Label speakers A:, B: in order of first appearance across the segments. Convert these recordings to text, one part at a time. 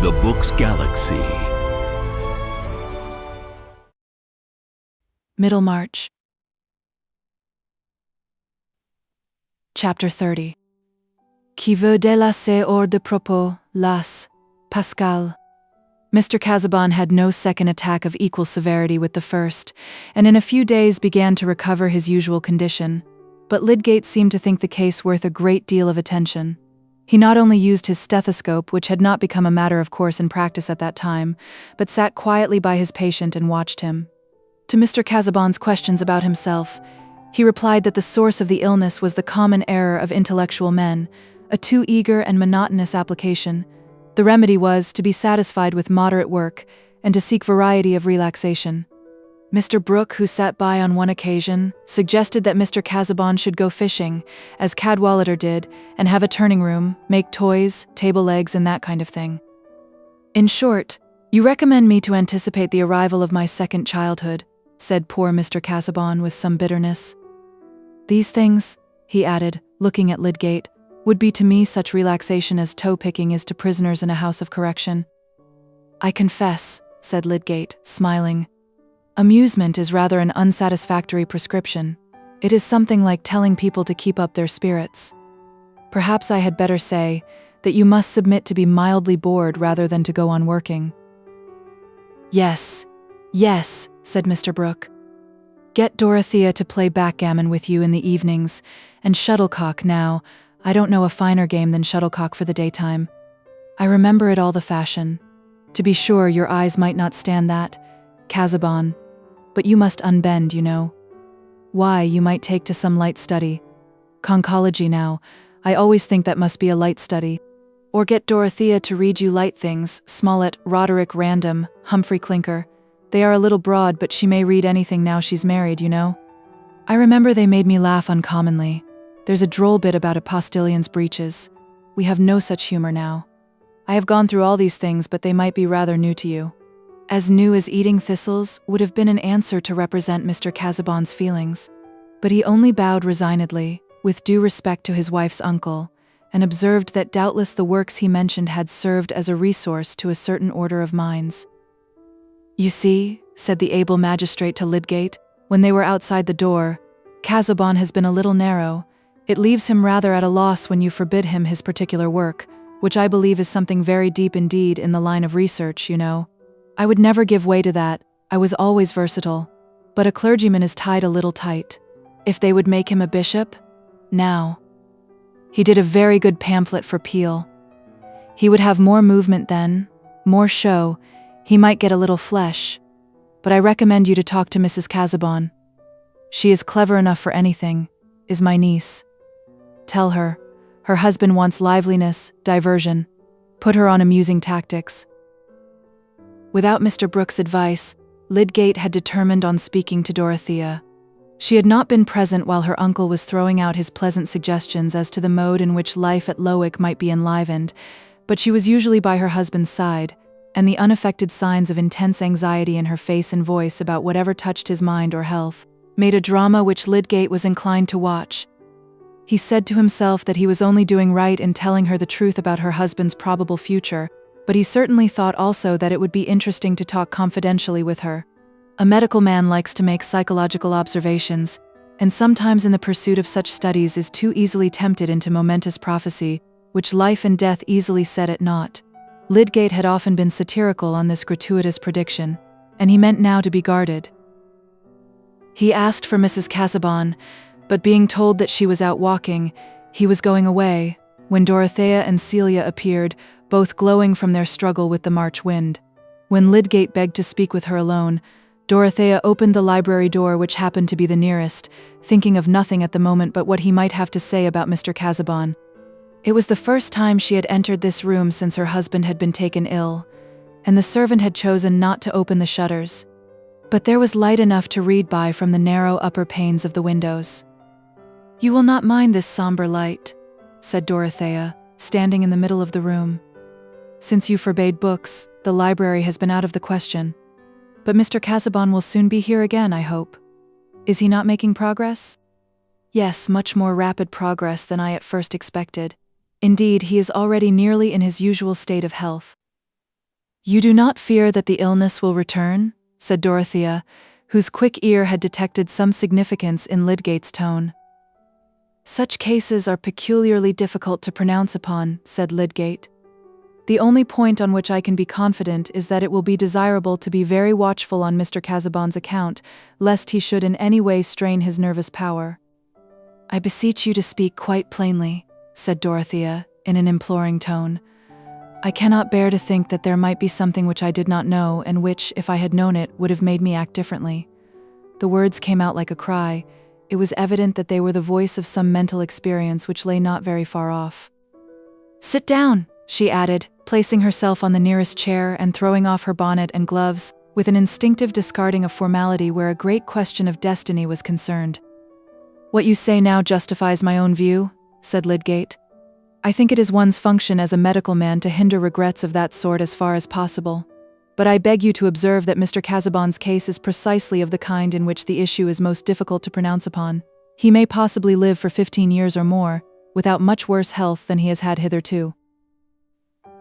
A: The Book's Galaxy.
B: Middlemarch. Chapter 30. Qui veut délasser hors de propos, las, Pascal. Mr. Casaubon had no second attack of equal severity with the first, and in a few days began to recover his usual condition. But Lydgate seemed to think the case worth a great deal of attention. He not only used his stethoscope, which had not become a matter of course in practice at that time, but sat quietly by his patient and watched him. To Mr. Casaubon's questions about himself, he replied that the source of the illness was the common error of intellectual men, a too eager and monotonous application. The remedy was to be satisfied with moderate work and to seek variety of relaxation. Mr. Brooke, who sat by on one occasion, suggested that Mr. Casaubon should go fishing, as Cadwallader did, and have a turning room, make toys, table legs, and that kind of thing. In short, you recommend me to anticipate the arrival of my second childhood, said poor Mr. Casaubon with some bitterness. These things, he added, looking at Lydgate, would be to me such relaxation as toe-picking is to prisoners in a house of correction. I confess, said Lydgate, smiling. Amusement is rather an unsatisfactory prescription. It is something like telling people to keep up their spirits. Perhaps I had better say that you must submit to be mildly bored rather than to go on working. Yes, said Mr. Brooke. Get Dorothea to play backgammon with you in the evenings, and shuttlecock now. I don't know a finer game than shuttlecock for the daytime. I remember it all the fashion. To be sure, your eyes might not stand that, Casaubon, but you must unbend, you know. Why, you might take to some light study. Conchology now, I always think that must be a light study. Or get Dorothea to read you light things, Smollett, Roderick Random, Humphrey Clinker. They are a little broad, but she may read anything now she's married, you know. I remember they made me laugh uncommonly. There's a droll bit about a postillion's breeches. We have no such humor now. I have gone through all these things, but they might be rather new to you. As new as eating thistles would have been an answer to represent Mr. Casaubon's feelings. But he only bowed resignedly, with due respect to his wife's uncle, and observed that doubtless the works he mentioned had served as a resource to a certain order of minds. You see, said the able magistrate to Lydgate, when they were outside the door, Casaubon has been a little narrow. It leaves him rather at a loss when you forbid him his particular work, which I believe is something very deep indeed in the line of research, you know. I would never give way to that, I was always versatile. But a clergyman is tied a little tight. If they would make him a bishop? Now. He did a very good pamphlet for Peel. He would have more movement then, more show, he might get a little flesh. But I recommend you to talk to Mrs. Casaubon. She is clever enough for anything, is my niece. Tell her, her husband wants liveliness, diversion. Put her on amusing tactics. Without Mr. Brooke's advice, Lydgate had determined on speaking to Dorothea. She had not been present while her uncle was throwing out his pleasant suggestions as to the mode in which life at LIII might be enlivened, but she was usually by her husband's side, and the unaffected signs of intense anxiety in her face and voice about whatever touched his mind or health made a drama which Lydgate was inclined to watch. He said to himself that he was only doing right in telling her the truth about her husband's probable future, but he certainly thought also that it would be interesting to talk confidentially with her. A medical man likes to make psychological observations, and sometimes in the pursuit of such studies is too easily tempted into momentous prophecy, which life and death easily set at naught. Lydgate had often been satirical on this gratuitous prediction, and he meant now to be guarded. He asked for Mrs. Casaubon, but being told that she was out walking, he was going away, when Dorothea and Celia appeared, both glowing from their struggle with the March wind. When Lydgate begged to speak with her alone, Dorothea opened the library door, which happened to be the nearest, thinking of nothing at the moment but what he might have to say about Mr. Casaubon. It was the first time she had entered this room since her husband had been taken ill, and the servant had chosen not to open the shutters. But there was light enough to read by from the narrow upper panes of the windows. "You will not mind this somber light," said Dorothea, standing in the middle of the room. "Since you forbade books, the library has been out of the question. But Mr. Casaubon will soon be here again, I hope. Is he not making progress?" "Yes, much more rapid progress than I at first expected. Indeed, he is already nearly in his usual state of health." "You do not fear that the illness will return?" said Dorothea, whose quick ear had detected some significance in Lydgate's tone. "Such cases are peculiarly difficult to pronounce upon," said Lydgate. "The only point on which I can be confident is that it will be desirable to be very watchful on Mr. Casaubon's account, lest he should in any way strain his nervous power." "I beseech you to speak quite plainly," said Dorothea, in an imploring tone. "I cannot bear to think that there might be something which I did not know, and which, if I had known it, would have made me act differently." The words came out like a cry. It was evident that they were the voice of some mental experience which lay not very far off. "Sit down," she added, placing herself on the nearest chair and throwing off her bonnet and gloves, with an instinctive discarding of formality where a great question of destiny was concerned. "What you say now justifies my own view," said Lydgate. "I think it is one's function as a medical man to hinder regrets of that sort as far as possible. But I beg you to observe that Mr. Casaubon's case is precisely of the kind in which the issue is most difficult to pronounce upon. He may possibly live for 15 years or more, without much worse health than he has had hitherto."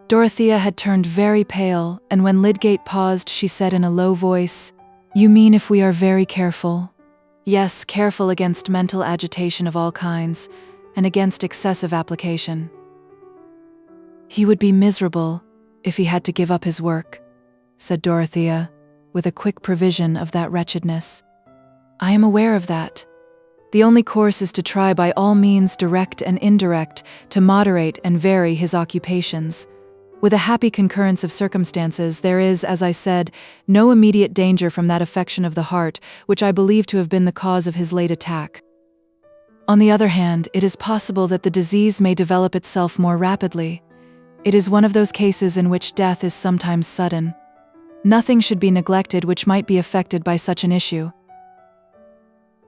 B: Dorothea had turned very pale, and when Lydgate paused, she said in a low voice, "You mean if we are very careful?" "Yes, careful against mental agitation of all kinds, and against excessive application." "He would be miserable if he had to give up his work," said Dorothea, with a quick prevision of that wretchedness. "I am aware of that. The only course is to try by all means, direct and indirect, to moderate and vary his occupations. With a happy concurrence of circumstances, there is, as I said, no immediate danger from that affection of the heart, which I believe to have been the cause of his late attack. On the other hand, it is possible that the disease may develop itself more rapidly. It is one of those cases in which death is sometimes sudden. Nothing should be neglected which might be affected by such an issue."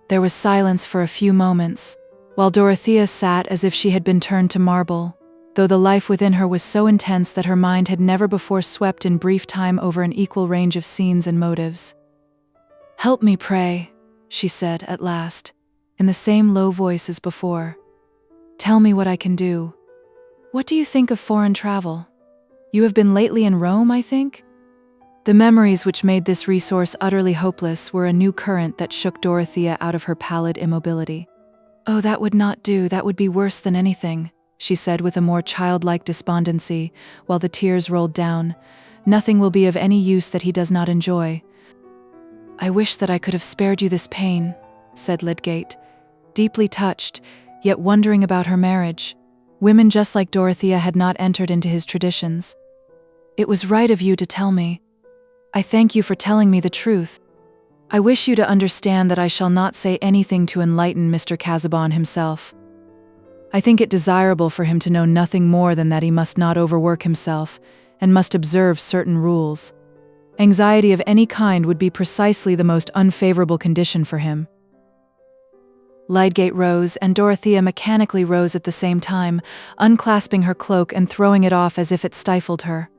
B: There was silence for a few moments, while Dorothea sat as if she had been turned to marble, though the life within her was so intense that her mind had never before swept in brief time over an equal range of scenes and motives. "Help me, pray," she said at last, in the same low voice as before. "Tell me what I can do. What do you think of foreign travel? You have been lately in Rome, I think?" The memories which made this resource utterly hopeless were a new current that shook Dorothea out of her pallid immobility. "Oh, that would not do, that would be worse than anything," she said with a more childlike despondency, while the tears rolled down. "Nothing will be of any use that he does not enjoy." "I wish that I could have spared you this pain," said Lydgate, deeply touched, yet wondering about her marriage. Women just like Dorothea had not entered into his traditions. "It was right of you to tell me. I thank you for telling me the truth. I wish you to understand that I shall not say anything to enlighten Mr. Casaubon himself. I think it desirable for him to know nothing more than that he must not overwork himself, and must observe certain rules. Anxiety of any kind would be precisely the most unfavorable condition for him." Lydgate rose, and Dorothea mechanically rose at the same time, unclasping her cloak and throwing it off as if it stifled her.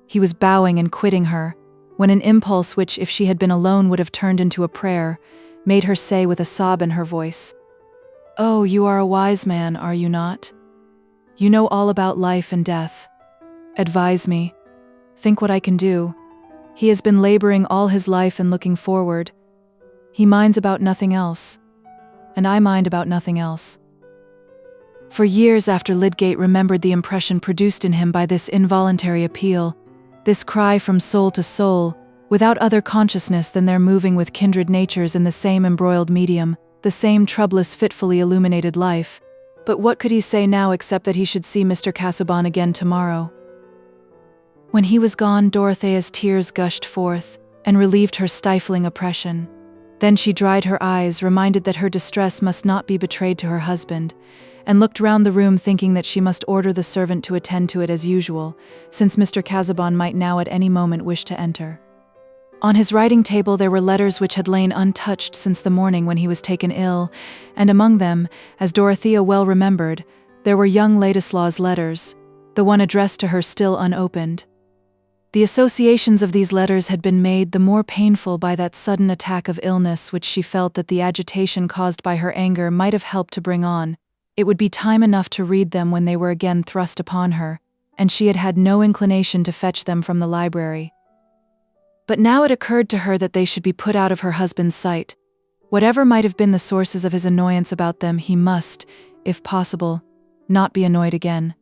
B: He was bowing and quitting her, when an impulse which, if she had been alone, would have turned into a prayer, made her say with a sob in her voice, "Oh, you are a wise man, are you not? You know all about life and death. Advise me. Think what I can do. He has been laboring all his life and looking forward. He minds about nothing else. And I mind about nothing else." For years after Lydgate remembered the impression produced in him by this involuntary appeal, this cry from soul to soul, without other consciousness than their moving with kindred natures in the same embroiled medium, the same troublous, fitfully illuminated life. But what could he say now except that he should see Mr. Casaubon again tomorrow? When he was gone, Dorothea's tears gushed forth, and relieved her stifling oppression. Then she dried her eyes, reminded that her distress must not be betrayed to her husband, and looked round the room thinking that she must order the servant to attend to it as usual, since Mr. Casaubon might now at any moment wish to enter. On his writing table there were letters which had lain untouched since the morning when he was taken ill, and among them, as Dorothea well remembered, there were young Ladislaw's letters, the one addressed to her still unopened. The associations of these letters had been made the more painful by that sudden attack of illness which she felt that the agitation caused by her anger might have helped to bring on. It would be time enough to read them when they were again thrust upon her, and she had had no inclination to fetch them from the library. But now it occurred to her that they should be put out of her husband's sight. Whatever might have been the sources of his annoyance about them, he must, if possible, not be annoyed again.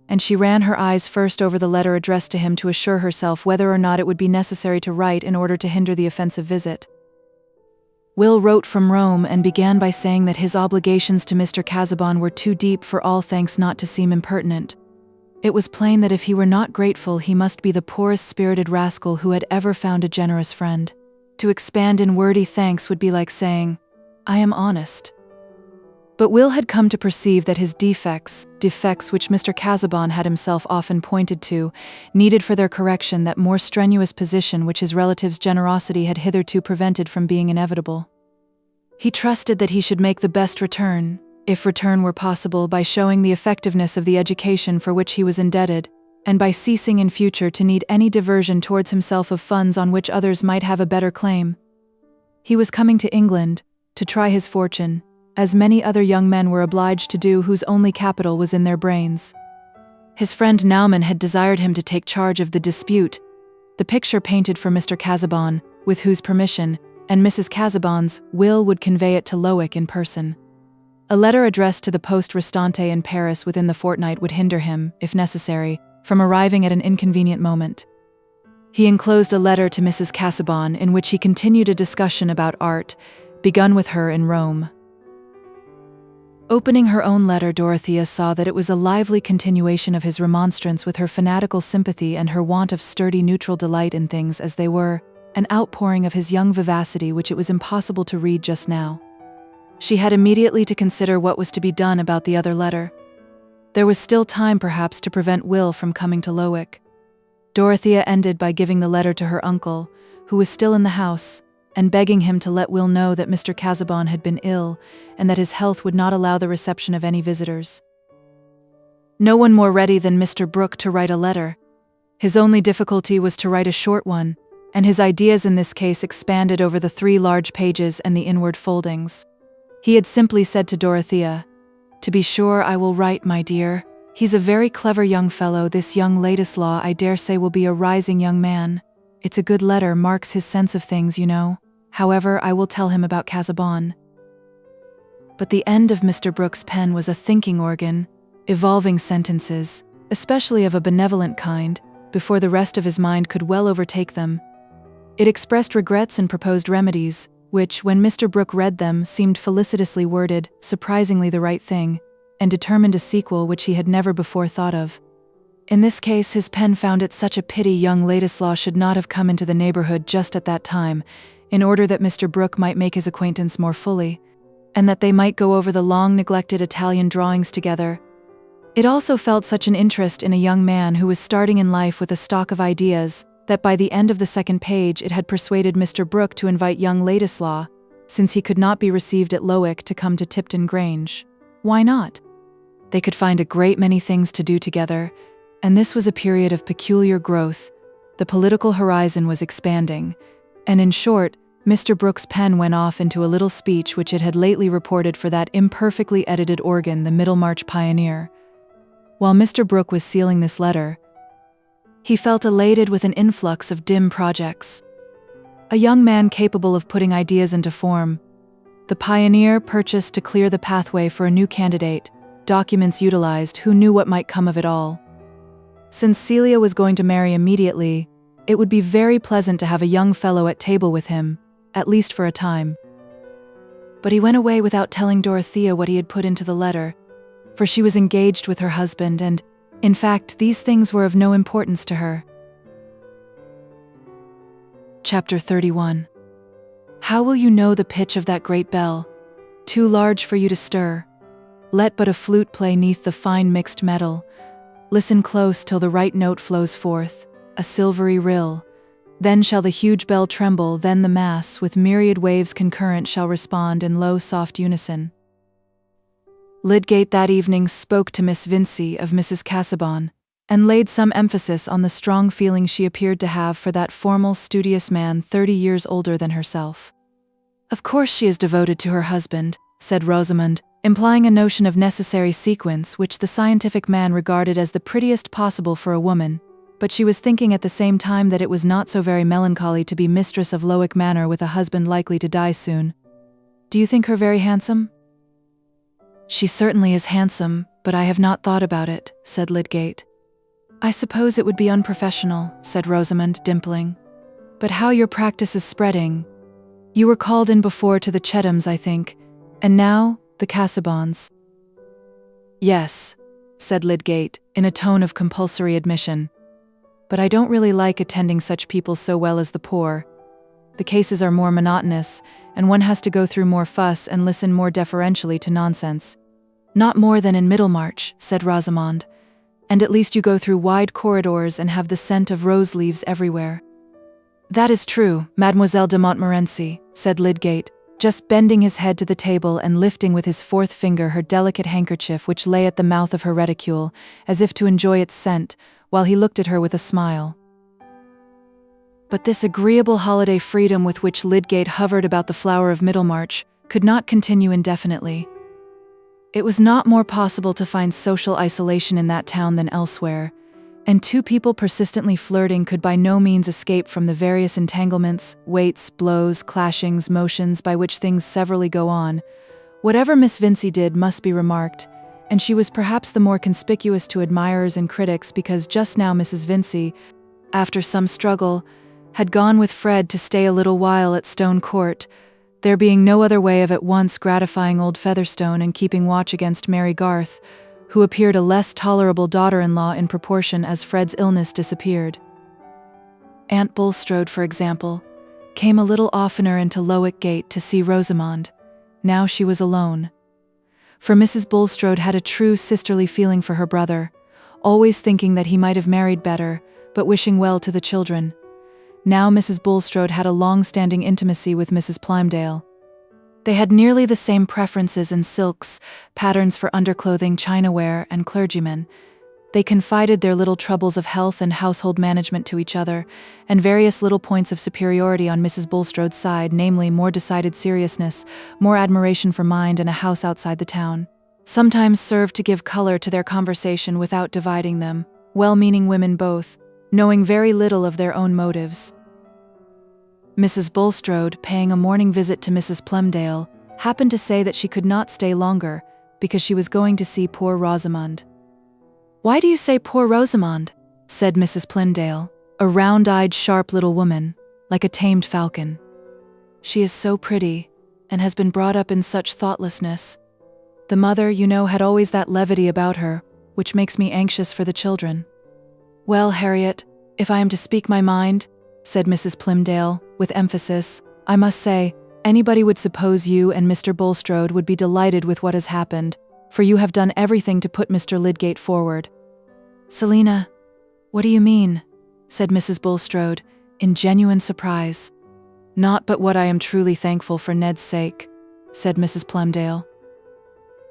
B: And she ran her eyes first over the letter addressed to him to assure herself whether or not it would be necessary to write in order to hinder the offensive visit. Will wrote from Rome and began by saying that his obligations to Mr. Casaubon were too deep for all thanks not to seem impertinent. It was plain that if he were not grateful, he must be the poorest spirited rascal who had ever found a generous friend. To expand in wordy thanks would be like saying, "I am honest." But Will had come to perceive that his defects which Mr. Casaubon had himself often pointed to, needed for their correction that more strenuous position which his relative's generosity had hitherto prevented from being inevitable. He trusted that he should make the best return, if return were possible, by showing the effectiveness of the education for which he was indebted, and by ceasing in future to need any diversion towards himself of funds on which others might have a better claim. He was coming to England, to try his fortune, as many other young men were obliged to do whose only capital was in their brains. His friend Naumann had desired him to take charge of the dispute, the picture painted for Mr. Casaubon, with whose permission, and Mrs. Casaubon's, Will would convey it to LIII in person. A letter addressed to the Poste Restante in Paris within the fortnight would hinder him, if necessary, from arriving at an inconvenient moment. He enclosed a letter to Mrs. Casaubon in which he continued a discussion about art, begun with her in Rome. Opening her own letter, Dorothea saw that it was a lively continuation of his remonstrance with her fanatical sympathy and her want of sturdy neutral delight in things as they were, an outpouring of his young vivacity which it was impossible to read just now. She had immediately to consider what was to be done about the other letter. There was still time, perhaps, to prevent Will from coming to LIII. Dorothea ended by giving the letter to her uncle, who was still in the house, and begging him to let Will know that Mr. Casaubon had been ill, and that his health would not allow the reception of any visitors. No one more ready than Mr. Brooke to write a letter. His only difficulty was to write a short one, and his ideas in this case expanded over the 3 large pages and the inward foldings. He had simply said to Dorothea, "To be sure I will write, my dear. He's a very clever young fellow, this young Ladislaw. I dare say will be a rising young man. It's a good letter, marks his sense of things, you know. However, I will tell him about Casaubon." But the end of Mr. Brooke's pen was a thinking organ, evolving sentences, especially of a benevolent kind, before the rest of his mind could well overtake them. It expressed regrets and proposed remedies, which, when Mr. Brooke read them, seemed felicitously worded, surprisingly the right thing, and determined a sequel which he had never before thought of. In this case, his pen found it such a pity young Ladislaw should not have come into the neighborhood just at that time, in order that Mr. Brooke might make his acquaintance more fully, and that they might go over the long-neglected Italian drawings together. It also felt such an interest in a young man who was starting in life with a stock of ideas, that by the end of the 2nd page it had persuaded Mr. Brooke to invite young Ladislaw, since he could not be received at LIII, to come to Tipton Grange. Why not? They could find a great many things to do together, and this was a period of peculiar growth. The political horizon was expanding, and in short, Mr. Brooke's pen went off into a little speech which it had lately reported for that imperfectly edited organ, the Middlemarch Pioneer. While Mr. Brooke was sealing this letter, he felt elated with an influx of dim projects. A young man capable of putting ideas into form. The Pioneer purchased to clear the pathway for a new candidate, documents utilized, who knew what might come of it all. Since Celia was going to marry immediately, it would be very pleasant to have a young fellow at table with him, at least for a time. But he went away without telling Dorothea what he had put into the letter, for she was engaged with her husband, and, in fact, these things were of no importance to her. Chapter 31. How will you know the pitch of that great bell? Too large for you to stir. Let but a flute play 'neath the fine mixed metal. Listen close till the right note flows forth, a silvery rill. Then shall the huge bell tremble, then the mass, with myriad waves concurrent, shall respond in low, soft unison. Lydgate that evening spoke to Miss Vincy of Mrs. Casaubon, and laid some emphasis on the strong feeling she appeared to have for that formal, studious man 30 years older than herself. "Of course she is devoted to her husband," said Rosamond, implying a notion of necessary sequence which the scientific man regarded as the prettiest possible for a woman, but she was thinking at the same time that it was not so very melancholy to be mistress of LIII Manor with a husband likely to die soon. Do you think her very handsome? She certainly is handsome, but I have not thought about it, said Lydgate. I suppose it would be unprofessional, said Rosamond, dimpling. But how your practice is spreading. You were called in before to the Chetams, I think, and now the Casaubons. Yes, said Lydgate, in a tone of compulsory admission. But I don't really like attending such people so well as the poor. The cases are more monotonous, and one has to go through more fuss and listen more deferentially to nonsense. Not more than in Middlemarch, said Rosamond, and at least you go through wide corridors and have the scent of rose leaves everywhere. That is true, Mademoiselle de Montmorency, said Lydgate, just bending his head to the table and lifting with his fourth finger her delicate handkerchief which lay at the mouth of her reticule, as if to enjoy its scent, while he looked at her with a smile. But this agreeable holiday freedom with which Lydgate hovered about the flower of Middlemarch could not continue indefinitely. It was not more possible to find social isolation in that town than elsewhere, and two people persistently flirting could by no means escape from the various entanglements, waits, blows, clashings, motions by which things severally go on. Whatever Miss Vincy did must be remarked, and she was perhaps the more conspicuous to admirers and critics because just now Mrs. Vincy, after some struggle, had gone with Fred to stay a little while at Stone Court, there being no other way of at once gratifying old Featherstone and keeping watch against Mary Garth, who appeared a less tolerable daughter-in-law in proportion as Fred's illness disappeared. Aunt Bulstrode, for example, came a little oftener into Lowick Gate to see Rosamond. Now she was alone. For Mrs. Bulstrode had a true sisterly feeling for her brother, always thinking that he might have married better, but wishing well to the children. Now Mrs. Bulstrode had a long-standing intimacy with Mrs. Plymdale. They had nearly the same preferences in silks, patterns for underclothing, chinaware, and clergymen. They confided their little troubles of health and household management to each other, and various little points of superiority on Mrs. Bulstrode's side, namely more decided seriousness, more admiration for mind, and a house outside the town, sometimes served to give color to their conversation without dividing them, well-meaning women both, knowing very little of their own motives. Mrs. Bulstrode, paying a morning visit to Mrs. Plymdale, happened to say that she could not stay longer, because she was going to see poor Rosamond. "Why do you say poor Rosamond?" said Mrs. Plymdale, a round-eyed, sharp little woman, like a tamed falcon. "She is so pretty, and has been brought up in such thoughtlessness. The mother, you know, had always that levity about her, which makes me anxious for the children." "Well, Harriet, if I am to speak my mind," said Mrs. Plymdale, with emphasis, "I must say, anybody would suppose you and Mr. Bulstrode would be delighted with what has happened, for you have done everything to put Mr. Lydgate forward." "Selina, what do you mean?" said Mrs. Bulstrode, in genuine surprise. "Not but what I am truly thankful for Ned's sake," said Mrs. Plymdale.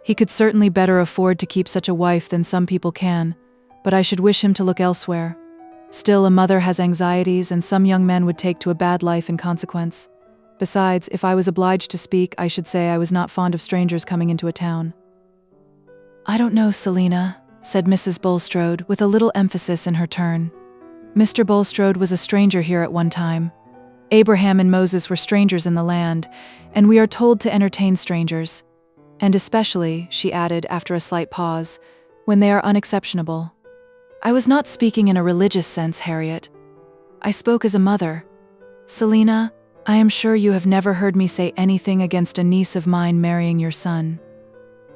B: "He could certainly better afford to keep such a wife than some people can, but I should wish him to look elsewhere. Still, a mother has anxieties, and some young men would take to a bad life in consequence. Besides, if I was obliged to speak, I should say I was not fond of strangers coming into a town." "I don't know, Selina," said Mrs. Bulstrode, with a little emphasis in her turn. "Mr. Bulstrode was a stranger here at one time. Abraham and Moses were strangers in the land, and we are told to entertain strangers. And especially," she added after a slight pause, "when they are unexceptionable. I was not speaking in a religious sense, Harriet. I spoke as a mother. Selina, I am sure you have never heard me say anything against a niece of mine marrying your son."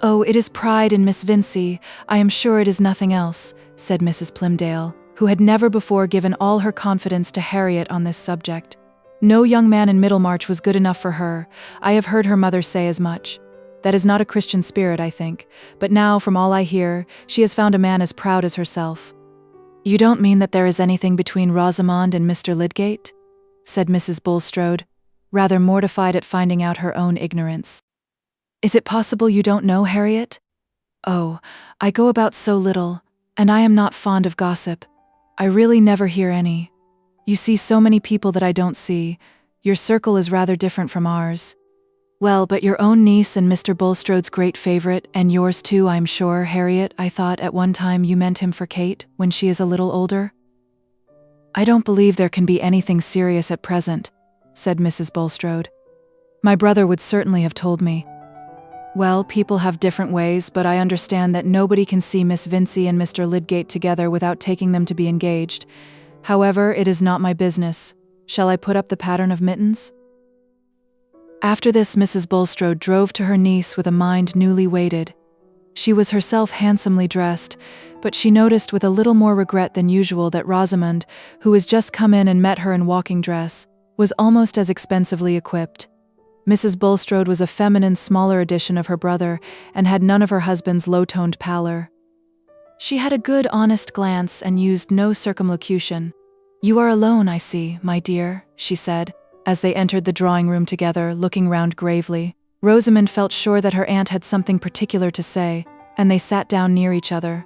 B: "Oh, it is pride in Miss Vincy, I am sure it is nothing else," said Mrs. Plymdale, who had never before given all her confidence to Harriet on this subject. "No young man in Middlemarch was good enough for her. I have heard her mother say as much. That is not a Christian spirit, I think, but now, from all I hear, she has found a man as proud as herself." "You don't mean that there is anything between Rosamond and Mr. Lydgate?" said Mrs. Bulstrode, rather mortified at finding out her own ignorance. "Is it possible you don't know, Harriet?" "Oh, I go about so little, and I am not fond of gossip. I really never hear any. You see so many people that I don't see. Your circle is rather different from ours." Well, but your own niece and Mr. Bulstrode's great favorite, and yours too, I'm sure, Harriet. I thought at one time you meant him for Kate, when she is a little older. I don't believe there can be anything serious at present, said Mrs. Bulstrode. My brother would certainly have told me. Well, people have different ways, but I understand that nobody can see Miss Vincey and Mr. Lydgate together without taking them to be engaged. However, it is not my business. Shall I put up the pattern of mittens? After this, Mrs. Bulstrode drove to her niece with a mind newly weighted. She was herself handsomely dressed, but she noticed with a little more regret than usual that Rosamond, who was just come in and met her in walking dress, was almost as expensively equipped. Mrs. Bulstrode was a feminine, smaller edition of her brother, and had none of her husband's low-toned pallor. She had a good, honest glance and used no circumlocution. "You are alone, I see, my dear," she said, as they entered the drawing-room together, looking round gravely. Rosamond felt sure that her aunt had something particular to say, and they sat down near each other.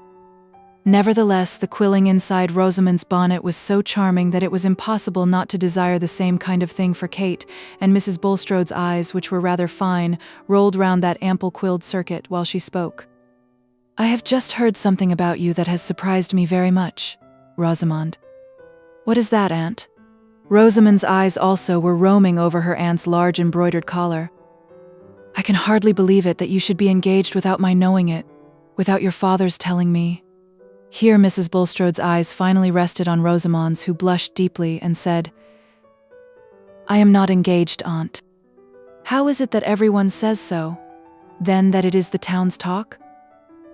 B: Nevertheless, the quilling inside Rosamond's bonnet was so charming that it was impossible not to desire the same kind of thing for Kate, and Mrs. Bulstrode's eyes, which were rather fine, rolled round that ample quilled circuit while she spoke. "I have just heard something about you that has surprised me very much, Rosamond." "What is that, Aunt?" Rosamond's eyes also were roaming over her aunt's large embroidered collar. "I can hardly believe it that you should be engaged without my knowing it, without your father's telling me." Here Mrs. Bulstrode's eyes finally rested on Rosamond's, who blushed deeply and said, "I am not engaged, Aunt." "How is it that everyone says so? Then that it is the town's talk?"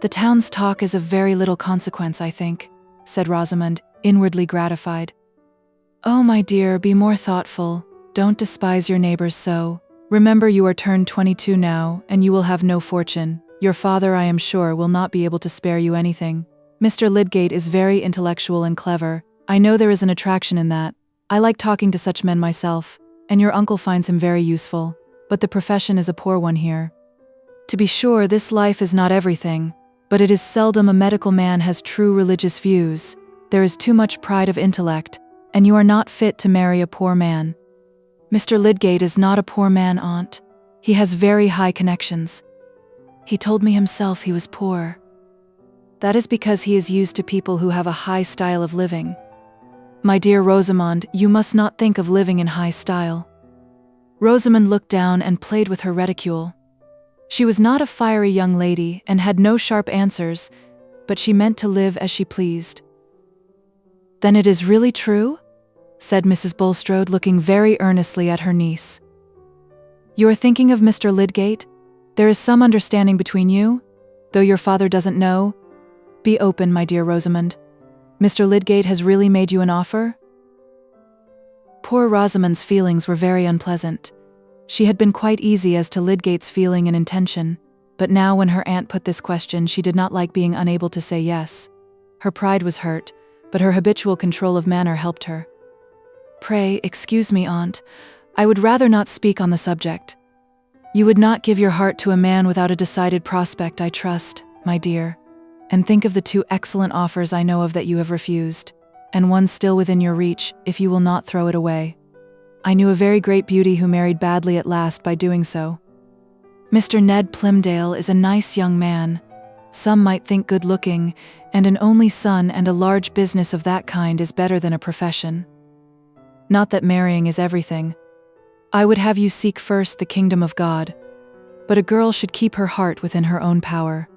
B: "The town's talk is of very little consequence, I think," said Rosamond, inwardly gratified. "Oh, my dear, be more thoughtful. Don't despise your neighbors so. Remember you are turned 22 now, and you will have no fortune. Your father, I am sure, will not be able to spare you anything. Mr. Lydgate is very intellectual and clever. I know there is an attraction in that. I like talking to such men myself, and your uncle finds him very useful. But the profession is a poor one here. To be sure, this life is not everything, but it is seldom a medical man has true religious views. There is too much pride of intellect, and you are not fit to marry a poor man." "Mr. Lydgate is not a poor man, Aunt. He has very high connections. He told me himself he was poor." "That is because he is used to people who have a high style of living. My dear Rosamond, you must not think of living in high style." Rosamond looked down and played with her reticule. She was not a fiery young lady and had no sharp answers, but she meant to live as she pleased. "Then it is really true?" said Mrs. Bulstrode, looking very earnestly at her niece. "You are thinking of Mr. Lydgate? There is some understanding between you, though your father doesn't know? Be open, my dear Rosamond. Mr. Lydgate has really made you an offer?" Poor Rosamond's feelings were very unpleasant. She had been quite easy as to Lydgate's feeling and intention, but now when her aunt put this question, she did not like being unable to say yes. Her pride was hurt, but her habitual control of manner helped her. "Pray, excuse me, Aunt. I would rather not speak on the subject. You would not give your heart to a man without a decided prospect, I trust, my dear. And think of the 2 excellent offers I know of that you have refused, and one still within your reach, if you will not throw it away. I knew a very great beauty who married badly at last by doing so. Mr. Ned Plymdale is a nice young man. Some might think good-looking, and an only son and a large business of that kind is better than a profession. Not that marrying is everything. I would have you seek first the kingdom of God, but a girl should keep her heart within her own power.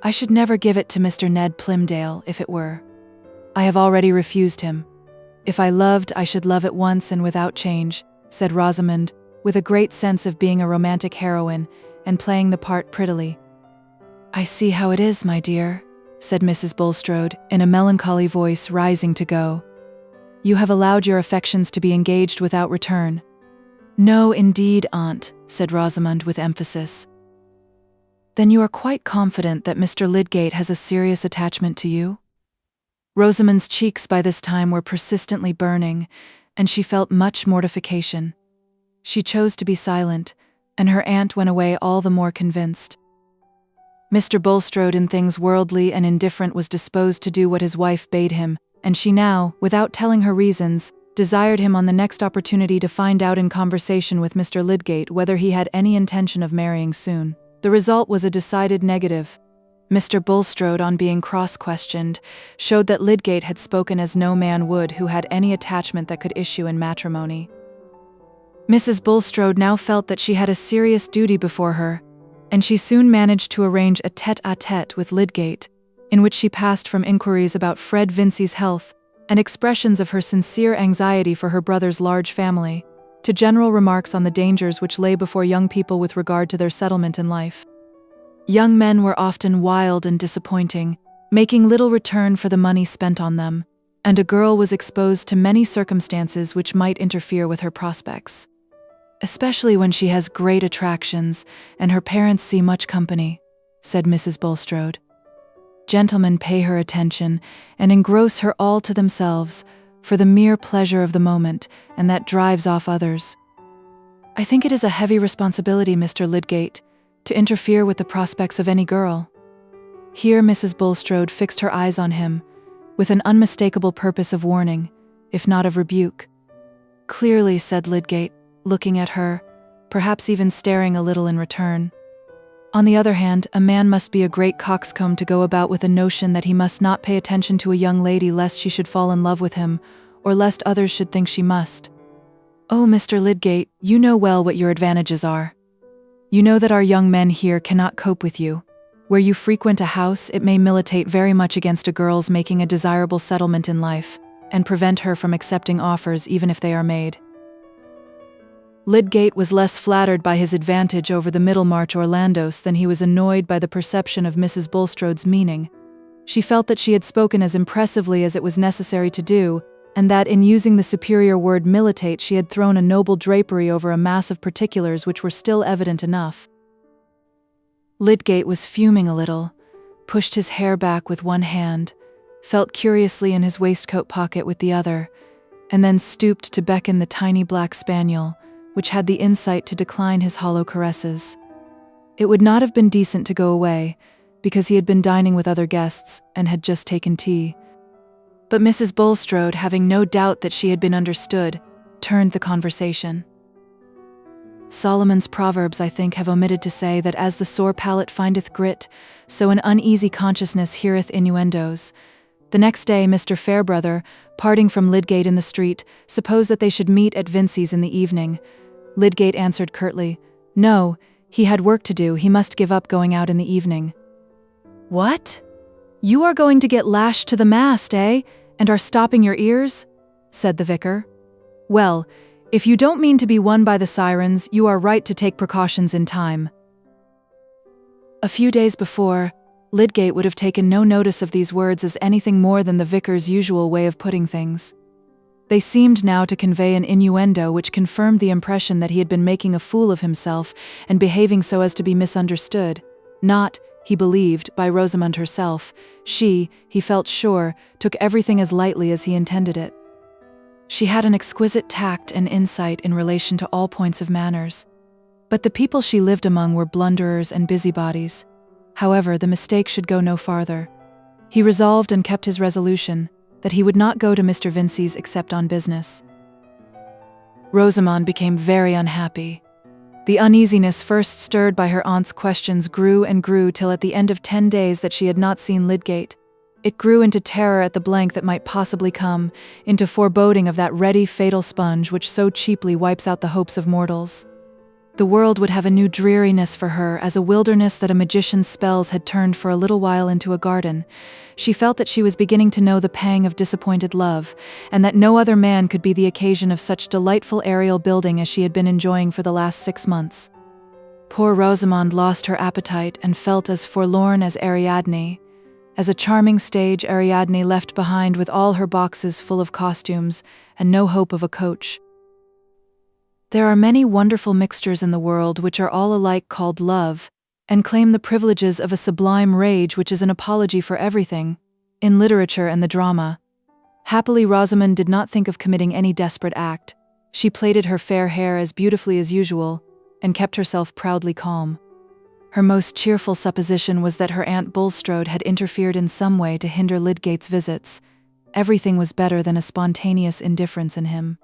B: I should never give it to Mr. Ned Plymdale, if it were. I have already refused him. If I loved, I should love at once and without change," said Rosamond, with a great sense of being a romantic heroine, and playing the part prettily. "I see how it is, my dear," said Mrs. Bulstrode, in a melancholy voice, rising to go. "You have allowed your affections to be engaged without return." "No, indeed, Aunt," said Rosamond with emphasis. "Then you are quite confident that Mr. Lydgate has a serious attachment to you?" Rosamond's cheeks by this time were persistently burning, and she felt much mortification. She chose to be silent, and her aunt went away all the more convinced. Mr. Bulstrode, in things worldly and indifferent, was disposed to do what his wife bade him, and she now, without telling her reasons, desired him on the next opportunity to find out in conversation with Mr. Lydgate whether he had any intention of marrying soon. The result was a decided negative. Mr. Bulstrode, on being cross-questioned, showed that Lydgate had spoken as no man would who had any attachment that could issue in matrimony. Mrs. Bulstrode now felt that she had a serious duty before her, and she soon managed to arrange a tête-à-tête with Lydgate, in which she passed from inquiries about Fred Vincey's health and expressions of her sincere anxiety for her brother's large family, to general remarks on the dangers which lay before young people with regard to their settlement in life. Young men were often wild and disappointing, making little return for the money spent on them, and a girl was exposed to many circumstances which might interfere with her prospects. "Especially when she has great attractions, and her parents see much company," said Mrs. Bulstrode. "Gentlemen pay her attention, and engross her all to themselves, for the mere pleasure of the moment, and that drives off others. I think it is a heavy responsibility, Mr. Lydgate, to interfere with the prospects of any girl." Here Mrs. Bulstrode fixed her eyes on him, with an unmistakable purpose of warning, if not of rebuke. "Clearly," said Lydgate, looking at her, perhaps even staring a little in return. "On the other hand, a man must be a great coxcomb to go about with a notion that he must not pay attention to a young lady lest she should fall in love with him, or lest others should think she must. Oh, Mr. Lydgate, you know well what your advantages are. You know that our young men here cannot cope with you. Where you frequent a house, it may militate very much against a girl's making a desirable settlement in life, and prevent her from accepting offers even if they are made." Lydgate was less flattered by his advantage over the Middlemarch Orlandos than he was annoyed by the perception of Mrs. Bulstrode's meaning. She felt that she had spoken as impressively as it was necessary to do, and that in using the superior word militate she had thrown a noble drapery over a mass of particulars which were still evident enough. Lydgate was fuming a little, pushed his hair back with one hand, felt curiously in his waistcoat pocket with the other, and then stooped to beckon the tiny black spaniel, which had the insight to decline his hollow caresses. It would not have been decent to go away, because he had been dining with other guests and had just taken tea. But Mrs. Bulstrode, having no doubt that she had been understood, turned the conversation. "Solomon's Proverbs, I think, have omitted to say that as the sore palate findeth grit, so an uneasy consciousness heareth innuendos." The next day, Mr. Fairbrother, parting from Lydgate in the street, supposed that they should meet at Vincey's in the evening. Lydgate answered curtly, "No, he had work to do, he must give up going out in the evening." "What? You are going to get lashed to the mast, eh, and are stopping your ears?" said the vicar. "Well, if you don't mean to be won by the sirens, you are right to take precautions in time." A few days before, Lydgate would have taken no notice of these words as anything more than the vicar's usual way of putting things. They seemed now to convey an innuendo which confirmed the impression that he had been making a fool of himself and behaving so as to be misunderstood, not, he believed, by Rosamond herself. She, he felt sure, took everything as lightly as he intended it. She had an exquisite tact and insight in relation to all points of manners. But the people she lived among were blunderers and busybodies. However, the mistake should go no farther. He resolved and kept his resolution that he would not go to Mr. Vincey's except on business. Rosamond became very unhappy. The uneasiness first stirred by her aunt's questions grew and grew till at the end of 10 days that she had not seen Lydgate. It grew into terror at the blank that might possibly come, into foreboding of that ready, fatal sponge which so cheaply wipes out the hopes of mortals. The world would have a new dreariness for her, as a wilderness that a magician's spells had turned for a little while into a garden. She felt that she was beginning to know the pang of disappointed love, and that no other man could be the occasion of such delightful aerial building as she had been enjoying for the last 6 months. Poor Rosamond lost her appetite and felt as forlorn as Ariadne, as a charming stage Ariadne left behind with all her boxes full of costumes and no hope of a coach. There are many wonderful mixtures in the world which are all alike called love, and claim the privileges of a sublime rage which is an apology for everything, in literature and the drama. Happily, Rosamond did not think of committing any desperate act. She plaited her fair hair as beautifully as usual, and kept herself proudly calm. Her most cheerful supposition was that her Aunt Bulstrode had interfered in some way to hinder Lydgate's visits, everything was better than a spontaneous indifference in him.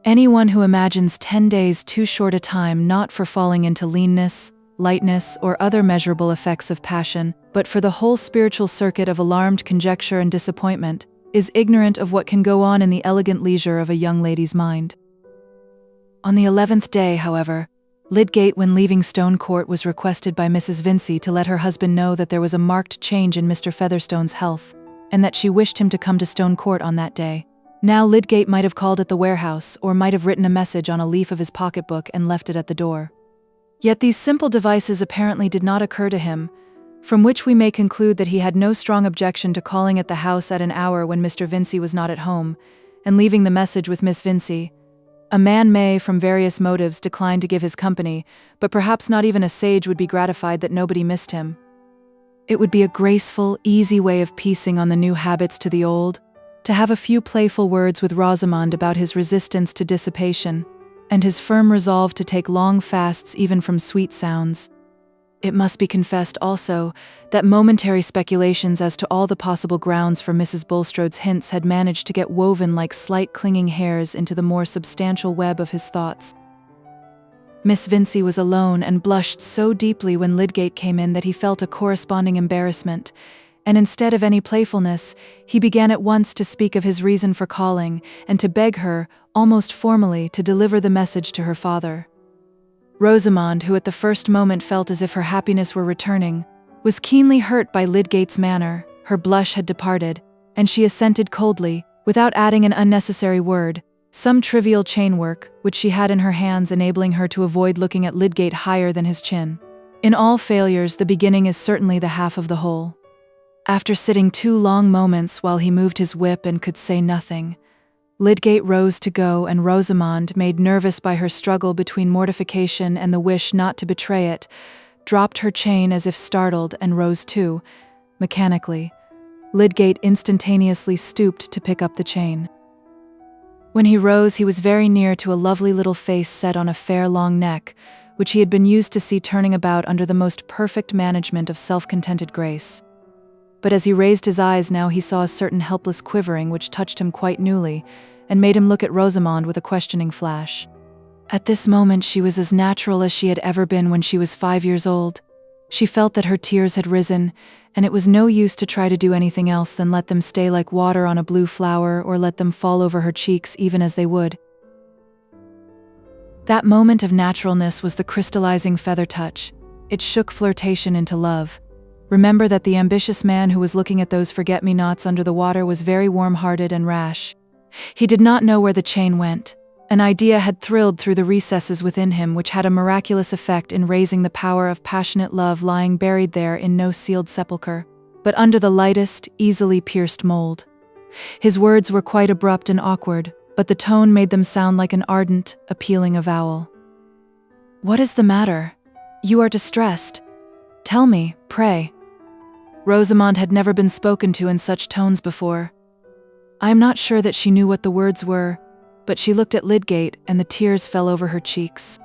B: Anyone who imagines 10 days too short a time not for falling into leanness, lightness, or other measurable effects of passion, but for the whole spiritual circuit of alarmed conjecture and disappointment, is ignorant of what can go on in the elegant leisure of a young lady's mind. On the 11th day, however, Lydgate, when leaving Stone Court, was requested by Mrs. Vincey to let her husband know that there was a marked change in Mr. Featherstone's health, and that she wished him to come to Stone Court on that day. Now Lydgate might have called at the warehouse, or might have written a message on a leaf of his pocketbook and left it at the door. Yet these simple devices apparently did not occur to him, from which we may conclude that he had no strong objection to calling at the house at an hour when Mr. Vincey was not at home, and leaving the message with Miss Vincey. A man may, from various motives, decline to give his company, but perhaps not even a sage would be gratified that nobody missed him. It would be a graceful, easy way of piecing on the new habits to the old, to have a few playful words with Rosamond about his resistance to dissipation, and his firm resolve to take long fasts even from sweet sounds. It must be confessed also that momentary speculations as to all the possible grounds for Mrs. Bulstrode's hints had managed to get woven like slight clinging hairs into the more substantial web of his thoughts. Miss Vincey was alone and blushed so deeply when Lydgate came in that he felt a corresponding embarrassment, and instead of any playfulness, he began at once to speak of his reason for calling and to beg her, almost formally, to deliver the message to her father. Rosamond, who at the first moment felt as if her happiness were returning, was keenly hurt by Lydgate's manner. Her blush had departed, and she assented coldly, without adding an unnecessary word, some trivial chain work, which she had in her hands, enabling her to avoid looking at Lydgate higher than his chin. In all failures, the beginning is certainly the half of the whole. After sitting 2 long moments while he moved his whip and could say nothing, Lydgate rose to go, and Rosamond, made nervous by her struggle between mortification and the wish not to betray it, dropped her chain as if startled and rose too, mechanically. Lydgate instantaneously stooped to pick up the chain. When he rose, he was very near to a lovely little face set on a fair long neck, which he had been used to see turning about under the most perfect management of self-contented grace. But as he raised his eyes now, he saw a certain helpless quivering which touched him quite newly, and made him look at Rosamond with a questioning flash. At this moment she was as natural as she had ever been when she was 5 years old. She felt that her tears had risen, and it was no use to try to do anything else than let them stay like water on a blue flower, or let them fall over her cheeks even as they would. That moment of naturalness was the crystallizing feather touch. It shook flirtation into love. Remember that the ambitious man who was looking at those forget-me-nots under the water was very warm-hearted and rash. He did not know where the chain went. An idea had thrilled through the recesses within him which had a miraculous effect in raising the power of passionate love lying buried there in no sealed sepulchre, but under the lightest, easily pierced mold. His words were quite abrupt and awkward, but the tone made them sound like an ardent, appealing avowal. "What is the matter? You are distressed. Tell me, pray." Rosamond had never been spoken to in such tones before. I am not sure that she knew what the words were, but she looked at Lydgate, and the tears fell over her cheeks.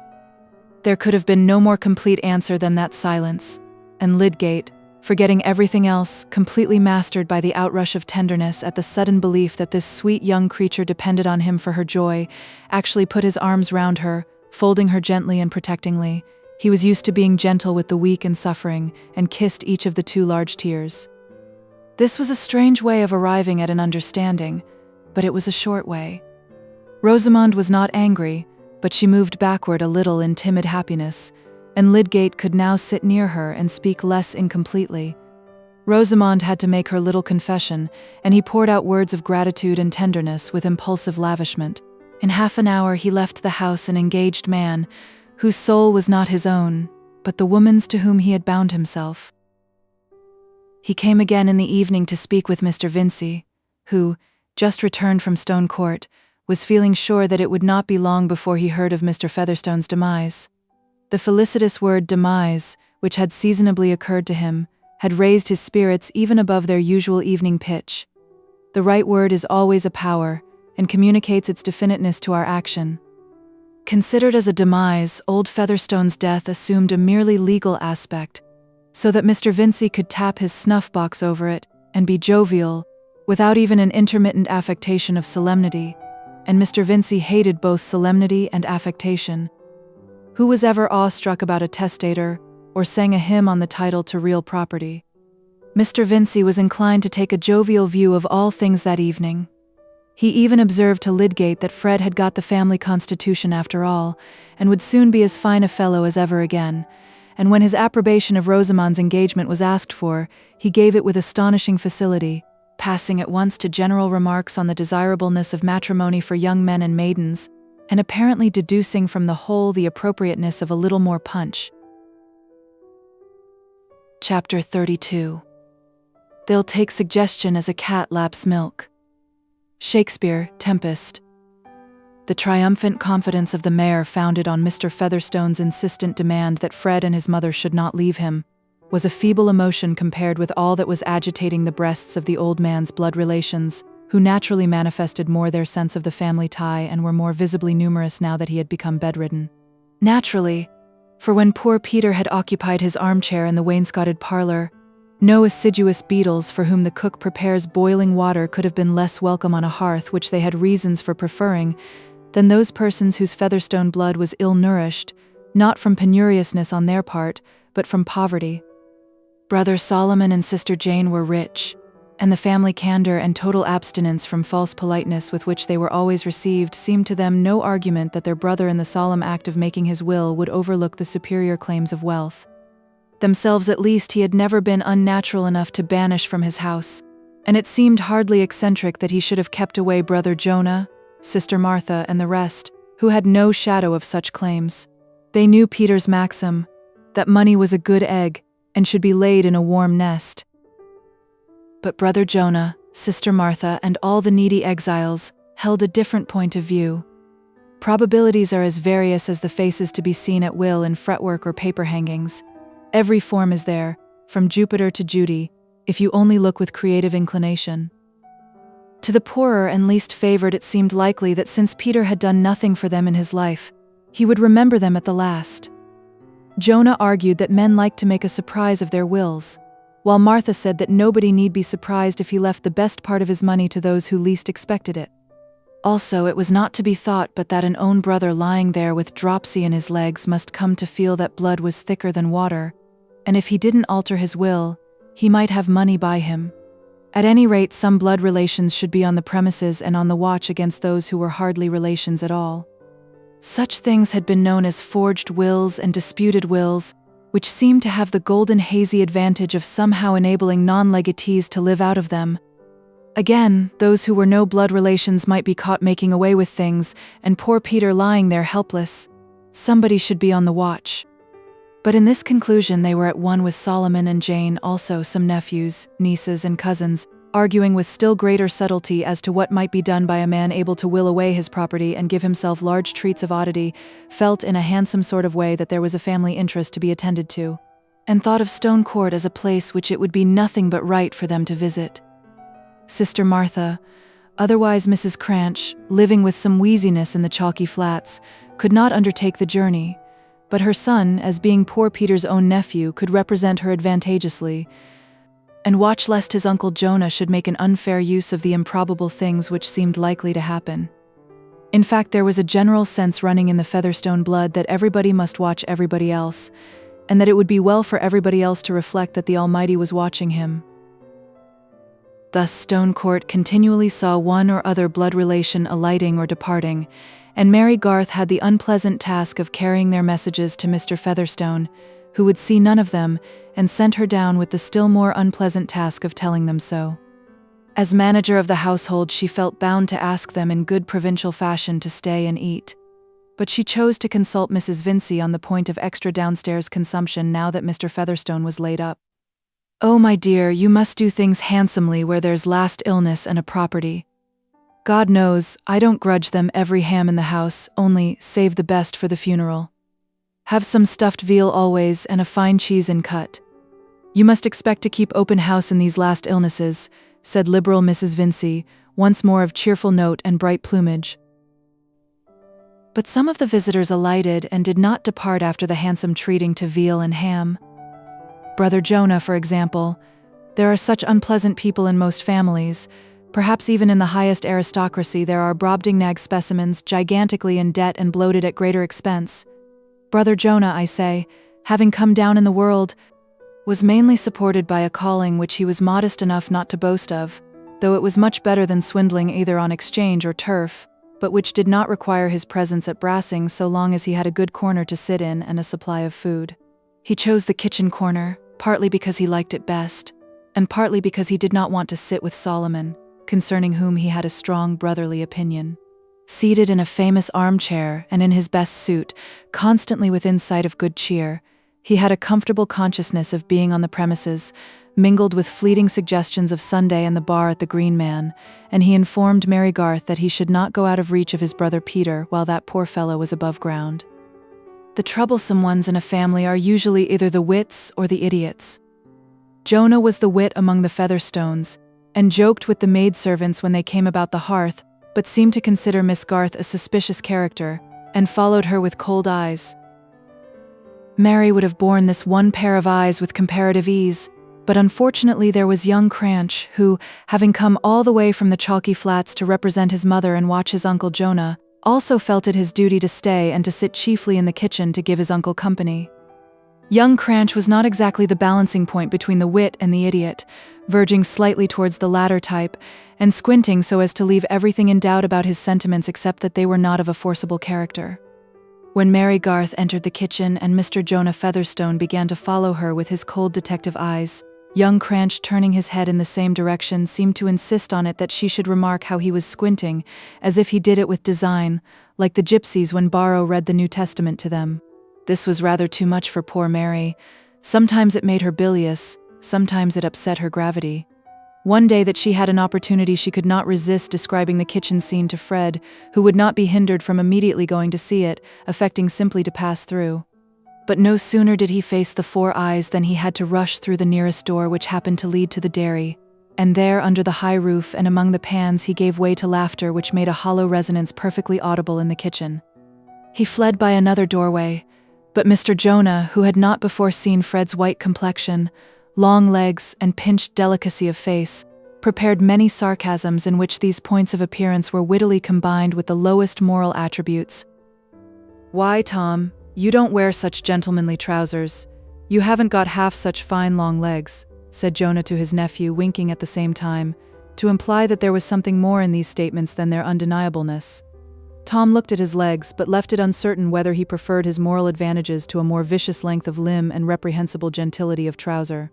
B: There could have been no more complete answer than that silence, and Lydgate, forgetting everything else, completely mastered by the outrush of tenderness at the sudden belief that this sweet young creature depended on him for her joy, actually put his arms round her, folding her gently and protectingly. He was used to being gentle with the weak and suffering, and kissed each of the 2 large tears. This was a strange way of arriving at an understanding, but it was a short way. Rosamond was not angry, but she moved backward a little in timid happiness, and Lydgate could now sit near her and speak less incompletely. Rosamond had to make her little confession, and he poured out words of gratitude and tenderness with impulsive lavishment. In half an hour he left the house an engaged man, whose soul was not his own, but the woman's to whom he had bound himself. He came again in the evening to speak with Mr. Vincey, who, just returned from Stone Court, was feeling sure that it would not be long before he heard of Mr. Featherstone's demise. The felicitous word demise, which had seasonably occurred to him, had raised his spirits even above their usual evening pitch. The right word is always a power, and communicates its definiteness to our action. Considered as a demise, old Featherstone's death assumed a merely legal aspect, so that Mr. Vincey could tap his snuff-box over it and be jovial, without even an intermittent affectation of solemnity, and Mr. Vincey hated both solemnity and affectation. Who was ever awestruck about a testator, or sang a hymn on the title to real property? Mr. Vincey was inclined to take a jovial view of all things that evening. He even observed to Lydgate that Fred had got the family constitution after all, and would soon be as fine a fellow as ever again, and when his approbation of Rosamond's engagement was asked for, he gave it with astonishing facility, passing at once to general remarks on the desirableness of matrimony for young men and maidens, and apparently deducing from the whole the appropriateness of a little more punch. Chapter 32. They'll take suggestion as a cat laps milk. Shakespeare, Tempest. The triumphant confidence of the mayor, founded on Mr. Featherstone's insistent demand that Fred and his mother should not leave him, was a feeble emotion compared with all that was agitating the breasts of the old man's blood relations, who naturally manifested more their sense of the family tie and were more visibly numerous now that he had become bedridden. Naturally, for when poor Peter had occupied his armchair in the wainscoted parlor, no assiduous beetles for whom the cook prepares boiling water could have been less welcome on a hearth which they had reasons for preferring than those persons whose Featherstone blood was ill-nourished, not from penuriousness on their part, but from poverty. Brother Solomon and Sister Jane were rich, and the family candor and total abstinence from false politeness with which they were always received seemed to them no argument that their brother in the solemn act of making his will would overlook the superior claims of wealth. Themselves at least he had never been unnatural enough to banish from his house, and it seemed hardly eccentric that he should have kept away Brother Jonah, Sister Martha, and the rest, who had no shadow of such claims. They knew Peter's maxim, that money was a good egg, and should be laid in a warm nest. But Brother Jonah, Sister Martha, and all the needy exiles held a different point of view. Probabilities are as various as the faces to be seen at will in fretwork or paper hangings. Every form is there, from Jupiter to Judy, if you only look with creative inclination. To the poorer and least favored it seemed likely that since Peter had done nothing for them in his life, he would remember them at the last. Jonah argued that men liked to make a surprise of their wills, while Martha said that nobody need be surprised if he left the best part of his money to those who least expected it. Also, it was not to be thought but that an own brother lying there with dropsy in his legs must come to feel that blood was thicker than water, and if he didn't alter his will, he might have money by him. At any rate, some blood relations should be on the premises and on the watch against those who were hardly relations at all. Such things had been known as forged wills and disputed wills, which seemed to have the golden hazy advantage of somehow enabling non-legatees to live out of them. Again, those who were no blood relations might be caught making away with things, and poor Peter lying there helpless. Somebody should be on the watch. But in this conclusion they were at one with Solomon and Jane, also some nephews, nieces, and cousins, arguing with still greater subtlety as to what might be done by a man able to will away his property and give himself large treats of oddity, felt in a handsome sort of way that there was a family interest to be attended to, and thought of Stone Court as a place which it would be nothing but right for them to visit. Sister Martha, otherwise Mrs. Cranch, living with some wheeziness in the chalky flats, could not undertake the journey, but her son, as being poor Peter's own nephew, could represent her advantageously, and watch lest his Uncle Jonah should make an unfair use of the improbable things which seemed likely to happen. In fact, there was a general sense running in the Featherstone blood that everybody must watch everybody else, and that it would be well for everybody else to reflect that the Almighty was watching him. Thus Stone Court continually saw one or other blood relation alighting or departing, and Mary Garth had the unpleasant task of carrying their messages to Mr. Featherstone, who would see none of them, and sent her down with the still more unpleasant task of telling them so. As manager of the household, she felt bound to ask them in good provincial fashion to stay and eat, but she chose to consult Mrs. Vincey on the point of extra downstairs consumption now that Mr. Featherstone was laid up. "Oh, my dear, you must do things handsomely where there's last illness and a property. God knows, I don't grudge them every ham in the house, only save the best for the funeral. Have some stuffed veal always, and a fine cheese in cut. You must expect to keep open house in these last illnesses," said liberal Mrs. Vincey, once more of cheerful note and bright plumage. But some of the visitors alighted and did not depart after the handsome treating to veal and ham. Brother Jonah, for example. There are such unpleasant people in most families, Perhaps even in the highest aristocracy there are Brobdingnag specimens gigantically in debt and bloated at greater expense. Brother Jonah, I say, having come down in the world, was mainly supported by a calling which he was modest enough not to boast of, though it was much better than swindling either on exchange or turf, but which did not require his presence at brassing so long as he had a good corner to sit in and a supply of food. He chose the kitchen corner, partly because he liked it best, and partly because he did not want to sit with Solomon, concerning whom he had a strong brotherly opinion. Seated in a famous armchair and in his best suit, constantly within sight of good cheer, he had a comfortable consciousness of being on the premises, mingled with fleeting suggestions of Sunday and the bar at the Green Man, and he informed Mary Garth that he should not go out of reach of his brother Peter while that poor fellow was above ground. The troublesome ones in a family are usually either the wits or the idiots. Jonah was the wit among the Featherstones, and joked with the maidservants when they came about the hearth, but seemed to consider Miss Garth a suspicious character, and followed her with cold eyes. Mary would have borne this one pair of eyes with comparative ease, but unfortunately there was young Cranch, who, having come all the way from the Chalky Flats to represent his mother and watch his Uncle Jonah, also felt it his duty to stay and to sit chiefly in the kitchen to give his uncle company. Young Cranch was not exactly the balancing point between the wit and the idiot, verging slightly towards the latter type, and squinting so as to leave everything in doubt about his sentiments except that they were not of a forcible character. When Mary Garth entered the kitchen and Mr. Jonah Featherstone began to follow her with his cold detective eyes, young Cranch, turning his head in the same direction, seemed to insist on it that she should remark how he was squinting, as if he did it with design, like the gypsies when Borrow read the New Testament to them. This was rather too much for poor Mary. Sometimes it made her bilious, sometimes it upset her gravity. One day that she had an opportunity she could not resist describing the kitchen scene to Fred, who would not be hindered from immediately going to see it, affecting simply to pass through. But no sooner did he face the four eyes than he had to rush through the nearest door which happened to lead to the dairy, and there under the high roof and among the pans he gave way to laughter which made a hollow resonance perfectly audible in the kitchen. He fled by another doorway, but Mr. Jonah, who had not before seen Fred's white complexion, long legs, and pinched delicacy of face, prepared many sarcasms in which these points of appearance were wittily combined with the lowest moral attributes. "Why, Tom, you don't wear such gentlemanly trousers. You haven't got half such fine long legs," said Jonah to his nephew, winking at the same time, to imply that there was something more in these statements than their undeniableness. Tom looked at his legs, but left it uncertain whether he preferred his moral advantages to a more vicious length of limb and reprehensible gentility of trouser.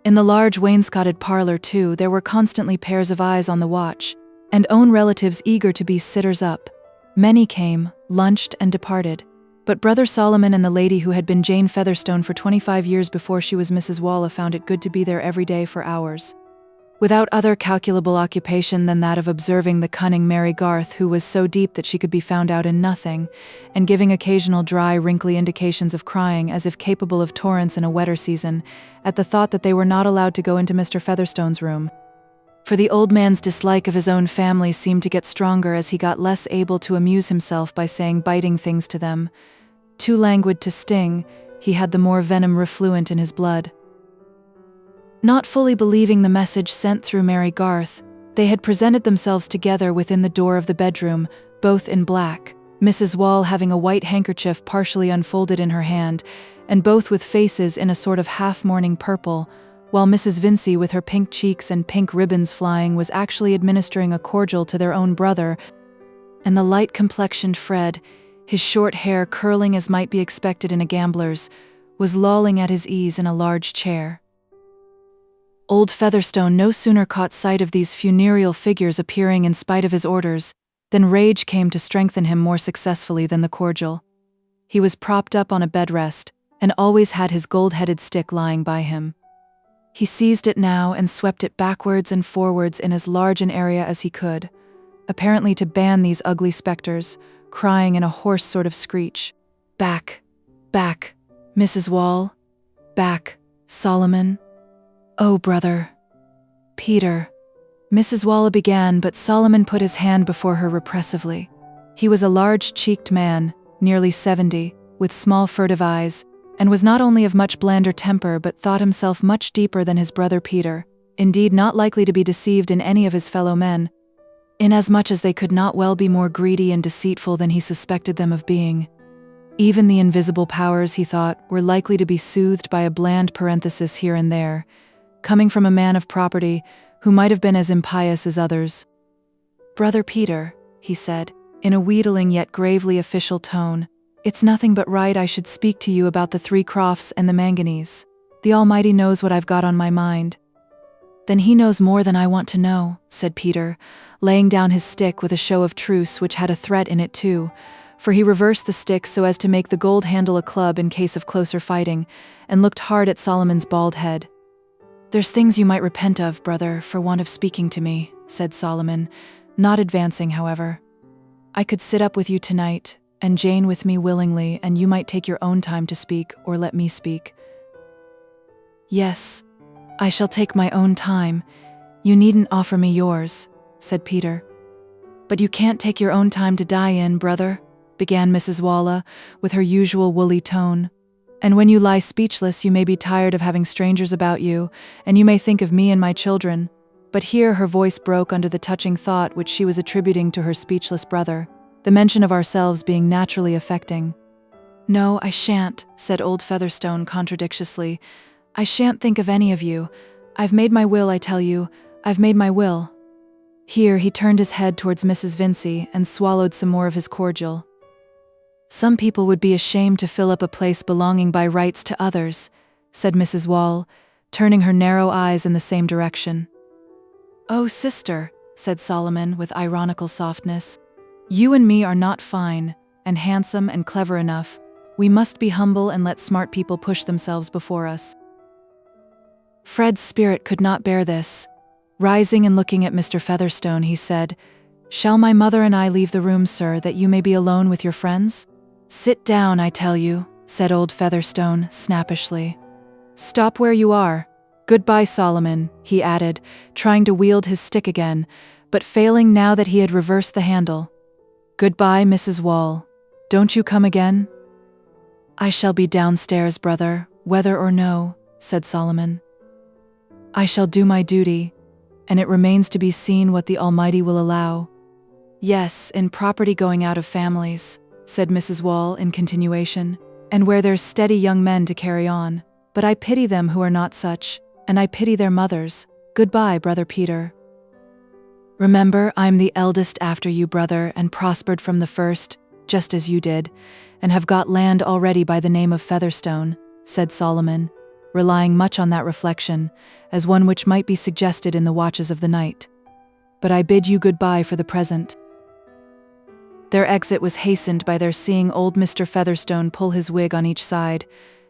B: In the large wainscoted parlor, too, there were constantly pairs of eyes on the watch, and own relatives eager to be sitters up. Many came, lunched, and departed, but Brother Solomon and the lady who had been Jane Featherstone for 25 years before she was Mrs. Waller found it good to be there every day for hours, without other calculable occupation than that of observing the cunning Mary Garth, who was so deep that she could be found out in nothing, and giving occasional dry, wrinkly indications of crying as if capable of torrents in a wetter season, at the thought that they were not allowed to go into Mr. Featherstone's room. For the old man's dislike of his own family seemed to get stronger as he got less able to amuse himself by saying biting things to them. Too languid to sting, he had the more venom refluent in his blood. Not fully believing the message sent through Mary Garth, they had presented themselves together within the door of the bedroom, both in black, Mrs. Wall having a white handkerchief partially unfolded in her hand, and both with faces in a sort of half-mourning purple, while Mrs. Vincey, with her pink cheeks and pink ribbons flying, was actually administering a cordial to their own brother, and the light-complexioned Fred, his short hair curling as might be expected in a gambler's, was lolling at his ease in a large chair. Old Featherstone no sooner caught sight of these funereal figures appearing in spite of his orders, than rage came to strengthen him more successfully than the cordial. He was propped up on a bed rest, and always had his gold-headed stick lying by him. He seized it now and swept it backwards and forwards in as large an area as he could, apparently to ban these ugly specters, crying in a hoarse sort of screech, "Back, back, Mrs. Wall, back, Solomon. Oh, brother, Peter." Mrs. Wall began, but Solomon put his hand before her repressively. He was a large-cheeked man, nearly 70, with small furtive eyes, and was not only of much blander temper but thought himself much deeper than his brother Peter, indeed not likely to be deceived in any of his fellow men, inasmuch as they could not well be more greedy and deceitful than he suspected them of being. Even the invisible powers, he thought, were likely to be soothed by a bland parenthesis here and there, coming from a man of property who might have been as impious as others. "Brother Peter," he said, in a wheedling yet gravely official tone, "it's nothing but right I should speak to you about the 3 Crofts and the manganese. The Almighty knows what I've got on my mind." "Then he knows more than I want to know," said Peter, laying down his stick with a show of truce which had a threat in it too, for he reversed the stick so as to make the gold handle a club in case of closer fighting, and looked hard at Solomon's bald head. "There's things you might repent of, brother, for want of speaking to me," said Solomon, not advancing, however. "I could sit up with you tonight, and Jane with me willingly, and you might take your own time to speak, or let me speak." "Yes, I shall take my own time. You needn't offer me yours," said Peter. "But you can't take your own time to die in, brother," began Mrs. Waller, with her usual woolly tone. "And when you lie speechless, you may be tired of having strangers about you, and you may think of me and my children." But here her voice broke under the touching thought which she was attributing to her speechless brother, the mention of ourselves being naturally affecting. "No, I shan't," said old Featherstone contradictiously. "I shan't think of any of you. I've made my will, I tell you. I've made my will." Here he turned his head towards Mrs. Vincey and swallowed some more of his cordial. "Some people would be ashamed to fill up a place belonging by rights to others," said Mrs. Wall, turning her narrow eyes in the same direction. "Oh, sister," said Solomon with ironical softness, "you and me are not fine, and handsome and clever enough. We must be humble and let smart people push themselves before us." Fred's spirit could not bear this. Rising and looking at Mr. Featherstone, he said, "Shall my mother and I leave the room, sir, that you may be alone with your friends?" "Sit down, I tell you," said old Featherstone snappishly. "Stop where you are. Goodbye, Solomon," he added, trying to wield his stick again, but failing now that he had reversed the handle. "Goodbye, Mrs. Wall. Don't you come again?" "I shall be downstairs, brother, whether or no," said Solomon. "I shall do my duty, and it remains to be seen what the Almighty will allow." "Yes, in property going out of families," said Mrs. Wall in continuation, "and where there's steady young men to carry on. But I pity them who are not such, and I pity their mothers. Goodbye, brother Peter. Remember, I'm the eldest after you, brother, and prospered from the first, just as you did, and have got land already by the name of Featherstone," said Solomon, relying much on that reflection, as one which might be suggested in the watches of the night. "But I bid you goodbye for the present." Their exit was hastened by their seeing old Mr. Featherstone pull his wig on each side,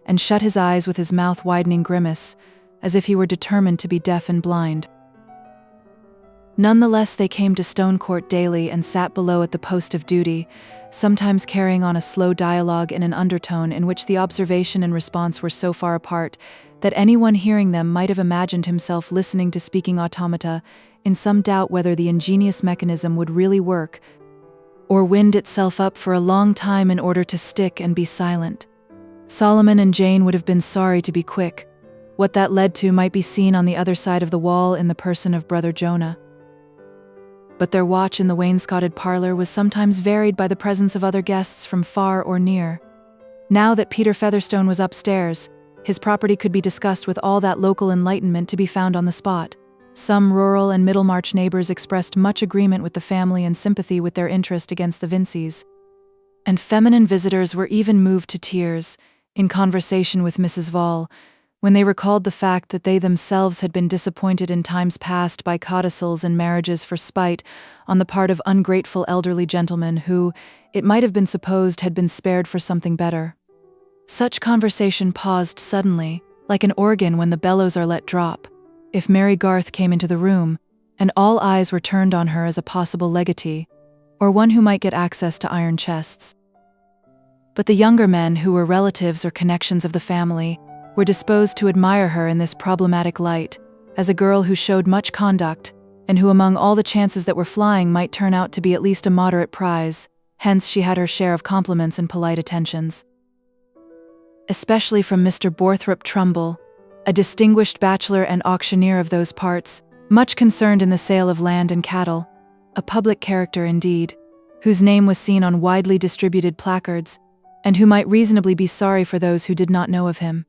B: and shut his eyes with his mouth-widening grimace, as if he were determined to be deaf and blind. Nonetheless, they came to Stone Court daily and sat below at the post of duty, sometimes carrying on a slow dialogue in an undertone in which the observation and response were so far apart that anyone hearing them might have imagined himself listening to speaking automata, in some doubt whether the ingenious mechanism would really work, or wind itself up for a long time in order to stick and be silent. Solomon and Jane would have been sorry to be quick. What that led to might be seen on the other side of the wall in the person of Brother Jonah. But their watch in the wainscoted parlor was sometimes varied by the presence of other guests from far or near. Now that Peter Featherstone was upstairs, his property could be discussed with all that local enlightenment to be found on the spot. Some rural and Middlemarch neighbors expressed much agreement with the family and sympathy with their interest against the Vinceys. And feminine visitors were even moved to tears, in conversation with Mrs. Wall, when they recalled the fact that they themselves had been disappointed in times past by codicils and marriages for spite on the part of ungrateful elderly gentlemen who, it might have been supposed, had been spared for something better. Such conversation paused suddenly, like an organ when the bellows are let drop, if Mary Garth came into the room, and all eyes were turned on her as a possible legatee, or one who might get access to iron chests. But the younger men, who were relatives or connections of the family, were disposed to admire her in this problematic light, as a girl who showed much conduct, and who among all the chances that were flying might turn out to be at least a moderate prize, hence she had her share of compliments and polite attentions. Especially from Mr. Borthrop Trumbull, a distinguished bachelor and auctioneer of those parts, much concerned in the sale of land and cattle, a public character indeed, whose name was seen on widely distributed placards, and who might reasonably be sorry for those who did not know of him.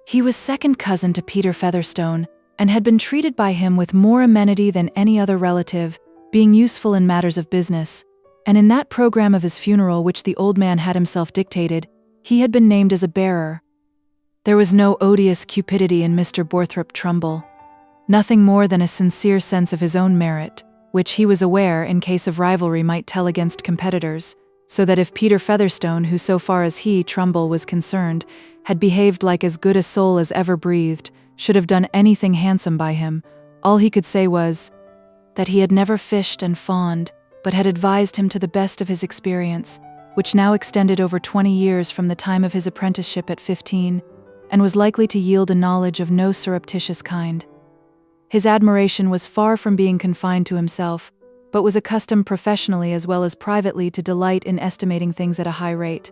B: He was second cousin to Peter Featherstone, and had been treated by him with more amenity than any other relative, being useful in matters of business, and in that program of his funeral which the old man had himself dictated, he had been named as a bearer. There was no odious cupidity in Mr. Borthrop Trumbull, nothing more than a sincere sense of his own merit, which he was aware in case of rivalry might tell against competitors, so that if Peter Featherstone, who so far as he, Trumbull, was concerned, had behaved like as good a soul as ever breathed, should have done anything handsome by him, all he could say was that he had never fished and fawned, but had advised him to the best of his experience, which now extended over 20 years from the time of his apprenticeship at 15, and was likely to yield a knowledge of no surreptitious kind. His admiration was far from being confined to himself, but was accustomed professionally as well as privately to delight in estimating things at a high rate.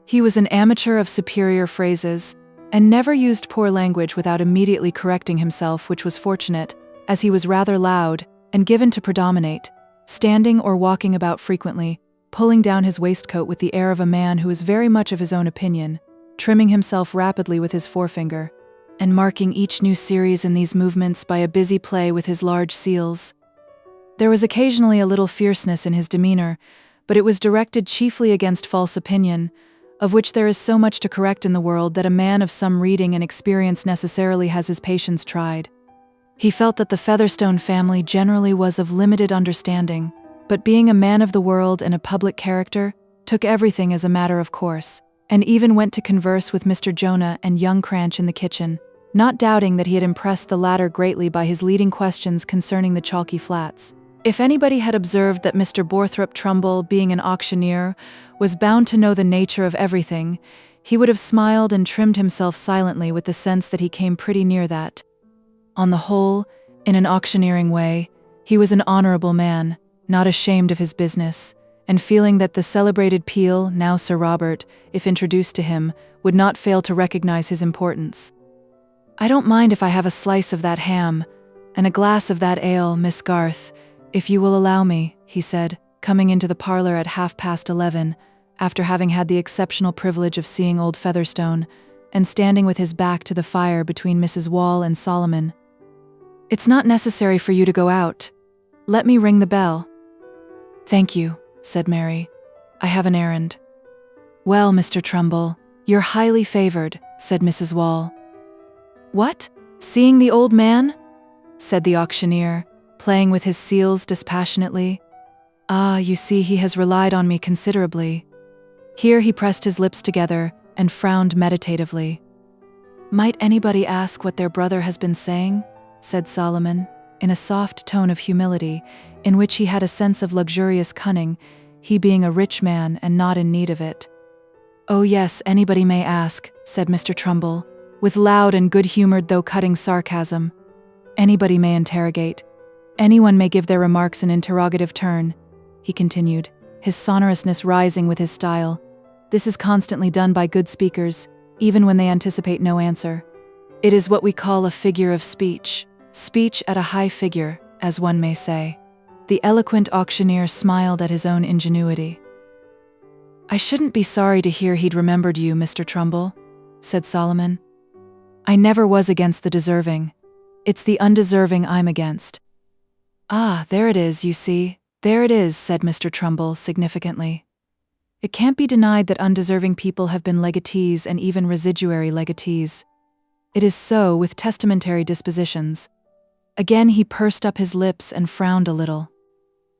B: He was an amateur of superior phrases, and never used poor language without immediately correcting himself, which was fortunate, as he was rather loud and given to predominate, standing or walking about frequently, pulling down his waistcoat with the air of a man who is very much of his own opinion, trimming himself rapidly with his forefinger, and marking each new series in these movements by a busy play with his large seals. There was occasionally a little fierceness in his demeanor, but it was directed chiefly against false opinion, of which there is so much to correct in the world that a man of some reading and experience necessarily has his patience tried. He felt that the Featherstone family generally was of limited understanding, but being a man of the world and a public character, took everything as a matter of course, and even went to converse with Mr. Jonah and young Cranch in the kitchen, not doubting that he had impressed the latter greatly by his leading questions concerning the chalky flats. If anybody had observed that Mr. Borthrop Trumbull, being an auctioneer, was bound to know the nature of everything, he would have smiled and trimmed himself silently with the sense that he came pretty near that. On the whole, in an auctioneering way, he was an honorable man, not ashamed of his business, and feeling that the celebrated Peel, now Sir Robert, if introduced to him, would not fail to recognize his importance. "I don't mind if I have a slice of that ham, and a glass of that ale, Miss Garth, if you will allow me," he said, coming into the parlor at 11:30, after having had the exceptional privilege of seeing old Featherstone, and standing with his back to the fire between Mrs. Wall and Solomon. "It's not necessary for you to go out. Let me ring the bell." "Thank you," said Mary. "I have an errand." "Well, Mr. Trumbull, you're highly favored," said Mrs. Wall. "What? Seeing the old man?" said the auctioneer, playing with his seals dispassionately. "Ah, you see, he has relied on me considerably." Here he pressed his lips together and frowned meditatively. "Might anybody ask what their brother has been saying?" said Solomon, in a soft tone of humility, in which he had a sense of luxurious cunning, he being a rich man and not in need of it. "Oh yes, anybody may ask," said Mr. Trumbull, with loud and good-humored though cutting sarcasm. "Anybody may interrogate. Anyone may give their remarks an interrogative turn," he continued, his sonorousness rising with his style. "This is constantly done by good speakers, even when they anticipate no answer. It is what we call a figure of speech. Speech at a high figure, as one may say." The eloquent auctioneer smiled at his own ingenuity. "I shouldn't be sorry to hear he'd remembered you, Mr. Trumbull," said Solomon. "I never was against the deserving. It's the undeserving I'm against." "Ah, there it is, you see, there it is," said Mr. Trumbull significantly. "It can't be denied that undeserving people have been legatees and even residuary legatees. It is so with testamentary dispositions." Again he pursed up his lips and frowned a little.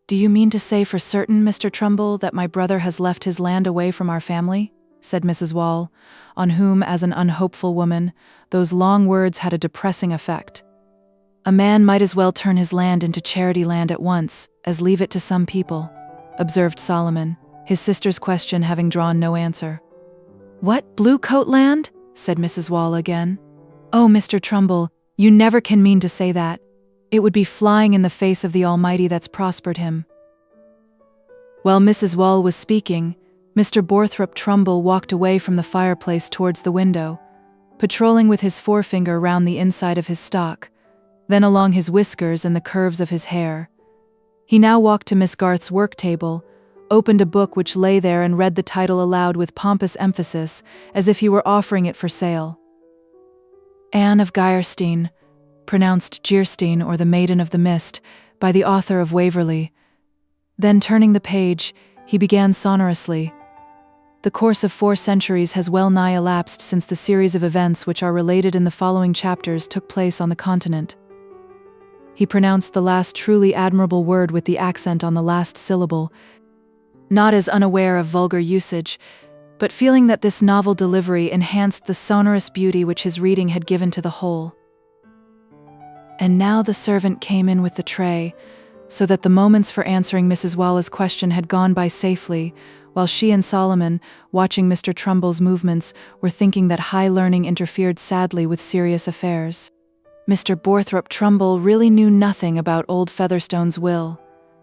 B: "Do you mean to say for certain, Mr. Trumbull, that my brother has left his land away from our family?" said Mrs. Wall, on whom, as an unhopeful woman, those long words had a depressing effect. "A man might as well turn his land into charity land at once, as leave it to some people," observed Solomon, his sister's question having drawn no answer. "What, blue coat land?" said Mrs. Wall again. "Oh, Mr. Trumbull, you never can mean to say that. It would be flying in the face of the Almighty that's prospered him." While Mrs. Wall was speaking, Mr. Borthrop Trumbull walked away from the fireplace towards the window, patrolling with his forefinger round the inside of his stock, then along his whiskers and the curves of his hair. He now walked to Miss Garth's work table, opened a book which lay there and read the title aloud with pompous emphasis, as if he were offering it for sale. Anne of Geierstein, pronounced Geierstein or the Maiden of the Mist, by the author of Waverley. Then turning the page, he began sonorously. The course of 4 centuries has well nigh elapsed since the series of events which are related in the following chapters took place on the continent. He pronounced the last truly admirable word with the accent on the last syllable, not as unaware of vulgar usage, but feeling that this novel delivery enhanced the sonorous beauty which his reading had given to the whole. And now the servant came in with the tray, so that the moments for answering Mrs. Wallace's question had gone by safely, while she and Solomon, watching Mr. Trumbull's movements, were thinking that high learning interfered sadly with serious affairs. Mr. Borthrop Trumbull really knew nothing about old Featherstone's will,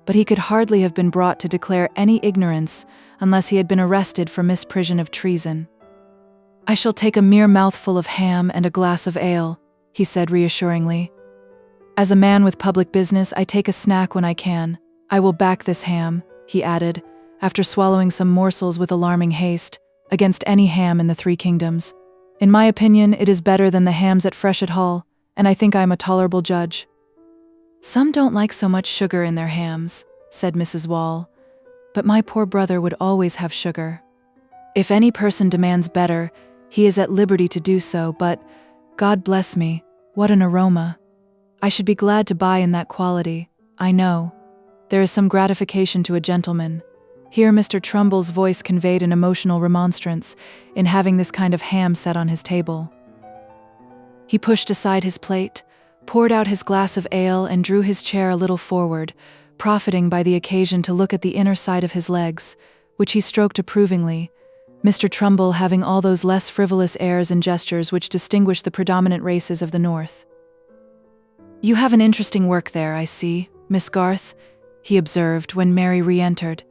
B: but he could hardly have been brought to declare any ignorance unless he had been arrested for misprision of treason. "I shall take a mere mouthful of ham and a glass of ale," he said reassuringly. "As a man with public business, I take a snack when I can. I will back this ham," he added, after swallowing some morsels with alarming haste, "against any ham in the 3 kingdoms. In my opinion, it is better than the hams at Freshet Hall, and I think I am a tolerable judge." "Some don't like so much sugar in their hams," said Mrs. Wall, "but my poor brother would always have sugar. If any person demands better, he is at liberty to do so, but, God bless me, what an aroma! I should be glad to buy in that quality, I know. There is some gratification to a gentleman." Here Mr. Trumbull's voice conveyed an emotional remonstrance in having this kind of ham set on his table. He pushed aside his plate, poured out his glass of ale and drew his chair a little forward, profiting by the occasion to look at the inner side of his legs, which he stroked approvingly, Mr. Trumbull having all those less frivolous airs and gestures which distinguish the predominant races of the North. "You have an interesting work there, I see, Miss Garth," he observed when Mary re-entered.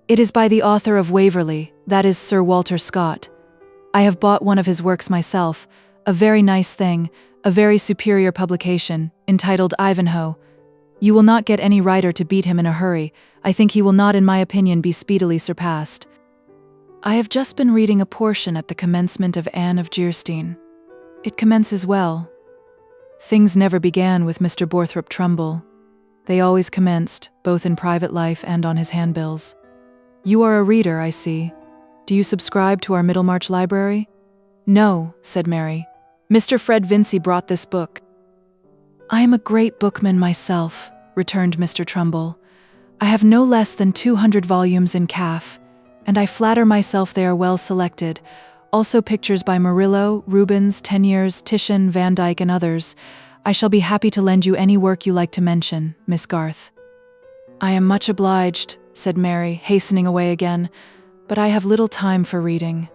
B: "It is by the author of Waverley, that is Sir Walter Scott. I have bought one of his works myself, a very nice thing, a very superior publication, entitled Ivanhoe. You will not get any writer to beat him in a hurry. I think he will not, in my opinion, be speedily surpassed. I have just been reading a portion at the commencement of Anne of Geierstein. It commences well. Things never began with Mr. Borthrop Trumbull. They always commenced, both in private life and on his handbills. You are a reader, I see. Do you subscribe to our Middlemarch library?" "No," said Mary. "Mr. Fred Vincy brought this book." "I am a great bookman myself," returned Mr. Trumbull. "I have no less than 200 volumes in calf, and I flatter myself they are well selected, also pictures by Murillo, Rubens, Teniers, Titian, Van Dyck, and others. I shall be happy to lend you any work you like to mention, Miss Garth." "I am much obliged," said Mary, hastening away again, "but I have little time for reading."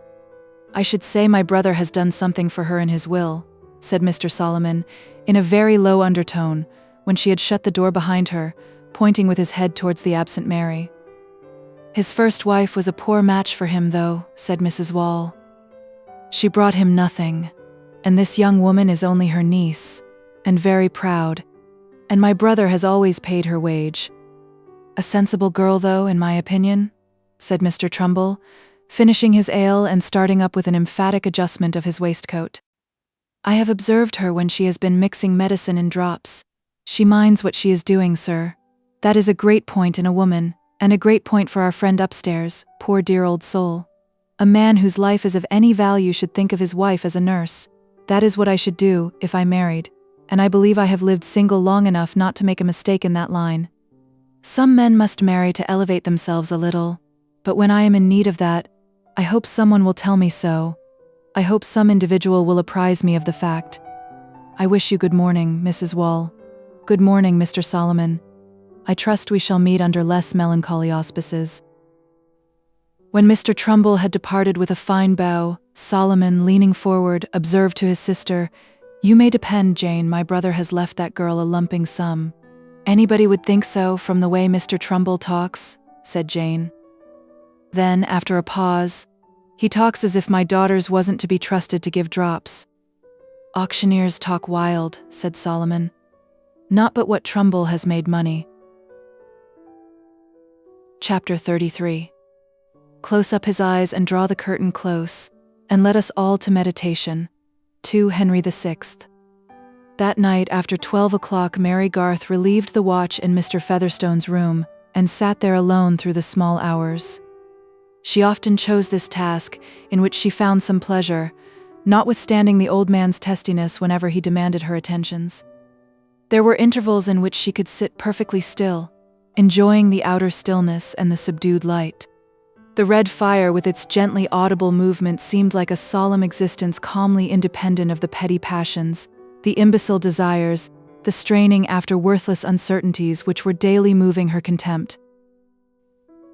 B: "I should say my brother has done something for her in his will," said Mr. Solomon, in a very low undertone, when she had shut the door behind her, pointing with his head towards the absent Mary. "His first wife was a poor match for him, though," said Mrs. Wall. "She brought him nothing, and this young woman is only her niece, and very proud, and my brother has always paid her wage. A sensible girl, though, in my opinion," said Mr. Trumbull, finishing his ale and starting up with an emphatic adjustment of his waistcoat. "I have observed her when she has been mixing medicine in drops. She minds what she is doing, sir. That is a great point in a woman, and a great point for our friend upstairs, poor dear old soul. A man whose life is of any value should think of his wife as a nurse. That is what I should do, if I married, and I believe I have lived single long enough not to make a mistake in that line. Some men must marry to elevate themselves a little, but when I am in need of that, I hope someone will tell me so. I hope some individual will apprise me of the fact. I wish you good morning, Mrs. Wall. Good morning, Mr. Solomon. I trust we shall meet under less melancholy auspices." When Mr. Trumbull had departed with a fine bow, Solomon, leaning forward, observed to his sister, "You may depend, Jane, my brother has left that girl a lumping sum." "Anybody would think so from the way Mr. Trumbull talks," said Jane. Then, after a pause, "He talks as if my daughters wasn't to be trusted to give drops. "Auctioneers talk wild," said Solomon. "Not but what Trumbull has made money." Chapter 33. Close up his eyes and draw the curtain close, and let us all to meditation. 2 Henry VI. That night after 12 o'clock, Mary Garth relieved the watch in Mr. Featherstone's room and sat there alone through the small hours. She often chose this task, in which she found some pleasure, notwithstanding the old man's testiness whenever he demanded her attentions. There were intervals in which she could sit perfectly still, enjoying the outer stillness and the subdued light. The red fire with its gently audible movement seemed like a solemn existence calmly independent of the petty passions, the imbecile desires, the straining after worthless uncertainties which were daily moving her contempt.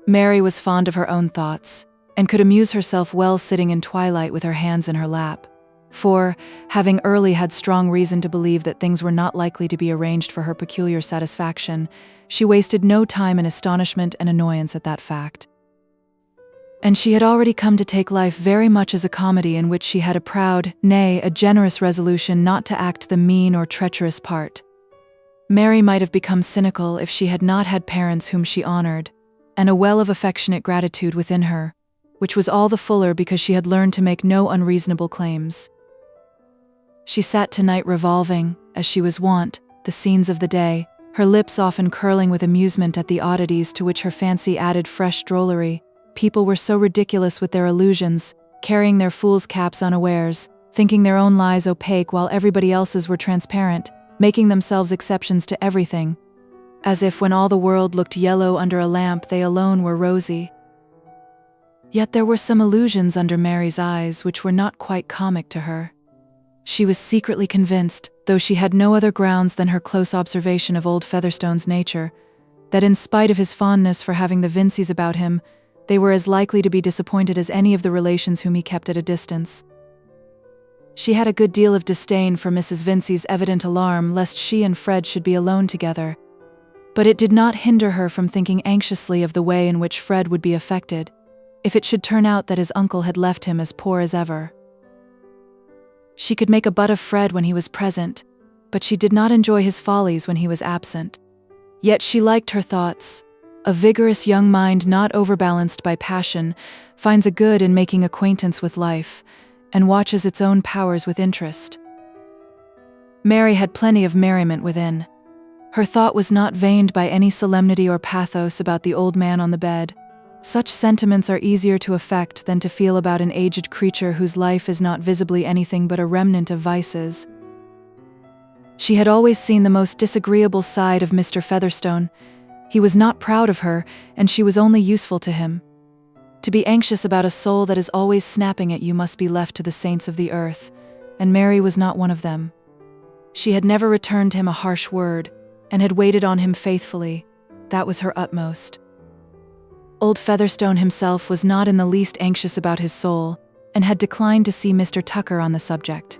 B: Mary was fond of her own thoughts, and could amuse herself well sitting in twilight with her hands in her lap. For, having early had strong reason to believe that things were not likely to be arranged for her peculiar satisfaction, she wasted no time in astonishment and annoyance at that fact. And she had already come to take life very much as a comedy in which she had a proud, nay, a generous resolution not to act the mean or treacherous part. Mary might have become cynical if she had not had parents whom she honored, and a well of affectionate gratitude within her, which was all the fuller because she had learned to make no unreasonable claims. She sat tonight revolving, as she was wont, the scenes of the day, her lips often curling with amusement at the oddities to which her fancy added fresh drollery. People were so ridiculous with their illusions, carrying their fool's caps unawares, thinking their own lies opaque while everybody else's were transparent, making themselves exceptions to everything, as if when all the world looked yellow under a lamp they alone were rosy. Yet there were some illusions under Mary's eyes which were not quite comic to her. She was secretly convinced, though she had no other grounds than her close observation of old Featherstone's nature, that in spite of his fondness for having the Vinceys about him, they were as likely to be disappointed as any of the relations whom he kept at a distance. She had a good deal of disdain for Mrs. Vincey's evident alarm lest she and Fred should be alone together, but it did not hinder her from thinking anxiously of the way in which Fred would be affected, if it should turn out that his uncle had left him as poor as ever. She could make a butt of Fred when he was present, but she did not enjoy his follies when he was absent. Yet she liked her thoughts. A vigorous young mind not overbalanced by passion finds a good in making acquaintance with life, and watches its own powers with interest. Mary had plenty of merriment within. Her thought was not veined by any solemnity or pathos about the old man on the bed. Such sentiments are easier to affect than to feel about an aged creature whose life is not visibly anything but a remnant of vices. She had always seen the most disagreeable side of Mr. Featherstone. He was not proud of her, and she was only useful to him. To be anxious about a soul that is always snapping at you must be left to the saints of the earth, and Mary was not one of them. She had never returned him a harsh word, and had waited on him faithfully. That was her utmost. Old Featherstone himself was not in the least anxious about his soul, and had declined to see Mr. Tucker on the subject.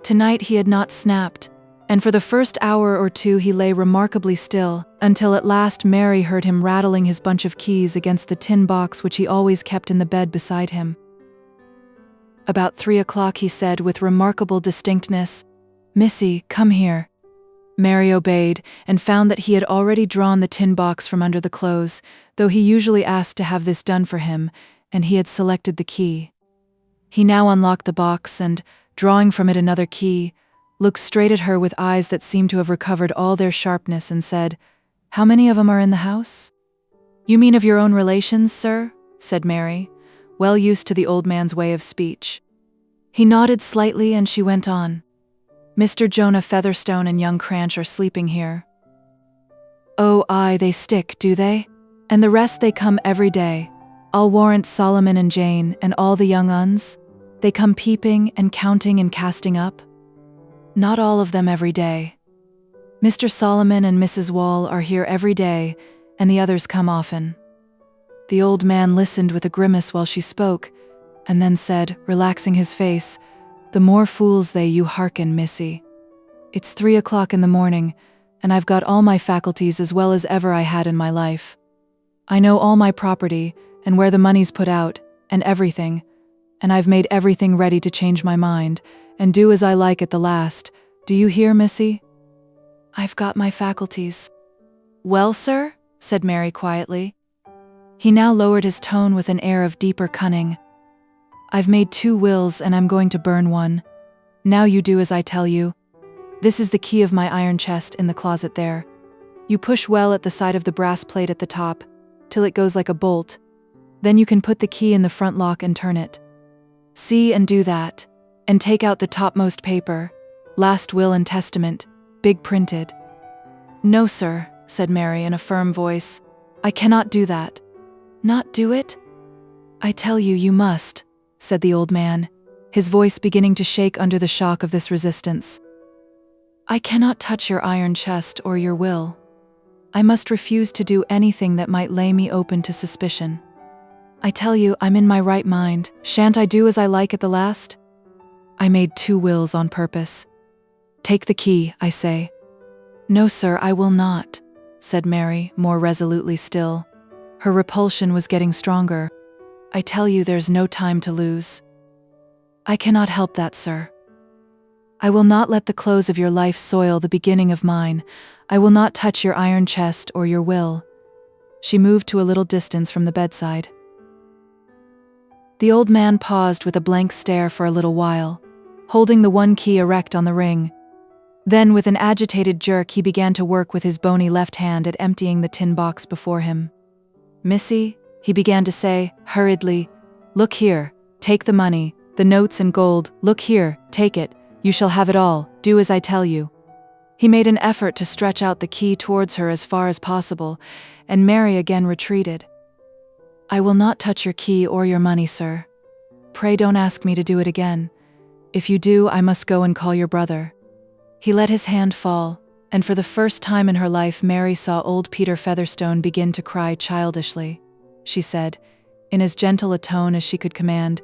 B: Tonight he had not snapped, and for the first hour or two he lay remarkably still, until at last Mary heard him rattling his bunch of keys against the tin box which he always kept in the bed beside him. About 3 o'clock he said with remarkable distinctness, "Missy, come here." Mary obeyed, and found that he had already drawn the tin box from under the clothes, though he usually asked to have this done for him, and he had selected the key. He now unlocked the box and, drawing from it another key, looked straight at her with eyes that seemed to have recovered all their sharpness and said, "How many of 'em are in the house?" "You mean of your own relations, sir?" said Mary, well used to the old man's way of speech. He nodded slightly and she went on. "Mr. Jonah Featherstone and young Cranch are sleeping here." "Oh, aye, they stick, do they? And the rest they come every day. I'll warrant Solomon and Jane and all the young uns? They come peeping and counting and casting up?" "Not all of them every day. Mr. Solomon and Mrs. Wall are here every day, and the others come often." The old man listened with a grimace while she spoke, and then said, relaxing his face, "The more fools they you hearken, missy. It's 3 o'clock in the morning, and I've got all my faculties as well as ever I had in my life. I know all my property, and where the money's put out, and everything, and I've made everything ready to change my mind, and do as I like at the last. Do you hear, Missy? I've got my faculties. Well, sir? Said Mary quietly. He now lowered his tone with an air of deeper cunning. I've made 2 wills and I'm going to burn one. Now you do as I tell you. This is the key of my iron chest in the closet there. You push well at the side of the brass plate at the top, till it goes like a bolt. Then you can put the key in the front lock and turn it. See and do that. And take out the topmost paper. Last will and testament, big printed. No, sir, said Mary in a firm voice. I cannot do that. Not do it? I tell you, you must, said the old man, his voice beginning to shake under the shock of this resistance. I cannot touch your iron chest or your will. I must refuse to do anything that might lay me open to suspicion. I tell you, I'm in my right mind. Shan't I do as I like at the last? I made 2 wills on purpose. Take the key, I say. No, sir, I will not, said Mary, more resolutely still. Her repulsion was getting stronger. I tell you, there's no time to lose. I cannot help that, sir. I will not let the close of your life soil the beginning of mine. I will not touch your iron chest or your will. She moved to a little distance from the bedside. The old man paused with a blank stare for a little while, holding the 1 key erect on the ring. Then, with an agitated jerk, he began to work with his bony left hand at emptying the tin box before him. Missy, he began to say, hurriedly, look here, take the money, the notes and gold, look here, take it, you shall have it all, do as I tell you. He made an effort to stretch out the key towards her as far as possible, and Mary again retreated. I will not touch your key or your money, sir. Pray don't ask me to do it again. If you do, I must go and call your brother. He let his hand fall, and for the first time in her life Mary saw old Peter Featherstone begin to cry childishly. She said, in as gentle a tone as she could command,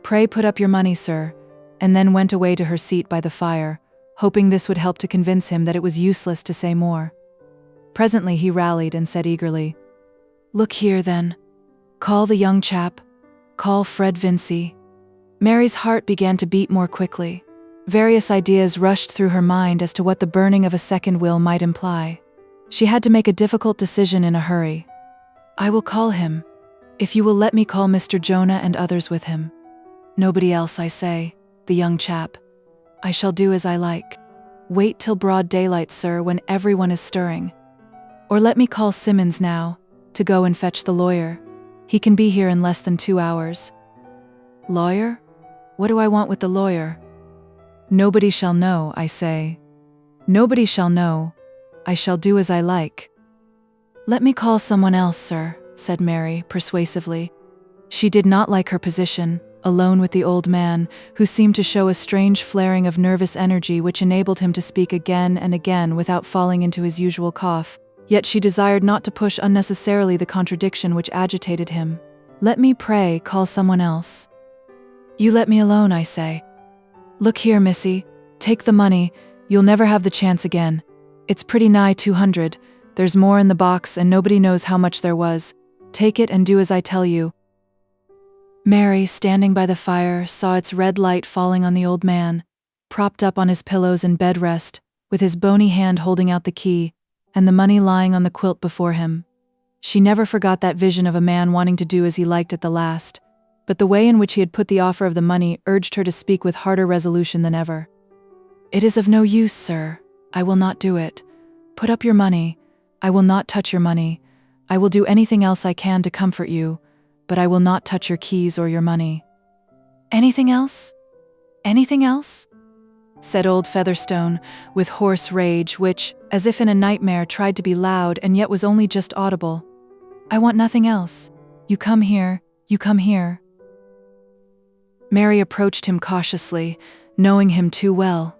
B: Pray put up your money, sir, and then went away to her seat by the fire, hoping this would help to convince him that it was useless to say more. Presently he rallied and said eagerly, Look here, then. Call the young chap. Call Fred Vincy. Mary's heart began to beat more quickly. Various ideas rushed through her mind as to what the burning of a second will might imply. She had to make a difficult decision in a hurry. I will call him, if you will let me call Mr. Jonah and others with him. Nobody else, I say, the young chap. I shall do as I like. Wait till broad daylight, sir, when everyone is stirring. Or let me call Simmons now, to go and fetch the lawyer. He can be here in less than 2 hours. Lawyer? What do I want with the lawyer? Nobody shall know, I say. Nobody shall know. I shall do as I like. Let me call someone else, sir, said Mary, persuasively. She did not like her position, alone with the old man, who seemed to show a strange flaring of nervous energy which enabled him to speak again and again without falling into his usual cough. Yet she desired not to push unnecessarily the contradiction which agitated him. Let me, pray, call someone else. You let me alone, I say. Look here, Missy, take the money, you'll never have the chance again. It's pretty nigh 200, there's more in the box and nobody knows how much there was. Take it and do as I tell you. Mary, standing by the fire, saw its red light falling on the old man, propped up on his pillows in bed rest, with his bony hand holding out the key, and the money lying on the quilt before him. She never forgot that vision of a man wanting to do as he liked at the last, but the way in which he had put the offer of the money urged her to speak with harder resolution than ever. It is of no use, sir. I will not do it. Put up your money. I will not touch your money. I will do anything else I can to comfort you, but I will not touch your keys or your money. Anything else? Anything else? Said old Featherstone, with hoarse rage which, as if in a nightmare, tried to be loud and yet was only just audible. I want nothing else. You come here, you come here. Mary approached him cautiously, knowing him too well.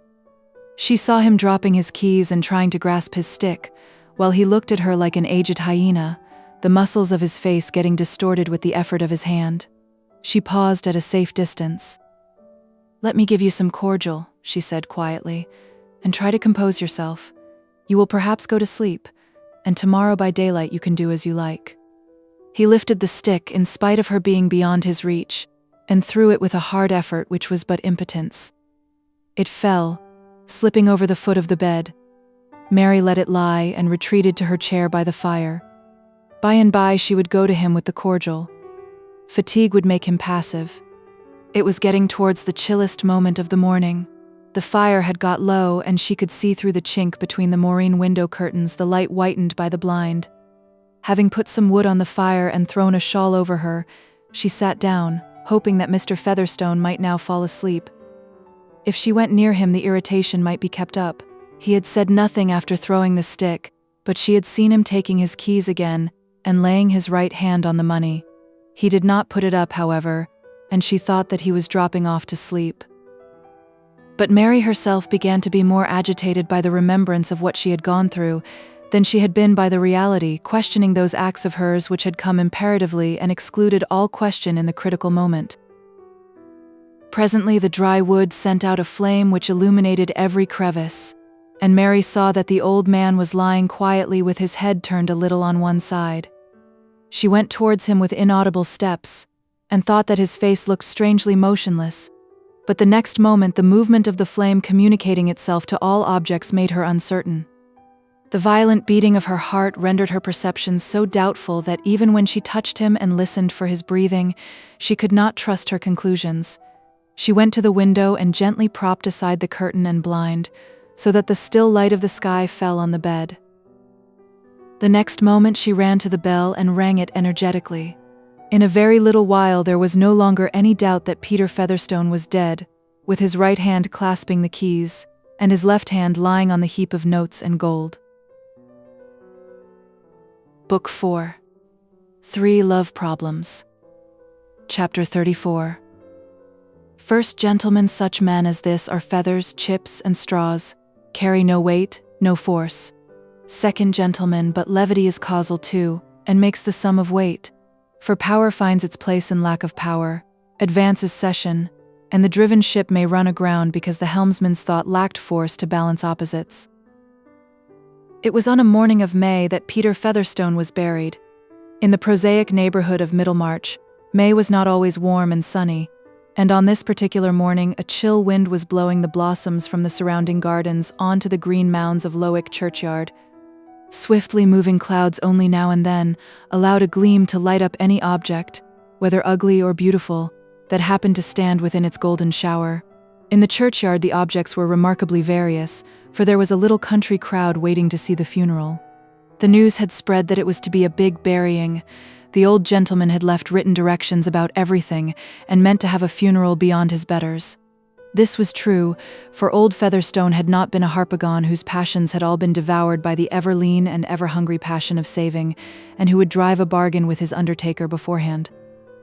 B: She saw him dropping his keys and trying to grasp his stick, while he looked at her like an aged hyena, the muscles of his face getting distorted with the effort of his hand. She paused at a safe distance. Let me give you some cordial, she said quietly, and try to compose yourself. You will perhaps go to sleep, and tomorrow by daylight you can do as you like. He lifted the stick in spite of her being beyond his reach, and threw it with a hard effort which was but impotence. It fell, slipping over the foot of the bed. Mary let it lie and retreated to her chair by the fire. By and by she would go to him with the cordial. Fatigue would make him passive. It was getting towards the chillest moment of the morning. The fire had got low and she could see through the chink between the moreen window curtains, the light whitened by the blind. Having put some wood on the fire and thrown a shawl over her, she sat down, hoping that Mr. Featherstone might now fall asleep. If she went near him, the irritation might be kept up. He had said nothing after throwing the stick, but she had seen him taking his keys again and laying his right hand on the money. He did not put it up, however, and she thought that he was dropping off to sleep. But Mary herself began to be more agitated by the remembrance of what she had gone through than she had been by the reality, questioning those acts of hers which had come imperatively and excluded all question in the critical moment. Presently the dry wood sent out a flame which illuminated every crevice, and Mary saw that the old man was lying quietly with his head turned a little on one side. She went towards him with inaudible steps, and thought that his face looked strangely motionless, but the next moment the movement of the flame communicating itself to all objects made her uncertain. The violent beating of her heart rendered her perceptions so doubtful that even when she touched him and listened for his breathing, she could not trust her conclusions. She went to the window and gently propped aside the curtain and blind, so that the still light of the sky fell on the bed. The next moment she ran to the bell and rang it energetically. In a very little while there was no longer any doubt that Peter Featherstone was dead, with his right hand clasping the keys, and his left hand lying on the heap of notes and gold. Book 4. 3 Love Problems. Chapter 34. First gentlemen, such men as this are feathers, chips, and straws, carry no weight, no force. Second gentlemen, but levity is causal too, and makes the sum of weight. For power finds its place in lack of power, advance is cession, and the driven ship may run aground because the helmsman's thought lacked force to balance opposites. It was on a morning of May that Peter Featherstone was buried. In the prosaic neighborhood of Middlemarch, May was not always warm and sunny, and on this particular morning a chill wind was blowing the blossoms from the surrounding gardens onto the green mounds of LIII churchyard. Swiftly moving clouds only now and then allowed a gleam to light up any object, whether ugly or beautiful, that happened to stand within its golden shower. In the churchyard the objects were remarkably various, for there was a little country crowd waiting to see the funeral. The news had spread that it was to be a big burying. The old gentleman had left written directions about everything and meant to have a funeral beyond his betters. This was true, for old Featherstone had not been a harpagon whose passions had all been devoured by the ever-lean and ever-hungry passion of saving, and who would drive a bargain with his undertaker beforehand.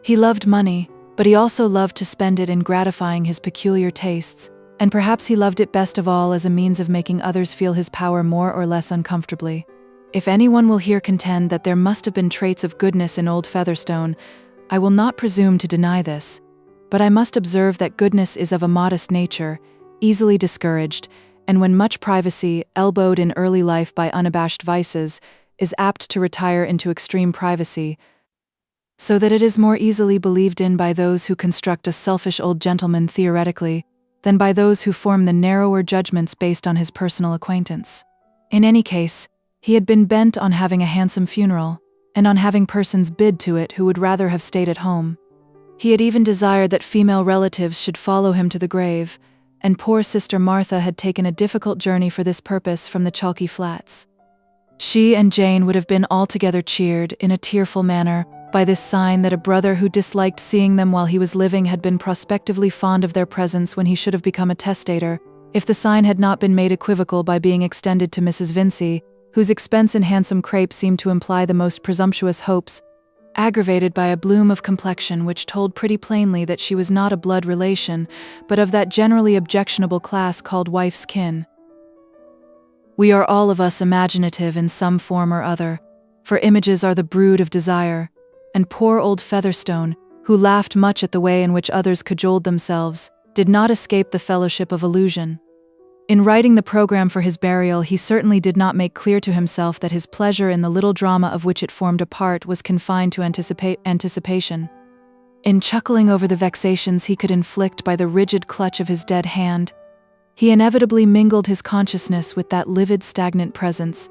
B: He loved money, but he also loved to spend it in gratifying his peculiar tastes, and perhaps he loved it best of all as a means of making others feel his power more or less uncomfortably. If anyone will here contend that there must have been traits of goodness in old Featherstone, I will not presume to deny this, but I must observe that goodness is of a modest nature, easily discouraged, and when much privacy, elbowed in early life by unabashed vices, is apt to retire into extreme privacy, so that it is more easily believed in by those who construct a selfish old gentleman theoretically, than by those who form the narrower judgments based on his personal acquaintance. In any case, he had been bent on having a handsome funeral, and on having persons bid to it who would rather have stayed at home. He had even desired that female relatives should follow him to the grave, and poor Sister Martha had taken a difficult journey for this purpose from the chalky flats. She and Jane would have been altogether cheered, in a tearful manner, by this sign that a brother who disliked seeing them while he was living had been prospectively fond of their presence when he should have become a testator, if the sign had not been made equivocal by being extended to Mrs. Vincey, whose expense in handsome crape seemed to imply the most presumptuous hopes, aggravated by a bloom of complexion which told pretty plainly that she was not a blood relation, but of that generally objectionable class called wife's kin. We are all of us imaginative in some form or other, for images are the brood of desire, and poor old Featherstone, who laughed much at the way in which others cajoled themselves, did not escape the fellowship of illusion. In writing the program for his burial, he certainly did not make clear to himself that his pleasure in the little drama of which it formed a part was confined to anticipation. In chuckling over the vexations he could inflict by the rigid clutch of his dead hand, he inevitably mingled his consciousness with that livid, stagnant presence.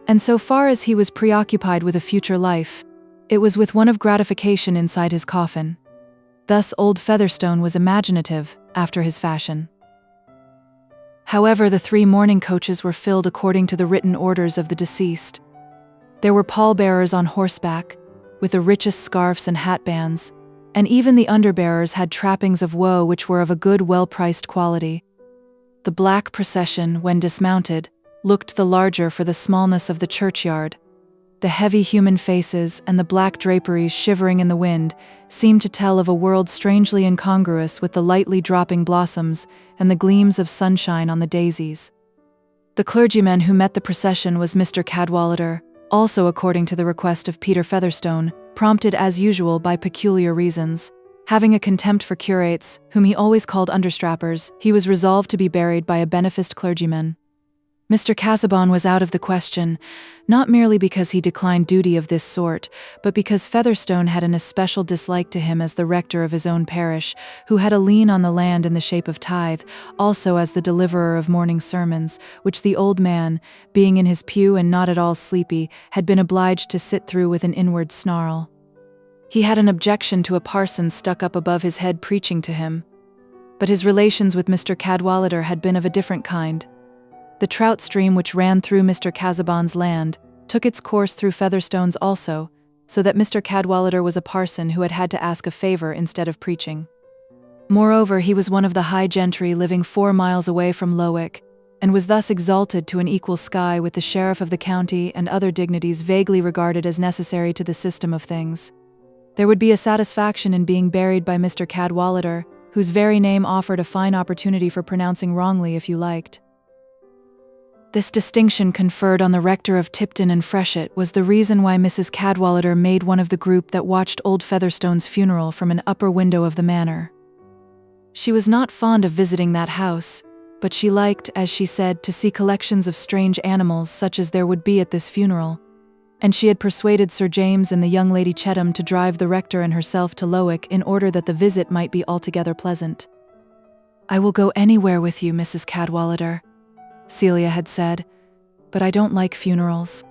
B: And so far as he was preoccupied with a future life, it was with one of gratification inside his coffin. Thus old Featherstone was imaginative, after his fashion. However, the 3 mourning coaches were filled according to the written orders of the deceased. There were pallbearers on horseback, with the richest scarfs and hatbands, and even the underbearers had trappings of woe which were of a good, well-priced quality. The black procession, when dismounted, looked the larger for the smallness of the churchyard. The heavy human faces and the black draperies shivering in the wind seemed to tell of a world strangely incongruous with the lightly dropping blossoms and the gleams of sunshine on the daisies. The clergyman who met the procession was Mr. Cadwallader, also according to the request of Peter Featherstone, prompted as usual by peculiar reasons. Having a contempt for curates, whom he always called understrappers, he was resolved to be buried by a beneficed clergyman. Mr. Casaubon was out of the question, not merely because he declined duty of this sort, but because Featherstone had an especial dislike to him as the rector of his own parish, who had a lien on the land in the shape of tithe, also as the deliverer of morning sermons, which the old man, being in his pew and not at all sleepy, had been obliged to sit through with an inward snarl. He had an objection to a parson stuck up above his head preaching to him. But his relations with Mr. Cadwallader had been of a different kind. The trout stream which ran through Mr. Casaubon's land took its course through Featherstone's also, so that Mr. Cadwallader was a parson who had to ask a favor instead of preaching. Moreover, he was one of the high gentry living 4 miles away from LIII, and was thus exalted to an equal sky with the sheriff of the county and other dignities vaguely regarded as necessary to the system of things. There would be a satisfaction in being buried by Mr. Cadwallader, whose very name offered a fine opportunity for pronouncing wrongly if you liked. This distinction conferred on the rector of Tipton and Freshitt was the reason why Mrs. Cadwallader made one of the group that watched old Featherstone's funeral from an upper window of the manor. She was not fond of visiting that house, but she liked, as she said, to see collections of strange animals such as there would be at this funeral, and she had persuaded Sir James and the young Lady Chettam to drive the rector and herself to LIII in order that the visit might be altogether pleasant. "I will go anywhere with you, Mrs. Cadwallader," Celia had said, "but I don't like funerals."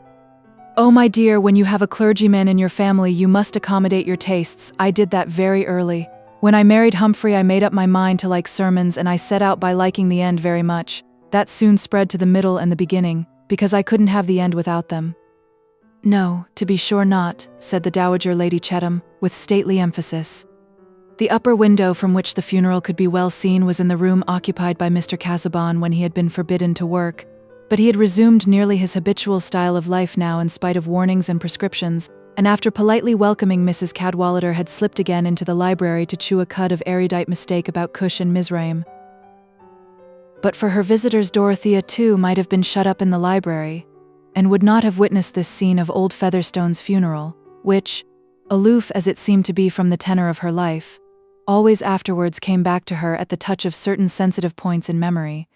B: "Oh, my dear, when you have a clergyman in your family you must accommodate your tastes. I did that very early. When I married Humphrey I made up my mind to like sermons, and I set out by liking the end very much. That soon spread to the middle and the beginning, because I couldn't have the end without them." "No, to be sure not," said the Dowager Lady Chettam, with stately emphasis. The upper window from which the funeral could be well seen was in the room occupied by Mr. Casaubon when he had been forbidden to work, but he had resumed nearly his habitual style of life now in spite of warnings and prescriptions, and after politely welcoming Mrs. Cadwallader had slipped again into the library to chew a cud of erudite mistake about Cush and Mizraim. But for her visitors Dorothea too might have been shut up in the library, and would not have witnessed this scene of old Featherstone's funeral, which, aloof as it seemed to be from the tenor of her life, always afterwards came back to her at the touch of certain sensitive points in memory,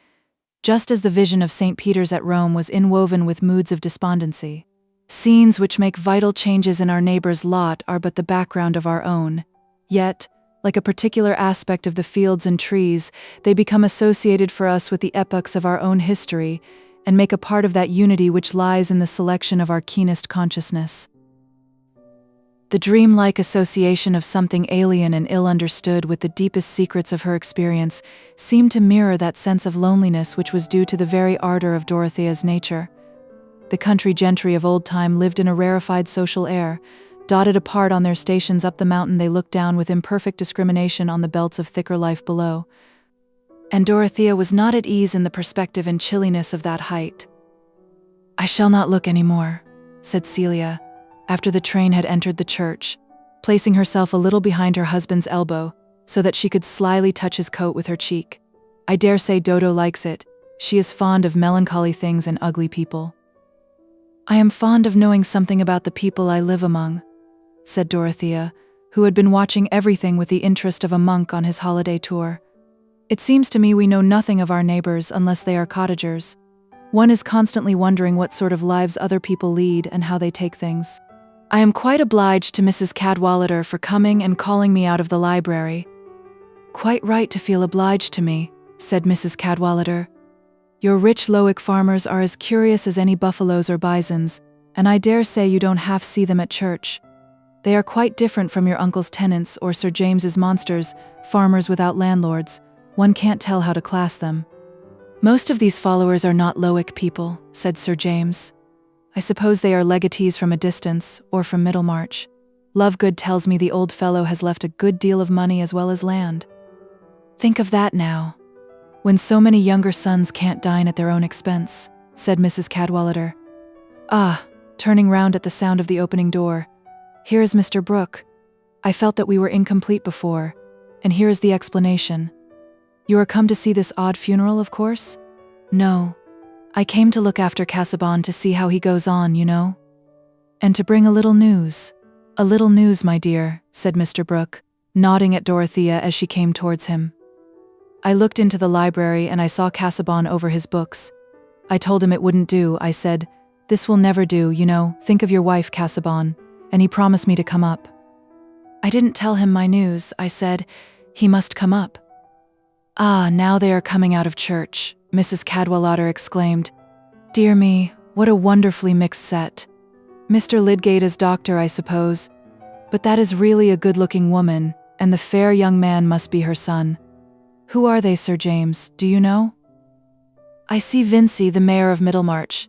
B: just as the vision of St. Peter's at Rome was inwoven with moods of despondency. Scenes which make vital changes in our neighbor's lot are but the background of our own, yet, like a particular aspect of the fields and trees, they become associated for us with the epochs of our own history, and make a part of that unity which lies in the selection of our keenest consciousness. The dreamlike association of something alien and ill-understood with the deepest secrets of her experience seemed to mirror that sense of loneliness which was due to the very ardor of Dorothea's nature. The country gentry of old time lived in a rarefied social air. Dotted apart on their stations up the mountain they looked down with imperfect discrimination on the belts of thicker life below. And Dorothea was not at ease in the perspective and chilliness of that height. "I shall not look any more," said Celia, after the train had entered the church, placing herself a little behind her husband's elbow, so that she could slyly touch his coat with her cheek. "I dare say Dodo likes it. She is fond of melancholy things and ugly people." "I am fond of knowing something about the people I live among," said Dorothea, who had been watching everything with the interest of a monk on his holiday tour. "It seems to me we know nothing of our neighbors unless they are cottagers. One is constantly wondering what sort of lives other people lead and how they take things." I am quite obliged to Mrs. Cadwallader for coming and calling me out of the library." "Quite right to feel obliged to me," said Mrs. Cadwallader. "Your rich LIII farmers are as curious as any buffaloes or bisons, and I dare say you don't half see them at church. They are quite different from your uncle's tenants or Sir James's monsters, farmers without landlords. One can't tell how to class them." "Most of these followers are not LIII people," said Sir James. "I suppose they are legatees from a distance, or from Middlemarch. Lovegood tells me the old fellow has left a good deal of money as well as land. Think of that now, when so many younger sons can't dine at their own expense," said Mrs. Cadwallader. "Ah," turning round at the sound of the opening door, "here is Mr. Brooke. I felt that we were incomplete before, and here is the explanation. You are come to see this odd funeral, of course?" "No. I came to look after Casaubon to see how he goes on, you know. And to bring a little news." "A little news, my dear," said Mr. Brooke, nodding at Dorothea as she came towards him. "I looked into the library and I saw Casaubon over his books. I told him it wouldn't do. I said, 'This will never do, you know, think of your wife, Casaubon,' and he promised me to come up. I didn't tell him my news. I said, 'He must come up.'" "Ah, now they are coming out of church," Mrs. Cadwallader exclaimed. "Dear me, what a wonderfully mixed set. Mr. Lydgate is doctor, I suppose, but that is really a good-looking woman, and the fair young man must be her son. Who are they, Sir James, do you know?" "I see Vincy, the mayor of Middlemarch.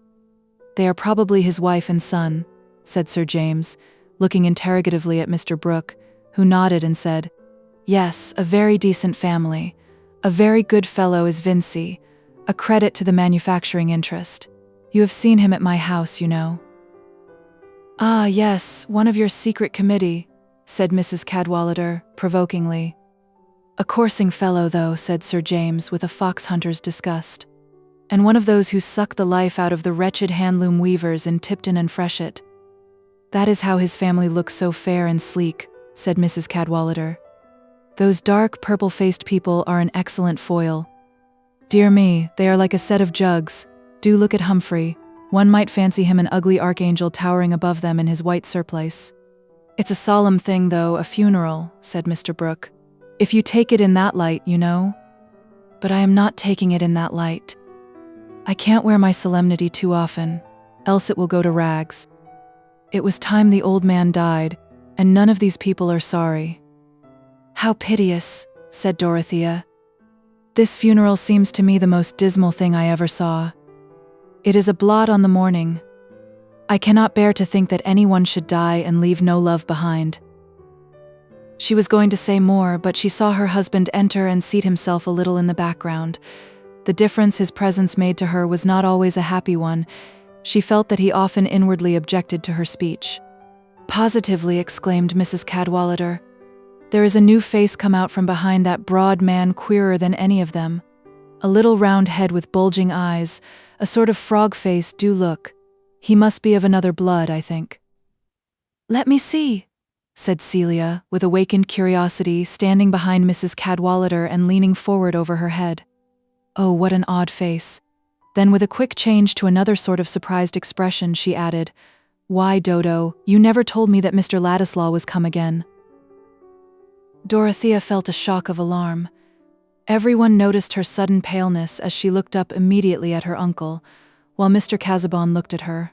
B: They are probably his wife and son," said Sir James, looking interrogatively at Mr. Brooke, who nodded and said, "Yes, a very decent family. A very good fellow is Vincy, a credit to the manufacturing interest. You have seen him at my house, you know." "Ah, yes, one of your secret committee," said Mrs. Cadwallader, provokingly. "A coursing fellow, though," said Sir James with a fox-hunter's disgust. "And one of those who suck the life out of the wretched handloom weavers in Tipton and Freshitt. That is how his family looks so fair and sleek," said Mrs. Cadwallader. "Those dark, purple-faced people are an excellent foil. Dear me, they are like a set of jugs. Do look at Humphrey. One might fancy him an ugly archangel towering above them in his white surplice." "It's a solemn thing, though, a funeral," said Mr. Brooke. "If you take it in that light, you know." "But I am not taking it in that light. I can't wear my solemnity too often, else it will go to rags. It was time the old man died, and none of these people are sorry." "How piteous," said Dorothea. "This funeral seems to me the most dismal thing I ever saw. It is a blot on the morning. I cannot bear to think that anyone should die and leave no love behind." She was going to say more, but she saw her husband enter and seat himself a little in the background. The difference his presence made to her was not always a happy one. She felt that he often inwardly objected to her speech. "Positively," exclaimed Mrs. Cadwallader, "there is a new face come out from behind that broad man, queerer than any of them. A little round head with bulging eyes, a sort of frog face. Do look. He must be of another blood, I think." "Let me see," said Celia, with awakened curiosity, standing behind Mrs. Cadwallader and leaning forward over her head. "Oh, what an odd face." Then with a quick change to another sort of surprised expression, she added, "Why, Dodo, you never told me that Mr. Ladislaw was come again." Dorothea felt a shock of alarm. Everyone noticed her sudden paleness as she looked up immediately at her uncle, while Mr. Casaubon looked at her.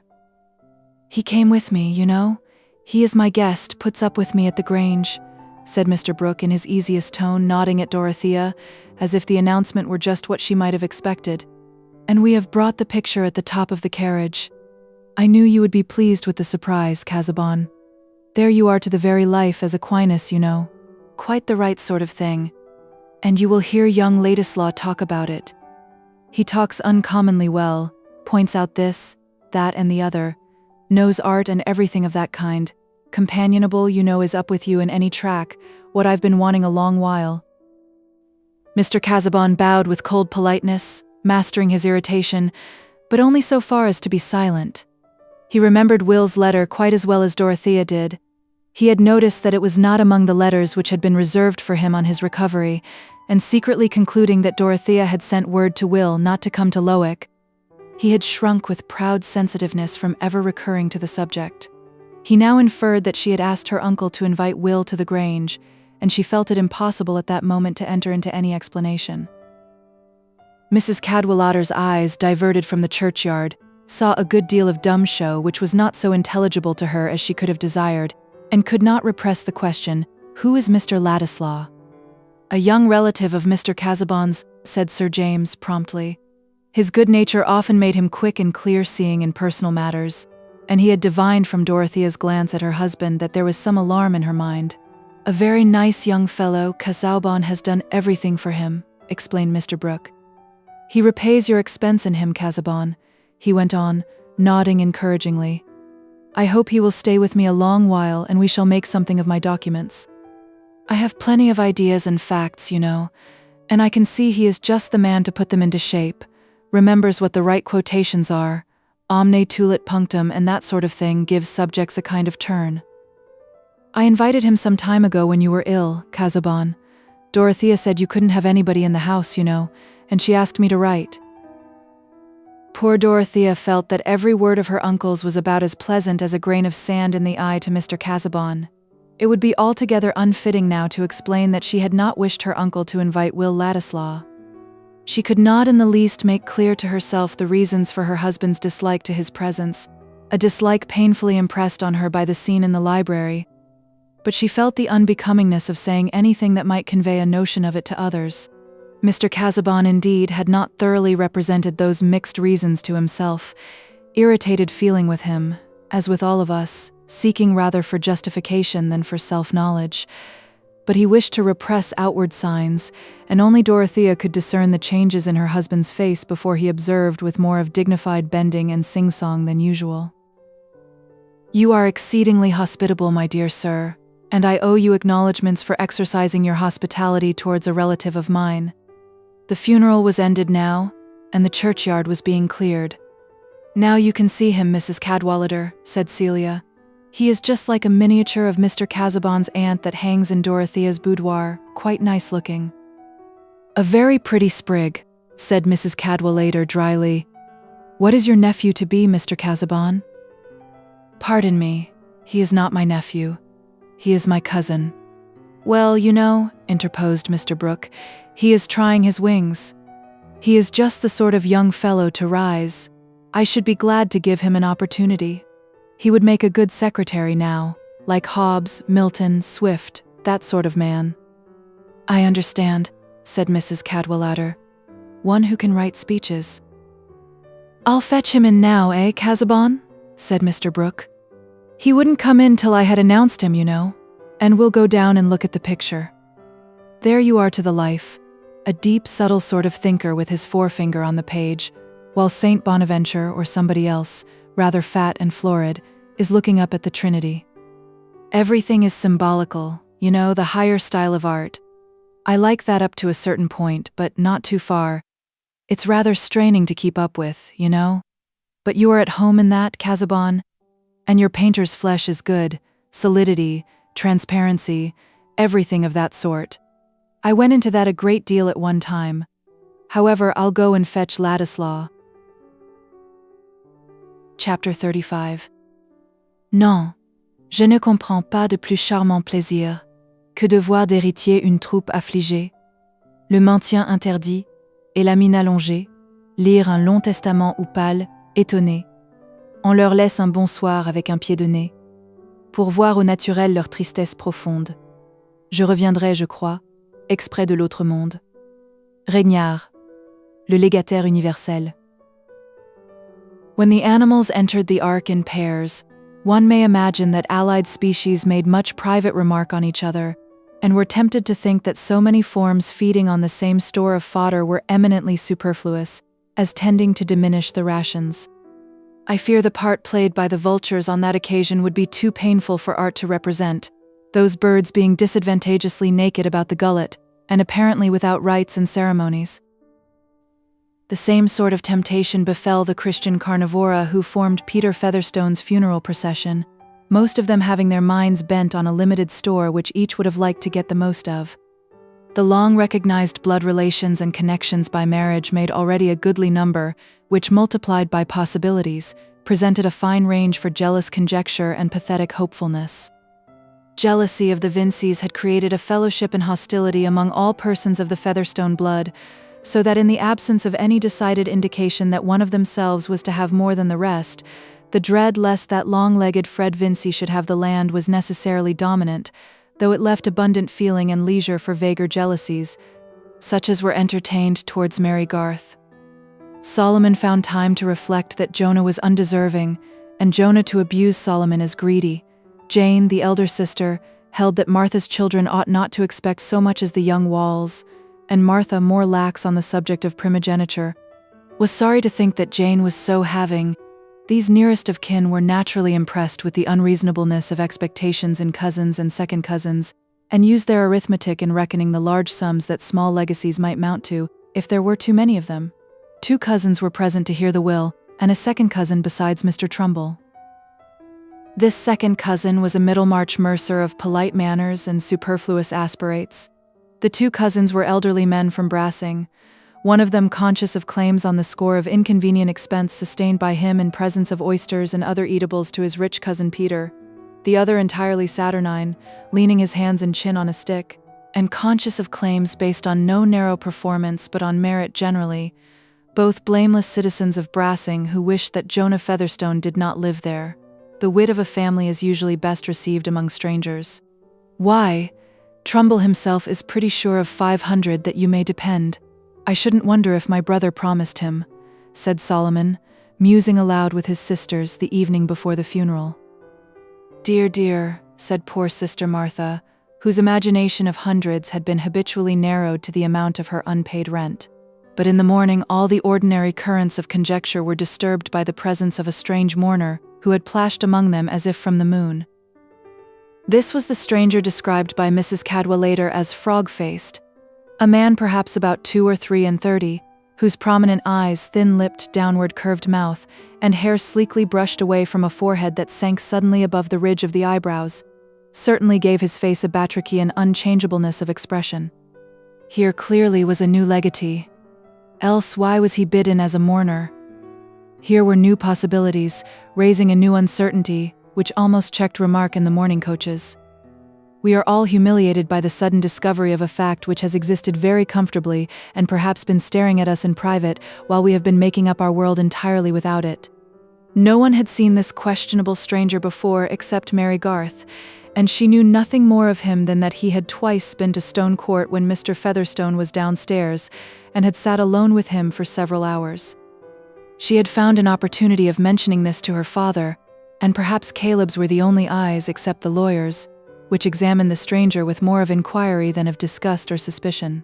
B: "He came with me, you know. He is my guest, puts up with me at the Grange," said Mr. Brooke in his easiest tone, nodding at Dorothea, as if the announcement were just what she might have expected. "And we have brought the picture at the top of the carriage. I knew you would be pleased with the surprise, Casaubon. There you are to the very life as Aquinas, you know. Quite the right sort of thing. And you will hear young Ladislaw talk about it. He talks uncommonly well, points out this, that and the other, knows art and everything of that kind. Companionable, you know, is up with you in any track, what I've been wanting a long while." Mr. Casaubon bowed with cold politeness, mastering his irritation, but only so far as to be silent. He remembered Will's letter quite as well as Dorothea did. He had noticed that it was not among the letters which had been reserved for him on his recovery, and secretly concluding that Dorothea had sent word to Will not to come to LIII, he had shrunk with proud sensitiveness from ever recurring to the subject. He now inferred that she had asked her uncle to invite Will to the Grange, and she felt it impossible at that moment to enter into any explanation. Mrs. Cadwallader's eyes, diverted from the churchyard, saw a good deal of dumb show which was not so intelligible to her as she could have desired, and could not repress the question, "Who is Mr. Ladislaw?" "A young relative of Mr. Casaubon's," said Sir James promptly. His good nature often made him quick and clear-seeing in personal matters, and he had divined from Dorothea's glance at her husband that there was some alarm in her mind. "A very nice young fellow. Casaubon has done everything for him," explained Mr. Brooke. "He repays your expense in him, Casaubon," he went on, nodding encouragingly. "I hope he will stay with me a long while and we shall make something of my documents. I have plenty of ideas and facts, you know, and I can see he is just the man to put them into shape, remembers what the right quotations are, omne tulit punctum and that sort of thing, gives subjects a kind of turn. I invited him some time ago when you were ill, Casaubon. Dorothea said you couldn't have anybody in the house, you know, and she asked me to write." Poor Dorothea felt that every word of her uncle's was about as pleasant as a grain of sand in the eye to Mr. Casaubon. It would be altogether unfitting now to explain that she had not wished her uncle to invite Will Ladislaw. She could not in the least make clear to herself the reasons for her husband's dislike to his presence, a dislike painfully impressed on her by the scene in the library, but she felt the unbecomingness of saying anything that might convey a notion of it to others. Mr. Casaubon, indeed, had not thoroughly represented those mixed reasons to himself, irritated feeling with him, as with all of us, seeking rather for justification than for self-knowledge. But he wished to repress outward signs, and only Dorothea could discern the changes in her husband's face before he observed with more of dignified bending and sing-song than usual. "You are exceedingly hospitable, my dear sir, and I owe you acknowledgments for exercising your hospitality towards a relative of mine." The funeral was ended now, and the churchyard was being cleared. "Now you can see him, Mrs. Cadwallader," said Celia. "He is just like a miniature of Mr. Casaubon's aunt that hangs in Dorothea's boudoir, quite nice looking." "A very pretty sprig," said Mrs. Cadwallader dryly. "What is your nephew to be, Mr. Casaubon?" "Pardon me, he is not my nephew. He is my cousin." "Well, you know," interposed Mr. Brooke, "he is trying his wings. He is just the sort of young fellow to rise. I should be glad to give him an opportunity. He would make a good secretary now, like Hobbes, Milton, Swift, that sort of man." "I understand," said Mrs. Cadwallader. "One who can write speeches." "I'll fetch him in now, eh, Casaubon?" said Mr. Brooke. "He wouldn't come in till I had announced him, you know, and we'll go down and look at the picture. There you are to the life, a deep, subtle sort of thinker with his forefinger on the page, while Saint Bonaventure or somebody else, rather fat and florid, is looking up at the Trinity. Everything is symbolical, you know, the higher style of art. I like that up to a certain point, but not too far. It's rather straining to keep up with, you know. But you are at home in that, Casaubon? And your painter's flesh is good, solidity, transparency, everything of that sort. I went into that a great deal at one time. However, I'll go and fetch Ladislaw." Chapter 35. Non, je ne comprends pas de plus charmant plaisir que de voir d'héritier une troupe affligée, le maintien interdit et la mine allongée, lire un long testament ou pâle, étonné. On leur laisse un bonsoir avec un pied de nez, pour voir au naturel leur tristesse profonde. Je reviendrai, je crois, exprès de l'autre monde. Régnard, le légataire universel. When the animals entered the ark in pairs, one may imagine that allied species made much private remark on each other, and were tempted to think that so many forms feeding on the same store of fodder were eminently superfluous, as tending to diminish the rations. I fear the part played by the vultures on that occasion would be too painful for art to represent, those birds being disadvantageously naked about the gullet, and apparently without rites and ceremonies. The same sort of temptation befell the Christian carnivora who formed Peter Featherstone's funeral procession, most of them having their minds bent on a limited store which each would have liked to get the most of. The long-recognized blood relations and connections by marriage made already a goodly number, which multiplied by possibilities, presented a fine range for jealous conjecture and pathetic hopefulness. Jealousy of the Vincis had created a fellowship and hostility among all persons of the Featherstone blood, so that in the absence of any decided indication that one of themselves was to have more than the rest, the dread lest that long-legged Fred Vinci should have the land was necessarily dominant, though it left abundant feeling and leisure for vaguer jealousies, such as were entertained towards Mary Garth. Solomon found time to reflect that Jonah was undeserving, and Jonah to abuse Solomon as greedy. Jane, the elder sister, held that Martha's children ought not to expect so much as the young Walls, and Martha, more lax on the subject of primogeniture, was sorry to think that Jane was so having. These nearest of kin were naturally impressed with the unreasonableness of expectations in cousins and second cousins, and used their arithmetic in reckoning the large sums that small legacies might mount to, if there were too many of them. 2 cousins were present to hear the will, and a second cousin besides Mr. Trumbull. This second cousin was a Middlemarch mercer of polite manners and superfluous aspirates. The 2 cousins were elderly men from Brassing, one of them conscious of claims on the score of inconvenient expense sustained by him in presence of oysters and other eatables to his rich cousin Peter, the other entirely saturnine, leaning his hands and chin on a stick, and conscious of claims based on no narrow performance but on merit generally, both blameless citizens of Brassing who wished that Jonah Featherstone did not live there. The wit of a family is usually best received among strangers. "Why, Trumbull himself is pretty sure of 500 that you may depend. I shouldn't wonder if my brother promised him," said Solomon, musing aloud with his sisters the evening before the funeral. "Dear, dear," said poor Sister Martha, whose imagination of hundreds had been habitually narrowed to the amount of her unpaid rent. But in the morning all the ordinary currents of conjecture were disturbed by the presence of a strange mourner, who had plashed among them as if from the moon. This was the stranger described by Mrs. Cadwallader as frog-faced, a man perhaps about 2 or 3 and 30, whose prominent eyes, thin-lipped, downward-curved mouth, and hair sleekly brushed away from a forehead that sank suddenly above the ridge of the eyebrows, certainly gave his face a batrachian unchangeableness of expression. Here clearly was a new legatee. Else why was he bidden as a mourner? Here were new possibilities, raising a new uncertainty, which almost checked remark in the mourning coaches. We are all humiliated by the sudden discovery of a fact which has existed very comfortably and perhaps been staring at us in private while we have been making up our world entirely without it. No one had seen this questionable stranger before except Mary Garth, and she knew nothing more of him than that he had twice been to Stone Court when Mr. Featherstone was downstairs, and had sat alone with him for several hours. She had found an opportunity of mentioning this to her father, and perhaps Caleb's were the only eyes, except the lawyer's, which examined the stranger with more of inquiry than of disgust or suspicion.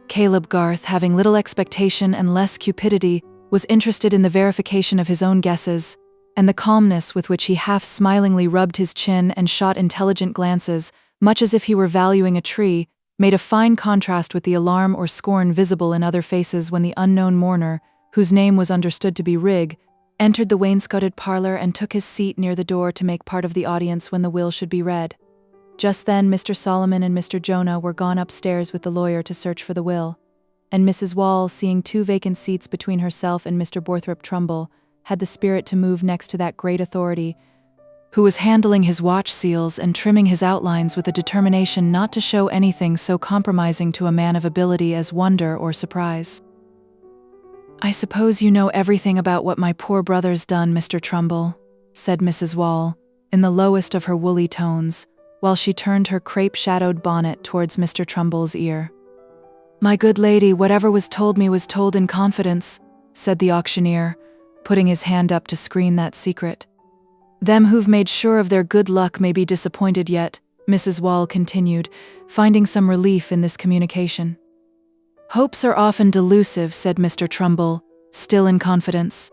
B: Caleb Garth, having little expectation and less cupidity, was interested in the verification of his own guesses, and the calmness with which he half-smilingly rubbed his chin and shot intelligent glances, much as if he were valuing a tree, made a fine contrast with the alarm or scorn visible in other faces when the unknown mourner, whose name was understood to be Rigg, entered the wainscoted parlor and took his seat near the door to make part of the audience when the will should be read. Just then Mr. Solomon and Mr. Jonah were gone upstairs with the lawyer to search for the will, and Mrs. Wall, seeing 2 vacant seats between herself and Mr. Borthrop Trumbull, had the spirit to move next to that great authority, who was handling his watch seals and trimming his outlines with a determination not to show anything so compromising to a man of ability as wonder or surprise. "I suppose you know everything about what my poor brother's done, Mr. Trumbull," said Mrs. Wall, in the lowest of her woolly tones, while she turned her crepe-shadowed bonnet towards Mr. Trumbull's ear. "My good lady, whatever was told me was told in confidence," said the auctioneer, putting his hand up to screen that secret. "Them who've made sure of their good luck may be disappointed yet," Mrs. Wall continued, finding some relief in this communication. "Hopes are often delusive," said Mr. Trumbull, still in confidence.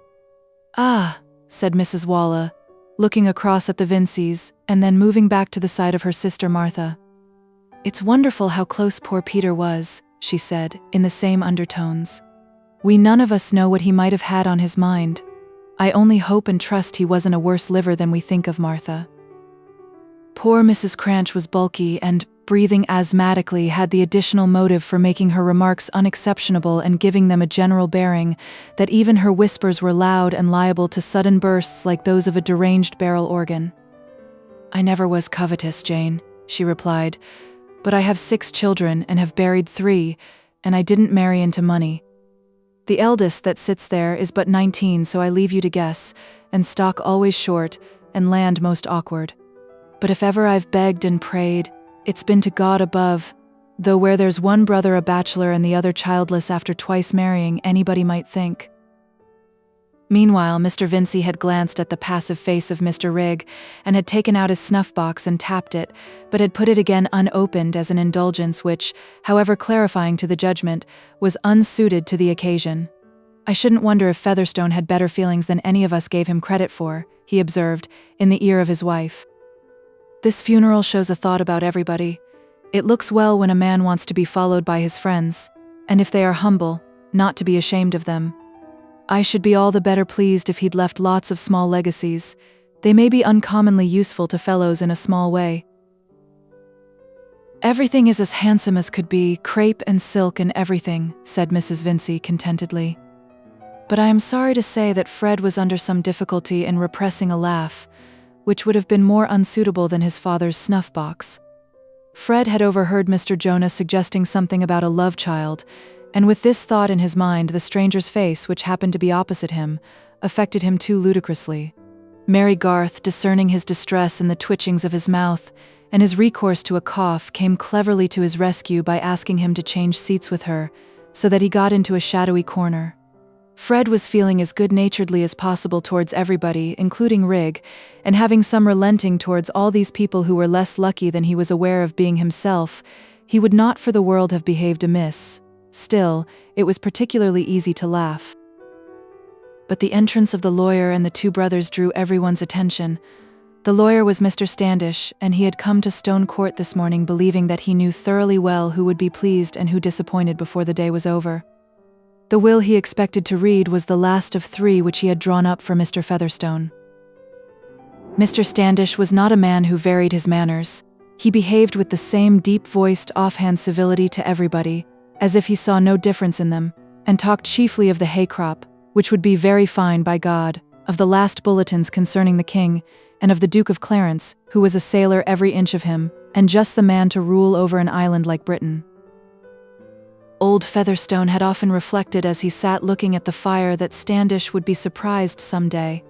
B: "Ah," said Mrs. Walla, looking across at the Vincis, and then moving back to the side of her sister Martha. "It's wonderful how close poor Peter was," she said, in the same undertones. "We none of us know what he might have had on his mind. I only hope and trust he wasn't a worse liver than we think of, Martha." Poor Mrs. Cranch was bulky and breathing asthmatically had the additional motive for making her remarks unexceptionable and giving them a general bearing, that even her whispers were loud and liable to sudden bursts like those of a deranged barrel organ. "I never was covetous, Jane," she replied, "but I have 6 children and have buried 3, and I didn't marry into money. The eldest that sits there is but 19, so I leave you to guess, and stock always short, and land most awkward. But if ever I've begged and prayed, it's been to God above, though where there's one brother a bachelor and the other childless after twice marrying, anybody might think." Meanwhile, Mr. Vincey had glanced at the passive face of Mr. Rigg, and had taken out his snuff-box and tapped it, but had put it again unopened as an indulgence which, however clarifying to the judgment, was unsuited to the occasion. "I shouldn't wonder if Featherstone had better feelings than any of us gave him credit for," he observed, in the ear of his wife. "This funeral shows a thought about everybody. It looks well when a man wants to be followed by his friends, and if they are humble, not to be ashamed of them. I should be all the better pleased if he'd left lots of small legacies. They may be uncommonly useful to fellows in a small way. Everything is as handsome as could be, crepe and silk and everything," said Mrs. Vincey contentedly. "But I am sorry to say that Fred was under some difficulty in repressing a laugh, which would have been more unsuitable than his father's snuff-box. Fred had overheard Mr. Jonah suggesting something about a love child, and with this thought in his mind, the stranger's face, which happened to be opposite him, affected him too ludicrously. Mary Garth, discerning his distress in the twitchings of his mouth, and his recourse to a cough, came cleverly to his rescue by asking him to change seats with her, so that he got into a shadowy corner. Fred was feeling as good-naturedly as possible towards everybody, including Rigg, and having some relenting towards all these people who were less lucky than he was aware of being himself. He would not for the world have behaved amiss. Still, it was particularly easy to laugh. But the entrance of the lawyer and the 2 brothers drew everyone's attention. The lawyer was Mr. Standish, and he had come to Stone Court this morning believing that he knew thoroughly well who would be pleased and who disappointed before the day was over. The will he expected to read was the last of 3 which he had drawn up for Mr. Featherstone. Mr. Standish was not a man who varied his manners. He behaved with the same deep-voiced, offhand civility to everybody, as if he saw no difference in them, and talked chiefly of the hay crop, which would be very fine by God, of the last bulletins concerning the king, and of the Duke of Clarence, who was a sailor every inch of him, and just the man to rule over an island like Britain. Old Featherstone had often reflected as he sat looking at the fire that Standish would be surprised some day.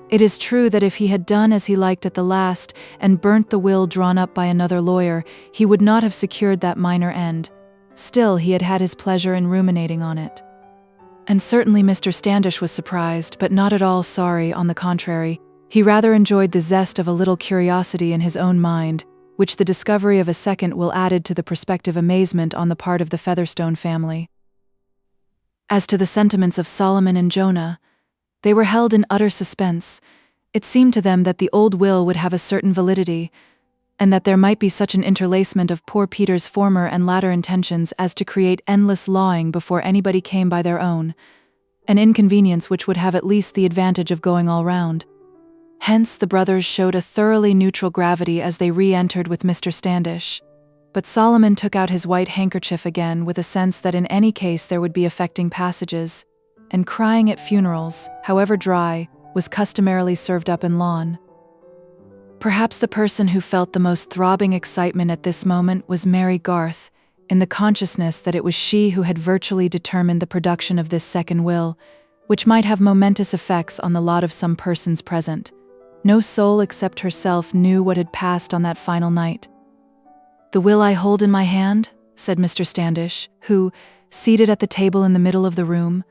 B: It is true that if he had done as he liked at the last, and burnt the will drawn up by another lawyer, he would not have secured that minor end. Still, he had had his pleasure in ruminating on it. And certainly Mr. Standish was surprised, but not at all sorry, on the contrary. He rather enjoyed the zest of a little curiosity in his own mind, which the discovery of a second will added to the prospective amazement on the part of the Featherstone family. As to the sentiments of Solomon and Jonah, they were held in utter suspense. It seemed to them that the old will would have a certain validity, and that there might be such an interlacement of poor Peter's former and latter intentions as to create endless lawing before anybody came by their own, an inconvenience which would have at least the advantage of going all round. Hence the brothers showed a thoroughly neutral gravity as they re-entered with Mr. Standish. But Solomon took out his white handkerchief again with a sense that in any case there would be affecting passages, and crying at funerals, however dry, was customarily served up in lawn. Perhaps the person who felt the most throbbing excitement at this moment was Mary Garth, in the consciousness that it was she who had virtually determined the production of this second will, which might have momentous effects on the lot of some persons present. No soul except herself knew what had passed on that final night. "The will I hold in my hand," said Mr. Standish, who, seated at the table in the middle of the room,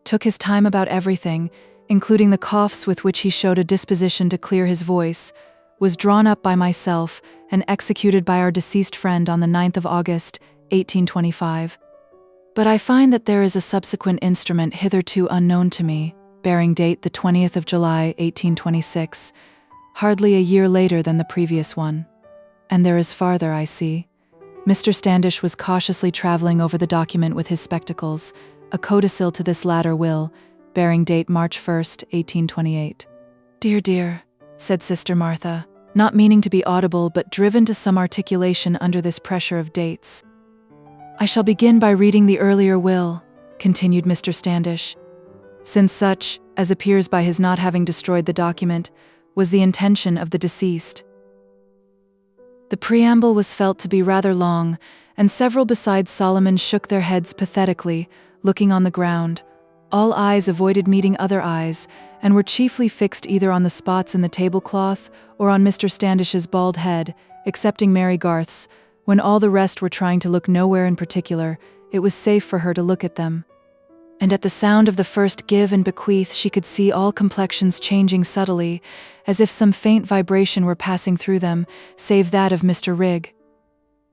B: took his time about everything, including the coughs with which he showed a disposition to clear his voice, was drawn up by myself and executed by our deceased friend on the 9th of August, 1825. But I find that there is a subsequent instrument hitherto unknown to me, bearing date the 20th of July, 1826, hardly a year later than the previous one. And there is farther, I see. Mr. Standish was cautiously traveling over the document with his spectacles, a codicil to this latter will, bearing date March 1st, 1828. "Dear, dear," said Sister Martha, not meaning to be audible but driven to some articulation under this pressure of dates. "I shall begin by reading the earlier will," continued Mr. Standish, "since such, as appears by his not having destroyed the document, was the intention of the deceased." The preamble was felt to be rather long, and several besides Solomon shook their heads pathetically, looking on the ground. All eyes avoided meeting other eyes, and were chiefly fixed either on the spots in the tablecloth or on Mr. Standish's bald head, excepting Mary Garth's. When all the rest were trying to look nowhere in particular, it was safe for her to look at them. And at the sound of the first give and bequeath she could see all complexions changing subtly, as if some faint vibration were passing through them, save that of Mr. Rigg.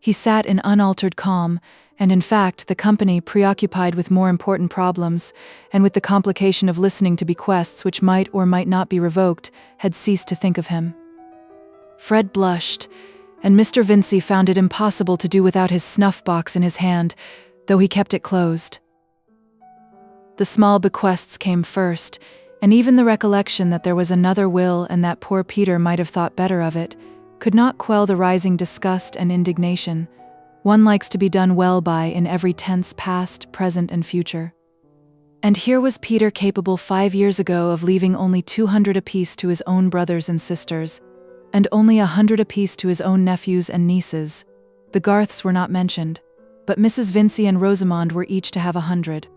B: He sat in unaltered calm, and in fact the company, preoccupied with more important problems, and with the complication of listening to bequests which might or might not be revoked, had ceased to think of him. Fred blushed, and Mr. Vincey found it impossible to do without his snuff-box in his hand, though he kept it closed. The small bequests came first, and even the recollection that there was another will and that poor Peter might have thought better of it, could not quell the rising disgust and indignation one likes to be done well by in every tense past, present, and future. And here was Peter capable 5 years ago of leaving only 200 apiece to his own brothers and sisters, and only 100 apiece to his own nephews and nieces. The Garths were not mentioned, but Mrs. Vincey and Rosamond were each to have 100.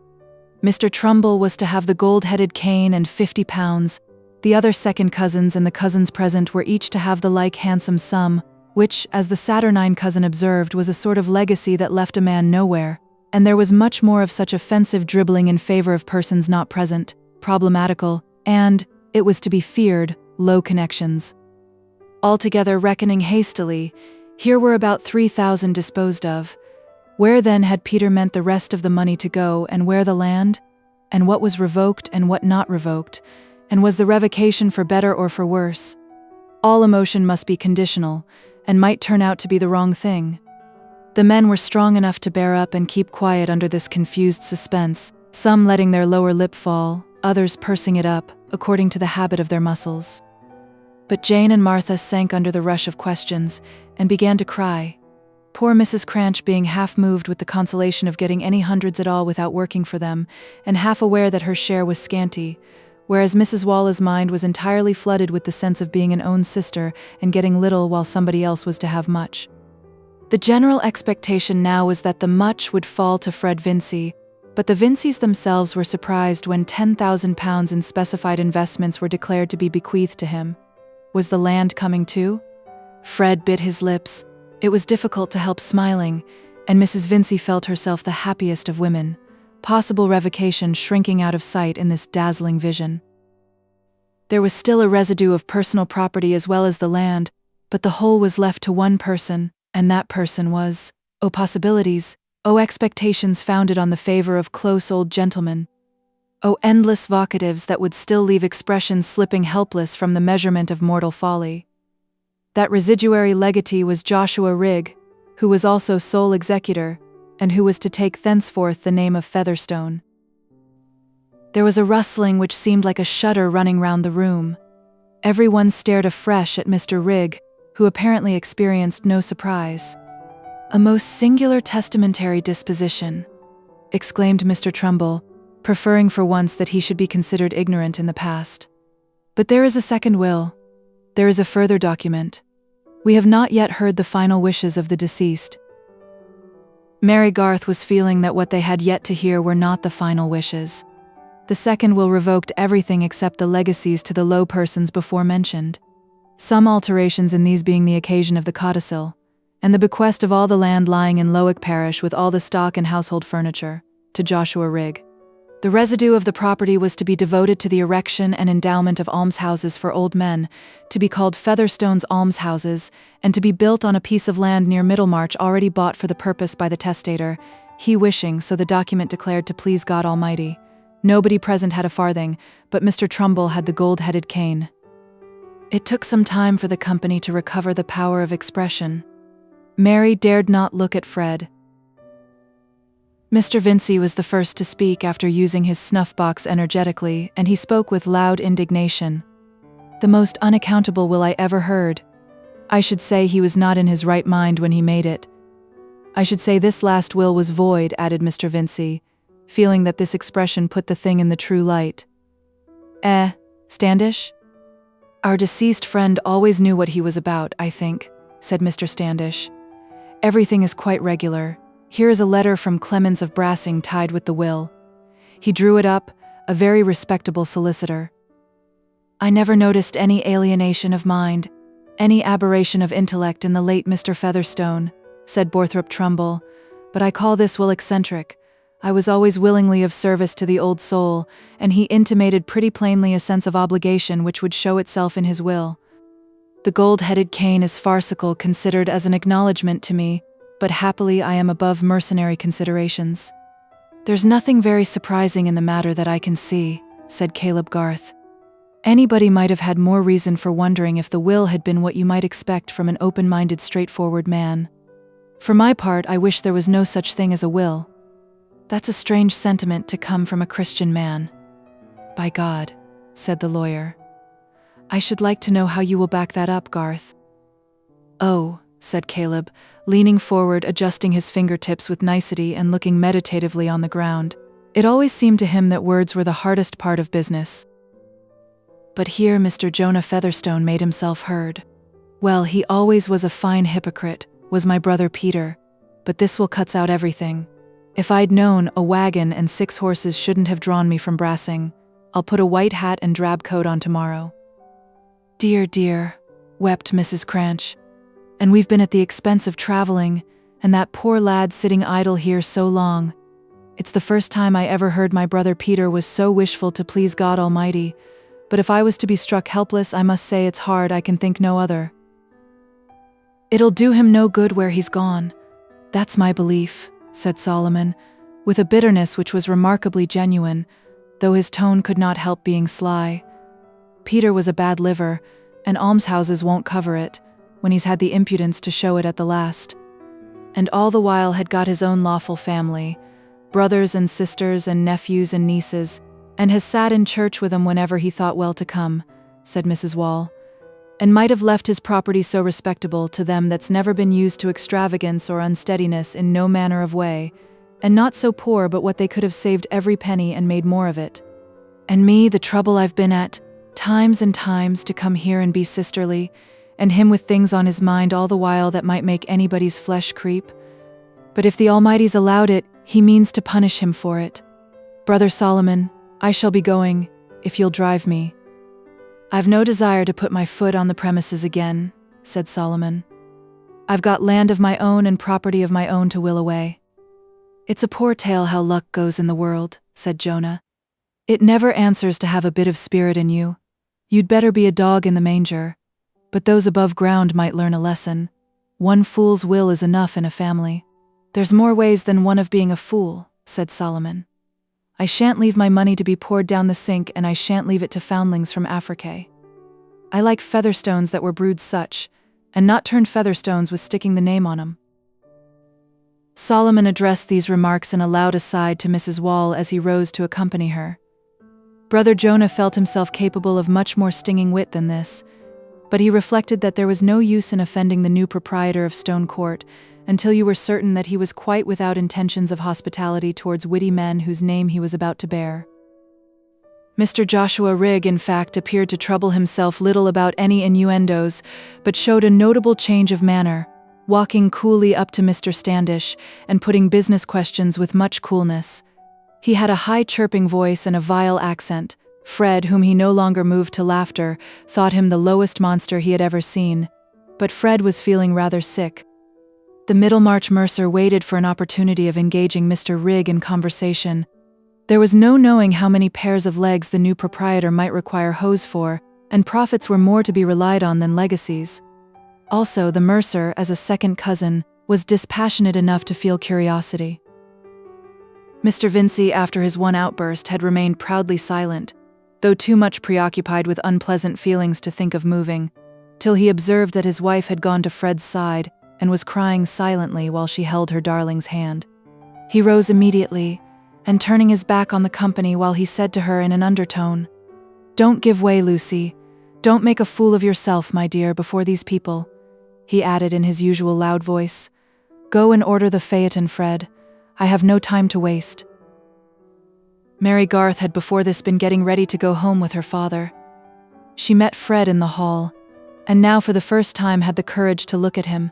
B: Mr. Trumbull was to have the gold-headed cane and £50. The other second cousins and the cousins present were each to have the like handsome sum, which, as the saturnine cousin observed, was a sort of legacy that left a man nowhere, and there was much more of such offensive dribbling in favor of persons not present, problematical, and, it was to be feared, low connections. Altogether, reckoning hastily, here were about 3,000 disposed of. Where then had Peter meant the rest of the money to go, and where the land? And what was revoked and what not revoked? And was the revocation for better or for worse? All emotion must be conditional, and might turn out to be the wrong thing. The men were strong enough to bear up and keep quiet under this confused suspense, some letting their lower lip fall, others pursing it up, according to the habit of their muscles. But Jane and Martha sank under the rush of questions, and began to cry. Poor Mrs. Cranch being half moved with the consolation of getting any hundreds at all without working for them, and half aware that her share was scanty, whereas Mrs. Walla's mind was entirely flooded with the sense of being an own sister and getting little while somebody else was to have much. The general expectation now was that the much would fall to Fred Vincey, but the Vinceys themselves were surprised when £10,000 in specified investments were declared to be bequeathed to him. Was the land coming too? Fred bit his lips. It was difficult to help smiling, and Mrs. Vincey felt herself the happiest of women, possible revocation shrinking out of sight in this dazzling vision. There was still a residue of personal property as well as the land, but the whole was left to one person, and that person was, oh possibilities, oh expectations founded on the favor of close old gentlemen, oh endless vocatives that would still leave expressions slipping helpless from the measurement of mortal folly. That residuary legatee was Joshua Rigg, who was also sole executor, and who was to take thenceforth the name of Featherstone. There was a rustling which seemed like a shudder running round the room. Everyone stared afresh at Mr. Rigg, who apparently experienced no surprise. "A most singular testamentary disposition," exclaimed Mr. Trumbull, preferring for once that he should be considered ignorant in the past. "But there is a second will. There is a further document. We have not yet heard the final wishes of the deceased." Mary Garth was feeling that what they had yet to hear were not the final wishes. The second will revoked everything except the legacies to the low persons before mentioned, some alterations in these being the occasion of the codicil, and the bequest of all the land lying in Lowick parish with all the stock and household furniture, to Joshua Rigg. The residue of the property was to be devoted to the erection and endowment of almshouses for old men, to be called Featherstone's almshouses, and to be built on a piece of land near Middlemarch already bought for the purpose by the testator, he wishing, so the document declared, to please God Almighty. Nobody present had a farthing, but Mr. Trumbull had the gold-headed cane. It took some time for the company to recover the power of expression. Mary dared not look at Fred. Mr. Vincey was the first to speak after using his snuff-box energetically, and he spoke with loud indignation. "The most unaccountable will I ever heard. I should say he was not in his right mind when he made it. I should say this last will was void, added Mr. Vincey, feeling that this expression put the thing in the true light. Standish? Our deceased friend always knew what he was about, I think, said Mr. Standish. Everything is quite regular. Here is a letter from Clemens of Brassing tied with the will. He drew it up, a very respectable solicitor. I never noticed any alienation of mind, any aberration of intellect in the late Mr. Featherstone, said Borthrop Trumbull, but I call this will eccentric. I was always willingly of service to the old soul, and he intimated pretty plainly a sense of obligation which would show itself in his will. The gold-headed cane is farcical considered as an acknowledgment to me, but happily I am above mercenary considerations. There's nothing very surprising in the matter that I can see, said Caleb Garth. Anybody might have had more reason for wondering if the will had been what you might expect from an open-minded, straightforward man. For my part, I wish there was no such thing as a will. That's a strange sentiment to come from a Christian man. By God, said the lawyer. I should like to know how you will back that up, Garth. Oh, said Caleb, leaning forward, adjusting his fingertips with nicety and looking meditatively on the ground. It always seemed to him that words were the hardest part of business. But here Mr. Jonah Featherstone made himself heard. Well, he always was a fine hypocrite, was my brother Peter, but this will cuts out everything. If I'd known a wagon and 6 horses shouldn't have drawn me from Brassing, I'll put a white hat and drab coat on tomorrow. Dear, dear, wept Mrs. Cranch. And we've been at the expense of traveling, and that poor lad sitting idle here so long. It's the first time I ever heard my brother Peter was so wishful to please God Almighty, but if I was to be struck helpless, I must say it's hard I can think no other. It'll do him no good where he's gone. That's my belief, said Solomon, with a bitterness which was remarkably genuine, though his tone could not help being sly. Peter was a bad liver, and almshouses won't cover it, when he's had the impudence to show it at the last. And all the while had got his own lawful family, brothers and sisters and nephews and nieces, and has sat in church with 'em whenever he thought well to come, said Mrs. Wall, and might have left his property so respectable to them that's never been used to extravagance or unsteadiness in no manner of way, and not so poor but what they could have saved every penny and made more of it. And me, the trouble I've been at, times and times to come here and be sisterly, and him with things on his mind all the while that might make anybody's flesh creep. But if the Almighty's allowed it, he means to punish him for it. Brother Solomon, I shall be going, if you'll drive me. I've no desire to put my foot on the premises again, said Solomon. I've got land of my own and property of my own to will away. It's a poor tale how luck goes in the world, said Jonah. It never answers to have a bit of spirit in you. You'd better be a dog in the manger. But those above ground might learn a lesson. One fool's will is enough in a family. There's more ways than one of being a fool, said Solomon. I shan't leave my money to be poured down the sink, and I shan't leave it to foundlings from Africa. I like featherstones that were brewed such, and not turned featherstones with sticking the name on 'em. Solomon addressed these remarks in a loud aside to Mrs. Wall as he rose to accompany her. Brother Jonah felt himself capable of much more stinging wit than this, but he reflected that there was no use in offending the new proprietor of Stone Court until you were certain that he was quite without intentions of hospitality towards witty men whose name he was about to bear. Mr. Joshua Rigg, in fact, appeared to trouble himself little about any innuendos, but showed a notable change of manner, walking coolly up to Mr. Standish and putting business questions with much coolness. He had a high chirping voice and a vile accent. Fred, whom he no longer moved to laughter, thought him the lowest monster he had ever seen, but Fred was feeling rather sick. The Middlemarch mercer waited for an opportunity of engaging Mr. Rigg in conversation. There was no knowing how many pairs of legs the new proprietor might require hose for, and profits were more to be relied on than legacies. Also, the mercer, as a second cousin, was dispassionate enough to feel curiosity. Mr. Vincey, after his one outburst, had remained proudly silent, though too much preoccupied with unpleasant feelings to think of moving, till he observed that his wife had gone to Fred's side and was crying silently while she held her darling's hand. He rose immediately, and turning his back on the company while he said to her in an undertone, "Don't give way, Lucy. Don't make a fool of yourself, my dear, before these people. he added in his usual loud voice. "Go and order the phaeton, Fred. I have no time to waste." Mary Garth had before this been getting ready to go home with her father. She met Fred in the hall, and now for the first time had the courage to look at him.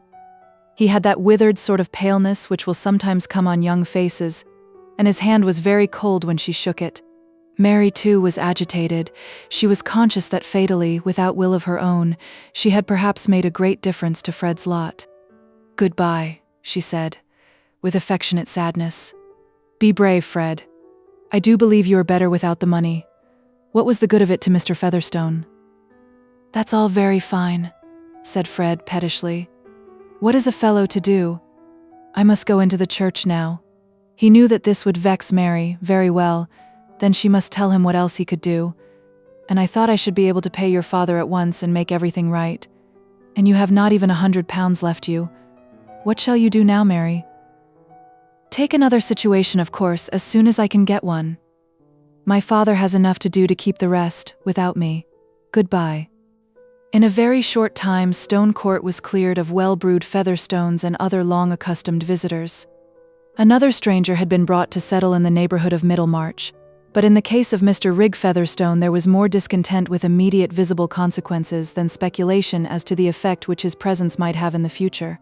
B: He had that withered sort of paleness which will sometimes come on young faces, and his hand was very cold when she shook it. Mary, too, was agitated. She was conscious that fatally, without will of her own, she had perhaps made a great difference to Fred's lot. "Goodbye," she said, with affectionate sadness. "Be brave, Fred. I do believe you are better without the money. What was the good of it to Mr. Featherstone?" "That's all very fine," said Fred pettishly. "What is a fellow to do? I must go into the church now." He knew that this would vex Mary very well, then she must tell him what else he could do. "And I thought I should be able to pay your father at once and make everything right. And you have not even £100 left you. What shall you do now, Mary?" "Take another situation, of course, as soon as I can get one. My father has enough to do to keep the rest, without me. Goodbye." In a very short time Stone Court was cleared of well-brewed Featherstones and other long-accustomed visitors. Another stranger had been brought to settle in the neighborhood of Middlemarch, but in the case of Mr. Rigg Featherstone there was more discontent with immediate visible consequences than speculation as to the effect which his presence might have in the future.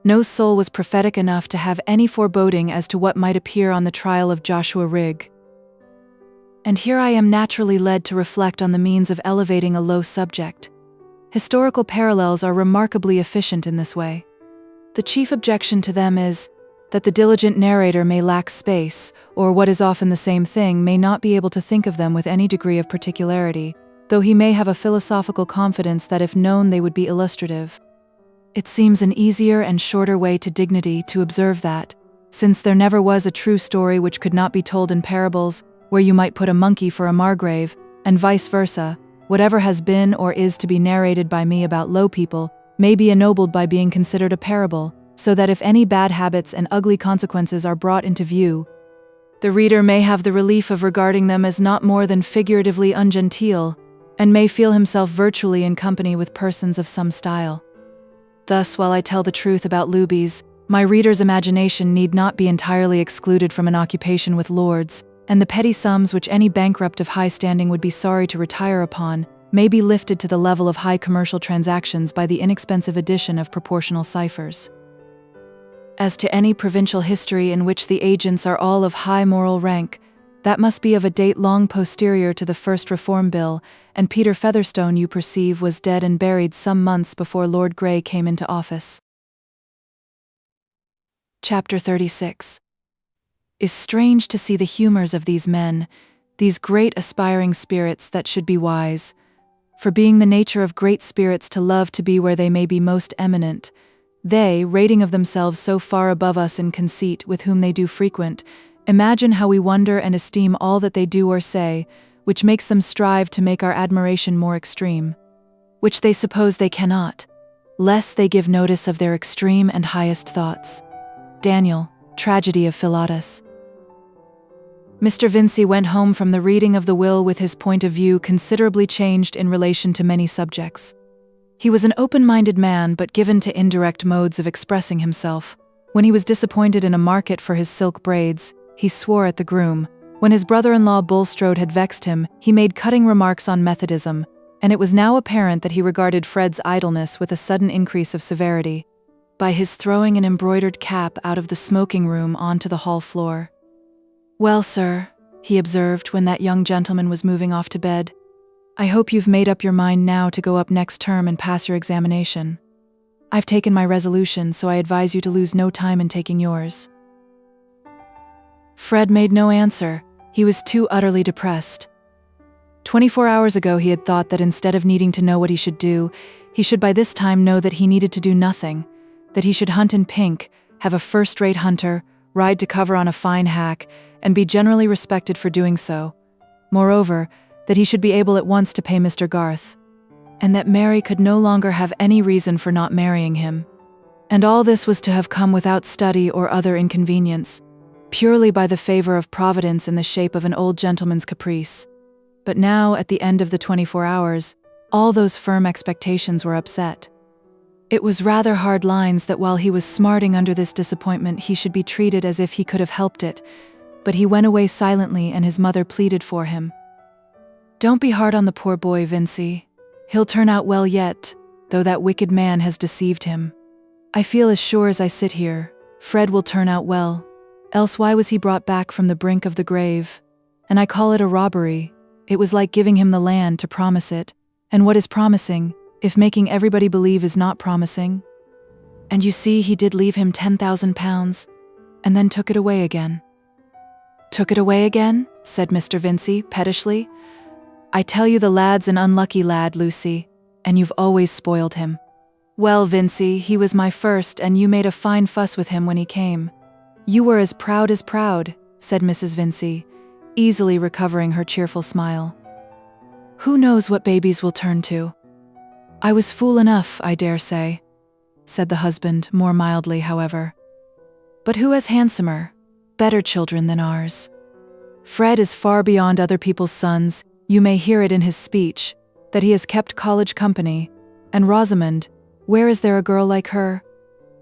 B: No soul was prophetic enough to have any foreboding as to what might appear on the trial of Joshua Rigg. And here I am naturally led to reflect on the means of elevating a low subject. Historical parallels are remarkably efficient in this way. The chief objection to them is that the diligent narrator may lack space, or what is often the same thing, may not be able to think of them with any degree of particularity, though he may have a philosophical confidence that if known they would be illustrative. It seems an easier and shorter way to dignity to observe that, since there never was a true story which could not be told in parables, where you might put a monkey for a Margrave, and vice versa, whatever has been or is to be narrated by me about low people may be ennobled by being considered a parable, so that if any bad habits and ugly consequences are brought into view, the reader may have the relief of regarding them as not more than figuratively ungenteel, and may feel himself virtually in company with persons of some style. Thus, while I tell the truth about loobies, my reader's imagination need not be entirely excluded from an occupation with lords, and the petty sums which any bankrupt of high standing would be sorry to retire upon may be lifted to the level of high commercial transactions by the inexpensive addition of proportional ciphers. As to any provincial history in which the agents are all of high moral rank, that must be of a date long posterior to the first Reform Bill, and Peter Featherstone, you perceive, was dead and buried some months before Lord Grey came into office. Chapter 36. Is strange to see the humours of these men, these great aspiring spirits that should be wise. For being the nature of great spirits to love to be where they may be most eminent, they, rating of themselves so far above us in conceit with whom they do frequent, imagine how we wonder and esteem all that they do or say, which makes them strive to make our admiration more extreme, which they suppose they cannot, lest they give notice of their extreme and highest thoughts. Daniel, Tragedy of Philotas. Mr. Vincey went home from the reading of the will with his point of view considerably changed in relation to many subjects. He was an open-minded man but given to indirect modes of expressing himself. When he was disappointed in a market for his silk braids, he swore at the groom. When his brother-in-law Bulstrode had vexed him, he made cutting remarks on Methodism, and it was now apparent that he regarded Fred's idleness with a sudden increase of severity, by his throwing an embroidered cap out of the smoking-room onto the hall floor. "Well, sir," he observed when that young gentleman was moving off to bed, "I hope you've made up your mind now to go up next term and pass your examination. I've taken my resolution, so I advise you to lose no time in taking yours." Fred made no answer. He was too utterly depressed. 24 hours ago he had thought that instead of needing to know what he should do, he should by this time know that he needed to do nothing, that he should hunt in pink, have a first-rate hunter, ride to cover on a fine hack, and be generally respected for doing so. Moreover, that he should be able at once to pay Mr. Garth, and that Mary could no longer have any reason for not marrying him. And all this was to have come without study or other inconvenience, purely by the favor of Providence in the shape of an old gentleman's caprice. But now, at the end of the 24 hours, all those firm expectations were upset. It was rather hard lines that while he was smarting under this disappointment, he should be treated as if he could have helped it, but he went away silently and his mother pleaded for him. "Don't be hard on the poor boy, Vincy. He'll turn out well yet, though that wicked man has deceived him. I feel as sure as I sit here, Fred will turn out well, else why was he brought back from the brink of the grave? And I call it a robbery. It was like giving him the land to promise it, and what is promising, if making everybody believe is not promising? And you see he did leave him £10,000, and then took it away again." "Took it away again?" said Mr. Vincy, pettishly. "I tell you the lad's an unlucky lad, Lucy, and you've always spoiled him." "Well, Vincy, he was my first, and you made a fine fuss with him when he came." "You were as proud," said Mrs. Vincy, easily recovering her cheerful smile. "Who knows what babies will turn to? I was fool enough, I dare say," said the husband, more mildly, however. "But who has handsomer, better children than ours? Fred is far beyond other people's sons. You may hear it in his speech, that he has kept college company, and Rosamond, where is there a girl like her?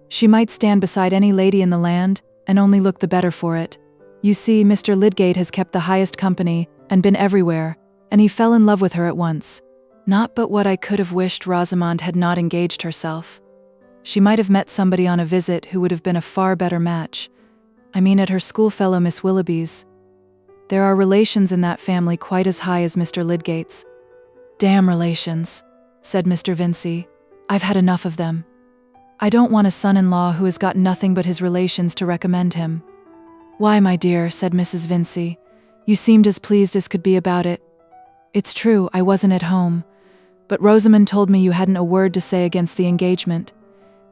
B: She might stand beside any lady in the land, and only look the better for it. You see, Mr. Lydgate has kept the highest company, and been everywhere, and he fell in love with her at once. Not but what I could have wished Rosamond had not engaged herself. She might have met somebody on a visit who would have been a far better match. I mean at her schoolfellow Miss Willoughby's. There are relations in that family quite as high as Mr. Lydgate's." "Damn relations," said Mr. Vincy. "I've had enough of them. I don't want a son-in-law who has got nothing but his relations to recommend him." "Why, my dear," said Mrs. Vincy, "you seemed as pleased as could be about it. It's true, I wasn't at home, but Rosamond told me you hadn't a word to say against the engagement,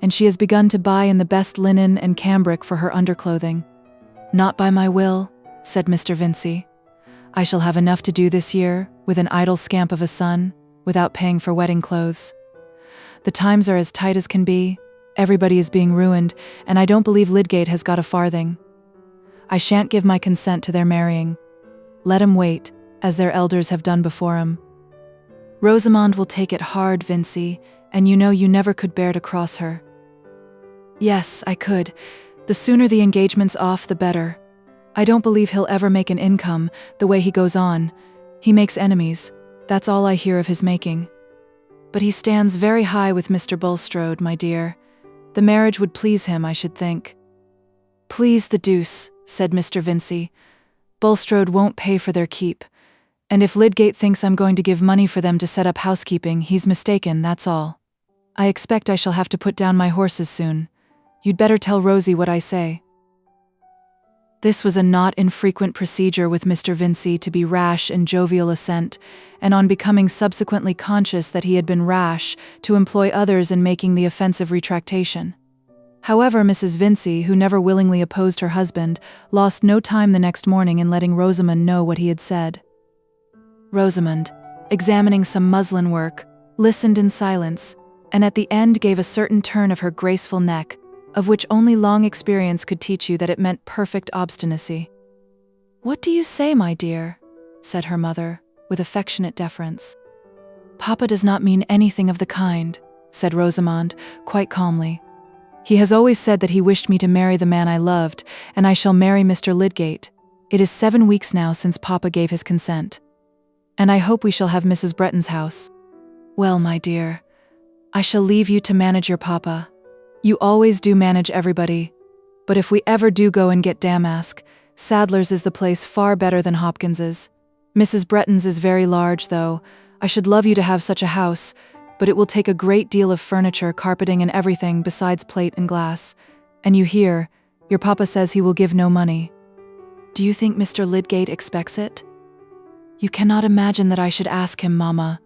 B: and she has begun to buy in the best linen and cambric for her underclothing." "Not by my will," said Mr. Vincy. "I shall have enough to do this year, with an idle scamp of a son, without paying for wedding clothes. The times are as tight as can be, everybody is being ruined, and I don't believe Lydgate has got a farthing. I shan't give my consent to their marrying. Let 'em wait, as their elders have done before 'em. Rosamond will take it hard, Vincy, and you know you never could bear to cross her." "Yes, I could. The sooner the engagement's off, the better. I don't believe he'll ever make an income, the way he goes on. He makes enemies, that's all I hear of his making. But he stands very high with Mr. Bulstrode, my dear. The marriage would please him, I should think." "Please the deuce," said Mr. Vincy. "Bulstrode won't pay for their keep. And if Lydgate thinks I'm going to give money for them to set up housekeeping, he's mistaken, that's all. I expect I shall have to put down my horses soon. You'd better tell Rosie what I say." This was a not infrequent procedure with Mr. Vincy, to be rash in jovial assent, and on becoming subsequently conscious that he had been rash, to employ others in making the offensive retractation. However, Mrs. Vincy, who never willingly opposed her husband, lost no time the next morning in letting Rosamond know what he had said. Rosamond, examining some muslin work, listened in silence, and at the end gave a certain turn of her graceful neck, of which only long experience could teach you that it meant perfect obstinacy. "What do you say, my dear?" said her mother, with affectionate deference. "Papa does not mean anything of the kind," said Rosamond, quite calmly. "He has always said that he wished me to marry the man I loved, and I shall marry Mr. Lydgate. It is 7 weeks now since Papa gave his consent. And I hope we shall have Mrs. Bretton's house. Well, my dear, I shall leave you to manage your papa. You always do manage everybody. But if we ever do go and get Damask, Sadler's is the place far better than Hopkins's. Mrs. Bretton's is very large, though. I should love you to have such a house, but it will take a great deal of furniture, carpeting and everything, besides plate and glass. And you hear, your papa says he will give no money. Do you think Mr. Lydgate expects it? You cannot imagine that I should ask him, Mamma.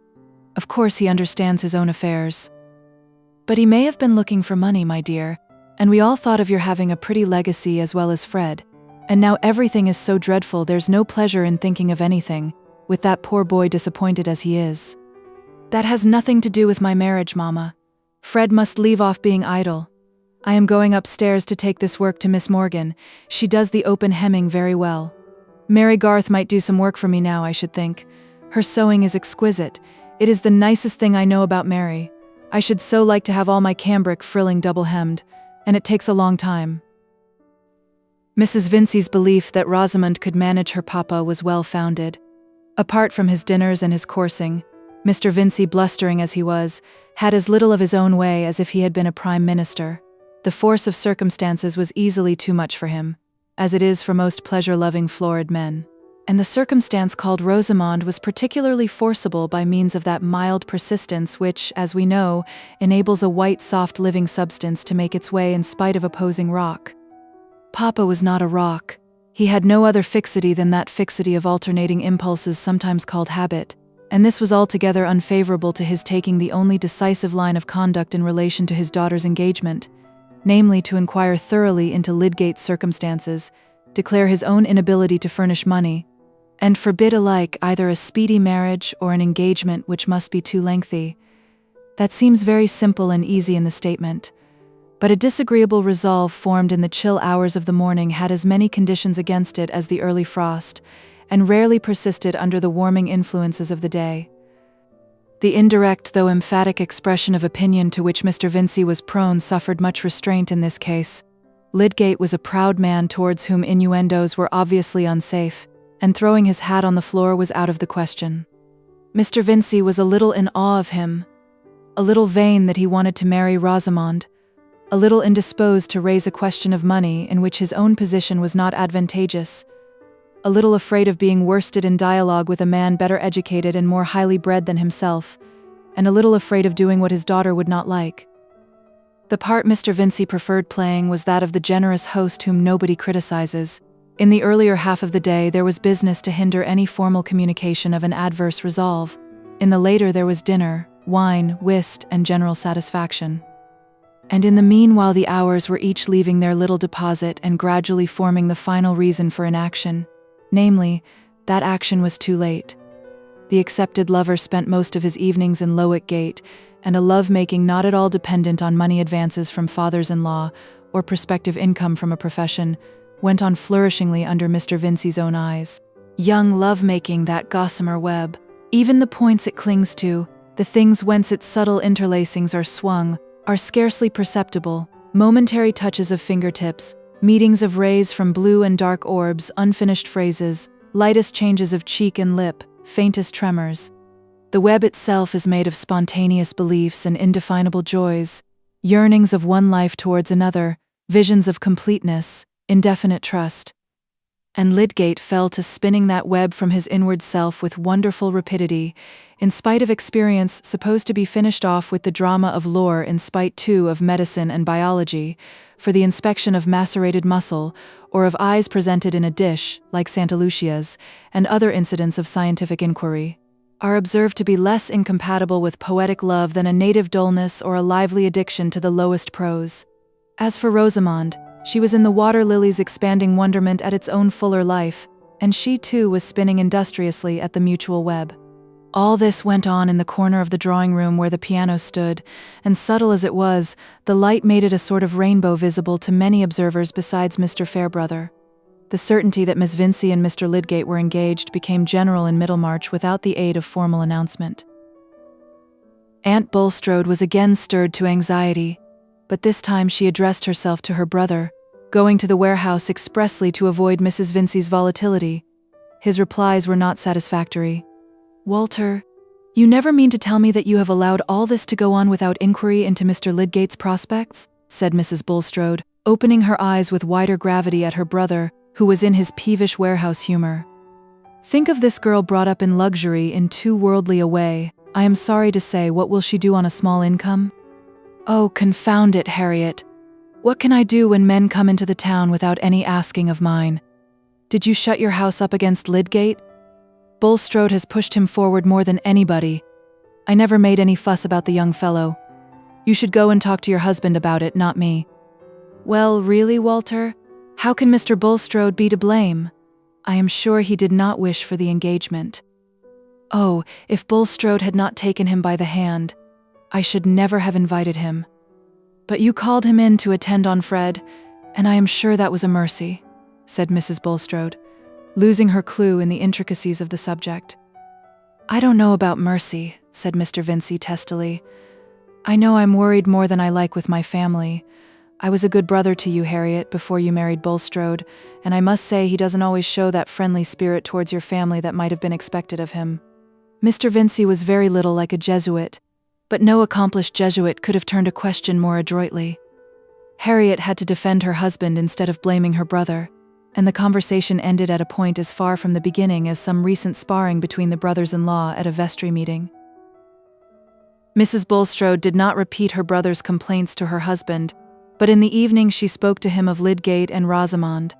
B: Of course he understands his own affairs. But he may have been looking for money, my dear, and we all thought of your having a pretty legacy as well as Fred. And now everything is so dreadful, there's no pleasure in thinking of anything, with that poor boy disappointed as he is. That has nothing to do with my marriage, Mamma. Fred must leave off being idle. I am going upstairs to take this work to Miss Morgan. She does the open hemming very well. Mary Garth might do some work for me now, I should think. Her sewing is exquisite. It is the nicest thing I know about Mary. I should so like to have all my cambric frilling double-hemmed, and it takes a long time." Mrs. Vincey's belief that Rosamond could manage her papa was well-founded. Apart from his dinners and his coursing, Mr. Vincey, blustering as he was, had as little of his own way as if he had been a prime minister. The force of circumstances was easily too much for him, as it is for most pleasure-loving florid men. And the circumstance called Rosamond was particularly forcible by means of that mild persistence which, as we know, enables a white, soft living substance to make its way in spite of opposing rock. Papa was not a rock. He had no other fixity than that fixity of alternating impulses sometimes called habit, and this was altogether unfavorable to his taking the only decisive line of conduct in relation to his daughter's engagement, namely to inquire thoroughly into Lydgate's circumstances, declare his own inability to furnish money, and forbid alike either a speedy marriage or an engagement which must be too lengthy. That seems very simple and easy in the statement, but a disagreeable resolve formed in the chill hours of the morning had as many conditions against it as the early frost, and rarely persisted under the warming influences of the day. The indirect though emphatic expression of opinion to which Mr. Vincey was prone suffered much restraint in this case. Lydgate was a proud man towards whom innuendos were obviously unsafe, and throwing his hat on the floor was out of the question. Mr. Vincey was a little in awe of him, a little vain that he wanted to marry Rosamond, a little indisposed to raise a question of money in which his own position was not advantageous, a little afraid of being worsted in dialogue with a man better educated and more highly bred than himself, and a little afraid of doing what his daughter would not like. The part Mr. Vincey preferred playing was that of the generous host whom nobody criticizes. In the earlier half of the day there was business to hinder any formal communication of an adverse resolve. In the later there was dinner, wine, whist, and general satisfaction. And in the meanwhile the hours were each leaving their little deposit and gradually forming the final reason for inaction. Namely, that action was too late. The accepted lover spent most of his evenings in Lowick Gate, and a love-making not at all dependent on money advances from fathers-in-law or prospective income from a profession, went on flourishingly under Mr. Vincey's own eyes. Young love-making, that gossamer web, even the points it clings to, the things whence its subtle interlacings are swung, are scarcely perceptible, momentary touches of fingertips, meetings of rays from blue and dark orbs, unfinished phrases, lightest changes of cheek and lip, faintest tremors. The web itself is made of spontaneous beliefs and indefinable joys, yearnings of one life towards another, visions of completeness, indefinite trust. And Lydgate fell to spinning that web from his inward self with wonderful rapidity, in spite of experience supposed to be finished off with the drama of lore, in spite too of medicine and biology, for the inspection of macerated muscle, or of eyes presented in a dish, like Santa Lucia's, and other incidents of scientific inquiry, are observed to be less incompatible with poetic love than a native dullness or a lively addiction to the lowest prose. As for Rosamond, she was in the water lily's expanding wonderment at its own fuller life, and she too was spinning industriously at the mutual web. All this went on in the corner of the drawing-room where the piano stood, and subtle as it was, the light made it a sort of rainbow visible to many observers besides Mr. Fairbrother. The certainty that Miss Vincey and Mr. Lydgate were engaged became general in Middlemarch without the aid of formal announcement. Aunt Bulstrode was again stirred to anxiety, but this time she addressed herself to her brother, going to the warehouse expressly to avoid Mrs. Vincey's volatility. His replies were not satisfactory. "Walter, you never mean to tell me that you have allowed all this to go on without inquiry into Mr. Lydgate's prospects?" said Mrs. Bulstrode, opening her eyes with wider gravity at her brother, who was in his peevish warehouse humor. "Think of this girl brought up in luxury in too worldly a way. I am sorry to say, what will she do on a small income? Oh, confound it, Harriet. What can I do when men come into the town without any asking of mine? Did you shut your house up against Lydgate? Bulstrode has pushed him forward more than anybody. I never made any fuss about the young fellow. You should go and talk to your husband about it, not me." "Well, really, Walter? How can Mr. Bulstrode be to blame? I am sure he did not wish for the engagement. Oh, if Bulstrode had not taken him by the hand, I should never have invited him. But you called him in to attend on Fred, and I am sure that was a mercy," said Mrs. Bulstrode, losing her clue in the intricacies of the subject. "I don't know about mercy," said Mr. Vincey testily. I know I'm worried more than I like with my family. I was a good brother to you, Harriet, before you married Bulstrode, and I must say he doesn't always show that friendly spirit towards your family that might have been expected of him. Mr. Vincey was very little like a Jesuit, but no accomplished Jesuit could have turned a question more adroitly. Harriet had to defend her husband instead of blaming her brother, and the conversation ended at a point as far from the beginning as some recent sparring between the brothers-in-law at a vestry meeting. Mrs. Bulstrode did not repeat her brother's complaints to her husband, but in the evening she spoke to him of Lydgate and Rosamond.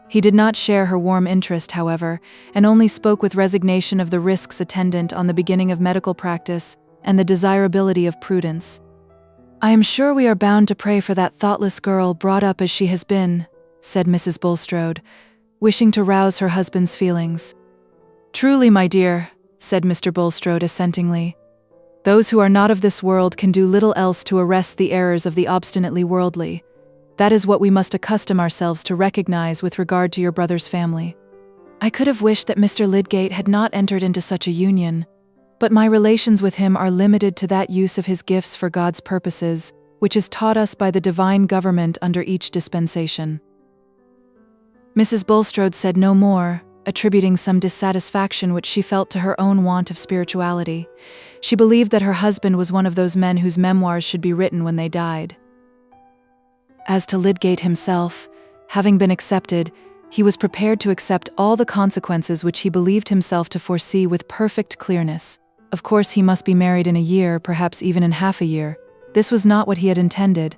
B: He did not share her warm interest, however, and only spoke with resignation of the risks attendant on the beginning of medical practice and the desirability of prudence. "I am sure we are bound to pray for that thoughtless girl, brought up as she has been," said Mrs. Bulstrode, wishing to rouse her husband's feelings. "Truly, my dear," said Mr. Bulstrode assentingly, "those who are not of this world can do little else to arrest the errors of the obstinately worldly. That is what we must accustom ourselves to recognize with regard to your brother's family. I could have wished that Mr. Lydgate had not entered into such a union, but my relations with him are limited to that use of his gifts for God's purposes, which is taught us by the divine government under each dispensation." Mrs. Bulstrode said no more, attributing some dissatisfaction which she felt to her own want of spirituality. She believed that her husband was one of those men whose memoirs should be written when they died. As to Lydgate himself, having been accepted, he was prepared to accept all the consequences which he believed himself to foresee with perfect clearness. Of course he must be married in a year, perhaps even in half a year. This was not what he had intended,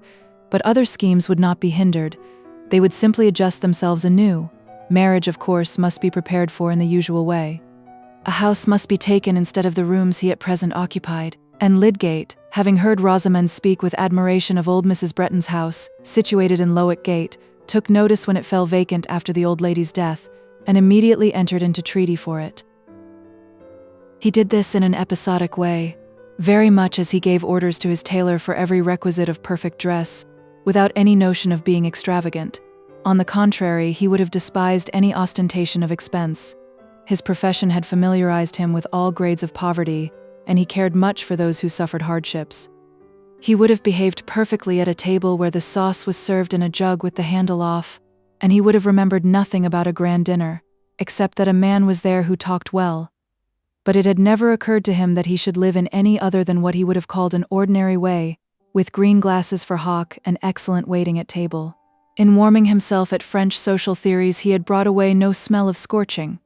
B: but other schemes would not be hindered. They would simply adjust themselves anew. Marriage, of course, must be prepared for in the usual way. A house must be taken instead of the rooms he at present occupied, and Lydgate, having heard Rosamond speak with admiration of old Mrs. Bretton's house, situated in Lowick Gate, took notice when it fell vacant after the old lady's death, and immediately entered into treaty for it. He did this in an episodic way, very much as he gave orders to his tailor for every requisite of perfect dress, without any notion of being extravagant. On the contrary, he would have despised any ostentation of expense. His profession had familiarized him with all grades of poverty, and he cared much for those who suffered hardships. He would have behaved perfectly at a table where the sauce was served in a jug with the handle off, and he would have remembered nothing about a grand dinner, except that a man was there who talked well. But it had never occurred to him that he should live in any other than what he would have called an ordinary way, with green glasses for hock and excellent waiting at table. In warming himself at French social theories, he had brought away no smell of scorching.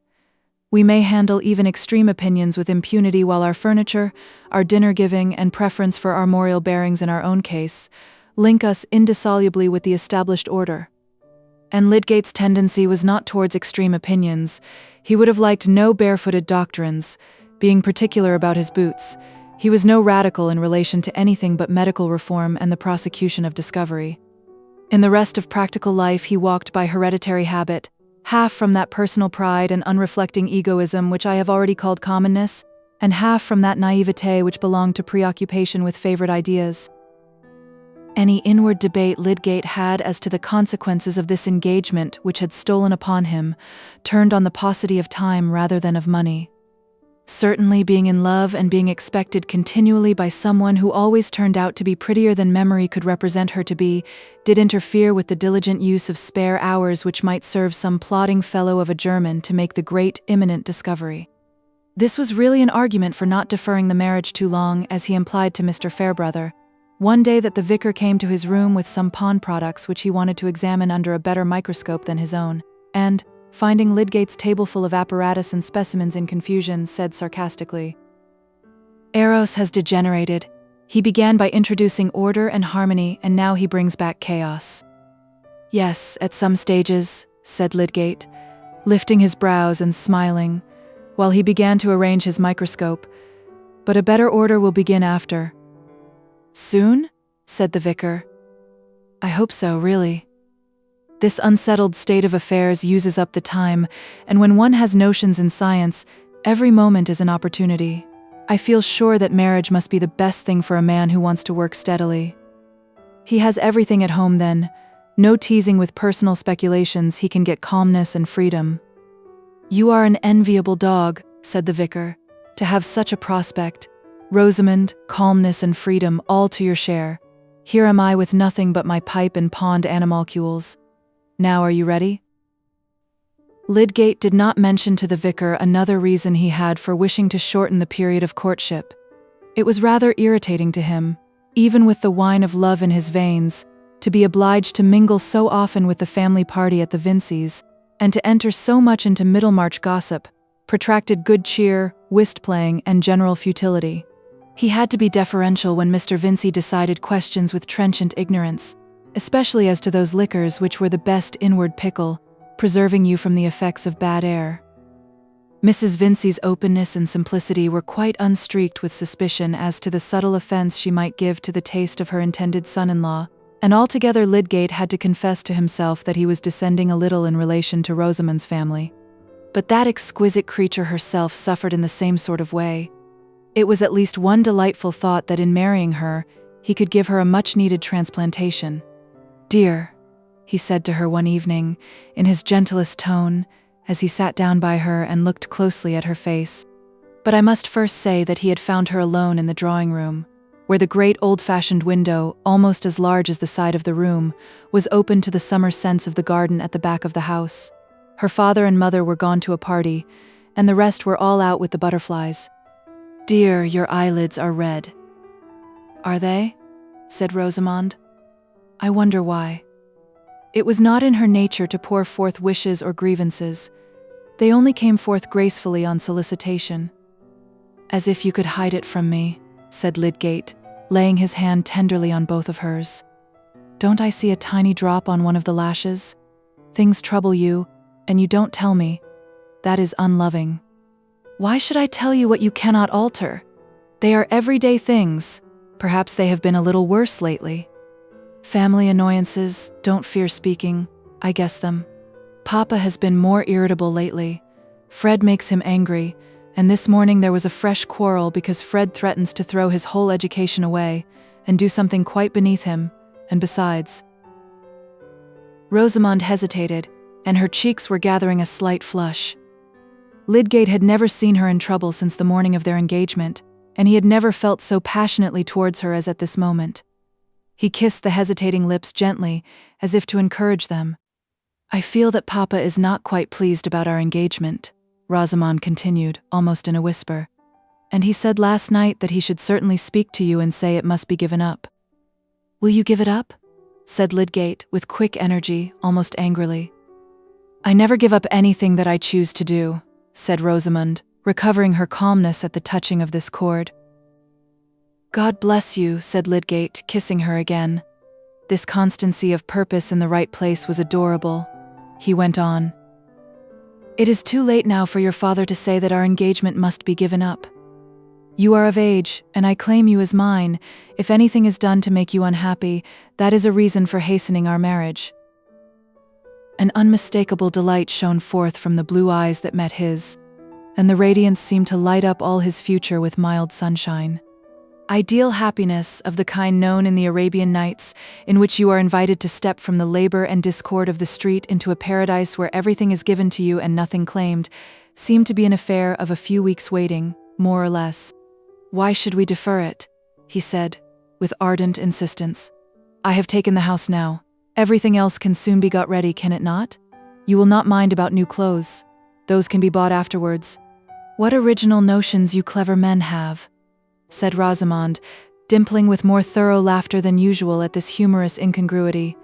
B: We may handle even extreme opinions with impunity, while our furniture, our dinner-giving, and preference for armorial bearings in our own case link us indissolubly with the established order. And Lydgate's tendency was not towards extreme opinions. He would have liked no barefooted doctrines, being particular about his boots. He was no radical in relation to anything but medical reform and the prosecution of discovery. In the rest of practical life he walked by hereditary habit, half from that personal pride and unreflecting egoism which I have already called commonness, and half from that naivete which belonged to preoccupation with favorite ideas. Any inward debate Lydgate had as to the consequences of this engagement which had stolen upon him turned on the paucity of time rather than of money. Certainly, being in love and being expected continually by someone who always turned out to be prettier than memory could represent her to be, did interfere with the diligent use of spare hours which might serve some plodding fellow of a German to make the great imminent discovery. This was really an argument for not deferring the marriage too long, as he implied to Mr. Fairbrother. One day that the vicar came to his room with some pawn products which he wanted to examine under a better microscope than his own, and, finding Lydgate's table full of apparatus and specimens in confusion, said sarcastically, "Eros has degenerated. He began by introducing order and harmony, and now he brings back chaos." "Yes, at some stages," said Lydgate, lifting his brows and smiling, while he began to arrange his microscope, "but a better order will begin after." "Soon?" said the vicar. "I hope so, really. This unsettled state of affairs uses up the time, and when one has notions in science, every moment is an opportunity. I feel sure that marriage must be the best thing for a man who wants to work steadily. He has everything at home then, no teasing with personal speculations, he can get calmness and freedom." "You are an enviable dog," said the vicar, "to have such a prospect. Rosamond, calmness and freedom all to your share. Here am I with nothing but my pipe and pond animalcules. Now are you ready? Lydgate did not mention to the vicar another reason he had for wishing to shorten the period of courtship. It was rather irritating to him, even with the wine of love in his veins, to be obliged to mingle so often with the family party at the Vincys, and to enter so much into Middlemarch gossip, protracted good cheer, whist-playing, and general futility. He had to be deferential when Mr. Vincey decided questions with trenchant ignorance, especially as to those liquors which were the best inward pickle, preserving you from the effects of bad air. Mrs. Vincey's openness and simplicity were quite unstreaked with suspicion as to the subtle offense she might give to the taste of her intended son-in-law, and altogether Lydgate had to confess to himself that he was descending a little in relation to Rosamond's family. But that exquisite creature herself suffered in the same sort of way. It was at least one delightful thought that in marrying her, he could give her a much-needed transplantation. "Dear," he said to her one evening, in his gentlest tone, as he sat down by her and looked closely at her face. But I must first say that he had found her alone in the drawing-room, where the great old-fashioned window, almost as large as the side of the room, was open to the summer scents of the garden at the back of the house. Her father and mother were gone to a party, and the rest were all out with the butterflies. "Dear, your eyelids are red." "Are they?" said Rosamond. "I wonder why." It was not in her nature to pour forth wishes or grievances. They only came forth gracefully on solicitation. "As if you could hide it from me," said Lydgate, laying his hand tenderly on both of hers. "Don't I see a tiny drop on one of the lashes? Things trouble you, and you don't tell me. That is unloving." "Why should I tell you what you cannot alter? They are everyday things. Perhaps they have been a little worse lately. Family annoyances, don't fear speaking, I guess them. Papa has been more irritable lately. Fred makes him angry, and this morning there was a fresh quarrel because Fred threatens to throw his whole education away and do something quite beneath him, and besides—" Rosamond hesitated, and her cheeks were gathering a slight flush. Lydgate had never seen her in trouble since the morning of their engagement, and he had never felt so passionately towards her as at this moment. He kissed the hesitating lips gently, as if to encourage them. "I feel that Papa is not quite pleased about our engagement," Rosamond continued, almost in a whisper. "And he said last night that he should certainly speak to you and say it must be given up." "Will you give it up?" said Lydgate, with quick energy, almost angrily. "I never give up anything that I choose to do," said Rosamond, recovering her calmness at the touching of this chord. "God bless you," said Lydgate, kissing her again. This constancy of purpose in the right place was adorable. He went on. "It is too late now for your father to say that our engagement must be given up. You are of age, and I claim you as mine. If anything is done to make you unhappy, that is a reason for hastening our marriage." An unmistakable delight shone forth from the blue eyes that met his, and the radiance seemed to light up all his future with mild sunshine. Ideal happiness, of the kind known in the Arabian Nights, in which you are invited to step from the labor and discord of the street into a paradise where everything is given to you and nothing claimed, seemed to be an affair of a few weeks' waiting, more or less. "Why should we defer it?" he said, with ardent insistence. "I have taken the house now. Everything else can soon be got ready, can it not? You will not mind about new clothes. Those can be bought afterwards. What original notions you clever men have," said Rosamond, dimpling with more thorough laughter than usual at this humorous incongruity.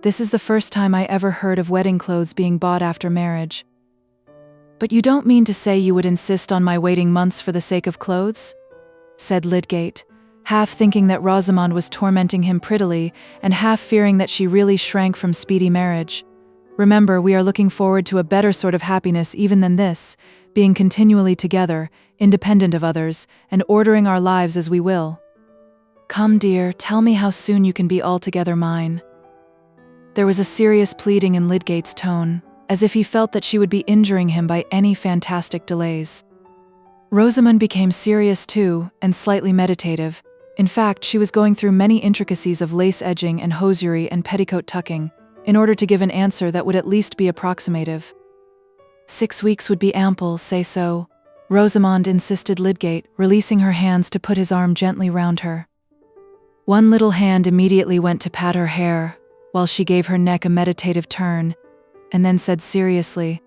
B: "This is the first time I ever heard of wedding clothes being bought after marriage." "But you don't mean to say you would insist on my waiting months for the sake of clothes?" said Lydgate, half thinking that Rosamond was tormenting him prettily, and half fearing that she really shrank from speedy marriage. "Remember, we are looking forward to a better sort of happiness even than this, being continually together, independent of others, and ordering our lives as we will. Come, dear, tell me how soon you can be altogether mine." There was a serious pleading in Lydgate's tone, as if he felt that she would be injuring him by any fantastic delays. Rosamond became serious too, and slightly meditative. In fact, she was going through many intricacies of lace edging and hosiery and petticoat tucking, in order to give an answer that would at least be approximative. 6 weeks would be ample, say so. Rosamond, insisted Lydgate, releasing her hands to put his arm gently round her. One little hand immediately went to pat her hair, while she gave her neck a meditative turn, and then said seriously,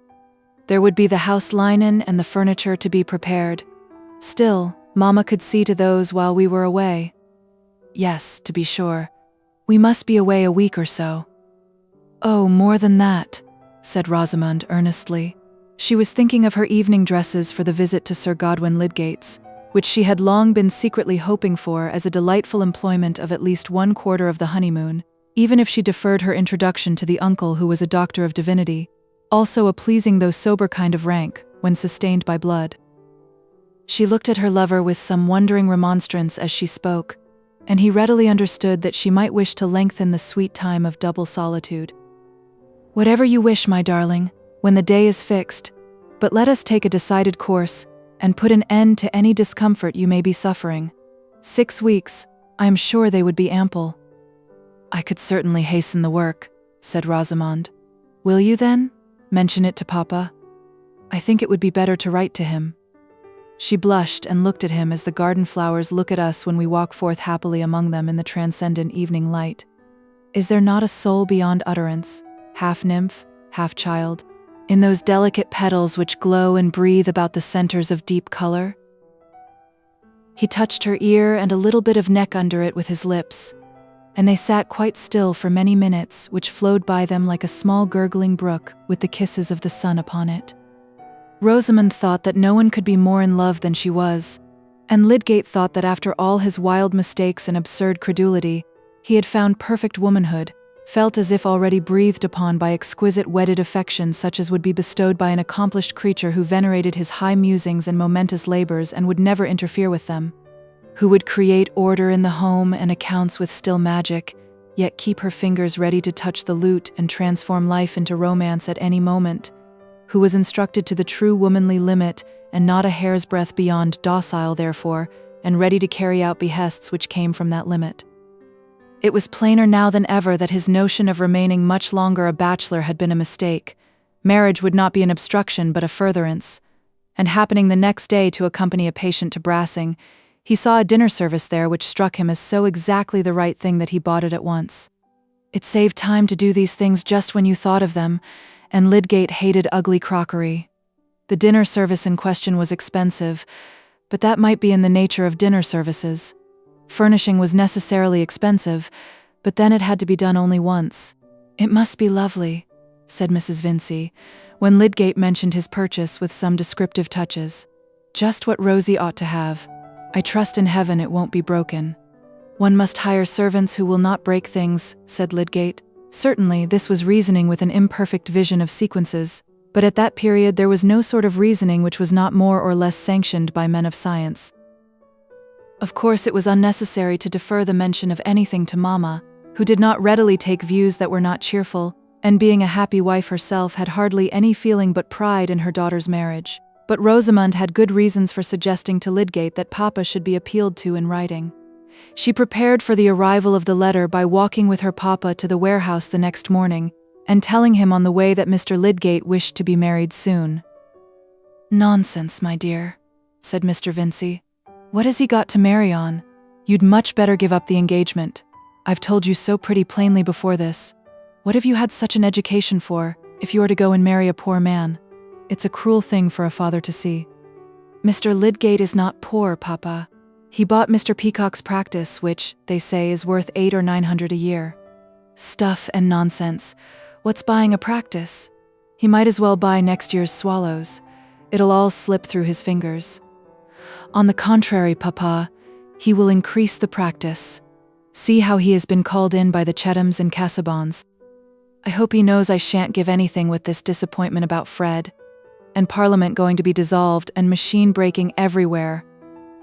B: "There would be the house linen and the furniture to be prepared. Still, Mamma could see to those while we were away." "Yes, to be sure. We must be away a week or so." "Oh, more than that," said Rosamond earnestly. She was thinking of her evening dresses for the visit to Sir Godwin Lydgate's, which she had long been secretly hoping for as a delightful employment of at least 1/4 of the honeymoon, even if she deferred her introduction to the uncle who was a doctor of divinity, also a pleasing though sober kind of rank, when sustained by blood. She looked at her lover with some wondering remonstrance as she spoke, and he readily understood that she might wish to lengthen the sweet time of double solitude. "Whatever you wish, my darling, when the day is fixed, but let us take a decided course, and put an end to any discomfort you may be suffering. 6 weeks, I am sure they would be ample." "I could certainly hasten the work," said Rosamond. "Will you then? Mention it to Papa?" "I think it would be better to write to him." She blushed and looked at him as the garden flowers look at us when we walk forth happily among them in the transcendent evening light. Is there not a soul beyond utterance, half nymph, half child, in those delicate petals which glow and breathe about the centers of deep color? He touched her ear and a little bit of neck under it with his lips, and they sat quite still for many minutes, which flowed by them like a small gurgling brook with the kisses of the sun upon it. Rosamond thought that no one could be more in love than she was, and Lydgate thought that after all his wild mistakes and absurd credulity, he had found perfect womanhood, felt as if already breathed upon by exquisite wedded affection such as would be bestowed by an accomplished creature who venerated his high musings and momentous labors and would never interfere with them, who would create order in the home and accounts with still magic, yet keep her fingers ready to touch the lute and transform life into romance at any moment, who was instructed to the true womanly limit and not a hair's breadth beyond, docile therefore, and ready to carry out behests which came from that limit. It was plainer now than ever that his notion of remaining much longer a bachelor had been a mistake. Marriage would not be an obstruction but a furtherance, and happening the next day to accompany a patient to Brassing, he saw a dinner service there which struck him as so exactly the right thing that he bought it at once. It saved time to do these things just when you thought of them, and Lydgate hated ugly crockery. The dinner service in question was expensive, but that might be in the nature of dinner services. Furnishing was necessarily expensive, but then it had to be done only once. "It must be lovely," said Mrs. Vincey, when Lydgate mentioned his purchase with some descriptive touches. "Just what Rosie ought to have. I trust in heaven it won't be broken." "One must hire servants who will not break things," said Lydgate. Certainly, this was reasoning with an imperfect vision of sequences, but at that period there was no sort of reasoning which was not more or less sanctioned by men of science. Of course, it was unnecessary to defer the mention of anything to Mamma, who did not readily take views that were not cheerful, and being a happy wife herself had hardly any feeling but pride in her daughter's marriage. But Rosamond had good reasons for suggesting to Lydgate that Papa should be appealed to in writing. She prepared for the arrival of the letter by walking with her Papa to the warehouse the next morning, and telling him on the way that Mr. Lydgate wished to be married soon. "Nonsense, my dear," said Mr. Vincey. "What has he got to marry on? You'd much better give up the engagement. I've told you so pretty plainly before this. What have you had such an education for, if you are to go and marry a poor man? It's a cruel thing for a father to see." "Mr. Lydgate is not poor, Papa. He bought Mr. Peacock's practice, which, they say, is worth 800 or 900 a year." "Stuff and nonsense. What's buying a practice? He might as well buy next year's swallows. It'll all slip through his fingers." "On the contrary, Papa, he will increase the practice. See how he has been called in by the Chethams and Casaubons. I hope he knows I shan't give anything with this disappointment about Fred, and Parliament going to be dissolved and machine breaking everywhere,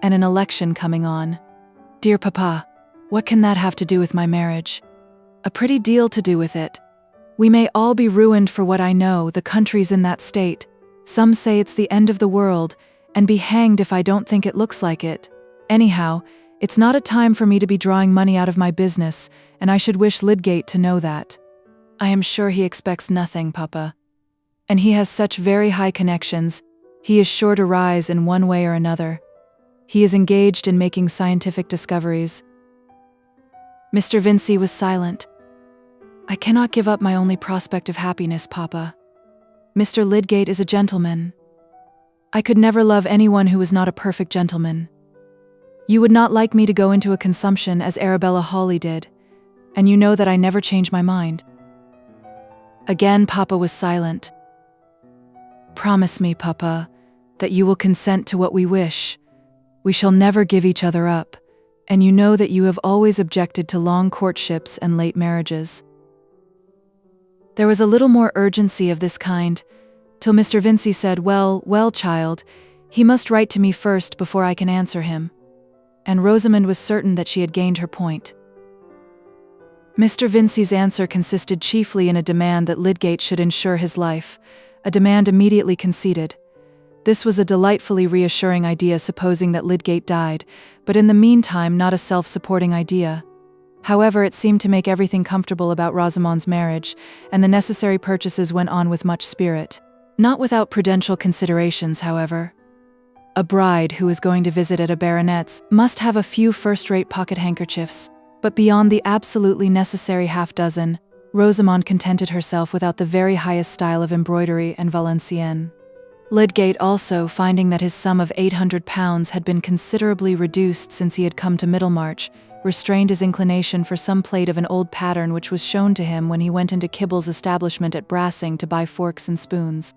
B: and an election coming on. Dear Papa, what can that have to do with my marriage? A pretty deal to do with it. We may all be ruined for what I know, the country's in that state. Some say it's the end of the world, and be hanged if I don't think it looks like it. Anyhow, it's not a time for me to be drawing money out of my business, and I should wish Lydgate to know that. I am sure he expects nothing, Papa. And he has such very high connections, He is sure to rise in one way or another. He is engaged in making scientific discoveries." Mr. Vincey was silent. "I cannot give up my only prospect of happiness, Papa. Mr. Lydgate is a gentleman. I could never love anyone who was not a perfect gentleman. You would not like me to go into a consumption as Arabella Hawley did, and you know that I never change my mind." Again Papa was silent. "Promise me, Papa, that you will consent to what we wish. We shall never give each other up, and you know that you have always objected to long courtships and late marriages." There was a little more urgency of this kind, till Mr. Vincey said, well, child, he must write to me first before I can answer him." And Rosamond was certain that she had gained her point. Mr. Vincey's answer consisted chiefly in a demand that Lydgate should insure his life, a demand immediately conceded. This was a delightfully reassuring idea, supposing that Lydgate died, but in the meantime not a self-supporting idea. However, it seemed to make everything comfortable about Rosamond's marriage, and the necessary purchases went on with much spirit. Not without prudential considerations, however. A bride who is going to visit at a baronet's must have a few first-rate pocket handkerchiefs, but beyond the absolutely necessary half-dozen, Rosamond contented herself without the very highest style of embroidery and Valenciennes. Lydgate also, finding that his sum of £800 had been considerably reduced since he had come to Middlemarch, restrained his inclination for some plate of an old pattern which was shown to him when he went into Kibble's establishment at Brassing to buy forks and spoons.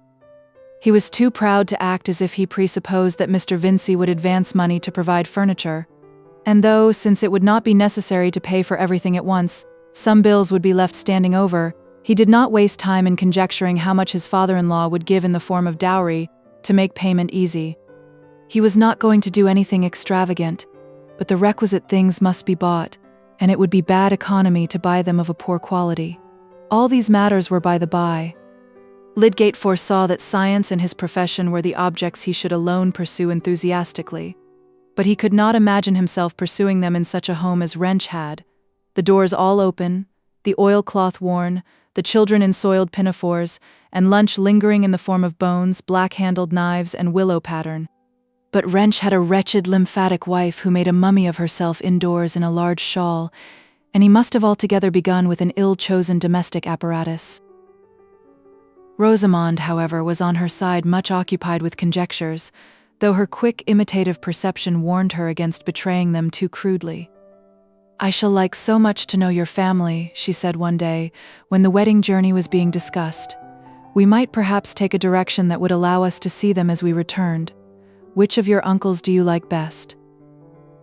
B: He was too proud to act as if he presupposed that Mr. Vincey would advance money to provide furniture, and though, since it would not be necessary to pay for everything at once, some bills would be left standing over, he did not waste time in conjecturing how much his father-in-law would give in the form of dowry to make payment easy. He was not going to do anything extravagant, but the requisite things must be bought, and it would be bad economy to buy them of a poor quality. All these matters were by the by. Lydgate foresaw that science and his profession were the objects he should alone pursue enthusiastically, but he could not imagine himself pursuing them in such a home as Wrench had, the doors all open, the oilcloth worn, the children in soiled pinafores, and lunch lingering in the form of bones, black-handled knives, and willow pattern. But Wrench had a wretched lymphatic wife who made a mummy of herself indoors in a large shawl, and he must have altogether begun with an ill-chosen domestic apparatus. Rosamond, however, was on her side much occupied with conjectures, though her quick imitative perception warned her against betraying them too crudely. "I shall like so much to know your family," she said one day, when the wedding journey was being discussed. "We might perhaps take a direction that would allow us to see them as we returned. Which of your uncles do you like best?"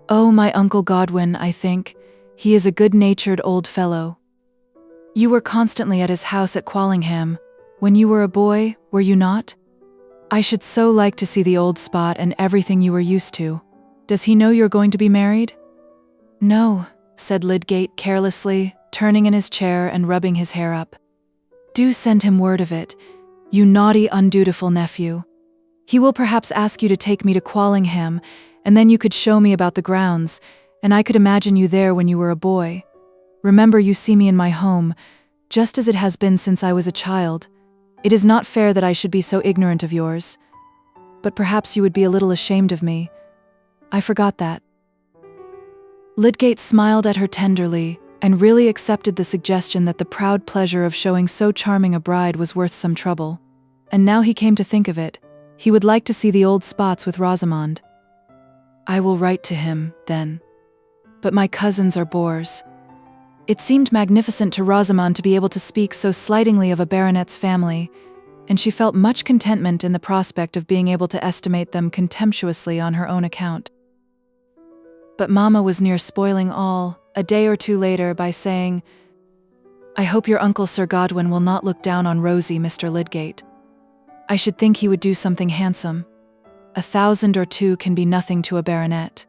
B: "Oh, my Uncle Godwin, I think. He is a good-natured old fellow. You were constantly at his house at Quallingham, when you were a boy, were you not? I should so like to see the old spot and everything you were used to. Does he know you're going to be married?" "No," said Lydgate carelessly, turning in his chair and rubbing his hair up. "Do send him word of it, you naughty, undutiful nephew. He will perhaps ask you to take me to Quallingham, and then you could show me about the grounds, and I could imagine you there when you were a boy. Remember, you see me in my home, just as it has been since I was a child. It is not fair that I should be so ignorant of yours. But perhaps you would be a little ashamed of me. I forgot that." Lydgate smiled at her tenderly, and really accepted the suggestion that the proud pleasure of showing so charming a bride was worth some trouble. And now he came to think of it, he would like to see the old spots with Rosamond. "I will write to him, then. But my cousins are bores." It seemed magnificent to Rosamond to be able to speak so slightingly of a baronet's family, and she felt much contentment in the prospect of being able to estimate them contemptuously on her own account. But Mamma was near spoiling all, a day or two later, by saying, "I hope your uncle Sir Godwin will not look down on rosy Mr. Lydgate. I should think he would do something handsome. 1,000 or 2 can be nothing to a baronet."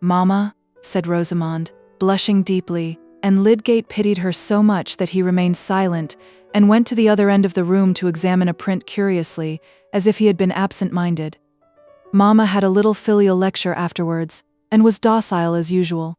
B: "Mamma," said Rosamond, blushing deeply, and Lydgate pitied her so much that he remained silent and went to the other end of the room to examine a print curiously, as if he had been absent-minded. Mamma had a little filial lecture afterwards, and was docile as usual.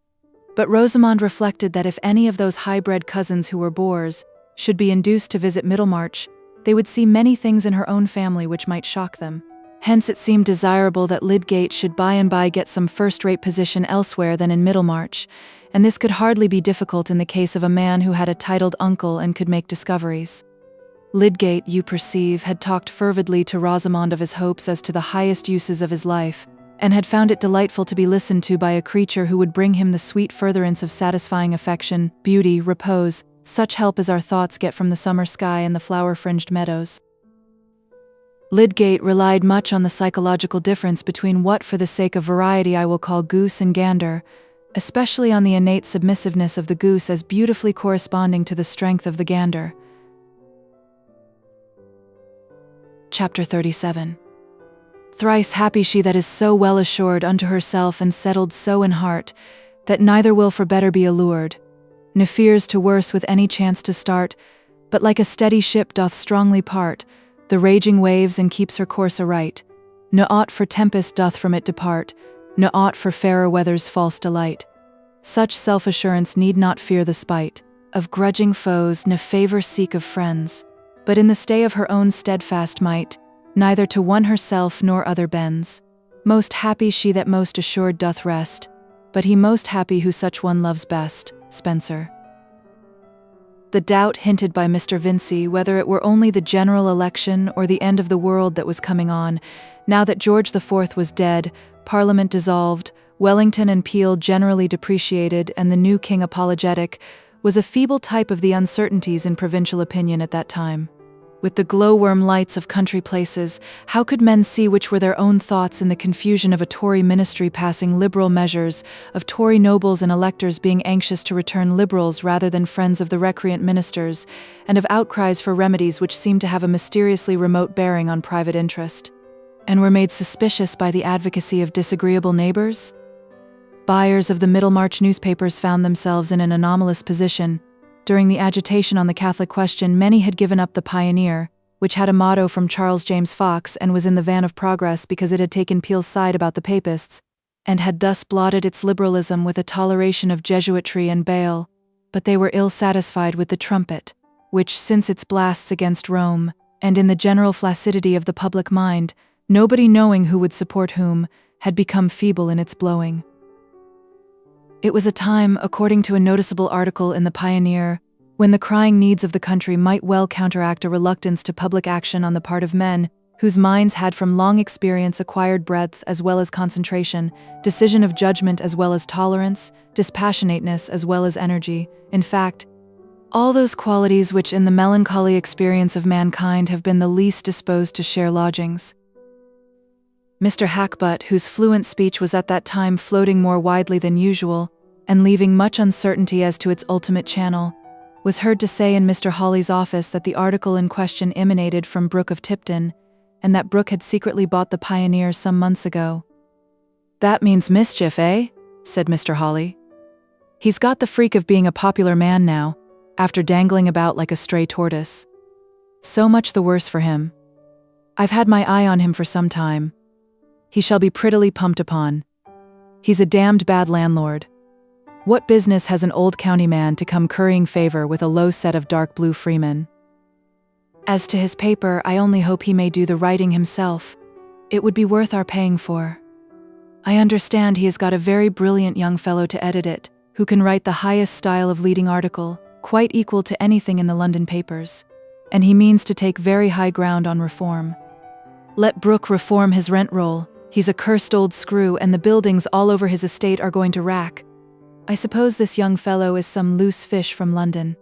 B: But Rosamond reflected that if any of those high-bred cousins who were bores should be induced to visit Middlemarch, they would see many things in her own family which might shock them. Hence it seemed desirable that Lydgate should by and by get some first-rate position elsewhere than in Middlemarch, and this could hardly be difficult in the case of a man who had a titled uncle and could make discoveries. Lydgate, you perceive, had talked fervidly to Rosamond of his hopes as to the highest uses of his life, and had found it delightful to be listened to by a creature who would bring him the sweet furtherance of satisfying affection, beauty, repose, such help as our thoughts get from the summer sky and the flower-fringed meadows. Lydgate relied much on the psychological difference between what, for the sake of variety, I will call goose and gander, especially on the innate submissiveness of the goose as beautifully corresponding to the strength of the gander. Chapter 37. Thrice happy she that is so well assured unto herself and settled so in heart, that neither will for better be allured, ne fears to worse with any chance to start, but like a steady ship doth strongly part the raging waves and keeps her course aright, ne aught for tempest doth from it depart, ne aught for fairer weather's false delight. Such self-assurance need not fear the spite of grudging foes, ne favour seek of friends, but in the stay of her own steadfast might, neither to one herself nor other bends. Most happy she that most assured doth rest, but he most happy who such one loves best. Spenser. The doubt hinted by Mr. Vincey whether it were only the general election or the end of the world that was coming on, now that George IV was dead, Parliament dissolved, Wellington and Peel generally depreciated, and the new king apologetic, was a feeble type of the uncertainties in provincial opinion at that time. With the glowworm lights of country places, how could men see which were their own thoughts in the confusion of a Tory ministry passing liberal measures, of Tory nobles and electors being anxious to return liberals rather than friends of the recreant ministers, and of outcries for remedies which seemed to have a mysteriously remote bearing on private interest, and were made suspicious by the advocacy of disagreeable neighbours? Buyers of the Middlemarch newspapers found themselves in an anomalous position. During the agitation on the Catholic question, many had given up the Pioneer, which had a motto from Charles James Fox and was in the van of progress because it had taken Peel's side about the Papists, and had thus blotted its liberalism with a toleration of Jesuitry and Baal, but they were ill satisfied with the Trumpet, which, since its blasts against Rome, and in the general flaccidity of the public mind, nobody knowing who would support whom, had become feeble in its blowing. It was a time, according to a noticeable article in the Pioneer, when the crying needs of the country might well counteract a reluctance to public action on the part of men whose minds had from long experience acquired breadth as well as concentration, decision of judgment as well as tolerance, dispassionateness as well as energy, in fact, all those qualities which in the melancholy experience of mankind have been the least disposed to share lodgings. Mr. Hackbutt, whose fluent speech was at that time floating more widely than usual, and leaving much uncertainty as to its ultimate channel, was heard to say in Mr. Hawley's office that the article in question emanated from Brooke of Tipton, and that Brooke had secretly bought the Pioneer some months ago. "That means mischief, eh?" said Mr. Hawley. "He's got the freak of being a popular man now, after dangling about like a stray tortoise. So much the worse for him. I've had my eye on him for some time. He shall be prettily pumped upon. He's a damned bad landlord. What business has an old county man to come currying favor with a low set of dark blue freemen? As to his paper, I only hope he may do the writing himself. It would be worth our paying for. I understand he has got a very brilliant young fellow to edit it, who can write the highest style of leading article, quite equal to anything in the London papers, and he means to take very high ground on reform. Let Brooke reform his rent roll. He's a cursed old screw, and the buildings all over his estate are going to rack. I suppose this young fellow is some loose fish from London.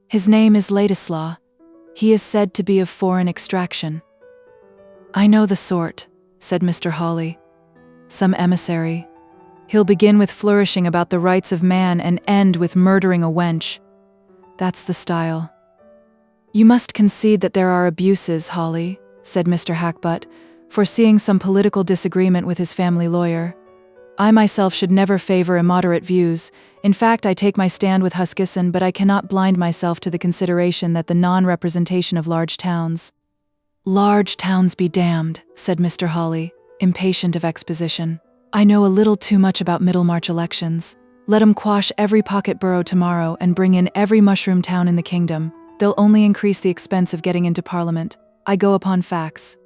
B: His name is Ladislaw. He is said to be of foreign extraction." "I know the sort," said Mr. Hawley. "Some emissary. He'll begin with flourishing about the rights of man and end with murdering a wench. That's the style." "You must concede that there are abuses, Hawley," said Mr. Hackbutt, foreseeing some political disagreement with his family lawyer. "I myself should never favor immoderate views. In fact, I take my stand with Huskisson, but I cannot blind myself to the consideration that the non-representation of large towns—" "Large towns be damned," said Mr. Hawley, impatient of exposition. "I know a little too much about Middlemarch elections. Let 'em quash every pocket borough tomorrow and bring in every mushroom town in the kingdom. They'll only increase the expense of getting into Parliament. I go upon facts.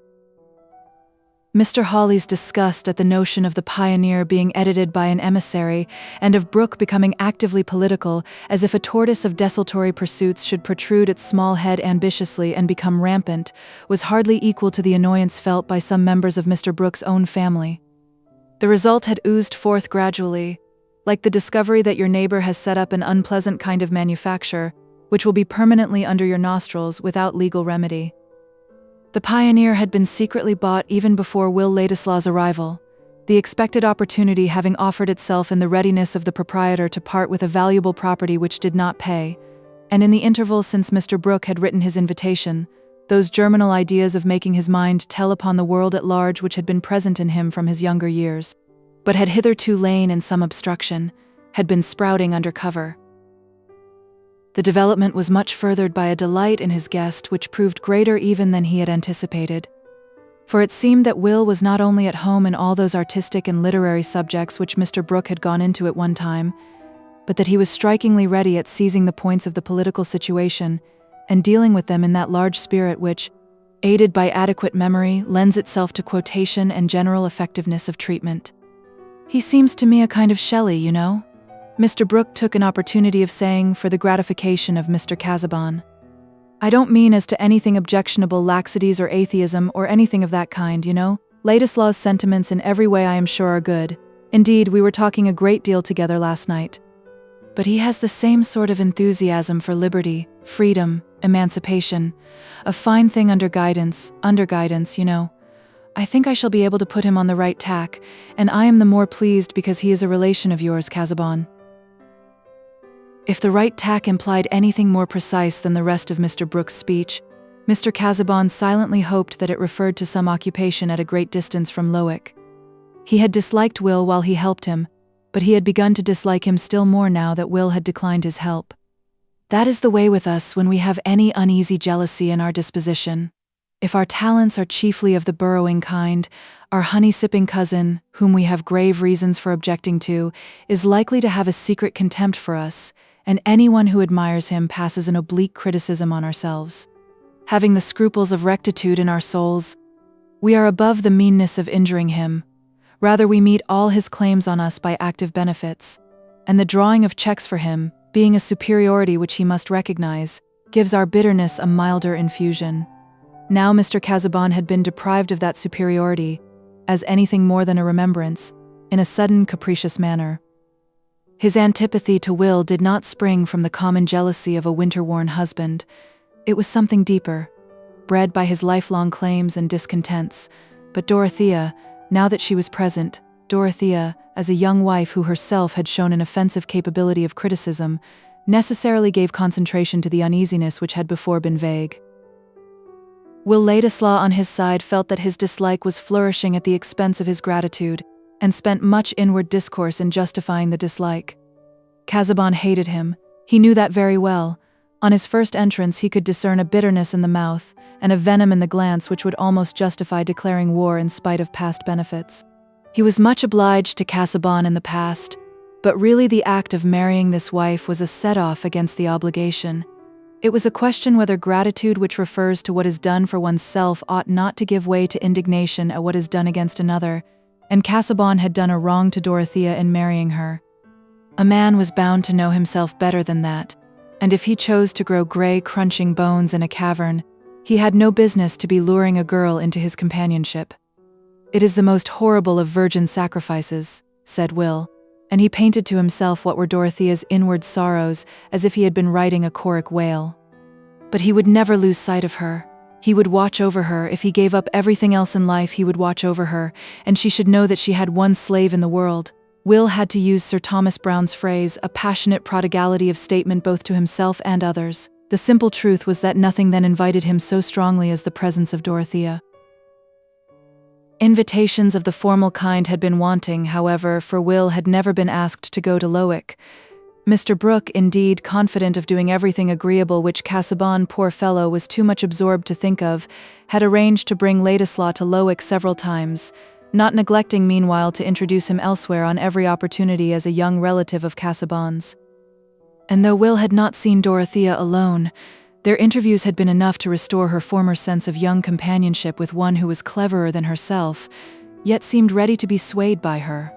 B: Mr. Hawley's disgust at the notion of the Pioneer being edited by an emissary, and of Brooke becoming actively political, as if a tortoise of desultory pursuits should protrude its small head ambitiously and become rampant, was hardly equal to the annoyance felt by some members of Mr. Brooke's own family. The result had oozed forth gradually, like the discovery that your neighbor has set up an unpleasant kind of manufacture, which will be permanently under your nostrils without legal remedy. The Pioneer had been secretly bought even before Will Ladislaw's arrival, the expected opportunity having offered itself in the readiness of the proprietor to part with a valuable property which did not pay, and in the interval since Mr. Brooke had written his invitation, those germinal ideas of making his mind tell upon the world at large which had been present in him from his younger years, but had hitherto lain in some obstruction, had been sprouting under cover. The development was much furthered by a delight in his guest which proved greater even than he had anticipated. For it seemed that Will was not only at home in all those artistic and literary subjects which Mr. Brooke had gone into at one time, but that he was strikingly ready at seizing the points of the political situation and dealing with them in that large spirit which, aided by adequate memory, lends itself to quotation and general effectiveness of treatment. He seems to me a kind of Shelley, you know, Mr. Brooke took an opportunity of saying for the gratification of Mr. Casaubon. I don't mean as to anything objectionable laxities or atheism or anything of that kind, you know. Ladislaw's sentiments in every way I am sure are good. Indeed, we were talking a great deal together last night. But he has the same sort of enthusiasm for liberty, freedom, emancipation. A fine thing under guidance, you know. I think I shall be able to put him on the right tack, and I am the more pleased because he is a relation of yours, Casaubon. If the right tack implied anything more precise than the rest of Mr. Brooke's speech, Mr. Casaubon silently hoped that it referred to some occupation at a great distance from LIII. He had disliked Will while he helped him, but he had begun to dislike him still more now that Will had declined his help. That is the way with us when we have any uneasy jealousy in our disposition. If our talents are chiefly of the burrowing kind, our honey-sipping cousin, whom we have grave reasons for objecting to, is likely to have a secret contempt for us, and anyone who admires him passes an oblique criticism on ourselves. Having the scruples of rectitude in our souls, we are above the meanness of injuring him. Rather, we meet all his claims on us by active benefits, and the drawing of checks for him, being a superiority which he must recognize, gives our bitterness a milder infusion. Now Mr. Casaubon had been deprived of that superiority, as anything more than a remembrance, in a sudden capricious manner. His antipathy to Will did not spring from the common jealousy of a winter-worn husband. It was something deeper, bred by his lifelong claims and discontents. But Dorothea, now that she was present, Dorothea, as a young wife who herself had shown an offensive capability of criticism, necessarily gave concentration to the uneasiness which had before been vague. Will Ladislaw on his side felt that his dislike was flourishing at the expense of his gratitude, and spent much inward discourse in justifying the dislike. Casaubon hated him. He knew that very well. On his first entrance he could discern a bitterness in the mouth, and a venom in the glance which would almost justify declaring war in spite of past benefits. He was much obliged to Casaubon in the past, but really the act of marrying this wife was a set-off against the obligation. It was a question whether gratitude which refers to what is done for oneself ought not to give way to indignation at what is done against another, and Casaubon had done a wrong to Dorothea in marrying her. A man was bound to know himself better than that, and if he chose to grow gray crunching bones in a cavern, he had no business to be luring a girl into his companionship. It is the most horrible of virgin sacrifices, said Will, and he painted to himself what were Dorothea's inward sorrows as if he had been writing a choric wail. But he would never lose sight of her. He would watch over her. If he gave up everything else in life, he would watch over her, and she should know that she had one slave in the world. Will had to use Sir Thomas Browne's phrase, a passionate prodigality of statement both to himself and others. The simple truth was that nothing then invited him so strongly as the presence of Dorothea. Invitations of the formal kind had been wanting, however, for Will had never been asked to go to LIII. Mr. Brooke, indeed, confident of doing everything agreeable which Casaubon, poor fellow, was too much absorbed to think of, had arranged to bring Ladislaw to LIII several times, not neglecting meanwhile to introduce him elsewhere on every opportunity as a young relative of Casaubon's. And though Will had not seen Dorothea alone, Their interviews had been enough to restore her former sense of young companionship with one who was cleverer than herself, yet seemed ready to be swayed by her.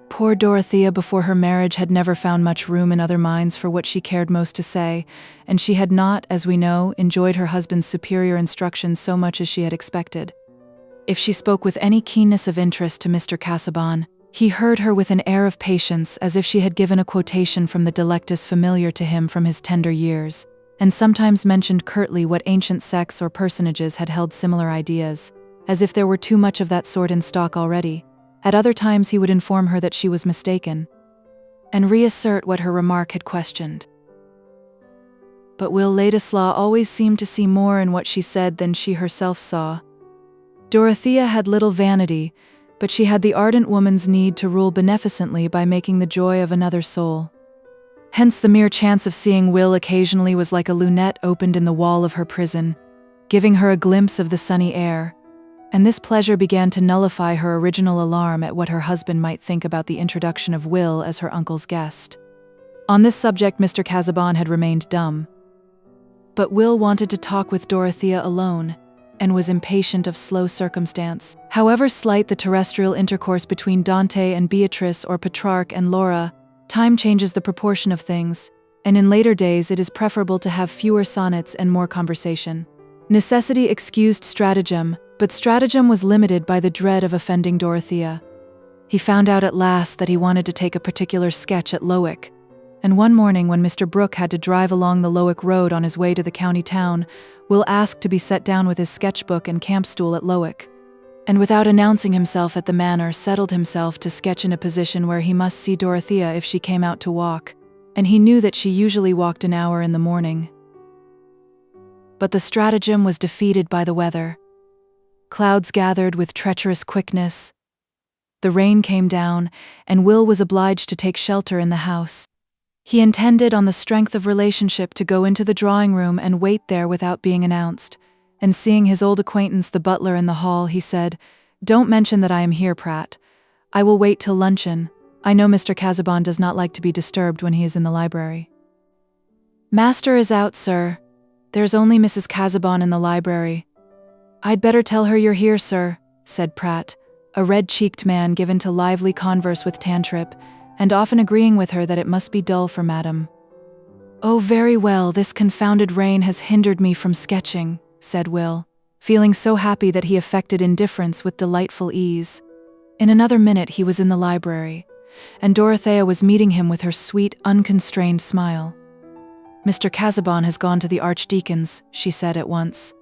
B: Poor Dorothea before her marriage had never found much room in other minds for what she cared most to say, and she had not, as we know, enjoyed her husband's superior instruction so much as she had expected. If she spoke with any keenness of interest to Mr. Casaubon, he heard her with an air of patience, as if she had given a quotation from the Delectus familiar to him from his tender years, and sometimes mentioned curtly what ancient sects or personages had held similar ideas, as if there were too much of that sort in stock already. At other times he would inform her that she was mistaken, and reassert what her remark had questioned. But Will Ladislaw always seemed to see more in what she said than she herself saw. Dorothea had little vanity, but she had the ardent woman's need to rule beneficently by making the joy of another soul. Hence the mere chance of seeing Will occasionally was like a lunette opened in the wall of her prison, giving her a glimpse of the sunny air, and this pleasure began to nullify her original alarm at what her husband might think about the introduction of Will as her uncle's guest. On this subject Mr. Casaubon had remained dumb. But Will wanted to talk with Dorothea alone, and was impatient of slow circumstance. However slight the terrestrial intercourse between Dante and Beatrice or Petrarch and Laura, time changes the proportion of things, and in later days it is preferable to have fewer sonnets and more conversation. Necessity excused stratagem, but stratagem was limited by the dread of offending Dorothea. He found out at last that he wanted to take a particular sketch at LIII, and one morning when Mr. Brooke had to drive along the LIII road on his way to the county town, Will asked to be set down with his sketchbook and campstool at LIII, and without announcing himself at the manor settled himself to sketch in a position where he must see Dorothea if she came out to walk, and he knew that she usually walked an hour in the morning. But the stratagem was defeated by the weather. Clouds gathered with treacherous quickness. The rain came down, and Will was obliged to take shelter in the house. He intended, on the strength of relationship, to go into the drawing room and wait there without being announced, and seeing his old acquaintance the butler in the hall, he said, "Don't mention that I am here, Pratt. I will wait till luncheon. I know Mr. Casaubon does not like to be disturbed when he is in the library." "Master is out, sir. There's only Mrs. Casaubon in the library." "I'd better tell her you're here, sir," said Pratt, a red-cheeked man given to lively converse with Tantripp, and often agreeing with her that it must be dull for Madame. "Oh, very well, this confounded rain has hindered me from sketching," said Will, feeling so happy that he affected indifference with delightful ease. In another minute he was in the library, and Dorothea was meeting him with her sweet, unconstrained smile. "Mr. Casaubon has gone to the Archdeacon's," she said at once.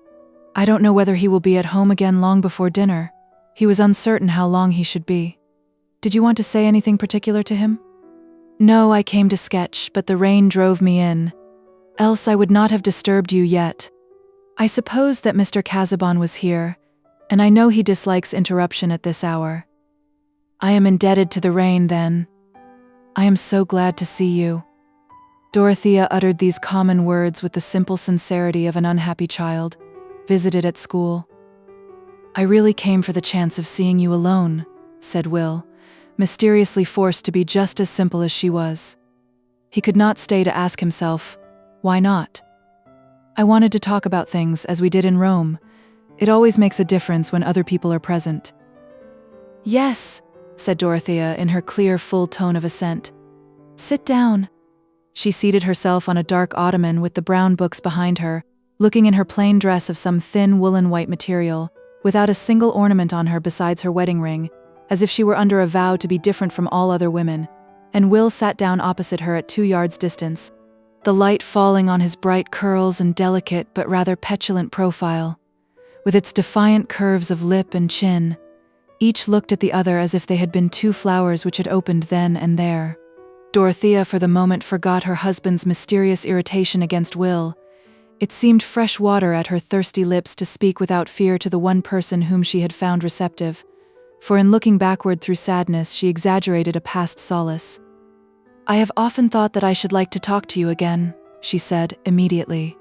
B: "I don't know whether he will be at home again long before dinner. He was uncertain how long he should be. Did you want to say anything particular to him?" "No, I came to sketch, but the rain drove me in. Else I would not have disturbed you yet. I supposed that Mr. Casaubon was here, and I know he dislikes interruption at this hour." "I am indebted to the rain, then. I am so glad to see you." Dorothea uttered these common words with the simple sincerity of an unhappy child, visited at school. "I really came for the chance of seeing you alone," said Will, mysteriously forced to be just as simple as she was. He could not stay to ask himself, why not? "I wanted to talk about things as we did in Rome. It always makes a difference when other people are present." "Yes," said Dorothea in her clear, full tone of assent. "Sit down." She seated herself on a dark ottoman with the brown books behind her, looking in her plain dress of some thin woolen white material, without a single ornament on her besides her wedding ring, as if she were under a vow to be different from all other women, and Will sat down opposite her at 2 yards' distance, the light falling on his bright curls and delicate but rather petulant profile, with its defiant curves of lip and chin. Each looked at the other as if they had been 2 flowers which had opened then and there. Dorothea for the moment forgot her husband's mysterious irritation against Will. It seemed fresh water at her thirsty lips to speak without fear to the one person whom she had found receptive, for in looking backward through sadness she exaggerated a past solace. "I have often thought that I should like to talk to you again," she said immediately.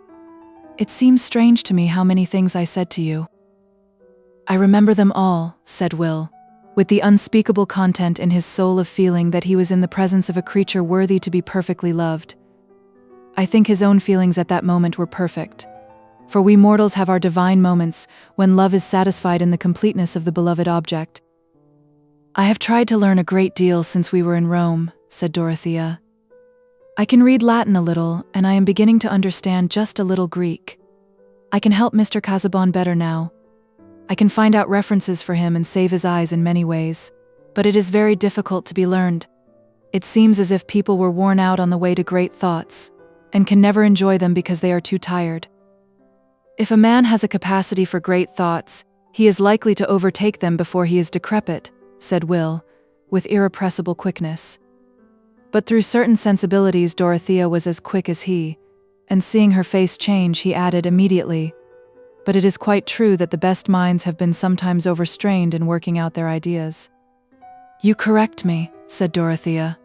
B: "It seems strange to me how many things I said to you." "I remember them all," said Will, with the unspeakable content in his soul of feeling that he was in the presence of a creature worthy to be perfectly loved. I think his own feelings at that moment were perfect. For we mortals have our divine moments when love is satisfied in the completeness of the beloved object. I have tried to learn a great deal since we were in Rome, said Dorothea. I can read Latin a little, and I am beginning to understand just a little Greek. I can help Mr. Casaubon better now. I can find out references for him and save his eyes in many ways, but it is very difficult to be learned. It seems as if people were worn out on the way to great thoughts, and can never enjoy them because they are too tired. If a man has a capacity for great thoughts, he is likely to overtake them before he is decrepit, said Will, with irrepressible quickness. But through certain sensibilities Dorothea was as quick as he, and seeing her face change he added immediately, "But it is quite true that the best minds have been sometimes overstrained in working out their ideas." "You correct me," said Dorothea.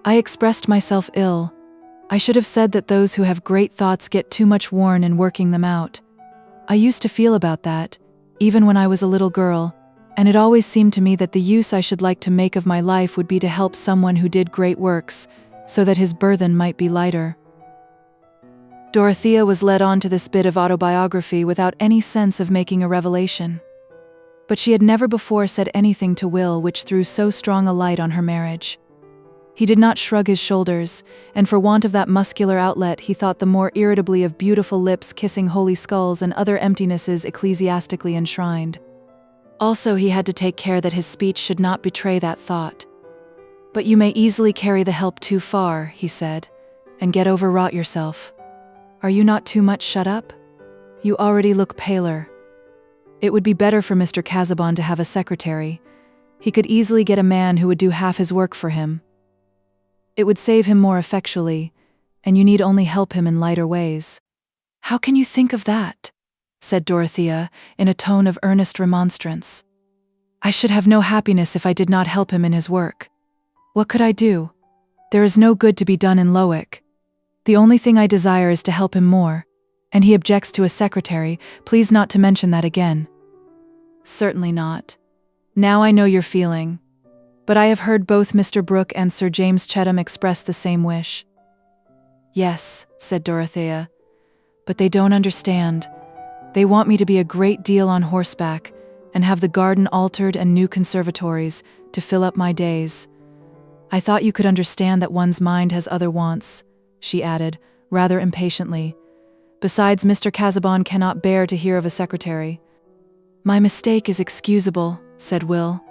B: "I expressed myself ill. I should have said that those who have great thoughts get too much worn in working them out. I used to feel about that, even when I was a little girl, and it always seemed to me that the use I should like to make of my life would be to help someone who did great works, so that his burden might be lighter." Dorothea was led on to this bit of autobiography without any sense of making a revelation. But she had never before said anything to Will which threw so strong a light on her marriage. He did not shrug his shoulders, and for want of that muscular outlet he thought the more irritably of beautiful lips kissing holy skulls and other emptinesses ecclesiastically enshrined. Also he had to take care that his speech should not betray that thought. "But you may easily carry the help too far," he said, "and get overwrought yourself. Are you not too much shut up? You already look paler. It would be better for Mr. Casaubon to have a secretary. He could easily get a man who would do half his work for him. It would save him more effectually, and you need only help him in lighter ways." "How can you think of that?" said Dorothea, in a tone of earnest remonstrance. "I should have no happiness if I did not help him in his work. What could I do? There is no good to be done in LIII. The only thing I desire is to help him more, and he objects to a secretary. Please not to mention that again." "Certainly not. Now I know your feeling. But I have heard both Mr. Brooke and Sir James Chettam express the same wish." "Yes," said Dorothea, "but they don't understand. They want me to be a great deal on horseback, and have the garden altered and new conservatories, to fill up my days. I thought you could understand that one's mind has other wants," she added, rather impatiently. "Besides, Mr. Casaubon cannot bear to hear of a secretary." "My mistake is excusable," said Will.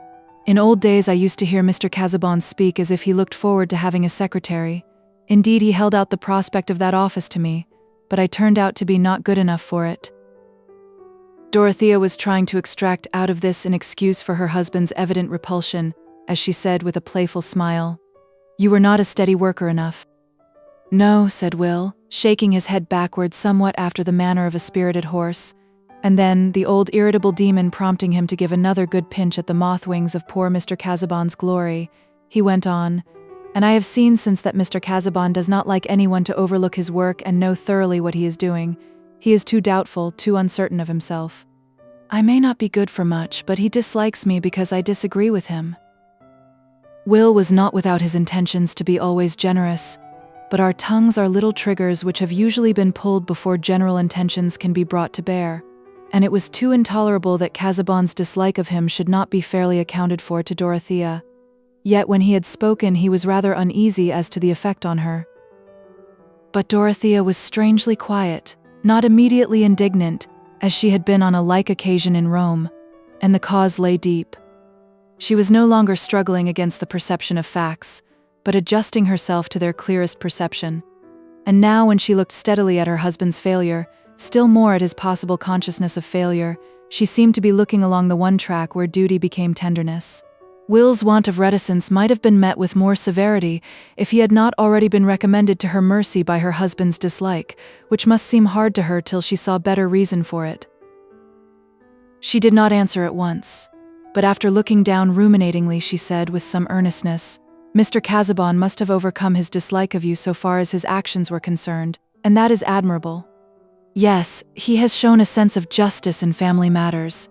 B: "In old days I used to hear Mr. Casaubon speak as if he looked forward to having a secretary. Indeed, he held out the prospect of that office to me, but I turned out to be not good enough for it." Dorothea was trying to extract out of this an excuse for her husband's evident repulsion, as she said with a playful smile, "You were not a steady worker enough." "No," said Will, shaking his head backward somewhat after the manner of a spirited horse, and then, the old irritable demon prompting him to give another good pinch at the moth wings of poor Mr. Casaubon's glory, he went on, "And I have seen since that Mr. Casaubon does not like anyone to overlook his work and know thoroughly what he is doing. He is too doubtful, too uncertain of himself. I may not be good for much, but he dislikes me because I disagree with him." Will was not without his intentions to be always generous, but our tongues are little triggers which have usually been pulled before general intentions can be brought to bear, and it was too intolerable that Casaubon's dislike of him should not be fairly accounted for to Dorothea. Yet when he had spoken he was rather uneasy as to the effect on her. But Dorothea was strangely quiet, not immediately indignant, as she had been on a like occasion in Rome, and the cause lay deep. She was no longer struggling against the perception of facts, but adjusting herself to their clearest perception. And now when she looked steadily at her husband's failure, still more at his possible consciousness of failure, she seemed to be looking along the one track where duty became tenderness. Will's want of reticence might have been met with more severity if he had not already been recommended to her mercy by her husband's dislike, which must seem hard to her till she saw better reason for it. She did not answer at once, but after looking down ruminatingly she said with some earnestness, "Mr. Casaubon must have overcome his dislike of you so far as his actions were concerned, and that is admirable. Yes, he has shown a sense of justice in family matters.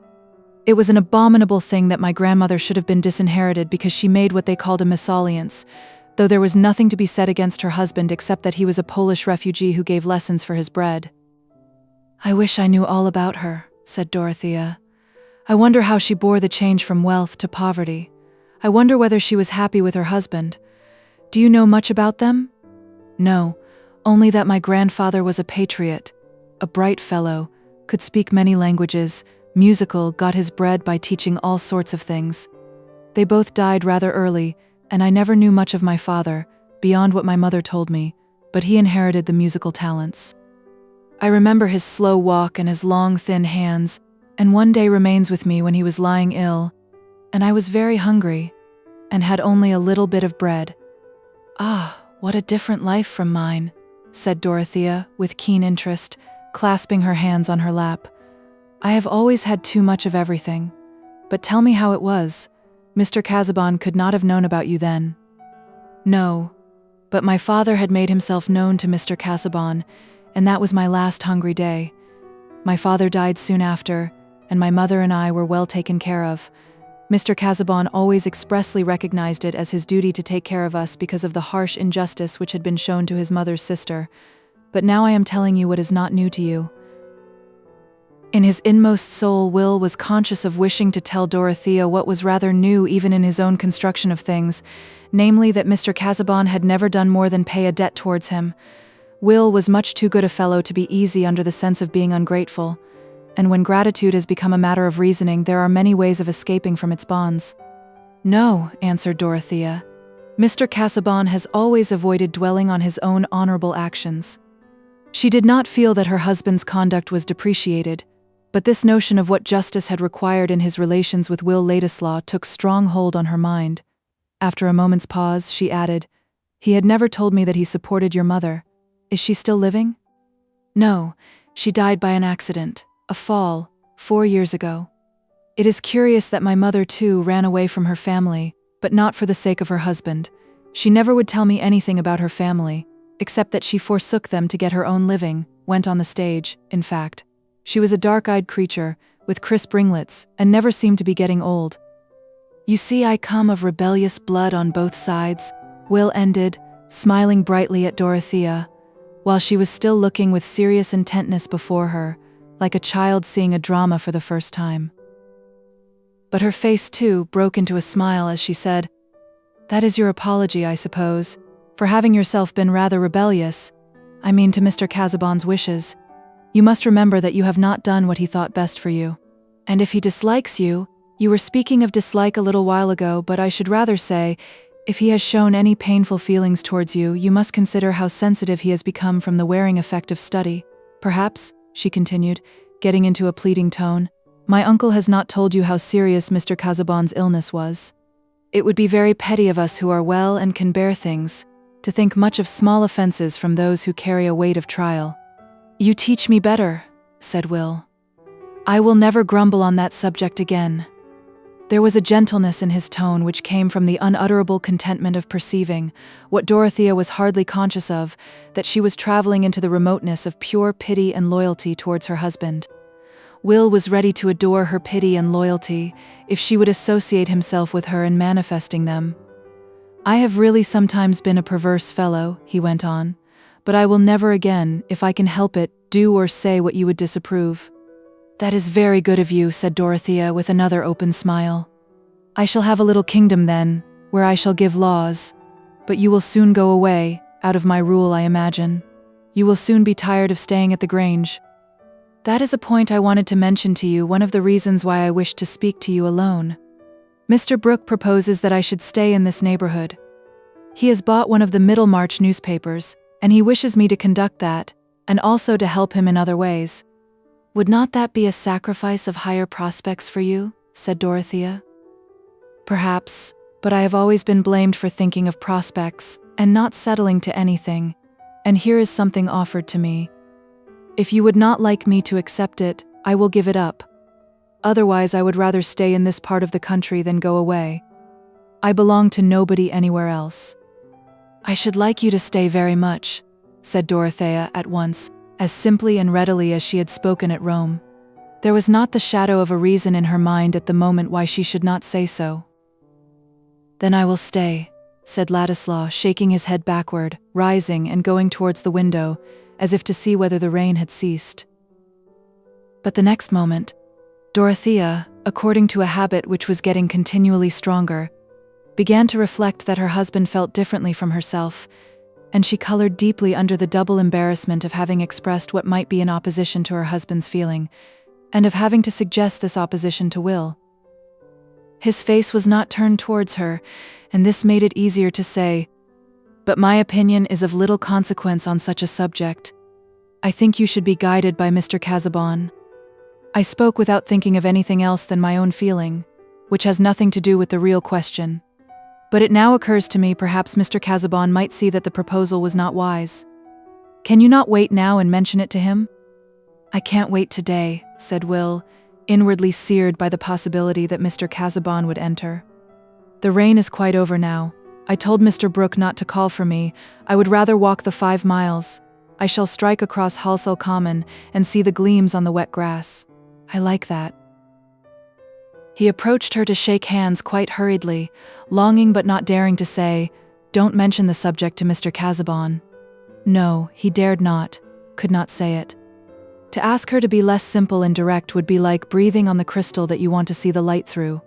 B: It was an abominable thing that my grandmother should have been disinherited because she made what they called a mésalliance, though there was nothing to be said against her husband except that he was a Polish refugee who gave lessons for his bread. "I wish I knew all about her," said Dorothea. "I wonder how she bore the change from wealth to poverty. I wonder whether she was happy with her husband. Do you know much about them?" "No, only that my grandfather was a patriot, a bright fellow, could speak many languages, musical, got his bread by teaching all sorts of things. They both died rather early, and I never knew much of my father, beyond what my mother told me, but he inherited the musical talents. I remember his slow walk and his long, thin hands, and one day remains with me when he was lying ill, and I was very hungry, and had only a little bit of bread." "Ah, what a different life from mine," said Dorothea, with keen interest, clasping her hands on her lap. "I have always had too much of everything. But tell me how it was. Mr. Casaubon could not have known about you then." "No, but my father had made himself known to Mr. Casaubon, and that was my last hungry day. My father died soon after, and my mother and I were well taken care of. Mr. Casaubon always expressly recognized it as his duty to take care of us because of the harsh injustice which had been shown to his mother's sister. But now I am telling you what is not new to you." In his inmost soul, Will was conscious of wishing to tell Dorothea what was rather new even in his own construction of things, namely that Mr. Casaubon had never done more than pay a debt towards him. Will was much too good a fellow to be easy under the sense of being ungrateful, and when gratitude has become a matter of reasoning, there are many ways of escaping from its bonds. "No," answered Dorothea. "Mr. Casaubon has always avoided dwelling on his own honorable actions." She did not feel that her husband's conduct was depreciated, but this notion of what justice had required in his relations with Will Ladislaw took strong hold on her mind. After a moment's pause, she added, "He had never told me that he supported your mother. Is she still living?" "No, she died by an accident, a fall, 4 years ago. It is curious that my mother, too, ran away from her family, but not for the sake of her husband. She never would tell me anything about her family, except that she forsook them to get her own living, went on the stage, in fact. She was a dark-eyed creature, with crisp ringlets, and never seemed to be getting old. You see, I come of rebellious blood on both sides," Will ended, smiling brightly at Dorothea, while she was still looking with serious intentness before her, like a child seeing a drama for the first time. But her face, too, broke into a smile as she said, "That is your apology, I suppose, for having yourself been rather rebellious, I mean to Mr. Casaubon's wishes. You must remember that you have not done what he thought best for you. And if he dislikes you, you were speaking of dislike a little while ago, but I should rather say, if he has shown any painful feelings towards you, you must consider how sensitive he has become from the wearing effect of study. Perhaps," she continued, getting into a pleading tone, "my uncle has not told you how serious Mr. Casaubon's illness was. It would be very petty of us who are well and can bear things, to think much of small offenses from those who carry a weight of trial." "You teach me better," said Will. "I will never grumble on that subject again." There was a gentleness in his tone which came from the unutterable contentment of perceiving, what Dorothea was hardly conscious of, that she was traveling into the remoteness of pure pity and loyalty towards her husband. Will was ready to adore her pity and loyalty, if she would associate himself with her in manifesting them. "I have really sometimes been a perverse fellow," he went on, "but I will never again, if I can help it, do or say what you would disapprove." "That is very good of you," said Dorothea with another open smile. "I shall have a little kingdom then, where I shall give laws. But you will soon go away, out of my rule, I imagine. You will soon be tired of staying at the Grange." "That is a point I wanted to mention to you, one of the reasons why I wished to speak to you alone. Mr. Brooke proposes that I should stay in this neighborhood. He has bought one of the Middlemarch newspapers, and he wishes me to conduct that, and also to help him in other ways." "Would not that be a sacrifice of higher prospects for you?" said Dorothea. "Perhaps, but I have always been blamed for thinking of prospects, and not settling to anything, and here is something offered to me. If you would not like me to accept it, I will give it up. Otherwise I would rather stay in this part of the country than go away. I belong to nobody anywhere else." "I should like you to stay very much," said Dorothea at once, as simply and readily as she had spoken at Rome. There was not the shadow of a reason in her mind at the moment why she should not say so. "Then I will stay," said Ladislaw, shaking his head backward, rising and going towards the window, as if to see whether the rain had ceased. But the next moment, Dorothea, according to a habit which was getting continually stronger, began to reflect that her husband felt differently from herself, and she colored deeply under the double embarrassment of having expressed what might be in opposition to her husband's feeling, and of having to suggest this opposition to Will. His face was not turned towards her, and this made it easier to say, "But my opinion is of little consequence on such a subject. I think you should be guided by Mr. Casaubon." I spoke without thinking of anything else than my own feeling, which has nothing to do with the real question. But it now occurs to me perhaps Mr. Casaubon might see that the proposal was not wise. Can you not wait now and mention it to him? "I can't wait today," said Will, inwardly seared by the possibility that Mr. Casaubon would enter. "The rain is quite over now. I told Mr. Brooke not to call for me. I would rather walk the 5 miles. I shall strike across Halsell Common and see the gleams on the wet grass. I like that." He approached her to shake hands quite hurriedly, longing but not daring to say, "Don't mention the subject to Mr. Casaubon." No, he dared not, could not say it. To ask her to be less simple and direct would be like breathing on the crystal that you want to see the light through,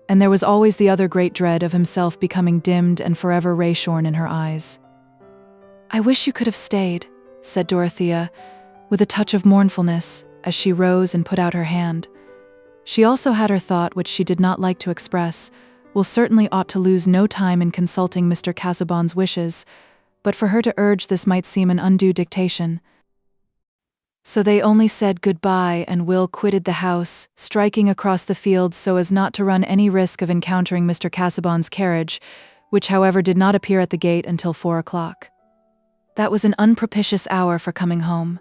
B: and there was always the other great dread of himself becoming dimmed and forever ray-shorn in her eyes. "I wish you could have stayed," said Dorothea, with a touch of mournfulness, as she rose and put out her hand. She also had her thought, which she did not like to express. Will certainly ought to lose no time in consulting Mr. Casaubon's wishes, but for her to urge this might seem an undue dictation. So they only said goodbye, and Will quitted the house, striking across the fields so as not to run any risk of encountering Mr. Casaubon's carriage, which however did not appear at the gate until 4 o'clock. That was an unpropitious hour for coming home.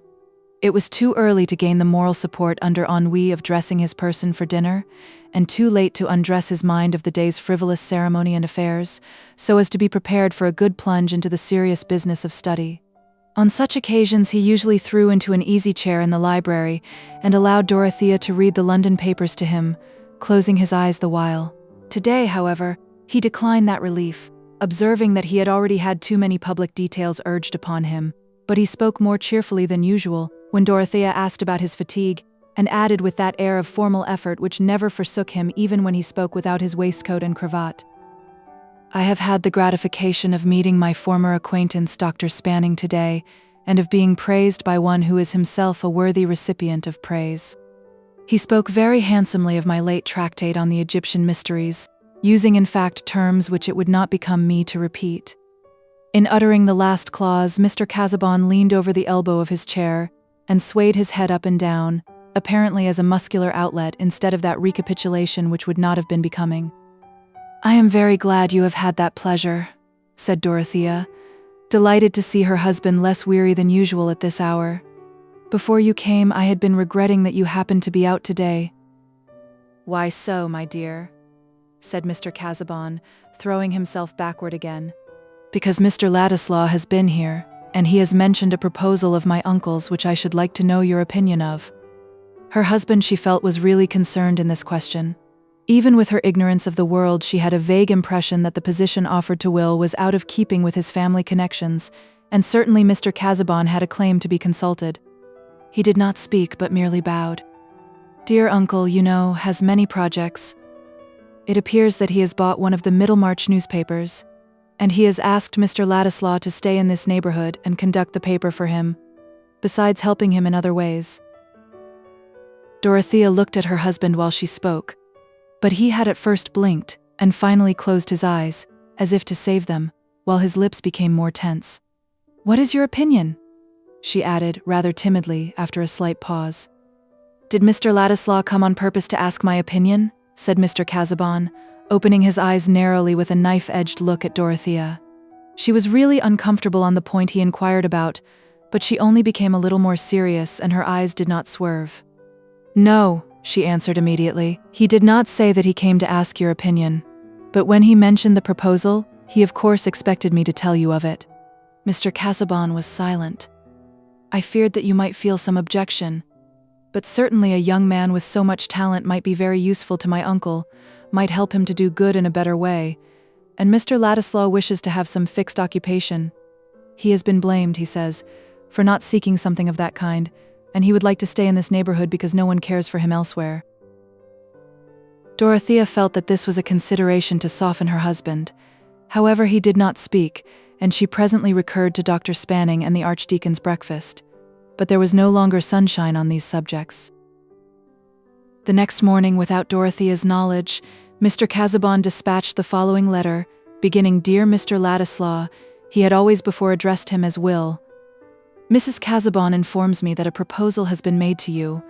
B: It was too early to gain the moral support under ennui of dressing his person for dinner, and too late to undress his mind of the day's frivolous ceremony and affairs, so as to be prepared for a good plunge into the serious business of study. On such occasions he usually threw into an easy chair in the library, and allowed Dorothea to read the London papers to him, closing his eyes the while. Today, however, he declined that relief, observing that he had already had too many public details urged upon him, but he spoke more cheerfully than usual when Dorothea asked about his fatigue, and added with that air of formal effort which never forsook him even when he spoke without his waistcoat and cravat, "I have had the gratification of meeting my former acquaintance Dr. Spanning today, and of being praised by one who is himself a worthy recipient of praise. He spoke very handsomely of my late tractate on the Egyptian mysteries, using in fact terms which it would not become me to repeat." In uttering the last clause, Mr. Casaubon leaned over the elbow of his chair, and swayed his head up and down, apparently as a muscular outlet instead of that recapitulation which would not have been becoming. "I am very glad you have had that pleasure," said Dorothea, delighted to see her husband less weary than usual at this hour. "Before you came, I had been regretting that you happened to be out today." "Why so, my dear?" said Mr. Casaubon, throwing himself backward again. "Because Mr. Ladislaw has been here, and he has mentioned a proposal of my uncle's which I should like to know your opinion of." Her husband, she felt, was really concerned in this question. Even with her ignorance of the world, she had a vague impression that the position offered to Will was out of keeping with his family connections, and certainly Mr. Casaubon had a claim to be consulted. He did not speak, but merely bowed. "Dear uncle, you know, has many projects. It appears that he has bought one of the Middlemarch newspapers, and he has asked Mr. Ladislaw to stay in this neighborhood and conduct the paper for him, besides helping him in other ways." Dorothea looked at her husband while she spoke, but he had at first blinked, and finally closed his eyes, as if to save them, while his lips became more tense. "What is your opinion?" she added, rather timidly, after a slight pause. "Did Mr. Ladislaw come on purpose to ask my opinion?" said Mr. Casaubon, opening his eyes narrowly with a knife-edged look at Dorothea. She was really uncomfortable on the point he inquired about, but she only became a little more serious, and her eyes did not swerve. "No," she answered immediately. "He did not say that he came to ask your opinion, but when he mentioned the proposal, he of course expected me to tell you of it." Mr. Casaubon was silent. "I feared that you might feel some objection, but certainly a young man with so much talent might be very useful to my uncle, might help him to do good in a better way. and Mr. Ladislaw wishes to have some fixed occupation. He has been blamed, he says, for not seeking something of that kind, and he would like to stay in this neighborhood because no one cares for him elsewhere. Dorothea felt that this was a consideration to soften her husband. However, he did not speak, and she presently recurred to Dr. Spanning and the Archdeacon's breakfast. But there was no longer sunshine on these subjects. The next morning, without Dorothea's knowledge, Mr. Casaubon dispatched the following letter, beginning, "Dear Mr. Ladislaw," he had always before addressed him as Will. "Mrs. Casaubon informs me that a proposal has been made to you,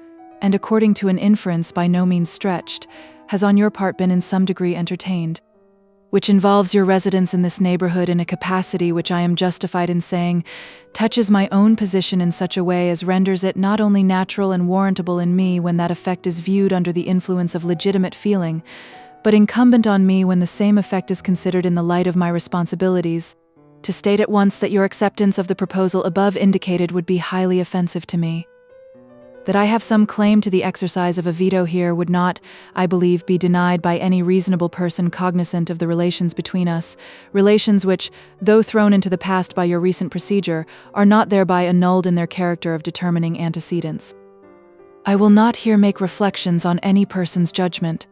B: and according to an inference by no means stretched, has on your part been in some degree entertained, which involves your residence in this neighborhood in a capacity which I am justified in saying touches my own position in such a way as renders it not only natural and warrantable in me when that effect is viewed under the influence of legitimate feeling, but incumbent on me when the same effect is considered in the light of my responsibilities, to state at once that your acceptance of the proposal above indicated would be highly offensive to me. That I have some claim to the exercise of a veto here would not, I believe, be denied by any reasonable person cognizant of the relations between us, relations which, though thrown into the past by your recent procedure, are not thereby annulled in their character of determining antecedents. I will not here make reflections on any person's judgment.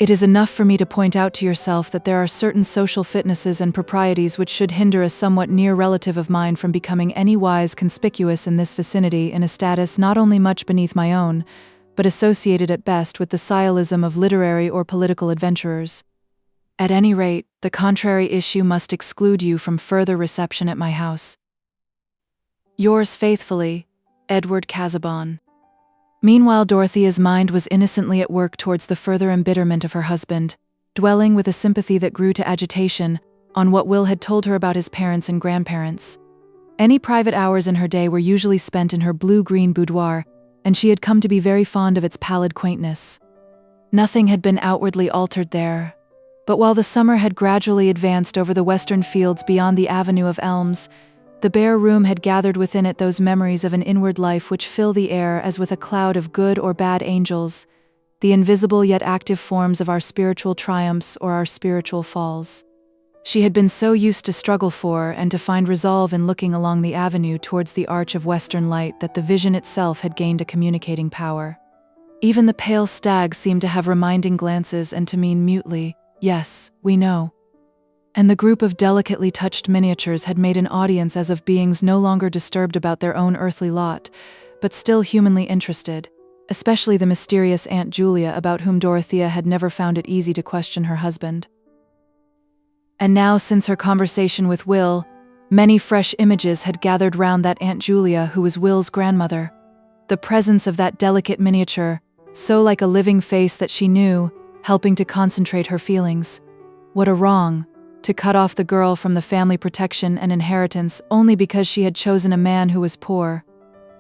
B: It is enough for me to point out to yourself that there are certain social fitnesses and proprieties which should hinder a somewhat near relative of mine from becoming anywise conspicuous in this vicinity in a status not only much beneath my own, but associated at best with the sciolism of literary or political adventurers. At any rate, the contrary issue must exclude you from further reception at my house. Yours faithfully, Edward Casaubon. Meanwhile, Dorothea's mind was innocently at work towards the further embitterment of her husband, dwelling with a sympathy that grew to agitation on what Will had told her about his parents and grandparents. Any private hours in her day were usually spent in her blue-green boudoir, and she had come to be very fond of its pallid quaintness. Nothing had been outwardly altered there, but while the summer had gradually advanced over the western fields beyond the avenue of elms, the bare room had gathered within it those memories of an inward life which fill the air as with a cloud of good or bad angels, the invisible yet active forms of our spiritual triumphs or our spiritual falls. She had been so used to struggle for and to find resolve in looking along the avenue towards the arch of western light that the vision itself had gained a communicating power. Even the pale stag seemed to have reminding glances and to mean mutely, "Yes, we know." And the group of delicately touched miniatures had made an audience as of beings no longer disturbed about their own earthly lot, but still humanly interested, especially the mysterious Aunt Julia about whom Dorothea had never found it easy to question her husband. And now, since her conversation with Will, many fresh images had gathered round that Aunt Julia who was Will's grandmother. The presence of that delicate miniature, so like a living face that she knew, helping to concentrate her feelings. What a wrong! To cut off the girl from the family protection and inheritance only because she had chosen a man who was poor.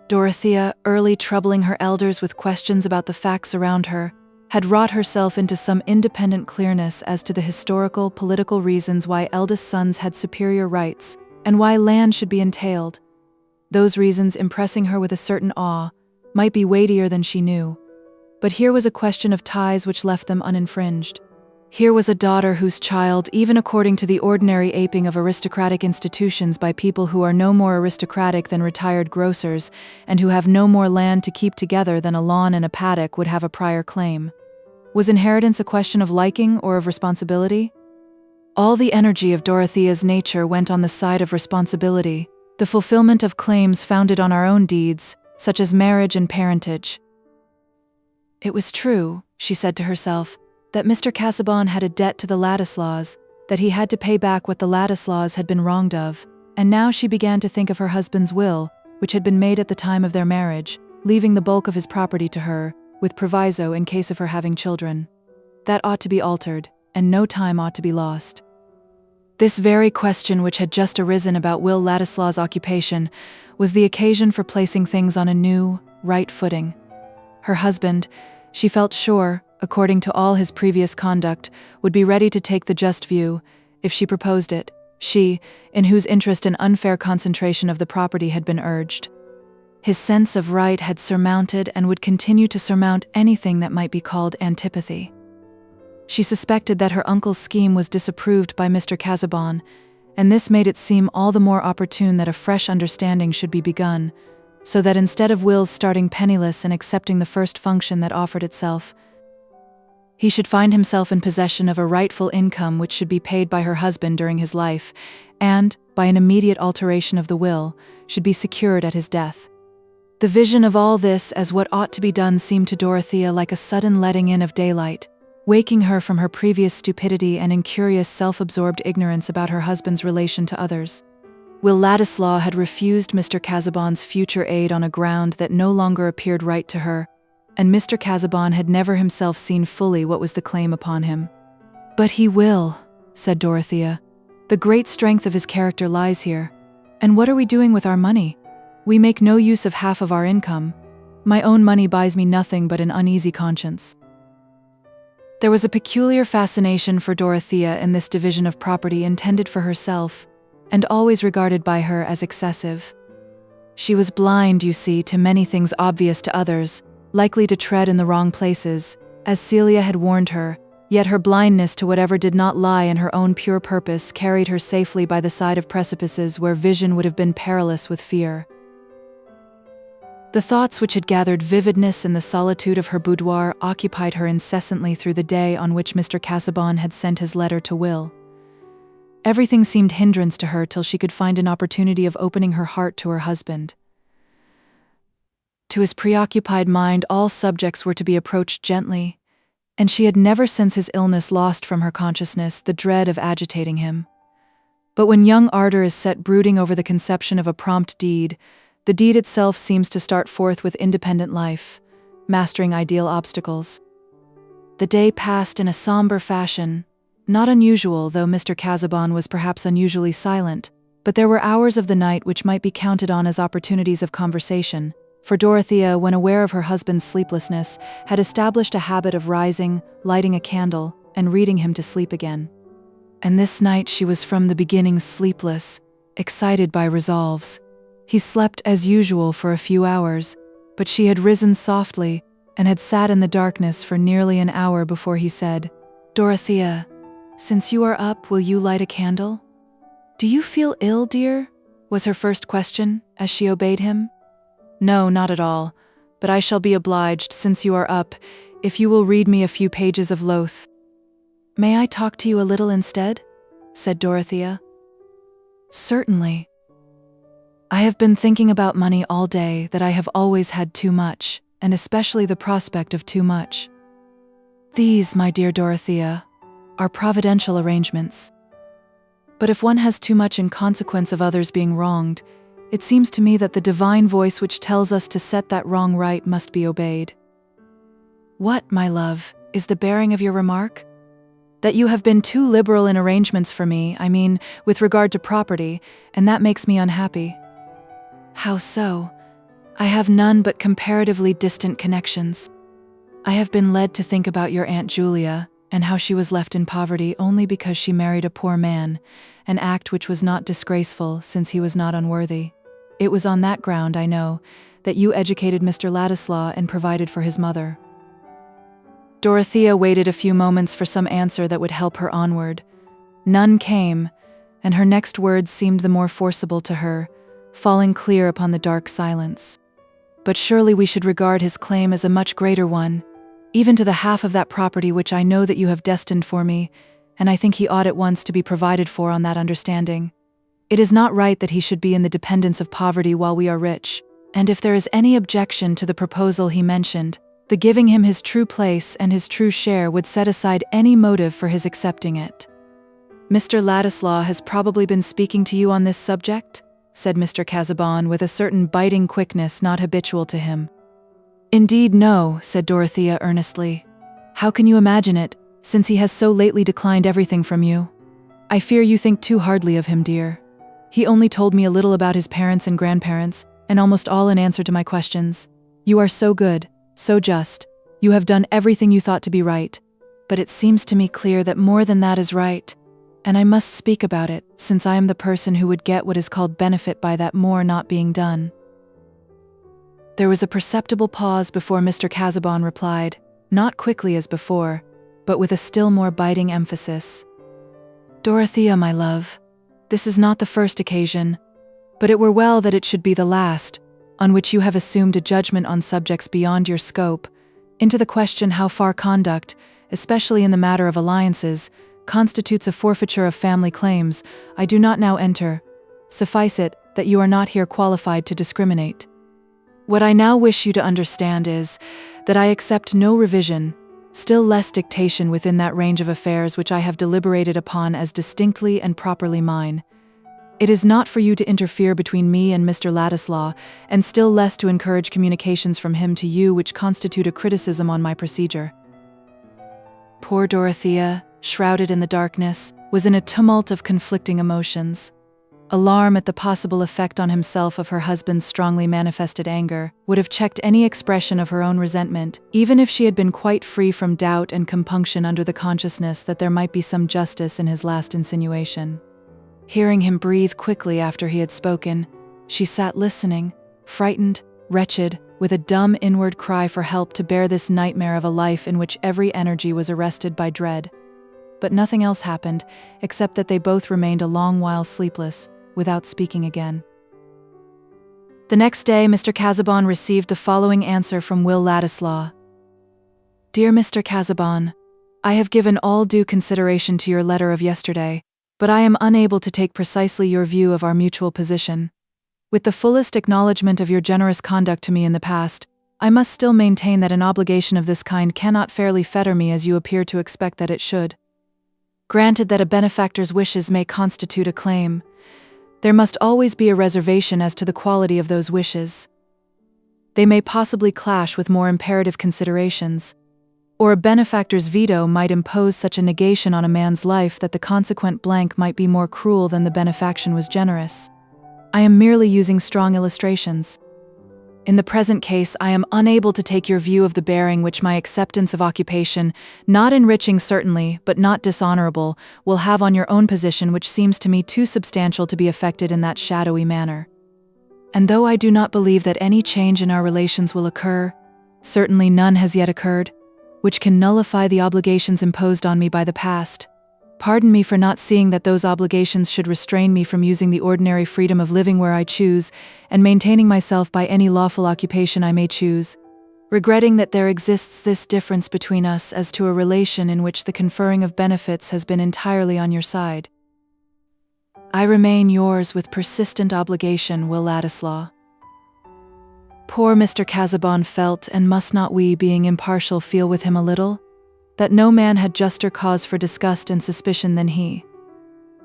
B: Dorothea, early troubling her elders with questions about the facts around her, had wrought herself into some independent clearness as to the historical, political reasons why eldest sons had superior rights, and why land should be entailed. Those reasons, impressing her with a certain awe, might be weightier than she knew. But here was a question of ties which left them uninfringed. Here was a daughter whose child, even according to the ordinary aping of aristocratic institutions by people who are no more aristocratic than retired grocers, and who have no more land to keep together than a lawn and a paddock, would have a prior claim. Was inheritance a question of liking or of responsibility? All the energy of Dorothea's nature went on the side of responsibility, the fulfillment of claims founded on our own deeds, such as marriage and parentage. It was true, she said to herself, that Mr. Casaubon had a debt to the Ladislaws, that he had to pay back what the Ladislaws had been wronged of, and now she began to think of her husband's will, which had been made at the time of their marriage, leaving the bulk of his property to her, with proviso in case of her having children. That ought to be altered, and no time ought to be lost. This very question which had just arisen about Will Ladislaw's occupation was the occasion for placing things on a new, right footing. Her husband, she felt sure, according to all his previous conduct, would be ready to take the just view, if she proposed it, she, in whose interest an unfair concentration of the property had been urged. His sense of right had surmounted and would continue to surmount anything that might be called antipathy. She suspected that her uncle's scheme was disapproved by Mr. Casaubon, and this made it seem all the more opportune that a fresh understanding should be begun, so that instead of Will's starting penniless and accepting the first function that offered itself, he should find himself in possession of a rightful income which should be paid by her husband during his life, and, by an immediate alteration of the will, should be secured at his death. The vision of all this as what ought to be done seemed to Dorothea like a sudden letting in of daylight, waking her from her previous stupidity and incurious self-absorbed ignorance about her husband's relation to others. Will Ladislaw had refused Mr. Casaubon's future aid on a ground that no longer appeared right to her, and Mr. Casaubon had never himself seen fully what was the claim upon him. "But he will," said Dorothea. "The great strength of his character lies here. And what are we doing with our money? We make no use of half of our income. My own money buys me nothing but an uneasy conscience." There was a peculiar fascination for Dorothea in this division of property intended for herself, and always regarded by her as excessive. She was blind, you see, to many things obvious to others, likely to tread in the wrong places, as Celia had warned her, yet her blindness to whatever did not lie in her own pure purpose carried her safely by the side of precipices where vision would have been perilous with fear. The thoughts which had gathered vividness in the solitude of her boudoir occupied her incessantly through the day on which Mr. Casaubon had sent his letter to Will. Everything seemed hindrance to her till she could find an opportunity of opening her heart to her husband. To his preoccupied mind all subjects were to be approached gently, and she had never since his illness lost from her consciousness the dread of agitating him. But when young ardor is set brooding over the conception of a prompt deed, the deed itself seems to start forth with independent life, mastering ideal obstacles. The day passed in a somber fashion, not unusual, though Mr. Casaubon was perhaps unusually silent, but there were hours of the night which might be counted on as opportunities of conversation, for Dorothea, when aware of her husband's sleeplessness, had established a habit of rising, lighting a candle, and reading him to sleep again. And this night she was from the beginning sleepless, excited by resolves. He slept as usual for a few hours, but she had risen softly, and had sat in the darkness for nearly an hour before he said, "Dorothea, since you are up, will you light a candle?" "Do you feel ill, dear?" was her first question, as she obeyed him. "No, not at all, but I shall be obliged, since you are up, if you will read me a few pages of LIII." "May I talk to you a little instead?" said Dorothea. "Certainly. I have been thinking about money all day, that I have always had too much, and especially the prospect of too much. These, my dear Dorothea, are providential arrangements. But if one has too much in consequence of others being wronged, it seems to me that the divine voice which tells us to set that wrong right must be obeyed." "What, my love, is the bearing of your remark?" "That you have been too liberal in arrangements for me, I mean, with regard to property, and that makes me unhappy." "How so?" "I have none but comparatively distant connections. I have been led to think about your Aunt Julia, and how she was left in poverty only because she married a poor man, an act which was not disgraceful, since he was not unworthy. It was on that ground, I know, that you educated Mr. Ladislaw and provided for his mother." Dorothea waited a few moments for some answer that would help her onward. None came, and her next words seemed the more forcible to her, falling clear upon the dark silence. "But surely we should regard his claim as a much greater one, even to the half of that property which I know that you have destined for me, and I think he ought at once to be provided for on that understanding. It is not right that he should be in the dependence of poverty while we are rich, and if there is any objection to the proposal he mentioned, the giving him his true place and his true share would set aside any motive for his accepting it." "Mr. Ladislaw has probably been speaking to you on this subject?" said Mr. Casaubon with a certain biting quickness not habitual to him. "Indeed no," said Dorothea earnestly. "How can you imagine it, since he has so lately declined everything from you? I fear you think too hardly of him, dear. He only told me a little about his parents and grandparents, and almost all in answer to my questions. You are so good, so just, you have done everything you thought to be right, but it seems to me clear that more than that is right, and I must speak about it, since I am the person who would get what is called benefit by that more not being done." There was a perceptible pause before Mr. Casaubon replied, not quickly as before, but with a still more biting emphasis. "Dorothea, my love, this is not the first occasion, but it were well that it should be the last, on which you have assumed a judgment on subjects beyond your scope, into the question how far conduct, especially in the matter of alliances, constitutes a forfeiture of family claims. I do not now enter. Suffice it that you are not here qualified to discriminate. What I now wish you to understand is that I accept no revision, still less dictation within that range of affairs which I have deliberated upon as distinctly and properly mine. It is not for you to interfere between me and Mr. Ladislaw, and still less to encourage communications from him to you which constitute a criticism on my procedure." Poor Dorothea, shrouded in the darkness, was in a tumult of conflicting emotions. Alarm at the possible effect on himself of her husband's strongly manifested anger would have checked any expression of her own resentment, even if she had been quite free from doubt and compunction under the consciousness that there might be some justice in his last insinuation. Hearing him breathe quickly after he had spoken, she sat listening, frightened, wretched, with a dumb inward cry for help to bear this nightmare of a life in which every energy was arrested by dread. But nothing else happened, except that they both remained a long while sleepless, without speaking again. The next day, Mr. Casaubon received the following answer from Will Ladislaw. "Dear Mr. Casaubon, I have given all due consideration to your letter of yesterday, but I am unable to take precisely your view of our mutual position. With the fullest acknowledgement of your generous conduct to me in the past, I must still maintain that an obligation of this kind cannot fairly fetter me as you appear to expect that it should. Granted that a benefactor's wishes may constitute a claim, there must always be a reservation as to the quality of those wishes. They may possibly clash with more imperative considerations, or a benefactor's veto might impose such a negation on a man's life that the consequent blank might be more cruel than the benefaction was generous. I am merely using strong illustrations. In the present case, I am unable to take your view of the bearing which my acceptance of occupation, not enriching certainly, but not dishonorable, will have on your own position, which seems to me too substantial to be affected in that shadowy manner. And though I do not believe that any change in our relations will occur, certainly none has yet occurred, which can nullify the obligations imposed on me by the past, pardon me for not seeing that those obligations should restrain me from using the ordinary freedom of living where I choose, and maintaining myself by any lawful occupation I may choose, regretting that there exists this difference between us as to a relation in which the conferring of benefits has been entirely on your side. I remain yours with persistent obligation, Will Ladislaw." Poor Mr. Casaubon felt, and must not we, being impartial, feel with him a little, that no man had juster cause for disgust and suspicion than he.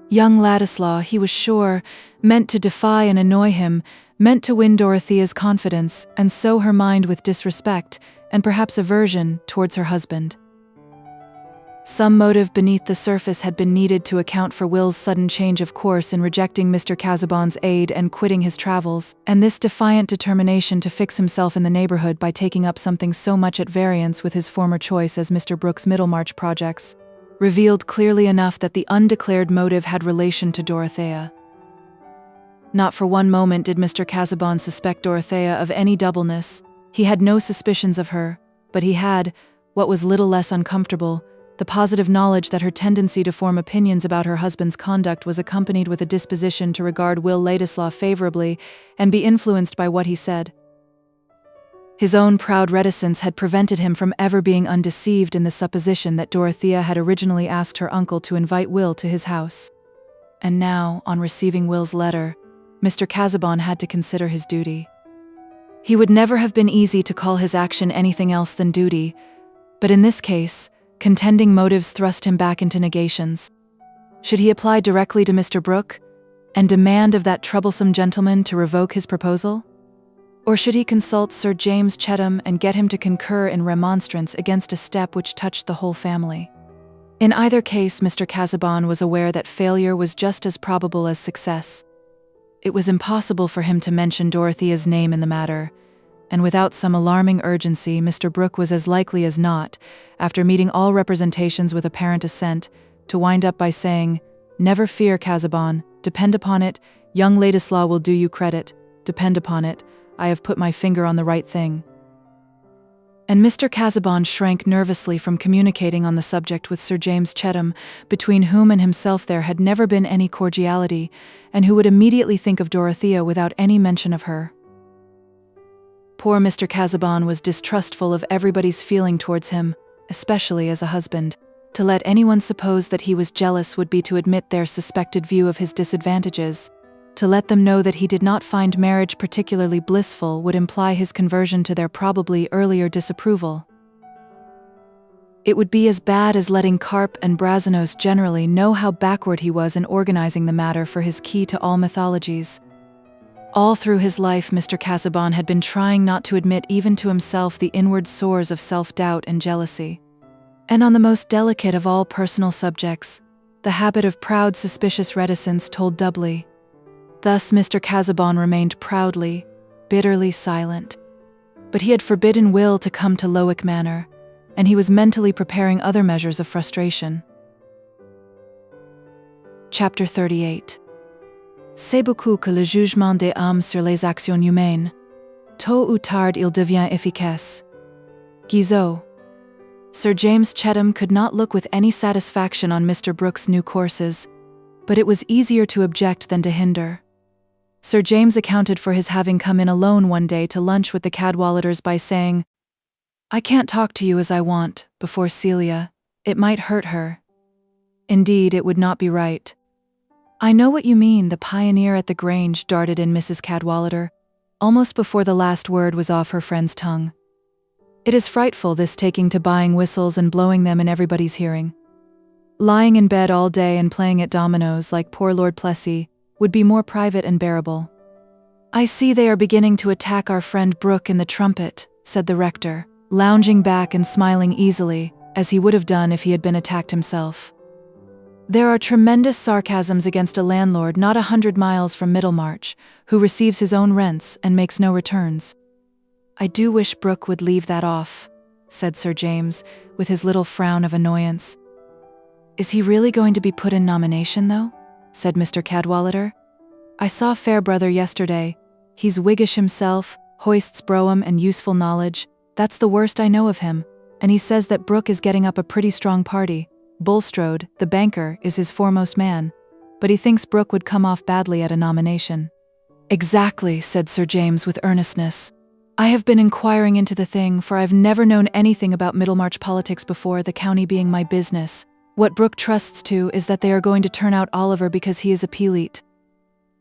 B: Young Ladislaw, he was sure, meant to defy and annoy him, meant to win Dorothea's confidence, and sow her mind with disrespect, and perhaps aversion, towards her husband. Some motive beneath the surface had been needed to account for Will's sudden change of course in rejecting Mr. Casaubon's aid and quitting his travels, and this defiant determination to fix himself in the neighborhood by taking up something so much at variance with his former choice as Mr. Brooke's Middlemarch projects, revealed clearly enough that the undeclared motive had relation to Dorothea. Not for one moment did Mr. Casaubon suspect Dorothea of any doubleness. He had no suspicions of her, but he had, what was little less uncomfortable, the positive knowledge that her tendency to form opinions about her husband's conduct was accompanied with a disposition to regard Will Ladislaw favorably and be influenced by what he said. His own proud reticence had prevented him from ever being undeceived in the supposition that Dorothea had originally asked her uncle to invite Will to his house. And now, on receiving Will's letter, Mr. Casaubon had to consider his duty. He would never have been easy to call his action anything else than duty, but in this case, contending motives thrust him back into negations. Should he apply directly to Mr. Brooke, and demand of that troublesome gentleman to revoke his proposal? Or should he consult Sir James Chettam and get him to concur in remonstrance against a step which touched the whole family? In either case, Mr. Casaubon was aware that failure was just as probable as success. It was impossible for him to mention Dorothea's name in the matter, and without some alarming urgency, Mr. Brooke was as likely as not, after meeting all representations with apparent assent, to wind up by saying, "Never fear, Casaubon, depend upon it, young Ladislaw will do you credit, depend upon it, I have put my finger on the right thing." and Mr. Casaubon shrank nervously from communicating on the subject with Sir James Chettam, between whom and himself there had never been any cordiality, and who would immediately think of Dorothea without any mention of her. Poor Mr. Casaubon was distrustful of everybody's feeling towards him, especially as a husband. To let anyone suppose that he was jealous would be to admit their suspected view of his disadvantages. To let them know that he did not find marriage particularly blissful would imply his conversion to their probably earlier disapproval. It would be as bad as letting Carp and Brasenose generally know how backward he was in organizing the matter for his key to all mythologies. All through his life, Mr. Casaubon had been trying not to admit even to himself the inward sores of self-doubt and jealousy. And on the most delicate of all personal subjects, the habit of proud, suspicious reticence told doubly. Thus Mr. Casaubon remained proudly, bitterly silent. But he had forbidden Will to come to Lowick Manor, and he was mentally preparing other measures of frustration. Chapter 38. C'est beaucoup que le jugement des hommes sur les actions humaines. Tôt ou tard il devient efficace. Guizot. Sir James Chettam could not look with any satisfaction on Mr. Brooke's new courses, but it was easier to object than to hinder. Sir James accounted for his having come in alone one day to lunch with the Cadwalladers by saying, "I can't talk to you as I want, before Celia. It might hurt her. Indeed, it would not be right." "I know what you mean," the pioneer at the Grange darted in Mrs. Cadwallader, almost before the last word was off her friend's tongue. "It is frightful, this taking to buying whistles and blowing them in everybody's hearing. Lying in bed all day and playing at dominoes like poor Lord Plessy would be more private and bearable." "I see they are beginning to attack our friend Brooke in the Trumpet," said the rector, lounging back and smiling easily, as he would have done if he had been attacked himself. "There are tremendous sarcasms against a landlord not 100 miles from Middlemarch, who receives his own rents and makes no returns." "I do wish Brooke would leave that off," said Sir James, with his little frown of annoyance. "Is he really going to be put in nomination, though?" said Mr. Cadwallader. "I saw Fairbrother yesterday. He's Whiggish himself, hoists brougham and useful knowledge. That's the worst I know of him, and he says that Brooke is getting up a pretty strong party. Bulstrode, the banker, is his foremost man, but he thinks Brooke would come off badly at a nomination." "Exactly," said Sir James with earnestness. "I have been inquiring into the thing, for I've never known anything about Middlemarch politics before, the county being my business. What Brooke trusts to is that they are going to turn out Oliver because he is a Peelite.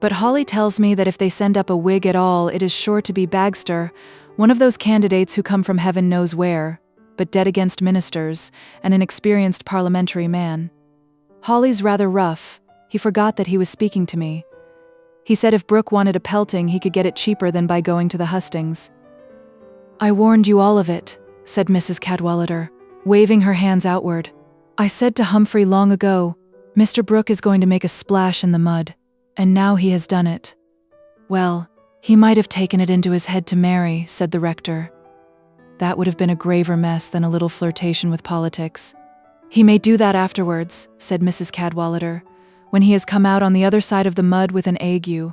B: But Hawley tells me that if they send up a Whig at all, it is sure to be Bagster, one of those candidates who come from heaven knows where, but dead against ministers, and an experienced parliamentary man. Hawley's rather rough. He forgot that he was speaking to me. He said if Brooke wanted a pelting, he could get it cheaper than by going to the hustings." "I warned you all of it," said Mrs. Cadwallader, waving her hands outward. "I said to Humphrey long ago, Mr. Brooke is going to make a splash in the mud, and now he has done it." "Well, he might have taken it into his head to marry," said the rector. "That would have been a graver mess than a little flirtation with politics." "He may do that afterwards," said Mrs. Cadwallader, "when he has come out on the other side of the mud with an ague."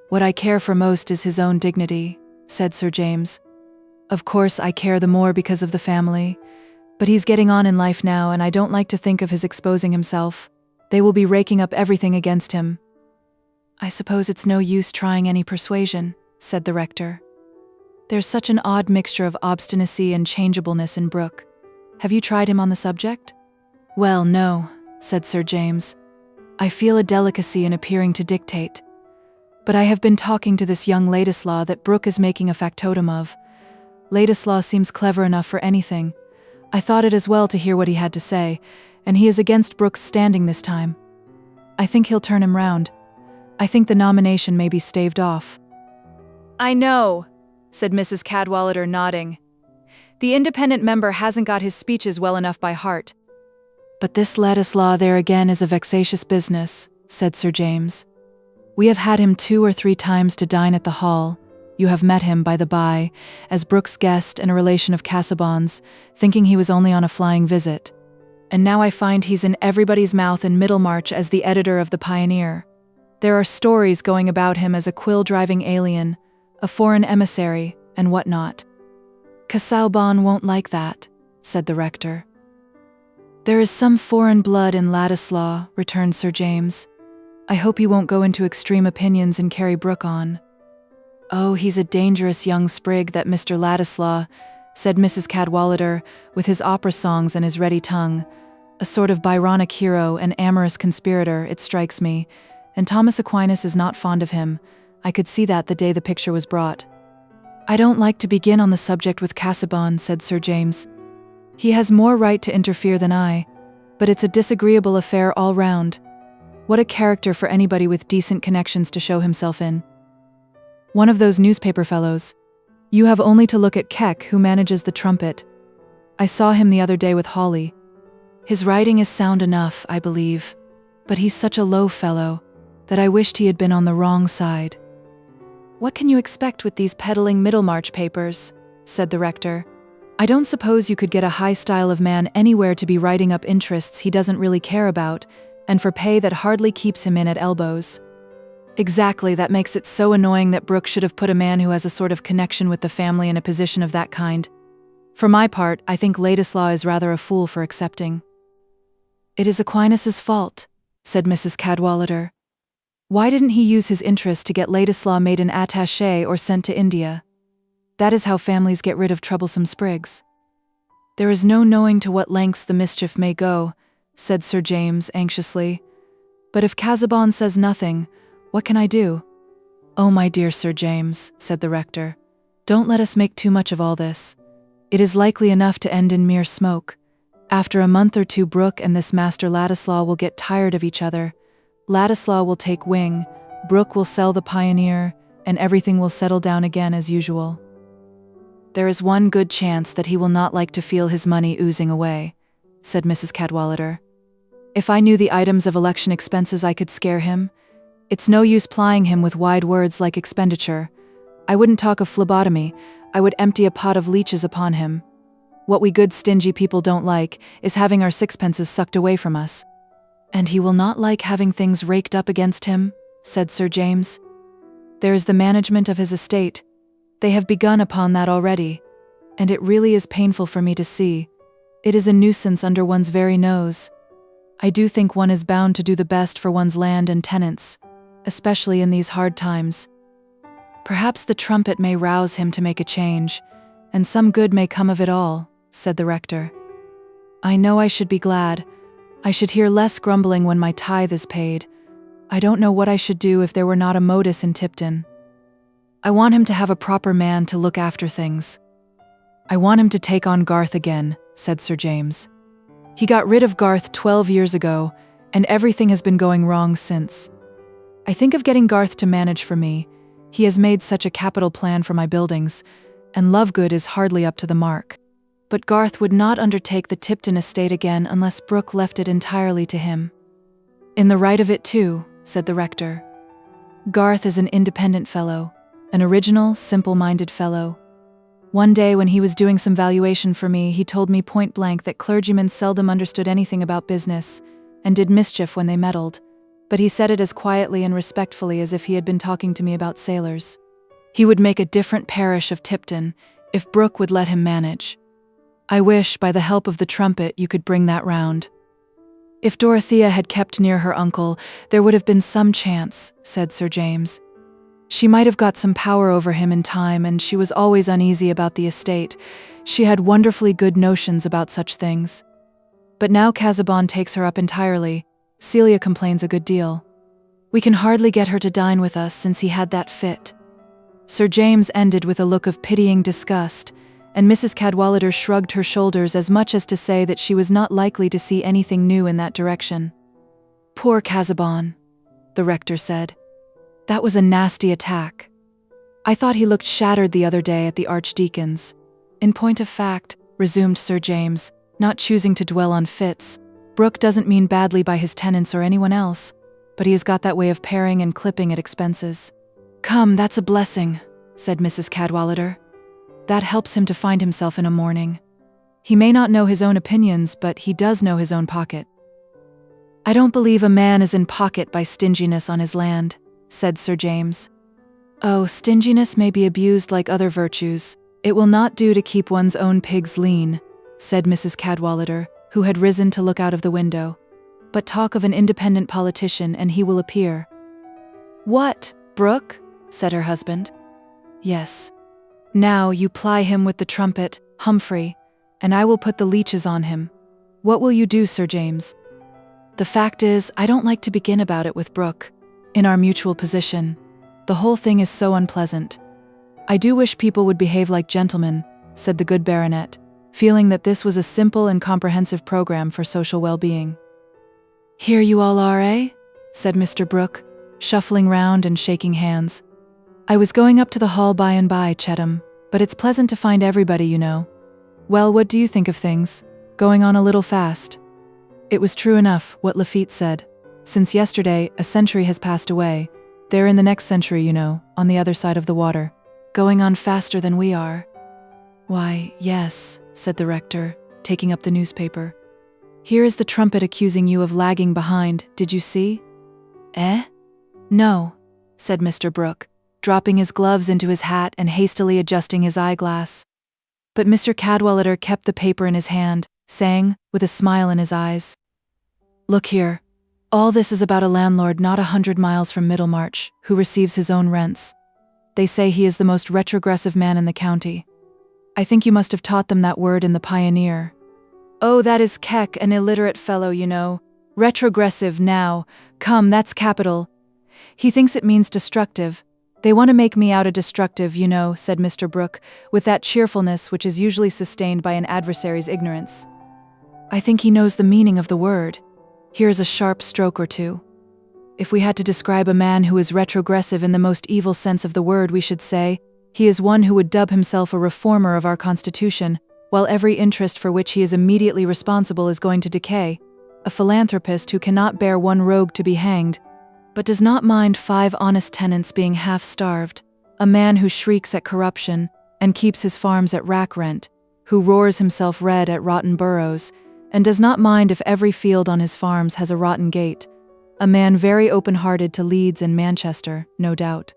B: "What I care for most is his own dignity," said Sir James. "Of course I care the more because of the family, but he's getting on in life now, and I don't like to think of his exposing himself. They will be raking up everything against him." "I suppose it's no use trying any persuasion," said the rector. "There's such an odd mixture of obstinacy and changeableness in Brooke. Have you tried him on the subject?" "Well, no," said Sir James. "I feel a delicacy in appearing to dictate. But I have been talking to this young Ladislaw that Brooke is making a factotum of. Ladislaw seems clever enough for anything. I thought it as well to hear what he had to say, and he is against Brooke's standing this time. I think he'll turn him round. I think the nomination may be staved off." "I know," said Mrs. Cadwallader, nodding. "The independent member hasn't got his speeches well enough by heart." "But this Ladislaw there again is a vexatious business," said Sir James. "We have had him 2 or 3 times to dine at the Hall. You have met him, by the by, as Brooke's guest and a relation of Casaubon's, thinking he was only on a flying visit. And now I find he's in everybody's mouth in Middlemarch as the editor of the Pioneer. There are stories going about him as a quill-driving alien, a foreign emissary, and what not. Casaubon won't like that, said the rector. There is some foreign blood in Ladislaw, returned Sir James. I hope he won't go into extreme opinions and carry Brooke on. Oh, he's a dangerous young sprig, that Mr. Ladislaw, said Mrs. Cadwallader, with his opera songs and his ready tongue. A sort of Byronic hero, an amorous conspirator, it strikes me, and Thomas Aquinas is not fond of him. I could see that the day the picture was brought. I don't like to begin on the subject with Casaubon, said Sir James. He has more right to interfere than I, but it's a disagreeable affair all round. What a character for anybody with decent connections to show himself in. One of those newspaper fellows. You have only to look at Keck, who manages the Trumpet. I saw him the other day with Hawley. His writing is sound enough, I believe, but he's such a low fellow that I wished he had been on the wrong side. What can you expect with these peddling Middlemarch papers? Said the rector. I don't suppose you could get a high style of man anywhere to be writing up interests he doesn't really care about, and for pay that hardly keeps him in at elbows. Exactly, that makes it so annoying that Brooke should have put a man who has a sort of connection with the family in a position of that kind. For my part, I think Ladislaw is rather a fool for accepting. It is Aquinas's fault, said Mrs. Cadwallader. Why didn't he use his interest to get Ladislaw made an attaché or sent to India? That is how families get rid of troublesome sprigs. There is no knowing to what lengths the mischief may go, said Sir James anxiously. But if Casaubon says nothing, what can I do? Oh, my dear Sir James, said the rector, don't let us make too much of all this. It is likely enough to end in mere smoke. After a month or two, Brooke and this Master Ladislaw will get tired of each other. Ladislaw will take wing, Brooke will sell the Pioneer, and everything will settle down again as usual. There is one good chance that he will not like to feel his money oozing away, said Mrs. Cadwallader. If I knew the items of election expenses, I could scare him. It's no use plying him with wide words like expenditure. I wouldn't talk of phlebotomy, I would empty a pot of leeches upon him. What we good stingy people don't like is having our sixpences sucked away from us. And he will not like having things raked up against him, said Sir James. There is the management of his estate. They have begun upon that already, and it really is painful for me to see. It is a nuisance under one's very nose. I do think one is bound to do the best for one's land and tenants, especially in these hard times. Perhaps the Trumpet may rouse him to make a change, and some good may come of it all, said the rector. I know I should be glad. I should hear less grumbling when my tithe is paid. I don't know what I should do if there were not a modus in Tipton. I want him to have a proper man to look after things. I want him to take on Garth again, said Sir James. He got rid of Garth 12 years ago, and everything has been going wrong since. I think of getting Garth to manage for me. He has made such a capital plan for my buildings, and Lovegood is hardly up to the mark. But Garth would not undertake the Tipton estate again unless Brooke left it entirely to him. In the right of it too, said the rector. Garth is an independent fellow, an original, simple-minded fellow. One day when he was doing some valuation for me, he told me point blank that clergymen seldom understood anything about business, and did mischief when they meddled, but he said it as quietly and respectfully as if he had been talking to me about sailors. He would make a different parish of Tipton, if Brooke would let him manage. I wish, by the help of the Trumpet, you could bring that round. If Dorothea had kept near her uncle, there would have been some chance, said Sir James. She might have got some power over him in time, and she was always uneasy about the estate. She had wonderfully good notions about such things. But now Casaubon takes her up entirely. Celia complains a good deal. We can hardly get her to dine with us since he had that fit. Sir James ended with a look of pitying disgust, and Mrs. Cadwallader shrugged her shoulders as much as to say that she was not likely to see anything new in that direction. Poor Casaubon, the rector said. That was a nasty attack. I thought he looked shattered the other day at the Archdeacon's. In point of fact, resumed Sir James, not choosing to dwell on fits, Brooke doesn't mean badly by his tenants or anyone else, but he has got that way of paring and clipping at expenses. Come, that's a blessing, said Mrs. Cadwallader. That helps him to find himself in a morning. He may not know his own opinions, but he does know his own pocket. I don't believe a man is in pocket by stinginess on his land, said Sir James. Oh, stinginess may be abused like other virtues. "It will not do to keep one's own pigs lean," said Mrs. Cadwallader, who had risen to look out of the window. "But talk of an independent politician and he will appear." "What, Brooke?" said her husband. "Yes. Now you ply him with the trumpet, Humphrey, and I will put the leeches on him. What will you do, Sir James?" "The fact is, I don't like to begin about it with Brooke. In our mutual position, the whole thing is so unpleasant. I do wish people would behave like gentlemen," said the good baronet, feeling that this was a simple and comprehensive program for social well-being. "Here you all are, eh?" said Mr. Brooke, shuffling round and shaking hands. "I was going up to the hall by and by, Chettam, but it's pleasant to find everybody, you know. Well, what do you think of things? Going on a little fast?" It was true enough, what Lafitte said. Since yesterday, a century has passed away. They're in the next century, you know, on the other side of the water. Going on faster than we are. "Why, yes," said the rector, taking up the newspaper. "Here is the trumpet accusing you of lagging behind, did you see?" "Eh? No," said Mr. Brooke, dropping his gloves into his hat and hastily adjusting his eyeglass. But Mr. Cadwallader kept the paper in his hand, saying, with a smile in his eyes, "Look here, all this is about a landlord not 100 miles from Middlemarch, who receives his own rents. They say he is the most retrogressive man in the county. I think you must have taught them that word in the Pioneer." "Oh, that is Keck, an illiterate fellow, you know. Retrogressive, now. Come, that's capital. He thinks it means destructive. They want to make me out a destructive, you know," said Mr. Brooke, with that cheerfulness which is usually sustained by an adversary's ignorance. "I think he knows the meaning of the word. Here's a sharp stroke or two. If we had to describe a man who is retrogressive in the most evil sense of the word, we should say, he is one who would dub himself a reformer of our Constitution, while every interest for which he is immediately responsible is going to decay, a philanthropist who cannot bear one rogue to be hanged, but does not mind 5 honest tenants being half-starved, a man who shrieks at corruption, and keeps his farms at rack rent, who roars himself red at rotten boroughs, and does not mind if every field on his farms has a rotten gate, a man very open-hearted to Leeds and Manchester, no doubt.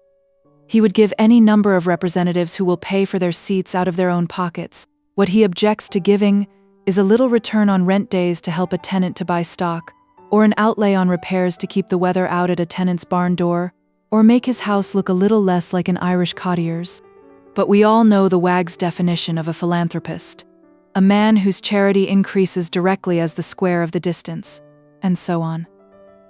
B: He would give any number of representatives who will pay for their seats out of their own pockets. What he objects to giving is a little return on rent days to help a tenant to buy stock, or an outlay on repairs to keep the weather out at a tenant's barn door, or make his house look a little less like an Irish cottier's. But we all know the wag's definition of a philanthropist. A man whose charity increases directly as the square of the distance, and so on.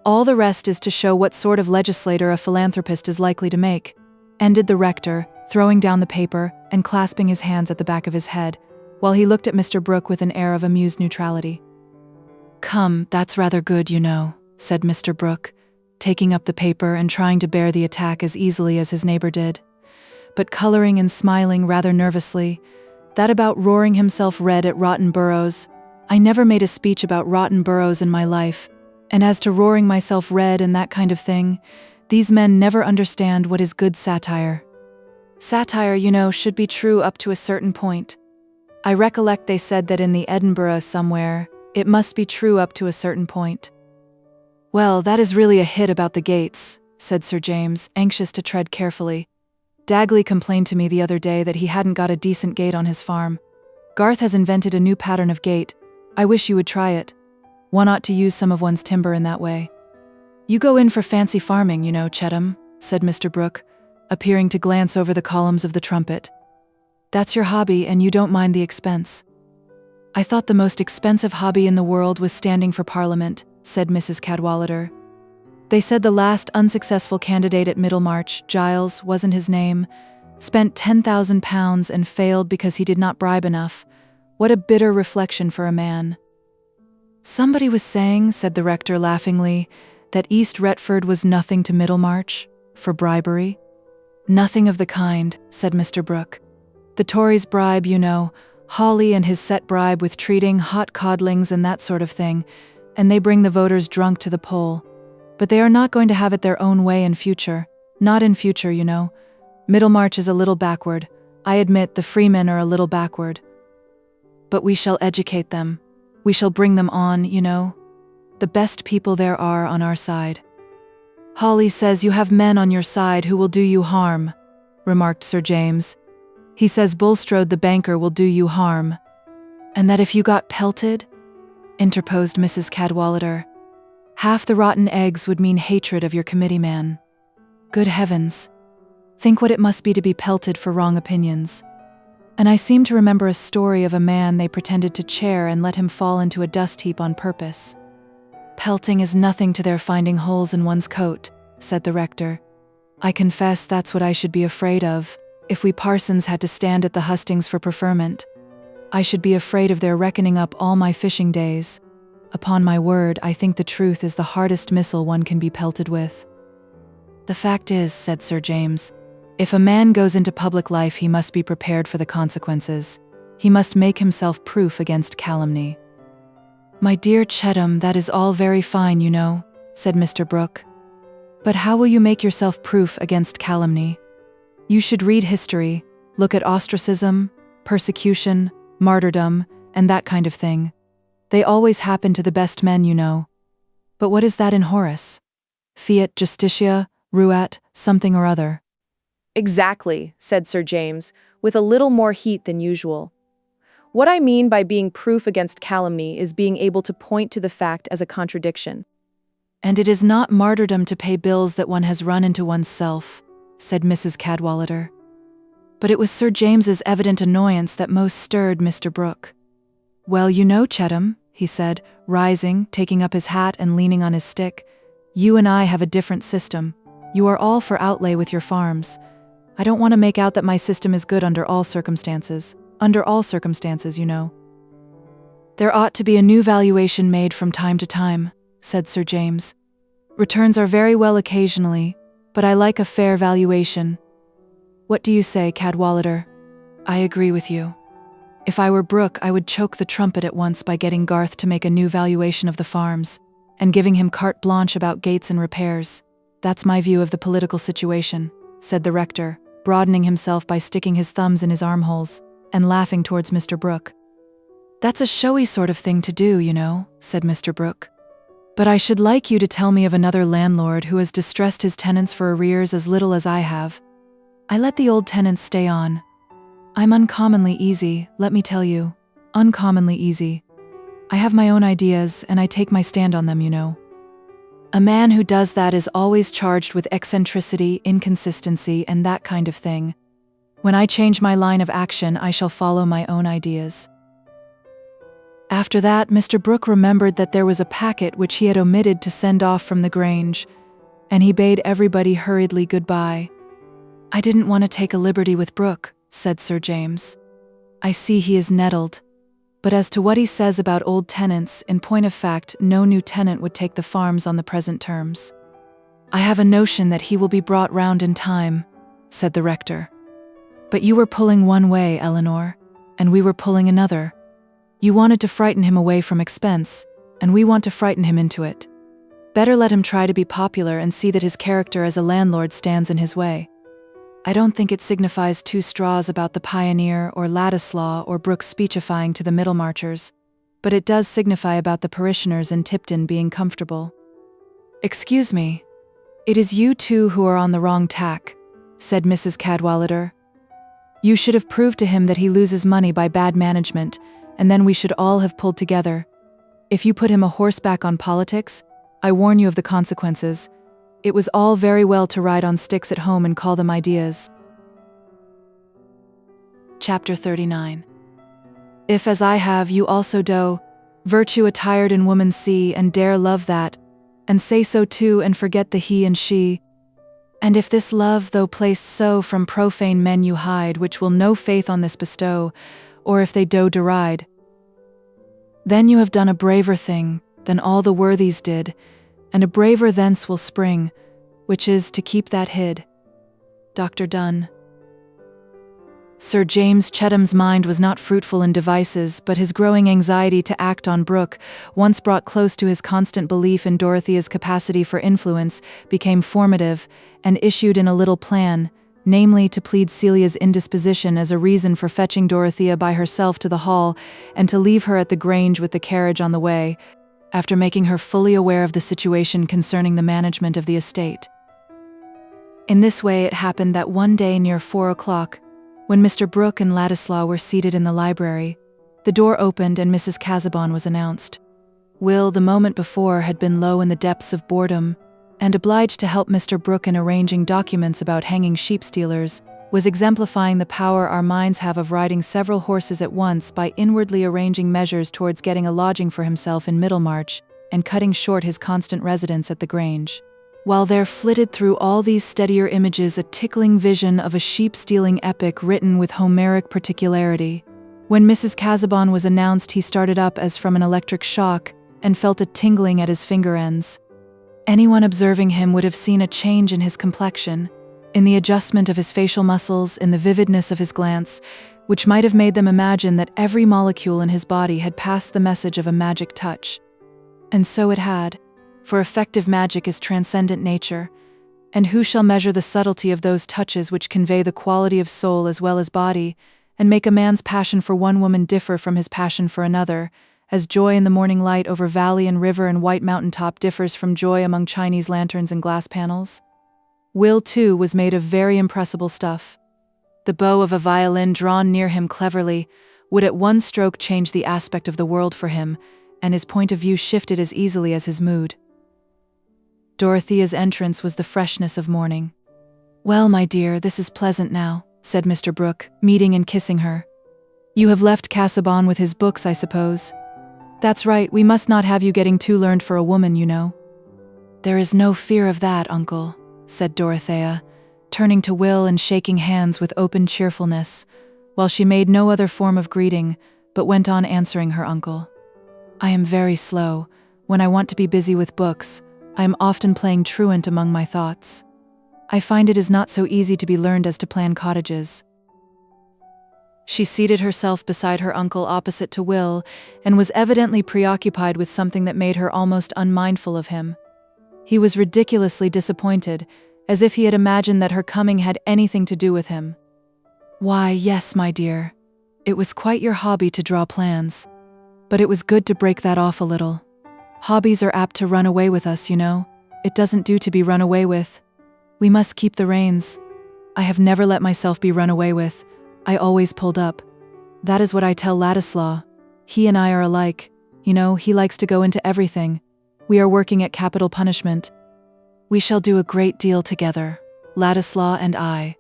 B: All the rest is to show what sort of legislator a philanthropist is likely to make," ended the rector, throwing down the paper and clasping his hands at the back of his head, while he looked at Mr. Brooke with an air of amused neutrality. "Come, that's rather good, you know," said Mr. Brooke, taking up the paper and trying to bear the attack as easily as his neighbor did, but coloring and smiling rather nervously. "That about roaring himself red at rotten boroughs, I never made a speech about rotten boroughs in my life, and as to roaring myself red and that kind of thing, these men never understand what is good satire. Satire, you know, should be true up to a certain point. I recollect they said that in the Edinburgh somewhere, it must be true up to a certain point." "Well, that is really a hit about the gates," said Sir James, anxious to tread carefully. "Dagley complained to me the other day that he hadn't got a decent gate on his farm. Garth has invented a new pattern of gate. I wish you would try it. One ought to use some of one's timber in that way." "You go in for fancy farming, you know, Chettam," said Mr. Brooke, appearing to glance over the columns of the trumpet. "That's your hobby, and you don't mind the expense." "I thought the most expensive hobby in the world was standing for Parliament," said Mrs. Cadwallader. "They said the last unsuccessful candidate at Middlemarch, Giles wasn't his name, spent £10,000 and failed because he did not bribe enough. What a bitter reflection for a man." "Somebody was saying," said the rector laughingly, "that East Retford was nothing to Middlemarch, for bribery." "Nothing of the kind," said Mr. Brooke. "The Tories bribe, you know, Hawley and his set bribe with treating, hot codlings and that sort of thing, and they bring the voters drunk to the poll. But they are not going to have it their own way in future. Not in future, you know. Middlemarch is a little backward. I admit the freemen are a little backward. But we shall educate them. We shall bring them on, you know. The best people there are on our side." "Hawley says you have men on your side who will do you harm," remarked Sir James. He says Bulstrode the banker will do you harm. And that if you got pelted? Interposed Mrs. Cadwallader. Half the rotten eggs would mean hatred of your committee man. Good heavens. Think what it must be to be pelted for wrong opinions. And I seem to remember a story of a man they pretended to chair and let him fall into a dust heap on purpose. Pelting is nothing to their finding holes in one's coat, said the rector. I confess that's what I should be afraid of, if we parsons had to stand at the hustings for preferment. I should be afraid of their reckoning up all my fishing days. Upon my word, I think the truth is the hardest missile one can be pelted with. The fact is, said Sir James, if a man goes into public life he must be prepared for the consequences. He must make himself proof against calumny. My dear Chettam, that is all very fine, you know, said Mr. Brooke. But how will you make yourself proof against calumny? You should read history, look at ostracism, persecution, martyrdom, and that kind of thing. They always happen to the best men, you know. But what is that in Horace? Fiat justitia, ruat, something or other.
A: Exactly, said Sir James, with a little more heat than usual. What I mean by being proof against calumny is being able to point to the fact as a contradiction.
B: And it is not martyrdom to pay bills that one has run into oneself, said Mrs. Cadwallader. But it was Sir James's evident annoyance that most stirred Mr. Brooke. Well, you know, Chettam, he said, rising, taking up his hat and leaning on his stick, you and I have a different system. You are all for outlay with your farms. I don't want to make out that my system is good under all circumstances. Under all circumstances, you know. There ought to be a new valuation made from time to time, said Sir James. Returns are very well occasionally, but I like a fair valuation. What do you say, Cadwallader? I agree with you. If I were Brooke, I would choke the trumpet at once by getting Garth to make a new valuation of the farms, and giving him carte blanche about gates and repairs. That's my view of the political situation, said the rector, broadening himself by sticking his thumbs in his armholes, and laughing towards Mr. Brooke. That's a showy sort of thing to do, you know, said Mr. Brooke. But I should like you to tell me of another landlord who has distressed his tenants for arrears as little as I have. I let the old tenants stay on. I'm uncommonly easy, let me tell you. Uncommonly easy. I have my own ideas, and I take my stand on them, you know. A man who does that is always charged with eccentricity, inconsistency, and that kind of thing. When I change my line of action, I shall follow my own ideas. After that, Mr. Brooke remembered that there was a packet which he had omitted to send off from the Grange, and he bade everybody hurriedly goodbye. I didn't want to take a liberty with Brooke, said Sir James. I see he is nettled. But as to what he says about old tenants, in point of fact, no new tenant would take the farms on the present terms. I have a notion that he will be brought round in time, said the rector. But you were pulling one way, Eleanor, and we were pulling another. You wanted to frighten him away from expense, and we want to frighten him into it. Better let him try to be popular and see that his character as a landlord stands in his way. I don't think it signifies two straws about the Pioneer or Ladislaw or Brooke's speechifying to the Middlemarchers, but it does signify about the parishioners in Tipton being comfortable. Excuse me. It is you two who are on the wrong tack, said Mrs. Cadwallader. You should have proved to him that he loses money by bad management, and then we should all have pulled together. If you put him a horseback on politics, I warn you of the consequences. It was all very well to ride on sticks at home and call them ideas. Chapter 39. If as I have you also do, virtue attired in woman see and dare love that, and say so too and forget the he and she, and if this love though placed so from profane men you hide which will no faith on this bestow, or if they do deride, then you have done a braver thing than all the worthies did, and a braver thence will spring, which is to keep that hid. Dr. Donne. Sir James Chettam's mind was not fruitful in devices, but his growing anxiety to act on Brooke, once brought close to his constant belief in Dorothea's capacity for influence, became formative, and issued in a little plan, namely to plead Celia's indisposition as a reason for fetching Dorothea by herself to the hall, and to leave her at the Grange with the carriage on the way, after making her fully aware of the situation concerning the management of the estate. In this way it happened that one day near 4 o'clock, When Mr. Brooke and Ladislaw were seated in the library, the door opened and Mrs. Casaubon was announced. Will, the moment before, had been low in the depths of boredom, and obliged to help Mr. Brooke in arranging documents about hanging sheep stealers, was exemplifying the power our minds have of riding several horses at once by inwardly arranging measures towards getting a lodging for himself in Middlemarch and cutting short his constant residence at the Grange. While there flitted through all these steadier images a tickling vision of a sheep-stealing epic written with Homeric particularity. When Mrs. Casaubon was announced, he started up as from an electric shock and felt a tingling at his finger ends. Anyone observing him would have seen a change in his complexion, in the adjustment of his facial muscles, in the vividness of his glance, which might have made them imagine that every molecule in his body had passed the message of a magic touch. And so it had, for effective magic is transcendent nature, and who shall measure the subtlety of those touches which convey the quality of soul as well as body, and make a man's passion for one woman differ from his passion for another, as joy in the morning light over valley and river and white mountain top differs from joy among Chinese lanterns and glass panels? Will, too, was made of very impressible stuff. The bow of a violin drawn near him cleverly would at one stroke change the aspect of the world for him, and his point of view shifted as easily as his mood. Dorothea's entrance was the freshness of morning. "Well, my dear, this is pleasant now," said Mr. Brooke, meeting and kissing her. "You have left Casaubon with his books, I suppose?" "That's right, we must not have you getting too learned for a woman, you know." "There is no fear of that, uncle," said Dorothea, turning to Will and shaking hands with open cheerfulness, while she made no other form of greeting, but went on answering her uncle. "I am very slow. When I want to be busy with books, I am often playing truant among my thoughts. I find it is not so easy to be learned as to plan cottages." She seated herself beside her uncle opposite to Will, and was evidently preoccupied with something that made her almost unmindful of him. He was ridiculously disappointed, as if he had imagined that her coming had anything to do with him. "Why, yes, my dear. It was quite your hobby to draw plans. But it was good to break that off a little. Hobbies are apt to run away with us, you know. It doesn't do to be run away with. We must keep the reins. I have never let myself be run away with. I always pulled up. That is what I tell Ladislaw. He and I are alike. You know, he likes to go into everything. We are working at capital punishment. We shall do a great deal together, Ladislaw and I."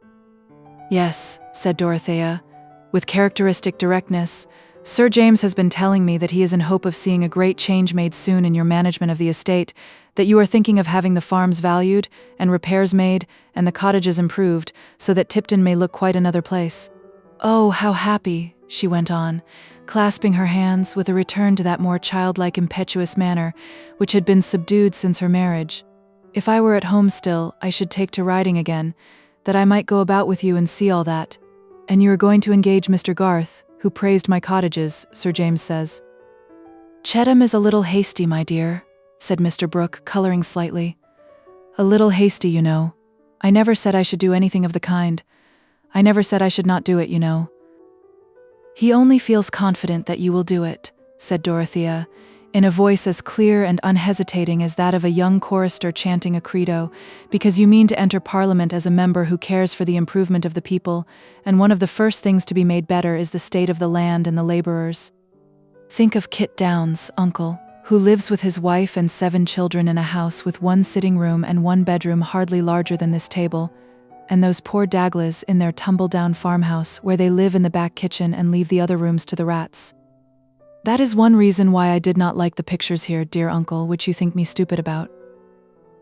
B: "Yes," said Dorothea, with characteristic directness. "Sir James has been telling me that he is in hope of seeing a great change made soon in your management of the estate, that you are thinking of having the farms valued, and repairs made, and the cottages improved, so that Tipton may look quite another place. Oh, how happy," she went on, clasping her hands with a return to that more childlike impetuous manner, which had been subdued since her marriage. "If I were at home still, I should take to riding again, that I might go about with you and see all that. And you are going to engage Mr. Garth, who praised my cottages, Sir James says." "Chettam is a little hasty, my dear," said Mr. Brooke, coloring slightly. "A little hasty, you know. I never said I should do anything of the kind. I never said I should not do it, you know." "He only feels confident that you will do it," said Dorothea, in a voice as clear and unhesitating as that of a young chorister chanting a credo, "because you mean to enter Parliament as a member who cares for the improvement of the people, and one of the first things to be made better is the state of the land and the labourers. Think of Kit Downs, uncle, who lives with his wife and 7 children in a house with 1 sitting room and 1 bedroom hardly larger than this table, and those poor Daglas in their tumble-down farmhouse where they live in the back kitchen and leave the other rooms to the rats. That is one reason why I did not like the pictures here, dear uncle, which you think me stupid about.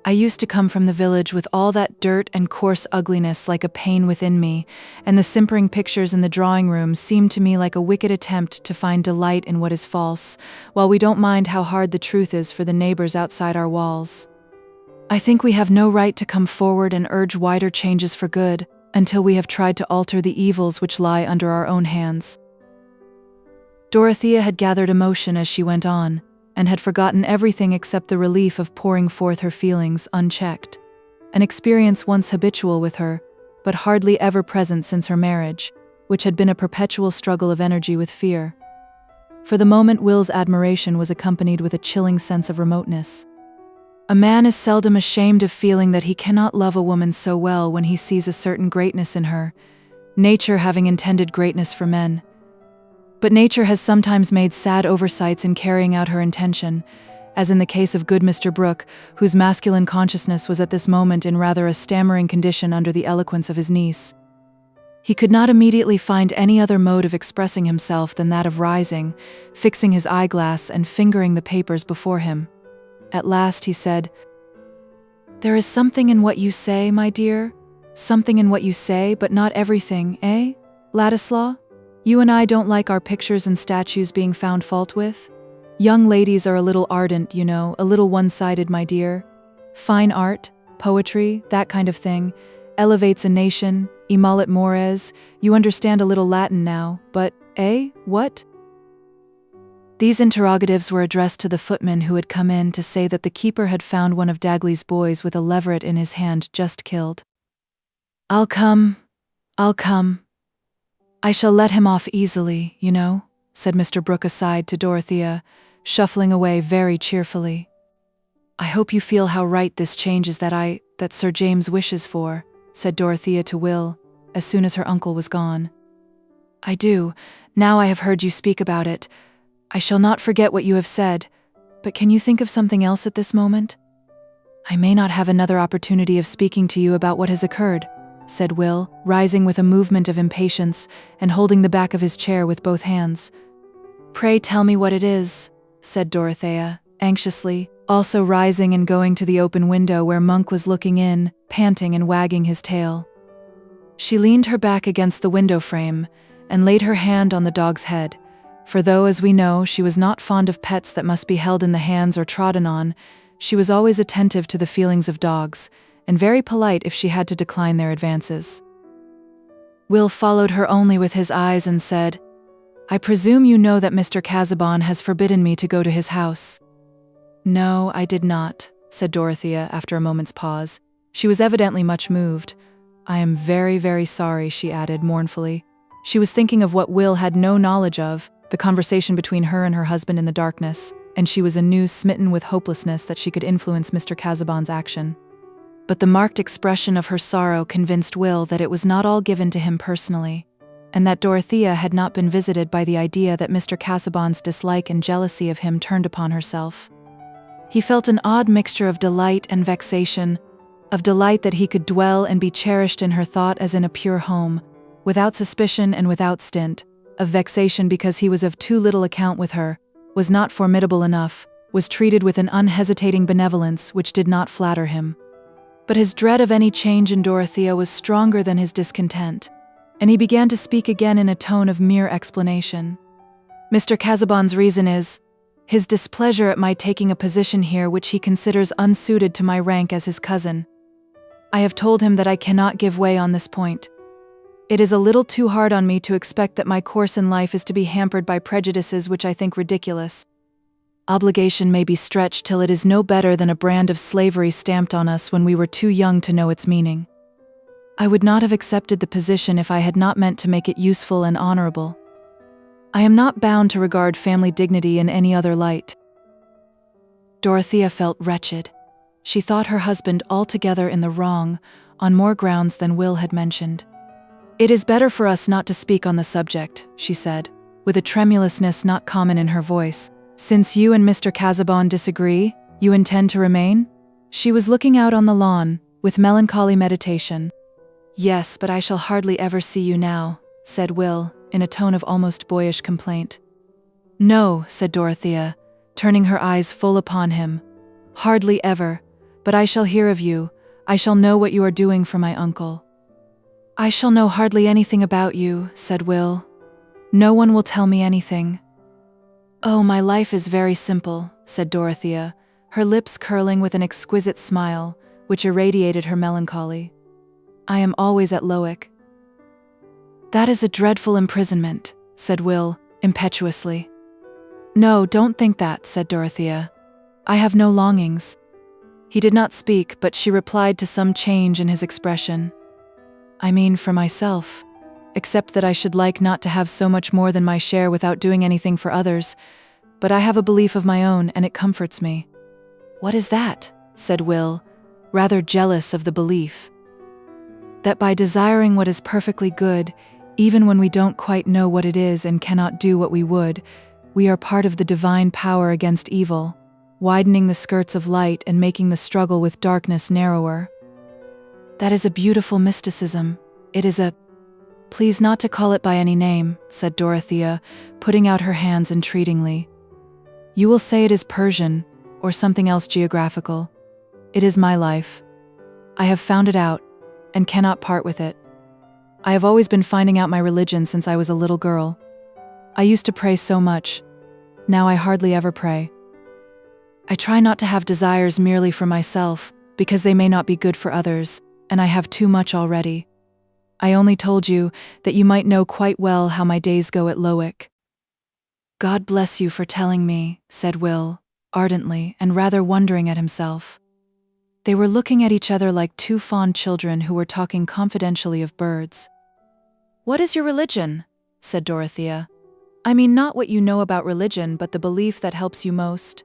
B: I used to come from the village with all that dirt and coarse ugliness like a pain within me, and the simpering pictures in the drawing room seemed to me like a wicked attempt to find delight in what is false, while we don't mind how hard the truth is for the neighbors outside our walls. I think we have no right to come forward and urge wider changes for good, until we have tried to alter the evils which lie under our own hands." Dorothea had gathered emotion as she went on, and had forgotten everything except the relief of pouring forth her feelings unchecked, an experience once habitual with her, but hardly ever present since her marriage, which had been a perpetual struggle of energy with fear. For the moment Will's admiration was accompanied with a chilling sense of remoteness. A man is seldom ashamed of feeling that he cannot love a woman so well when he sees a certain greatness in her, nature having intended greatness for men. But nature has sometimes made sad oversights in carrying out her intention, as in the case of good Mr. Brooke, whose masculine consciousness was at this moment in rather a stammering condition under the eloquence of his niece. He could not immediately find any other mode of expressing himself than that of rising, fixing his eyeglass and fingering the papers before him. At last he said, "There is something in what you say, my dear. Something in what you say, but not everything, eh, Ladislaw? You and I don't like our pictures and statues being found fault with. Young ladies are a little ardent, you know, a little one-sided, my dear. Fine art, poetry, that kind of thing, elevates a nation, emollit mores. You understand a little Latin now, but, eh, what?" These interrogatives were addressed to the footman who had come in to say that the keeper had found one of Dagley's boys with a leveret in his hand just killed. I'll come. I shall let him off easily, you know," said Mr. Brooke aside to Dorothea, shuffling away very cheerfully. "I hope you feel how right this change is that Sir James wishes for," said Dorothea to Will, as soon as her uncle was gone. "I do, now I have heard you speak about it. I shall not forget what you have said, but can you think of something else at this moment?" "I may not have another opportunity of speaking to you about what has occurred," said Will, rising with a movement of impatience and holding the back of his chair with both hands. "Pray tell me what it is," said Dorothea, anxiously, also rising and going to the open window where Monk was looking in, panting and wagging his tail. She leaned her back against the window frame and laid her hand on the dog's head, for though, as we know, she was not fond of pets that must be held in the hands or trodden on, she was always attentive to the feelings of dogs, and very polite if she had to decline their advances. Will followed her only with his eyes and said, "I presume you know that Mr. Casaubon has forbidden me to go to his house." "No, I did not," said Dorothea after a moment's pause. She was evidently much moved. "I am very, very sorry," she added mournfully. She was thinking of what Will had no knowledge of, the conversation between her and her husband in the darkness, and she was anew smitten with hopelessness that she could influence Mr. Casaubon's action. But the marked expression of her sorrow convinced Will that it was not all given to him personally, and that Dorothea had not been visited by the idea that Mr. Casaubon's dislike and jealousy of him turned upon herself. He felt an odd mixture of delight and vexation, of delight that he could dwell and be cherished in her thought as in a pure home, without suspicion and without stint, of vexation because he was of too little account with her, was not formidable enough, was treated with an unhesitating benevolence which did not flatter him. But his dread of any change in Dorothea was stronger than his discontent, and he began to speak again in a tone of mere explanation. "Mr. Casaubon's reason is his displeasure at my taking a position here which he considers unsuited to my rank as his cousin. I have told him that I cannot give way on this point. It is a little too hard on me to expect that my course in life is to be hampered by prejudices which I think ridiculous. Obligation may be stretched till it is no better than a brand of slavery stamped on us when we were too young to know its meaning. I would not have accepted the position if I had not meant to make it useful and honorable. I am not bound to regard family dignity in any other light." Dorothea felt wretched. She thought her husband altogether in the wrong, on more grounds than Will had mentioned. "It is better for us not to speak on the subject," she said, with a tremulousness not common in her voice. "Since you and Mr. Casaubon disagree, you intend to remain?" She was looking out on the lawn, with melancholy meditation. "Yes, but I shall hardly ever see you now," said Will, in a tone of almost boyish complaint. "No," said Dorothea, turning her eyes full upon him. "Hardly ever, but I shall hear of you. I shall know what you are doing for my uncle." "I shall know hardly anything about you," said Will. "No one will tell me anything." "Oh, my life is very simple," said Dorothea, her lips curling with an exquisite smile, which irradiated her melancholy. "I am always at LIII." "That is a dreadful imprisonment," said Will, impetuously. "No, don't think that," said Dorothea. "I have no longings." He did not speak, but she replied to some change in his expression. "I mean for myself, except that I should like not to have so much more than my share without doing anything for others, but I have a belief of my own and it comforts me." "What is that?" said Will, rather jealous of the belief. That by desiring what is perfectly good, even when we don't quite know what it is and cannot do what we would, we are part of the divine power against evil, widening the skirts of light and making the struggle with darkness narrower. That is a beautiful mysticism. It is a— Please not to call it by any name, said Dorothea, putting out her hands entreatingly. You will say it is Persian, or something else geographical. It is my life. I have found it out, and cannot part with it. I have always been finding out my religion since I was a little girl. I used to pray so much. Now I hardly ever pray. I try not to have desires merely for myself, because they may not be good for others, and I have too much already. I only told you that you might know quite well how my days go at LIII. God bless you for telling me, said Will, ardently and rather wondering at himself. They were looking at each other like two fond children who were talking confidentially of birds. What is your religion? Said Dorothea. I mean not what you know about religion, but the belief that helps you most.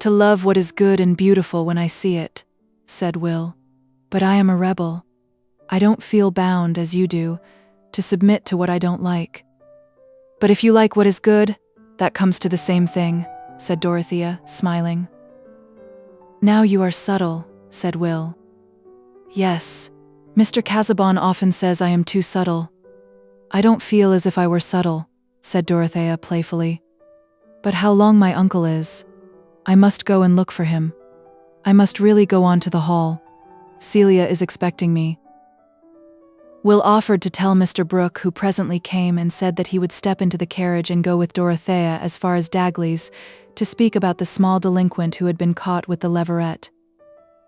B: To love what is good and beautiful when I see it, said Will. But I am a rebel. I don't feel bound, as you do, to submit to what I don't like. But if you like what is good, that comes to the same thing, said Dorothea, smiling. Now you are subtle, said Will. Yes, Mr. Casaubon often says I am too subtle. I don't feel as if I were subtle, said Dorothea playfully. But how long my uncle is. I must go and look for him. I must really go on to the hall. Celia is expecting me. Will offered to tell Mr. Brooke, who presently came and said that he would step into the carriage and go with Dorothea as far as Dagley's, to speak about the small delinquent who had been caught with the leveret.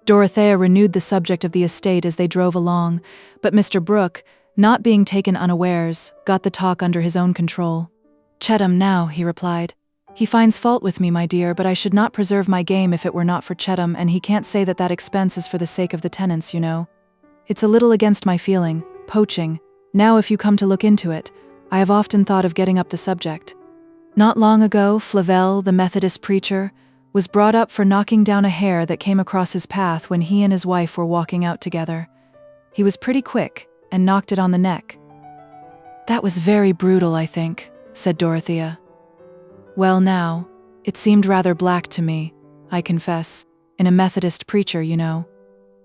B: Dorothea renewed the subject of the estate as they drove along, but Mr. Brooke, not being taken unawares, got the talk under his own control. Chettam now, he replied. He finds fault with me, my dear, but I should not preserve my game if it were not for Chettam, and he can't say that that expense is for the sake of the tenants, you know. It's a little against my feeling. Poaching. Now if you come to look into it, I have often thought of getting up the subject. Not long ago, Flavel, the Methodist preacher, was brought up for knocking down a hare that came across his path when he and his wife were walking out together. He was pretty quick, and knocked it on the neck. That was very brutal, I think, said Dorothea. Well now, it seemed rather black to me, I confess, in a Methodist preacher, you know.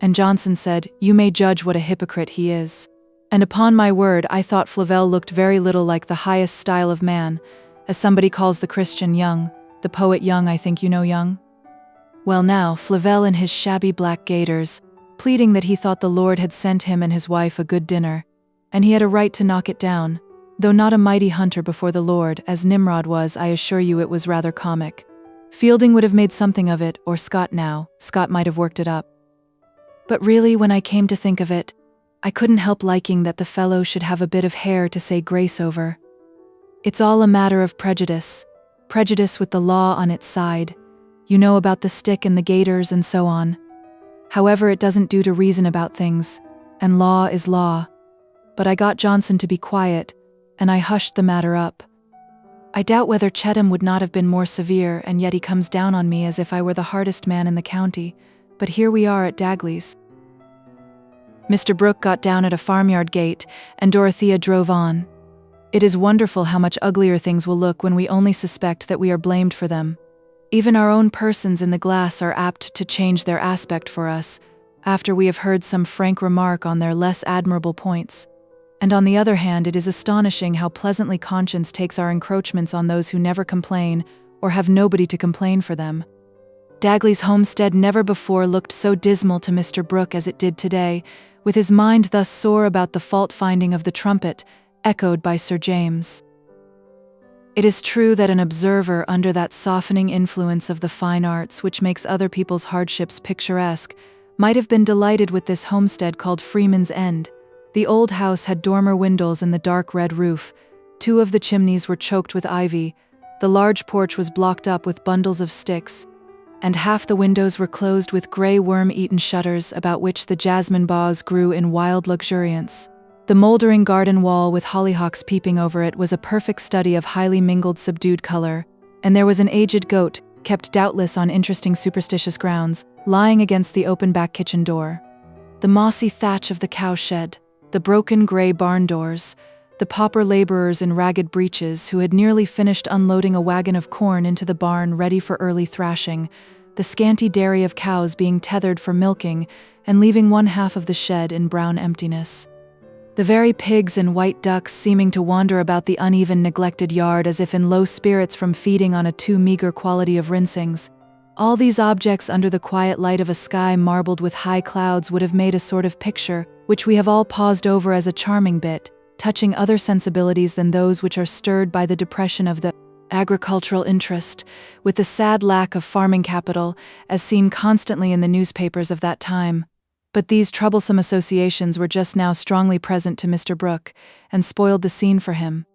B: And Johnson said, you may judge what a hypocrite he is. And upon my word, I thought Flavel looked very little like the highest style of man, as somebody calls the Christian Young, the poet Young, I think you know Young. Well now, Flavel in his shabby black gaiters, pleading that he thought the Lord had sent him and his wife a good dinner, and he had a right to knock it down, though not a mighty hunter before the Lord, as Nimrod was. I assure you it was rather comic. Fielding would have made something of it, or Scott now, Scott might have worked it up. But really, when I came to think of it, I couldn't help liking that the fellow should have a bit of hair to say grace over. It's all a matter of prejudice. Prejudice with the law on its side. You know about the stick and the gaiters and so on. However, it doesn't do to reason about things, and law is law. But I got Johnson to be quiet, and I hushed the matter up. I doubt whether Chettam would not have been more severe, and yet he comes down on me as if I were the hardest man in the county. But here we are at Dagley's. Mr. Brooke got down at a farmyard gate, and Dorothea drove on. It is wonderful how much uglier things will look when we only suspect that we are blamed for them. Even our own persons in the glass are apt to change their aspect for us, after we have heard some frank remark on their less admirable points. And on the other hand, it is astonishing how pleasantly conscience takes our encroachments on those who never complain, or have nobody to complain for them. Dagley's homestead never before looked so dismal to Mr. Brooke as it did today, with his mind thus sore about the fault-finding of the trumpet, echoed by Sir James. It is true that an observer under that softening influence of the fine arts which makes other people's hardships picturesque might have been delighted with this homestead called Freeman's End. The old house had dormer windows in the dark red roof, 2 of the chimneys were choked with ivy, the large porch was blocked up with bundles of sticks, and half the windows were closed with grey worm-eaten shutters about which the jasmine boughs grew in wild luxuriance. The mouldering garden wall with hollyhocks peeping over it was a perfect study of highly mingled subdued color, and there was an aged goat, kept doubtless on interesting superstitious grounds, lying against the open back kitchen door. The mossy thatch of the cowshed, the broken gray barn doors, the pauper laborers in ragged breeches who had nearly finished unloading a wagon of corn into the barn ready for early thrashing, the scanty dairy of cows being tethered for milking and leaving one half of the shed in brown emptiness. The very pigs and white ducks seeming to wander about the uneven, neglected yard as if in low spirits from feeding on a too meager quality of rinsings. All these objects under the quiet light of a sky marbled with high clouds would have made a sort of picture, which we have all paused over as a charming bit, touching other sensibilities than those which are stirred by the depression of the agricultural interest, with the sad lack of farming capital, as seen constantly in the newspapers of that time. But these troublesome associations were just now strongly present to Mr. Brooke, and spoiled the scene for him.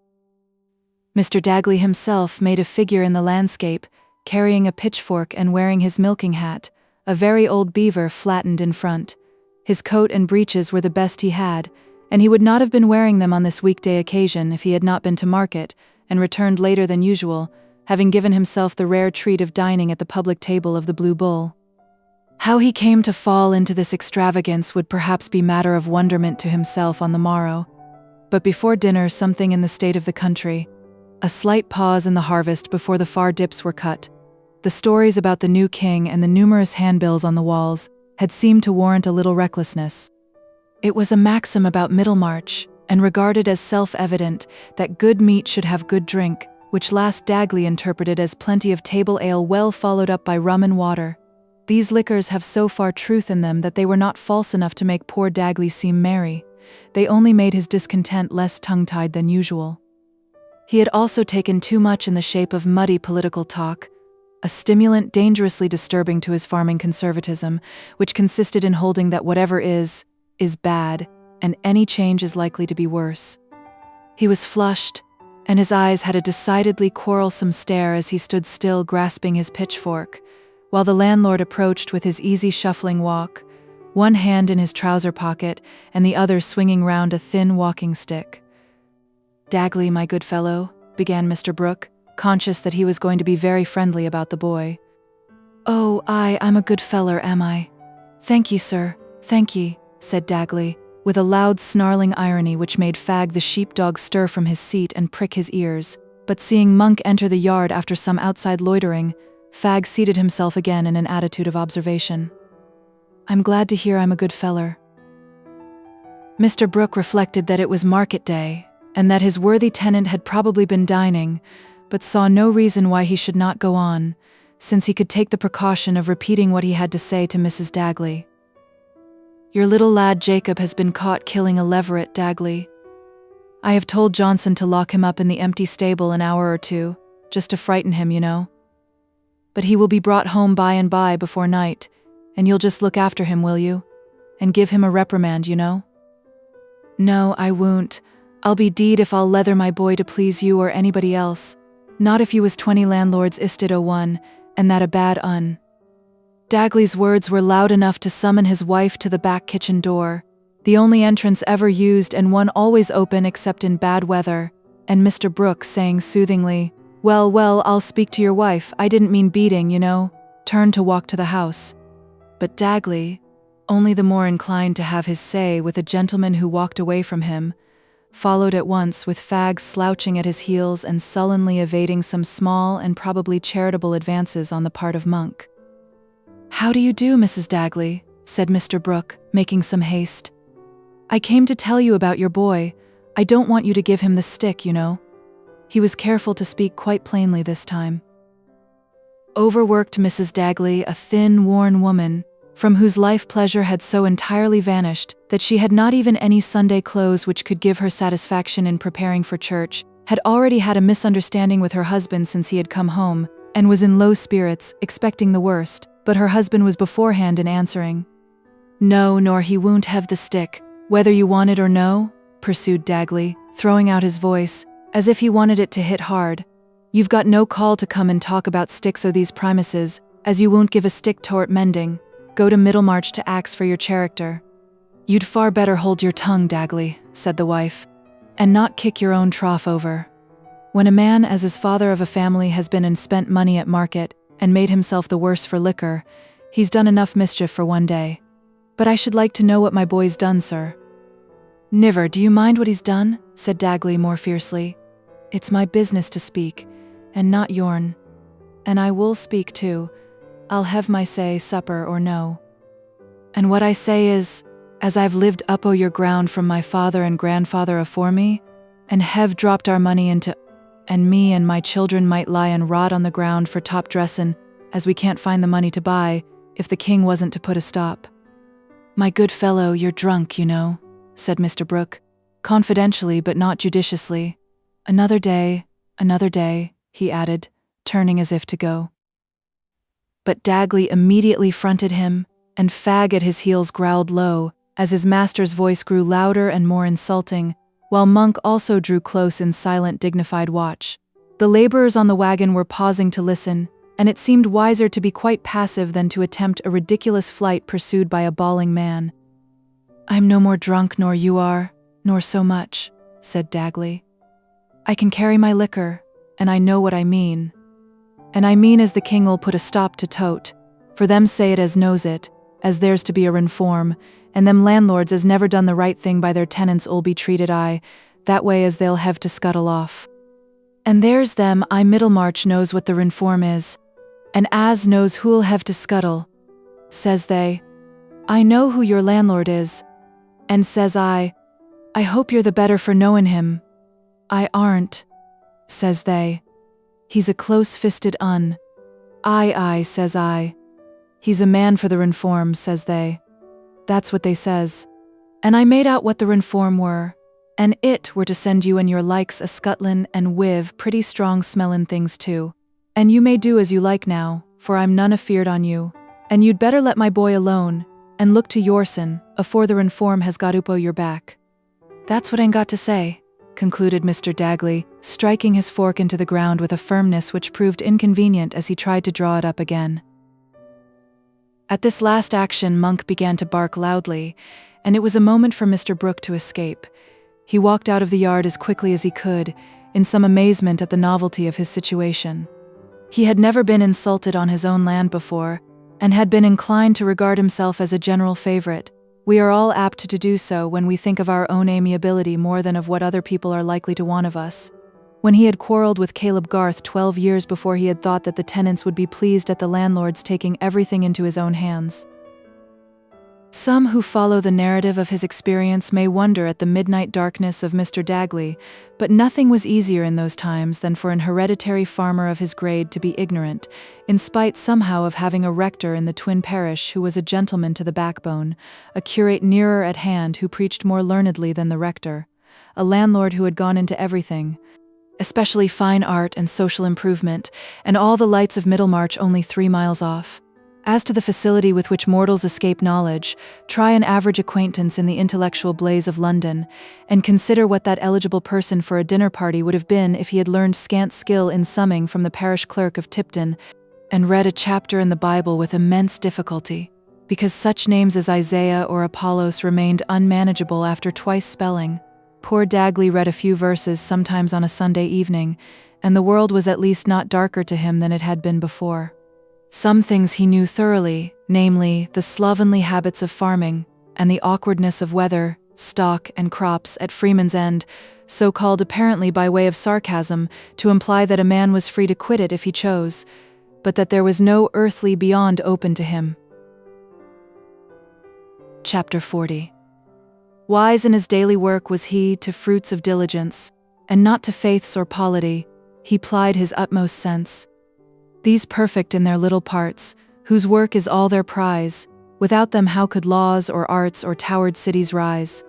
B: Mr. Dagley himself made a figure in the landscape, carrying a pitchfork and wearing his milking hat, a very old beaver flattened in front. His coat and breeches were the best he had, and he would not have been wearing them on this weekday occasion if he had not been to market, and returned later than usual, having given himself the rare treat of dining at the public table of the Blue Bull. How he came to fall into this extravagance would perhaps be matter of wonderment to himself on the morrow. But before dinner, something in the state of the country, a slight pause in the harvest before the far dips were cut, the stories about the new king and the numerous handbills on the walls had seemed to warrant a little recklessness. It was a maxim about Middlemarch, and regarded as self-evident, that good meat should have good drink, which last Dagley interpreted as plenty of table ale well followed up by rum and water. These liquors have so far truth in them that they were not false enough to make poor Dagley seem merry. They only made his discontent less tongue-tied than usual. He had also taken too much in the shape of muddy political talk, a stimulant dangerously disturbing to his farming conservatism, which consisted in holding that whatever is bad, and any change is likely to be worse. He was flushed, and his eyes had a decidedly quarrelsome stare as he stood still grasping his pitchfork, while the landlord approached with his easy shuffling walk, one hand in his trouser pocket and the other swinging round a thin walking stick. "Dagley, my good fellow," began Mr. Brooke, conscious that he was going to be very friendly about the boy. "Oh, I'm a good feller, am I? Thank ye, sir, thank ye," said Dagley, with a loud snarling irony which made Fag the sheepdog stir from his seat and prick his ears, but seeing Monk enter the yard after some outside loitering, Fag seated himself again in an attitude of observation. "I'm glad to hear I'm a good feller." Mr. Brooke reflected that it was market day, and that his worthy tenant had probably been dining, but saw no reason why he should not go on, since he could take the precaution of repeating what he had to say to Mrs. Dagley. "Your little lad Jacob has been caught killing a leveret, Dagley. I have told Johnson to lock him up in the empty stable an hour or two, just to frighten him, you know. But he will be brought home by and by before night, and you'll just look after him, will you? And give him a reprimand, you know." "No, I won't. I'll be deed if I'll leather my boy to please you or anybody else. Not if you was 20 landlords isted o' one, and that a bad un." Dagley's words were loud enough to summon his wife to the back kitchen door, the only entrance ever used and one always open except in bad weather, and Mr. Brooke saying soothingly, Well, I'll speak to your wife, I didn't mean beating, you know," turned to walk to the house. But Dagley, only the more inclined to have his say with a gentleman who walked away from him, followed at once with Fag slouching at his heels and sullenly evading some small and probably charitable advances on the part of Monk. "How do you do, Mrs. Dagley?" said Mr. Brooke, making some haste. "I came to tell you about your boy. I don't want you to give him the stick, you know." He was careful to speak quite plainly this time. Overworked Mrs. Dagley, a thin, worn woman, from whose life pleasure had so entirely vanished that she had not even any Sunday clothes which could give her satisfaction in preparing for church, had already had a misunderstanding with her husband since he had come home, and was in low spirits, expecting the worst, but her husband was beforehand in answering. "No, nor he won't have the stick, whether you want it or no," pursued Dagley, throwing out his voice, as if he wanted it to hit hard. "You've got no call to come and talk about sticks o' these premises, as you won't give a stick towart mending. Go to Middlemarch to ax for your character." "You'd far better hold your tongue, Dagley," said the wife, "and not kick your own trough over. When a man as is father of a family has been and spent money at market, and made himself the worse for liquor, he's done enough mischief for one day. But I should like to know what my boy's done, sir." "Niver, do you mind what he's done?" said Dagley more fiercely. "It's my business to speak, and not yourn. And I will speak too. I'll have my say, supper or no. And what I say is, as I've lived up o' your ground from my father and grandfather afore me, and hev dropped our money into, and me and my children might lie and rot on the ground for top dressin', as we can't find the money to buy, if the king wasn't to put a stop." "My good fellow, you're drunk, you know," said Mr. Brooke, confidentially but not judiciously. Another day," he added, turning as if to go. But Dagley immediately fronted him, and Fag at his heels growled low, as his master's voice grew louder and more insulting, while Monk also drew close in silent, dignified watch. The laborers on the wagon were pausing to listen, and it seemed wiser to be quite passive than to attempt a ridiculous flight pursued by a bawling man. "I'm no more drunk nor you are, nor so much," said Dagley. "I can carry my liquor, and I know what I mean. And I mean as the king'll put a stop to tote, for them say it as knows it, as there's to be a reform, and them landlords as never done the right thing by their tenants 'ull be treated that way as they'll hev to scuttle off. And there's them Middlemarch knows what the reform is, and as knows who'll hev to scuttle. Says they, 'I know who your landlord is,' and says I hope you're the better for knowin' him. 'I aren't,' says they. 'He's a close-fisted un.' 'Aye,' says I. 'He's a man for the reform,' says they. That's what they says. And I made out what the reform were, and it were to send you and your likes a scuttlin' and wiv pretty strong smellin' things too. And you may do as you like now, for I'm none afeard on you, and you'd better let my boy alone, and look to yoursen, afore the reform has got up o' your back.' That's what I'n got to say," concluded Mr. Dagley, striking his fork into the ground with a firmness which proved inconvenient as he tried to draw it up again. At this last action, Monk began to bark loudly, and it was a moment for Mr. Brooke to escape. He walked out of the yard as quickly as he could, in some amazement at the novelty of his situation. He had never been insulted on his own land before, and had been inclined to regard himself as a general favorite. We are all apt to do so when we think of our own amiability more than of what other people are likely to want of us. When he had quarreled with Caleb Garth 12 years before, he had thought that the tenants would be pleased at the landlord's taking everything into his own hands. Some who follow the narrative of his experience may wonder at the midnight darkness of Mr. Dagley, but nothing was easier in those times than for an hereditary farmer of his grade to be ignorant, in spite somehow of having a rector in the twin parish who was a gentleman to the backbone, a curate nearer at hand who preached more learnedly than the rector, a landlord who had gone into everything, especially fine art and social improvement, and all the lights of Middlemarch only 3 miles off. As to the facility with which mortals escape knowledge, try an average acquaintance in the intellectual blaze of London, and consider what that eligible person for a dinner party would have been if he had learned scant skill in summing from the parish clerk of Tipton, and read a chapter in the Bible with immense difficulty, because such names as Isaiah or Apollos remained unmanageable after twice spelling. Poor Dagley read a few verses sometimes on a Sunday evening, and the world was at least not darker to him than it had been before. Some things he knew thoroughly, namely, the slovenly habits of farming, and the awkwardness of weather, stock, and crops at Freeman's End, so called apparently by way of sarcasm, to imply that a man was free to quit it if he chose, but that there was no earthly beyond open to him. Chapter 40. Wise in his daily work was he to fruits of diligence, and not to faiths or polity, he plied his utmost sense. These perfect in their little parts, whose work is all their prize, without them how could laws or arts or towered cities rise?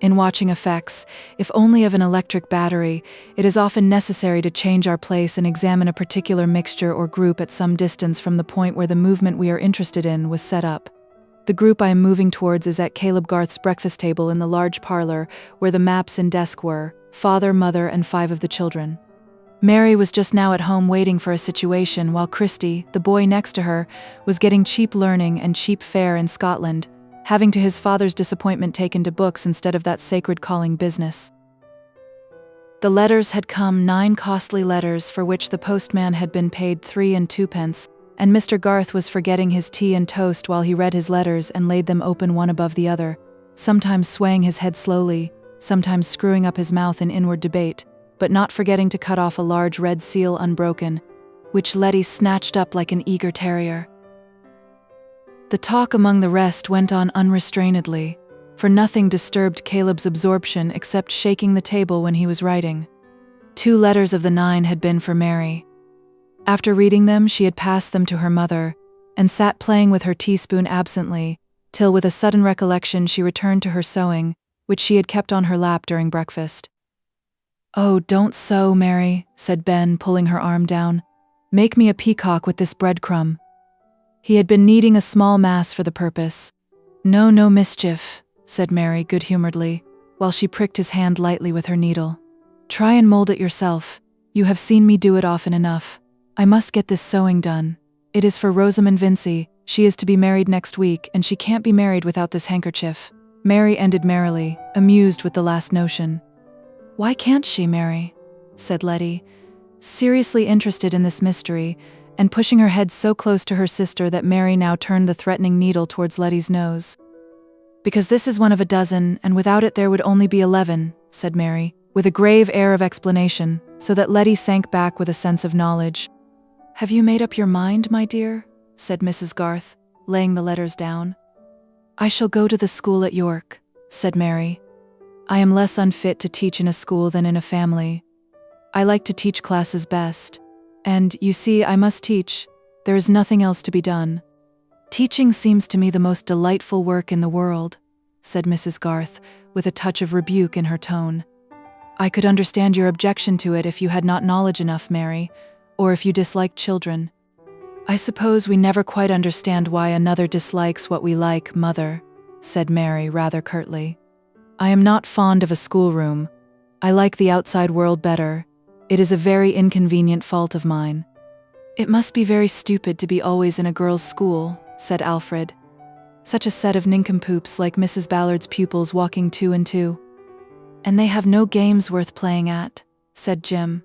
B: In watching effects, if only of an electric battery, it is often necessary to change our place and examine a particular mixture or group at some distance from the point where the movement we are interested in was set up. The group I am moving towards is at Caleb Garth's breakfast table in the large parlor, where the maps and desk were, father, mother, and 5 of the children. Mary was just now at home waiting for a situation, while Christy, the boy next to her, was getting cheap learning and cheap fare in Scotland, having to his father's disappointment taken to books instead of that sacred calling business. The letters had come, 9 costly letters for which the postman had been paid 3 and 2 pence, and Mr. Garth was forgetting his tea and toast while he read his letters and laid them open one above the other, sometimes swaying his head slowly, sometimes screwing up his mouth in inward debate, but not forgetting to cut off a large red seal unbroken, which Letty snatched up like an eager terrier. The talk among the rest went on unrestrainedly, for nothing disturbed Caleb's absorption except shaking the table when he was writing. 2 letters of the 9 had been for Mary. After reading them, she had passed them to her mother, and sat playing with her teaspoon absently, till with a sudden recollection she returned to her sewing, which she had kept on her lap during breakfast. "Oh, don't sew, Mary," said Ben, pulling her arm down. "Make me a peacock with this breadcrumb." He had been kneading a small mass for the purpose. "No, no mischief," said Mary good-humoredly, while she pricked his hand lightly with her needle. "Try and mold it yourself. You have seen me do it often enough. I must get this sewing done. It is for Rosamond Vincy. She is to be married next week, and she can't be married without this handkerchief." Mary ended merrily, amused with the last notion. "Why can't she, Mary?" said Letty, seriously interested in this mystery, and pushing her head so close to her sister that Mary now turned the threatening needle towards Letty's nose. "Because this is one of a dozen, and without it there would only be 11, said Mary, with a grave air of explanation, so that Letty sank back with a sense of knowledge. "Have you made up your mind, my dear?" said Mrs. Garth, laying the letters down. "I shall go to the school at York," said Mary. "I am less unfit to teach in a school than in a family. I like to teach classes best. And, you see, I must teach. There is nothing else to be done. Teaching seems to me the most delightful work in the world," said Mrs. Garth, with a touch of rebuke in her tone. "I could understand your objection to it if you had not knowledge enough, Mary, or if you disliked children." "I suppose we never quite understand why another dislikes what we like, Mother," said Mary rather curtly. "I am not fond of a schoolroom. I like the outside world better. It is a very inconvenient fault of mine." "It must be very stupid to be always in a girls' school," said Alfred. "Such a set of nincompoops like Mrs. Ballard's pupils walking 2 and 2. "And they have no games worth playing at," said Jim.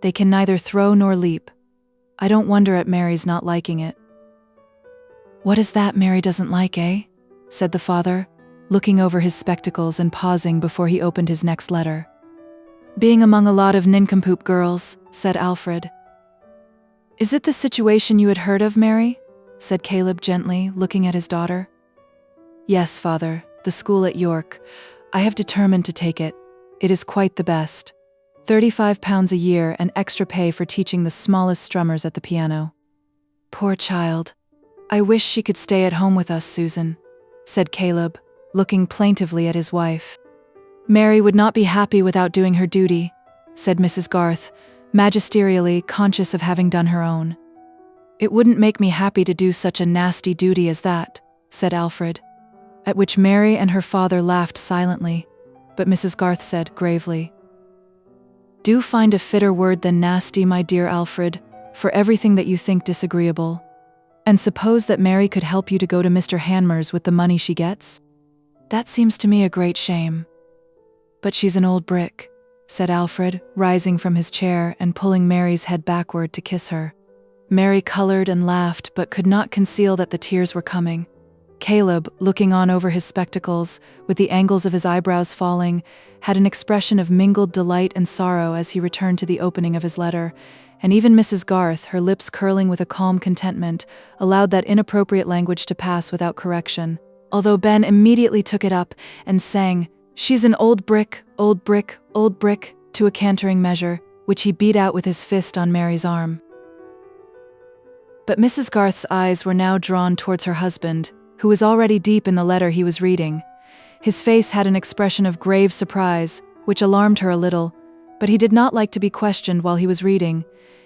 B: "They can neither throw nor leap. I don't wonder at Mary's not liking it." "What is that Mary doesn't like, eh?" said the father, looking over his spectacles and pausing before he opened his next letter. "Being among a lot of nincompoop girls," said Alfred. "Is it the situation you had heard of, Mary?" said Caleb gently, looking at his daughter. "Yes, father, the school at York. I have determined to take it. It is quite the best. £35 a year and extra pay for teaching the smallest strummers at the piano." "Poor child. I wish she could stay at home with us, Susan," said Caleb, looking plaintively at his wife. "Mary would not be happy without doing her duty," said Mrs. Garth, magisterially conscious of having done her own. "It wouldn't make me happy to do such a nasty duty as that," said Alfred, at which Mary and her father laughed silently, but Mrs. Garth said gravely, "Do find a fitter word than nasty, my dear Alfred, for everything that you think disagreeable. And suppose that Mary could help you to go to Mr. Hanmer's with the money she gets? That seems to me a great shame." "But she's an old brick," said Alfred, rising from his chair and pulling Mary's head backward to kiss her. Mary colored and laughed, but could not conceal that the tears were coming. Caleb, looking on over his spectacles, with the angles of his eyebrows falling, had an expression of mingled delight and sorrow as he returned to the opening of his letter, and even Mrs. Garth, her lips curling with a calm contentment, allowed that inappropriate language to pass without correction, although Ben immediately took it up and sang, "She's an old brick, old brick, old brick," to a cantering measure, which he beat out with his fist on Mary's arm. But Mrs. Garth's eyes were now drawn towards her husband, who was already deep in the letter he was reading. His face had an expression of grave surprise, which alarmed her a little, but he did not like to be questioned while he was reading,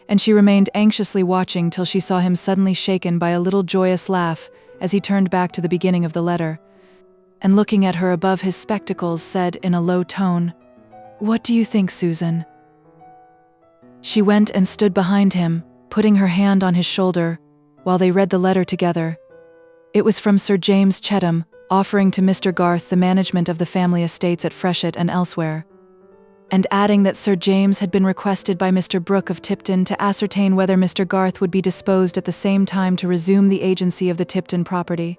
B: and she remained anxiously watching till she saw him suddenly shaken by a little joyous laugh as he turned back to the beginning of the letter, and looking at her above his spectacles said in a low tone, "What do you think, Susan?" She went and stood behind him, putting her hand on his shoulder, while they read the letter together. It was from Sir James Chettam, offering to Mr. Garth the management of the family estates at Freshitt and elsewhere, and adding that Sir James had been requested by Mr. Brooke of Tipton to ascertain whether Mr. Garth would be disposed at the same time to resume the agency of the Tipton property.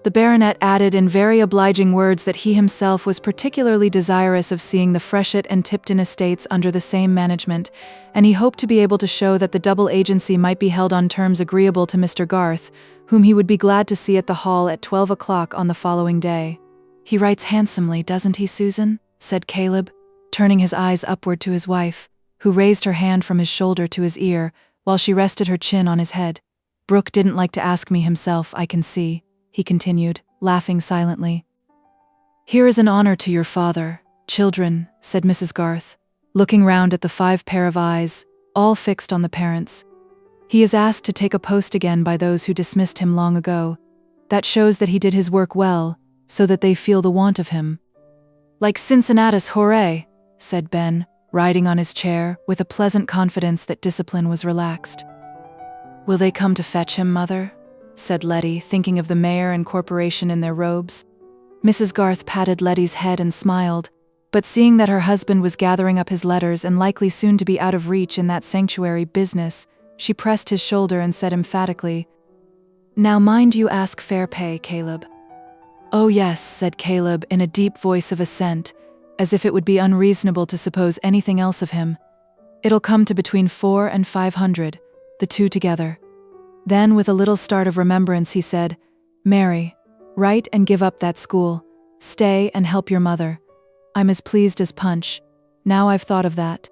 B: The baronet added in very obliging words that he himself was particularly desirous of seeing the Freshitt and Tipton estates under the same management, and he hoped to be able to show that the double agency might be held on terms agreeable to Mr. Garth, whom he would be glad to see at the Hall at 12 o'clock on the following day. "He writes handsomely, doesn't he, Susan?" said Caleb, turning his eyes upward to his wife, who raised her hand from his shoulder to his ear, while she rested her chin on his head. "Brooke didn't like to ask me himself, I can see," he continued, laughing silently. "Here is an honor to your father, children," said Mrs. Garth, looking round at the 5 pair of eyes, all fixed on the parents. "He is asked to take a post again by those who dismissed him long ago. That shows that he did his work well, so that they feel the want of him." "Like Cincinnatus, hooray!" said Ben, riding on his chair, with a pleasant confidence that discipline was relaxed. "Will they come to fetch him, Mother?" said Letty, thinking of the mayor and corporation in their robes. Mrs. Garth patted Letty's head and smiled, but seeing that her husband was gathering up his letters and likely soon to be out of reach in that sanctuary business, she pressed his shoulder and said emphatically, "Now mind you ask fair pay, Caleb." "Oh yes," said Caleb in a deep voice of assent, as if it would be unreasonable to suppose anything else of him. "It'll come to between 400 and 500, the two together." Then, with a little start of remembrance, he said, "Mary, write and give up that school. Stay and help your mother. I'm as pleased as Punch, now I've thought of that."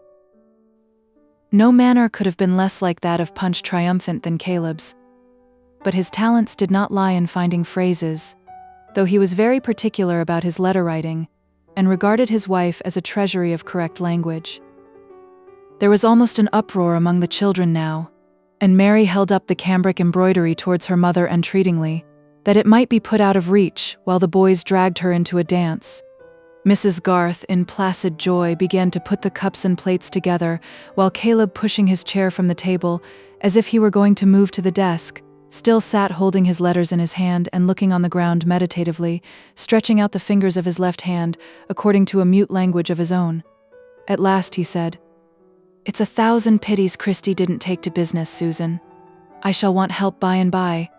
B: No manner could have been less like that of Punch Triumphant than Caleb's. But his talents did not lie in finding phrases, though he was very particular about his letter writing, and regarded his wife as a treasury of correct language. There was almost an uproar among the children now, and Mary held up the cambric embroidery towards her mother entreatingly, that it might be put out of reach, while the boys dragged her into a dance. Mrs. Garth, in placid joy, began to put the cups and plates together, while Caleb, pushing his chair from the table, as if he were going to move to the desk, still sat holding his letters in his hand and looking on the ground meditatively, stretching out the fingers of his left hand, according to a mute language of his own. At last he said, "It's 1,000 pities Christy didn't take to business, Susan. I shall want help by and by,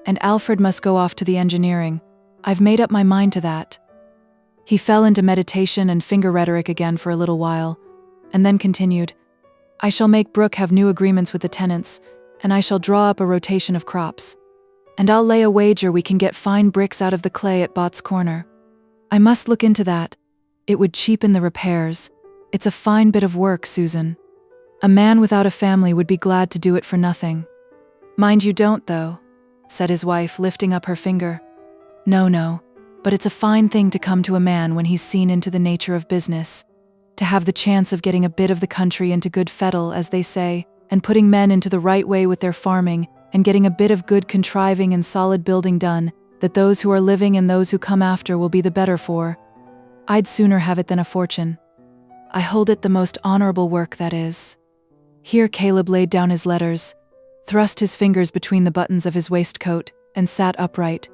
B: and Alfred must go off to the engineering. I've made up my mind to that." He fell into meditation and finger rhetoric again for a little while, and then continued, "I shall make Brooke have new agreements with the tenants, and I shall draw up a rotation of crops. And I'll lay a wager we can get fine bricks out of the clay at Bott's Corner. I must look into that. It would cheapen the repairs. It's a fine bit of work, Susan. A man without a family would be glad to do it for nothing." "Mind you don't, though," said his wife, lifting up her finger. No, but it's a fine thing to come to a man when he's seen into the nature of business, to have the chance of getting a bit of the country into good fettle, as they say, and putting men into the right way with their farming, and getting a bit of good contriving and solid building done, that those who are living and those who come after will be the better for. I'd sooner have it than a fortune. I hold it the most honorable work, that is." Here Caleb laid down his letters, thrust his fingers between the buttons of his waistcoat, and sat upright,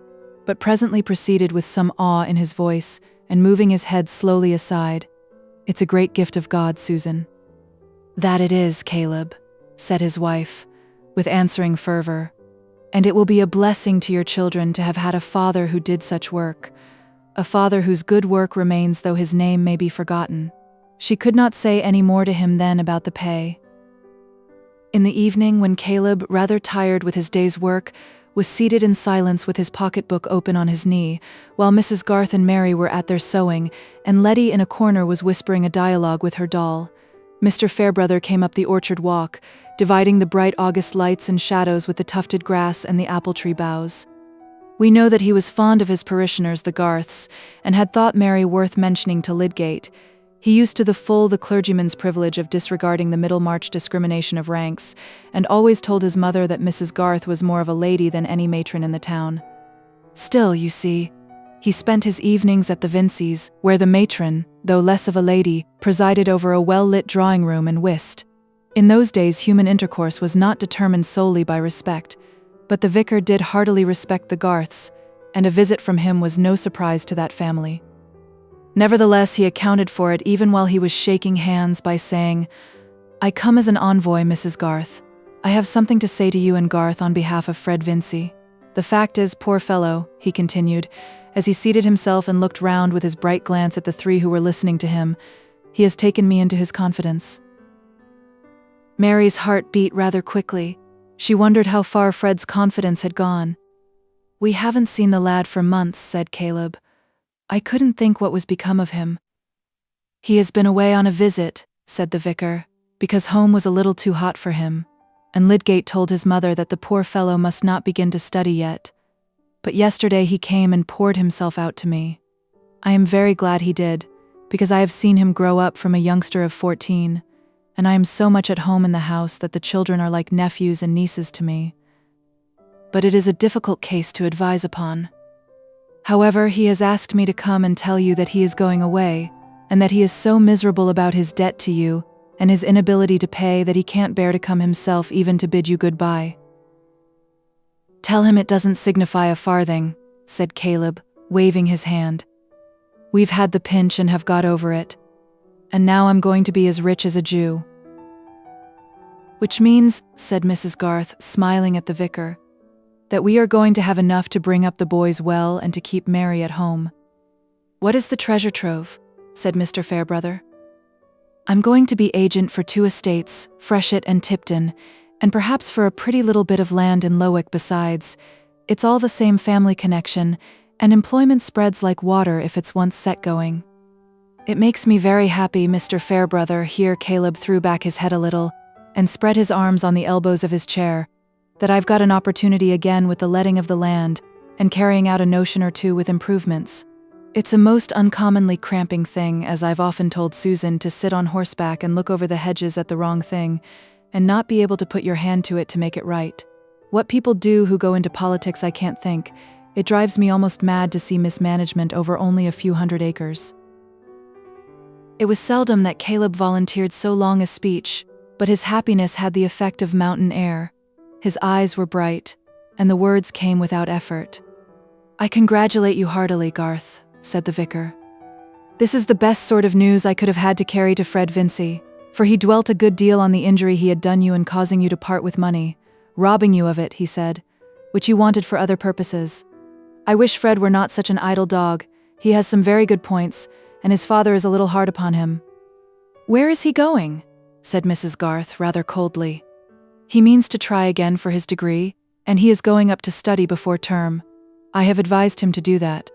B: but presently proceeded with some awe in his voice, and moving his head slowly aside, "It's a great gift of God, Susan." "That it is, Caleb," said his wife, with answering fervor, "and it will be a blessing to your children to have had a father who did such work, a father whose good work remains though his name may be forgotten." She could not say any more to him then about the pay. In the evening, when Caleb, rather tired with his day's work, was seated in silence with his pocketbook open on his knee, while Mrs. Garth and Mary were at their sewing, and Letty in a corner was whispering a dialogue with her doll, Mr. Fairbrother came up the orchard walk, dividing the bright August lights and shadows with the tufted grass and the apple tree boughs. We know that he was fond of his parishioners, the Garths, and had thought Mary worth mentioning to Lydgate. He used to the full the clergyman's privilege of disregarding the Middlemarch discrimination of ranks, and always told his mother that Mrs. Garth was more of a lady than any matron in the town. Still, you see, he spent his evenings at the Vincys', where the matron, though less of a lady, presided over a well-lit drawing-room and whist. In those days human intercourse was not determined solely by respect, but the vicar did heartily respect the Garths, and a visit from him was no surprise to that family. Nevertheless, he accounted for it even while he was shaking hands by saying, "I come as an envoy, Mrs. Garth. I have something to say to you and Garth on behalf of Fred Vincy." The fact is, poor fellow, he continued, as he seated himself and looked round with his bright glance at the three who were listening to him, he has taken me into his confidence. Mary's heart beat rather quickly. She wondered how far Fred's confidence had gone. "We haven't seen the lad for months," said Caleb. "I couldn't think what was become of him." "He has been away on a visit," said the vicar, "because home was a little too hot for him, and Lydgate told his mother that the poor fellow must not begin to study yet. But yesterday he came and poured himself out to me. I am very glad he did, because I have seen him grow up from a youngster of 14, and I am so much at home in the house that the children are like nephews and nieces to me. But it is a difficult case to advise upon. However, he has asked me to come and tell you that he is going away, and that he is so miserable about his debt to you, and his inability to pay, that he can't bear to come himself even to bid you goodbye." "Tell him it doesn't signify a farthing," said Caleb, waving his hand. "We've had the pinch and have got over it. And now I'm going to be as rich as a Jew." "Which means," said Mrs. Garth, smiling at the vicar, "that we are going to have enough to bring up the boys well and to keep Mary at home." "What is the treasure trove?" said Mr. Fairbrother. "I'm going to be agent for 2 estates, Freshitt and Tipton, and perhaps for a pretty little bit of land in Lowick besides. It's all the same family connection, and employment spreads like water if it's once set going. It makes me very happy, Mr. Fairbrother," here Caleb threw back his head a little, and spread his arms on the elbows of his chair, "that I've got an opportunity again with the letting of the land, and carrying out a notion or two with improvements. It's a most uncommonly cramping thing, as I've often told Susan, to sit on horseback and look over the hedges at the wrong thing, and not be able to put your hand to it to make it right. What people do who go into politics I can't think. It drives me almost mad to see mismanagement over only a few hundred acres." It was seldom that Caleb volunteered so long a speech, but his happiness had the effect of mountain air. His eyes were bright, and the words came without effort. "I congratulate you heartily, Garth," said the vicar. "This is the best sort of news I could have had to carry to Fred Vincy, for he dwelt a good deal on the injury he had done you in causing you to part with money, robbing you of it, he said, which you wanted for other purposes. I wish Fred were not such an idle dog. He has some very good points, and his father is a little hard upon him." "Where is he going?" said Mrs. Garth rather coldly. "He means to try again for his degree, and he is going up to study before term. I have advised him to do that.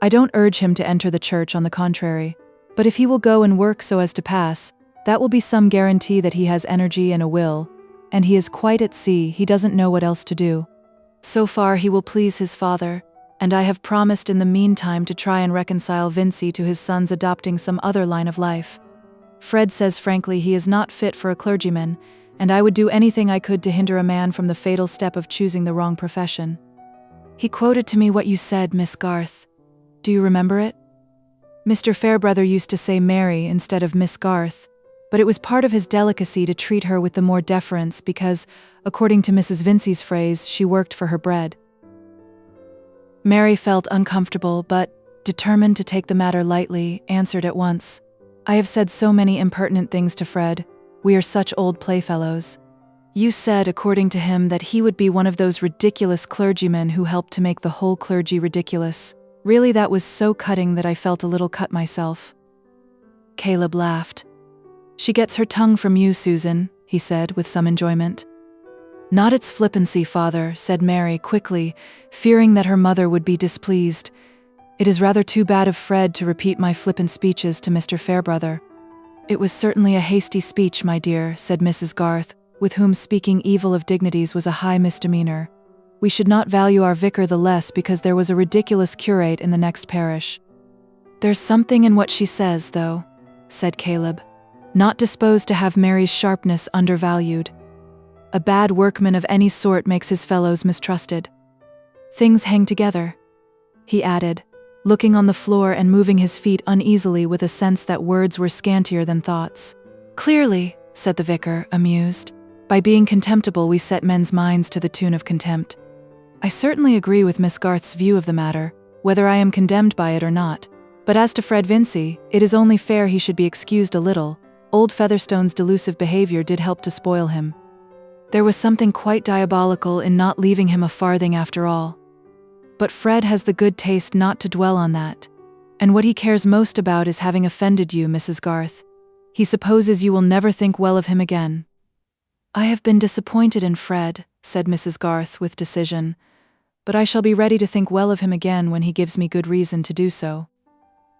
B: I don't urge him to enter the church, on the contrary, but if he will go and work so as to pass, that will be some guarantee that he has energy and a will, and he is quite at sea, he doesn't know what else to do. So far he will please his father, and I have promised in the meantime to try and reconcile Vincy to his son's adopting some other line of life. Fred says frankly he is not fit for a clergyman, and I would do anything I could to hinder a man from the fatal step of choosing the wrong profession. He quoted to me what you said, Miss Garth. Do you remember it? Mr. Fairbrother used to say Mary instead of Miss Garth, but it was part of his delicacy to treat her with the more deference because, according to Mrs. Vincy's phrase, she worked for her bread. Mary felt uncomfortable, but, determined to take the matter lightly, answered at once, "I have said so many impertinent things to Fred. We are such old playfellows. You said, according to him, that he would be one of those ridiculous clergymen who helped to make the whole clergy ridiculous. Really, that was so cutting that I felt a little cut myself." Caleb laughed. "She gets her tongue from you, Susan," he said with some enjoyment. "Not its flippancy, father," said Mary quickly, fearing that her mother would be displeased. "It is rather too bad of Fred to repeat my flippant speeches to Mr. Fairbrother." "It was certainly a hasty speech, my dear," said Mrs. Garth, with whom speaking evil of dignities was a high misdemeanor. "We should not value our vicar the less because there was a ridiculous curate in the next parish." "There's something in what she says, though," said Caleb, not disposed to have Mary's sharpness undervalued. "A bad workman of any sort makes his fellows mistrusted. Things hang together," he added, looking on the floor and moving his feet uneasily with a sense that words were scantier than thoughts. "Clearly," said the vicar, amused, "by being contemptible we set men's minds to the tune of contempt. I certainly agree with Miss Garth's view of the matter, whether I am condemned by it or not. But as to Fred Vincy, it is only fair he should be excused a little. Old Featherstone's delusive behavior did help to spoil him. There was something quite diabolical in not leaving him a farthing after all. But Fred has the good taste not to dwell on that. And what he cares most about is having offended you, Mrs. Garth. He supposes you will never think well of him again." "I have been disappointed in Fred," said Mrs. Garth with decision, "but I shall be ready to think well of him again when he gives me good reason to do so."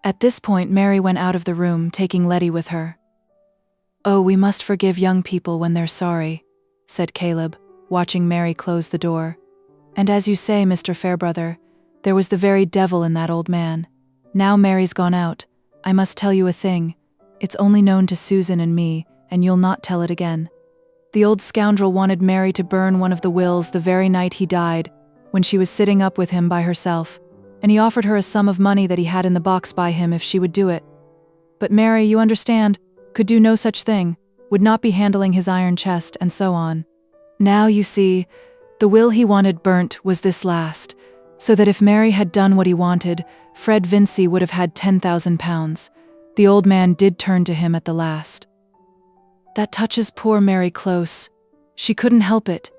B: At this point, Mary went out of the room, taking LIII with her. "Oh, we must forgive young people when they're sorry," said Caleb, watching Mary close the door. "And as you say, Mr. Fairbrother, there was the very devil in that old man. Now Mary's gone out, I must tell you a thing. It's only known to Susan and me, and you'll not tell it again. The old scoundrel wanted Mary to burn one of the wills the very night he died, when she was sitting up with him by herself, and he offered her a sum of money that he had in the box by him if she would do it. But Mary, you understand, could do no such thing, would not be handling his iron chest, and so on. Now, you see, the will he wanted burnt was this last, so that if Mary had done what he wanted, Fred Vincy would have had £10,000. The old man did turn to him at the last. That touches poor Mary close. She couldn't help it.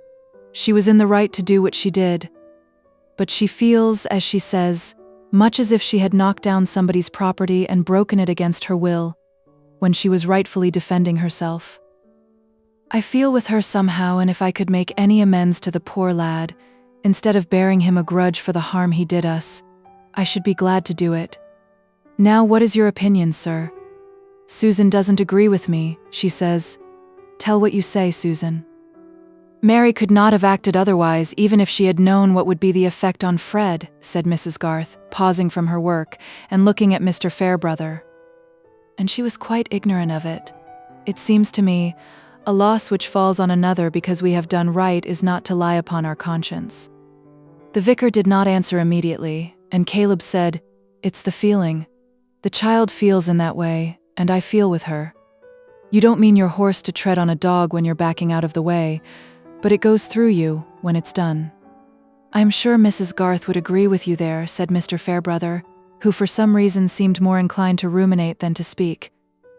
B: She was in the right to do what she did. But she feels, as she says, much as if she had knocked down somebody's property and broken it against her will, when she was rightfully defending herself. I feel with her somehow, and if I could make any amends to the poor lad, instead of bearing him a grudge for the harm he did us, I should be glad to do it. Now, what is your opinion, sir? Susan doesn't agree with me, she says. Tell what you say, Susan. Mary could not have acted otherwise, even if she had known what would be the effect on Fred, said Mrs. Garth, pausing from her work and looking at Mr. Fairbrother. And she was quite ignorant of it. It seems to me, a loss which falls on another because we have done right is not to lie upon our conscience. The vicar did not answer immediately, and Caleb said, It's the feeling. The child feels in that way, and I feel with her. You don't mean your horse to tread on a dog when you're backing out of the way, but it goes through you when it's done. I'm sure Mrs. Garth would agree with you there, said Mr. Fairbrother, who for some reason seemed more inclined to ruminate than to speak.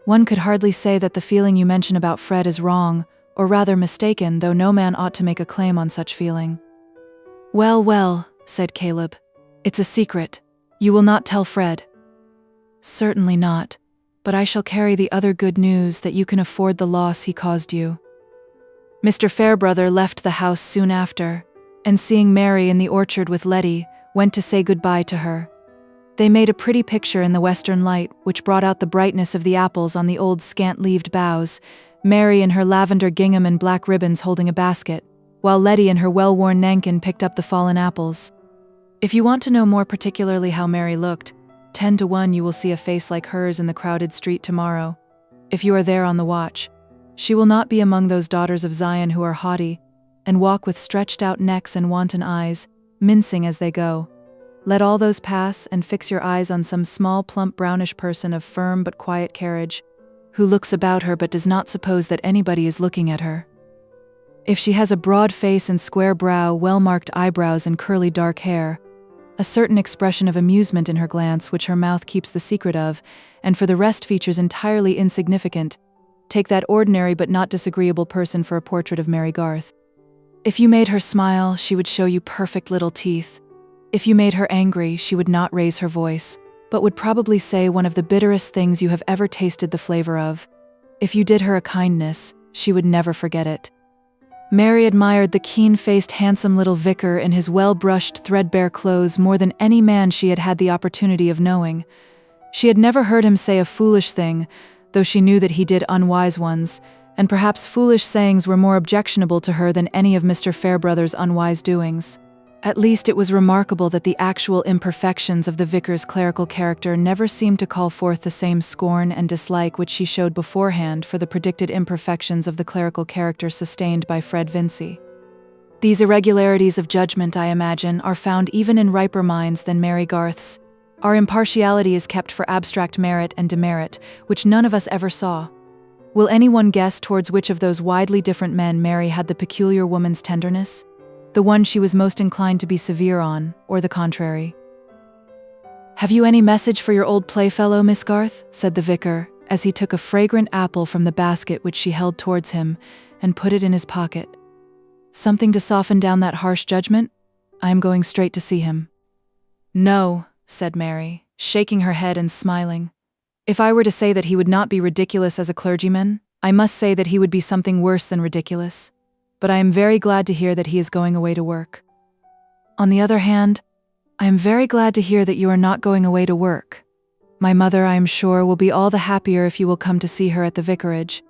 B: One could hardly say that the feeling you mention about Fred is wrong, or rather mistaken, though no man ought to make a claim on such feeling. Well, well, said Caleb. It's a secret. You will not tell Fred. Certainly not, but I shall carry the other good news that you can afford the loss he caused you. Mr. Fairbrother left the house soon after, and seeing Mary in the orchard with LIII, went to say goodbye to her. They made a pretty picture in the western light, which brought out the brightness of the apples on the old scant-leaved boughs, Mary in her lavender gingham and black ribbons holding a basket, while LIII in her well-worn nankin picked up the fallen apples. If you want to know more particularly how Mary looked, 10 to 1 you will see a face like hers in the crowded street tomorrow, if you are there on the watch. She will not be among those daughters of Zion who are haughty, and walk with stretched-out necks and wanton eyes, mincing as they go. Let all those pass, and fix your eyes on some small, plump, brownish person of firm but quiet carriage, who looks about her but does not suppose that anybody is looking at her. If she has a broad face and square brow, well-marked eyebrows and curly dark hair, a certain expression of amusement in her glance which her mouth keeps the secret of, and for the rest features entirely insignificant, take that ordinary but not disagreeable person for a portrait of Mary Garth. If you made her smile, she would show you perfect little teeth. If you made her angry, she would not raise her voice, but would probably say one of the bitterest things you have ever tasted the flavor of. If you did her a kindness, she would never forget it. Mary admired the keen-faced, handsome little vicar in his well-brushed, threadbare clothes more than any man she had had the opportunity of knowing. She had never heard him say a foolish thing, though she knew that he did unwise ones, and perhaps foolish sayings were more objectionable to her than any of Mr. Fairbrother's unwise doings. At least it was remarkable that the actual imperfections of the vicar's clerical character never seemed to call forth the same scorn and dislike which she showed beforehand for the predicted imperfections of the clerical character sustained by Fred Vincy. These irregularities of judgment, I imagine, are found even in riper minds than Mary Garth's. Our impartiality is kept for abstract merit and demerit, which none of us ever saw. Will anyone guess towards which of those widely different men Mary had the peculiar woman's tenderness? The one she was most inclined to be severe on, or the contrary? Have you any message for your old playfellow, Miss Garth? Said the vicar, as he took a fragrant apple from the basket which she held towards him, and put it in his pocket. Something to soften down that harsh judgment? I am going straight to see him. No, said Mary, shaking her head and smiling. If I were to say that he would not be ridiculous as a clergyman, I must say that he would be something worse than ridiculous. But I am very glad to hear that he is going away to work. On the other hand, I am very glad to hear that you are not going away to work. My mother, I am sure, will be all the happier if you will come to see her at the vicarage.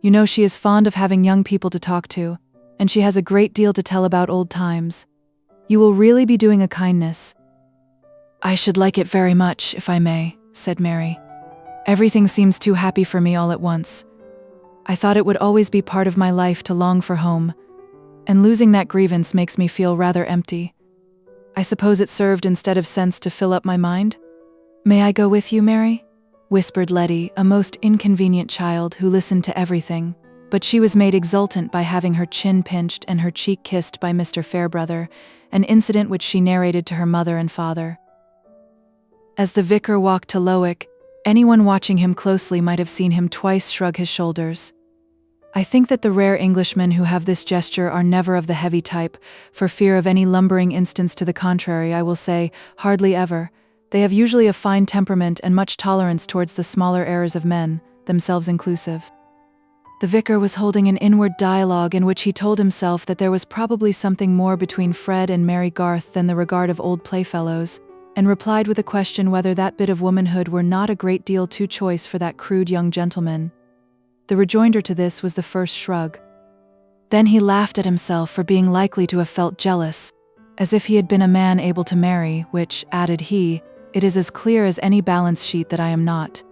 B: You know she is fond of having young people to talk to, and she has a great deal to tell about old times. You will really be doing a kindness. I should like it very much, if I may, said Mary. Everything seems too happy for me all at once. I thought it would always be part of my life to long for home, and losing that grievance makes me feel rather empty. I suppose it served instead of sense to fill up my mind? May I go with you, Mary? Whispered Letty, a most inconvenient child who listened to everything, but she was made exultant by having her chin pinched and her cheek kissed by Mr. Fairbrother, an incident which she narrated to her mother and father. As the vicar walked to LIII, anyone watching him closely might have seen him twice shrug his shoulders. I think that the rare Englishmen who have this gesture are never of the heavy type. For fear of any lumbering instance to the contrary, I will say, hardly ever. They have usually a fine temperament and much tolerance towards the smaller errors of men, themselves inclusive. The vicar was holding an inward dialogue in which he told himself that there was probably something more between Fred and Mary Garth than the regard of old playfellows, and replied with a question whether that bit of womanhood were not a great deal too choice for that crude young gentleman. The rejoinder to this was the first shrug. Then he laughed at himself for being likely to have felt jealous, as if he had been a man able to marry, which, added he, it is as clear as any balance sheet that I am not.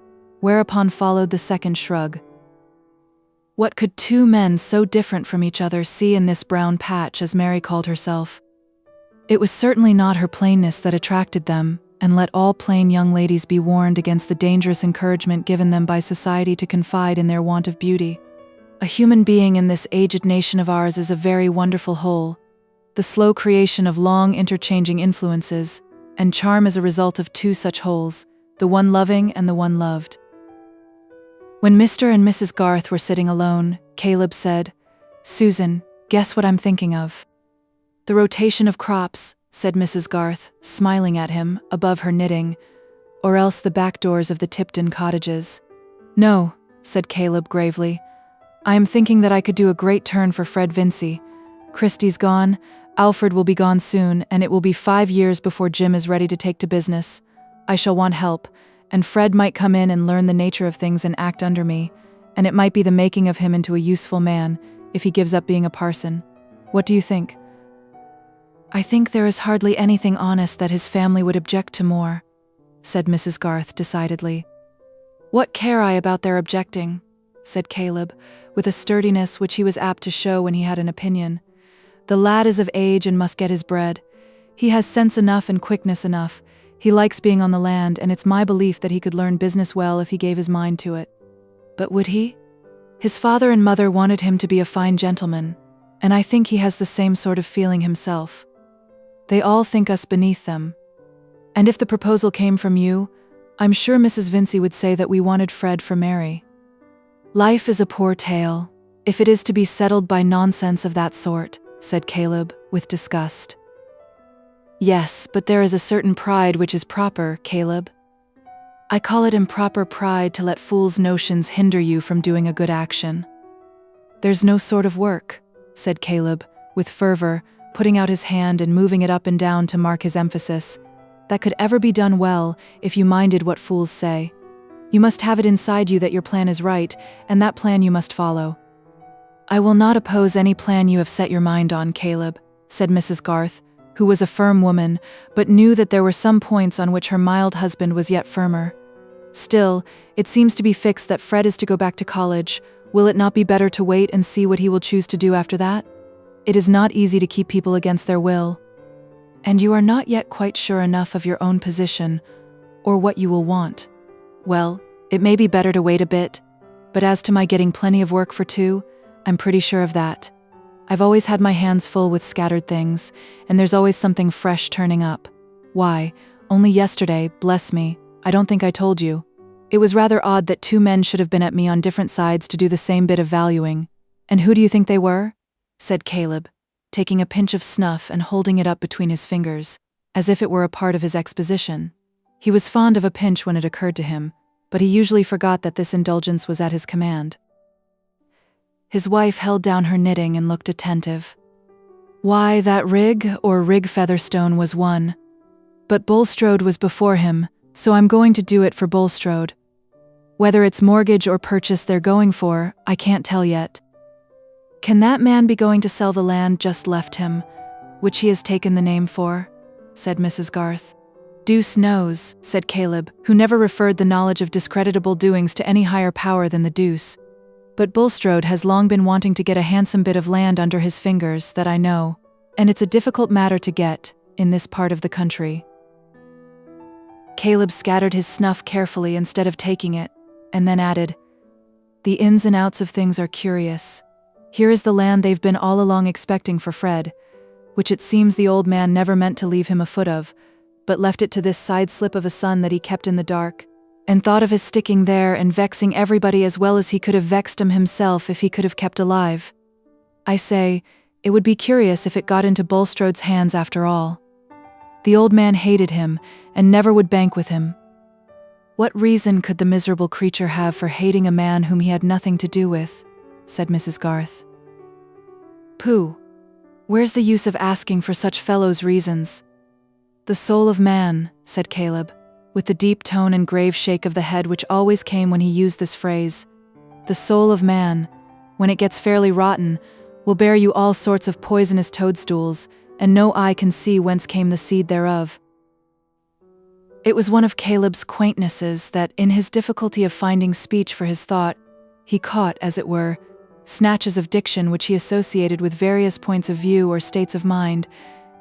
B: Whereupon followed the second shrug. What could two men so different from each other see in this brown patch, as Mary called herself? It was certainly not her plainness that attracted them, and let all plain young ladies be warned against the dangerous encouragement given them by society to confide in their want of beauty. A human being in this aged nation of ours is a very wonderful whole, the slow creation of long interchanging influences, and charm is a result of two such wholes, the one loving and the one loved. When Mr. and Mrs. Garth were sitting alone, Caleb said, "Susan, guess what I'm thinking of." "The rotation of crops," said Mrs. Garth, smiling at him, above her knitting, "or else the back doors of the Tipton cottages." "No," said Caleb gravely. "I am thinking that I could do a great turn for Fred Vincy. Christy's gone, Alfred will be gone soon, and it will be 5 years before Jim is ready to take to business. I shall want help, and Fred might come in and learn the nature of things and act under me, and it might be the making of him into a useful man, if he gives up being a parson. What do you think?" "I think there is hardly anything honest that his family would object to more," said Mrs. Garth decidedly. "What care I about their objecting?" said Caleb, with a sturdiness which he was apt to show when he had an opinion. "The lad is of age and must get his bread. He has sense enough and quickness enough. He likes being on the land, and it's my belief that he could learn business well if he gave his mind to it." "But would he? His father and mother wanted him to be a fine gentleman, and I think he has the same sort of feeling himself. They all think us beneath them. And if the proposal came from you, I'm sure Mrs. Vincy would say that we wanted Fred for Mary. Life is a poor tale, if it is to be settled by nonsense of that sort," said Caleb, with disgust. "Yes, but there is a certain pride which is proper, Caleb. I call it improper pride to let fools' notions hinder you from doing a good action." "There's no sort of work," said Caleb, with fervor, putting out his hand and moving it up and down to mark his emphasis, "that could ever be done well if you minded what fools say. You must have it inside you that your plan is right, and that plan you must follow." "I will not oppose any plan you have set your mind on, Caleb," said Mrs. Garth, who was a firm woman, but knew that there were some points on which her mild husband was yet firmer. "Still, it seems to be fixed that Fred is to go back to college. Will it not be better to wait and see what he will choose to do after that? It is not easy to keep people against their will. And you are not yet quite sure enough of your own position, or what you will want. Well, it may be better to wait a bit, but as to my getting plenty of work for two, I'm pretty sure of that. I've always had my hands full with scattered things, and there's always something fresh turning up. Why, only yesterday, bless me, I don't think I told you. It was rather odd that two men should have been at me on different sides to do the same bit of valuing. And who do you think they were?" said Caleb, taking a pinch of snuff and holding it up between his fingers. as if it were a part of his exposition. He was fond of a pinch when it occurred to him, but he usually forgot that this indulgence was at his command. His wife held down her knitting and looked attentive. Why, that Rig, or Rig Featherstone, was one. But Bulstrode was before him, so I'm going to do it for Bulstrode. Whether it's mortgage or purchase they're going for, I can't tell yet. Can that man be going to sell the land just left him, which he has taken the name for? Said Mrs. Garth. Deuce knows, said Caleb, who never referred the knowledge of discreditable doings to any higher power than the deuce. But Bulstrode has long been wanting to get a handsome bit of land under his fingers, that I know, and it's a difficult matter to get, in this part of the country. Caleb scattered his snuff carefully instead of taking it, and then added, The ins and outs of things are curious. Here is the land they've been all along expecting for Fred, which it seems the old man never meant to leave him a foot of, but left it to this side slip of a son that he kept in the dark, and thought of his sticking there and vexing everybody as well as he could have vexed him himself if he could have kept alive. I say, it would be curious if it got into Bulstrode's hands after all. The old man hated him, and never would bank with him. What reason could the miserable creature have for hating a man whom he had nothing to do with? Said Mrs. Garth. Pooh! Where's the use of asking for such fellows' reasons? The soul of man, said Caleb, with the deep tone and grave shake of the head which always came when he used this phrase. The soul of man, when it gets fairly rotten, will bear you all sorts of poisonous toadstools, and no eye can see whence came the seed thereof. It was one of Caleb's quaintnesses that, in his difficulty of finding speech for his thought, he caught, as it were, snatches of diction which he associated with various points of view or states of mind,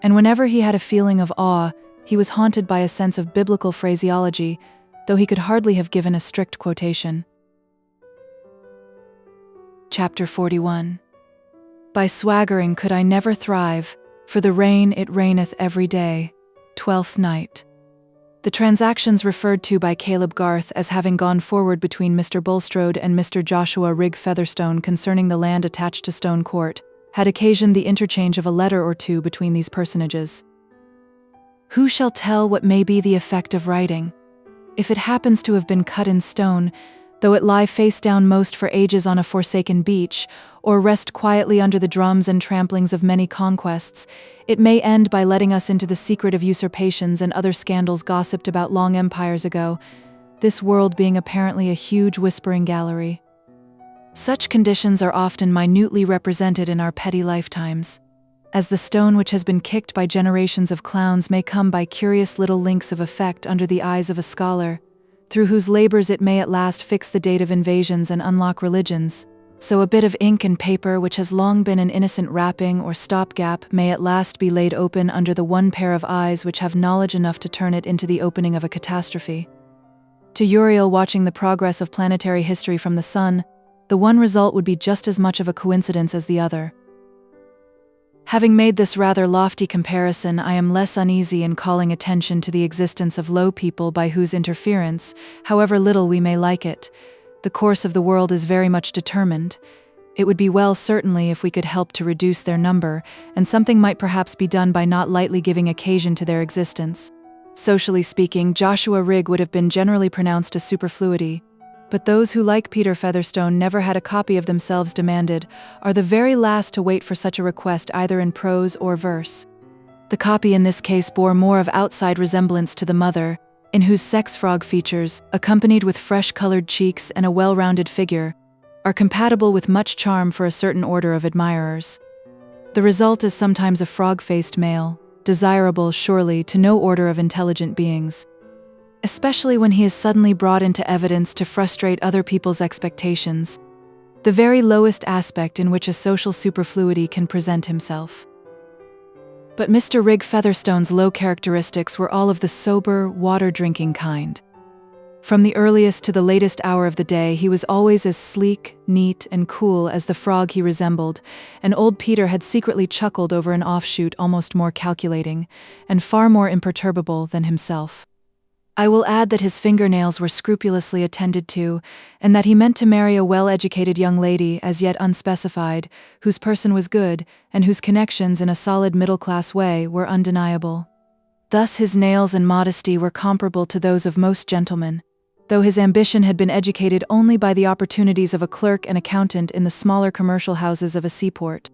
B: and whenever he had a feeling of awe, he was haunted by a sense of biblical phraseology, though he could hardly have given a strict quotation. Chapter 41. By swaggering could I never thrive, for the rain it raineth every day. 12th night. The transactions referred to by Caleb Garth as having gone forward between Mr. Bulstrode and Mr. Joshua Rig Featherstone concerning the land attached to Stone Court had occasioned the interchange of a letter or two between these personages. Who shall tell what may be the effect of writing? If it happens to have been cut in stone, though it lie face down most for ages on a forsaken beach, or rest quietly under the drums and tramplings of many conquests, it may end by letting us into the secret of usurpations and other scandals gossiped about long empires ago, this world being apparently a huge whispering gallery. Such conditions are often minutely represented in our petty lifetimes, as the stone which has been kicked by generations of clowns may come by curious little links of effect under the eyes of a scholar, through whose labors it may at last fix the date of invasions and unlock religions. So a bit of ink and paper which has long been an innocent wrapping or stopgap may at last be laid open under the one pair of eyes which have knowledge enough to turn it into the opening of a catastrophe. To Uriel watching the progress of planetary history from the sun, the one result would be just as much of a coincidence as the other. Having made this rather lofty comparison, I am less uneasy in calling attention to the existence of low people by whose interference, however little we may like it, the course of the world is very much determined. It would be well, certainly, if we could help to reduce their number, and something might perhaps be done by not lightly giving occasion to their existence. Socially speaking, Joshua Rig would have been generally pronounced a superfluity, but those who, like Peter Featherstone, never had a copy of themselves demanded, are the very last to wait for such a request either in prose or verse. The copy in this case bore more of outside resemblance to the mother, in whose sex-frog features, accompanied with fresh-colored cheeks and a well-rounded figure, are compatible with much charm for a certain order of admirers. The result is sometimes a frog-faced male, desirable, surely, to no order of intelligent beings, especially when he is suddenly brought into evidence to frustrate other people's expectations, the very lowest aspect in which a social superfluity can present himself. But Mr. Rig Featherstone's low characteristics were all of the sober, water-drinking kind. From the earliest to the latest hour of the day, he was always as sleek, neat, and cool as the frog he resembled, and old Peter had secretly chuckled over an offshoot almost more calculating, and far more imperturbable than himself. I will add that his fingernails were scrupulously attended to, and that he meant to marry a well-educated young lady, as yet unspecified, whose person was good, and whose connections in a solid middle-class way were undeniable. Thus his nails and modesty were comparable to those of most gentlemen, though his ambition had been educated only by the opportunities of a clerk and accountant in the smaller commercial houses of a seaport.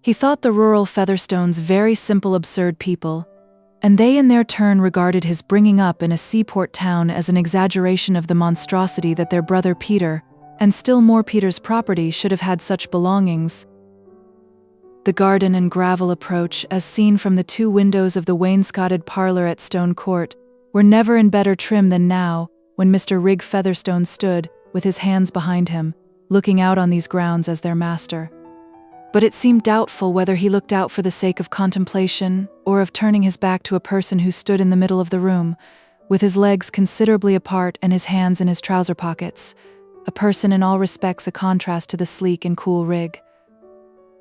B: He thought the rural Featherstones very simple, absurd people, and they in their turn regarded his bringing up in a seaport town as an exaggeration of the monstrosity that their brother Peter, and still more Peter's property, should have had such belongings. The garden and gravel approach, as seen from the 2 windows of the wainscoted parlor at Stone Court, were never in better trim than now, when Mr. Rigg Featherstone stood, with his hands behind him, looking out on these grounds as their master. But it seemed doubtful whether he looked out for the sake of contemplation, or of turning his back to a person who stood in the middle of the room, with his legs considerably apart and his hands in his trouser pockets, a person in all respects a contrast to the sleek and cool Rigg.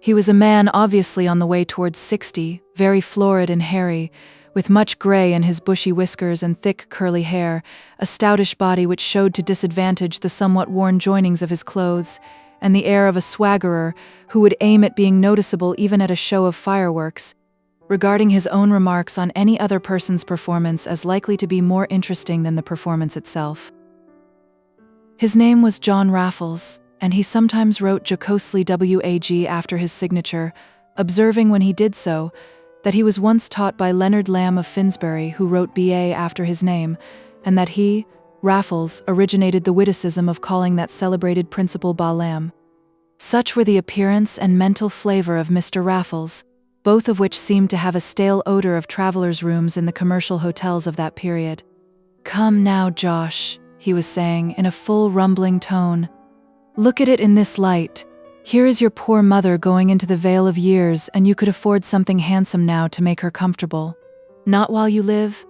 B: He was a man obviously on the way towards 60, very florid and hairy, with much grey in his bushy whiskers and thick curly hair, a stoutish body which showed to disadvantage the somewhat worn joinings of his clothes, and the air of a swaggerer who would aim at being noticeable even at a show of fireworks, regarding his own remarks on any other person's performance as likely to be more interesting than the performance itself. His name was John Raffles, and he sometimes wrote jocosely WAG after his signature, observing when he did so that he was once taught by Leonard Lamb of Finsbury, who wrote BA after his name, and that he, Raffles, originated the witticism of calling that celebrated principal Lamb. Such were the appearance and mental flavor of Mr. Raffles, both of which seemed to have a stale odor of travelers' rooms in the commercial hotels of that period. "Come now, Josh," he was saying in a full rumbling tone. "Look at it in this light. Here is your poor mother going into the vale of years, and you could afford something handsome now to make her comfortable. Not while you live?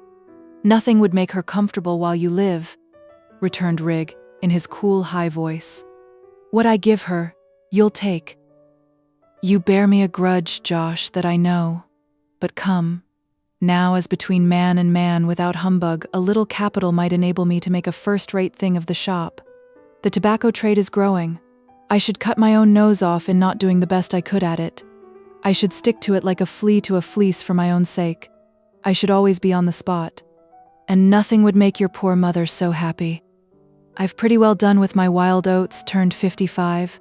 B: Nothing would make her comfortable while you live," returned Rigg, in his cool high voice. "What I give her, you'll take. You bear me a grudge, Josh, that I know. But come, now as between man and man without humbug, a little capital might enable me to make a first-rate thing of the shop. The tobacco trade is growing. I should cut my own nose off in not doing the best I could at it. I should stick to it like a flea to a fleece for my own sake. I should always be on the spot. And nothing would make your poor mother so happy. I've pretty well done with my wild oats, turned 55.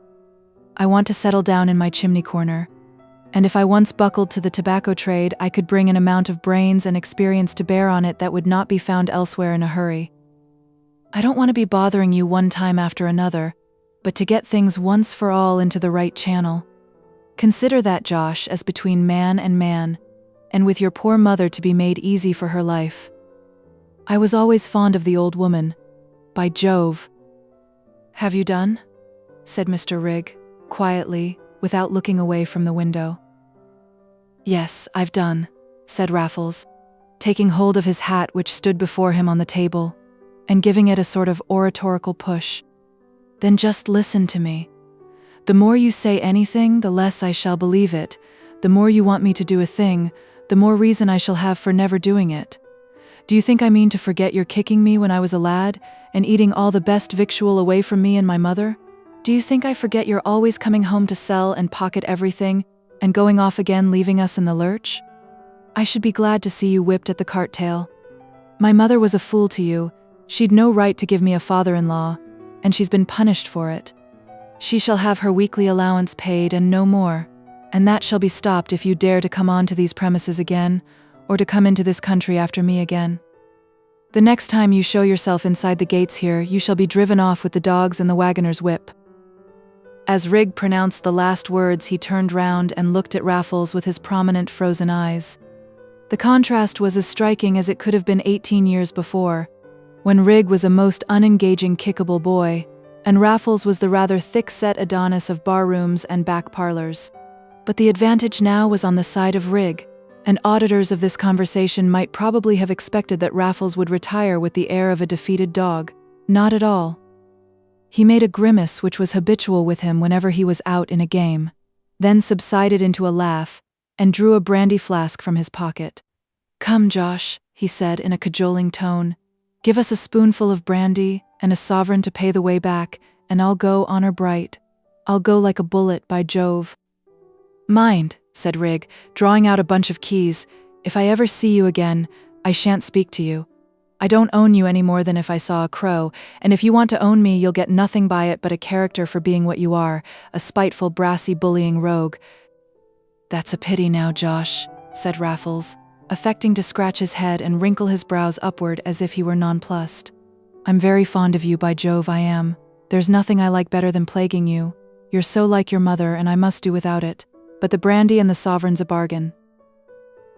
B: I want to settle down in my chimney corner. And if I once buckled to the tobacco trade, I could bring an amount of brains and experience to bear on it that would not be found elsewhere in a hurry. I don't want to be bothering you one time after another, but to get things once for all into the right channel. Consider that, Josh, as between man, and with your poor mother to be made easy for her life. I was always fond of the old woman. By Jove." "Have you done?" said Mr. Rigg, quietly, without looking away from the window. "Yes, I've done," said Raffles, taking hold of his hat which stood before him on the table, and giving it a sort of oratorical push. "Then just listen to me. The more you say anything, the less I shall believe it. The more you want me to do a thing, the more reason I shall have for never doing it. Do you think I mean to forget your kicking me when I was a lad, and eating all the best victual away from me and my mother? Do you think I forget your always coming home to sell and pocket everything, and going off again leaving us in the lurch? I should be glad to see you whipped at the cart tail. My mother was a fool to you. She'd no right to give me a father-in-law, and she's been punished for it. She shall have her weekly allowance paid and no more, and that shall be stopped if you dare to come on to these premises again, or to come into this country after me again. The next time you show yourself inside the gates here, you shall be driven off with the dogs and the wagoner's whip." As Rigg pronounced the last words, he turned round and looked at Raffles with his prominent frozen eyes. The contrast was as striking as it could have been 18 years before, when Rigg was a most unengaging, kickable boy, and Raffles was the rather thick-set Adonis of bar-rooms and back parlors. But the advantage now was on the side of Rigg, and auditors of this conversation might probably have expected that Raffles would retire with the air of a defeated dog. Not at all. He made a grimace which was habitual with him whenever he was out in a game, then subsided into a laugh, and drew a brandy flask from his pocket. "Come, Josh," he said in a cajoling tone, "give us a spoonful of brandy, and a sovereign to pay the way back, and I'll go honor bright. I'll go like a bullet, by Jove." "Mind," said Rigg, drawing out a bunch of keys, "if I ever see you again, I shan't speak to you. I don't own you any more than if I saw a crow, and if you want to own me, you'll get nothing by it but a character for being what you are, a spiteful, brassy, bullying rogue." "That's a pity now, Josh," said Raffles, affecting to scratch his head and wrinkle his brows upward as if he were nonplussed. "I'm very fond of you, by Jove I am. There's nothing I like better than plaguing you. You're so like your mother, and I must do without it. But the brandy and the sovereign's a bargain."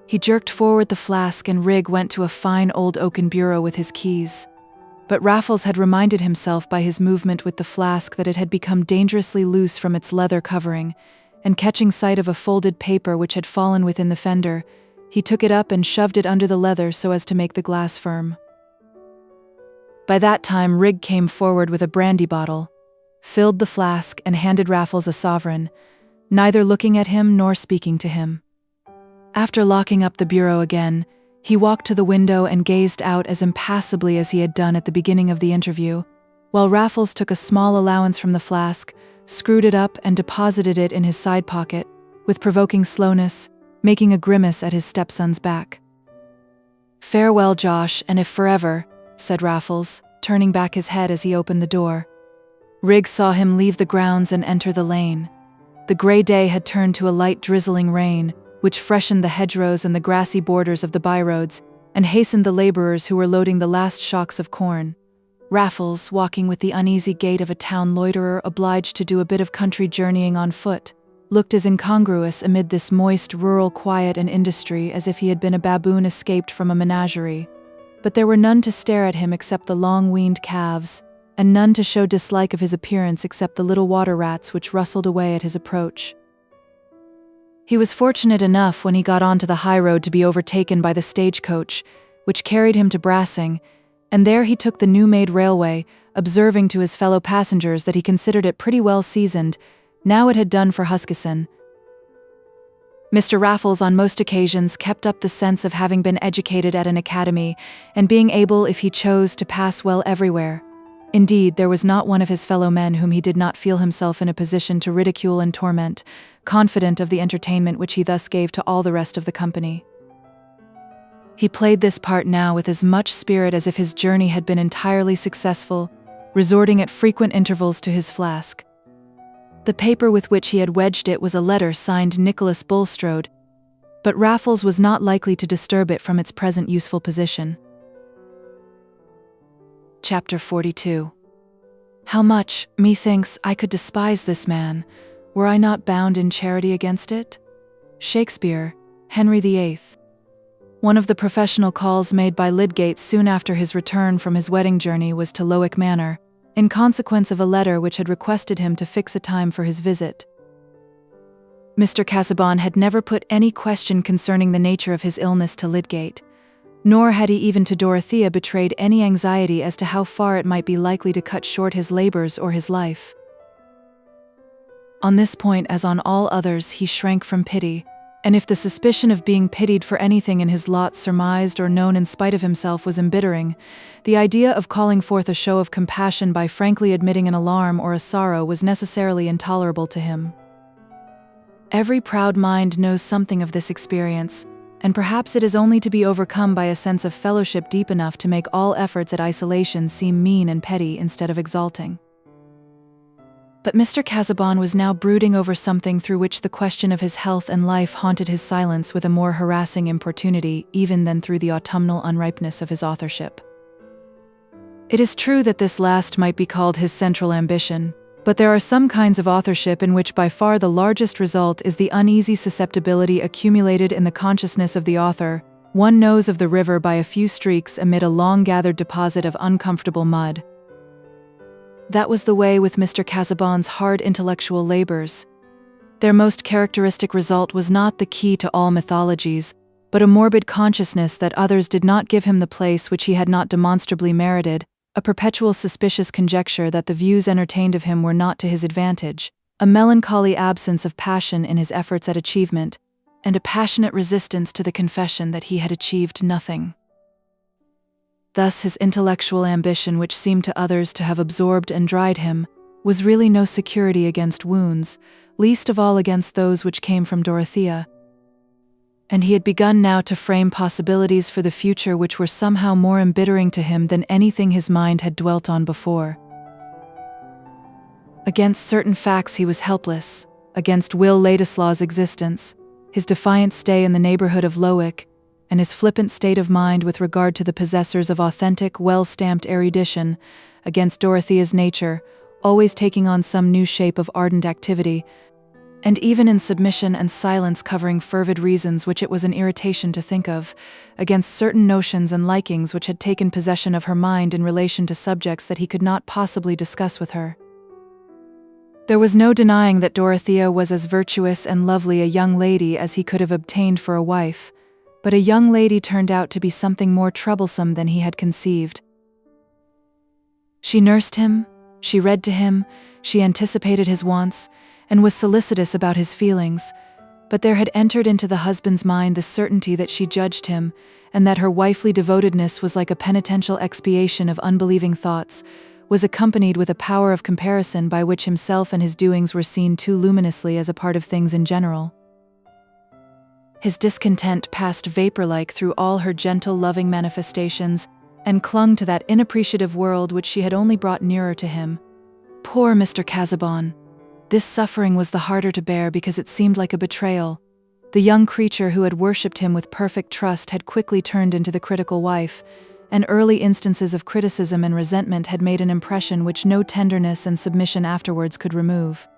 B: He jerked forward the flask, and Rigg went to a fine old oaken bureau with his keys. But Raffles had reminded himself by his movement with the flask that it had become dangerously loose from its leather covering, and catching sight of a folded paper which had fallen within the fender, he took it up and shoved it under the leather so as to make the glass firm. By that time Rigg came forward with a brandy bottle, filled the flask, and handed Raffles a sovereign, neither looking at him nor speaking to him. After locking up the bureau again, he walked to the window and gazed out as impassively as he had done at the beginning of the interview, while Raffles took a small allowance from the flask, screwed it up, and deposited it in his side pocket, with provoking slowness, making a grimace at his stepson's back. "Farewell, Josh, and if forever," said Raffles, turning back his head as he opened the door. Rigg saw him leave the grounds and enter the lane. The grey day had turned to a light drizzling rain, which freshened the hedgerows and the grassy borders of the byroads, and hastened the labourers who were loading the last shocks of corn. Raffles, walking with the uneasy gait of a town loiterer obliged to do a bit of country journeying on foot, looked as incongruous amid this moist rural quiet and industry as if he had been a baboon escaped from a menagerie. But there were none to stare at him except the long-weaned calves, and none to show dislike of his appearance except the little water rats which rustled away at his approach. He was fortunate enough when he got onto the high road to be overtaken by the stagecoach, which carried him to Brassing, and there he took the new-made railway, observing to his fellow passengers that he considered it pretty well seasoned, now it had done for Huskisson. Mr. Raffles on most occasions kept up the sense of having been educated at an academy, and being able, if he chose, to pass well everywhere. Indeed, there was not one of his fellow men whom he did not feel himself in a position to ridicule and torment, confident of the entertainment which he thus gave to all the rest of the company. He played this part now with as much spirit as if his journey had been entirely successful, resorting at frequent intervals to his flask. The paper with which he had wedged it was a letter signed Nicholas Bulstrode, but Raffles was not likely to disturb it from its present useful position. Chapter 42. How much, methinks, I could despise this man, were I not bound in charity against it? Shakespeare, Henry VIII. One of the professional calls made by Lydgate soon after his return from his wedding journey was to Lowick Manor, in consequence of a letter which had requested him to fix a time for his visit. Mr. Casaubon had never put any question concerning the nature of his illness to Lydgate, nor had he even to Dorothea betrayed any anxiety as to how far it might be likely to cut short his labors or his life. On this point, as on all others, he shrank from pity, and if the suspicion of being pitied for anything in his lot surmised or known in spite of himself was embittering, the idea of calling forth a show of compassion by frankly admitting an alarm or a sorrow was necessarily intolerable to him. Every proud mind knows something of this experience, and perhaps it is only to be overcome by a sense of fellowship deep enough to make all efforts at isolation seem mean and petty instead of exalting. But Mr. Casaubon was now brooding over something through which the question of his health and life haunted his silence with a more harassing importunity even than through the autumnal unripeness of his authorship. It is true that this last might be called his central ambition, but there are some kinds of authorship in which by far the largest result is the uneasy susceptibility accumulated in the consciousness of the author. One knows of the river by a few streaks amid a long-gathered deposit of uncomfortable mud. That was the way with Mr. Casaubon's hard intellectual labors. Their most characteristic result was not the key to all mythologies, but a morbid consciousness that others did not give him the place which he had not demonstrably merited, a perpetual suspicious conjecture that the views entertained of him were not to his advantage, a melancholy absence of passion in his efforts at achievement, and a passionate resistance to the confession that he had achieved nothing. Thus his intellectual ambition, which seemed to others to have absorbed and dried him, was really no security against wounds, least of all against those which came from Dorothea. and he had begun now to frame possibilities for the future which were somehow more embittering to him than anything his mind had dwelt on before. Against certain facts he was helpless, against Will Ladislaw's existence, his defiant stay in the neighborhood of LIII, and his flippant state of mind with regard to the possessors of authentic, well-stamped erudition, against Dorothea's nature, always taking on some new shape of ardent activity, and even in submission and silence covering fervid reasons which it was an irritation to think of, against certain notions and likings which had taken possession of her mind in relation to subjects that he could not possibly discuss with her. There was no denying that Dorothea was as virtuous and lovely a young lady as he could have obtained for a wife, but a young lady turned out to be something more troublesome than he had conceived. She nursed him, she read to him, she anticipated his wants, and was solicitous about his feelings, but there had entered into the husband's mind the certainty that she judged him, and that her wifely devotedness was like a penitential expiation of unbelieving thoughts, was accompanied with a power of comparison by which himself and his doings were seen too luminously as a part of things in general. His discontent passed vapor-like through all her gentle, loving manifestations, and clung to that inappreciative world which she had only brought nearer to him. Poor Mr. Casaubon! This suffering was the harder to bear because it seemed like a betrayal. The young creature who had worshipped him with perfect trust had quickly turned into the critical wife, and early instances of criticism and resentment had made an impression which no tenderness and submission afterwards could remove.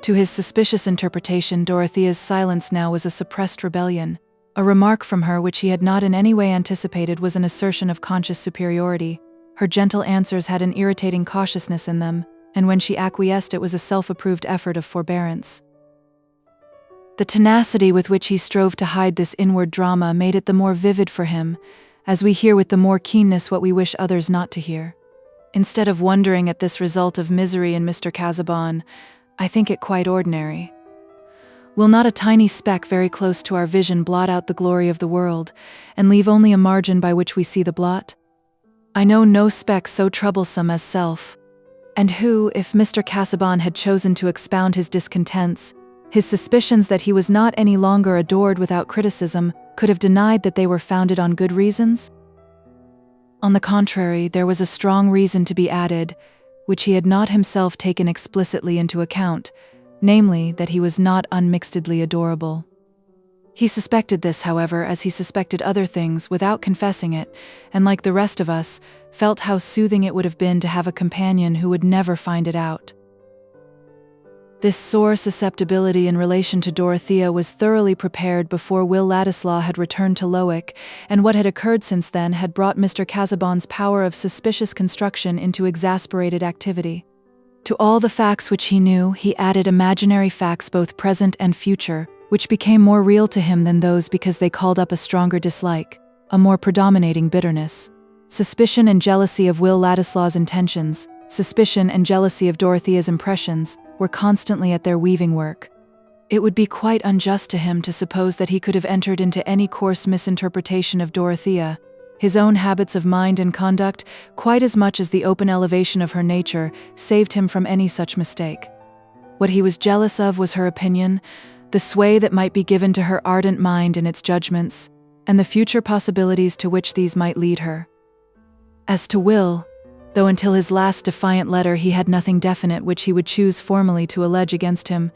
B: To his suspicious interpretation, Dorothea's silence now was a suppressed rebellion. A remark from her which he had not in any way anticipated was an assertion of conscious superiority. Her gentle answers had an irritating cautiousness in them, and when she acquiesced it was a self-approved effort of forbearance. The tenacity with which he strove to hide this inward drama made it the more vivid for him, as we hear with the more keenness what we wish others not to hear. Instead of wondering at this result of misery in Mr. Casaubon, I think it quite ordinary. Will not a tiny speck very close to our vision blot out the glory of the world, and leave only a margin by which we see the blot? I know no speck so troublesome as self, and who, if Mr. Casaubon had chosen to expound his discontents, his suspicions that he was not any longer adored without criticism, could have denied that they were founded on good reasons? On the contrary, there was a strong reason to be added, which he had not himself taken explicitly into account, namely, that he was not unmixedly adorable. He suspected this, however, as he suspected other things, without confessing it, and like the rest of us, felt how soothing it would have been to have a companion who would never find it out. This sore susceptibility in relation to Dorothea was thoroughly prepared before Will Ladislaw had returned to LIII, and what had occurred since then had brought Mr. Casaubon's power of suspicious construction into exasperated activity. To all the facts which he knew, he added imaginary facts both present and future, which became more real to him than those because they called up a stronger dislike, a more predominating bitterness. Suspicion and jealousy of Will Ladislaw's intentions, suspicion and jealousy of Dorothea's impressions, were constantly at their weaving work. It would be quite unjust to him to suppose that he could have entered into any coarse misinterpretation of Dorothea. His own habits of mind and conduct, quite as much as the open elevation of her nature, saved him from any such mistake. What he was jealous of was her opinion, the sway that might be given to her ardent mind in its judgments, and the future possibilities to which these might lead her. As to Will, though until his last defiant letter he had nothing definite which he would choose formally to allege against him,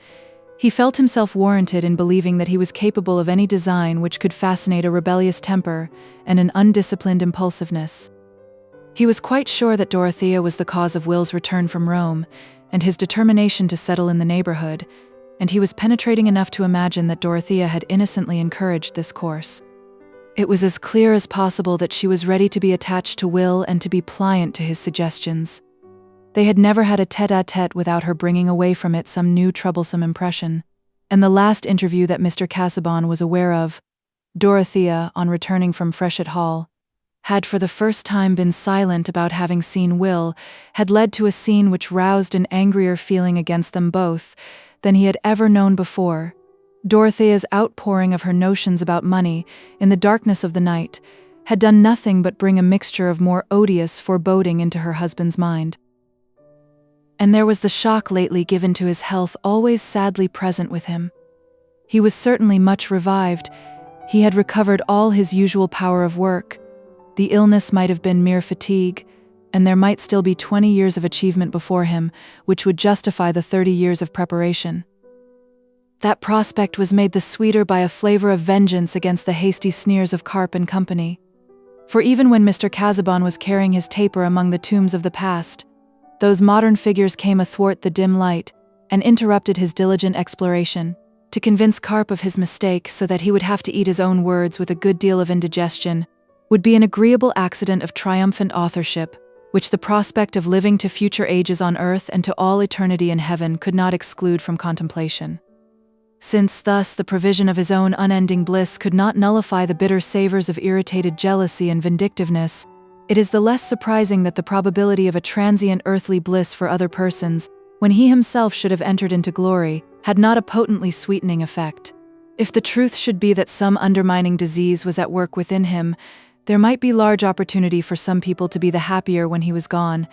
B: he felt himself warranted in believing that he was capable of any design which could fascinate a rebellious temper and an undisciplined impulsiveness. He was quite sure that Dorothea was the cause of Will's return from Rome and his determination to settle in the neighborhood, and he was penetrating enough to imagine that Dorothea had innocently encouraged this course. It was as clear as possible that she was ready to be attached to Will and to be pliant to his suggestions. They had never had a tête-à-tête without her bringing away from it some new troublesome impression, and the last interview that Mr. Casaubon was aware of, Dorothea, on returning from Freshitt Hall, had for the first time been silent about having seen Will, had led to a scene which roused an angrier feeling against them both than he had ever known before. Dorothea's outpouring of her notions about money, in the darkness of the night, had done nothing but bring a mixture of more odious foreboding into her husband's mind. And there was the shock lately given to his health always sadly present with him. He was certainly much revived. He had recovered all his usual power of work. The illness might have been mere fatigue, and there might still be 20 years of achievement before him, which would justify the 30 years of preparation. That prospect was made the sweeter by a flavor of vengeance against the hasty sneers of Carp and company. For even when Mr. Casaubon was carrying his taper among the tombs of the past, those modern figures came athwart the dim light and interrupted his diligent exploration, to convince Carp of his mistake so that he would have to eat his own words with a good deal of indigestion, would be an agreeable accident of triumphant authorship, which the prospect of living to future ages on earth and to all eternity in heaven could not exclude from contemplation. Since thus the provision of his own unending bliss could not nullify the bitter savors of irritated jealousy and vindictiveness, it is the less surprising that the probability of a transient earthly bliss for other persons, when he himself should have entered into glory, had not a potently sweetening effect. If the truth should be that some undermining disease was at work within him, there might be large opportunity for some people to be the happier when he was gone,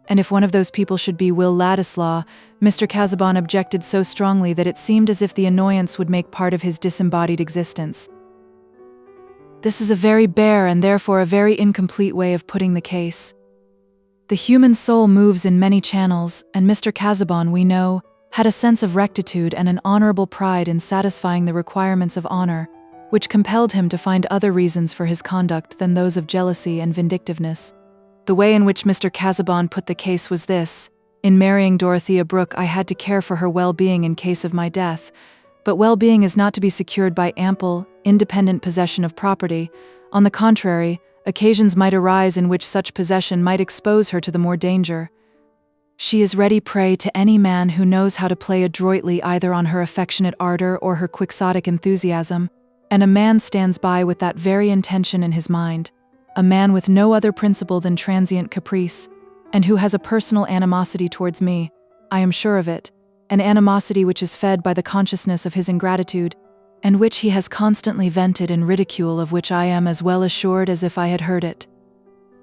B: and if one of those people should be Will Ladislaw, Mr. Casaubon objected so strongly that it seemed as if the annoyance would make part of his disembodied existence. This is a very bare and therefore a very incomplete way of putting the case. The human soul moves in many channels, and Mr. Casaubon, we know, had a sense of rectitude and an honorable pride in satisfying the requirements of honor, which compelled him to find other reasons for his conduct than those of jealousy and vindictiveness. The way in which Mr. Casaubon put the case was this: in marrying Dorothea Brooke, I had to care for her well-being in case of my death, but well-being is not to be secured by ample, independent possession of property. On the contrary, occasions might arise in which such possession might expose her to the more danger. She is ready prey to any man who knows how to play adroitly either on her affectionate ardor or her quixotic enthusiasm, and a man stands by with that very intention in his mind, a man with no other principle than transient caprice, and who has a personal animosity towards me, I am sure of it, an animosity which is fed by the consciousness of his ingratitude, and which he has constantly vented in ridicule, of which I am as well assured as if I had heard it.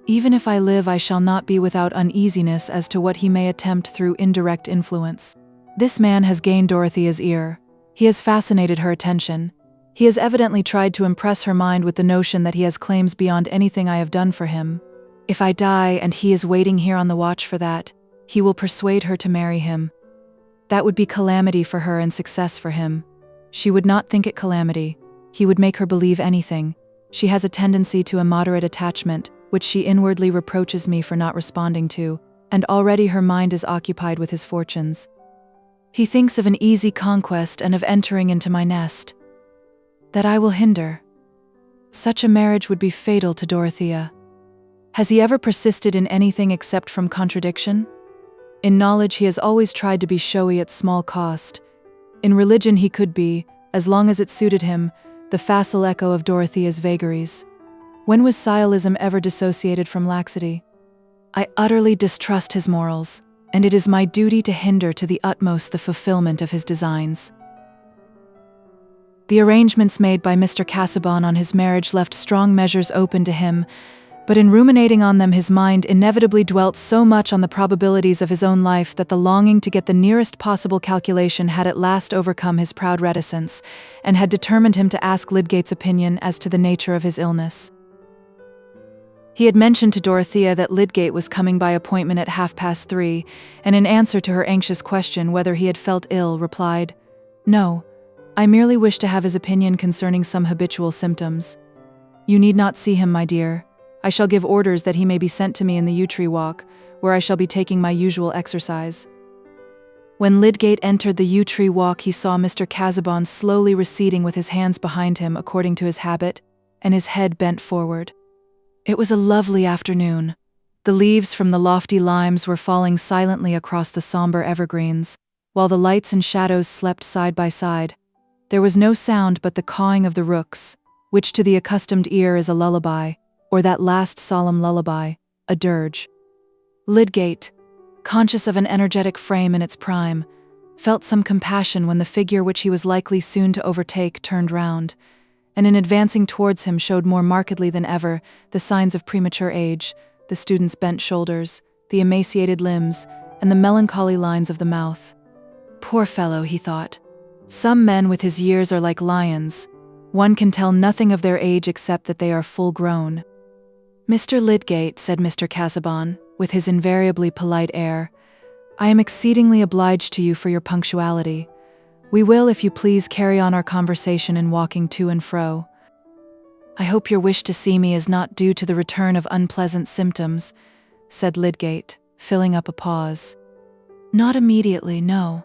B: Even if I live, I shall not be without uneasiness as to what he may attempt through indirect influence. This man has gained Dorothea's ear. He has fascinated her attention. He has evidently tried to impress her mind with the notion that he has claims beyond anything I have done for him. If I die and he is waiting here on the watch for that, he will persuade her to marry him. That would be calamity for her and success for him. She would not think it calamity. He would make her believe anything. She has a tendency to immoderate attachment, which she inwardly reproaches me for not responding to, and already her mind is occupied with his fortunes. He thinks of an easy conquest and of entering into my nest. That I will hinder. Such a marriage would be fatal to Dorothea. Has he ever persisted in anything except from contradiction? In knowledge he has always tried to be showy at small cost. In religion he could be, as long as it suited him, the facile echo of Dorothea's vagaries. When was sciolism ever dissociated from laxity? I utterly distrust his morals, and it is my duty to hinder to the utmost the fulfillment of his designs. The arrangements made by Mr. Casaubon on his marriage left strong measures open to him, but in ruminating on them his mind inevitably dwelt so much on the probabilities of his own life that the longing to get the nearest possible calculation had at last overcome his proud reticence, and had determined him to ask Lydgate's opinion as to the nature of his illness. He had mentioned to Dorothea that Lydgate was coming by appointment at 3:30, and in answer to her anxious question whether he had felt ill, replied, "No, I merely wish to have his opinion concerning some habitual symptoms. You need not see him, my dear. I shall give orders that he may be sent to me in the yew tree walk, where I shall be taking my usual exercise." When Lydgate entered the yew tree walk, he saw Mr. Casaubon slowly receding with his hands behind him according to his habit, and his head bent forward. It was a lovely afternoon. The leaves from the lofty limes were falling silently across the somber evergreens, while the lights and shadows slept side by side. There was no sound but the cawing of the rooks, which to the accustomed ear is a lullaby, or that last solemn lullaby, a dirge. Lydgate, conscious of an energetic frame in its prime, felt some compassion when the figure which he was likely soon to overtake turned round, and in advancing towards him showed more markedly than ever the signs of premature age, the student's bent shoulders, the emaciated limbs, and the melancholy lines of the mouth. Poor fellow, he thought. Some men with his years are like lions. One can tell nothing of their age except that they are full-grown. "Mr. Lydgate," said Mr. Casaubon, with his invariably polite air, "I am exceedingly obliged to you for your punctuality. We will, if you please, carry on our conversation in walking to and fro. I hope your wish to see me is not due to the return of unpleasant symptoms," said Lydgate, filling up a pause. "Not immediately, no.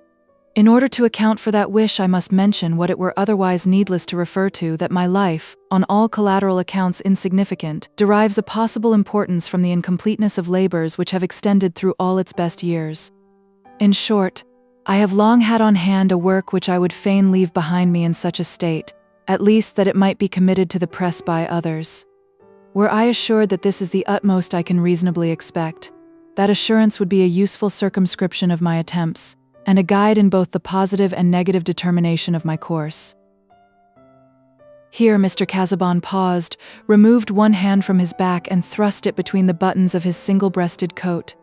B: In order to account for that wish, I must mention what it were otherwise needless to refer to, that my life, on all collateral accounts insignificant, derives a possible importance from the incompleteness of labors which have extended through all its best years. In short, I have long had on hand a work which I would fain leave behind me in such a state, at least that it might be committed to the press by others. Were I assured that this is the utmost I can reasonably expect, that assurance would be a useful circumscription of my attempts, and a guide in both the positive and negative determination of my course." Here Mr. Casaubon paused, removed one hand from his back and thrust it between the buttons of his single-breasted coat.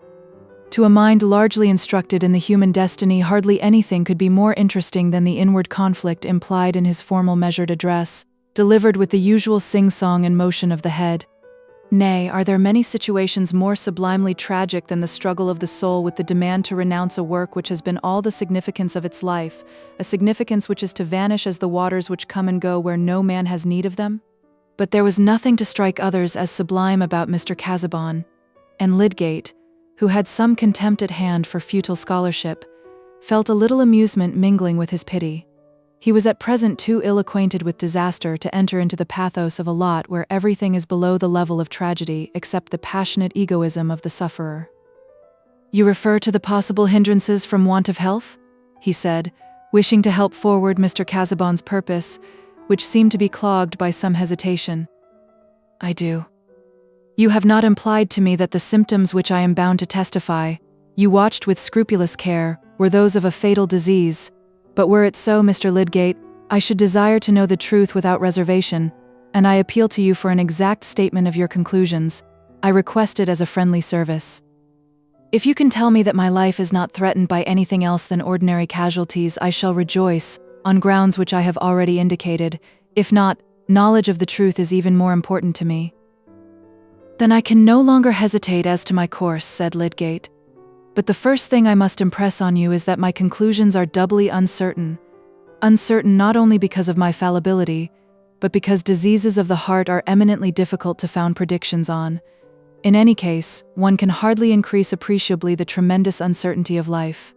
B: To a mind largely instructed in the human destiny, hardly anything could be more interesting than the inward conflict implied in his formal measured address, delivered with the usual sing-song and motion of the head. Nay, are there many situations more sublimely tragic than the struggle of the soul with the demand to renounce a work which has been all the significance of its life, a significance which is to vanish as the waters which come and go where no man has need of them? But there was nothing to strike others as sublime about Mr. Casaubon, and Lydgate, who had some contempt at hand for futile scholarship, felt a little amusement mingling with his pity. He was at present too ill acquainted with disaster to enter into the pathos of a lot where everything is below the level of tragedy except the passionate egoism of the sufferer. "You refer to the possible hindrances from want of health?" he said, wishing to help forward Mr. Casaubon's purpose, which seemed to be clogged by some hesitation. "I do. You have not implied to me that the symptoms which I am bound to testify, you watched with scrupulous care, were those of a fatal disease. But were it so, Mr. Lydgate, I should desire to know the truth without reservation, and I appeal to you for an exact statement of your conclusions. I request it as a friendly service. If you can tell me that my life is not threatened by anything else than ordinary casualties, I shall rejoice, on grounds which I have already indicated. If not, knowledge of the truth is even more important to me." "Then I can no longer hesitate as to my course," said Lydgate. "But the first thing I must impress on you is that my conclusions are doubly uncertain. Uncertain not only because of my fallibility, but because diseases of the heart are eminently difficult to found predictions on. In any case, one can hardly increase appreciably the tremendous uncertainty of life."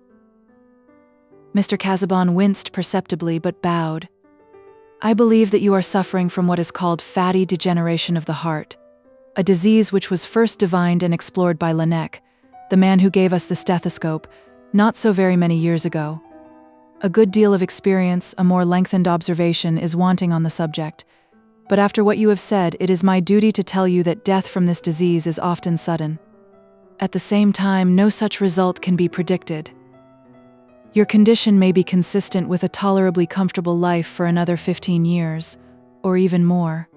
B: Mr. Casaubon winced perceptibly but bowed. "I believe that you are suffering from what is called fatty degeneration of the heart, a disease which was first divined and explored by Laennec, the man who gave us the stethoscope, not so very many years ago. A good deal of experience, a more lengthened observation, is wanting on the subject, but after what you have said, it is my duty to tell you that death from this disease is often sudden. At the same time, no such result can be predicted. Your condition may be consistent with a tolerably comfortable life for another 15 years, or even more.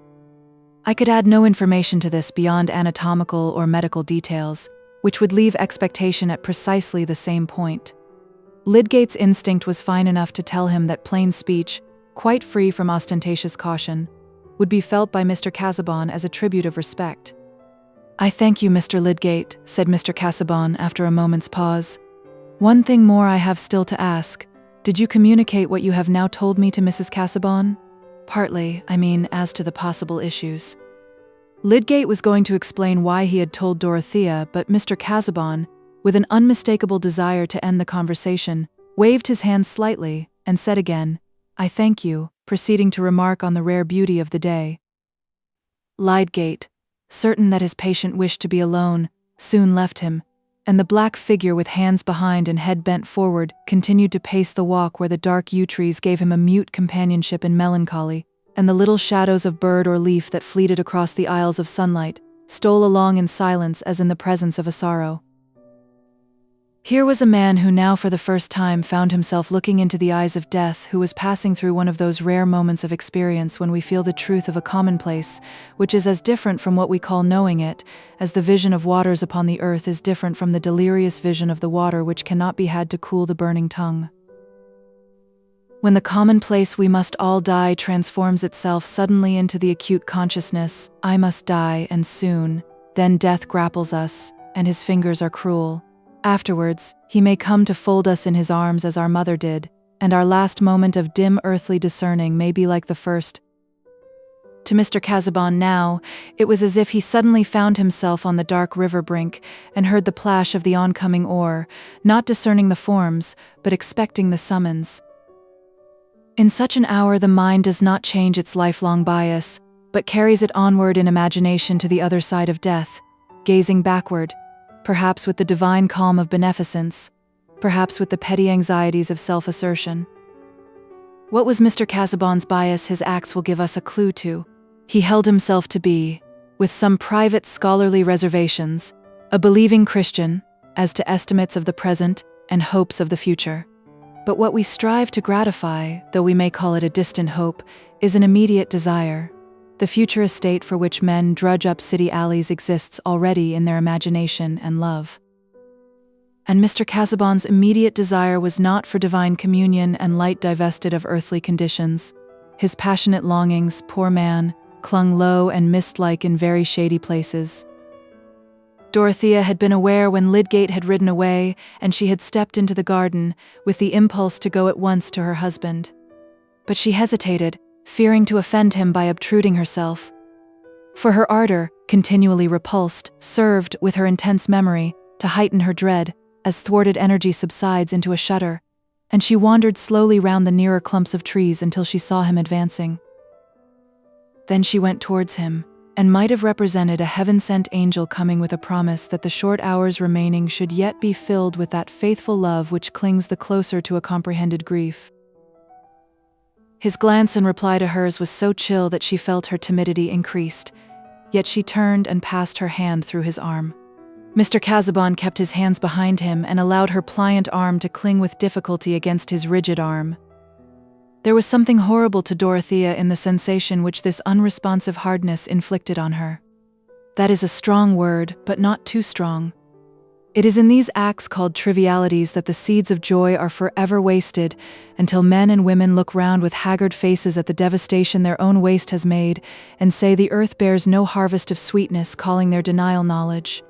B: I could add no information to this beyond anatomical or medical details, which would leave expectation at precisely the same point." Lydgate's instinct was fine enough to tell him that plain speech, quite free from ostentatious caution, would be felt by Mr. Casaubon as a tribute of respect. "I thank you, Mr. Lydgate," said Mr. Casaubon after a moment's pause. "One thing more I have still to ask. Did you communicate what you have now told me to Mrs. Casaubon? Partly, I mean, as to the possible issues." Lydgate was going to explain why he had told Dorothea, but Mr. Casaubon, with an unmistakable desire to end the conversation, waved his hand slightly, and said again, "I thank you," proceeding to remark on the rare beauty of the day. Lydgate, certain that his patient wished to be alone, soon left him, and the black figure with hands behind and head bent forward continued to pace the walk where the dark yew trees gave him a mute companionship in melancholy, and the little shadows of bird or leaf that fleeted across the aisles of sunlight stole along in silence as in the presence of a sorrow. Here was a man who now for the first time found himself looking into the eyes of death, who was passing through one of those rare moments of experience when we feel the truth of a commonplace, which is as different from what we call knowing it, as the vision of waters upon the earth is different from the delirious vision of the water which cannot be had to cool the burning tongue. When the commonplace "we must all die" transforms itself suddenly into the acute consciousness, "I must die, and soon," then death grapples us, and his fingers are cruel. Afterwards, he may come to fold us in his arms as our mother did, and our last moment of dim earthly discerning may be like the first. To Mr. Casaubon now, it was as if he suddenly found himself on the dark river brink and heard the plash of the oncoming oar, not discerning the forms, but expecting the summons. In such an hour the mind does not change its lifelong bias, but carries it onward in imagination to the other side of death, gazing backward, perhaps with the divine calm of beneficence, perhaps with the petty anxieties of self-assertion. What was Mr. Casaubon's bias? His acts will give us a clue to. He held himself to be, with some private scholarly reservations, a believing Christian, as to estimates of the present and hopes of the future. But what we strive to gratify, though we may call it a distant hope, is an immediate desire. The future estate for which men drudge up city alleys exists already in their imagination and love. And Mr. Casaubon's immediate desire was not for divine communion and light divested of earthly conditions. His passionate longings, poor man, clung low and mist-like in very shady places. Dorothea had been aware when Lydgate had ridden away, and she had stepped into the garden, with the impulse to go at once to her husband. But she hesitated, fearing to offend him by obtruding herself. For her ardor, continually repulsed, served, with her intense memory, to heighten her dread, as thwarted energy subsides into a shudder, and she wandered slowly round the nearer clumps of trees until she saw him advancing. Then she went towards him, and might have represented a heaven-sent angel coming with a promise that the short hours remaining should yet be filled with that faithful love which clings the closer to a comprehended grief. His glance in reply to hers was so chill that she felt her timidity increased, yet she turned and passed her hand through his arm. Mr. Casaubon kept his hands behind him and allowed her pliant arm to cling with difficulty against his rigid arm. There was something horrible to Dorothea in the sensation which this unresponsive hardness inflicted on her. That is a strong word, but not too strong. It is in these acts called trivialities that the seeds of joy are forever wasted, until men and women look round with haggard faces at the devastation their own waste has made, and say the earth bears no harvest of sweetness, calling their denial knowledge.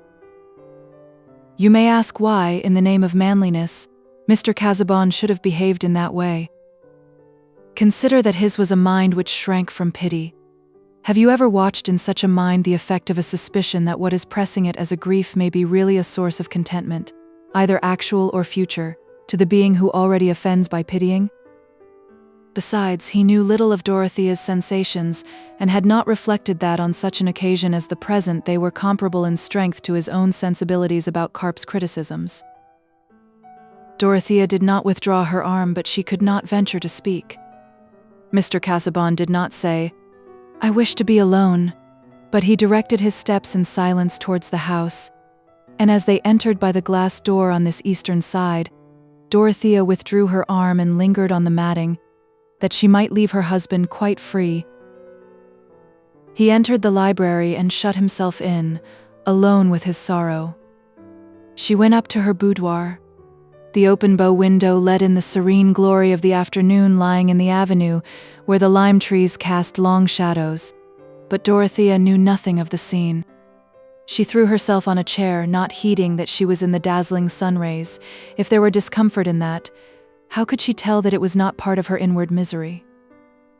B: You may ask why, in the name of manliness, Mr. Casaubon should have behaved in that way. Consider that his was a mind which shrank from pity. Have you ever watched in such a mind the effect of a suspicion that what is pressing it as a grief may be really a source of contentment, either actual or future, to the being who already offends by pitying? Besides, he knew little of Dorothea's sensations, and had not reflected that on such an occasion as the present they were comparable in strength to his own sensibilities about Carp's criticisms. Dorothea did not withdraw her arm, but she could not venture to speak. Mr. Casaubon did not say, "I wish to be alone," but he directed his steps in silence towards the house, and as they entered by the glass door on this eastern side, Dorothea withdrew her arm and lingered on the matting, that she might leave her husband quite free. He entered the library and shut himself in, alone with his sorrow. She went up to her boudoir. The open bow window let in the serene glory of the afternoon lying in the avenue, where the lime trees cast long shadows, but Dorothea knew nothing of the scene. She threw herself on a chair, not heeding that she was in the dazzling sun rays. If there were discomfort in that, how could she tell that it was not part of her inward misery?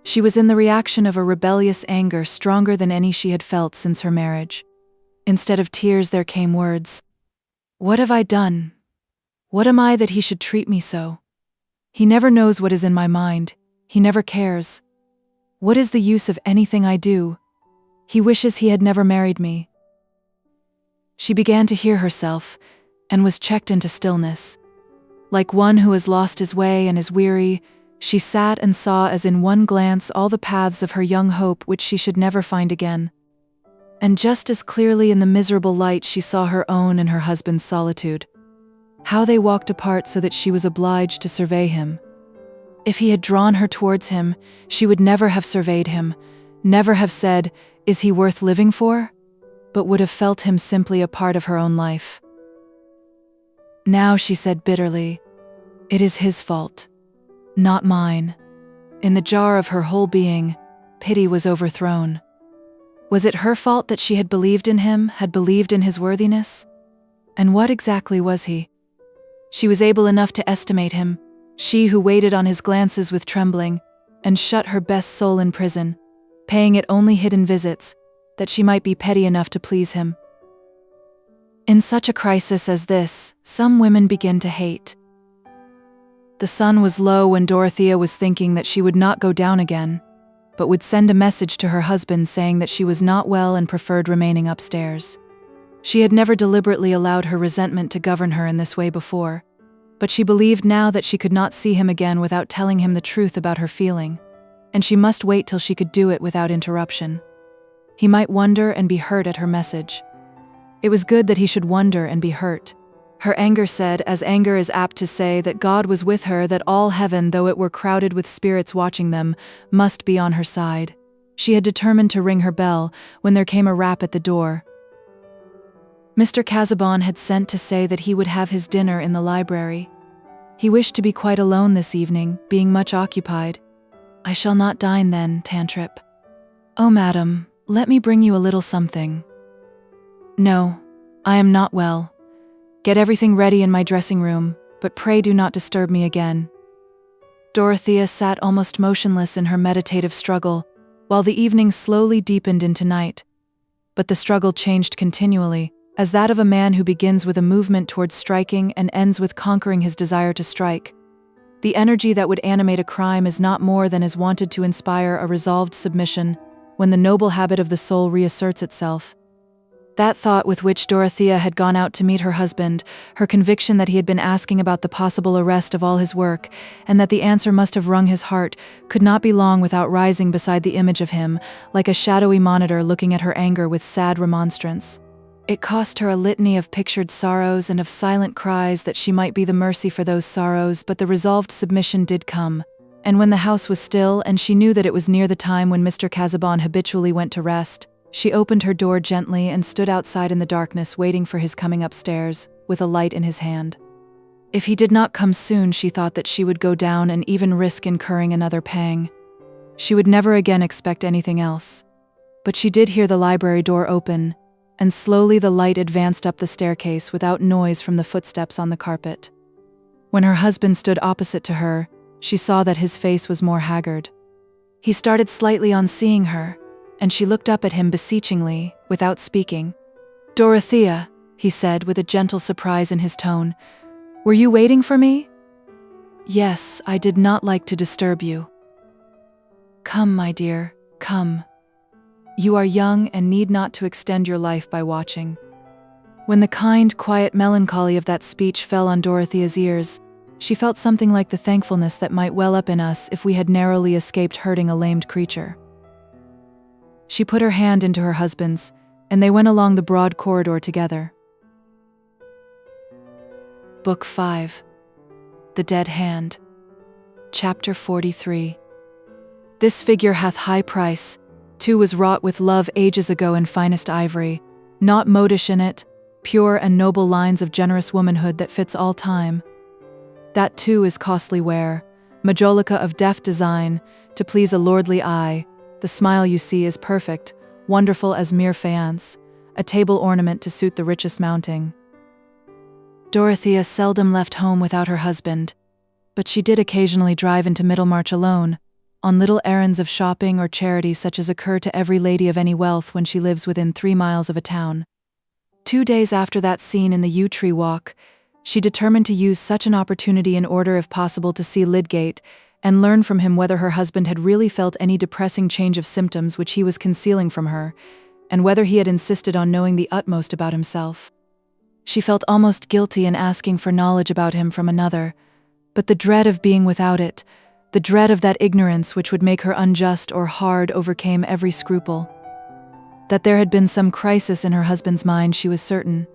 B: She was in the reaction of a rebellious anger stronger than any she had felt since her marriage. Instead of tears there came words. "What have I done? What am I that he should treat me so? He never knows what is in my mind. He never cares. What is the use of anything I do? He wishes he had never married me." She began to hear herself, and was checked into stillness. Like one who has lost his way and is weary, she sat and saw as in one glance all the paths of her young hope which she should never find again. And just as clearly in the miserable light she saw her own and her husband's solitude. How they walked apart so that she was obliged to survey him. If he had drawn her towards him, she would never have surveyed him, never have said, "Is he worth living for?" but would have felt him simply a part of her own life. Now she said bitterly, "It is his fault, not mine." In the jar of her whole being, pity was overthrown. Was it her fault that she had believed in him, had believed in his worthiness? And what exactly was he? She was able enough to estimate him, she who waited on his glances with trembling, and shut her best soul in prison, paying it only hidden visits, that she might be petty enough to please him. In such a crisis as this, some women begin to hate. The sun was low when Dorothea was thinking that she would not go down again, but would send a message to her husband saying that she was not well and preferred remaining upstairs. She had never deliberately allowed her resentment to govern her in this way before, but she believed now that she could not see him again without telling him the truth about her feeling, and she must wait till she could do it without interruption. He might wonder and be hurt at her message. It was good that he should wonder and be hurt. Her anger said, as anger is apt to say, that God was with her, that all heaven, though it were crowded with spirits watching them, must be on her side. She had determined to ring her bell, when there came a rap at the door. Mr. Casaubon had sent to say that he would have his dinner in the library. He wished to be quite alone this evening, being much occupied. "I shall not dine then, Tantripp." "Oh, madam, let me bring you a little something." "No, I am not well. Get everything ready in my dressing room, but pray do not disturb me again." Dorothea sat almost motionless in her meditative struggle, while the evening slowly deepened into night. But the struggle changed continually, as that of a man who begins with a movement towards striking and ends with conquering his desire to strike. The energy that would animate a crime is not more than is wanted to inspire a resolved submission, when the noble habit of the soul reasserts itself. That thought with which Dorothea had gone out to meet her husband, her conviction that he had been asking about the possible arrest of all his work, and that the answer must have wrung his heart, could not be long without rising beside the image of him, like a shadowy monitor looking at her anger with sad remonstrance. It cost her a litany of pictured sorrows and of silent cries that she might be the mercy for those sorrows, but the resolved submission did come. And when the house was still, and she knew that it was near the time when Mr. Casaubon habitually went to rest, she opened her door gently and stood outside in the darkness waiting for his coming upstairs, with a light in his hand. If he did not come soon, she thought that she would go down and even risk incurring another pang. She would never again expect anything else. But she did hear the library door open, and slowly the light advanced up the staircase without noise from the footsteps on the carpet. When her husband stood opposite to her, she saw that his face was more haggard. He started slightly on seeing her, and she looked up at him beseechingly, without speaking. "Dorothea," he said with a gentle surprise in his tone, "were you waiting for me?" "Yes, I did not like to disturb you." "Come, my dear, come. You are young and need not to extend your life by watching." When the kind, quiet melancholy of that speech fell on Dorothea's ears, she felt something like the thankfulness that might well up in us if we had narrowly escaped hurting a lamed creature. She put her hand into her husband's, and they went along the broad corridor together. Book 5. The Dead Hand. Chapter 43. This figure hath high price, too was wrought with love ages ago in finest ivory, not modish in it, pure and noble lines of generous womanhood that fits all time. That too is costly wear, majolica of deft design, to please a lordly eye. The smile you see is perfect, wonderful as mere faience, a table ornament to suit the richest mounting. Dorothea seldom left home without her husband, but she did occasionally drive into Middlemarch alone, on little errands of shopping or charity such as occur to every lady of any wealth when she lives within 3 miles of a town. 2 days after that scene in the yew tree walk, she determined to use such an opportunity in order if possible to see Lydgate, and learn from him whether her husband had really felt any depressing change of symptoms which he was concealing from her, and whether he had insisted on knowing the utmost about himself. She felt almost guilty in asking for knowledge about him from another, but the dread of being without it, the dread of that ignorance which would make her unjust or hard, overcame every scruple. That there had been some crisis in her husband's mind she was certain.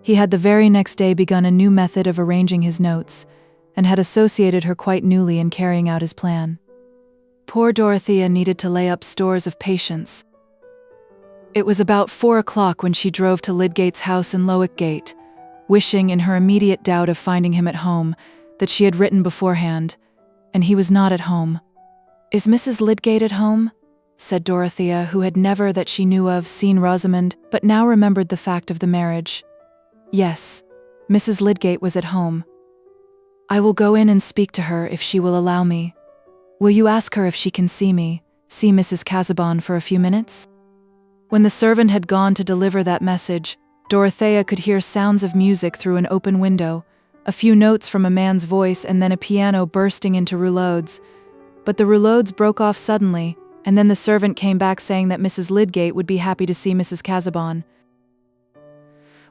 B: He had the very next day begun a new method of arranging his notes, and had associated her quite newly in carrying out his plan. Poor Dorothea needed to lay up stores of patience. It was about 4 o'clock when she drove to Lydgate's house in Lowick Gate, wishing, in her immediate doubt of finding him at home, that she had written beforehand, and he was not at home. "Is Mrs. Lydgate at home?" said Dorothea, who had never, that she knew of, seen Rosamond, but now remembered the fact of the marriage. Yes, Mrs. Lydgate was at home. "I will go in and speak to her if she will allow me. Will you ask her if she can see me, see Mrs. Casaubon for a few minutes?" When the servant had gone to deliver that message, Dorothea could hear sounds of music through an open window, a few notes from a man's voice and then a piano bursting into rouleaux. But the rouleaux broke off suddenly, and then the servant came back saying that Mrs. Lydgate would be happy to see Mrs. Casaubon.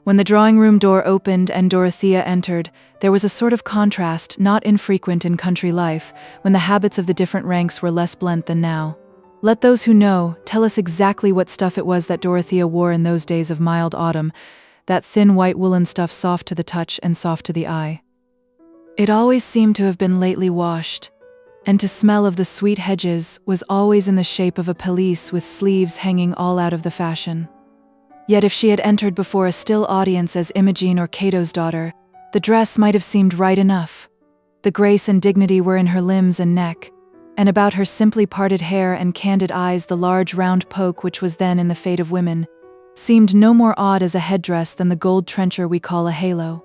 B: When the drawing-room door opened and Dorothea entered, there was a sort of contrast not infrequent in country life, when the habits of the different ranks were less blent than now. Let those who know tell us exactly what stuff it was that Dorothea wore in those days of mild autumn, that thin white woolen stuff soft to the touch and soft to the eye. It always seemed to have been lately washed, and to smell of the sweet hedges was always in the shape of a pelisse with sleeves hanging all out of the fashion. Yet if she had entered before a still audience as Imogen or Cato's daughter, the dress might have seemed right enough. The grace and dignity were in her limbs and neck, and about her simply parted hair and candid eyes the large round poke which was then in the fate of women, seemed no more odd as a headdress than the gold trencher we call a halo.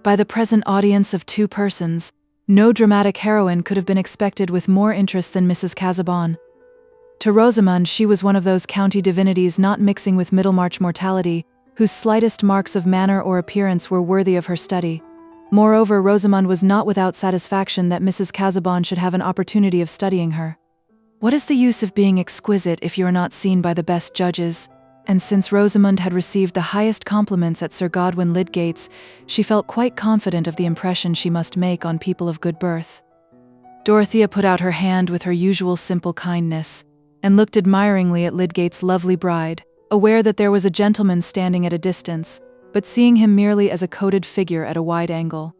B: By the present audience of 2 persons, no dramatic heroine could have been expected with more interest than Mrs. Casaubon. To Rosamond she was one of those county divinities not mixing with Middlemarch mortality, whose slightest marks of manner or appearance were worthy of her study. Moreover, Rosamond was not without satisfaction that Mrs. Casaubon should have an opportunity of studying her. What is the use of being exquisite if you are not seen by the best judges? And since Rosamond had received the highest compliments at Sir Godwin Lydgate's, she felt quite confident of the impression she must make on people of good birth. Dorothea put out her hand with her usual simple kindness, and looked admiringly at Lydgate's lovely bride, aware that there was a gentleman standing at a distance, but seeing him merely as a coated figure at a wide angle.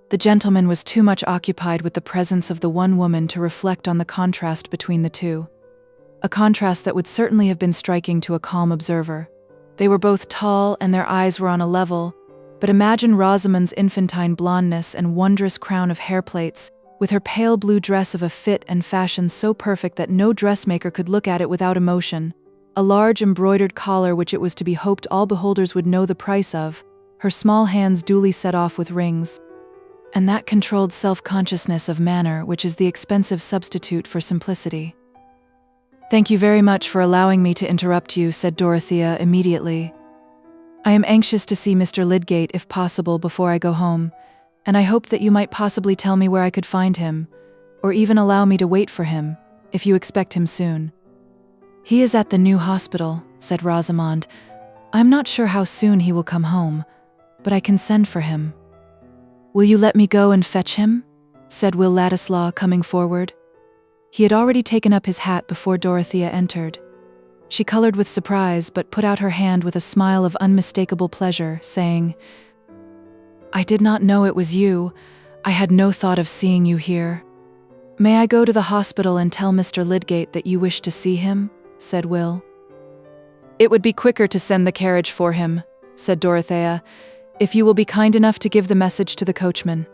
B: The gentleman was too much occupied with the presence of the one woman to reflect on the contrast between the two. A contrast that would certainly have been striking to a calm observer. They were both tall and their eyes were on a level, but imagine Rosamond's infantine blondness and wondrous crown of hair plates, with her pale blue dress of a fit and fashion so perfect that no dressmaker could look at it without emotion, a large embroidered collar which it was to be hoped all beholders would know the price of, her small hands duly set off with rings, and that controlled self-consciousness of manner which is the expensive substitute for simplicity. "Thank you very much for allowing me to interrupt you," said Dorothea immediately. "I am anxious to see Mr. Lydgate if possible before I go home, and I hoped that you might possibly tell me where I could find him, or even allow me to wait for him, if you expect him soon." "He is at the new hospital," said Rosamond. "I am not sure how soon he will come home, but I can send for him." "Will you let me go and fetch him?" said Will Ladislaw, coming forward. He had already taken up his hat before Dorothea entered. She colored with surprise, but put out her hand with a smile of unmistakable pleasure, saying, "I did not know it was you. I had no thought of seeing you here. May I go to the hospital and tell Mr. Lydgate that you wish to see him?" said Will. "It would be quicker to send the carriage for him," said Dorothea, "if you will be kind enough to give the message to the coachman."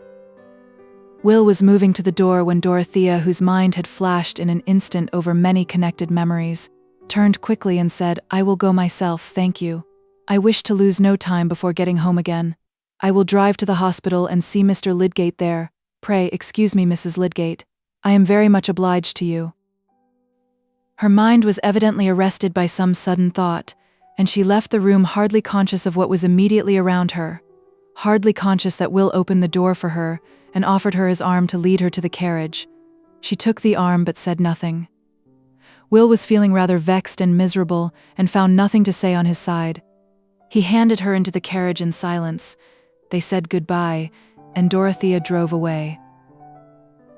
B: Will was moving to the door when Dorothea, whose mind had flashed in an instant over many connected memories, turned quickly and said, "I will go myself, thank you. I wish to lose no time before getting home again. I will drive to the hospital and see Mr. Lydgate there. Pray excuse me, Mrs. Lydgate. I am very much obliged to you." Her mind was evidently arrested by some sudden thought, and she left the room hardly conscious of what was immediately around her, hardly conscious that Will opened the door for her and offered her his arm to lead her to the carriage. She took the arm but said nothing. Will was feeling rather vexed and miserable and found nothing to say on his side. He handed her into the carriage in silence. They said goodbye, and Dorothea drove away.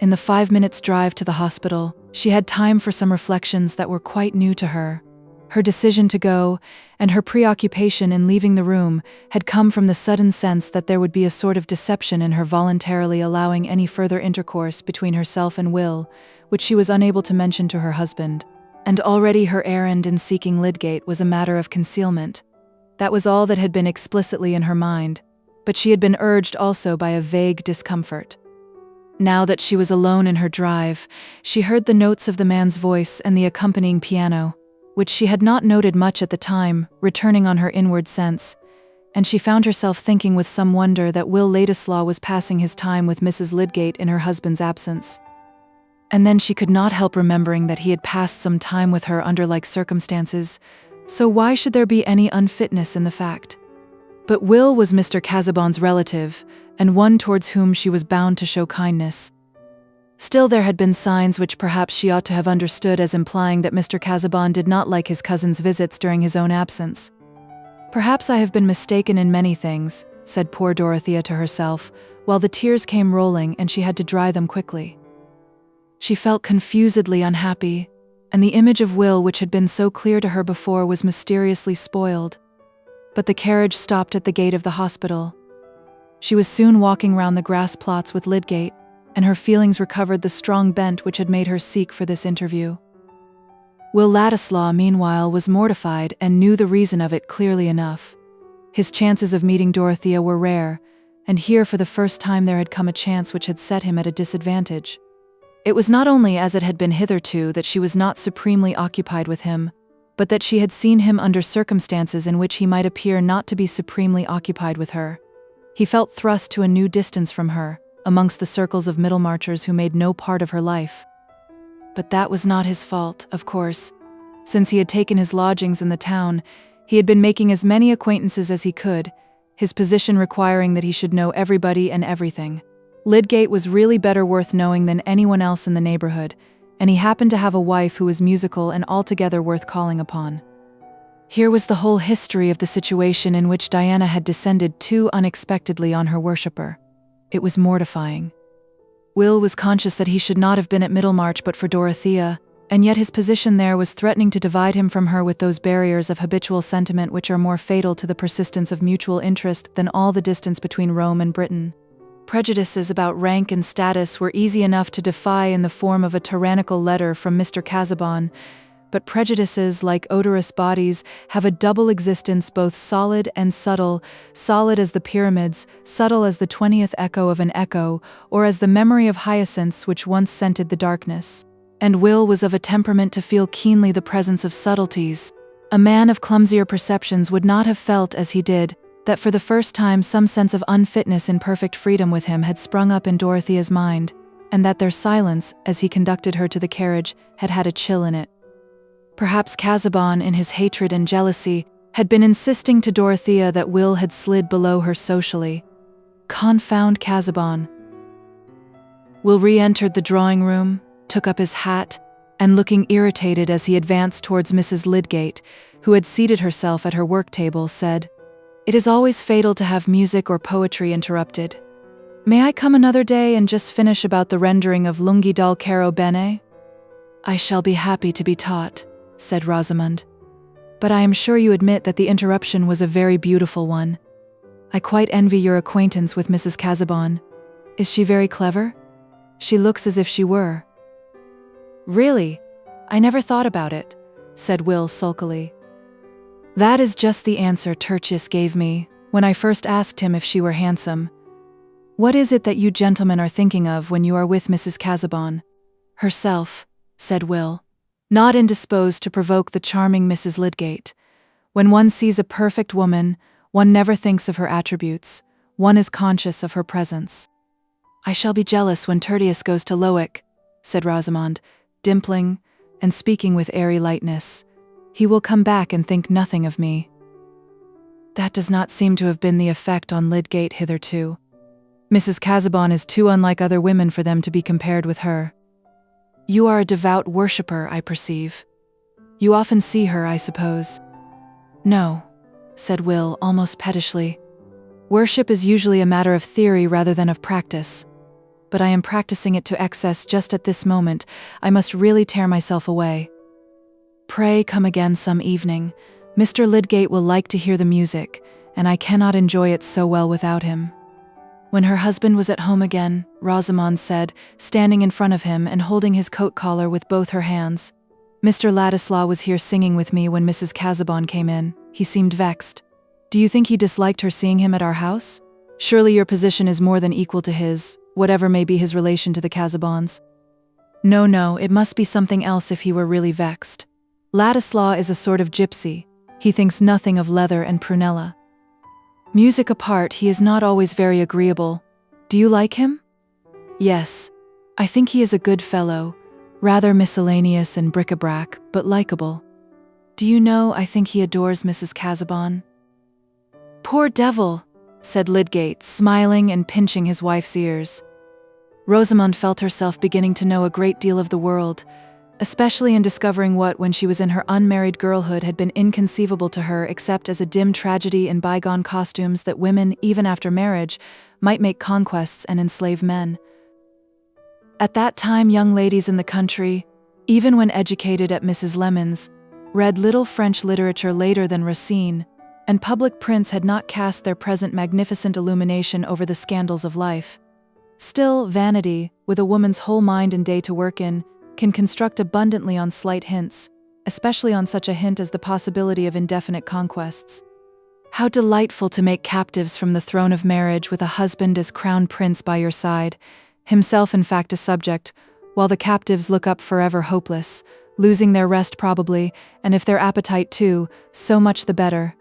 B: In the 5 minutes' drive to the hospital, she had time for some reflections that were quite new to her. Her decision to go, and her preoccupation in leaving the room, had come from the sudden sense that there would be a sort of deception in her voluntarily allowing any further intercourse between herself and Will, which she was unable to mention to her husband. And already her errand in seeking Lydgate was a matter of concealment. That was all that had been explicitly in her mind, but she had been urged also by a vague discomfort. Now that she was alone in her drive, she heard the notes of the man's voice and the accompanying piano, which she had not noted much at the time, returning on her inward sense, and she found herself thinking with some wonder that Will Ladislaw was passing his time with Mrs. Lydgate in her husband's absence. And then she could not help remembering that he had passed some time with her under like circumstances, so why should there be any unfitness in the fact? But Will was Mr. Casaubon's relative, and one towards whom she was bound to show kindness. Still, there had been signs which perhaps she ought to have understood as implying that Mr. Casaubon did not like his cousin's visits during his own absence. "Perhaps I have been mistaken in many things," said poor Dorothea to herself, while the tears came rolling and she had to dry them quickly. She felt confusedly unhappy, and the image of Will which had been so clear to her before was mysteriously spoiled. But the carriage stopped at the gate of the hospital. She was soon walking round the grass plots with Lydgate, and her feelings recovered the strong bent which had made her seek for this interview. Will Ladislaw, meanwhile, was mortified and knew the reason of it clearly enough. His chances of meeting Dorothea were rare, and here for the first time there had come a chance which had set him at a disadvantage. It was not only as it had been hitherto that she was not supremely occupied with him, but that she had seen him under circumstances in which he might appear not to be supremely occupied with her. He felt thrust to a new distance from her, amongst the circles of Middlemarchers who made no part of her life. But that was not his fault, of course. Since he had taken his lodgings in the town, he had been making as many acquaintances as he could, his position requiring that he should know everybody and everything. Lydgate was really better worth knowing than anyone else in the neighborhood, and he happened to have a wife who was musical and altogether worth calling upon. Here was the whole history of the situation in which Diana had descended too unexpectedly on her worshipper. It was mortifying. Will was conscious that he should not have been at Middlemarch but for Dorothea, and yet his position there was threatening to divide him from her with those barriers of habitual sentiment which are more fatal to the persistence of mutual interest than all the distance between Rome and Britain. Prejudices about rank and status were easy enough to defy in the form of a tyrannical letter from Mr. Casaubon, but prejudices, like odorous bodies, have a double existence, both solid and subtle, solid as the pyramids, subtle as the 20th echo of an echo, or as the memory of hyacinths which once scented the darkness. And Will was of a temperament to feel keenly the presence of subtleties. A man of clumsier perceptions would not have felt, as he did, that for the first time some sense of unfitness in perfect freedom with him had sprung up in Dorothea's mind, and that their silence, as he conducted her to the carriage, had had a chill in it. Perhaps Casaubon, in his hatred and jealousy, had been insisting to Dorothea that Will had slid below her socially. Confound Casaubon! Will re-entered the drawing-room, took up his hat, and looking irritated as he advanced towards Mrs. Lydgate, who had seated herself at her work-table, said, "It is always fatal to have music or poetry interrupted. May I come another day and just finish about the rendering of Lunghi dal caro bene?" "I shall be happy to be taught," said Rosamond. "But I am sure you admit that the interruption was a very beautiful one. I quite envy your acquaintance with Mrs. Casaubon. Is she very clever? She looks as if she were." "Really? I never thought about it," said Will sulkily. "That is just the answer Tertius gave me when I first asked him if she were handsome. What is it that you gentlemen are thinking of when you are with Mrs. Casaubon?" "Herself," said Will, not indisposed to provoke the charming Mrs. Lydgate. When one sees a perfect woman, one never thinks of her attributes, one is conscious of her presence. "I shall be jealous when Tertius goes to LIII," said Rosamond, dimpling and speaking with airy lightness. "He will come back and think nothing of me." That does not seem to have been the effect on Lydgate hitherto. Mrs. Casaubon is too unlike other women for them to be compared with her. "You are a devout worshipper, I perceive. You often see her, I suppose?" "No," said Will, almost pettishly. "Worship is usually a matter of theory rather than of practice. But I am practicing it to excess just at this moment. I must really tear myself away." "Pray come again some evening. Mr. Lydgate will like to hear the music, and I cannot enjoy it so well without him." When her husband was at home again, Rosamond said, standing in front of him and holding his coat collar with both her hands, "Mr. Ladislaw was here singing with me when Mrs. Casaubon came in. He seemed vexed. Do you think he disliked her seeing him at our house? Surely your position is more than equal to his. whatever may be his relation to the Casabons. No, it must be something else if he were really vexed. Ladislaw is a sort of gypsy. He thinks nothing of leather and prunella. Music apart, he is not always very agreeable. Do you like him? Yes. I think he is a good fellow, rather miscellaneous and bric-a-brac, but likable. Do you know, I think he adores Mrs. Casabon. Poor devil, said Lydgate, smiling and pinching his wife's ears. Rosamond felt herself beginning to know a great deal of the world, especially in discovering what, when she was in her unmarried girlhood, had been inconceivable to her except as a dim tragedy in bygone costumes that women, even after marriage, might make conquests and enslave men. At that time, young ladies in the country, even when educated at Mrs. Lemon's, read little French literature later than Racine, and public prints had not cast their present magnificent illumination over the scandals of life. Still, vanity, with a woman's whole mind and day to work in, can construct abundantly on slight hints, especially on such a hint as the possibility of indefinite conquests. How delightful to make captives from the throne of marriage with a husband as crown prince by your side, himself in fact a subject, while the captives look up forever hopeless, losing their rest probably, and if their appetite too, so much the better.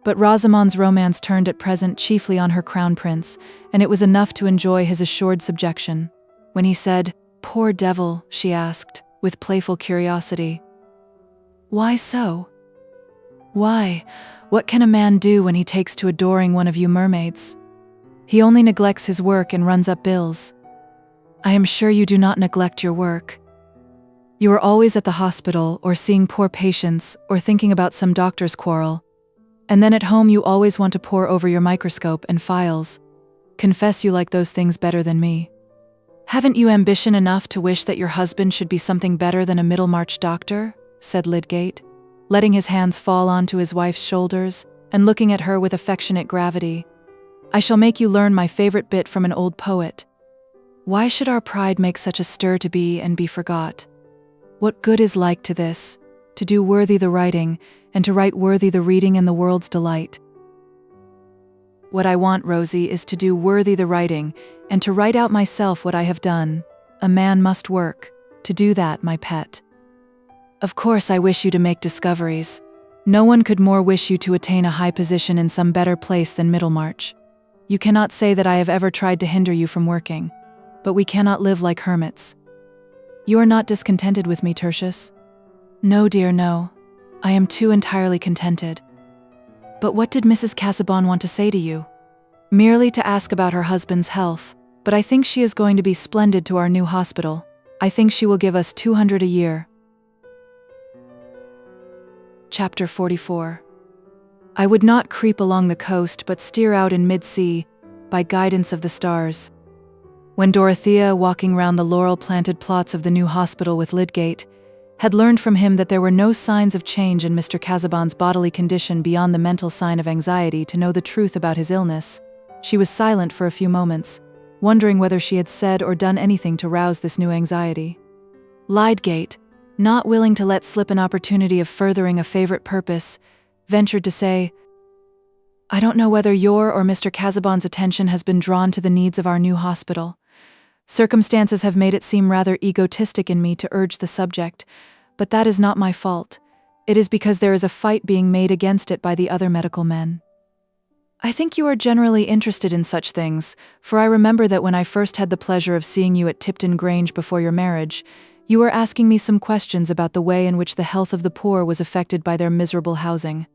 B: But Rosamond's romance turned at present chiefly on her crown prince, and it was enough to enjoy his assured subjection. When he said, "Poor devil," she asked, with playful curiosity, "Why so? Why, what can a man do when he takes to adoring one of you mermaids? He only neglects his work and runs up bills. I am sure you do not neglect your work. You are always at the hospital, or seeing poor patients, or thinking about some doctor's quarrel. And then at home you always want to pore over your microscope and files. Confess you like those things better than me. Haven't you ambition enough to wish that your husband should be something better than a Middlemarch doctor?" said Lydgate, letting his hands fall onto his wife's shoulders and looking at her with affectionate gravity. "I shall make you learn my favorite bit from an old poet. Why should our pride make such a stir to be and be forgot? What good is like to this, to do worthy the writing, and to write worthy the reading and the world's delight? What I want, Rosie, is to do worthy the writing, and to write out myself what I have done. A man must work. To do that, my pet. Of course I wish you to make discoveries. No one could more wish you to attain a high position in some better place than Middlemarch. You cannot say that I have ever tried to hinder you from working. But we cannot live like hermits. You are not discontented with me, Tertius?" "No, dear, no. I am too entirely contented." "But what did Mrs. Casabon want to say to you?" "Merely to ask about her husband's health, but I think she is going to be splendid to our new hospital. I think she will give us 200 a year." Chapter 44. I would not creep along the coast but steer out in mid-sea, by guidance of the stars. When Dorothea, walking round the laurel-planted plots of the new hospital with Lydgate, had learned from him that there were no signs of change in Mr. Casabon's bodily condition beyond the mental sign of anxiety to know the truth about his illness, she was silent for a few moments, wondering whether she had said or done anything to rouse this new anxiety. Lydgate, not willing to let slip an opportunity of furthering a favorite purpose, ventured to say, "I don't know whether your or Mr. Casabon's attention has been drawn to the needs of our new hospital. Circumstances have made it seem rather egotistic in me to urge the subject, but that is not my fault. It is because there is a fight being made against it by the other medical men. I think you are generally interested in such things, for I remember that when I first had the pleasure of seeing you at Tipton Grange before your marriage, you were asking me some questions about the way in which the health of the poor was affected by their miserable housing."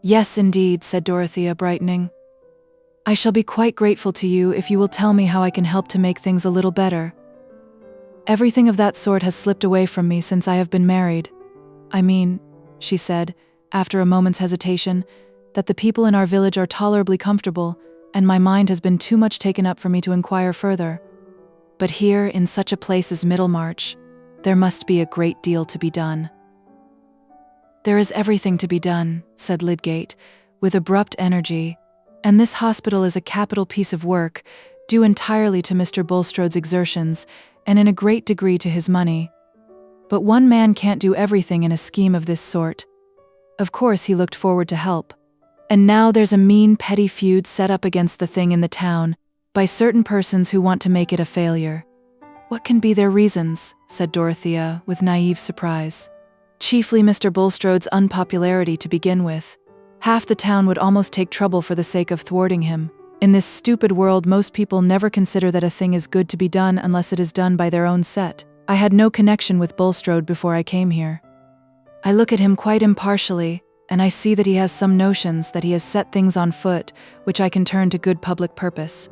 B: "Yes, indeed," said Dorothea, brightening. "I shall be quite grateful to you if you will tell me how I can help to make things a little better. Everything of that sort has slipped away from me since I have been married. I mean," she said, after a moment's hesitation, "that the people in our village are tolerably comfortable, and my mind has been too much taken up for me to inquire further. But here, in such a place as Middlemarch, there must be a great deal to be done." "There is everything to be done," said Lydgate, with abrupt energy, "and this hospital is a capital piece of work, due entirely to Mr. Bulstrode's exertions, and in a great degree to his money. But one man can't do everything in a scheme of this sort. Of course he looked forward to help. And now there's a mean petty feud set up against the thing in the town, by certain persons who want to make it a failure. What can be their reasons? Said Dorothea, with naive surprise. Chiefly Mr. Bulstrode's unpopularity to begin with. Half the town would almost take trouble for the sake of thwarting him. In this stupid world, most people never consider that a thing is good to be done unless it is done by their own set. I had no connection with Bulstrode before I came here. I look at him quite impartially, and I see that he has some notions, that he has set things on foot, which I can turn to good public purpose.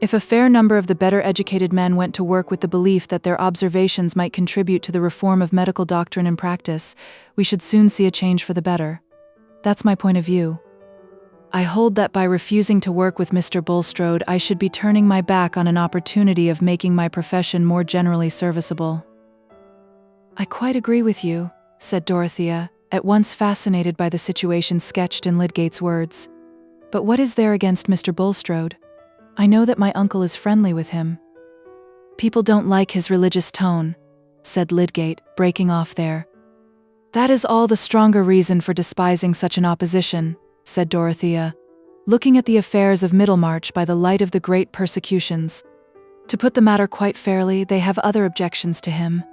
B: If a fair number of the better educated men went to work with the belief that their observations might contribute to the reform of medical doctrine and practice, we should soon see a change for the better. That's my point of view. I hold that by refusing to work with Mr. Bulstrode, I should be turning my back on an opportunity of making my profession more generally serviceable. I quite agree with you, said Dorothea, at once fascinated by the situation sketched in Lydgate's words. But what is there against Mr. Bulstrode? I know that my uncle is friendly with him. People don't like his religious tone, said Lydgate, breaking off there. That is all the stronger reason for despising such an opposition, said Dorothea, looking at the affairs of Middlemarch by the light of the great persecutions. To put the matter quite fairly, they have other objections to him.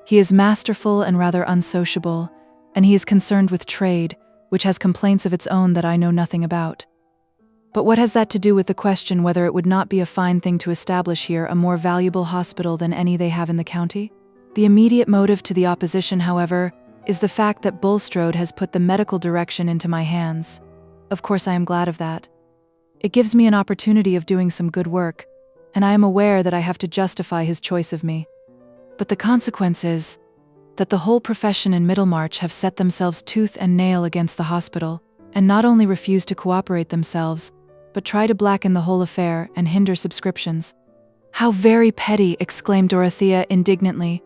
B: He is masterful and rather unsociable, and he is concerned with trade, which has complaints of its own that I know nothing about. But what has that to do with the question whether it would not be a fine thing to establish here a more valuable hospital than any they have in the county? The immediate motive to the opposition, however, is the fact that Bulstrode has put the medical direction into my hands. Of course I am glad of that. It gives me an opportunity of doing some good work, and I am aware that I have to justify his choice of me. But the consequence is that the whole profession in Middlemarch have set themselves tooth and nail against the hospital, and not only refuse to cooperate themselves, but try to blacken the whole affair and hinder subscriptions. How very petty, exclaimed Dorothea indignantly.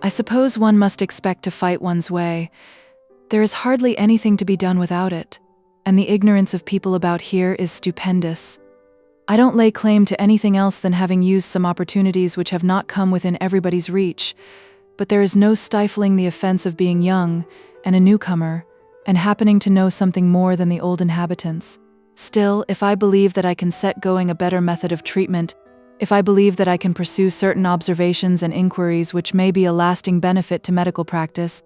B: I suppose one must expect to fight one's way. There is hardly anything to be done without it, and the ignorance of people about here is stupendous. I don't lay claim to anything else than having used some opportunities which have not come within everybody's reach, but there is no stifling the offense of being young and a newcomer, and happening to know something more than the old inhabitants. Still, if I believe that I can set going a better method of treatment, if I believe that I can pursue certain observations and inquiries which may be a lasting benefit to medical practice,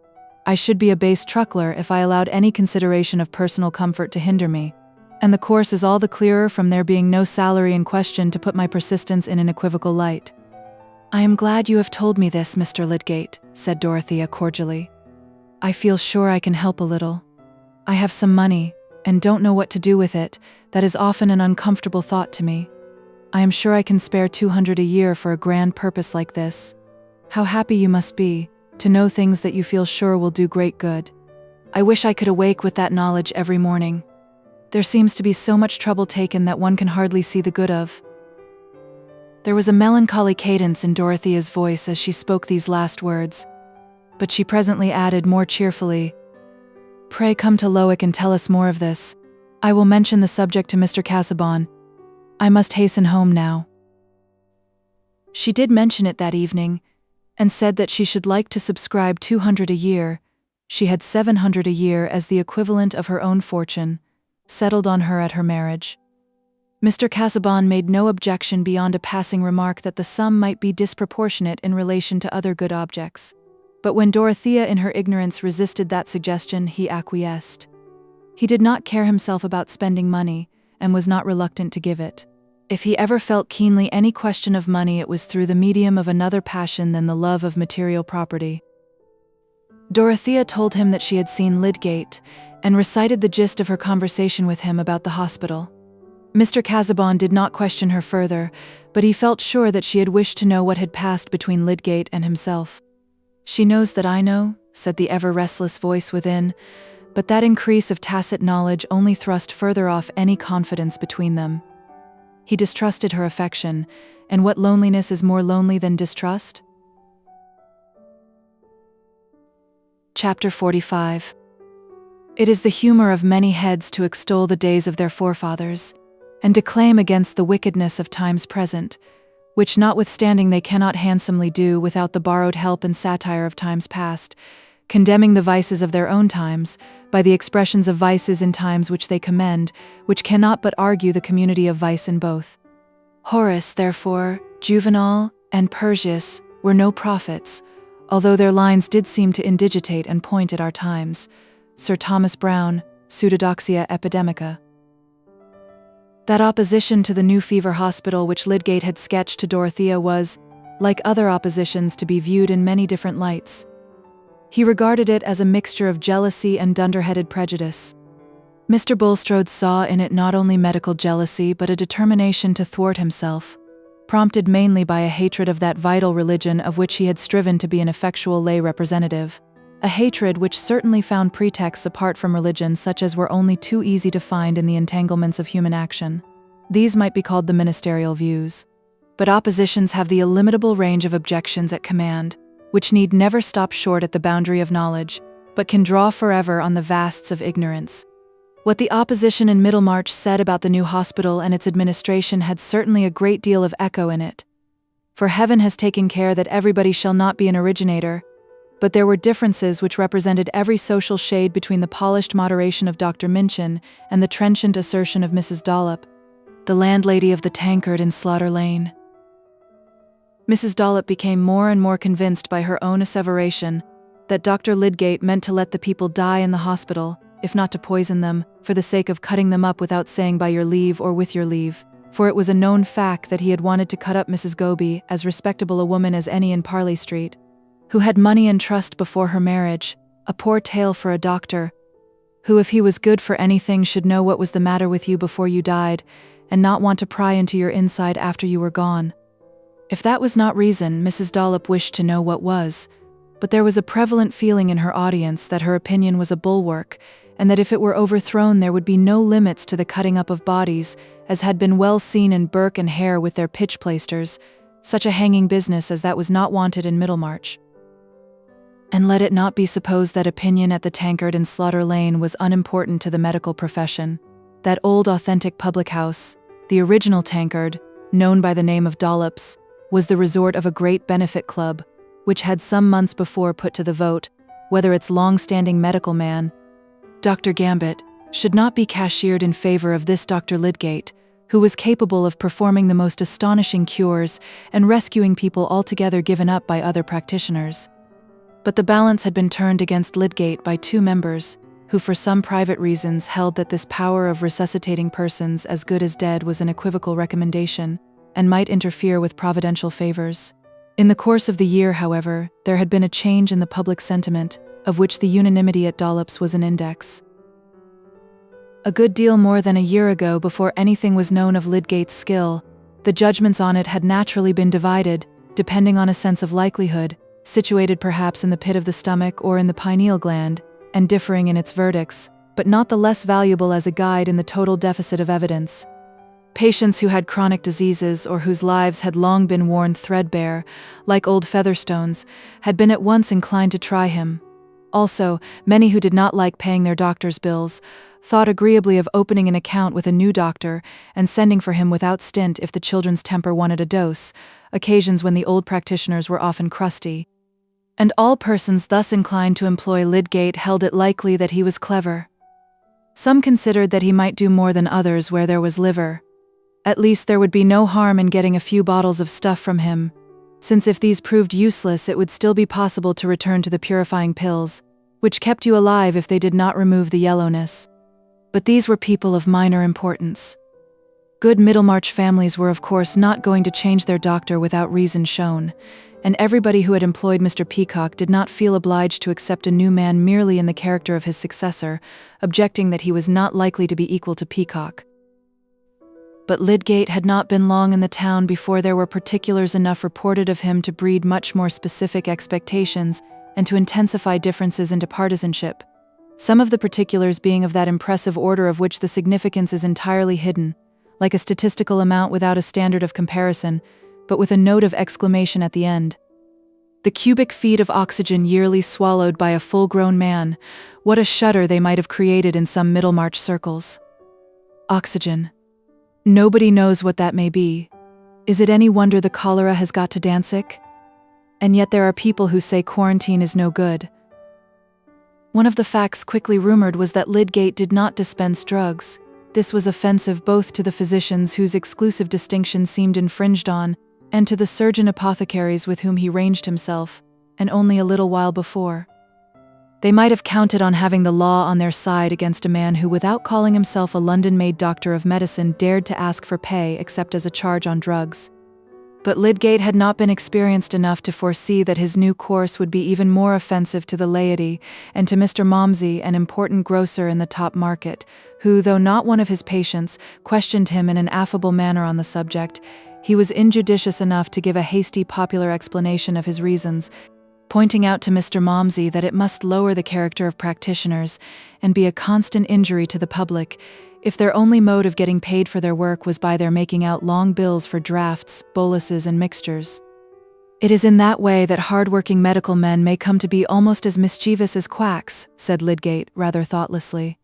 B: I should be a base truckler if I allowed any consideration of personal comfort to hinder me. And the course is all the clearer from there being no salary in question to put my persistence in an equivocal light. I am glad you have told me this, Mr. Lydgate, said Dorothea cordially. I feel sure I can help a little. I have some money, and don't know what to do with it. That is often an uncomfortable thought to me. I am sure I can spare 200 a year for a grand purpose like this. How happy you must be, to know things that you feel sure will do great good. I wish I could awake with that knowledge every morning. There seems to be so much trouble taken that one can hardly see the good of. There was a melancholy cadence in Dorothea's voice as she spoke these last words, but she presently added more cheerfully, Pray come to LIII and tell us more of this. I will mention the subject to Mr. Casaubon. I must hasten home now. She did mention it that evening, and said that she should like to subscribe 200 a year. She had 700 a year as the equivalent of her own fortune, settled on her at her marriage. Mr. Casaubon made no objection beyond a passing remark that the sum might be disproportionate in relation to other good objects. But when Dorothea in her ignorance resisted that suggestion, he acquiesced. He did not care himself about spending money, and was not reluctant to give it. If he ever felt keenly any question of money, it was through the medium of another passion than the love of material property. Dorothea told him that she had seen Lydgate, and recited the gist of her conversation with him about the hospital. Mr. Casaubon did not question her further, but he felt sure that she had wished to know what had passed between Lydgate and himself. She knows that I know, said the ever-restless voice within, but that increase of tacit knowledge only thrust further off any confidence between them. He distrusted her affection, and what loneliness is more lonely than distrust? Chapter 45. It is the humor of many heads to extol the days of their forefathers, and declaim against the wickedness of times present, which notwithstanding they cannot handsomely do without the borrowed help and satire of times past, condemning the vices of their own times, by the expressions of vices in times which they commend, which cannot but argue the community of vice in both. Horace, therefore, Juvenal, and Persius were no prophets, although their lines did seem to indigitate and point at our times. Sir Thomas Browne, Pseudodoxia Epidemica. That opposition to the new fever hospital which Lydgate had sketched to Dorothea was, like other oppositions, to be viewed in many different lights. He regarded it as a mixture of jealousy and dunderheaded prejudice. Mr. Bulstrode saw in it not only medical jealousy but a determination to thwart himself, prompted mainly by a hatred of that vital religion of which he had striven to be an effectual lay representative, a hatred which certainly found pretexts apart from religion such as were only too easy to find in the entanglements of human action. These might be called the ministerial views. But oppositions have the illimitable range of objections at command, which need never stop short at the boundary of knowledge, but can draw forever on the vasts of ignorance. What the opposition in Middlemarch said about the new hospital and its administration had certainly a great deal of echo in it. For heaven has taken care that everybody shall not be an originator, but there were differences which represented every social shade between the polished moderation of Dr. Minchin and the trenchant assertion of Mrs. Dollop, the landlady of the Tankard in Slaughter Lane. Mrs. Dollop became more and more convinced by her own asseveration that Dr. Lydgate meant to let the people die in the hospital, if not to poison them, for the sake of cutting them up without saying by your leave or with your leave, for it was a known fact that he had wanted to cut up Mrs. Goby, as respectable a woman as any in Parley Street, who had money and trust before her marriage, a poor tale for a doctor, who if he was good for anything should know what was the matter with you before you died, and not want to pry into your inside after you were gone. If that was not reason, Mrs. Dollop wished to know what was, but there was a prevalent feeling in her audience that her opinion was a bulwark, and that if it were overthrown there would be no limits to the cutting up of bodies, as had been well seen in Burke and Hare with their pitch plaisters, such a hanging business as that was not wanted in Middlemarch. And let it not be supposed that opinion at the Tankard in Slaughter Lane was unimportant to the medical profession. That old authentic public house, the original Tankard, known by the name of Dollop's, was the resort of a great benefit club, which had some months before put to the vote whether its long-standing medical man, Dr. Gambit, should not be cashiered in favor of this Dr. Lydgate, who was capable of performing the most astonishing cures and rescuing people altogether given up by other practitioners. But the balance had been turned against Lydgate by two members, who for some private reasons held that this power of resuscitating persons as good as dead was an equivocal recommendation, and might interfere with providential favors. In the course of the year, however, there had been a change in the public sentiment, of which the unanimity at Dollop's was an index. A good deal more than a year ago, before anything was known of Lydgate's skill, the judgments on it had naturally been divided, depending on a sense of likelihood, situated perhaps in the pit of the stomach or in the pineal gland, and differing in its verdicts, but not the less valuable as a guide in the total deficit of evidence. Patients who had chronic diseases or whose lives had long been worn threadbare, like old Featherstones, had been at once inclined to try him. Also, many who did not like paying their doctor's bills thought agreeably of opening an account with a new doctor and sending for him without stint if the children's temper wanted a dose, occasions when the old practitioners were often crusty. And all persons thus inclined to employ Lydgate held it likely that he was clever. Some considered that he might do more than others where there was liver. At least there would be no harm in getting a few bottles of stuff from him, since if these proved useless it would still be possible to return to the purifying pills, which kept you alive if they did not remove the yellowness. But these were people of minor importance. Good Middlemarch families were of course not going to change their doctor without reason shown, and everybody who had employed Mr. Peacock did not feel obliged to accept a new man merely in the character of his successor, objecting that he was not likely to be equal to Peacock. But Lydgate had not been long in the town before there were particulars enough reported of him to breed much more specific expectations and to intensify differences into partisanship, some of the particulars being of that impressive order of which the significance is entirely hidden, like a statistical amount without a standard of comparison, but with a note of exclamation at the end. The cubic feet of oxygen yearly swallowed by a full-grown man, what a shudder they might have created in some Middlemarch circles. Oxygen. Nobody knows what that may be. Is it any wonder the cholera has got to Danzig? And yet there are people who say quarantine is no good. One of the facts quickly rumored was that Lydgate did not dispense drugs. This was offensive both to the physicians whose exclusive distinction seemed infringed on, and to the surgeon apothecaries with whom he ranged himself, and only a little while before. They might have counted on having the law on their side against a man who, without calling himself a London-made doctor of medicine, dared to ask for pay except as a charge on drugs. But Lydgate had not been experienced enough to foresee that his new course would be even more offensive to the laity and to Mr. Momsey, an important grocer in the top market, who, though not one of his patients, questioned him in an affable manner on the subject. He was injudicious enough to give a hasty popular explanation of his reasons, pointing out to Mr. Momsey that it must lower the character of practitioners and be a constant injury to the public if their only mode of getting paid for their work was by their making out long bills for drafts, boluses, and mixtures. It is in that way that hard-working medical men may come to be almost as mischievous as quacks, said Lydgate, rather thoughtlessly.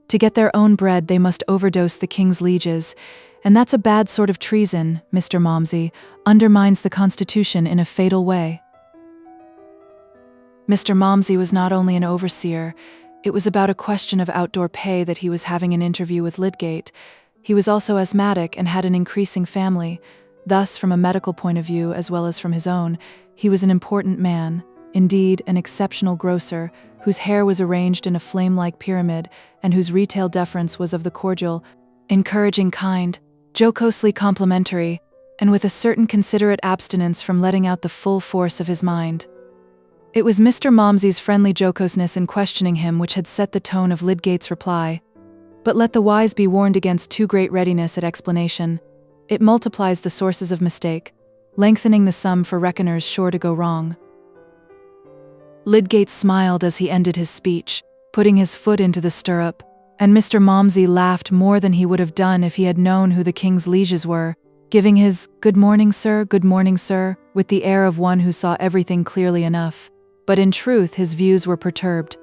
B: To get their own bread they must overdose the king's lieges, and that's a bad sort of treason, Mr. Momsey, undermines the Constitution in a fatal way. Mr. Momsey was not only an overseer, it was about a question of outdoor pay that he was having an interview with Lydgate. He was also asthmatic and had an increasing family. Thus, from a medical point of view as well as from his own, he was an important man, indeed an exceptional grocer, whose hair was arranged in a flame-like pyramid and whose retail deference was of the cordial, encouraging kind, jocosely complimentary, and with a certain considerate abstinence from letting out the full force of his mind. It was Mr. Momsey's friendly jocoseness in questioning him which had set the tone of Lydgate's reply. But let the wise be warned against too great readiness at explanation. It multiplies the sources of mistake, lengthening the sum for reckoners sure to go wrong. Lydgate smiled as he ended his speech, putting his foot into the stirrup, and Mr. Momsey laughed more than he would have done if he had known who the king's lieges were, giving his good morning, sir," with the air of one who saw everything clearly enough. But in truth his views were perturbed.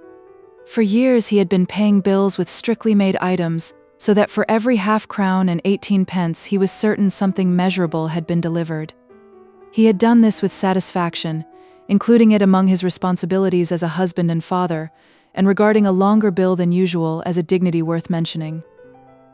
B: For years he had been paying bills with strictly made items, so that for every half-crown and 18 pence he was certain something measurable had been delivered. He had done this with satisfaction, including it among his responsibilities as a husband and father, and regarding a longer bill than usual as a dignity worth mentioning.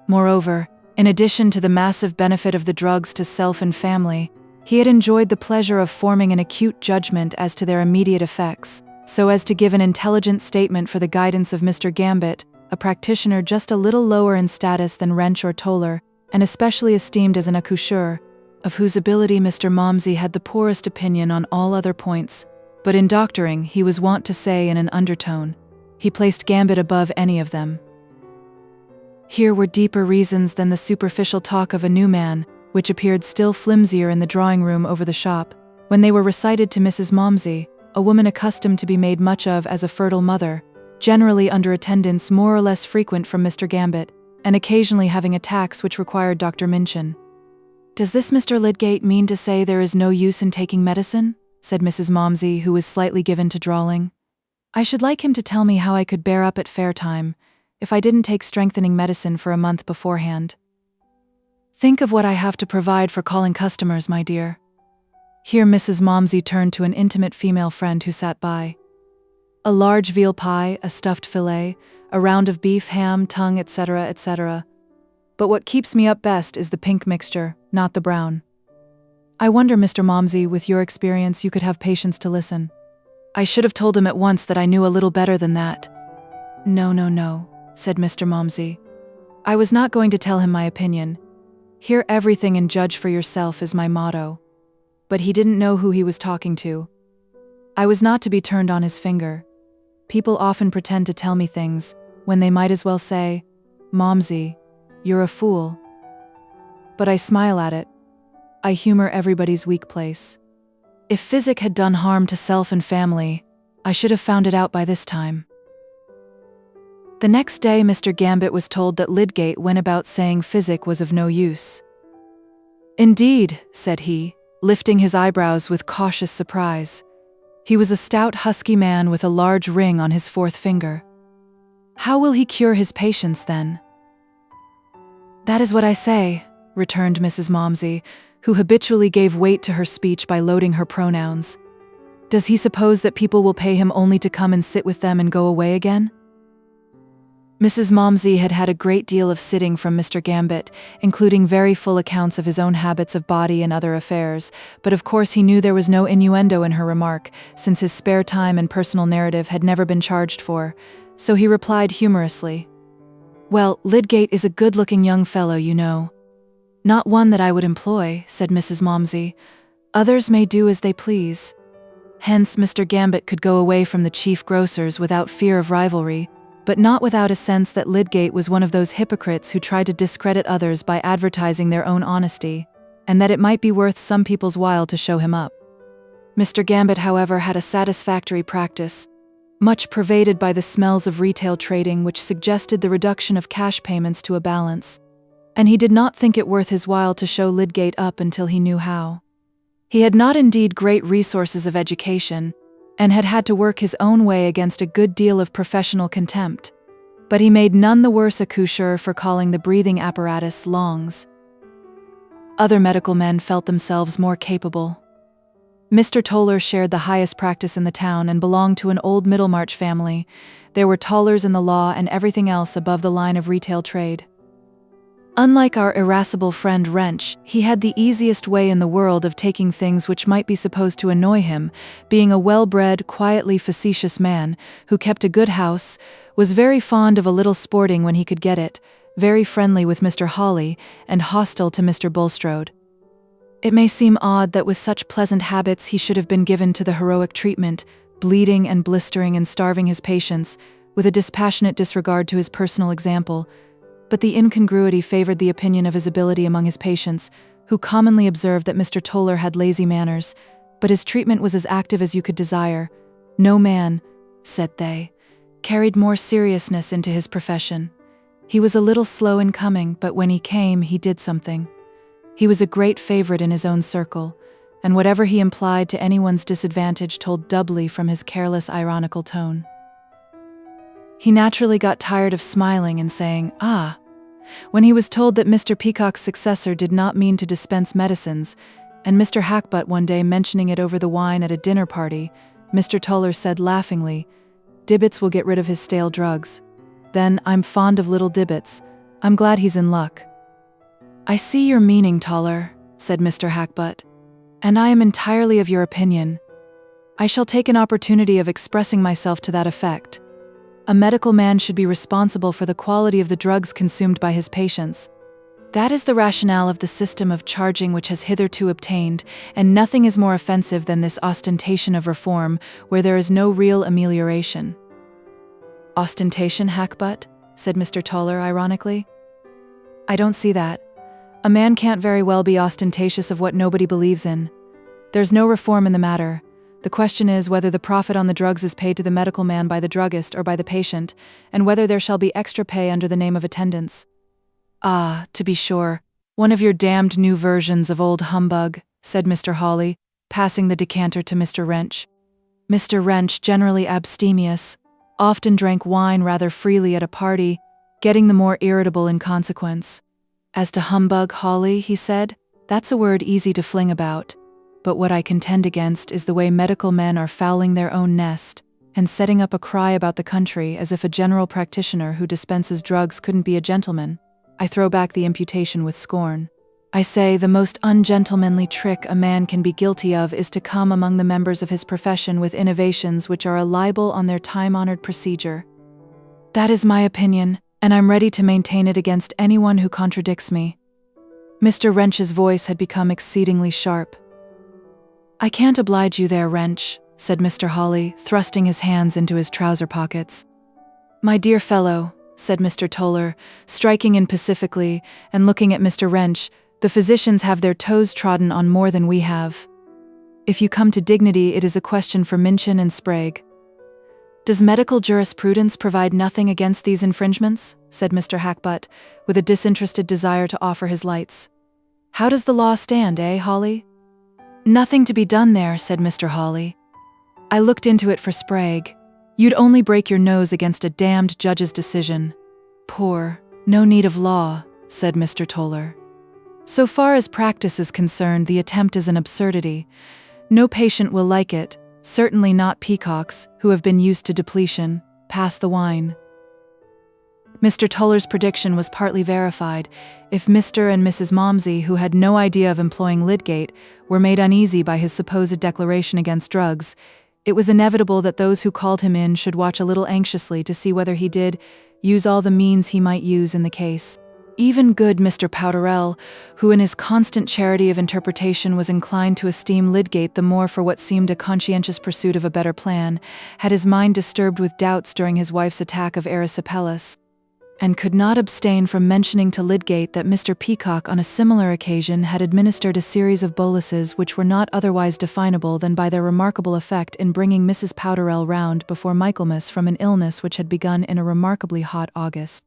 B: Moreover, in addition to the massive benefit of the drugs to self and family, he had enjoyed the pleasure of forming an acute judgment as to their immediate effects, so as to give an intelligent statement for the guidance of Mr. Gambit, a practitioner just a little lower in status than Wrench or Toller, and especially esteemed as an accoucheur, of whose ability Mr. Momsey had the poorest opinion on all other points, but in doctoring he was wont to say in an undertone, he placed Gambit above any of them. Here were deeper reasons than the superficial talk of a new man, which appeared still flimsier in the drawing-room over the shop, when they were recited to Mrs. Momsey, a woman accustomed to be made much of as a fertile mother, generally under attendance more or less frequent from Mr. Gambit, and occasionally having attacks which required Dr. Minchin. "Does this Mr. Lydgate mean to say there is no use in taking medicine?" said Mrs. Momsey, who was slightly given to drawling. "I should like him to tell me how I could bear up at fair time, if I didn't take strengthening medicine for a month beforehand. Think of what I have to provide for calling customers, my dear." Here Mrs. Momsey turned to an intimate female friend who sat by. "A large veal pie, a stuffed fillet, a round of beef, ham, tongue, etc., etc. But what keeps me up best is the pink mixture, not the brown." "I wonder, Mr. Momsey, with your experience you could have patience to listen." "I should have told him at once that I knew a little better than that." No, said Mr. Momsey. "I was not going to tell him my opinion. Hear everything and judge for yourself is my motto." But he didn't know who he was talking to. I was not to be turned on his finger. People often pretend to tell me things, when they might as well say, "Momsey, you're a fool." But I smile at it. I humor everybody's weak place. If physic had done harm to self and family, I should have found it out by this time. The next day Mr. Gambit was told that Lydgate went about saying physic was of no use. "Indeed," said he, lifting his eyebrows with cautious surprise. He was a stout, husky man with a large ring on his fourth finger. "How will he cure his patients, then?" "That is what I say," returned Mrs. Momsey, who habitually gave weight to her speech by loading her pronouns. "Does he suppose that people will pay him only to come and sit with them and go away again?" Mrs. Malmsey had had a great deal of sitting from Mr. Gambit, including very full accounts of his own habits of body and other affairs, but of course he knew there was no innuendo in her remark, since his spare time and personal narrative had never been charged for, so he replied humorously, "Well, Lydgate is a good-looking young fellow, you know." "Not one that I would employ," said Mrs. Malmsey. "Others may do as they please." Hence Mr. Gambit could go away from the chief grocer's without fear of rivalry, but not without a sense that Lydgate was one of those hypocrites who tried to discredit others by advertising their own honesty, and that it might be worth some people's while to show him up. Mr. Gambit, however, had a satisfactory practice, much pervaded by the smells of retail trading which suggested the reduction of cash payments to a balance, and he did not think it worth his while to show Lydgate up until he knew how. He had not indeed great resources of education, and had had to work his own way against a good deal of professional contempt, but he made none the worse accoucheur for calling the breathing apparatus lungs. Other medical men felt themselves more capable. Mr. Toller shared the highest practice in the town and belonged to an old Middlemarch family. There were Tollers in the law and everything else above the line of retail trade. Unlike our irascible friend Wrench, he had the easiest way in the world of taking things which might be supposed to annoy him, being a well-bred, quietly facetious man, who kept a good house, was very fond of a little sporting when he could get it, very friendly with Mr. Hawley, and hostile to Mr. Bulstrode. It may seem odd that with such pleasant habits he should have been given to the heroic treatment, bleeding and blistering and starving his patients, with a dispassionate disregard to his personal example, but the incongruity favored the opinion of his ability among his patients, who commonly observed that Mr. Toller had lazy manners, but his treatment was as active as you could desire. No man, said they, carried more seriousness into his profession. He was a little slow in coming, but when he came, he did something. He was a great favorite in his own circle, and whatever he implied to anyone's disadvantage told doubly from his careless, ironical tone. He naturally got tired of smiling and saying, "Ah," when he was told that Mr. Peacock's successor did not mean to dispense medicines, and Mr. Hackbutt one day mentioning it over the wine at a dinner party, Mr. Toller said laughingly, "Dibbits will get rid of his stale drugs. Then, I'm fond of little Dibbits. I'm glad he's in luck." "I see your meaning, Toller," said Mr. Hackbutt, "and I am entirely of your opinion. I shall take an opportunity of expressing myself to that effect. A medical man should be responsible for the quality of the drugs consumed by his patients. That is the rationale of the system of charging which has hitherto obtained, and nothing is more offensive than this ostentation of reform, where there is no real amelioration." "Ostentation, Hackbutt?" said Mr. Toller ironically. "I don't see that. A man can't very well be ostentatious of what nobody believes in. There's no reform in the matter. The question is whether the profit on the drugs is paid to the medical man by the druggist or by the patient, and whether there shall be extra pay under the name of attendance." "Ah, to be sure, one of your damned new versions of old humbug," said Mr. Hawley, passing the decanter to Mr. Wrench. Mr. Wrench, generally abstemious, often drank wine rather freely at a party, getting the more irritable in consequence. "As to humbug, Hawley," he said, "that's a word easy to fling about. But what I contend against is the way medical men are fouling their own nest, and setting up a cry about the country as if a general practitioner who dispenses drugs couldn't be a gentleman. I throw back the imputation with scorn. I say the most ungentlemanly trick a man can be guilty of is to come among the members of his profession with innovations which are a libel on their time-honored procedure. That is my opinion, and I'm ready to maintain it against anyone who contradicts me." Mr. Wrench's voice had become exceedingly sharp. "I can't oblige you there, Wrench," said Mr. Hawley, thrusting his hands into his trouser pockets. "My dear fellow," said Mr. Toller, striking in pacifically, and looking at Mr. Wrench, "the physicians have their toes trodden on more than we have. If you come to dignity, it is a question for Minchin and Sprague." "Does medical jurisprudence provide nothing against these infringements?" said Mr. Hackbutt, with a disinterested desire to offer his lights. "How does the law stand, Hawley?" "Nothing to be done there," said Mr. Hawley. "I looked into it for Sprague. You'd only break your nose against a damned judge's decision." "Poor, no need of law," said Mr. Toller. "So far as practice is concerned, the attempt is an absurdity. No patient will like it, certainly not Peacocks, who have been used to depletion. Pass the wine." Mr. Tuller's prediction was partly verified. If Mr. and Mrs. Momsey, who had no idea of employing Lydgate, were made uneasy by his supposed declaration against drugs, it was inevitable that those who called him in should watch a little anxiously to see whether he did use all the means he might use in the case. Even good Mr. Powderell, who in his constant charity of interpretation was inclined to esteem Lydgate the more for what seemed a conscientious pursuit of a better plan, had his mind disturbed with doubts during his wife's attack of erysipelas, and could not abstain from mentioning to Lydgate that Mr. Peacock on a similar occasion had administered a series of boluses which were not otherwise definable than by their remarkable effect in bringing Mrs. Powderell round before Michaelmas from an illness which had begun in a remarkably hot August.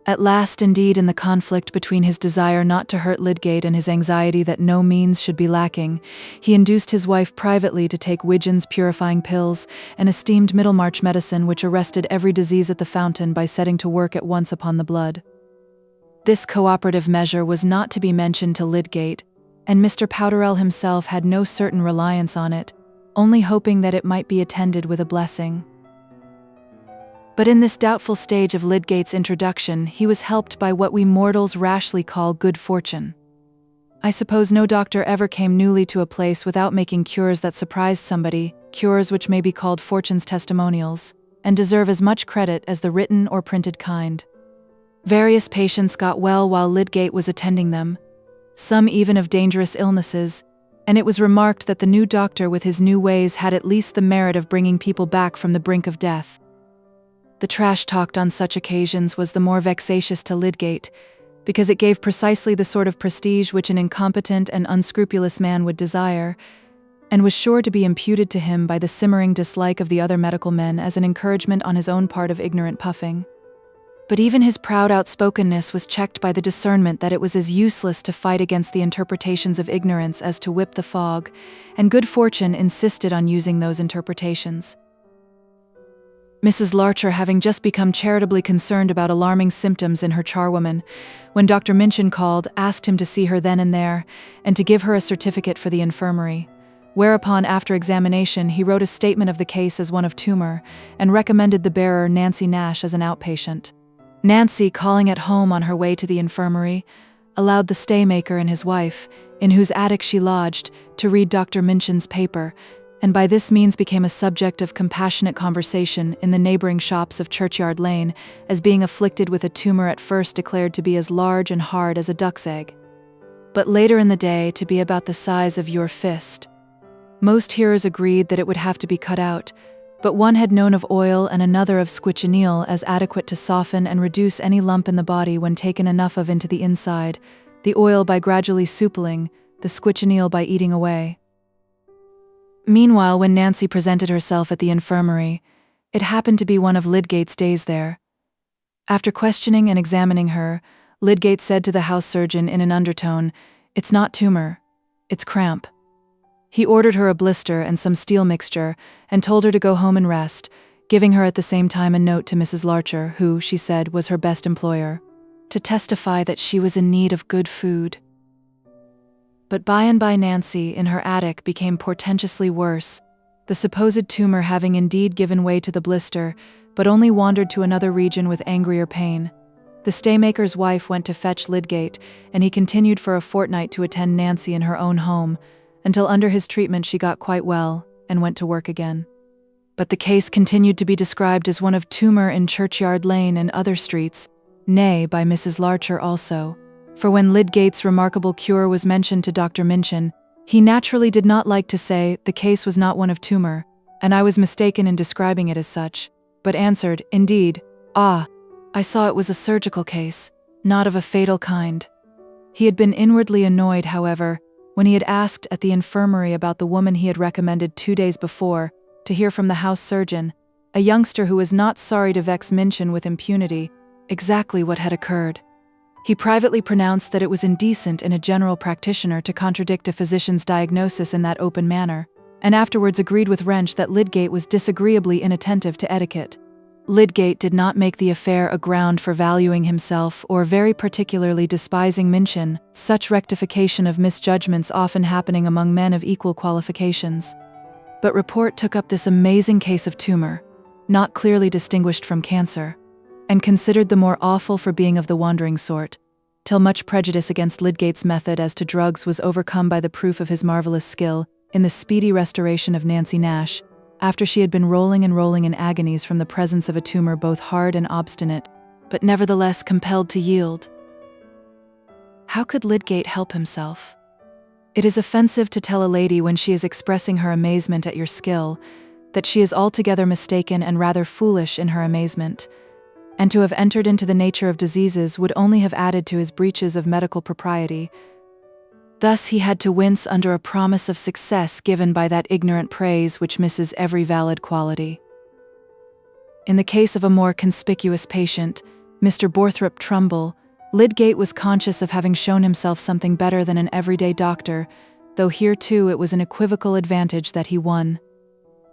B: At last, indeed, in the conflict between his desire not to hurt Lydgate and his anxiety that no means should be lacking, he induced his wife privately to take Widgeon's purifying pills, an esteemed Middlemarch medicine which arrested every disease at the fountain by setting to work at once upon the blood. This cooperative measure was not to be mentioned to Lydgate, and Mr. Powderell himself had no certain reliance on it, only hoping that it might be attended with a blessing. But in this doubtful stage of Lydgate's introduction, he was helped by what we mortals rashly call good fortune. I suppose no doctor ever came newly to a place without making cures that surprised somebody, cures which may be called fortune's testimonials, and deserve as much credit as the written or printed kind. Various patients got well while Lydgate was attending them, some even of dangerous illnesses, and it was remarked that the new doctor with his new ways had at least the merit of bringing people back from the brink of death. The trash talked on such occasions was the more vexatious to Lydgate, because it gave precisely the sort of prestige which an incompetent and unscrupulous man would desire, and was sure to be imputed to him by the simmering dislike of the other medical men as an encouragement on his own part of ignorant puffing. But even his proud outspokenness was checked by the discernment that it was as useless to fight against the interpretations of ignorance as to whip the fog, and good fortune insisted on using those interpretations. Mrs. Larcher, having just become charitably concerned about alarming symptoms in her charwoman, when Dr. Minchin called, asked him to see her then and there, and to give her a certificate for the infirmary. Whereupon, after examination, he wrote a statement of the case as one of tumor, and recommended the bearer, Nancy Nash, as an outpatient. Nancy, calling at home on her way to the infirmary, allowed the staymaker and his wife, in whose attic she lodged, to read Dr. Minchin's paper, and by this means became a subject of compassionate conversation in the neighboring shops of Churchyard Lane, as being afflicted with a tumor at first declared to be as large and hard as a duck's egg, but later in the day to be about the size of your fist. Most hearers agreed that it would have to be cut out, but one had known of oil and another of squitchineal as adequate to soften and reduce any lump in the body when taken enough of into the inside, the oil by gradually suppling, the squitchineal by eating away. Meanwhile, when Nancy presented herself at the infirmary, it happened to be one of Lydgate's days there. After questioning and examining her, Lydgate said to the house surgeon in an undertone, "It's not tumor, it's cramp." He ordered her a blister and some steel mixture, and told her to go home and rest, giving her at the same time a note to Mrs. Larcher, who, she said, was her best employer, to testify that she was in need of good food. But by and by Nancy, in her attic, became portentously worse, the supposed tumor having indeed given way to the blister, but only wandered to another region with angrier pain. The staymaker's wife went to fetch Lydgate, and he continued for a fortnight to attend Nancy in her own home, until under his treatment she got quite well, and went to work again. But the case continued to be described as one of tumor in Churchyard Lane and other streets, nay, by Mrs. Larcher also. For when Lydgate's remarkable cure was mentioned to Dr. Minchin, he naturally did not like to say the case was not one of tumor, and I was mistaken in describing it as such, but answered, "Indeed, I saw it was a surgical case, not of a fatal kind." He had been inwardly annoyed, however, when he had asked at the infirmary about the woman he had recommended 2 days before, to hear from the house surgeon, a youngster who was not sorry to vex Minchin with impunity, exactly what had occurred. He privately pronounced that it was indecent in a general practitioner to contradict a physician's diagnosis in that open manner, and afterwards agreed with Wrench that Lydgate was disagreeably inattentive to etiquette. Lydgate did not make the affair a ground for valuing himself or very particularly despising Minchin, such rectification of misjudgments often happening among men of equal qualifications. But report took up this amazing case of tumor, not clearly distinguished from cancer. and considered the more awful for being of the wandering sort, till much prejudice against Lydgate's method as to drugs was overcome by the proof of his marvelous skill in the speedy restoration of Nancy Nash, after she had been rolling and rolling in agonies from the presence of a tumor both hard and obstinate, but nevertheless compelled to yield. How could Lydgate help himself? It is offensive to tell a lady when she is expressing her amazement at your skill that she is altogether mistaken and rather foolish in her amazement, and to have entered into the nature of diseases would only have added to his breaches of medical propriety. Thus he had to wince under a promise of success given by that ignorant praise which misses every valid quality. In the case of a more conspicuous patient, Mr. Borthrop Trumbull, Lydgate was conscious of having shown himself something better than an everyday doctor, though here too it was an equivocal advantage that he won.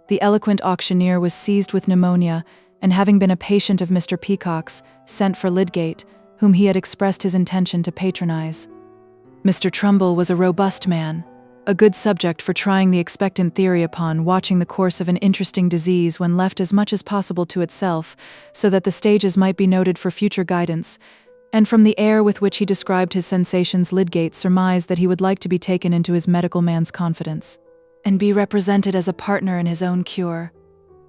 B: The eloquent auctioneer was seized with pneumonia, and having been a patient of Mr. Peacock's, sent for Lydgate, whom he had expressed his intention to patronize. Mr. Trumbull was a robust man, a good subject for trying the expectant theory upon, watching the course of an interesting disease when left as much as possible to itself, so that the stages might be noted for future guidance, and from the air with which he described his sensations Lydgate surmised that he would like to be taken into his medical man's confidence, and be represented as a partner in his own cure.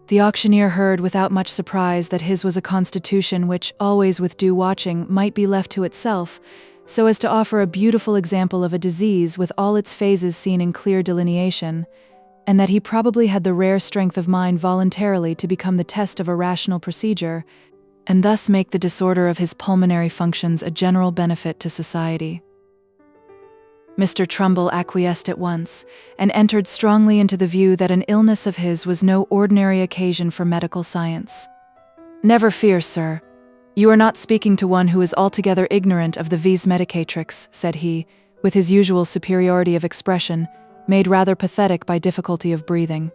B: The auctioneer heard without much surprise that his was a constitution which, always with due watching, might be left to itself, so as to offer a beautiful example of a disease with all its phases seen in clear delineation, and that he probably had the rare strength of mind voluntarily to become the test of a rational procedure, and thus make the disorder of his pulmonary functions a general benefit to society. Mr. Trumbull acquiesced at once, and entered strongly into the view that an illness of his was no ordinary occasion for medical science. "Never fear, sir. You are not speaking to one who is altogether ignorant of the vis medicatrix," said he, with his usual superiority of expression, made rather pathetic by difficulty of breathing.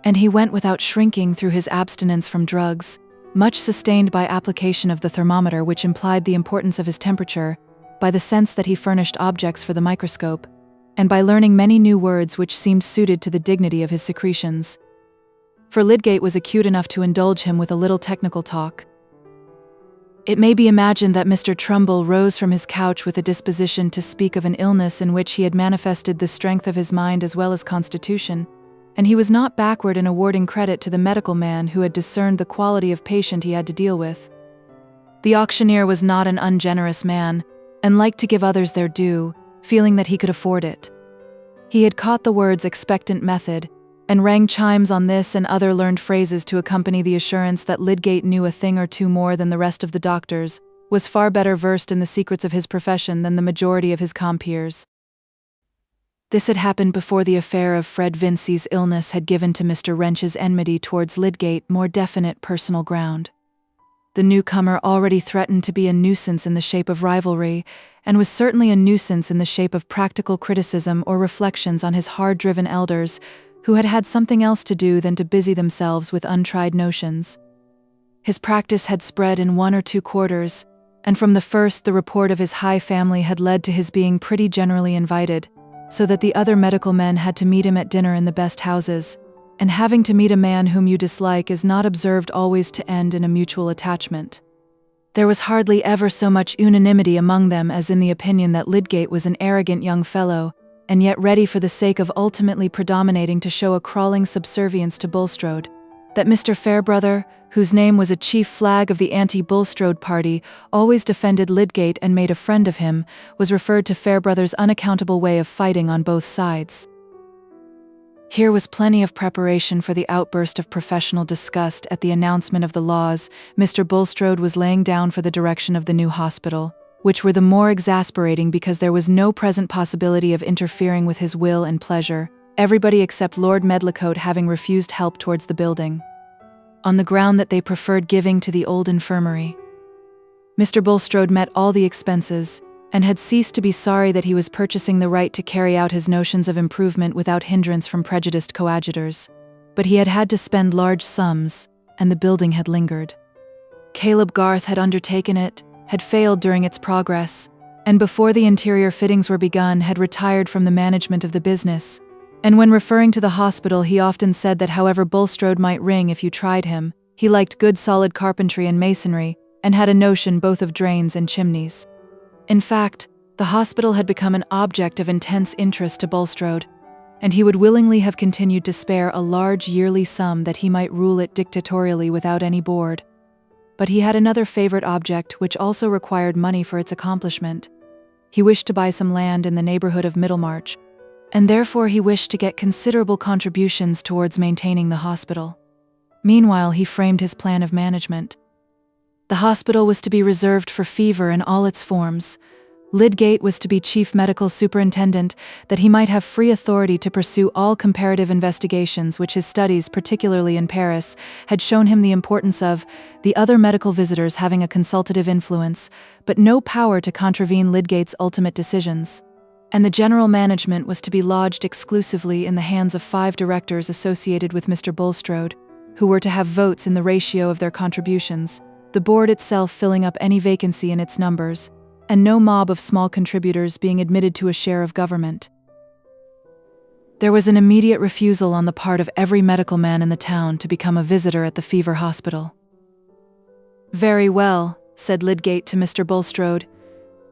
B: And he went without shrinking through his abstinence from drugs, much sustained by application of the thermometer which implied the importance of his temperature, by the sense that he furnished objects for the microscope, and by learning many new words which seemed suited to the dignity of his secretions. For Lydgate was acute enough to indulge him with a little technical talk. It may be imagined that Mr. Trumbull rose from his couch with a disposition to speak of an illness in which he had manifested the strength of his mind as well as constitution, and he was not backward in awarding credit to the medical man who had discerned the quality of patient he had to deal with. The auctioneer was not an ungenerous man, and liked to give others their due, feeling that he could afford it. He had caught the words expectant method, and rang chimes on this and other learned phrases to accompany the assurance that Lydgate knew a thing or two more than the rest of the doctors, was far better versed in the secrets of his profession than the majority of his compeers. This had happened before the affair of Fred Vincey's illness had given to Mr. Wrench's enmity towards Lydgate more definite personal ground. The newcomer already threatened to be a nuisance in the shape of rivalry, and was certainly a nuisance in the shape of practical criticism or reflections on his hard-driven elders, who had had something else to do than to busy themselves with untried notions. His practice had spread in one or two quarters, and from the first the report of his high family had led to his being pretty generally invited, so that the other medical men had to meet him at dinner in the best houses, and having to meet a man whom you dislike is not observed always to end in a mutual attachment. There was hardly ever so much unanimity among them as in the opinion that Lydgate was an arrogant young fellow, and yet ready for the sake of ultimately predominating to show a crawling subservience to Bulstrode, that Mr. Fairbrother, whose name was a chief flag of the anti-Bulstrode party, always defended Lydgate and made a friend of him, was referred to Fairbrother's unaccountable way of fighting on both sides. Here was plenty of preparation for the outburst of professional disgust at the announcement of the laws Mr. Bulstrode was laying down for the direction of the new hospital, which were the more exasperating because there was no present possibility of interfering with his will and pleasure, everybody except Lord Medlicote having refused help towards the building, on the ground that they preferred giving to the old infirmary. Mr. Bulstrode met all the expenses, and had ceased to be sorry that he was purchasing the right to carry out his notions of improvement without hindrance from prejudiced coadjutors. But he had had to spend large sums, and the building had lingered. Caleb Garth had undertaken it, had failed during its progress, and before the interior fittings were begun had retired from the management of the business, and when referring to the hospital he often said that however Bulstrode might ring if you tried him, He liked good solid carpentry and masonry, and had a notion both of drains and chimneys. In fact, the hospital had become an object of intense interest to Bulstrode, and he would willingly have continued to spare a large yearly sum that he might rule it dictatorially without any board. But he had another favorite object which also required money for its accomplishment. He wished to buy some land in the neighborhood of Middlemarch, and therefore he wished to get considerable contributions towards maintaining the hospital. Meanwhile, he framed his plan of management. The hospital was to be reserved for fever in all its forms. Lydgate was to be chief medical superintendent, that he might have free authority to pursue all comparative investigations which his studies, particularly in Paris, had shown him the importance of, the other medical visitors having a consultative influence, but no power to contravene Lydgate's ultimate decisions. And the general management was to be lodged exclusively in the hands of 5 directors associated with Mr. Bulstrode, who were to have votes in the ratio of their contributions, the board itself filling up any vacancy in its numbers, and no mob of small contributors being admitted to a share of government. There was an immediate refusal on the part of every medical man in the town to become a visitor at the fever hospital. "Very well," said Lydgate to Mr. Bulstrode.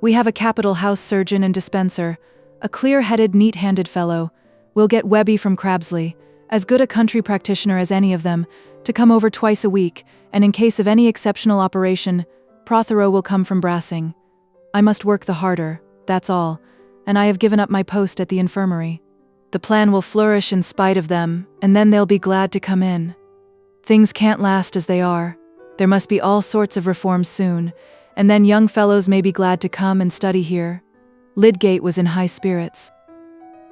B: "We have a capital house surgeon and dispenser, a clear-headed, neat-handed fellow. We'll get Webby from Crabsley, as good a country practitioner as any of them, to come over twice a week, and in case of any exceptional operation, Prothero will come from Brassing. I must work the harder, that's all, and I have given up my post at the infirmary. The plan will flourish in spite of them, and then they'll be glad to come in. Things can't last as they are. There must be all sorts of reforms soon, and then young fellows may be glad to come and study here." Lydgate was in high spirits.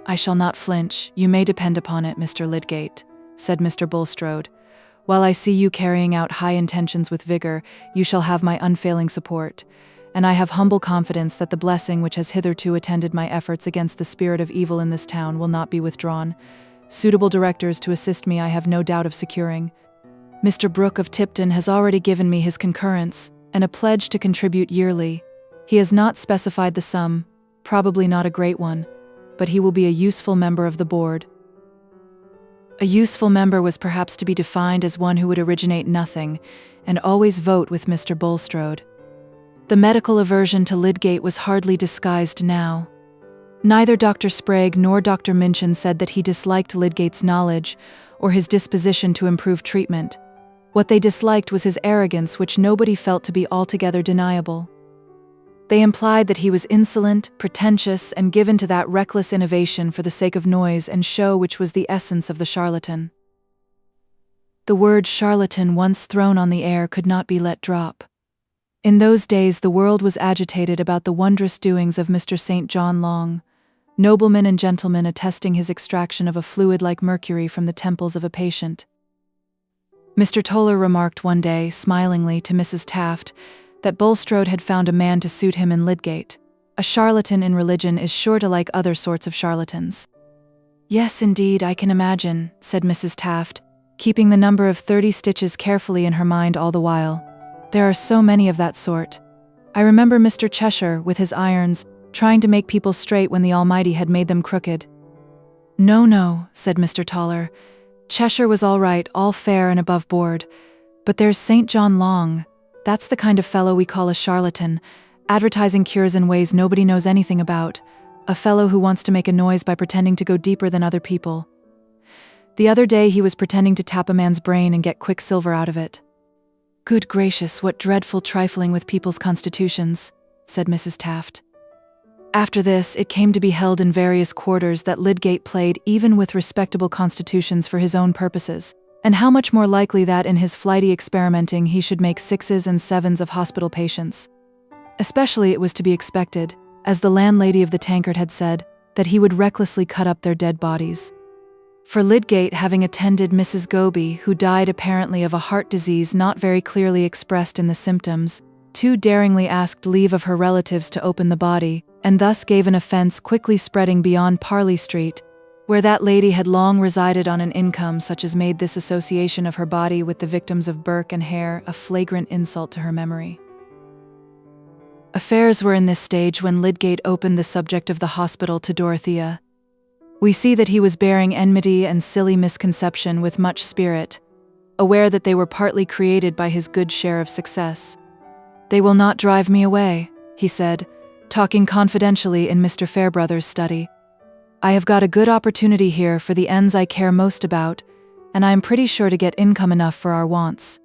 B: "I shall not flinch, you may depend upon it, Mr. Lydgate," said Mr. Bulstrode. "While I see you carrying out high intentions with vigor, you shall have my unfailing support, and I have humble confidence that the blessing which has hitherto attended my efforts against the spirit of evil in this town will not be withdrawn. Suitable directors to assist me I have no doubt of securing. Mr. Brooke of Tipton has already given me his concurrence, and a pledge to contribute yearly. He has not specified the sum, probably not a great one, but he will be a useful member of the board." A useful member was perhaps to be defined as one who would originate nothing, and always vote with Mr. Bulstrode. The medical aversion to Lydgate was hardly disguised now. Neither Dr. Sprague nor Dr. Minchin said that he disliked Lydgate's knowledge or his disposition to improve treatment. What they disliked was his arrogance, which nobody felt to be altogether deniable. They implied that he was insolent, pretentious, and given to that reckless innovation for the sake of noise and show which was the essence of the charlatan. The word charlatan, once thrown on the air, could not be let drop. In those days the world was agitated about the wondrous doings of Mr. St. John Long, noblemen and gentlemen attesting his extraction of a fluid like mercury from the temples of a patient. Mr. Toller remarked one day, smilingly, to Mrs. Taft, that Bulstrode had found a man to suit him in Lydgate. A charlatan in religion is sure to like other sorts of charlatans. "Yes, indeed, I can imagine," said Mrs. Taft, keeping the number of 30 stitches carefully in her mind all the while. "There are so many of that sort. I remember Mr. Cheshire, with his irons, trying to make people straight when the Almighty had made them crooked." No," said Mr. Toller. "Cheshire was all right, all fair and above board. But there's St. John Long. That's the kind of fellow we call a charlatan, advertising cures in ways nobody knows anything about, a fellow who wants to make a noise by pretending to go deeper than other people. The other day he was pretending to tap a man's brain and get quicksilver out of it." "Good gracious, what dreadful trifling with people's constitutions," said Mrs. Taft. After this, it came to be held in various quarters that Lydgate played even with respectable constitutions for his own purposes, and how much more likely that in his flighty experimenting he should make 6s and 7s of hospital patients. Especially it was to be expected, as the landlady of the tankard had said, that he would recklessly cut up their dead bodies. For Lydgate, having attended Mrs. Goby, who died apparently of a heart disease not very clearly expressed in the symptoms, too daringly asked leave of her relatives to open the body, and thus gave an offense quickly spreading beyond Parley Street, where that lady had long resided on an income such as made this association of her body with the victims of Burke and Hare a flagrant insult to her memory. Affairs were in this stage when Lydgate opened the subject of the hospital to Dorothea. We see that he was bearing enmity and silly misconception with much spirit. aware that they were partly created by his good share of success. "They will not drive me away," he said, talking confidentially in Mr. Fairbrother's study. "I have got a good opportunity here for the ends I care most about, and I am pretty sure to get income enough for our wants.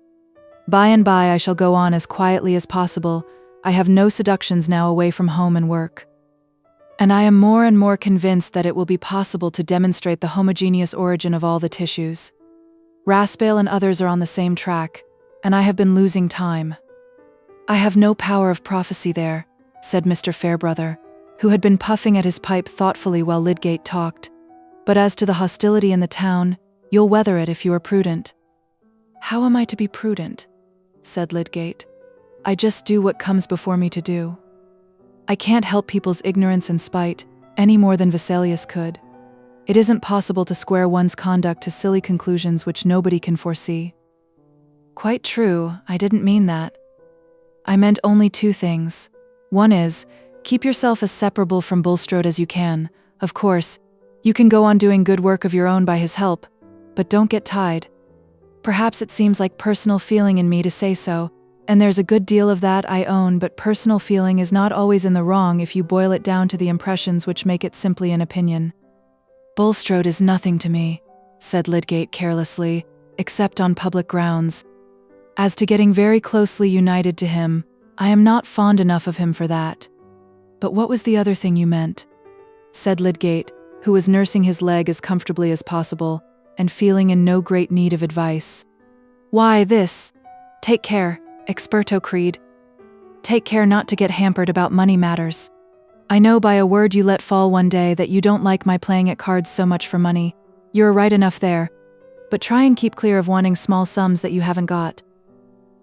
B: By and by I shall go on as quietly as possible. I have no seductions now away from home and work. And I am more and more convinced that it will be possible to demonstrate the homogeneous origin of all the tissues. Raspail and others are on the same track, and I have been losing time." "I have no power of prophecy there," said Mr. Fairbrother, who had been puffing at his pipe thoughtfully while Lydgate talked. "But as to the hostility in the town, you'll weather it if you are prudent." "How am I to be prudent?" said Lydgate. "I just do what comes before me to do. I can't help people's ignorance and spite, any more than Vesalius could. It isn't possible to square one's conduct to silly conclusions which nobody can foresee." "Quite true, I didn't mean that. I meant only two things. One is, keep yourself as separable from Bulstrode as you can. Of course, you can go on doing good work of your own by his help, but don't get tied. Perhaps it seems like personal feeling in me to say so, and there's a good deal of that I own, but personal feeling is not always in the wrong if you boil it down to the impressions which make it simply an opinion." "Bulstrode is nothing to me," said Lydgate carelessly, "except on public grounds. As to getting very closely united to him, I am not fond enough of him for that." "But what was the other thing you meant?" said Lydgate, who was nursing his leg as comfortably as possible, and feeling in no great need of advice. "Why, this. Take care, experto creed. Take care not to get hampered about money matters. I know by a word you let fall one day that you don't like my playing at cards so much for money. You're right enough there. But try and keep clear of wanting small sums that you haven't got.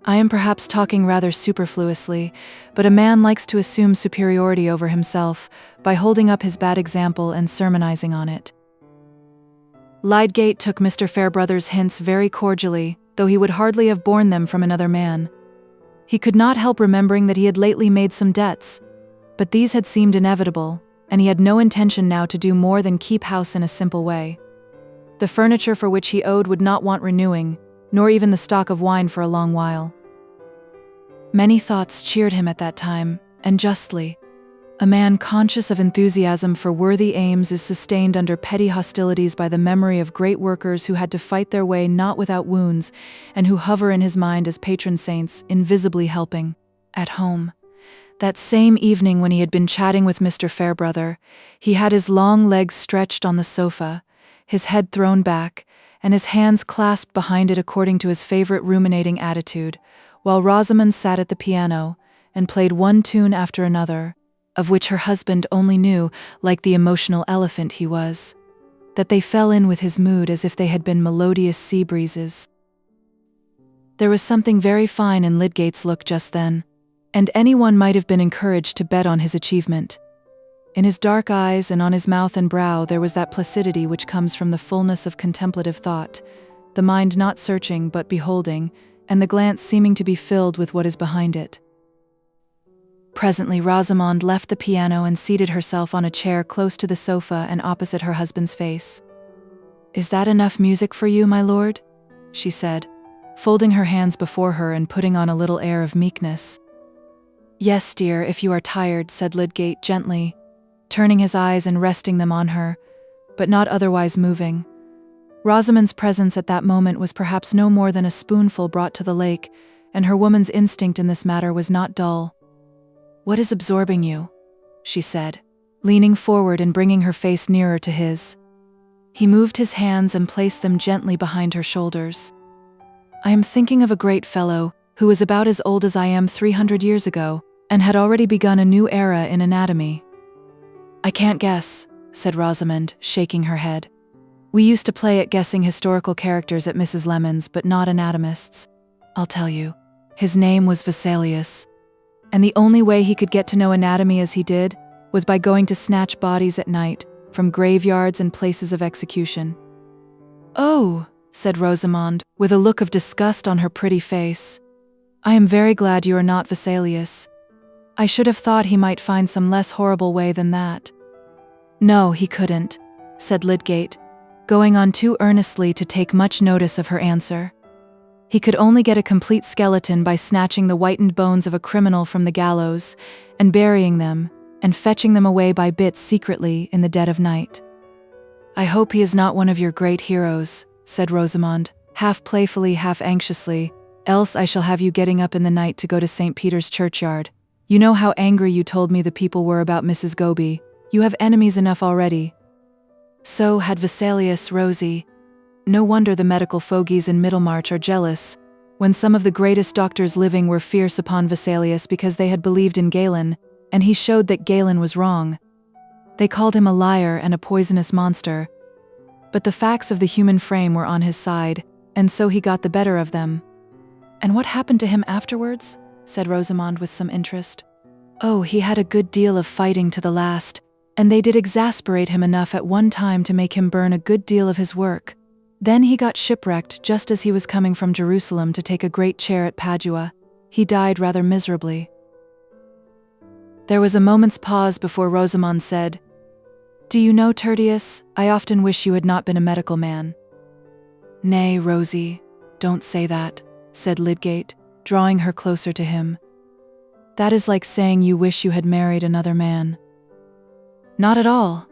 B: I am perhaps talking rather superfluously, but a man likes to assume superiority over himself by holding up his bad example and sermonizing on it." Lydgate took Mr. Fairbrother's hints very cordially, though he would hardly have borne them from another man. He could not help remembering that he had lately made some debts, but these had seemed inevitable, and he had no intention now to do more than keep house in a simple way. The furniture for which he owed would not want renewing, nor even the stock of wine for a long while. Many thoughts cheered him at that time, and justly. A man conscious of enthusiasm for worthy aims is sustained under petty hostilities by the memory of great workers who had to fight their way not without wounds, and who hover in his mind as patron saints, invisibly helping. At home, that same evening when he had been chatting with Mr. Fairbrother, he had his long legs stretched on the sofa, his head thrown back, and his hands clasped behind it according to his favorite ruminating attitude, while Rosamond sat at the piano and played one tune after another, of which her husband only knew, like the emotional elephant he was, that they fell in with his mood as if they had been melodious sea breezes. There was something very fine in Lydgate's look just then, and anyone might have been encouraged to bet on his achievement. In his dark eyes and on his mouth and brow there was that placidity which comes from the fullness of contemplative thought, the mind not searching but beholding, and the glance seeming to be filled with what is behind it. Presently Rosamond left the piano and seated herself on a chair close to the sofa and opposite her husband's face. "Is that enough music for you, my lord?" she said, folding her hands before her and putting on a little air of meekness. "Yes, dear, if you are tired," said Lydgate gently, turning his eyes and resting them on her, but not otherwise moving. Rosamond's presence at that moment was perhaps no more than a spoonful brought to the lake, and her woman's instinct in this matter was not dull. "What is absorbing you?" she said, leaning forward and bringing her face nearer to his. He moved his hands and placed them gently behind her shoulders. "I am thinking of a great fellow, who was about as old as I am 300 years ago, and had already begun a new era in anatomy." "I can't guess," said Rosamond, shaking her head. "We used to play at guessing historical characters at Mrs. Lemon's, but not anatomists. I'll tell you. His name was Vesalius. And the only way he could get to know anatomy as he did was by going to snatch bodies at night from graveyards and places of execution." "Oh," said Rosamond, with a look of disgust on her pretty face. "I am very glad you are not Vesalius. I should have thought he might find some less horrible way than that." "No, he couldn't," said Lydgate, going on too earnestly to take much notice of her answer. He could only get a complete skeleton by snatching the whitened bones of a criminal from the gallows and burying them and fetching them away by bits secretly in the dead of night. "I hope he is not one of your great heroes," said Rosamond, half playfully, half anxiously, "else I shall have you getting up in the night to go to St. Peter's churchyard. You know how angry you told me the people were about Mrs. Goby. You have enemies enough already." So had Vesalius, Rosie. No wonder the medical fogies in Middlemarch are jealous, when some of the greatest doctors living were fierce upon Vesalius because they had believed in Galen, and he showed that Galen was wrong. They called him a liar and a poisonous monster. But the facts of the human frame were on his side, and so he got the better of them. "And what happened to him afterwards?" said Rosamond with some interest. "Oh, he had a good deal of fighting to the last, and they did exasperate him enough at one time to make him burn a good deal of his work. Then he got shipwrecked just as he was coming from Jerusalem to take a great chair at Padua. He died rather miserably." There was a moment's pause before Rosamond said, "Do you know, Tertius, I often wish you had not been a medical man." "Nay, Rosie, don't say that," said Lydgate, drawing her closer to him. "That is like saying you wish you had married another man." "Not at all.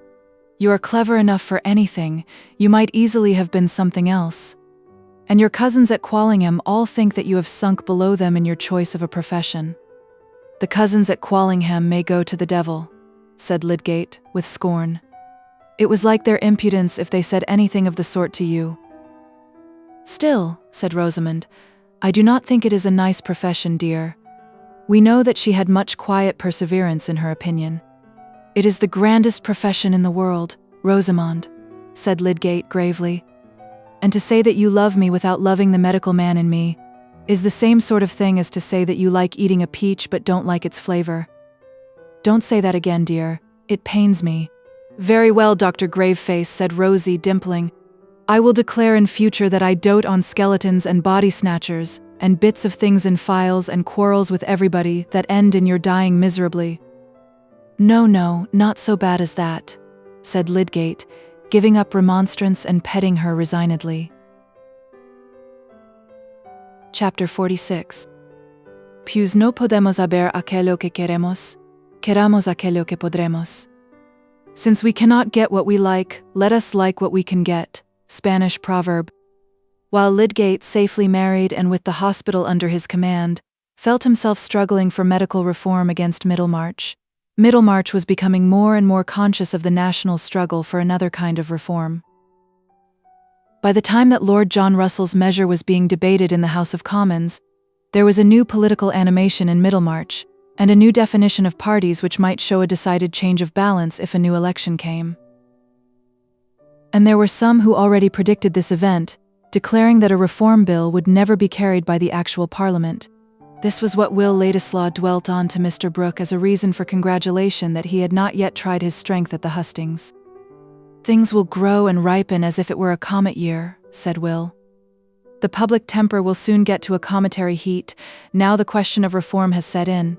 B: You are clever enough for anything. You might easily have been something else. And your cousins at Quallingham all think that you have sunk below them in your choice of a profession." "The cousins at Quallingham may go to the devil," said Lydgate, with scorn. "It was like their impudence if they said anything of the sort to you." "Still," said Rosamond, "I do not think it is a nice profession, dear." We know that she had much quiet perseverance in her opinion. "It is the grandest profession in the world, Rosamond," said Lydgate gravely. "And to say that you love me without loving the medical man in me is the same sort of thing as to say that you like eating a peach but don't like its flavor." "Don't say that again, dear. It pains me." "Very well, Dr. Graveface," said Rosie, dimpling. "I will declare in future that I dote on skeletons and body snatchers, and bits of things in files and quarrels with everybody that end in your dying miserably." "No, no, not so bad as that," said Lydgate, giving up remonstrance and petting her resignedly. Chapter 46. Pues no podemos haber aquello que queremos, queramos aquello que podremos. Since we cannot get what we like, let us like what we can get. Spanish proverb. While Lydgate, safely married and with the hospital under his command, felt himself struggling for medical reform against Middlemarch, Middlemarch was becoming more and more conscious of the national struggle for another kind of reform. By the time that Lord John Russell's measure was being debated in the House of Commons, there was a new political animation in Middlemarch, and a new definition of parties which might show a decided change of balance if a new election came. And there were some who already predicted this event, declaring that a reform bill would never be carried by the actual Parliament. This was what Will Ladislaw dwelt on to Mr. Brooke as a reason for congratulation that he had not yet tried his strength at the hustings. "Things will grow and ripen as if it were a comet year," said Will. "The public temper will soon get to a cometary heat, now the question of reform has set in.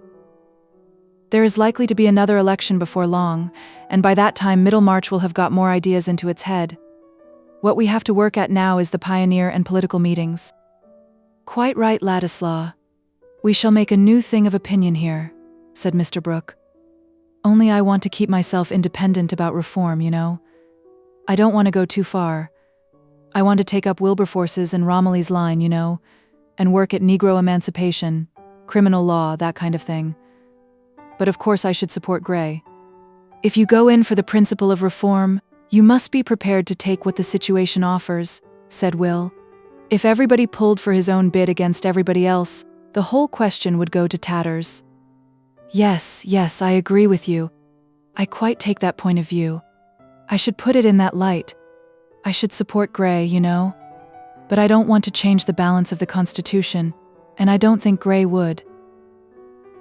B: There is likely to be another election before long, and by that time Middlemarch will have got more ideas into its head. What we have to work at now is the pioneer and political meetings." "Quite right, Ladislaw. We shall make a new thing of opinion here," said Mr. Brooke. "Only I want to keep myself independent about reform, you know. I don't want to go too far. I want to take up Wilberforce's and Romilly's line, you know, and work at Negro emancipation, criminal law, that kind of thing. But of course I should support Gray. If you go in for the principle of reform, you must be prepared to take what the situation offers," said Will. "If everybody pulled for his own bid against everybody else, the whole question would go to tatters." Yes, I agree with you. I quite take that point of view. I should put it in that light. I should support Gray, you know. But I don't want to change the balance of the Constitution, and I don't think Gray would."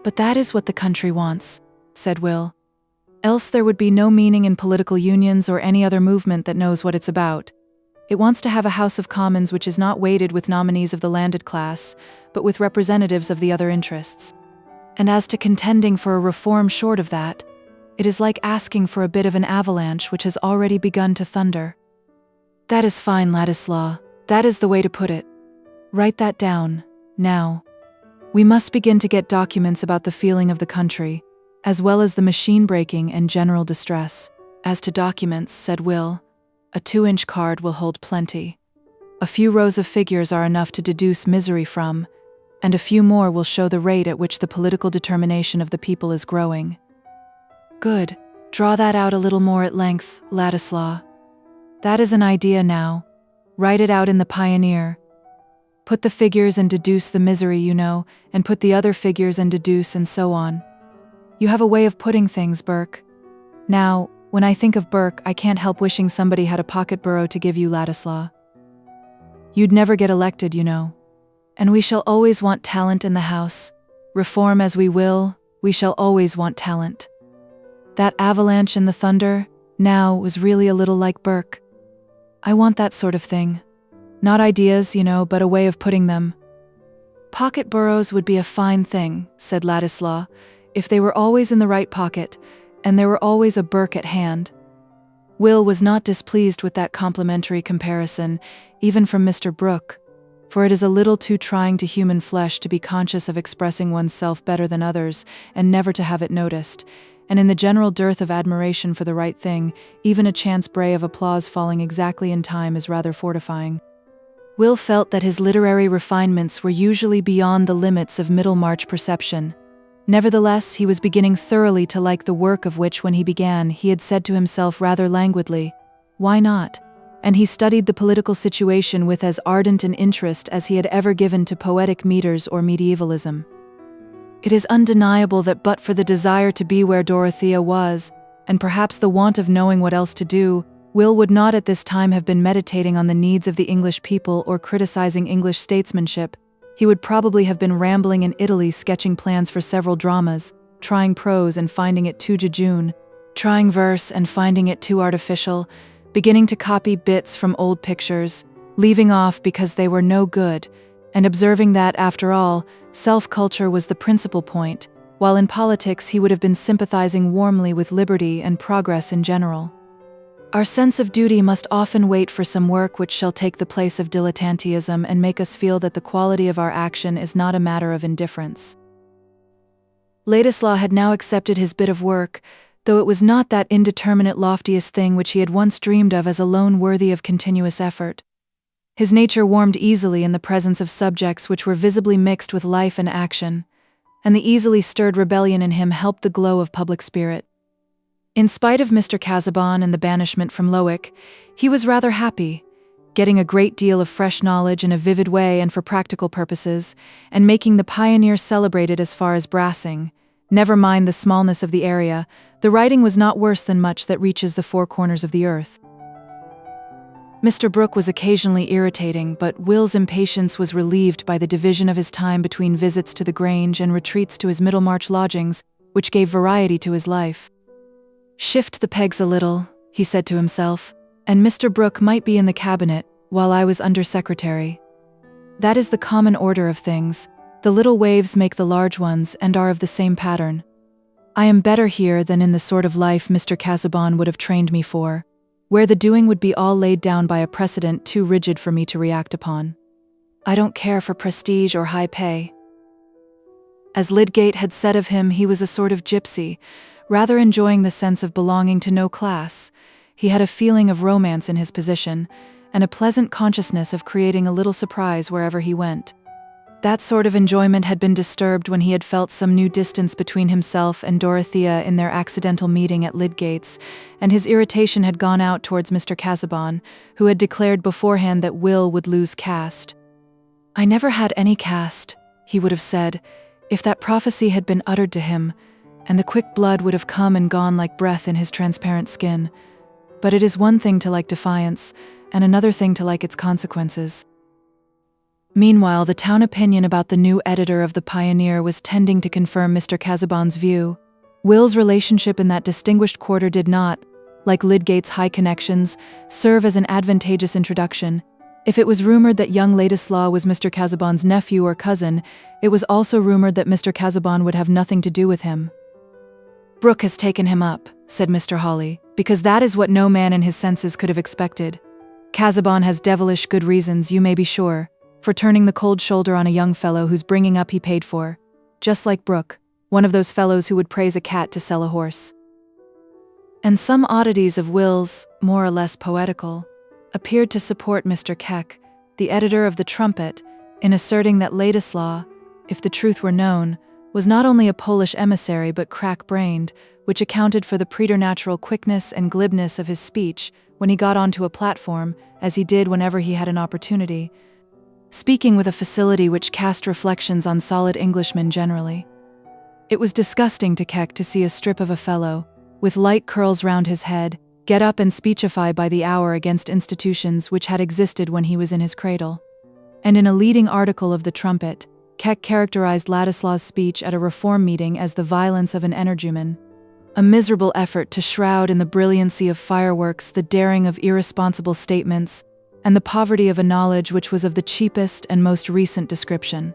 B: "But that is what the country wants," said Will. "Else there would be no meaning in political unions or any other movement that knows what it's about. It wants to have a House of Commons which is not weighted with nominees of the landed class, but with representatives of the other interests. And as to contending for a reform short of that, it is like asking for a bit of an avalanche which has already begun to thunder." "That is fine, Ladislaw. That is the way to put it. Write that down, now. We must begin to get documents about the feeling of the country, as well as the machine breaking and general distress. As to documents, said Will, a 2-inch card will hold plenty. A few rows of figures are enough to deduce misery from, and a few more will show the rate at which the political determination of the people is growing. Good. Draw that out a little more at length, Ladislaw. That is an idea now. Write it out in the Pioneer. Put the figures and deduce the misery, you know, and put the other figures and deduce, and so on. You have a way of putting things, Burke. Now, when I think of Burke, I can't help wishing somebody had a pocket borough to give you, Ladislaw. You'd never get elected, you know. And we shall always want talent in the House. Reform as we will, we shall always want talent. That avalanche and the thunder, now, was really a little like Burke. I want that sort of thing. Not ideas, you know, but a way of putting them. Pocket boroughs would be a fine thing, said Ladislaw, if they were always in the right pocket, and there were always a Burke at hand. Will was not displeased with that complimentary comparison, even from Mr. Brooke, for it is a little too trying to human flesh to be conscious of expressing oneself better than others, and never to have it noticed, and in the general dearth of admiration for the right thing, even a chance bray of applause falling exactly in time is rather fortifying. Will felt that his literary refinements were usually beyond the limits of Middlemarch perception. Nevertheless, he was beginning thoroughly to like the work of which, when he began, he had said to himself rather languidly, "Why not?" And he studied the political situation with as ardent an interest as he had ever given to poetic meters or medievalism. It is undeniable that but for the desire to be where Dorothea was, and perhaps the want of knowing what else to do, Will would not at this time have been meditating on the needs of the English people or criticizing English statesmanship. He would probably have been rambling in Italy, sketching plans for several dramas, trying prose and finding it too jejune, trying verse and finding it too artificial, beginning to copy bits from old pictures, leaving off because they were no good, and observing that, after all, self-culture was the principal point, while in politics he would have been sympathizing warmly with liberty and progress in general. Our sense of duty must often wait for some work which shall take the place of dilettanteism and make us feel that the quality of our action is not a matter of indifference. Ladislaw had now accepted his bit of work, though it was not that indeterminate loftiest thing which he had once dreamed of as alone worthy of continuous effort. His nature warmed easily in the presence of subjects which were visibly mixed with life and action, and the easily stirred rebellion in him helped the glow of public spirit. In spite of Mr. Casaubon and the banishment from LIII, he was rather happy, getting a great deal of fresh knowledge in a vivid way and for practical purposes, and making the Pioneer celebrated as far as Brassing. Never mind the smallness of the area, the writing was not worse than much that reaches the four corners of the earth. Mr. Brooke was occasionally irritating, but Will's impatience was relieved by the division of his time between visits to the Grange and retreats to his Middlemarch lodgings, which gave variety to his life. "Shift the pegs a little," he said to himself, "and Mr. Brooke might be in the cabinet, while I was under-secretary. That is the common order of things. The little waves make the large ones and are of the same pattern. I am better here than in the sort of life Mr. Casaubon would have trained me for, where the doing would be all laid down by a precedent too rigid for me to react upon. I don't care for prestige or high pay." As Lydgate had said of him, he was a sort of gypsy, rather enjoying the sense of belonging to no class. He had a feeling of romance in his position, and a pleasant consciousness of creating a little surprise wherever he went. That sort of enjoyment had been disturbed when he had felt some new distance between himself and Dorothea in their accidental meeting at Lydgate's, and his irritation had gone out towards Mr. Casaubon, who had declared beforehand that Will would lose caste. "I never had any caste," he would have said, if that prophecy had been uttered to him, and the quick blood would have come and gone like breath in his transparent skin. But it is one thing to like defiance, and another thing to like its consequences. Meanwhile, the town opinion about the new editor of the Pioneer was tending to confirm Mr. Casaubon's view. Will's relationship in that distinguished quarter did not, like Lydgate's high connections, serve as an advantageous introduction. If it was rumored that young Ladislaw was Mr. Casaubon's nephew or cousin, it was also rumored that Mr. Casaubon would have nothing to do with him. "Brooke has taken him up," said Mr. Hawley, "because that is what no man in his senses could have expected. Casaubon has devilish good reasons, you may be sure. for turning the cold shoulder on a young fellow whose bringing up he paid for, just like Brooke, one of those fellows who would praise a cat to sell a horse. And some oddities of Will's, more or less poetical, appeared to support Mr. Keck, the editor of the Trumpet, in asserting that Ladislaw, if the truth were known, was not only a Polish emissary but crack-brained, which accounted for the preternatural quickness and glibness of his speech when he got onto a platform, as he did whenever he had an opportunity, speaking with a facility which cast reflections on solid Englishmen generally. It was disgusting to Keck to see a strip of a fellow, with light curls round his head, get up and speechify by the hour against institutions which had existed when he was in his cradle. And in a leading article of the Trumpet, Keck characterized Ladislaw's speech at a reform meeting as the violence of an energumen, a miserable effort to shroud in the brilliancy of fireworks the daring of irresponsible statements and the poverty of a knowledge which was of the cheapest and most recent description.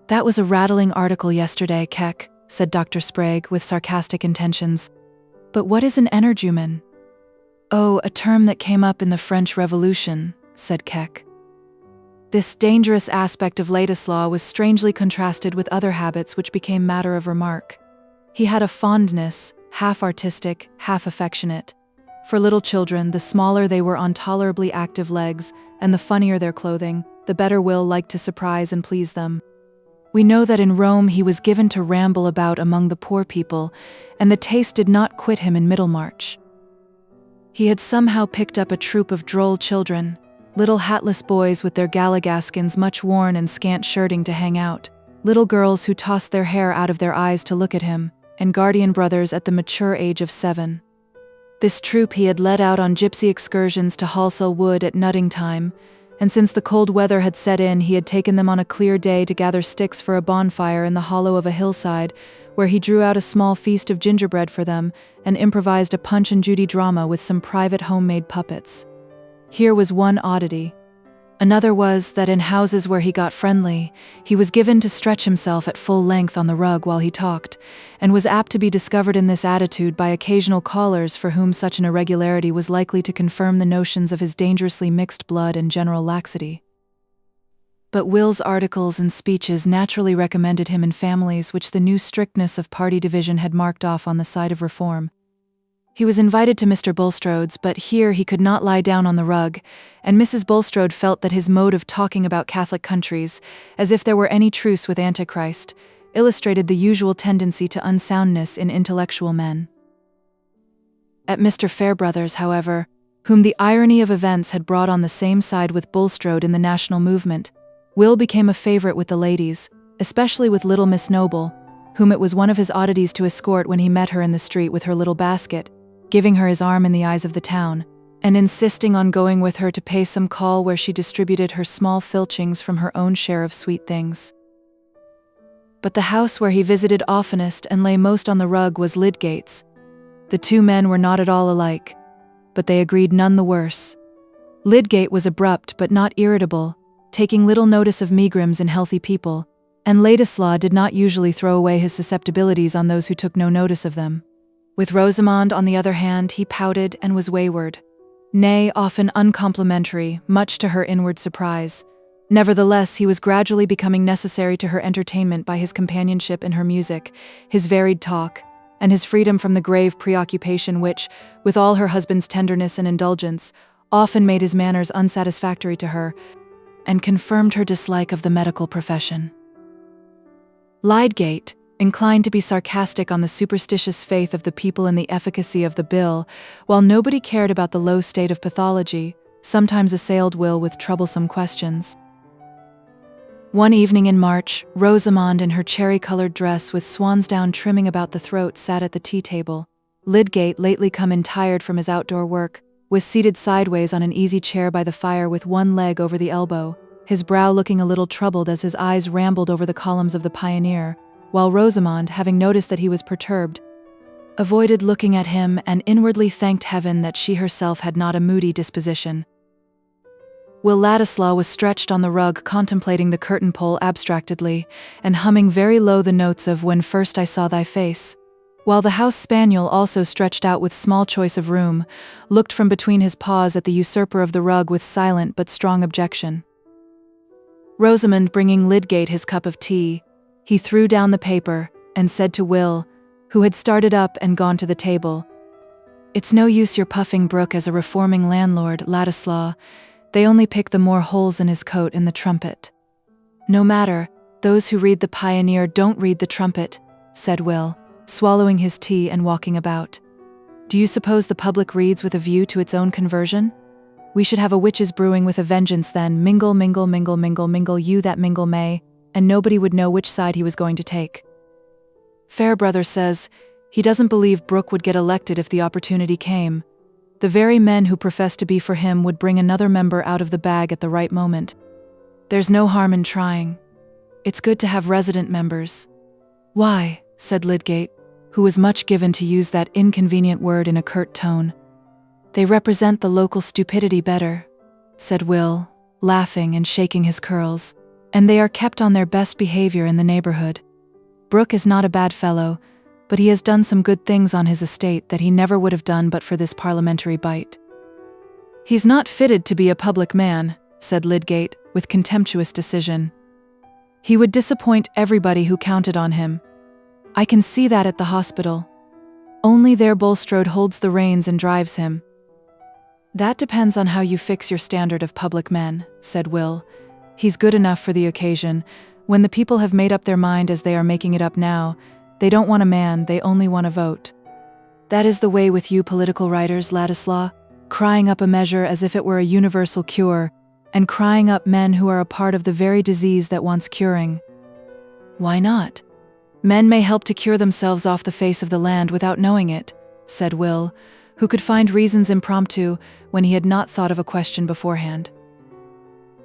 B: "That was a rattling article yesterday, Keck," said Dr. Sprague with sarcastic intentions. "But what is an energumen?" "Oh, a term that came up in the French Revolution," said Keck. This dangerous aspect of Ladislaw was strangely contrasted with other habits which became matter of remark. He had a fondness, half artistic, half affectionate. For little children, the smaller they were on tolerably active legs, and the funnier their clothing, the better Will liked to surprise and please them. We know that in Rome he was given to ramble about among the poor people, and the taste did not quit him in Middlemarch. He had somehow picked up a troop of droll children, little hatless boys with their galligaskins much worn and scant shirting to hang out, little girls who tossed their hair out of their eyes to look at him, and guardian brothers at the mature age of 7. This troop he had led out on gypsy excursions to Halsell Wood at nutting time, and since the cold weather had set in, he had taken them on a clear day to gather sticks for a bonfire in the hollow of a hillside, where he drew out a small feast of gingerbread for them and improvised a Punch and Judy drama with some private homemade puppets. Here was one oddity. Another was that in houses where he got friendly, he was given to stretch himself at full length on the rug while he talked, and was apt to be discovered in this attitude by occasional callers for whom such an irregularity was likely to confirm the notions of his dangerously mixed blood and general laxity. But Will's articles and speeches naturally recommended him in families which the new strictness of party division had marked off on the side of reform. He was invited to Mr. Bulstrode's, but here he could not lie down on the rug, and Mrs. Bulstrode felt that his mode of talking about Catholic countries, as if there were any truce with Antichrist, illustrated the usual tendency to unsoundness in intellectual men. At Mr. Fairbrother's, however, whom the irony of events had brought on the same side with Bulstrode in the national movement, Will became a favorite with the ladies, especially with little Miss Noble, whom it was one of his oddities to escort when he met her in the street with her little basket, giving her his arm in the eyes of the town, and insisting on going with her to pay some call where she distributed her small filchings from her own share of sweet things. But the house where he visited oftenest and lay most on the rug was Lydgate's. The two men were not at all alike, but they agreed none the worse. Lydgate was abrupt but not irritable, taking little notice of megrims in healthy people, and Ladislaw did not usually throw away his susceptibilities on those who took no notice of them. With Rosamond, on the other hand, he pouted and was wayward, nay, often uncomplimentary, much to her inward surprise. Nevertheless, he was gradually becoming necessary to her entertainment by his companionship in her music, his varied talk, and his freedom from the grave preoccupation which, with all her husband's tenderness and indulgence, often made his manners unsatisfactory to her, and confirmed her dislike of the medical profession. Lydgate, inclined to be sarcastic on the superstitious faith of the people in the efficacy of the bill, while nobody cared about the low state of pathology, sometimes assailed Will with troublesome questions. One evening in March, Rosamond in her cherry-colored dress with swansdown trimming about the throat sat at the tea-table. Lydgate, lately come in tired from his outdoor work, was seated sideways on an easy chair by the fire with one leg over the elbow, his brow looking a little troubled as his eyes rambled over the columns of the Pioneer, while Rosamond, having noticed that he was perturbed, avoided looking at him and inwardly thanked heaven that she herself had not a moody disposition. Will Ladislaw was stretched on the rug contemplating the curtain pole abstractedly, and humming very low the notes of When First I Saw Thy Face, while the house spaniel, also stretched out with small choice of room, looked from between his paws at the usurper of the rug with silent but strong objection. Rosamond bringing Lydgate his cup of tea, he threw down the paper and said to Will, who had started up and gone to the table, "It's no use your puffing Brooke as a reforming landlord, Ladislaw. They only pick the more holes in his coat in the trumpet." "No matter, those who read the Pioneer don't read the trumpet," said Will, swallowing his tea and walking about. "Do you suppose the public reads with a view to its own conversion? We should have a witches brewing with a vengeance then, mingle, mingle, mingle, mingle, mingle, you that mingle may, and nobody would know which side he was going to take." Fairbrother says he doesn't believe Brooke would get elected if the opportunity came. The very men who profess to be for him would bring another member out of the bag at the right moment. There's no harm in trying. It's good to have resident members. "Why?" said Lydgate, who was much given to use that inconvenient word in a curt tone. "They represent the local stupidity better," said Will, laughing and shaking his curls, "and they are kept on their best behavior in the neighborhood. Brooke is not a bad fellow, but he has done some good things on his estate that he never would have done but for this parliamentary bite." "He's not fitted to be a public man," said Lydgate, with contemptuous decision. "He would disappoint everybody who counted on him. I can see that at the hospital. Only there Bulstrode holds the reins and drives him." "That depends on how you fix your standard of public men," said Will. "He's good enough for the occasion. When the people have made up their mind as they are making it up now, they don't want a man, they only want a vote. That is the way with you political writers, Ladislaw, crying up a measure as if it were a universal cure, and crying up men who are a part of the very disease that wants curing." "Why not? Men may help to cure themselves off the face of the land without knowing it," said Will, who could find reasons impromptu when he had not thought of a question beforehand.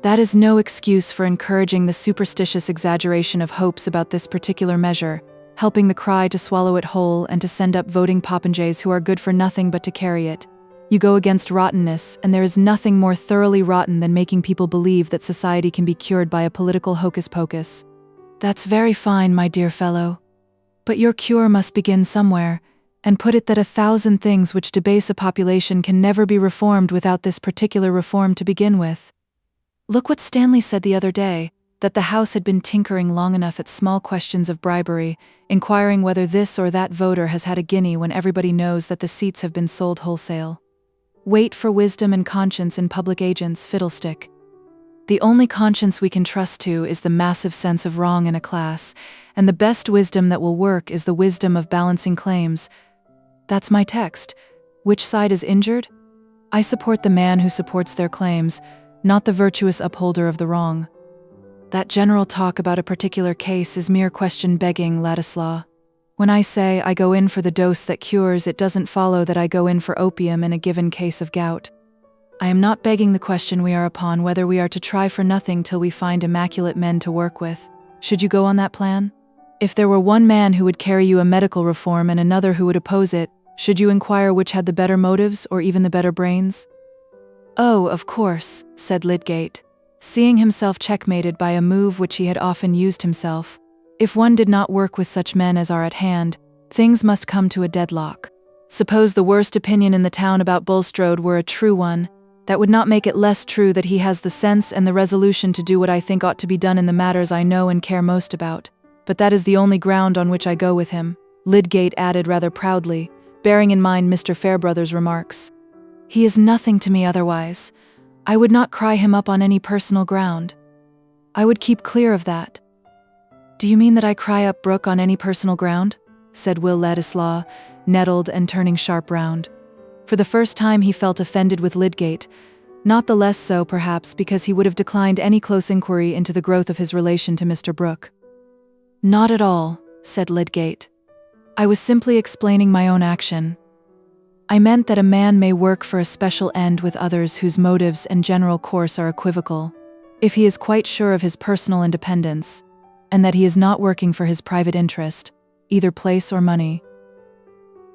B: "That is no excuse for encouraging the superstitious exaggeration of hopes about this particular measure, helping the cry to swallow it whole and to send up voting popinjays who are good for nothing but to carry it. You go against rottenness, and there is nothing more thoroughly rotten than making people believe that society can be cured by a political hocus-pocus." "That's very fine, my dear fellow. But your cure must begin somewhere, and put it that 1,000 things which debase a population can never be reformed without this particular reform to begin with. Look what Stanley said the other day, that the House had been tinkering long enough at small questions of bribery, inquiring whether this or that voter has had a guinea when everybody knows that the seats have been sold wholesale. Wait for wisdom and conscience in public agents, fiddlestick. The only conscience we can trust to is the massive sense of wrong in a class, and the best wisdom that will work is the wisdom of balancing claims. That's my text. Which side is injured? I support the man who supports their claims, not the virtuous upholder of the wrong. That general talk about a particular case is mere question begging, Ladislaw. When I say I go in for the dose that cures, it doesn't follow that I go in for opium in a given case of gout. I am not begging the question we are upon whether we are to try for nothing till we find immaculate men to work with. Should you go on that plan? If there were one man who would carry you a medical reform and another who would oppose it, should you inquire which had the better motives or even the better brains? Oh, of course, said Lydgate, seeing himself checkmated by a move which he had often used himself. If one did not work with such men as are at hand, things must come to a deadlock. Suppose the worst opinion in the town about Bulstrode were a true one, that would not make it less true that he has the sense and the resolution to do what I think ought to be done in the matters I know and care most about. But that is the only ground on which I go with him, Lydgate added rather proudly, bearing in mind Mr. Fairbrother's remarks. He is nothing to me otherwise. I would not cry him up on any personal ground. I would keep clear of that. Do you mean that I cry up Brooke on any personal ground? Said Will Ladislaw, nettled and turning sharp round. For the first time he felt offended with Lydgate, not the less so perhaps because he would have declined any close inquiry into the growth of his relation to Mr. Brooke. Not at all, said Lydgate. I was simply explaining my own action. I meant that a man may work for a special end with others whose motives and general course are equivocal, if he is quite sure of his personal independence, and that he is not working for his private interest, either place or money.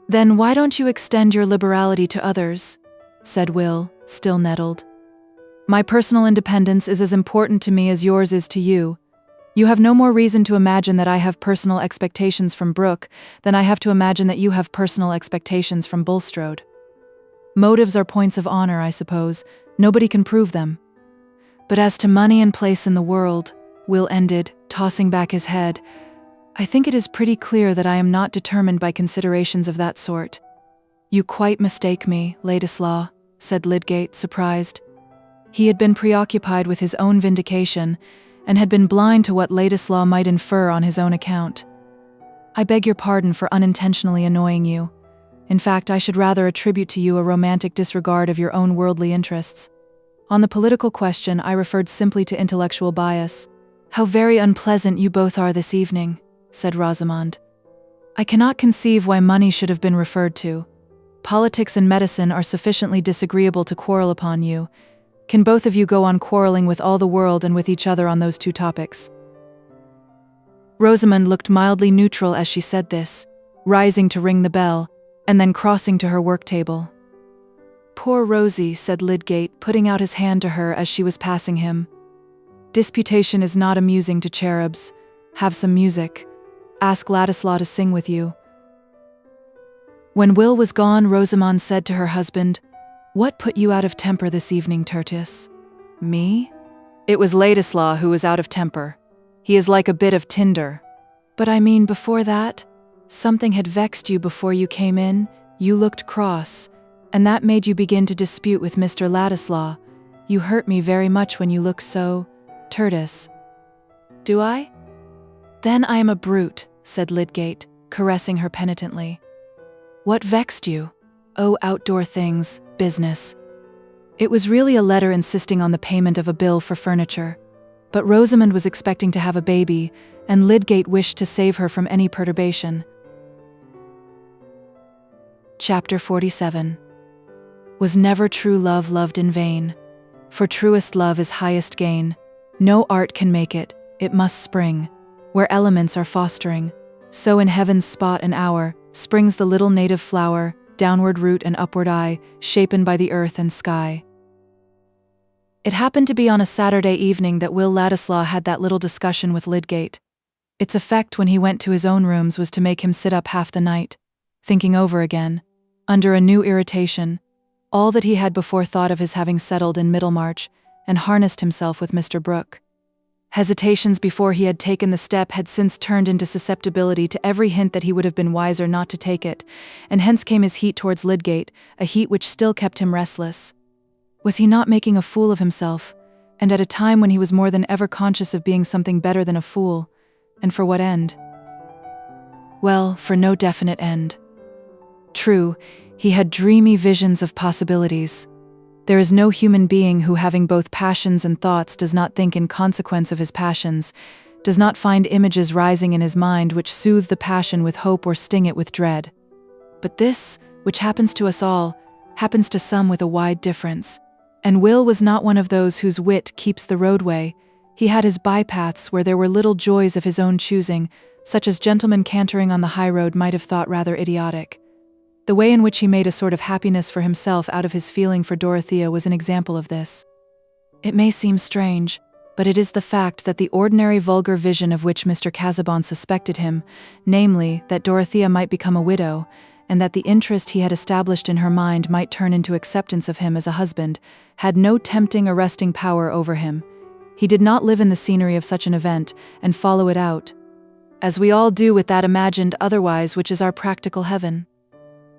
B: Then why don't you extend your liberality to others? Said Will, still nettled. My personal independence is as important to me as yours is to you. You have no more reason to imagine that I have personal expectations from Brooke than I have to imagine that you have personal expectations from Bulstrode. Motives are points of honor, I suppose. Nobody can prove them. But as to money and place in the world, Will ended, tossing back his head, I think it is pretty clear that I am not determined by considerations of that sort. You quite mistake me, Ladislaw, said Lydgate, surprised. He had been preoccupied with his own vindication, and had been blind to what Ladislaw might infer on his own account. I beg your pardon for unintentionally annoying you. In fact, I should rather attribute to you a romantic disregard of your own worldly interests. On the political question, I referred simply to intellectual bias. How very unpleasant you both are this evening, said Rosamond. I cannot conceive why money should have been referred to. Politics and medicine are sufficiently disagreeable to quarrel upon you. Can both of you go on quarreling with all the world and with each other on those two topics? Rosamond looked mildly neutral as she said this, rising to ring the bell, and then crossing to her work table. Poor Rosie, said Lydgate, putting out his hand to her as she was passing him. Disputation is not amusing to cherubs. Have some music. Ask Ladislaw to sing with you. When Will was gone, Rosamond said to her husband, What put you out of temper this evening, Tertius? Me? It was Ladislaw who was out of temper. He is like a bit of tinder. But I mean before that? Something had vexed you before you came in, you looked cross, and that made you begin to dispute with Mr. Ladislaw. You hurt me very much when you look so, Tertius. Do I? Then I am a brute, said Lydgate, caressing her penitently. What vexed you? Oh, outdoor things, business. It was really a letter insisting on the payment of a bill for furniture. But Rosamond was expecting to have a baby, and Lydgate wished to save her from any perturbation. Chapter 47. Was never true love loved in vain? For truest love is highest gain. No art can make it, it must spring. Where elements are fostering, so in heaven's spot and hour, springs the little native flower, downward root and upward eye, shapen by the earth and sky. It happened to be on a Saturday evening that Will Ladislaw had that little discussion with Lydgate. Its effect when he went to his own rooms was to make him sit up half the night, thinking over again, under a new irritation, all that he had before thought of his having settled in Middlemarch, and harnessed himself with Mr. Brooke. Hesitations before he had taken the step had since turned into susceptibility to every hint that he would have been wiser not to take it, and hence came his heat towards Lydgate, a heat which still kept him restless. Was he not making a fool of himself, and at a time when he was more than ever conscious of being something better than a fool, and for what end? Well, for no definite end. True, he had dreamy visions of possibilities. There is no human being who, having both passions and thoughts, does not think in consequence of his passions, does not find images rising in his mind which soothe the passion with hope or sting it with dread. But this, which happens to us all, happens to some with a wide difference. And Will was not one of those whose wit keeps the roadway. He had his bypaths where there were little joys of his own choosing, such as gentlemen cantering on the high road might have thought rather idiotic. The way in which he made a sort of happiness for himself out of his feeling for Dorothea was an example of this. It may seem strange, but it is the fact that the ordinary vulgar vision of which Mr. Casaubon suspected him, namely, that Dorothea might become a widow, and that the interest he had established in her mind might turn into acceptance of him as a husband, had no tempting arresting power over him. He did not live in the scenery of such an event, and follow it out, as we all do with that imagined otherwise which is our practical heaven.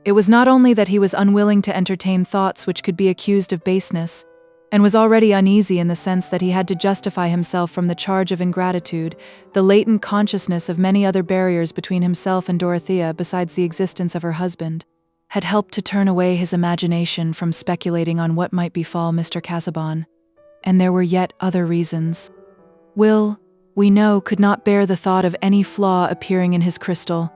B: It was not only that he was unwilling to entertain thoughts which could be accused of baseness, and was already uneasy in the sense that he had to justify himself from the charge of ingratitude, the latent consciousness of many other barriers between himself and Dorothea besides the existence of her husband, had helped to turn away his imagination from speculating on what might befall Mr. Casaubon. And there were yet other reasons. Will, we know, could not bear the thought of any flaw appearing in his crystal.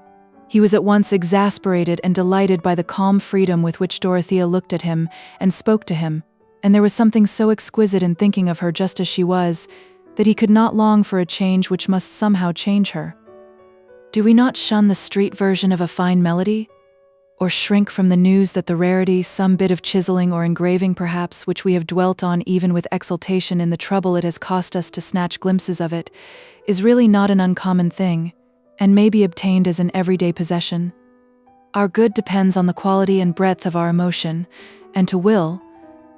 B: He was at once exasperated and delighted by the calm freedom with which Dorothea looked at him and spoke to him, and there was something so exquisite in thinking of her just as she was, that he could not long for a change which must somehow change her. Do we not shun the street version of a fine melody? Or shrink from the news that the rarity, some bit of chiseling or engraving perhaps, which we have dwelt on even with exultation in the trouble it has cost us to snatch glimpses of it, is really not an uncommon thing, and may be obtained as an everyday possession? Our good depends on the quality and breadth of our emotion, and to Will,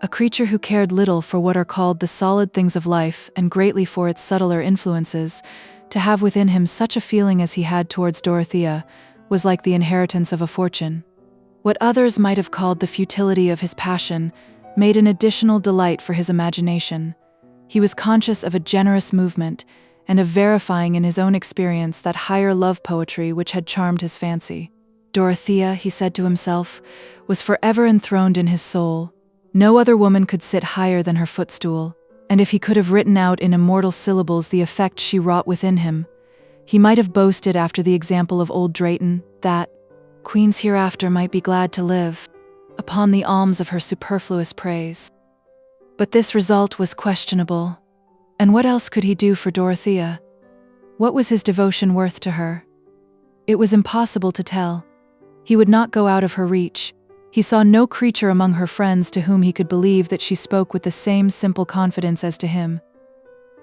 B: a creature who cared little for what are called the solid things of life and greatly for its subtler influences, to have within him such a feeling as he had towards Dorothea was like the inheritance of a fortune. What others might have called the futility of his passion made an additional delight for his imagination. He was conscious of a generous movement and of verifying in his own experience that higher love poetry which had charmed his fancy. Dorothea, he said to himself, was forever enthroned in his soul. No other woman could sit higher than her footstool, and if he could have written out in immortal syllables the effect she wrought within him, he might have boasted after the example of old Drayton that queens hereafter might be glad to live upon the alms of her superfluous praise. But this result was questionable, and what else could he do for Dorothea? What was his devotion worth to her? It was impossible to tell. He would not go out of her reach. He saw no creature among her friends to whom he could believe that she spoke with the same simple confidence as to him.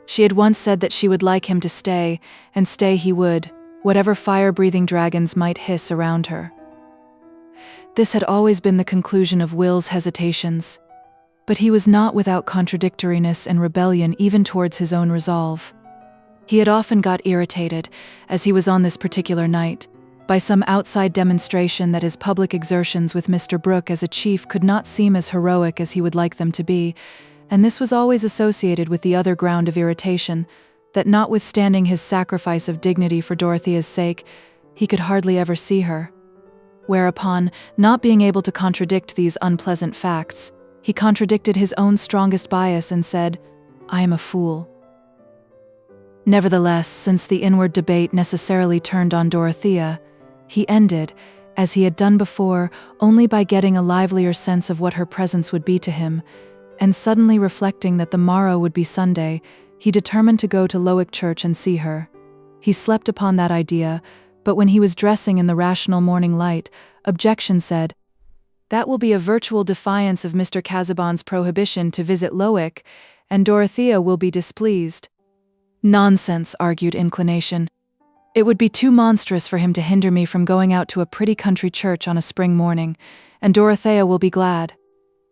B: She had once said that she would like him to stay, and stay he would, whatever fire-breathing dragons might hiss around her. This had always been the conclusion of Will's hesitations, but he was not without contradictoriness and rebellion even towards his own resolve. He had often got irritated, as he was on this particular night, by some outside demonstration that his public exertions with Mr. Brooke as a chief could not seem as heroic as he would like them to be, and this was always associated with the other ground of irritation, that notwithstanding his sacrifice of dignity for Dorothea's sake, he could hardly ever see her. Whereupon, not being able to contradict these unpleasant facts, he contradicted his own strongest bias and said, "I am a fool." Nevertheless, since the inward debate necessarily turned on Dorothea, he ended, as he had done before, only by getting a livelier sense of what her presence would be to him, and suddenly reflecting that the morrow would be Sunday, he determined to go to LIII church and see her. He slept upon that idea, but when he was dressing in the rational morning light, objection said, "That will be a virtual defiance of Mr. Casaubon's prohibition to visit LIII, and Dorothea will be displeased." "Nonsense," argued inclination. "It would be too monstrous for him to hinder me from going out to a pretty country church on a spring morning, and Dorothea will be glad.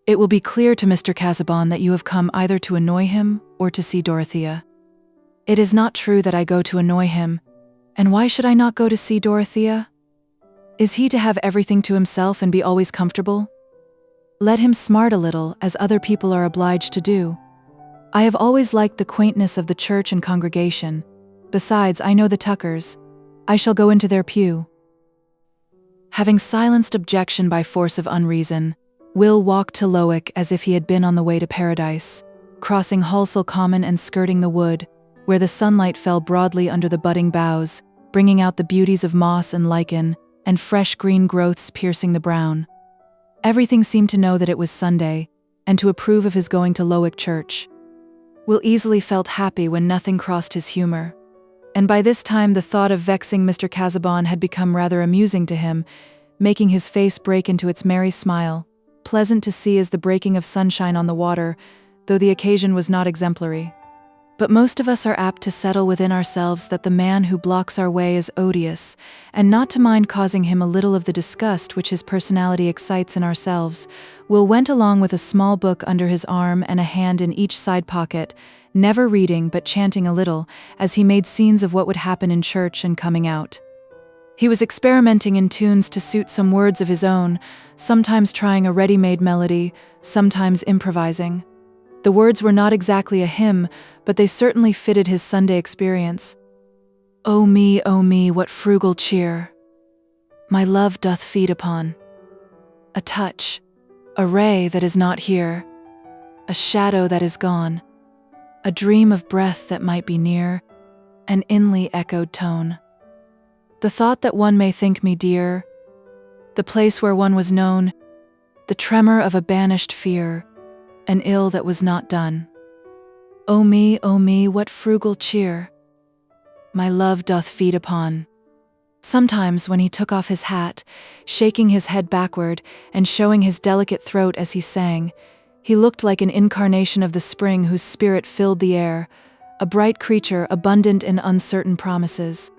B: It will be clear to Mr. Casaubon that you have come either to annoy him or to see Dorothea." "It is not true that I go to annoy him, and why should I not go to see Dorothea? Is he to have everything to himself and be always comfortable? Let him smart a little, as other people are obliged to do. I have always liked the quaintness of the church and congregation. Besides, I know the Tuckers. I shall go into their pew." Having silenced objection by force of unreason, Will walked to LIII as if he had been on the way to paradise, crossing Halsell Common and skirting the wood, where the sunlight fell broadly under the budding boughs, bringing out the beauties of moss and lichen, and fresh green growths piercing the brown. Everything seemed to know that it was Sunday, and to approve of his going to LIII church. Will easily felt happy when nothing crossed his humor, and by this time the thought of vexing Mr. Casaubon had become rather amusing to him, making his face break into its merry smile, pleasant to see as the breaking of sunshine on the water, though the occasion was not exemplary. But most of us are apt to settle within ourselves that the man who blocks our way is odious, and not to mind causing him a little of the disgust which his personality excites in ourselves. Will went along with a small book under his arm and a hand in each side pocket, never reading but chanting a little, as he made scenes of what would happen in church and coming out. He was experimenting in tunes to suit some words of his own, sometimes trying a ready-made melody, sometimes improvising. The words were not exactly a hymn, but they certainly fitted his Sunday experience. O me, what frugal cheer my love doth feed upon. A touch, a ray that is not here, a shadow that is gone, a dream of breath that might be near, an inly echoed tone. The thought that one may think me dear, the place where one was known, the tremor of a banished fear, an ill that was not done. O me, what frugal cheer my love doth feed upon. Sometimes when he took off his hat, shaking his head backward and showing his delicate throat as he sang, he looked like an incarnation of the spring whose spirit filled the air, a bright creature abundant in uncertain promises.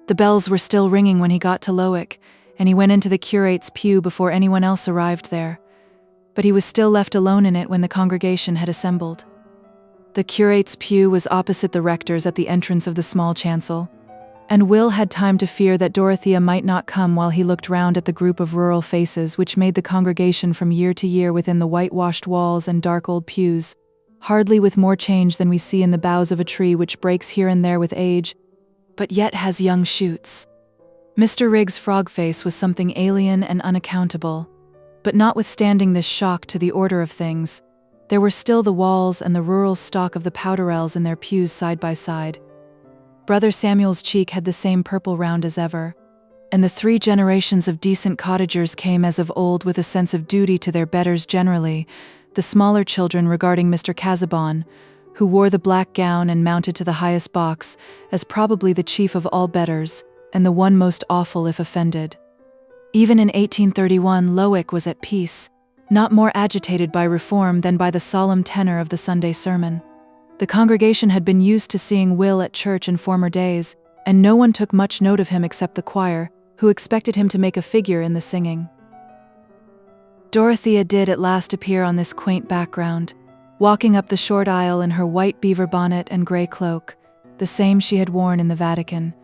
B: The bells were still ringing when he got to LIII, and he went into the curate's pew before anyone else arrived there. but he was still left alone in it when the congregation had assembled. The curate's pew was opposite the rector's at the entrance of the small chancel, and Will had time to fear that Dorothea might not come while he looked round at the group of rural faces which made the congregation from year to year within the whitewashed walls and dark old pews, hardly with more change than we see in the boughs of a tree which breaks here and there with age, but yet has young shoots. Mr. Riggs' frog face was something alien and unaccountable, but notwithstanding this shock to the order of things, there were still the walls and the rural stock of the Powderells in their pews side by side. Brother Samuel's cheek had the same purple round as ever, and the 3 generations of decent cottagers came as of old with a sense of duty to their betters generally, the smaller children regarding Mr. Casaubon, who wore the black gown and mounted to the highest box, as probably the chief of all betters, and the one most awful if offended. Even in 1831 LIII was at peace, not more agitated by reform than by the solemn tenor of the Sunday sermon. The congregation had been used to seeing Will at church in former days, and no one took much note of him except the choir, who expected him to make a figure in the singing. Dorothea did at last appear on this quaint background, walking up the short aisle in her white beaver bonnet and grey cloak, the same she had worn in the Vatican,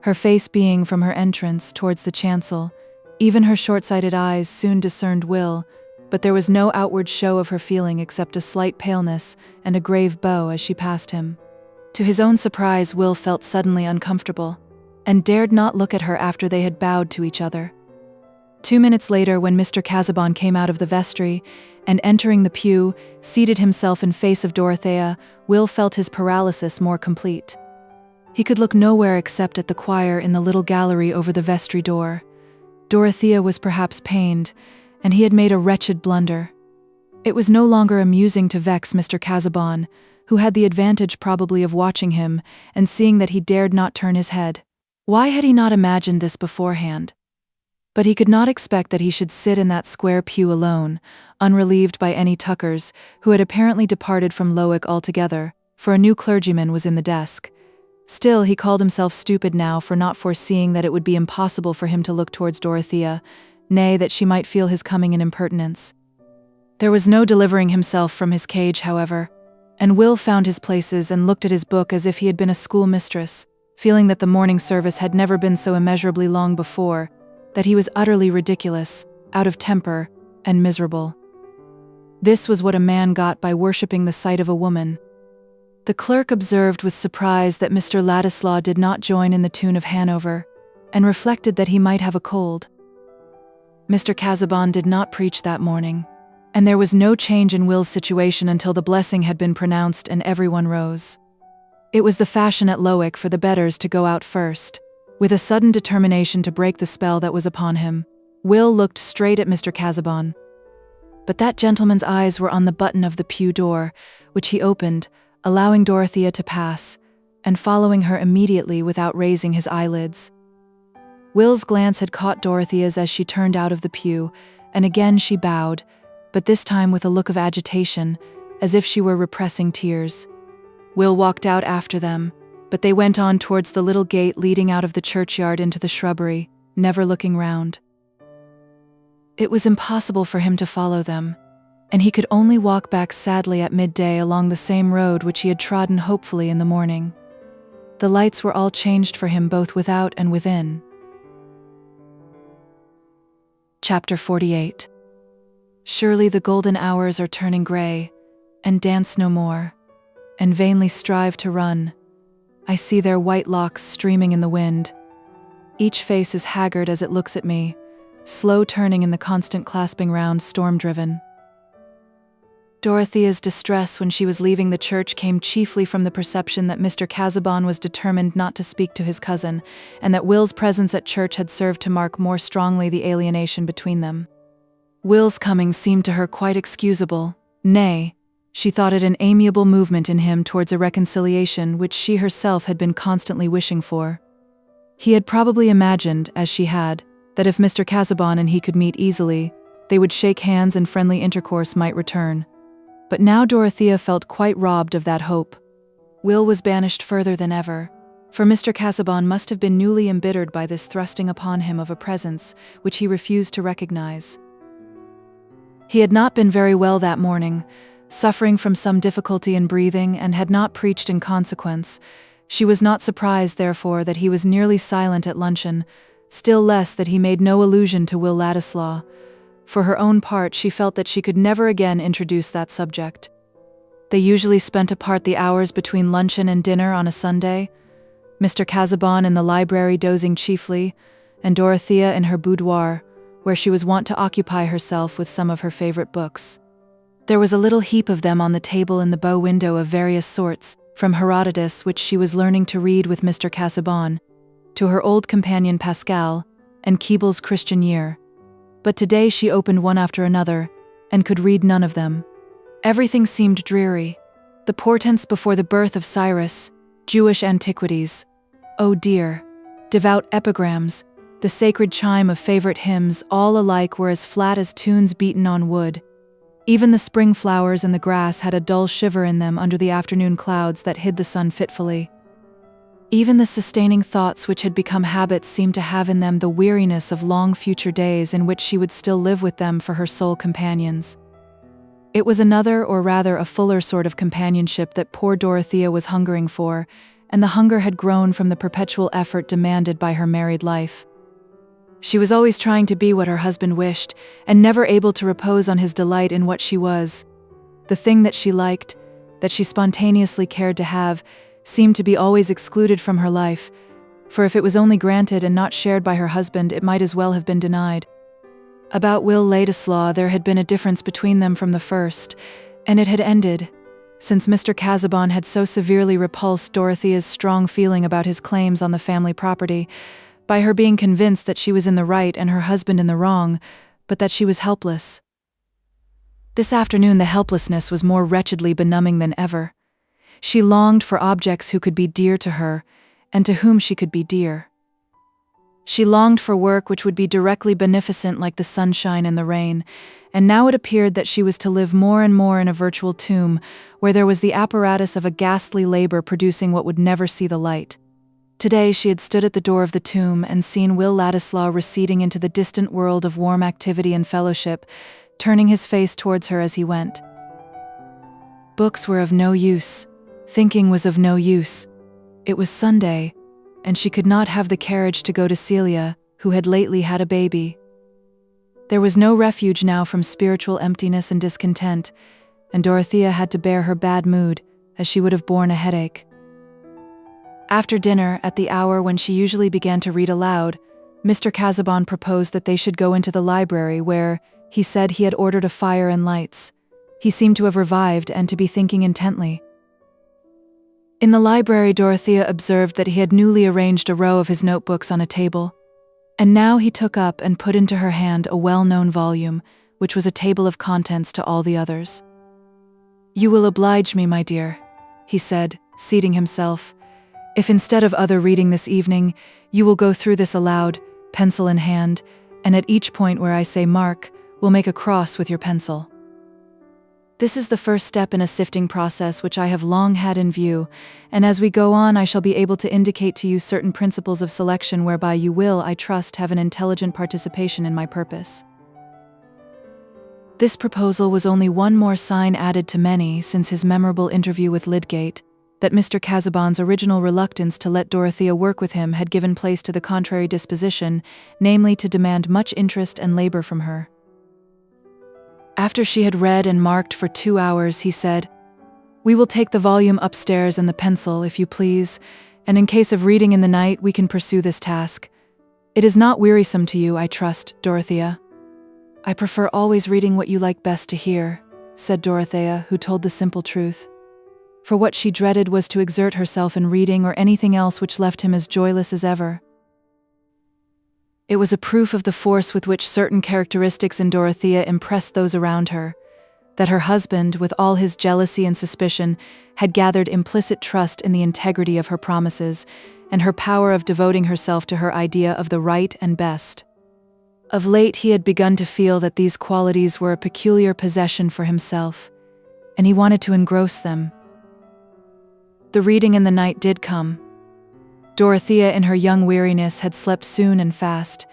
B: her face being from her entrance towards the chancel. Even her short-sighted eyes soon discerned Will, but there was no outward show of her feeling except a slight paleness and a grave bow as she passed him. To his own surprise, Will felt suddenly uncomfortable, and dared not look at her after they had bowed to each other. 2 minutes later, when Mr. Casaubon came out of the vestry, and entering the pew, seated himself in face of Dorothea, Will felt his paralysis more complete. He could look nowhere except at the choir in the little gallery over the vestry door. Dorothea was perhaps pained, and he had made a wretched blunder. It was no longer amusing to vex Mr. Casaubon, who had the advantage probably of watching him and seeing that he dared not turn his head. Why had he not imagined this beforehand? But he could not expect that he should sit in that square pew alone, unrelieved by any Tuckers, who had apparently departed from LIII altogether, for a new clergyman was in the desk. Still, he called himself stupid now for not foreseeing that it would be impossible for him to look towards Dorothea, nay, that she might feel his coming in impertinence. There was no delivering himself from his cage, however, and Will found his places and looked at his book as if he had been a schoolmistress, feeling that the morning service had never been so immeasurably long before, that he was utterly ridiculous, out of temper, and miserable. This was what a man got by worshipping the sight of a woman. The clerk observed with surprise that Mr. Ladislaw did not join in the tune of Hanover, and reflected that he might have a cold. Mr. Casaubon did not preach that morning, and there was no change in Will's situation until the blessing had been pronounced and everyone rose. It was the fashion at LIII for the betters to go out first. With a sudden determination to break the spell that was upon him, Will looked straight at Mr. Casaubon. But that gentleman's eyes were on the button of the pew door, which he opened, allowing Dorothea to pass, and following her immediately without raising his eyelids. Will's glance had caught Dorothea's as she turned out of the pew, and again she bowed, but this time with a look of agitation, as if she were repressing tears. Will walked out after them, but they went on towards the little gate leading out of the churchyard into the shrubbery, never looking round. It was impossible for him to follow them, and he could only walk back sadly at midday along the same road which he had trodden hopefully in the morning. The lights were all changed for him both without and within. Chapter 48. Surely the golden hours are turning grey, and dance no more, and vainly strive to run. I see their white locks streaming in the wind. Each face is haggard as it looks at me, slow turning in the constant clasping round storm-driven. Dorothea's distress when she was leaving the church came chiefly from the perception that Mr. Casaubon was determined not to speak to his cousin, and that Will's presence at church had served to mark more strongly the alienation between them. Will's coming seemed to her quite excusable, nay, she thought it an amiable movement in him towards a reconciliation which she herself had been constantly wishing for. He had probably imagined, as she had, that if Mr. Casaubon and he could meet easily, they would shake hands and friendly intercourse might return. But now Dorothea felt quite robbed of that hope. Will was banished further than ever, for Mr. Casaubon must have been newly embittered by this thrusting upon him of a presence which he refused to recognize. He had not been very well that morning, suffering from some difficulty in breathing, and had not preached in consequence. She was not surprised, therefore, that he was nearly silent at luncheon, still less that he made no allusion to Will Ladislaw. For her own part, she felt that she could never again introduce that subject. They usually spent apart the hours between luncheon and dinner on a Sunday, Mr. Casaubon in the library dozing chiefly, and Dorothea in her boudoir, where she was wont to occupy herself with some of her favorite books. There was a little heap of them on the table in the bow window of various sorts, from Herodotus, which she was learning to read with Mr. Casaubon, to her old companion Pascal, and Keeble's Christian Year. But today she opened one after another, and could read none of them. Everything seemed dreary. The portents before the birth of Cyrus, Jewish antiquities, oh dear, devout epigrams, the sacred chime of favorite hymns, all alike were as flat as tunes beaten on wood. Even the spring flowers and the grass had a dull shiver in them under the afternoon clouds that hid the sun fitfully. Even the sustaining thoughts which had become habits seemed to have in them the weariness of long future days in which she would still live with them for her sole companions. It was another, or rather a fuller sort of companionship that poor Dorothea was hungering for, and the hunger had grown from the perpetual effort demanded by her married life. She was always trying to be what her husband wished, and never able to repose on his delight in what she was. The thing that she liked, that she spontaneously cared to have, seemed to be always excluded from her life, for if it was only granted and not shared by her husband, it might as well have been denied. About Will Ladislaw there had been a difference between them from the first, and it had ended, since Mr. Casaubon had so severely repulsed Dorothea's strong feeling about his claims on the family property, by her being convinced that she was in the right and her husband in the wrong, but that she was helpless. This afternoon the helplessness was more wretchedly benumbing than ever. She longed for objects who could be dear to her, and to whom she could be dear. She longed for work which would be directly beneficent like the sunshine and the rain, and now it appeared that she was to live more and more in a virtual tomb, where there was the apparatus of a ghastly labor producing what would never see the light. Today she had stood at the door of the tomb and seen Will Ladislaw receding into the distant world of warm activity and fellowship, turning his face towards her as he went. Books were of no use. Thinking was of no use. It was Sunday, and she could not have the carriage to go to Celia, who had lately had a baby. There was no refuge now from spiritual emptiness and discontent, and Dorothea had to bear her bad mood, as she would have borne a headache. After dinner, at the hour when she usually began to read aloud, Mr. Casaubon proposed that they should go into the library where, he said, he had ordered a fire and lights. He seemed to have revived and to be thinking intently. In the library, Dorothea observed that he had newly arranged a row of his notebooks on a table, and now he took up and put into her hand a well-known volume, which was a table of contents to all the others. "You will oblige me, my dear," he said, seating himself, "if instead of other reading this evening, you will go through this aloud, pencil in hand, and at each point where I say mark, will make a cross with your pencil. This is the first step in a sifting process which I have long had in view, and as we go on I shall be able to indicate to you certain principles of selection whereby you will, I trust, have an intelligent participation in my purpose." This proposal was only one more sign added to many since his memorable interview with Lydgate, that Mr. Casaubon's original reluctance to let Dorothea work with him had given place to the contrary disposition, namely to demand much interest and labor from her. After she had read and marked for 2 hours, he said, "We will take the volume upstairs and the pencil, if you please, and in case of reading in the night, we can pursue this task. It is not wearisome to you, I trust, Dorothea." "I prefer always reading what you like best to hear," said Dorothea, who told the simple truth. For what she dreaded was to exert herself in reading or anything else which left him as joyless as ever. It was a proof of the force with which certain characteristics in Dorothea impressed those around her, that her husband, with all his jealousy and suspicion, had gathered implicit trust in the integrity of her promises and her power of devoting herself to her idea of the right and best. Of late he had begun to feel that these qualities were a peculiar possession for himself, and he wanted to engross them. The reading in the night did come. Dorothea, in her young weariness, had slept soon and fast.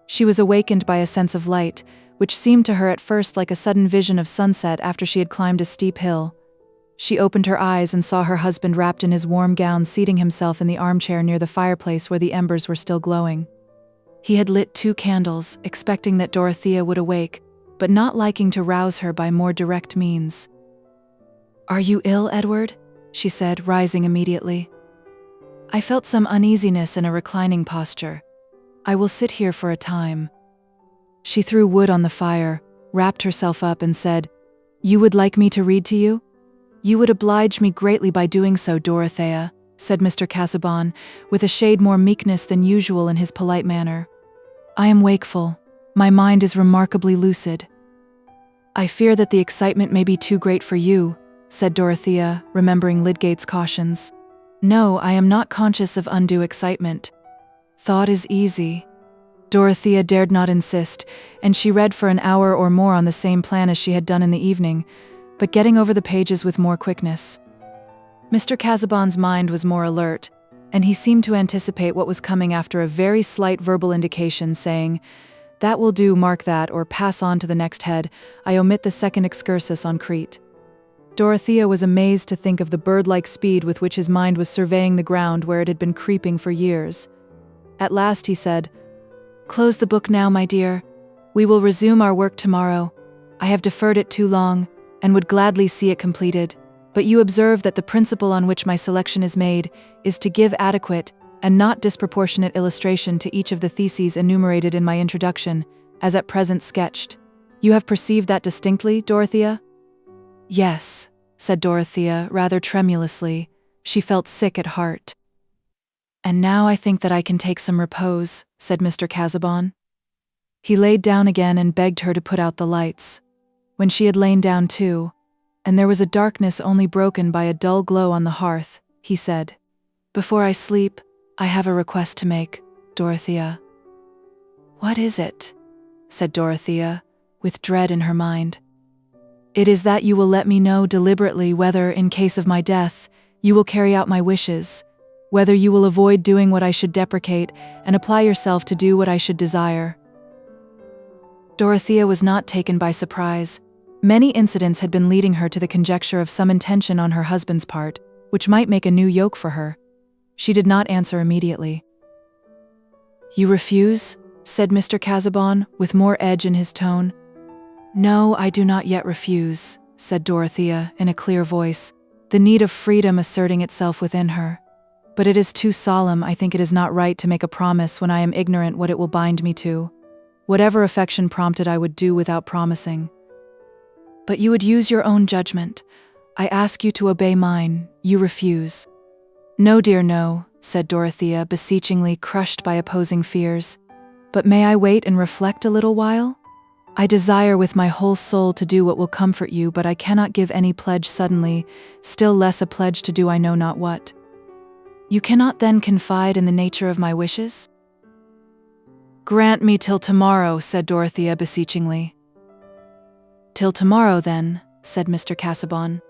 B: She was awakened by a sense of light, which seemed to her at first like a sudden vision of sunset after she had climbed a steep hill. She opened her eyes and saw her husband wrapped in his warm gown seating himself in the armchair near the fireplace where the embers were still glowing. He had lit 2 candles, expecting that Dorothea would awake, but not liking to rouse her by more direct means. "Are you ill, Edward?" she said, rising immediately. "I felt some uneasiness in a reclining posture. I will sit here for a time." She threw wood on the fire, wrapped herself up and said, "You would like me to read to you?" "You would oblige me greatly by doing so, Dorothea," said Mr. Casaubon, with a shade more meekness than usual in his polite manner. "I am wakeful. My mind is remarkably lucid." "I fear that the excitement may be too great for you," said Dorothea, remembering Lydgate's cautions. "No, I am not conscious of undue excitement. Thought is easy." Dorothea dared not insist, and she read for an hour or more on the same plan as she had done in the evening, but getting over the pages with more quickness. Mr. Casaubon's mind was more alert, and he seemed to anticipate what was coming after a very slight verbal indication saying, "That will do, mark that, or pass on to the next head. I omit the second excursus on Crete." Dorothea was amazed to think of the bird-like speed with which his mind was surveying the ground where it had been creeping for years. At last he said, "Close the book now, my dear. We will resume our work tomorrow. I have deferred it too long, and would gladly see it completed, but you observe that the principle on which my selection is made is to give adequate and not disproportionate illustration to each of the theses enumerated in my introduction, as at present sketched. You have perceived that distinctly, Dorothea?" "Yes," said Dorothea, rather tremulously. She felt sick at heart. "And now I think that I can take some repose," said Mr. Casaubon. He laid down again and begged her to put out the lights. When she had lain down too, and there was a darkness only broken by a dull glow on the hearth, he said, "Before I sleep, I have a request to make, Dorothea." "What is it?" said Dorothea, with dread in her mind. "It is that you will let me know deliberately whether, in case of my death, you will carry out my wishes, whether you will avoid doing what I should deprecate and apply yourself to do what I should desire." Dorothea was not taken by surprise. Many incidents had been leading her to the conjecture of some intention on her husband's part, which might make a new yoke for her. She did not answer immediately. "You refuse?" said Mr. Casaubon, with more edge in his tone. "No, I do not yet refuse," said Dorothea, in a clear voice, the need of freedom asserting itself within her. "But it is too solemn. I think it is not right to make a promise when I am ignorant what it will bind me to. Whatever affection prompted I would do without promising." "But you would use your own judgment. I ask you to obey mine. You refuse." "No, dear, no," said Dorothea, beseechingly, crushed by opposing fears. "But may I wait and reflect a little while? I desire with my whole soul to do what will comfort you, but I cannot give any pledge suddenly, still less a pledge to do I know not what." "You cannot then confide in the nature of my wishes?" "Grant me till tomorrow," said Dorothea beseechingly. "Till tomorrow, then," said Mr. Casaubon.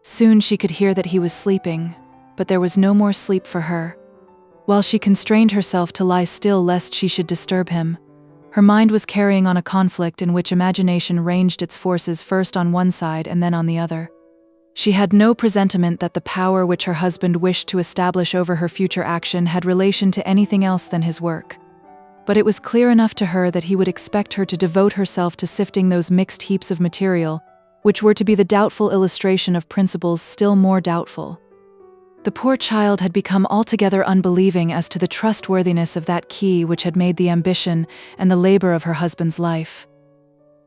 B: Soon she could hear that he was sleeping, but there was no more sleep for her. While she constrained herself to lie still lest she should disturb him, her mind was carrying on a conflict in which imagination ranged its forces first on one side and then on the other. She had no presentiment that the power which her husband wished to establish over her future action had relation to anything else than his work. But it was clear enough to her that he would expect her to devote herself to sifting those mixed heaps of material, which were to be the doubtful illustration of principles still more doubtful. The poor child had become altogether unbelieving as to the trustworthiness of that key which had made the ambition and the labor of her husband's life.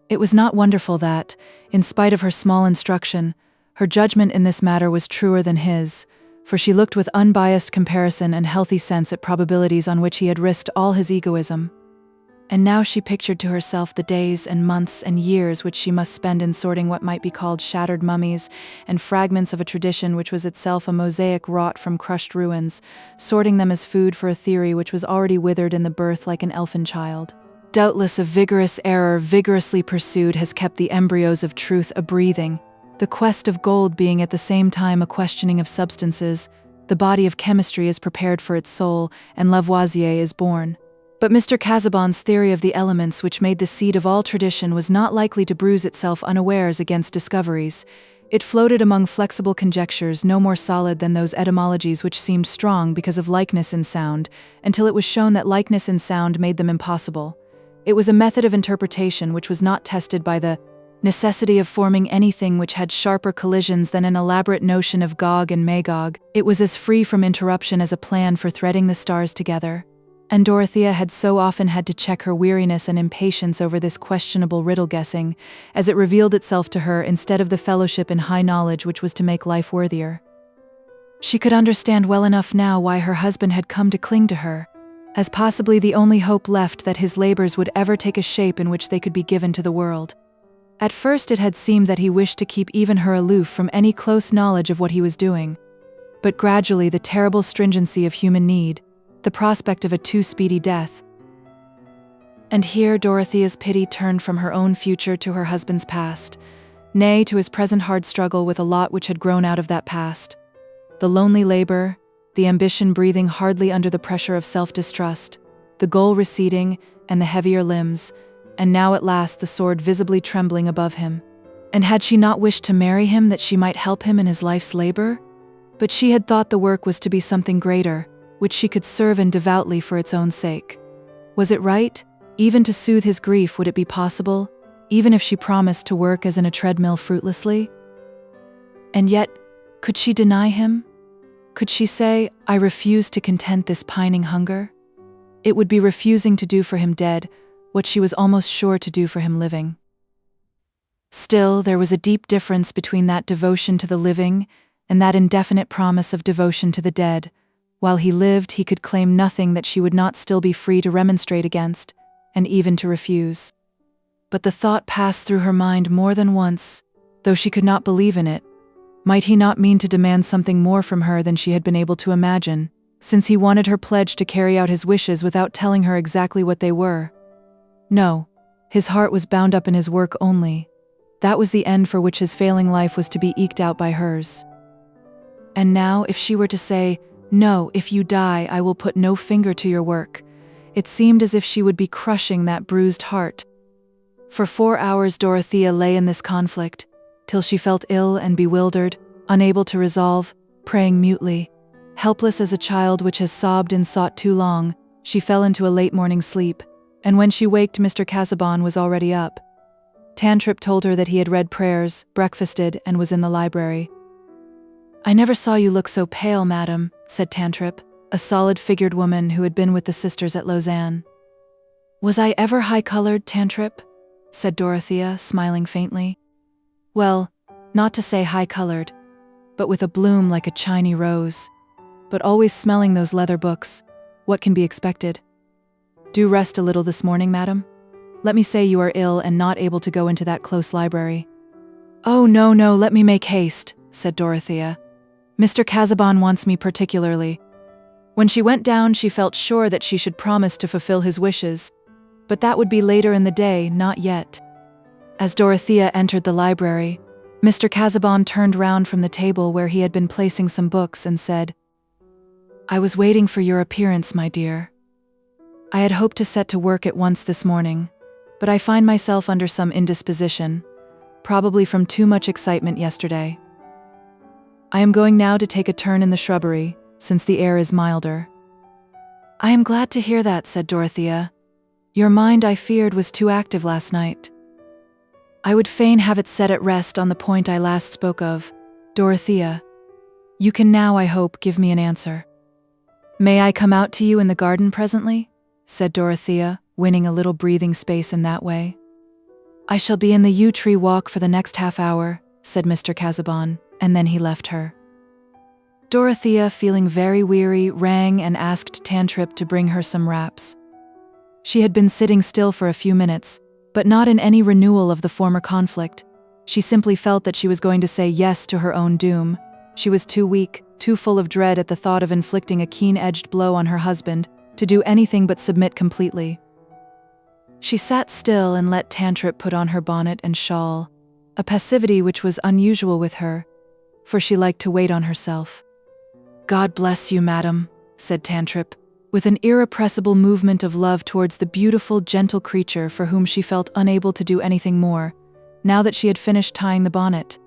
B: It was not wonderful that, in spite of her small instruction, her judgment in this matter was truer than his, for she looked with unbiased comparison and healthy sense at probabilities on which he had risked all his egoism. And now she pictured to herself the days and months and years which she must spend in sorting what might be called shattered mummies and fragments of a tradition which was itself a mosaic wrought from crushed ruins, sorting them as food for a theory which was already withered in the birth like an elfin child. Doubtless a vigorous error vigorously pursued has kept the embryos of truth a-breathing, the quest of gold being at the same time a questioning of substances. The body of chemistry is prepared for its soul, and Lavoisier is born. But Mr. Casaubon's theory of the elements, which made the seed of all tradition, was not likely to bruise itself unawares against discoveries. It floated among flexible conjectures no more solid than those etymologies which seemed strong because of likeness in sound, until it was shown that likeness in sound made them impossible. It was a method of interpretation which was not tested by the necessity of forming anything which had sharper collisions than an elaborate notion of Gog and Magog. It was as free from interruption as a plan for threading the stars together. And Dorothea had so often had to check her weariness and impatience over this questionable riddle-guessing, as it revealed itself to her instead of the fellowship in high knowledge which was to make life worthier. She could understand well enough now why her husband had come to cling to her, as possibly the only hope left that his labors would ever take a shape in which they could be given to the world. At first it had seemed that he wished to keep even her aloof from any close knowledge of what he was doing. But gradually the terrible stringency of human need, the prospect of a too speedy death. And here Dorothea's pity turned from her own future to her husband's past, nay, to his present hard struggle with a lot which had grown out of that past. The lonely labor, the ambition breathing hardly under the pressure of self-distrust, the goal receding, and the heavier limbs, and now at last the sword visibly trembling above him. And had she not wished to marry him that she might help him in his life's labor? But she had thought the work was to be something greater, which she could serve in devoutly for its own sake. Was it right? Even to soothe his grief, would it be possible, even if she promised to work as in a treadmill fruitlessly? And yet, could she deny him? Could she say, "I refuse to content this pining hunger"? It would be refusing to do for him dead what she was almost sure to do for him living. Still, there was a deep difference between that devotion to the living and that indefinite promise of devotion to the dead. While he lived, he could claim nothing that she would not still be free to remonstrate against, and even to refuse. But the thought passed through her mind more than once, though she could not believe in it. Might he not mean to demand something more from her than she had been able to imagine, since he wanted her pledge to carry out his wishes without telling her exactly what they were? No, his heart was bound up in his work only. That was the end for which his failing life was to be eked out by hers. And now, if she were to say, "No, if you die, I will put no finger to your work," it seemed as if she would be crushing that bruised heart. For 4 hours Dorothea lay in this conflict, till she felt ill and bewildered, unable to resolve, praying mutely. Helpless as a child which has sobbed and sought too long, she fell into a late morning sleep, and when she waked Mr. Casaubon was already up. Tantripp told her that he had read prayers, breakfasted, and was in the library. "I never saw you look so pale, madam," said Tantripp, a solid-figured woman who had been with the sisters at Lausanne. "Was I ever high-colored, Tantripp?" said Dorothea, smiling faintly. "Well, not to say high-colored, but with a bloom like a Chinese rose. But always smelling those leather books. What can be expected? Do rest a little this morning, madam. Let me say you are ill and not able to go into that close library." "Oh, no, no, let me make haste," said Dorothea. "Mr. Casaubon wants me particularly." When she went down, she felt sure that she should promise to fulfill his wishes, but that would be later in the day, not yet. As Dorothea entered the library, Mr. Casaubon turned round from the table where he had been placing some books and said, "I was waiting for your appearance, my dear. I had hoped to set to work at once this morning, but I find myself under some indisposition, probably from too much excitement yesterday. I am going now to take a turn in the shrubbery, since the air is milder." "I am glad to hear that," said Dorothea. "Your mind, I feared, was too active last night." "I would fain have it set at rest on the point I last spoke of, Dorothea. You can now, I hope, give me an answer." "May I come out to you in the garden presently?" said Dorothea, winning a little breathing space in that way. "I shall be in the yew tree walk for the next half-hour," said Mr. Casaubon, and then he left her. Dorothea, feeling very weary, rang and asked Tantripp to bring her some wraps. She had been sitting still for a few minutes, but not in any renewal of the former conflict. She simply felt that she was going to say yes to her own doom. She was too weak, too full of dread at the thought of inflicting a keen-edged blow on her husband, to do anything but submit completely. She sat still and let Tantripp put on her bonnet and shawl, a passivity which was unusual with her, for she liked to wait on herself. "God bless you, madam," said Tantripp, with an irrepressible movement of love towards the beautiful, gentle creature for whom she felt unable to do anything more, now that she had finished tying the bonnet.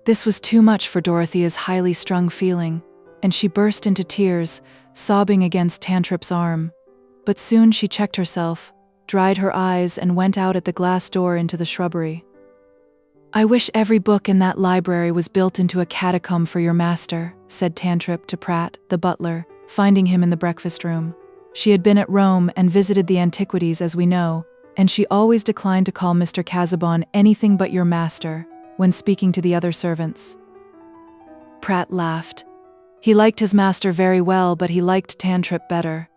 B: This was too much for Dorothea's highly strung feeling, and she burst into tears, sobbing against Tantrip's arm. But soon she checked herself, dried her eyes, and went out at the glass door into the shrubbery. "I wish every book in that library was built into a catacomb for your master," said Tantrip to Pratt, the butler, finding him in the breakfast room. She had been at Rome and visited the antiquities, as we know, and she always declined to call Mr. Casaubon anything but your master when speaking to the other servants. Pratt laughed. He liked his master very well, but he liked Tantrip better.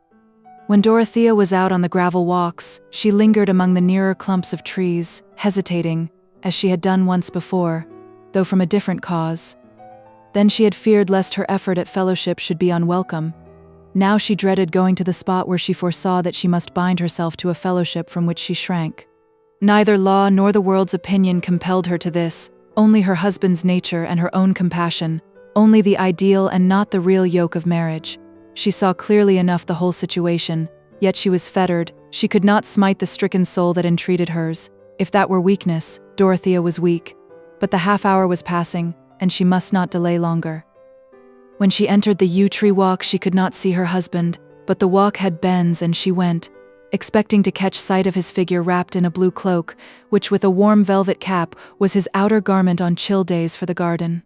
B: When Dorothea was out on the gravel walks, she lingered among the nearer clumps of trees, hesitating, as she had done once before, though from a different cause. Then she had feared lest her effort at fellowship should be unwelcome. Now she dreaded going to the spot where she foresaw that she must bind herself to a fellowship from which she shrank. Neither law nor the world's opinion compelled her to this, only her husband's nature and her own compassion, only the ideal and not the real yoke of marriage. She saw clearly enough the whole situation, yet she was fettered. She could not smite the stricken soul that entreated hers. If that were weakness, Dorothea was weak. But the half-hour was passing, and she must not delay longer. When she entered the yew tree walk, she could not see her husband, but the walk had bends, and she went, expecting to catch sight of his figure wrapped in a blue cloak, which with a warm velvet cap was his outer garment on chill days for the garden.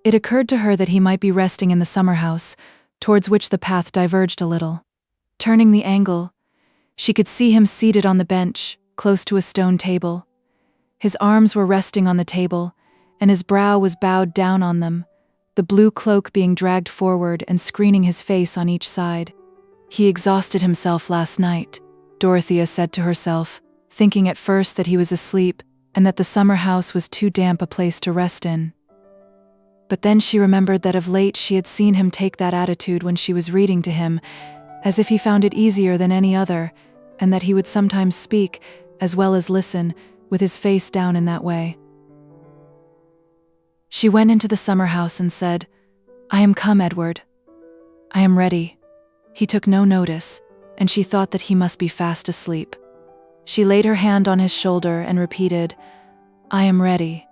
B: It occurred to her that he might be resting in the summer house, towards which the path diverged a little. Turning the angle, she could see him seated on the bench, close to a stone table. His arms were resting on the table, and his brow was bowed down on them, the blue cloak being dragged forward and screening his face on each side. "He exhausted himself last night," Dorothea said to herself, thinking at first that he was asleep and that the summer house was too damp a place to rest in. But then she remembered that of late she had seen him take that attitude when she was reading to him, as if he found it easier than any other, and that he would sometimes speak, as well as listen, with his face down in that way. She went into the summer house and said, "I am come, Edward. I am ready." He took no notice, and she thought that he must be fast asleep. She laid her hand on his shoulder and repeated, "I am ready."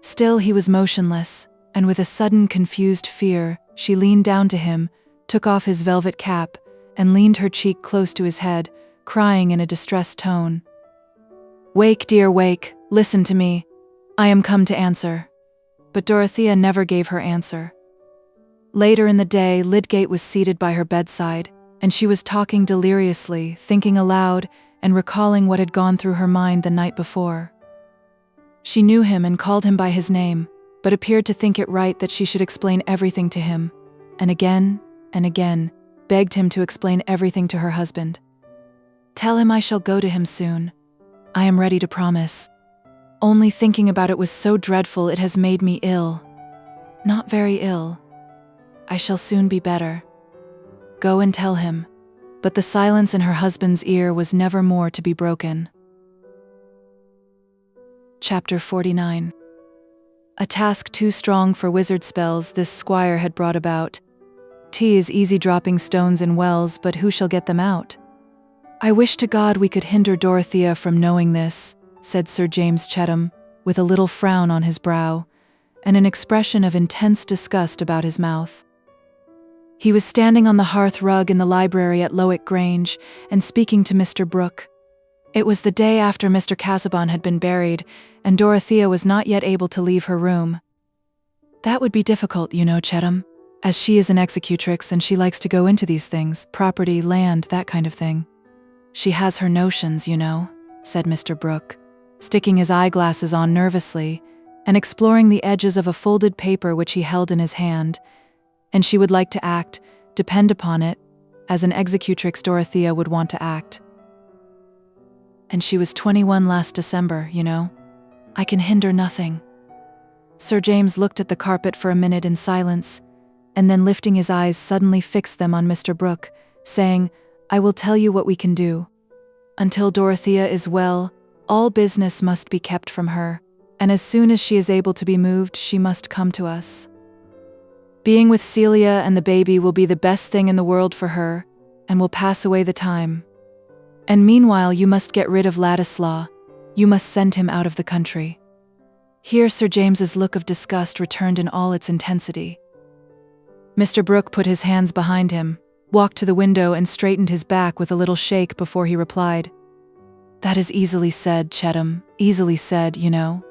B: Still he was motionless, and with a sudden confused fear, she leaned down to him, took off his velvet cap, and leaned her cheek close to his head, crying in a distressed tone, "Wake, dear, wake, listen to me. I am come to answer." But Dorothea never gave her answer. Later in the day, Lydgate was seated by her bedside, and she was talking deliriously, thinking aloud, and recalling what had gone through her mind the night before. She knew him and called him by his name, but appeared to think it right that she should explain everything to him, and again, begged him to explain everything to her husband. "Tell him I shall go to him soon. I am ready to promise. Only thinking about it was so dreadful it has made me ill. Not very ill. I shall soon be better. Go and tell him." But the silence in her husband's ear was never more to be broken. Chapter 49. A task too strong for wizard spells this squire had brought about. "'Tis is easy dropping stones in wells, but who shall get them out?" "I wish to God we could hinder Dorothea from knowing this," said Sir James Chettam, with a little frown on his brow, and an expression of intense disgust about his mouth. He was standing on the hearth rug in the library at Lowick Grange, and speaking to Mr. Brooke. It was the day after Mr. Casaubon had been buried, and Dorothea was not yet able to leave her room. "That would be difficult, you know, Chettam, as she is an executrix and she likes to go into these things, property, land, that kind of thing. She has her notions, you know," said Mr. Brooke, sticking his eyeglasses on nervously and exploring the edges of a folded paper which he held in his hand, "and she would like to act, depend upon it, as an executrix Dorothea would want to act. And she was 21 last December, you know. I can hinder nothing." Sir James looked at the carpet for a minute in silence, and then lifting his eyes suddenly fixed them on Mr. Brooke, saying, "I will tell you what we can do. Until Dorothea is well, all business must be kept from her, and as soon as she is able to be moved, she must come to us." Being with Celia and the baby will be the best thing in the world for her, and will pass away the time. And meanwhile you must get rid of Ladislaw. You must send him out of the country." Here Sir James's look of disgust returned in all its intensity. Mr. Brooke put his hands behind him, walked to the window and straightened his back with a little shake before he replied, "That is easily said, Chettam, easily said, you know."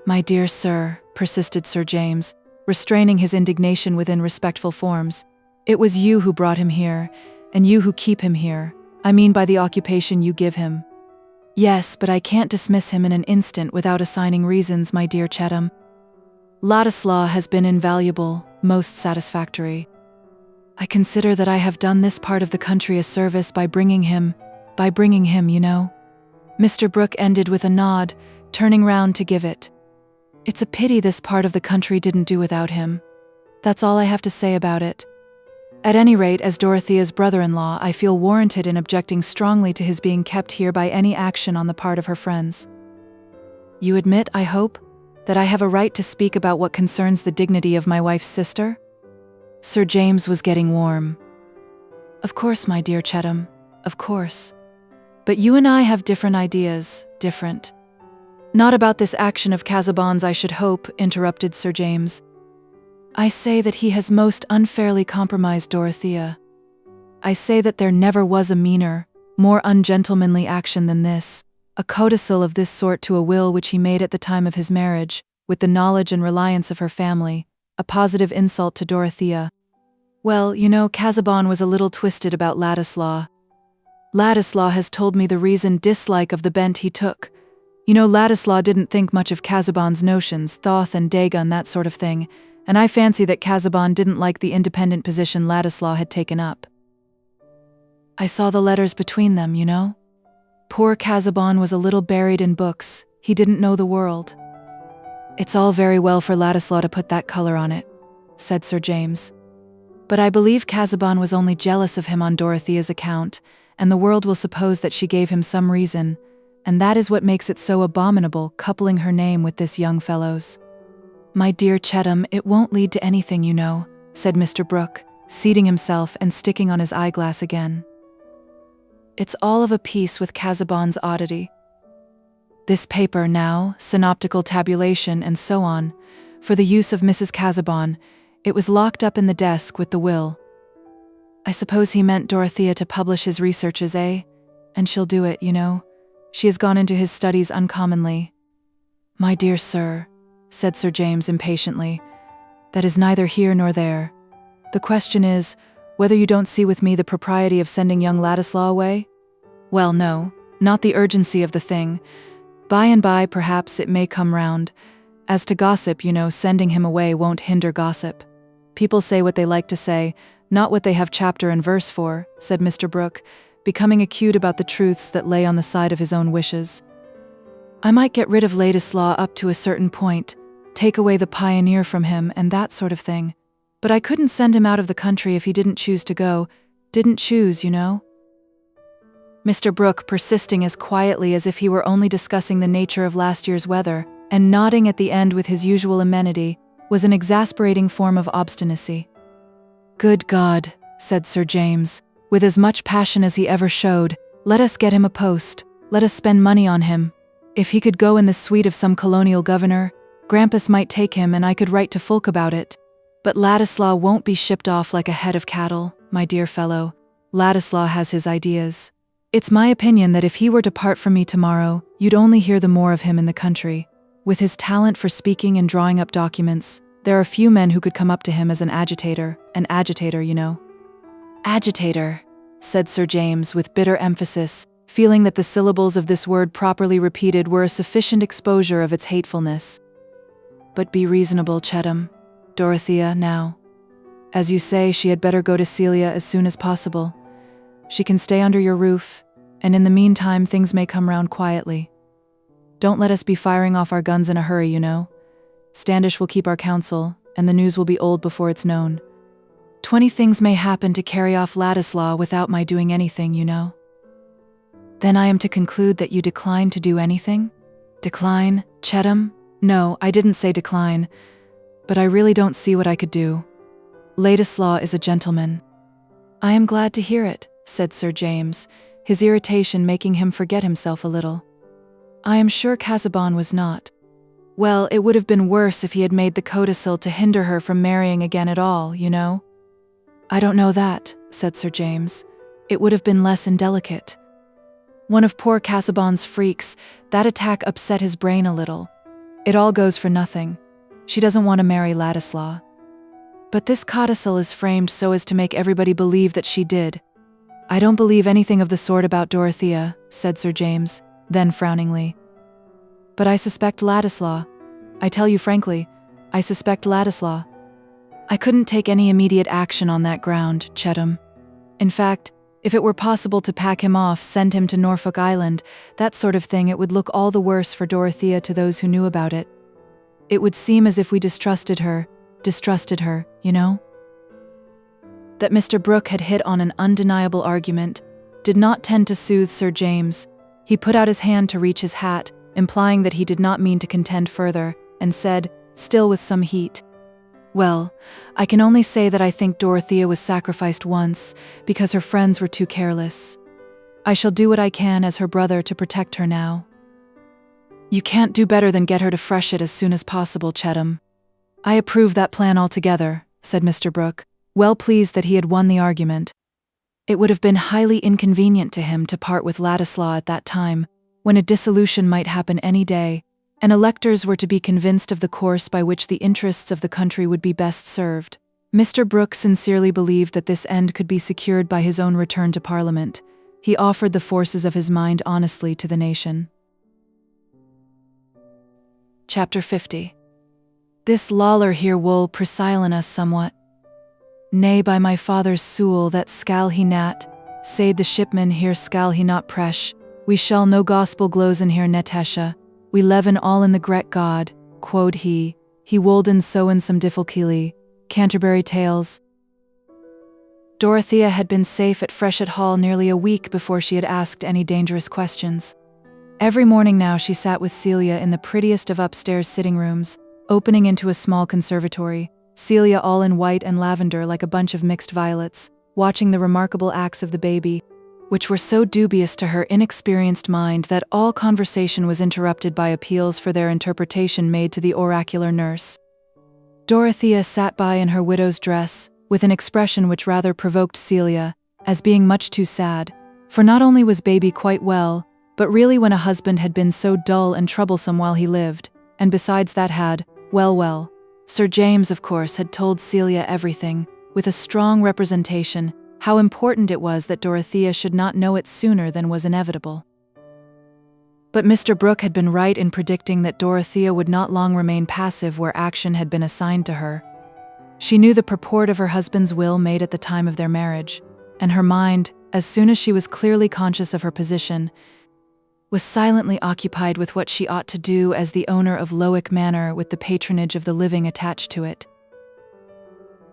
B: "My dear sir," persisted Sir James, restraining his indignation within respectful forms, "it was you who brought him here, and you who keep him here. I mean by the occupation you give him." "Yes, but I can't dismiss him in an instant without assigning reasons, my dear Chettam. Ladislaw has been invaluable, most satisfactory. I consider that I have done this part of the country a service by bringing him, you know." Mr. Brooke ended with a nod, turning round to give it. "It's a pity this part of the country didn't do without him. That's all I have to say about it. At any rate, as Dorothea's brother-in-law, I feel warranted in objecting strongly to his being kept here by any action on the part of her friends. You admit, I hope, that I have a right to speak about what concerns the dignity of my wife's sister?" Sir James was getting warm. "Of course, my dear Chettam, of course. But you and I have different ideas, different—" "Not about this action of Casaubon's, I should hope," interrupted Sir James. "I say that he has most unfairly compromised Dorothea. I say that there never was a meaner, more ungentlemanly action than this, a codicil of this sort to a will which he made at the time of his marriage, with the knowledge and reliance of her family, a positive insult to Dorothea. Well, you know, Casaubon was a little twisted about Ladislaw. Ladislaw has told me the reason dislike of the bent he took. You know, Ladislaw didn't think much of Casaubon's notions, Thoth and Dagon, that sort of thing, and I fancy that Casaubon didn't like the independent position Ladislaw had taken up. I saw the letters between them, you know. Poor Casaubon was a little buried in books, he didn't know the world." "It's all very well for Ladislaw to put that color on it," said Sir James. "But I believe Casaubon was only jealous of him on Dorothea's account, and the world will suppose that she gave him some reason, and that is what makes it so abominable, coupling her name with this young fellow's." "My dear Chettam, it won't lead to anything, you know," said Mr. Brooke, seating himself and sticking on his eyeglass again. "It's all of a piece with Casaubon's oddity. This paper now, synoptical tabulation and so on, for the use of Mrs. Casaubon, it was locked up in the desk with the will. I suppose he meant Dorothea to publish his researches, eh? And she'll do it, you know. She has gone into his studies uncommonly." "My dear sir," said Sir James impatiently, "that is neither here nor there. The question is, whether you don't see with me the propriety of sending young Ladislaw away? Well, no, not the urgency of the thing. By and by, perhaps, it may come round. As to gossip, you know, sending him away won't hinder gossip. People say what they like to say, not what they have chapter and verse for," said Mr. Brooke, becoming acute about the truths that lay on the side of his own wishes. "I might get rid of Ladislaw up to a certain point, take away the pioneer from him and that sort of thing. But I couldn't send him out of the country if he didn't choose to go, didn't choose, you know." Mr. Brooke, persisting as quietly as if he were only discussing the nature of last year's weather, and nodding at the end with his usual amenity, was an exasperating form of obstinacy. "Good God," said Sir James, with as much passion as he ever showed, "let us get him a post, let us spend money on him. If he could go in the suite of some colonial governor, Grampus might take him and I could write to Fulk about it. But Ladislaw won't be shipped off like a head of cattle, my dear fellow. Ladislaw has his ideas. It's my opinion that if he were to part from me tomorrow, you'd only hear the more of him in the country. With his talent for speaking and drawing up documents, there are few men who could come up to him as an agitator, you know." "Agitator," said Sir James with bitter emphasis, feeling that the syllables of this word properly repeated were a sufficient exposure of its hatefulness. "But be reasonable, Chettam. Dorothea, now. As you say, she had better go to Celia as soon as possible. She can stay under your roof, and in the meantime things may come round quietly. Don't let us be firing off our guns in a hurry, you know. Standish will keep our counsel, and the news will be old before it's known. 20 things may happen to carry off Ladislaw without my doing anything, you know." "Then I am to conclude that you decline to do anything?" "Decline, Chettam? No, I didn't say decline. But I really don't see what I could do. Ladislaw is a gentleman." "I am glad to hear it," said Sir James, his irritation making him forget himself a little. "I am sure Casaubon was not. Well, it would have been worse if he had made the codicil to hinder her from marrying again at all, you know." "I don't know that," said Sir James. "It would have been less indelicate. One of poor Casaubon's freaks, that attack upset his brain a little. It all goes for nothing. She doesn't want to marry Ladislaw. But this codicil is framed so as to make everybody believe that she did." "I don't believe anything of the sort about Dorothea," said Sir James, then frowningly. "But I suspect Ladislaw. I tell you frankly, I suspect Ladislaw. I couldn't take any immediate action on that ground, Chettam. In fact, if it were possible to pack him off, send him to Norfolk Island, that sort of thing, it would look all the worse for Dorothea to those who knew about it. It would seem as if we distrusted her, you know?" That Mr. Brooke had hit on an undeniable argument did not tend to soothe Sir James. He put out his hand to reach his hat, implying that he did not mean to contend further, and said, still with some heat, "Well, I can only say that I think Dorothea was sacrificed once, because her friends were too careless. I shall do what I can as her brother to protect her now." "You can't do better than get her to Freshitt as soon as possible, Chettam." "I approve that plan altogether," said Mr. Brooke, well pleased that he had won the argument. It would have been highly inconvenient to him to part with Ladislaw at that time, when a dissolution might happen any day, and electors were to be convinced of the course by which the interests of the country would be best served. Mr. Brooke sincerely believed that this end could be secured by his own return to Parliament. He offered the forces of his mind honestly to the nation. Chapter 50. "This Lawler here will presilin us somewhat. Nay, by my father's soul, that skal he nat, said the shipman here skal he not presh, we shall no gospel glows in here netesha, we leven all in the gret God, quod he wolden so in some difficulty, Canterbury Tales." Dorothea had been safe at Freshitt Hall nearly a week before she had asked any dangerous questions. Every morning now she sat with Celia in the prettiest of upstairs sitting rooms, opening into a small conservatory, Celia all in white and lavender like a bunch of mixed violets, watching the remarkable acts of the baby, which were so dubious to her inexperienced mind that all conversation was interrupted by appeals for their interpretation made to the oracular nurse. Dorothea sat by in her widow's dress, with an expression which rather provoked Celia, as being much too sad, for not only was baby quite well, but really when a husband had been so dull and troublesome while he lived, and besides that had, well, Sir James, of course, had told Celia everything, with a strong representation, how important it was that Dorothea should not know it sooner than was inevitable. But Mr. Brooke had been right in predicting that Dorothea would not long remain passive where action had been assigned to her. She knew the purport of her husband's will made at the time of their marriage, and her mind, as soon as she was clearly conscious of her position, was silently occupied with what she ought to do as the owner of LIII Manor with the patronage of the living attached to it.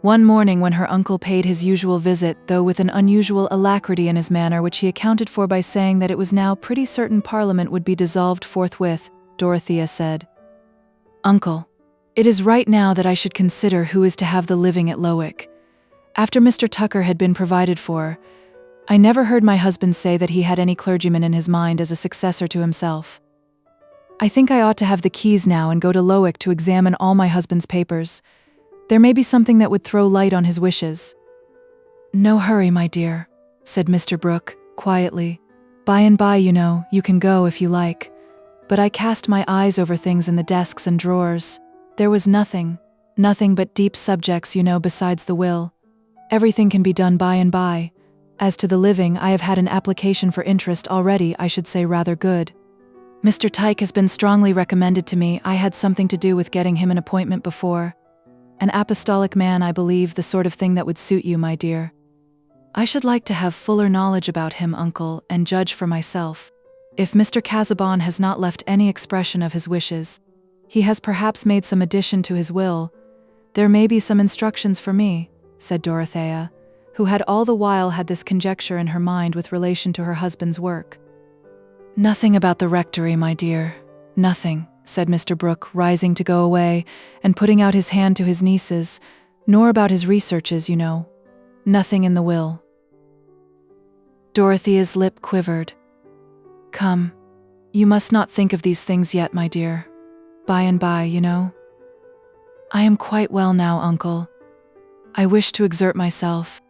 B: One morning when her uncle paid his usual visit, though with an unusual alacrity in his manner which he accounted for by saying that it was now pretty certain Parliament would be dissolved forthwith, Dorothea said, "Uncle, it is right now that I should consider who is to have the living at LIII. After Mr. Tucker had been provided for, I never heard my husband say that he had any clergyman in his mind as a successor to himself. I think I ought to have the keys now and go to LIII to examine all my husband's papers. There may be something that would throw light on his wishes." "No hurry, my dear," said Mr. Brooke, quietly. "By and by, you know, you can go if you like. But I cast my eyes over things in the desks and drawers. There was nothing but deep subjects, you know, besides the will. Everything can be done by and by. As to the living, I have had an application for interest already, I should say rather good. Mr. Tyke has been strongly recommended to me. I had something to do with getting him an appointment before. An apostolic man, I believe, the sort of thing that would suit you, my dear. I should like to have fuller knowledge about him, uncle, and judge for myself. If Mr. Casaubon has not left any expression of his wishes, he has perhaps made some addition to his will. There may be some instructions for me," said Dorothea, who had all the while had this conjecture in her mind with relation to her husband's work. "Nothing about the rectory, my dear, nothing," said Mr. Brooke, rising to go away, and putting out his hand to his nieces. nor about his researches, you know. Nothing in the will. Dorothea's lip quivered. Come, you must not think of these things yet, my dear. By and by, you know. I am quite well now, uncle. I wish to exert myself.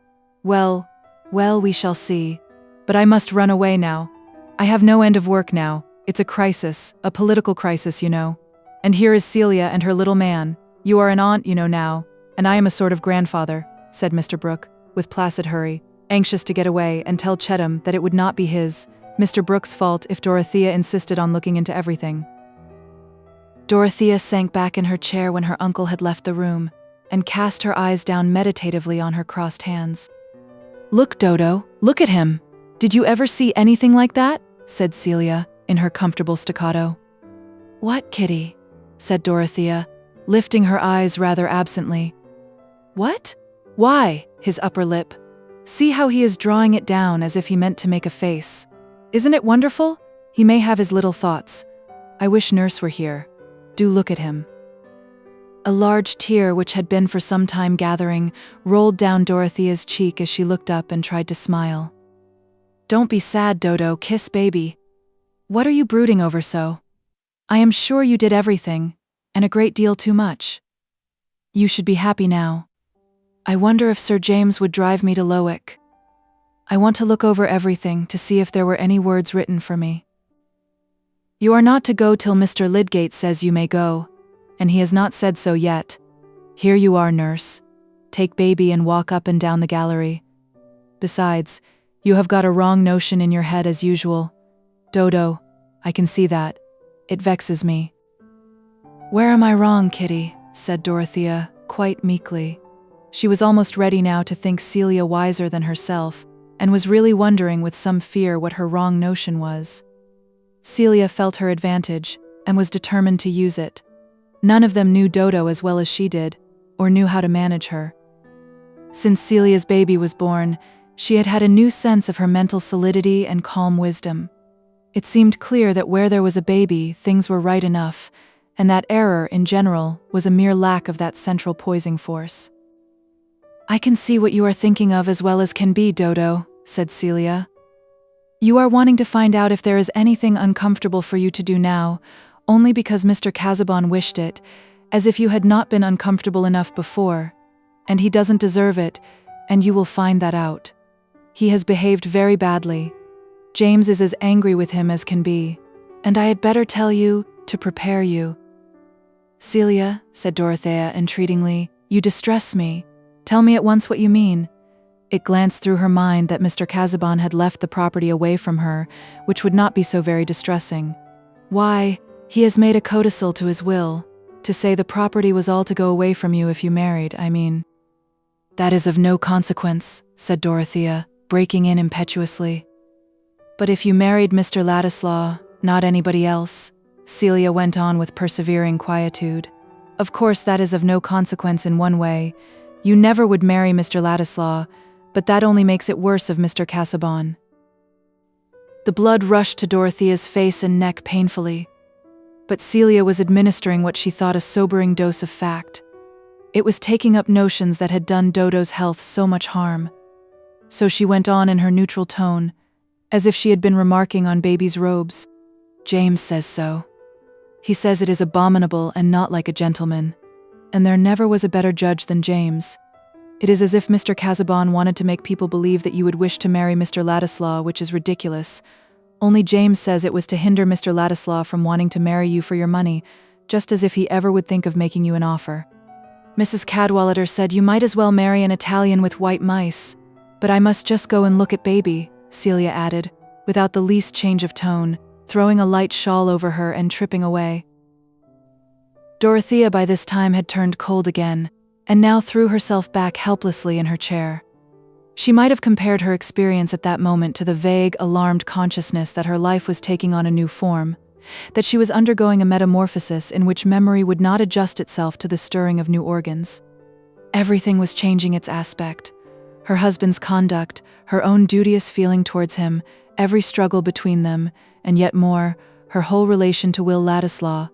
B: Well, we shall see. But I must run away now. I have no end of work now. It's a crisis, a political crisis, you know. And here is Celia and her little man. You are an aunt, you know now, and I am a sort of grandfather, said Mr. Brooke, with placid hurry, anxious to get away and tell Chettam that it would not be Mr. Brooke's fault if Dorothea insisted on looking into everything. Dorothea sank back in her chair when her uncle had left the room, and cast her eyes down meditatively on her crossed hands. Look, Dodo, look at him. Did you ever see anything like that? Said Celia, in her comfortable staccato. What, Kitty? Said Dorothea, lifting her eyes rather absently. What? Why, his upper lip. See how he is drawing it down as if he meant to make a face. Isn't it wonderful? He may have his little thoughts. I wish Nurse were here. Do look at him. A large tear, which had been for some time gathering, rolled down Dorothea's cheek as she looked up and tried to smile. Don't be sad, Dodo, kiss baby. What are you brooding over so? I am sure you did everything, and a great deal too much. You should be happy now. I wonder if Sir James would drive me to LIII. I want to look over everything to see if there were any words written for me. You are not to go till Mr. Lydgate says you may go, and he has not said so yet. Here you are, Nurse. Take baby and walk up and down the gallery. Besides, you have got a wrong notion in your head as usual. Dodo, I can see that. It vexes me. Where am I wrong, Kitty? Said Dorothea, quite meekly. She was almost ready now to think Celia wiser than herself, and was really wondering with some fear what her wrong notion was. Celia felt her advantage, and was determined to use it. None of them knew Dodo as well as she did, or knew how to manage her. Since Celia's baby was born, she had had a new sense of her mental solidity and calm wisdom. It seemed clear that where there was a baby, things were right enough, and that error, in general, was a mere lack of that central poising force. I can see what you are thinking of as well as can be, Dodo, said Celia. You are wanting to find out if there is anything uncomfortable for you to do now, only because Mr. Casaubon wished it, as if you had not been uncomfortable enough before. And he doesn't deserve it, and you will find that out. He has behaved very badly. James is as angry with him as can be, and I had better tell you, to prepare you. Celia, said Dorothea entreatingly, you distress me. Tell me at once what you mean. It glanced through her mind that Mr. Casaubon had left the property away from her, which would not be so very distressing. Why, he has made a codicil to his will, to say the property was all to go away from you if you married, I mean. That is of no consequence, said Dorothea, breaking in impetuously. But if you married Mr. Ladislaw, not anybody else, Celia went on with persevering quietude. Of course that is of no consequence in one way. You never would marry Mr. Ladislaw, but that only makes it worse of Mr. Casaubon. The blood rushed to Dorothea's face and neck painfully, but Celia was administering what she thought a sobering dose of fact. It was taking up notions that had done Dodo's health so much harm. So she went on in her neutral tone, as if she had been remarking on baby's robes. James says so. He says it is abominable and not like a gentleman, and there never was a better judge than James. It is as if Mr. Casaubon wanted to make people believe that you would wish to marry Mr. Ladislaw, which is ridiculous. Only James says it was to hinder Mr. Ladislaw from wanting to marry you for your money, just as if he ever would think of making you an offer. Mrs. Cadwallader said you might as well marry an Italian with white mice. But I must just go and look at baby, Celia added, without the least change of tone, throwing a light shawl over her and tripping away. Dorothea by this time had turned cold again, and now threw herself back helplessly in her chair. She might have compared her experience at that moment to the vague, alarmed consciousness that her life was taking on a new form, that she was undergoing a metamorphosis in which memory would not adjust itself to the stirring of new organs. Everything was changing its aspect. Her husband's conduct, her own duteous feeling towards him, every struggle between them, and yet more, her whole relation to Will Ladislaw.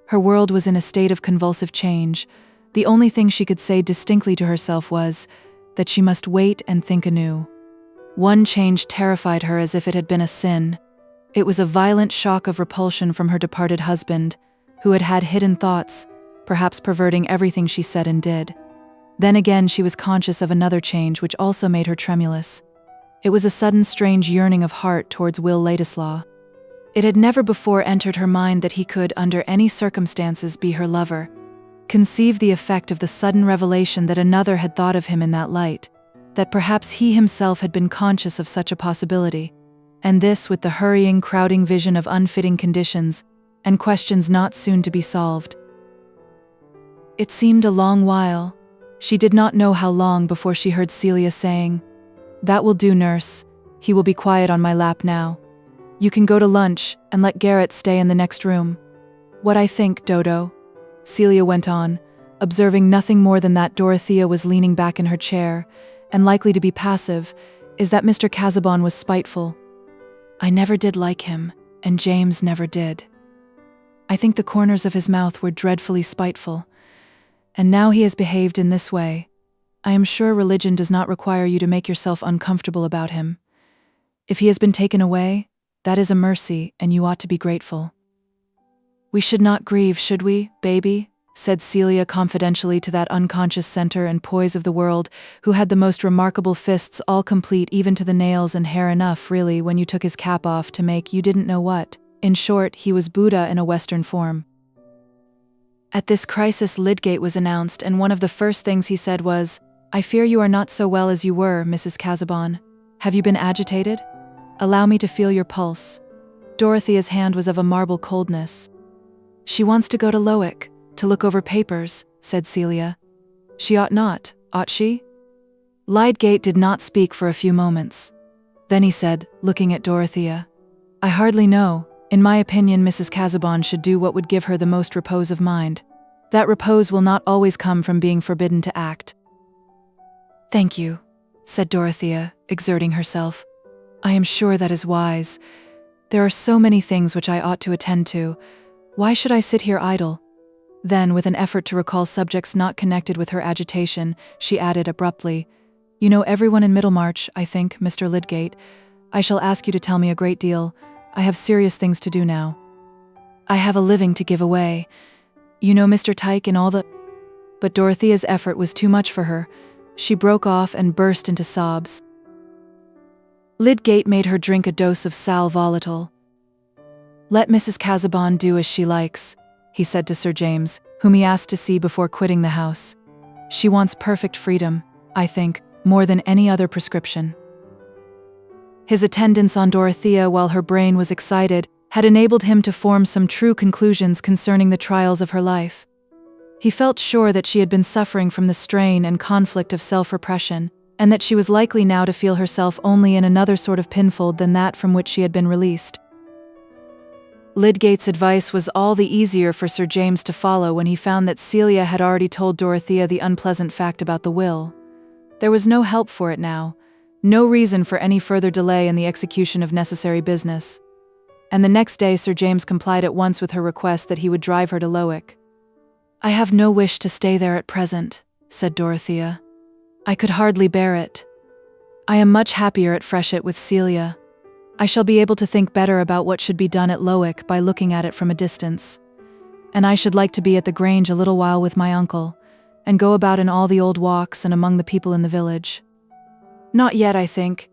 B: Her world was in a state of convulsive change, The only thing she could say distinctly to herself was that she must wait and think anew. One change terrified her as if it had been a sin. It was a violent shock of repulsion from her departed husband, who had had hidden thoughts, perhaps perverting everything she said and did. Then again she was conscious of another change which also made her tremulous. It was a sudden strange yearning of heart towards Will Ladislaw. It had never before entered her mind that he could, under any circumstances, be her lover. Conceive the effect of the sudden revelation that another had thought of him in that light, that perhaps he himself had been conscious of such a possibility, and this with the hurrying, crowding vision of unfitting conditions, and questions not soon to be solved. It seemed a long while. She did not know how long before she heard Celia saying, "That will do, nurse. He will be quiet on my lap now. You can go to lunch, and let Garrett stay in the next room. What I think, Dodo," Celia went on, observing nothing more than that Dorothea was leaning back in her chair, and likely to be passive, "is that Mr. Casaubon was spiteful. I never did like him, and James never did. I think the corners of his mouth were dreadfully spiteful. And now he has behaved in this way. I am sure religion does not require you to make yourself uncomfortable about him. If he has been taken away, that is a mercy, and you ought to be grateful." "We should not grieve, should we, baby?" said Celia confidentially to that unconscious center and poise of the world, who had the most remarkable fists, all complete even to the nails and hair, enough, really, when you took his cap off, to make you didn't know what. In short, he was Buddha in a Western form. At this crisis Lydgate was announced, and one of the first things he said was, "I fear you are not so well as you were, Mrs. Casaubon. Have you been agitated? Allow me to feel your pulse." Dorothea's hand was of a marble coldness. "She wants to go to LIII, to look over papers," said Celia. "She ought not, ought she?" Lydgate did not speak for a few moments. Then he said, looking at Dorothea, "I hardly know. In my opinion, Mrs. Casaubon should do what would give her the most repose of mind. That repose will not always come from being forbidden to act." "Thank you," said Dorothea, exerting herself. "I am sure that is wise. There are so many things which I ought to attend to. Why should I sit here idle?" Then, with an effort to recall subjects not connected with her agitation, she added abruptly, "You know everyone in Middlemarch, I think, Mr. Lydgate. I shall ask you to tell me a great deal. I have serious things to do now. I have a living to give away. You know Mr. Tyke and all the—" But Dorothea's effort was too much for her. She broke off and burst into sobs. Lydgate made her drink a dose of sal volatile. "Let Mrs. Casaubon do as she likes," he said to Sir James, whom he asked to see before quitting the house. "She wants perfect freedom, I think, more than any other prescription." His attendance on Dorothea while her brain was excited had enabled him to form some true conclusions concerning the trials of her life. He felt sure that she had been suffering from the strain and conflict of self-repression, and that she was likely now to feel herself only in another sort of pinfold than that from which she had been released. Lydgate's advice was all the easier for Sir James to follow when he found that Celia had already told Dorothea the unpleasant fact about the will. There was no help for it now, no reason for any further delay in the execution of necessary business. And the next day Sir James complied at once with her request that he would drive her to LIII. "I have no wish to stay there at present," said Dorothea. "I could hardly bear it. I am much happier at Freshitt with Celia. I shall be able to think better about what should be done at LIII by looking at it from a distance. And I should like to be at the Grange a little while with my uncle, and go about in all the old walks and among the people in the village." "Not yet, I think.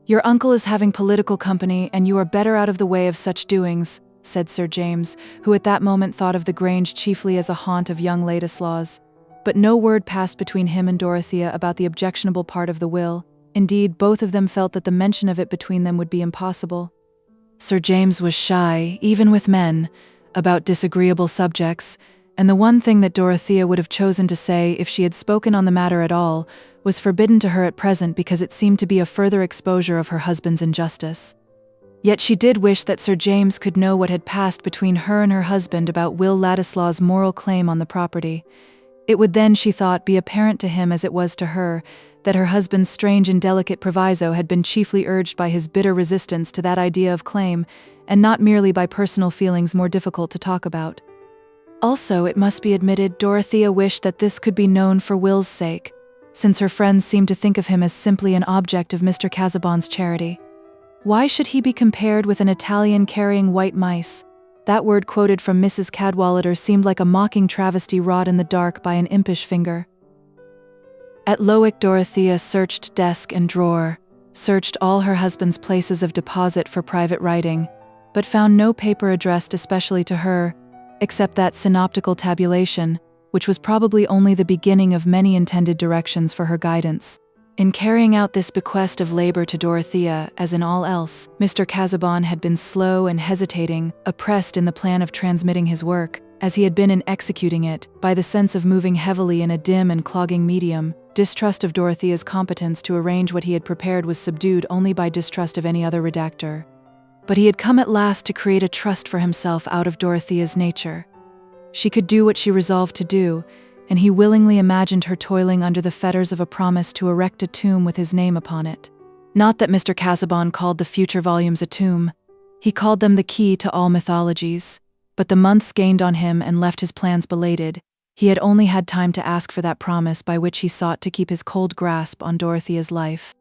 B: Your uncle is having political company, and you are better out of the way of such doings," said Sir James, who at that moment thought of the Grange chiefly as a haunt of young Ladislaws. But no word passed between him and Dorothea about the objectionable part of the will. Indeed, both of them felt that the mention of it between them would be impossible. Sir James was shy, even with men, about disagreeable subjects, and the one thing that Dorothea would have chosen to say if she had spoken on the matter at all was forbidden to her at present because it seemed to be a further exposure of her husband's injustice. Yet she did wish that Sir James could know what had passed between her and her husband about Will Ladislaw's moral claim on the property. It would then, she thought, be apparent to him as it was to her, that her husband's strange and delicate proviso had been chiefly urged by his bitter resistance to that idea of claim, and not merely by personal feelings more difficult to talk about. Also, it must be admitted, Dorothea wished that this could be known for Will's sake, since her friends seemed to think of him as simply an object of Mr. Casaubon's charity. Why should he be compared with an Italian carrying white mice? That word quoted from Mrs. Cadwallader seemed like a mocking travesty wrought in the dark by an impish finger. At LIII, Dorothea searched desk and drawer, searched all her husband's places of deposit for private writing, but found no paper addressed especially to her, except that synoptical tabulation, which was probably only the beginning of many intended directions for her guidance. In carrying out this bequest of labor to Dorothea, as in all else, Mr. Casaubon had been slow and hesitating, oppressed in the plan of transmitting his work, as he had been in executing it, by the sense of moving heavily in a dim and clogging medium. Distrust of Dorothea's competence to arrange what he had prepared was subdued only by distrust of any other redactor. But he had come at last to create a trust for himself out of Dorothea's nature. She could do what she resolved to do, and he willingly imagined her toiling under the fetters of a promise to erect a tomb with his name upon it. Not that Mr. Casaubon called the future volumes a tomb. He called them the key to all mythologies. But the months gained on him and left his plans belated. He had only had time to ask for that promise by which he sought to keep his cold grasp on Dorothea's life.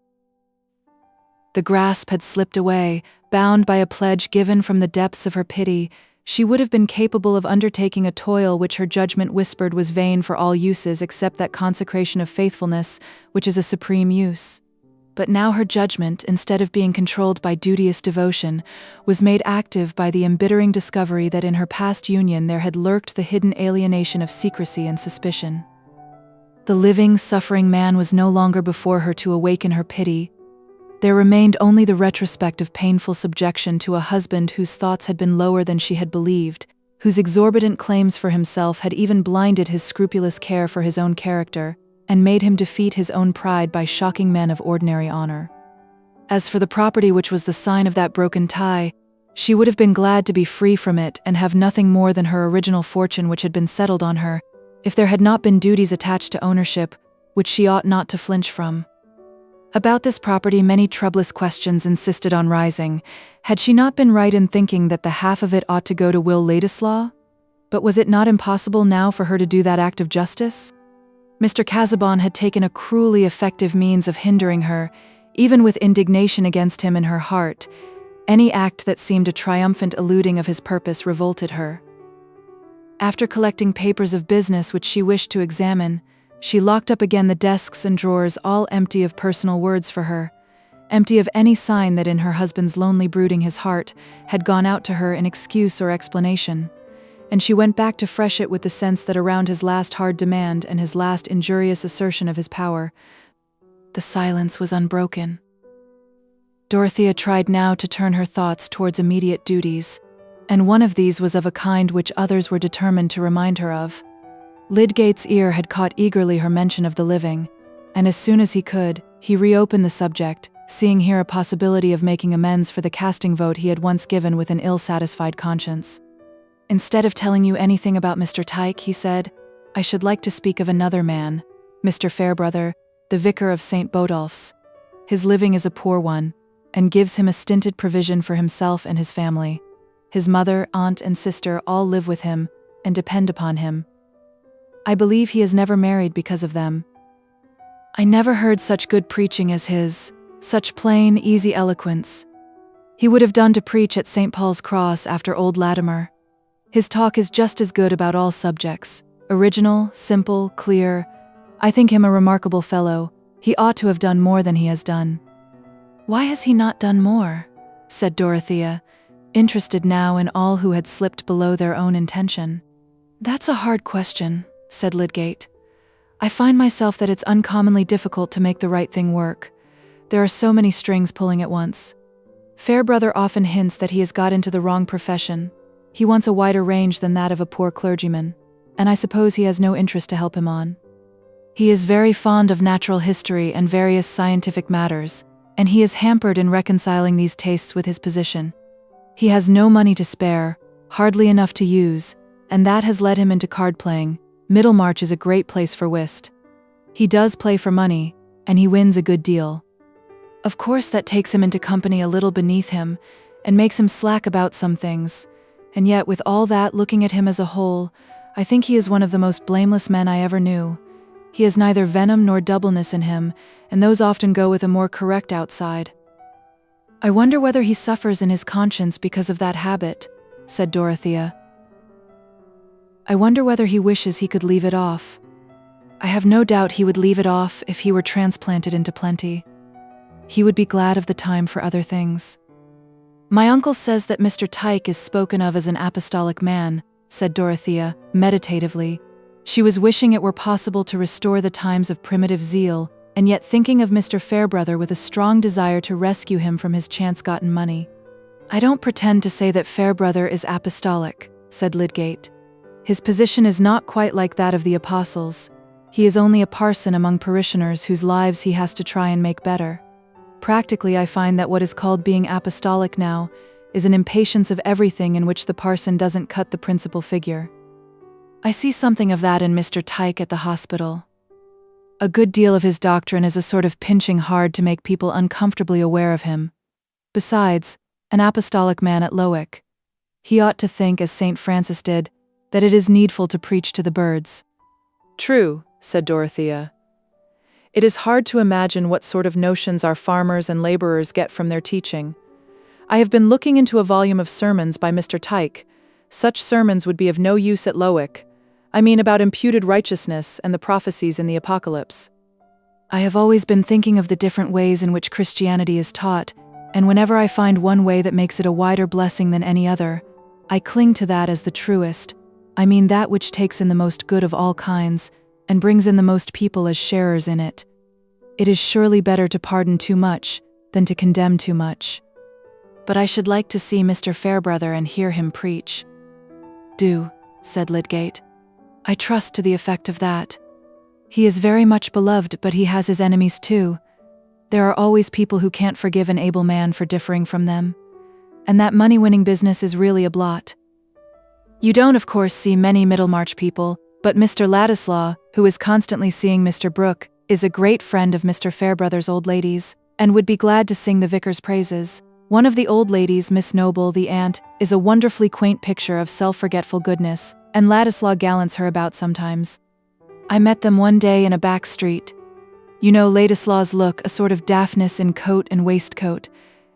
B: The grasp had slipped away, bound by a pledge given from the depths of her pity. She would have been capable of undertaking a toil which her judgment whispered was vain for all uses except that consecration of faithfulness, which is a supreme use. But now her judgment, instead of being controlled by duteous devotion, was made active by the embittering discovery that in her past union there had lurked the hidden alienation of secrecy and suspicion. The living, suffering man was no longer before her to awaken her pity. There remained only the retrospect of painful subjection to a husband whose thoughts had been lower than she had believed, whose exorbitant claims for himself had even blinded his scrupulous care for his own character, and made him defeat his own pride by shocking men of ordinary honor. As for the property which was the sign of that broken tie, she would have been glad to be free from it and have nothing more than her original fortune which had been settled on her, if there had not been duties attached to ownership, which she ought not to flinch from. About this property many troublous questions insisted on rising. Had she not been right in thinking that the half of it ought to go to Will Ladislaw? But was it not impossible now for her to do that act of justice? Mr. Casaubon had taken a cruelly effective means of hindering her, even with indignation against him in her heart. Any act that seemed a triumphant eluding of his purpose revolted her. After collecting papers of business which she wished to examine, she locked up again the desks and drawers, all empty of personal words for her, empty of any sign that in her husband's lonely brooding his heart had gone out to her in excuse or explanation. And she went back to fresh it with the sense that around his last hard demand and his last injurious assertion of his power, the silence was unbroken. Dorothea tried now to turn her thoughts towards immediate duties, and one of these was of a kind which others were determined to remind her of. Lydgate's ear had caught eagerly her mention of the living, and as soon as he could, he reopened the subject, seeing here a possibility of making amends for the casting vote he had once given with an ill-satisfied conscience. "Instead of telling you anything about Mr. Tyke," he said, "I should like to speak of another man, Mr. Fairbrother, the vicar of St. Bodolph's. His living is a poor one, and gives him a stinted provision for himself and his family. His mother, aunt, and sister all live with him, and depend upon him. I believe he has never married because of them. I never heard such good preaching as his, such plain, easy eloquence. He would have done to preach at St. Paul's Cross after old Latimer. His talk is just as good about all subjects, original, simple, clear. I think him a remarkable fellow. He ought to have done more than he has done." "Why has he not done more?" said Dorothea, interested now in all who had slipped below their own intention. "That's a hard question," said Lydgate. "I find myself that it's uncommonly difficult to make the right thing work. There are so many strings pulling at once. Fairbrother often hints that he has got into the wrong profession. He wants a wider range than that of a poor clergyman, and I suppose he has no interest to help him on. He is very fond of natural history and various scientific matters, and he is hampered in reconciling these tastes with his position. He has no money to spare, hardly enough to use, and that has led him into card-playing. Middlemarch is a great place for whist. He does play for money, and he wins a good deal. Of course that takes him into company a little beneath him, and makes him slack about some things, and yet with all that, looking at him as a whole, I think he is one of the most blameless men I ever knew. He has neither venom nor doubleness in him, and those often go with a more correct outside. I wonder whether he suffers in his conscience because of that habit, said Dorothea. I wonder whether he wishes he could leave it off. I have no doubt he would leave it off if he were transplanted into plenty. He would be glad of the time for other things. My uncle says that Mr. Tyke is spoken of as an apostolic man, said Dorothea, meditatively. She was wishing it were possible to restore the times of primitive zeal, and yet thinking of Mr. Fairbrother with a strong desire to rescue him from his chance-gotten money. I don't pretend to say that Fairbrother is apostolic, said Lydgate. His position is not quite like that of the apostles. He is only a parson among parishioners whose lives he has to try and make better. Practically, I find that what is called being apostolic now is an impatience of everything in which the parson doesn't cut the principal figure. I see something of that in Mr. Tyke at the hospital. A good deal of his doctrine is a sort of pinching hard to make people uncomfortably aware of him. Besides, an apostolic man at LIII. He ought to think, as St. Francis did, that it is needful to preach to the birds.
A: True, said Dorothea. It is hard to imagine what sort of notions our farmers and laborers get from their teaching. I have been looking into a volume of sermons by Mr. Tyke. Such sermons would be of no use at LIII. I mean about imputed righteousness and the prophecies in the Apocalypse.
B: I have always been thinking of the different ways in which Christianity is taught, and whenever I find one way that makes it a wider blessing than any other, I cling to that as the truest. I mean that which takes in the most good of all kinds, and brings in the most people as sharers in it. It is surely better to pardon too much than to condemn too much. But I should like to see Mr. Fairbrother and hear him preach. Do, said Lydgate. I trust to the effect of that. He is very much beloved, but he has his enemies too. There are always people who can't forgive an able man for differing from them. And that money-winning business is really a blot. You don't, of course, see many Middlemarch people, but Mr. Ladislaw, who is constantly seeing Mr. Brooke, is a great friend of Mr. Fairbrother's old ladies, and would be glad to sing the vicar's praises. One of the old ladies, Miss Noble, the aunt, is a wonderfully quaint picture of self-forgetful goodness, and Ladislaw gallants her about sometimes. I met them one day in a back street. You know Ladislaw's look, a sort of daftness in coat and waistcoat,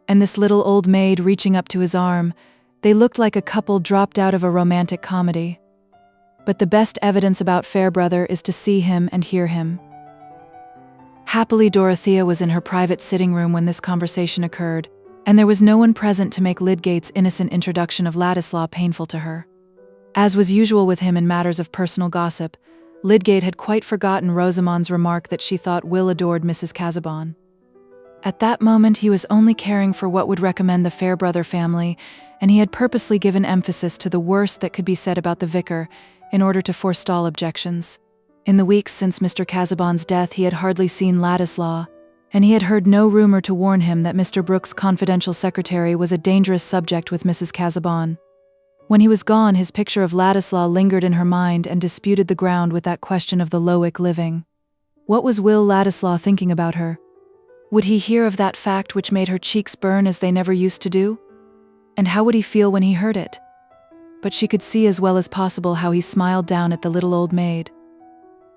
B: and this little old maid reaching up to his arm. They looked like a couple dropped out of a romantic comedy. But the best evidence about Fairbrother is to see him and hear him. Happily, Dorothea was in her private sitting room when this conversation occurred, and there was no one present to make Lydgate's innocent introduction of Ladislaw painful to her. As was usual with him in matters of personal gossip, Lydgate had quite forgotten Rosamond's remark that she thought Will adored Mrs. Casaubon. At that moment he was only caring for what would recommend the Fairbrother family, and he had purposely given emphasis to the worst that could be said about the vicar, in order to forestall objections. In the weeks since Mr. Casaubon's death he had hardly seen Ladislaw, and he had heard no rumor to warn him that Mr. Brooke's confidential secretary was a dangerous subject with Mrs. Casaubon. When he was gone, his picture of Ladislaw lingered in her mind and disputed the ground with that question of the LIII living. What was Will Ladislaw thinking about her? Would he hear of that fact which made her cheeks burn as they never used to do? And how would he feel when he heard it? But she could see as well as possible how he smiled down at the little old maid.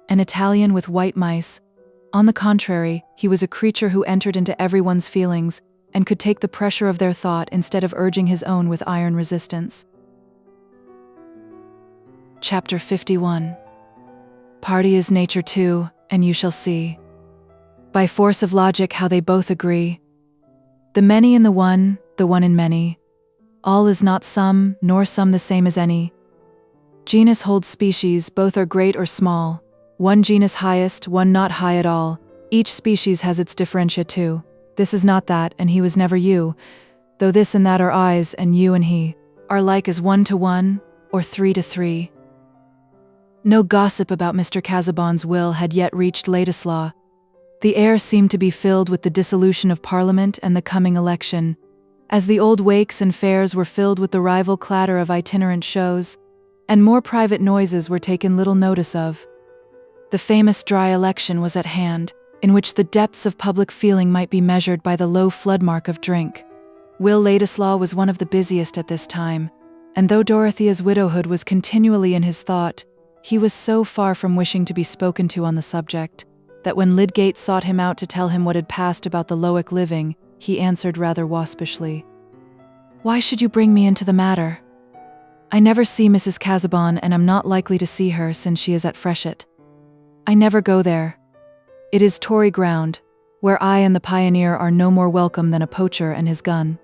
B: An Italian with white mice. On the contrary, he was a creature who entered into everyone's feelings and could take the pressure of their thought instead of urging his own with iron resistance. Chapter 51. Party is nature too, and you shall see. By force of logic how they both agree. The many in the one in many. All is not some, nor some the same as any. Genus holds species, both are great or small. One genus highest, one not high at all. Each species has its differentia too. This is not that, and he was never you, though this and that are I's, and you and he are like as 1 to 1, or 3 to 3. No gossip about Mr. Casaubon's will had yet reached Ladislaw. The air seemed to be filled with the dissolution of Parliament and the coming election, as the old wakes and fairs were filled with the rival clatter of itinerant shows, and more private noises were taken little notice of. The famous dry election was at hand, in which the depths of public feeling might be measured by the low floodmark of drink. Will Ladislaw was one of the busiest at this time, and though Dorothea's widowhood was continually in his thought, He was so far from wishing to be spoken to on the subject, that when Lydgate sought him out to tell him what had passed about the LIII living, he answered rather waspishly, "Why should you bring me into the matter? I never see Mrs. Casaubon, and am not likely to see her since she is at Freshitt. I never go there. It is Tory ground, where I and the pioneer are no more welcome than a poacher and his gun."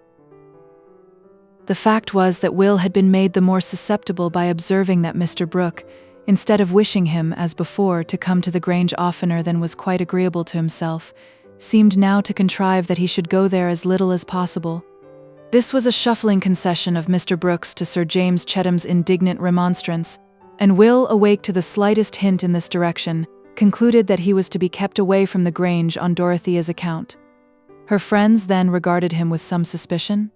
B: The fact was that Will had been made the more susceptible by observing that Mr. Brooke, instead of wishing him, as before, to come to the Grange oftener than was quite agreeable to himself, seemed now to contrive that he should go there as little as possible. This was a shuffling concession of Mr. Brooke's to Sir James Chetham's indignant remonstrance, and Will, awake to the slightest hint in this direction, concluded that he was to be kept away from the Grange on Dorothea's account. Her friends then regarded him with some suspicion.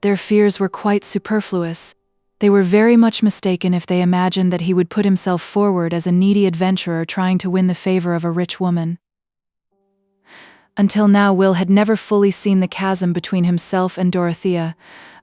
B: Their fears were quite superfluous. They were very much mistaken if they imagined that he would put himself forward as a needy adventurer trying to win the favor of a rich woman. Until now, Will had never fully seen the chasm between himself and Dorothea,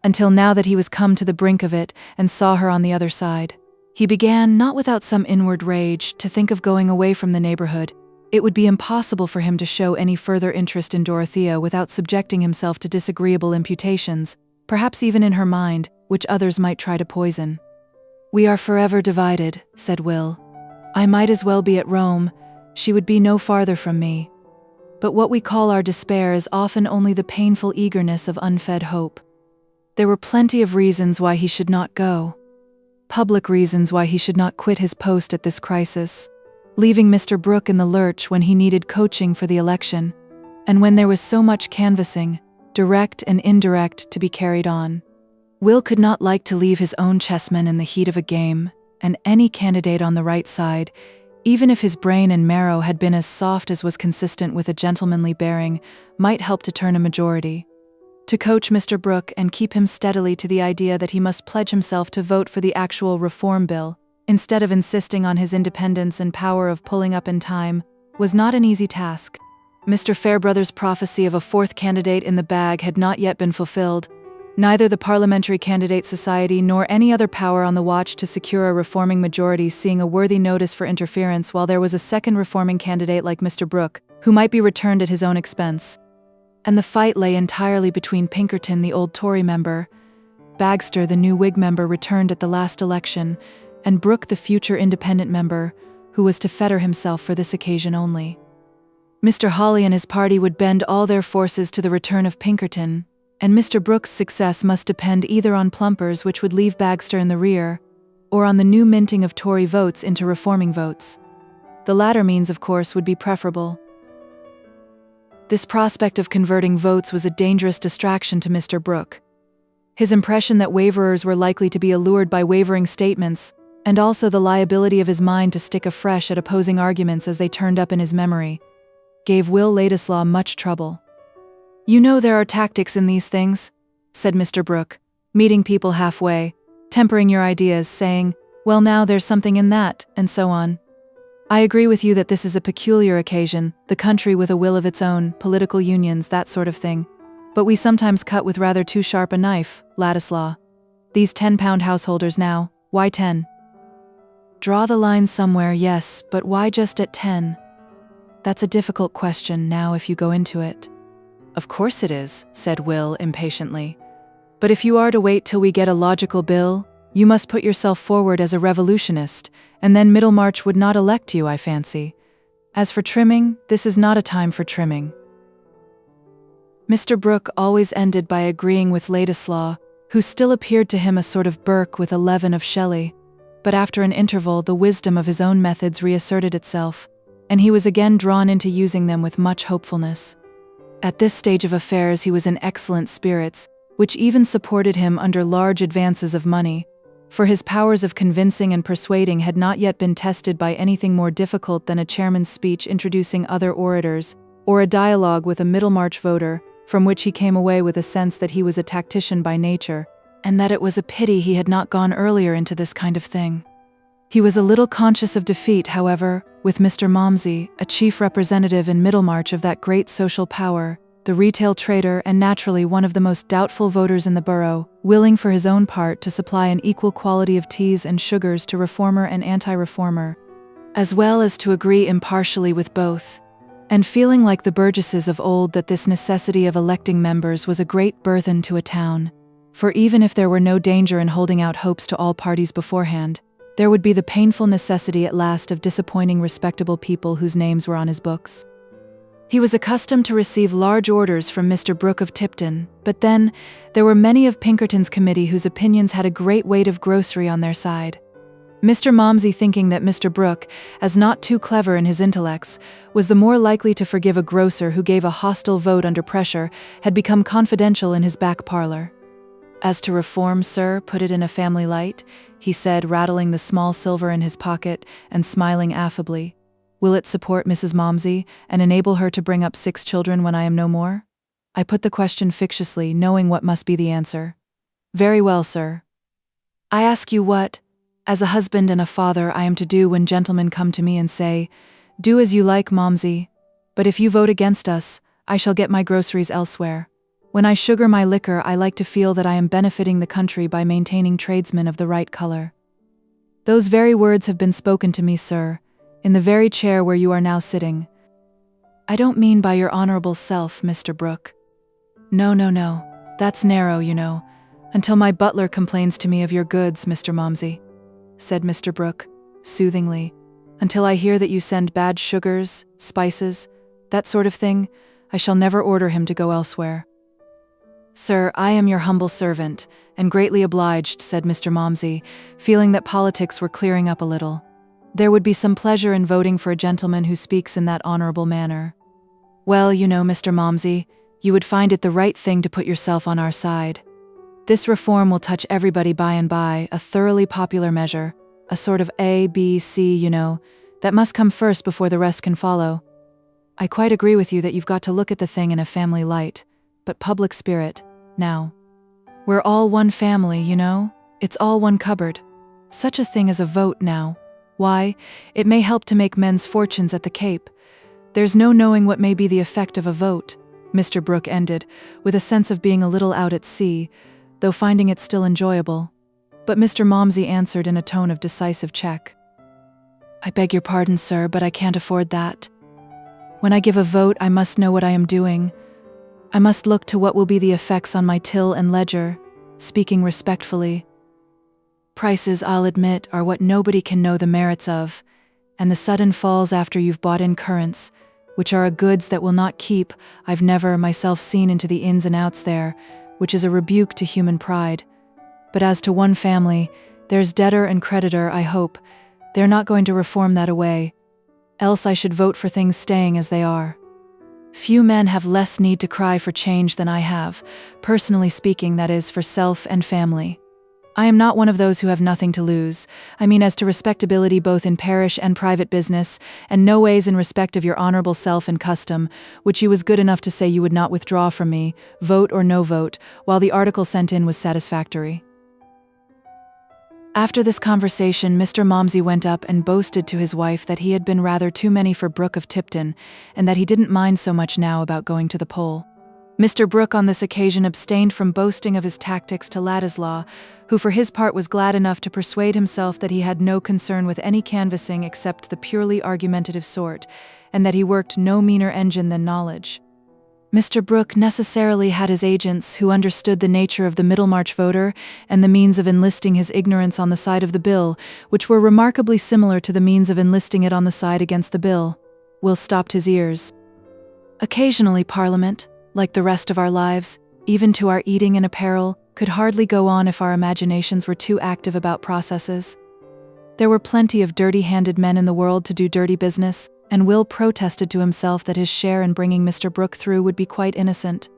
B: until now that he was come to the brink of it and saw her on the other side. He began, not without some inward rage, to think of going away from the neighborhood. It would be impossible for him to show any further interest in Dorothea without subjecting himself to disagreeable imputations, perhaps even in her mind, which others might try to poison. "We are forever divided," said Will. "I might as well be at Rome. She would be no farther from me. But what we call our despair is often only the painful eagerness of unfed hope." There were plenty of reasons why he should not go. Public reasons why he should not quit his post at this crisis, leaving Mr. Brooke in the lurch when he needed coaching for the election, and when there was so much canvassing, direct and indirect, to be carried on. Will could not like to leave his own chessmen in the heat of a game, and any candidate on the right side, even if his brain and marrow had been as soft as was consistent with a gentlemanly bearing, might help to turn a majority. To coach Mr. Brooke and keep him steadily to the idea that he must pledge himself to vote for the actual reform bill, instead of insisting on his independence and power of pulling up in time, was not an easy task. Mr. Fairbrother's prophecy of a fourth candidate in the bag had not yet been fulfilled. Neither the Parliamentary Candidate Society nor any other power on the watch to secure a reforming majority seeing a worthy notice for interference while there was a second reforming candidate like Mr. Brooke, who might be returned at his own expense. And the fight lay entirely between Pinkerton, the old Tory member, Bagster, the new Whig member returned at the last election, and Brooke, the future independent member, who was to fetter himself for this occasion only. Mr. Hawley and his party would bend all their forces to the return of Pinkerton, and Mr. Brooke's success must depend either on plumpers which would leave Bagster in the rear, or on the new minting of Tory votes into reforming votes. The latter means, of course, would be preferable. This prospect of converting votes was a dangerous distraction to Mr. Brooke. His impression that waverers were likely to be allured by wavering statements, and also the liability of his mind to stick afresh at opposing arguments as they turned up in his memory, gave Will Ladislaw much trouble. "You know there are tactics in these things," said Mr. Brooke, meeting people halfway, tempering your ideas, saying, "Well now, there's something in that," and so on. "I agree with you that this is a peculiar occasion, the country with a will of its own, political unions, that sort of thing. But we sometimes cut with rather too sharp a knife, Ladislaw. These 10-pound householders now, why 10? Draw the line somewhere, yes, but why just at 10? That's a difficult question now if you go into it." "Of course it is," said Will impatiently. "But if you are to wait till we get a logical bill, you must put yourself forward as a revolutionist, and then Middlemarch would not elect you, I fancy. As for trimming, this is not a time for trimming." Mr. Brooke always ended by agreeing with Ladislaw, who still appeared to him a sort of Burke with a leaven of Shelley, but after an interval the wisdom of his own methods reasserted itself, and he was again drawn into using them with much hopefulness. At this stage of affairs he was in excellent spirits, which even supported him under large advances of money, for his powers of convincing and persuading had not yet been tested by anything more difficult than a chairman's speech introducing other orators, or a dialogue with a Middlemarch voter, from which he came away with a sense that he was a tactician by nature, and that it was a pity he had not gone earlier into this kind of thing. He was a little conscious of defeat, however, with Mr. Malmsey, a chief representative in Middlemarch of that great social power, the retail trader and naturally one of the most doubtful voters in the borough, willing for his own part to supply an equal quality of teas and sugars to reformer and anti-reformer, as well as to agree impartially with both, and feeling like the burgesses of old that this necessity of electing members was a great burthen to a town, for even if there were no danger in holding out hopes to all parties beforehand, there would be the painful necessity at last of disappointing respectable people whose names were on his books. He was accustomed to receive large orders from Mr. Brooke of Tipton, but then there were many of Pinkerton's committee whose opinions had a great weight of grocery on their side. Mr. Momsey, thinking that Mr. Brooke, as not too clever in his intellects, was the more likely to forgive a grocer who gave a hostile vote under pressure, had become confidential in his back parlor. "As to reform, sir, put it in a family light," he said, rattling the small silver in his pocket and smiling affably. "Will it support Mrs. Momsey and enable her to bring up 6 children when I am no more?" I put the question fictiously, knowing what must be the answer. "Very well, sir. I ask you what, as a husband and a father, I am to do when gentlemen come to me and say, 'Do as you like, Momsey, but if you vote against us, I shall get my groceries elsewhere. When I sugar my liquor, I like to feel that I am benefiting the country by maintaining tradesmen of the right color.' Those very words have been spoken to me, sir, in the very chair where you are now sitting. I don't mean by your honorable self, Mr. Brooke. No, that's narrow, you know, until my butler complains to me of your goods, Mr. Momsey," said Mr. Brooke, soothingly. "Until I hear that you send bad sugars, spices, that sort of thing, I shall never order him to go elsewhere." "Sir, I am your humble servant, and greatly obliged," said Mr. Momsey, feeling that politics were clearing up a little. There would be some pleasure in voting for a gentleman who speaks in that honorable manner. "Well, you know, Mr. Momsey, you would find it the right thing to put yourself on our side. This reform will touch everybody by and by, a thoroughly popular measure, a sort of A, B, C, you know, that must come first before the rest can follow. I quite agree with you that you've got to look at the thing in a family light, but public spirit, now. We're all one family, you know, it's all one cupboard. Such a thing as a vote now. Why, it may help to make men's fortunes at the Cape. There's no knowing what may be the effect of a vote," Mr. Brooke ended, with a sense of being a little out at sea, though finding it still enjoyable. But Mr. Momsey answered in a tone of decisive check. "I beg your pardon, sir, but I can't afford that. When I give a vote, I must know what I am doing. I must look to what will be the effects on my till and ledger, speaking respectfully. Prices, I'll admit, are what nobody can know the merits of, and the sudden falls after you've bought in currants, which are a goods that will not keep. I've never myself seen into the ins and outs there, which is a rebuke to human pride. But as to one family, there's debtor and creditor, I hope. They're not going to reform that away, else I should vote for things staying as they are. Few men have less need to cry for change than I have, personally speaking, that is, for self and family. I am not one of those who have nothing to lose. I mean as to respectability both in parish and private business, and no ways in respect of your honorable self and custom, which you was good enough to say you would not withdraw from me, vote or no vote, while the article sent in was satisfactory." After this conversation, Mr. Momsey went up and boasted to his wife that he had been rather too many for Brooke of Tipton, and that he didn't mind so much now about going to the poll. Mr. Brooke on this occasion abstained from boasting of his tactics to Ladislaw, who for his part was glad enough to persuade himself that he had no concern with any canvassing except the purely argumentative sort, and that he worked no meaner engine than knowledge. Mr. Brooke necessarily had his agents who understood the nature of the Middlemarch voter and the means of enlisting his ignorance on the side of the bill, which were remarkably similar to the means of enlisting it on the side against the bill. Will stopped his ears. Occasionally Parliament, like the rest of our lives, even to our eating and apparel, could hardly go on if our imaginations were too active about processes. There were plenty of dirty-handed men in the world to do dirty business, and Will protested to himself that his share in bringing Mr. Brooke through would be quite innocent.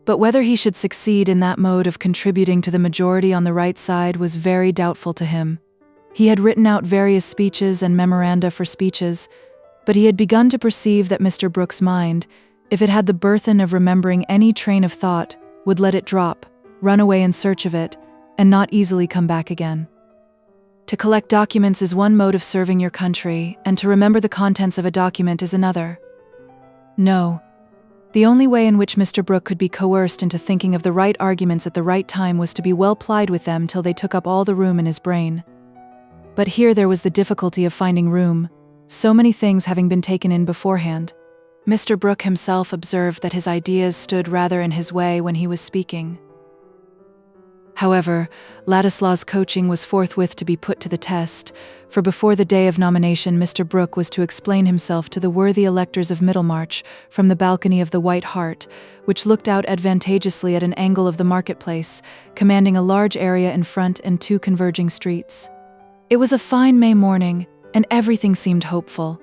B: But whether he should succeed in that mode of contributing to the majority on the right side was very doubtful to him. He had written out various speeches and memoranda for speeches, but he had begun to perceive that Mr. Brooke's mind, if it had the burthen of remembering any train of thought, would let it drop, run away in search of it, and not easily come back again. To collect documents is one mode of serving your country, and to remember the contents of a document is another. No, The only way in which Mr. Brooke could be coerced into thinking of the right arguments at the right time was to be well plied with them till they took up all the room in his brain. But here there was the difficulty of finding room, so many things having been taken in beforehand. Mr. Brooke himself observed that his ideas stood rather in his way when he was speaking. However, Ladislaw's coaching was forthwith to be put to the test, for before the day of nomination Mr. Brooke was to explain himself to the worthy electors of Middlemarch from the balcony of the White Hart, which looked out advantageously at an angle of the marketplace, commanding a large area in front and two converging streets. It was a fine May morning, and everything seemed hopeful.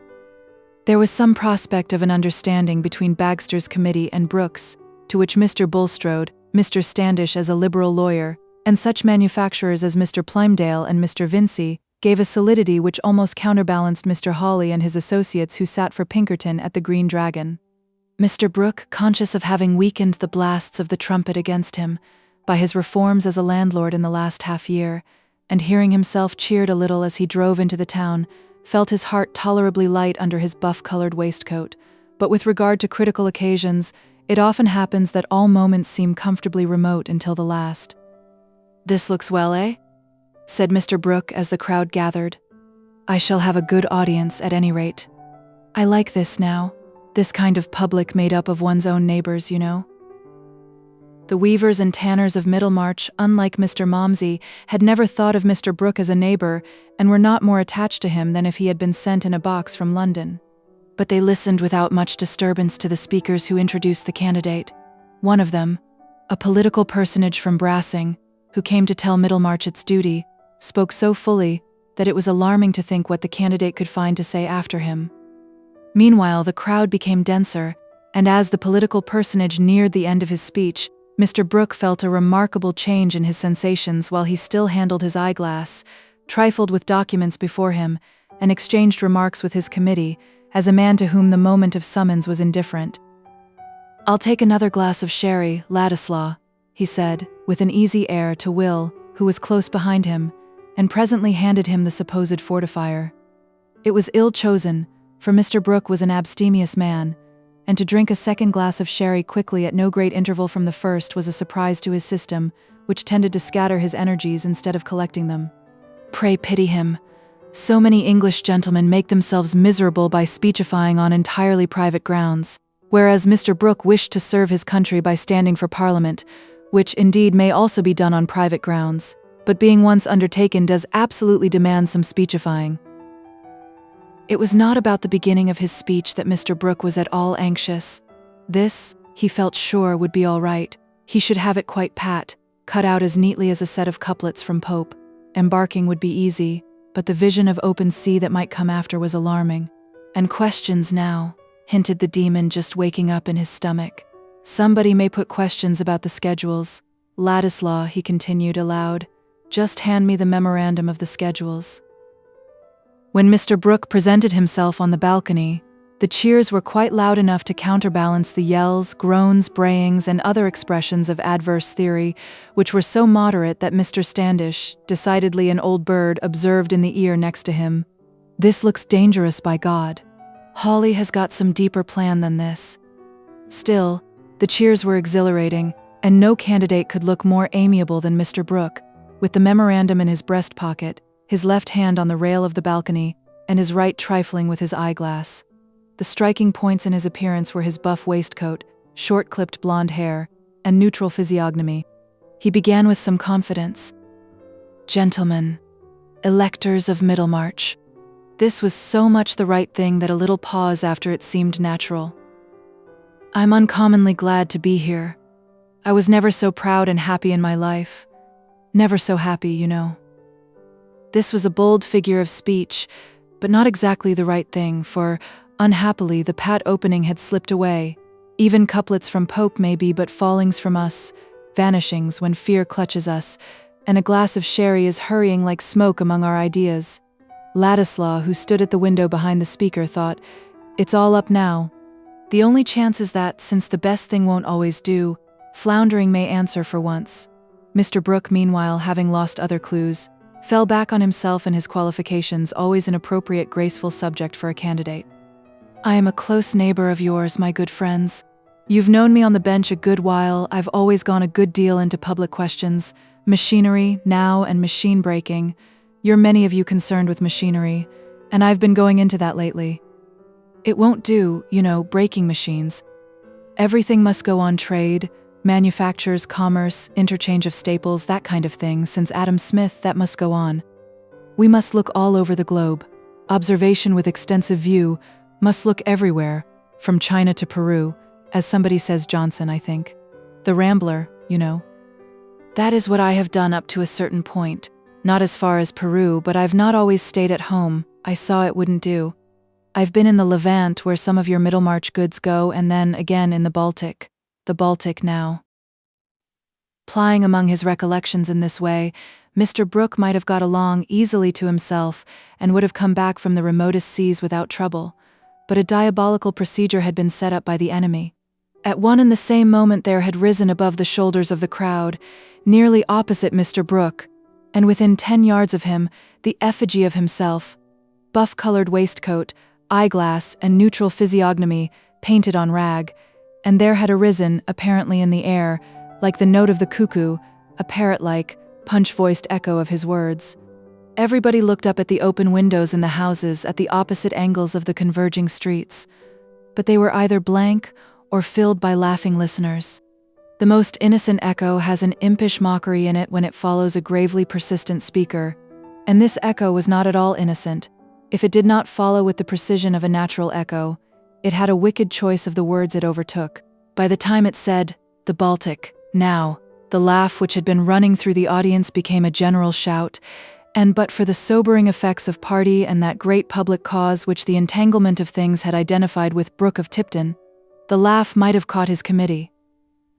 B: There was some prospect of an understanding between Bagster's committee and Brooke's, to which Mr. Bulstrode, Mr. Standish as a liberal lawyer, and such manufacturers as Mr. Plymdale and Mr. Vincey gave a solidity which almost counterbalanced Mr. Hawley and his associates who sat for Pinkerton at the Green Dragon. Mr. Brooke, conscious of having weakened the blasts of the trumpet against him by his reforms as a landlord in the last half-year, and hearing himself cheered a little as he drove into the town, felt his heart tolerably light under his buff-colored waistcoat. But with regard to critical occasions, it often happens that all moments seem comfortably remote until the last. "This looks well, eh?" said Mr. Brooke as the crowd gathered. "I shall have a good audience at any rate. I like this now, this kind of public made up of one's own neighbors, you know." The weavers and tanners of Middlemarch, unlike Mr. Momsey, had never thought of Mr. Brooke as a neighbor and were not more attached to him than if he had been sent in a box from London. But they listened without much disturbance to the speakers who introduced the candidate. One of them, a political personage from Brassing, who came to tell Middlemarch its duty, spoke so fully that it was alarming to think what the candidate could find to say after him. Meanwhile, the crowd became denser, and as the political personage neared the end of his speech, Mr. Brooke felt a remarkable change in his sensations while he still handled his eyeglass, trifled with documents before him, and exchanged remarks with his committee, as a man to whom the moment of summons was indifferent. "I'll take another glass of sherry, Ladislaw," he said, with an easy air to Will, who was close behind him, and presently handed him the supposed fortifier. It was ill chosen, for Mr. Brooke was an abstemious man, and to drink a second glass of sherry quickly at no great interval from the first was a surprise to his system, which tended to scatter his energies instead of collecting them. "Pray pity him. So many English gentlemen make themselves miserable by speechifying on entirely private grounds, whereas Mr. Brooke wished to serve his country by standing for Parliament, which indeed may also be done on private grounds, but being once undertaken does absolutely demand some speechifying." It was not about the beginning of his speech that Mr. Brooke was at all anxious. This, he felt sure, would be all right. He should have it quite pat, cut out as neatly as a set of couplets from Pope. Embarking would be easy, but the vision of open sea that might come after was alarming. "And questions now," hinted the demon just waking up in his stomach. "Somebody may put questions about the schedules. Ladislaw," he continued aloud, "just hand me the memorandum of the schedules." When Mr. Brooke presented himself on the balcony, the cheers were quite loud enough to counterbalance the yells, groans, brayings, and other expressions of adverse theory, which were so moderate that Mr. Standish, decidedly an old bird, observed in the ear next to him, "This looks dangerous, by God. Hawley has got some deeper plan than this." Still, the cheers were exhilarating, and no candidate could look more amiable than Mr. Brooke, with the memorandum in his breast pocket, his left hand on the rail of the balcony, and his right trifling with his eyeglass. The striking points in his appearance were his buff waistcoat, short-clipped blonde hair, and neutral physiognomy. He began with some confidence. "Gentlemen, electors of Middlemarch." This was so much the right thing that a little pause after it seemed natural. "I'm uncommonly glad to be here. I was never so proud and happy in my life. Never so happy, you know." This was a bold figure of speech, but not exactly the right thing, for, unhappily, the pat opening had slipped away. Even couplets from Pope may be but fallings from us, vanishings when fear clutches us, and a glass of sherry is hurrying like smoke among our ideas. Ladislaw, who stood at the window behind the speaker, thought, "It's all up now. The only chance is that, since the best thing won't always do, floundering may answer for once." Mr. Brooke, meanwhile, having lost other clues, fell back on himself and his qualifications, always an appropriate, graceful subject for a candidate. "I am a close neighbor of yours, my good friends. You've known me on the bench a good while. I've always gone a good deal into public questions, machinery, now, and machine breaking. You're many of you concerned with machinery, and I've been going into that lately. It won't do, breaking machines. Everything must go on trade, manufactures, commerce, interchange of staples, that kind of thing. Since Adam Smith, that must go on. We must look all over the globe. Observation with extensive view must look everywhere, from China to Peru, as somebody says Johnson, I think. The Rambler, That is what I have done up to a certain point. Not as far as Peru, but I've not always stayed at home. I saw it wouldn't do. I've been in the Levant, where some of your Middlemarch goods go, and then again in the Baltic. The Baltic now. Plying among his recollections in this way, Mr. Brooke might have got along easily to himself and would have come back from the remotest seas without trouble. But a diabolical procedure had been set up by the enemy. At one and the same moment there had risen above the shoulders of the crowd, nearly opposite Mr. Brooke, and within 10 yards of him, the effigy of himself, buff-colored waistcoat, eyeglass, and neutral physiognomy painted on rag, and there had arisen, apparently in the air, like the note of the cuckoo, a parrot-like, punch-voiced echo of his words. Everybody looked up at the open windows in the houses at the opposite angles of the converging streets, but they were either blank or filled by laughing listeners. The most innocent echo has an impish mockery in it when it follows a gravely persistent speaker, and this echo was not at all innocent. If it did not follow with the precision of a natural echo, it had a wicked choice of the words it overtook. By the time it said, "The Baltic, now," the laugh which had been running through the audience became a general shout, and but for the sobering effects of party and that great public cause which the entanglement of things had identified with Brooke of Tipton, the laugh might have caught his committee.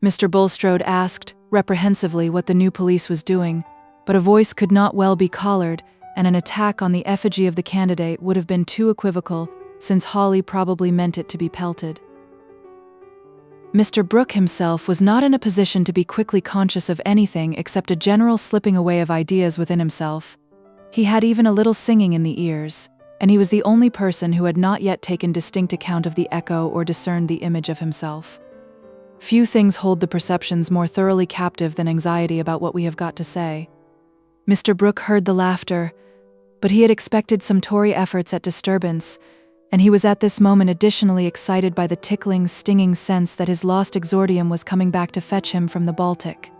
B: Mr. Bulstrode asked, reprehensively, what the new police was doing, but a voice could not well be collared, and an attack on the effigy of the candidate would have been too equivocal, since Hawley probably meant it to be pelted. Mr. Brooke himself was not in a position to be quickly conscious of anything except a general slipping away of ideas within himself. He had even a little singing in the ears, and he was the only person who had not yet taken distinct account of the echo or discerned the image of himself. Few things hold the perceptions more thoroughly captive than anxiety about what we have got to say. Mr. Brooke heard the laughter, but he had expected some Tory efforts at disturbance, and he was at this moment additionally excited by the tickling, stinging sense that his lost exordium was coming back to fetch him from the Baltic.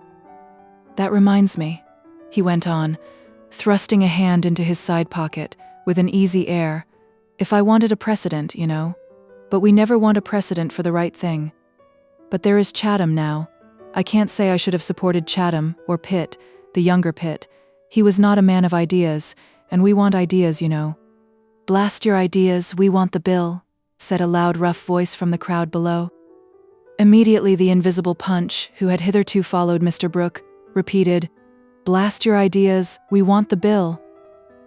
B: "That reminds me," he went on, thrusting a hand into his side pocket, with an easy air, "if I wanted a precedent, But we never want a precedent for the right thing. But there is Chatham now. I can't say I should have supported Chatham, or Pitt, the younger Pitt. He was not a man of ideas, and we want ideas, "Blast your ideas, we want the bill," said a loud, rough voice from the crowd below. Immediately the invisible Punch, who had hitherto followed Mr. Brooke, repeated, "Blast your ideas, we want the bill."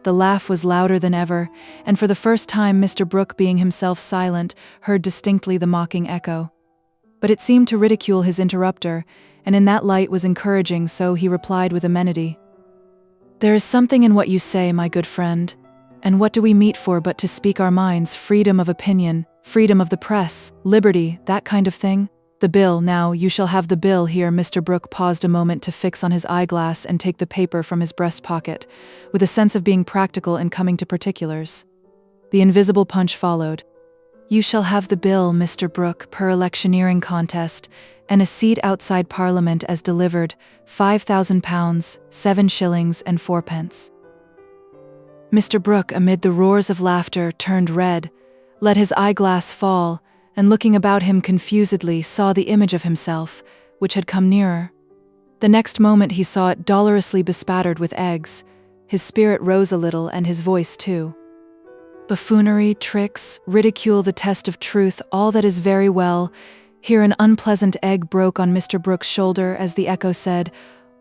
B: The laugh was louder than ever, and for the first time Mr. Brooke, being himself silent, heard distinctly the mocking echo. But it seemed to ridicule his interrupter, and in that light was encouraging, so he replied with amenity, "There is something in what you say, my good friend. And what do we meet for but to speak our minds, freedom of opinion, freedom of the press, liberty, that kind of thing? The bill, now, you shall have the bill here." Mr. Brooke paused a moment to fix on his eyeglass and take the paper from his breast pocket, with a sense of being practical and coming to particulars. The invisible Punch followed. "You shall have the bill, Mr. Brooke, per electioneering contest, and a seat outside Parliament as delivered, £5,000, 7 shillings and 4 pence. Mr. Brooke, amid the roars of laughter, turned red, let his eyeglass fall, and looking about him confusedly saw the image of himself, which had come nearer. The next moment he saw it dolorously bespattered with eggs. His spirit rose a little, and his voice too. "Buffoonery, tricks, ridicule, the test of truth, all that is very well." Here an unpleasant egg broke on Mr. Brooke's shoulder as the echo said,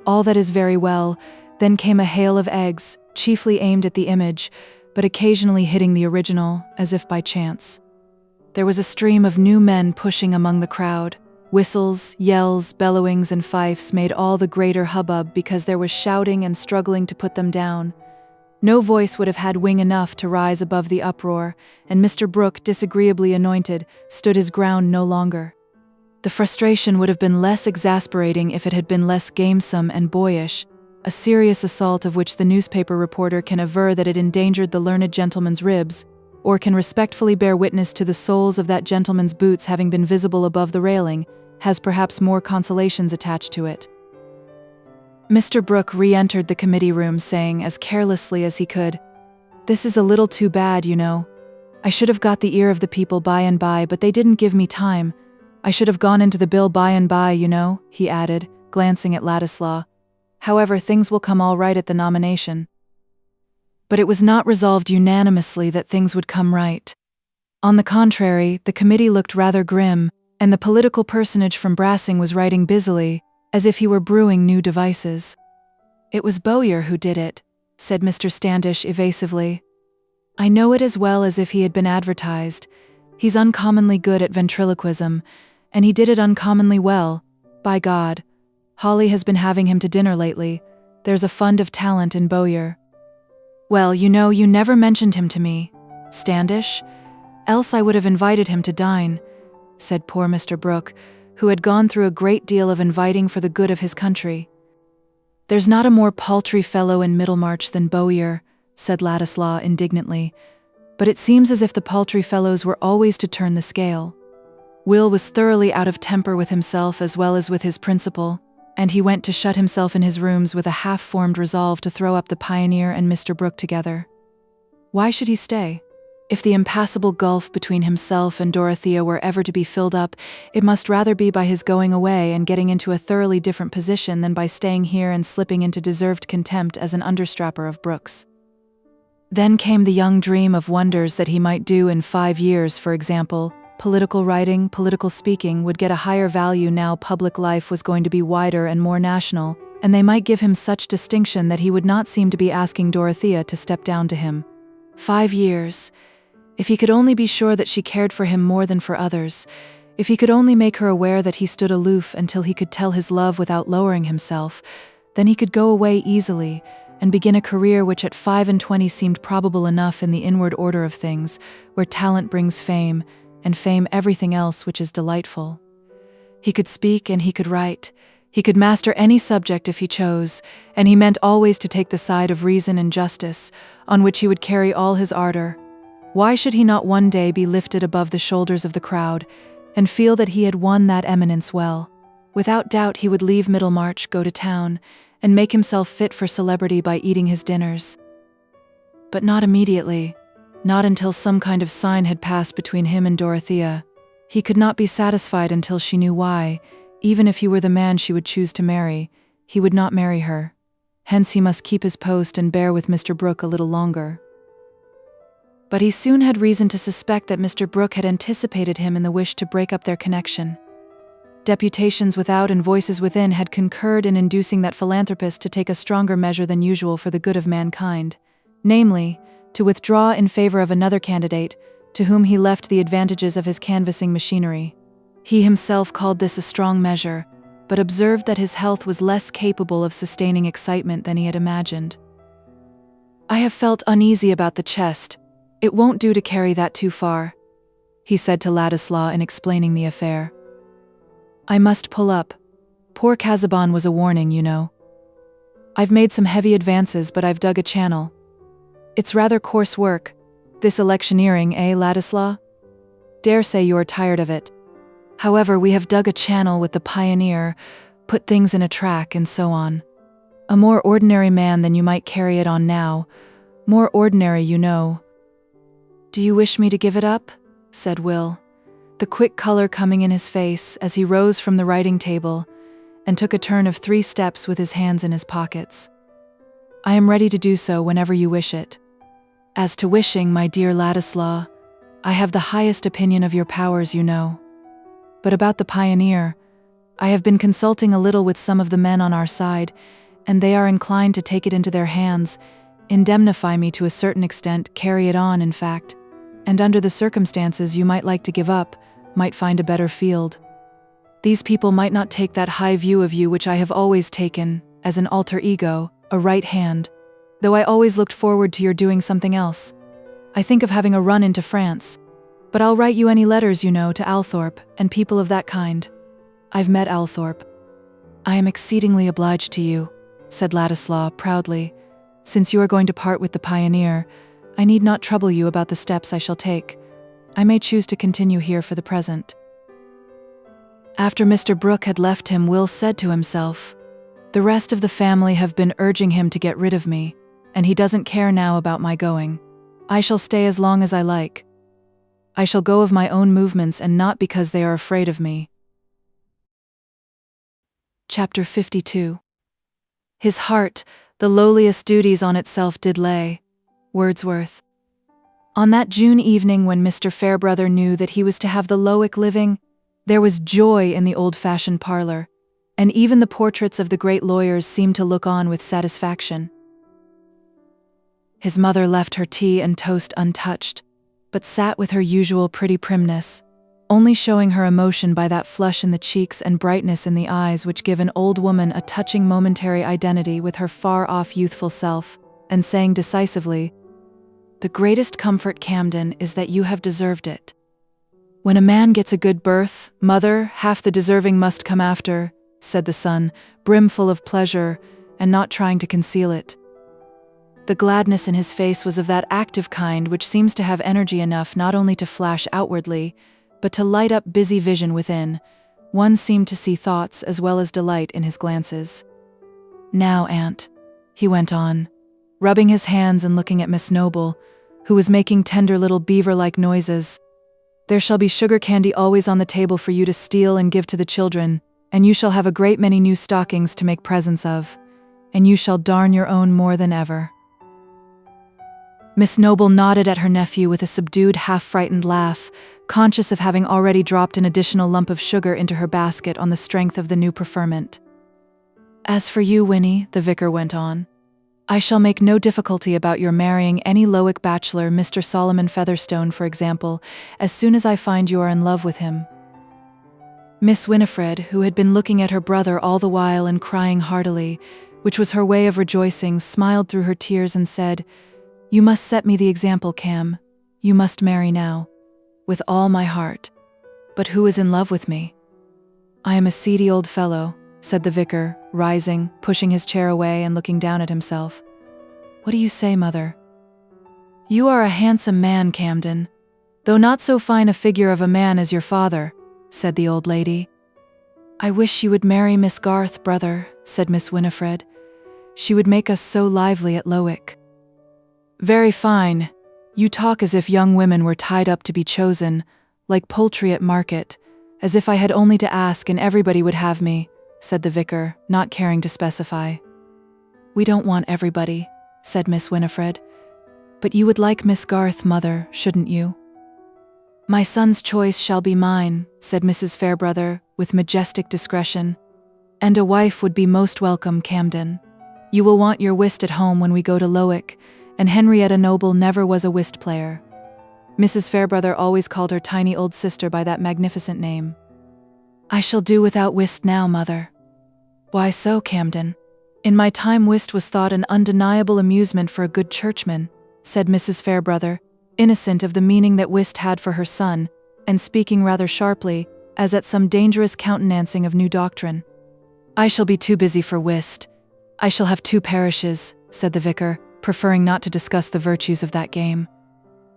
B: "All that is very well." Then came a hail of eggs, chiefly aimed at the image, but occasionally hitting the original, as if by chance. There was a stream of new men pushing among the crowd. Whistles, yells, bellowings, and fifes made all the greater hubbub because there was shouting and struggling to put them down. No voice would have had wing enough to rise above the uproar, and Mr. Brooke, disagreeably anointed, stood his ground no longer. The frustration would have been less exasperating if it had been less gamesome and boyish, a serious assault of which the newspaper reporter can aver that it endangered the learned gentleman's ribs, or can respectfully bear witness to the soles of that gentleman's boots having been visible above the railing, has perhaps more consolations attached to it. Mr. Brooke re-entered the committee room saying as carelessly as he could, "This is a little too bad, you know. I should have got the ear of the people by and by, but they didn't give me time. I should have gone into the bill by and by, you know," he added, glancing at Ladislaw. "However, things will come all right at the nomination." But it was not resolved unanimously that things would come right. On the contrary, the committee looked rather grim, and the political personage from Brassing was writing busily, as if he were brewing new devices. "It was Bowyer who did it," said Mr. Standish evasively. "I know it as well as if he had been advertised. He's uncommonly good at ventriloquism, and he did it uncommonly well. By God, Holly has been having him to dinner lately. There's a fund of talent in Bowyer." "Well, you know, you never mentioned him to me, Standish, else I would have invited him to dine," said poor Mr. Brooke, who had gone through a great deal of inviting for the good of his country. "There's not a more paltry fellow in Middlemarch than Bowyer," said Ladislaw indignantly, "but it seems as if the paltry fellows were always to turn the scale." Will was thoroughly out of temper with himself as well as with his principal, and he went to shut himself in his rooms with a half-formed resolve to throw up the Pioneer and Mr. Brooke together. Why should he stay? If the impassable gulf between himself and Dorothea were ever to be filled up, it must rather be by his going away and getting into a thoroughly different position than by staying here and slipping into deserved contempt as an understrapper of Brooks. Then came the young dream of wonders that he might do in 5 years, for example. Political writing, political speaking would get a higher value now public life was going to be wider and more national, and they might give him such distinction that he would not seem to be asking Dorothea to step down to him. 5 years. If he could only be sure that she cared for him more than for others, if he could only make her aware that he stood aloof until he could tell his love without lowering himself, then he could go away easily and begin a career which at 25 seemed probable enough in the inward order of things, where talent brings fame, and fame everything else which is delightful. He could speak and he could write. He could master any subject if he chose, and he meant always to take the side of reason and justice, on which he would carry all his ardor. Why should he not one day be lifted above the shoulders of the crowd, and feel that he had won that eminence well? Without doubt he would leave Middlemarch, go to town, and make himself fit for celebrity by eating his dinners. But not immediately. Not until some kind of sign had passed between him and Dorothea. He could not be satisfied until she knew why. Even if he were the man she would choose to marry, he would not marry her. Hence he must keep his post and bear with Mr. Brooke a little longer. But he soon had reason to suspect that Mr. Brooke had anticipated him in the wish to break up their connection. Deputations without and voices within had concurred in inducing that philanthropist to take a stronger measure than usual for the good of mankind, namely, to withdraw in favor of another candidate, to whom he left the advantages of his canvassing machinery. He himself called this a strong measure, but observed that his health was less capable of sustaining excitement than he had imagined. "I have felt uneasy about the chest. It won't do to carry that too far," he said to Ladislaw in explaining the affair. "I must pull up. Poor Casaubon was a warning, you know. I've made some heavy advances, but I've dug a channel. It's rather coarse work, this electioneering, eh, Ladislaw? Dare say you are tired of it. However, we have dug a channel with the Pioneer, put things in a track, and so on. A more ordinary man than you might carry it on now. More ordinary, you know." "Do you wish me to give it up?" said Will, the quick color coming in his face as he rose from the writing table and took a turn of 3 steps with his hands in his pockets. "I am ready to do so whenever you wish it. As to wishing, my dear Ladislaw, I have the highest opinion of your powers, you know. But about the Pioneer, I have been consulting a little with some of the men on our side, and they are inclined to take it into their hands, indemnify me to a certain extent, carry it on, in fact, and under the circumstances you might like to give up, might find a better field. These people might not take that high view of you which I have always taken, as an alter ego, a right hand, though I always looked forward to your doing something else. I think of having a run into France, but I'll write you any letters, you know, to Althorpe, and people of that kind. I've met Althorpe. I am exceedingly obliged to you, said Ladislaw proudly. Since you are going to part with the pioneer, I need not trouble you about the steps I shall take. I may choose to continue here for the present. After Mr. Brooke had left him, Will said to himself, the rest of the family have been urging him to get rid of me, and he doesn't care now about my going. I shall stay as long as I like. I shall go of my own movements and not because they are afraid of me. Chapter 52. His heart, the lowliest duties on itself did lay. Wordsworth. On that June evening when Mr. Fairbrother knew that he was to have the LIII living, there was joy in the old-fashioned parlor, and even the portraits of the great lawyers seemed to look on with satisfaction. His mother left her tea and toast untouched, but sat with her usual pretty primness, only showing her emotion by that flush in the cheeks and brightness in the eyes which give an old woman a touching momentary identity with her far-off youthful self, and saying decisively, "The greatest comfort, Camden, is that you have deserved it. When a man gets a good birth, mother, half the deserving must come after," said the son, brimful of pleasure, and not trying to conceal it. The gladness in his face was of that active kind which seems to have energy enough not only to flash outwardly, but to light up busy vision within. One seemed to see thoughts as well as delight in his glances. "Now, Aunt," he went on, rubbing his hands and looking at Miss Noble, who was making tender little beaver-like noises, "there shall be sugar candy always on the table for you to steal and give to the children, and you shall have a great many new stockings to make presents of, and you shall darn your own more than ever." Miss Noble nodded at her nephew with a subdued, half-frightened laugh, conscious of having already dropped an additional lump of sugar into her basket on the strength of the new preferment. "As for you, Winnie," the vicar went on, "I shall make no difficulty about your marrying any LIII bachelor, Mr. Solomon Featherstone, for example, as soon as I find you are in love with him." Miss Winifred, who had been looking at her brother all the while and crying heartily, which was her way of rejoicing, smiled through her tears and said, "You must set me the example, Cam. You must marry now." "With all my heart. But who is in love with me?" "I am a seedy old fellow," said the vicar, rising, pushing his chair away and looking down at himself. "What do you say, mother?" "You are a handsome man, Camden, though not so fine a figure of a man as your father," said the old lady. "I wish you would marry Miss Garth, brother," said Miss Winifred. "She would make us so lively at LIII." "Very fine. You talk as if young women were tied up to be chosen, like poultry at market, as if I had only to ask and everybody would have me," said the vicar, not caring to specify. "We don't want everybody," said Miss Winifred. "But you would like Miss Garth, mother, shouldn't you?" "My son's choice shall be mine," said Mrs. Fairbrother, with majestic discretion. "And a wife would be most welcome, Camden. You will want your whist at home when we go to LIII, and Henrietta Noble never was a whist player." Mrs. Fairbrother always called her tiny old sister by that magnificent name. "I shall do without whist now, mother." "Why so, Camden?" "In my time whist was thought an undeniable amusement for a good churchman," said Mrs. Fairbrother, innocent of the meaning that whist had for her son, and speaking rather sharply, as at some dangerous countenancing of new doctrine. "I shall be too busy for whist. I shall have 2 parishes," said the vicar, preferring not to discuss the virtues of that game.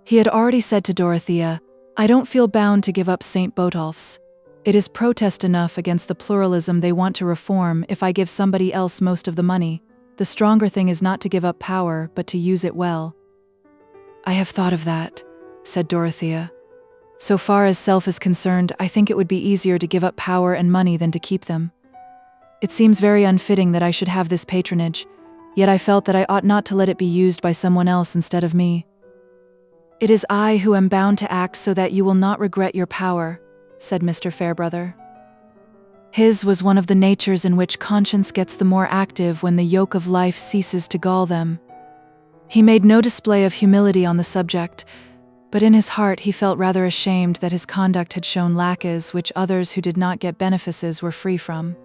B: He had already said to Dorothea, "I don't feel bound to give up St. Botolph's. It is protest enough against the pluralism they want to reform if I give somebody else most of the money. The stronger thing is not to give up power, but to use it well." "I have thought of that," said Dorothea. "So far as self is concerned, I think it would be easier to give up power and money than to keep them. It seems very unfitting that I should have this patronage, yet I felt that I ought not to let it be used by someone else instead of me." "It is I who am bound to act so that you will not regret your power," said Mr. Fairbrother. His was one of the natures in which conscience gets the more active when the yoke of life ceases to gall them. He made no display of humility on the subject, but in his heart he felt rather ashamed that his conduct had shown laches which others who did not get benefices were free from.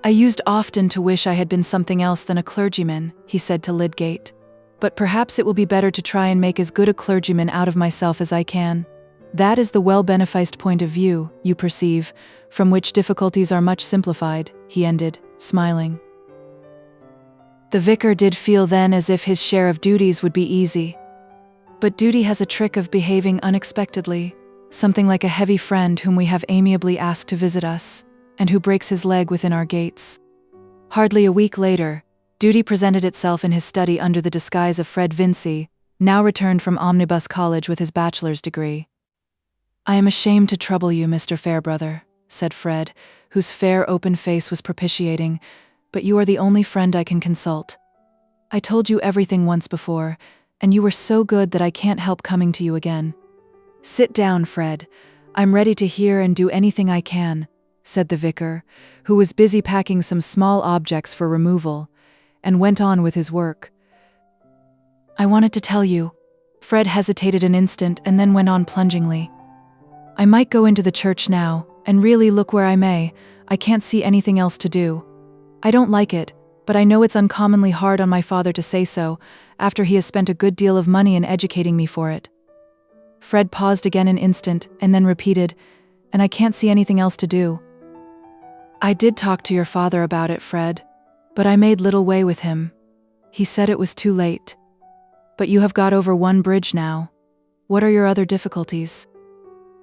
B: "I used often to wish I had been something else than a clergyman," he said to Lydgate, "but perhaps it will be better to try and make as good a clergyman out of myself as I can." That is the well-beneficed point of view, you perceive, from which difficulties are much simplified, he ended, smiling. The vicar did feel then as if his share of duties would be easy. But duty has a trick of behaving unexpectedly, something like a heavy friend whom we have amiably asked to visit us, and who breaks his leg within our gates. Hardly a week later, duty presented itself in his study under the disguise of Fred Vincy, now returned from Omnibus College with his bachelor's degree. "I am ashamed to trouble you, Mr. Fairbrother," said Fred, whose fair open face was propitiating, "but you are the only friend I can consult. I told you everything once before, and you were so good that I can't help coming to you again." "Sit down, Fred. I'm ready to hear and do anything I can," said the vicar, who was busy packing some small objects for removal, and went on with his work. "I wanted to tell you." Fred hesitated an instant and then went on plungingly. "I might go into the church now, and really look where I may, I can't see anything else to do. I don't like it, but I know it's uncommonly hard on my father to say so, after he has spent a good deal of money in educating me for it." Fred paused again an instant, and then repeated, "And I can't see anything else to do." "I did talk to your father about it, Fred, but I made little way with him. He said it was too late. But you have got over one bridge now. What are your other difficulties?"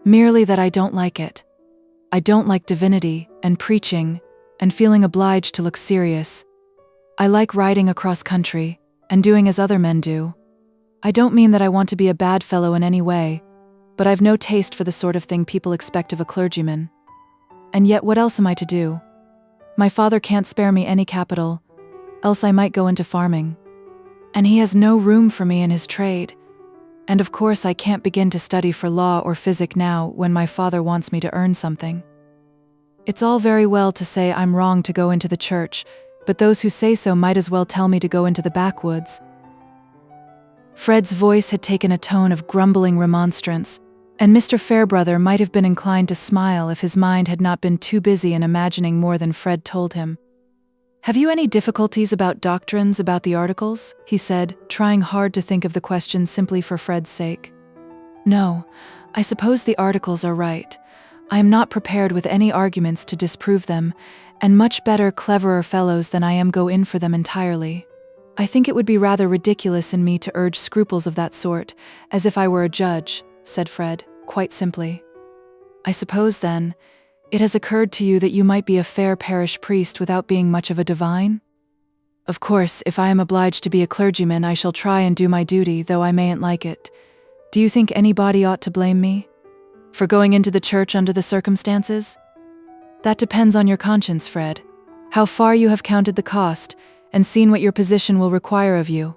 B: "Merely that I don't like it. I don't like divinity, and preaching, and feeling obliged to look serious. I like riding across country, and doing as other men do. I don't mean that I want to be a bad fellow in any way, but I've no taste for the sort of thing people expect of a clergyman. And yet what else am I to do? My father can't spare me any capital, else I might go into farming. And he has no room for me in his trade. And of course I can't begin to study for law or physic now when my father wants me to earn something. It's all very well to say I'm wrong to go into the church, but those who say so might as well tell me to go into the backwoods." Fred's voice had taken a tone of grumbling remonstrance, and Mr. Fairbrother might have been inclined to smile if his mind had not been too busy in imagining more than Fred told him. "Have you any difficulties about doctrines about the articles?" he said, trying hard to think of the question simply for Fred's sake. "No, I suppose the articles are right. I am not prepared with any arguments to disprove them, and much better, cleverer fellows than I am go in for them entirely. I think it would be rather ridiculous in me to urge scruples of that sort, as if I were a judge," said Fred, quite simply. "I suppose, then, it has occurred to you that you might be a fair parish priest without being much of a divine? Of course, if I am obliged to be a clergyman, I shall try and do my duty, though I mayn't like it. Do you think anybody ought to blame me for going into the church under the circumstances? That depends on your conscience, Fred. How far you have counted the cost, and seen what your position will require of you.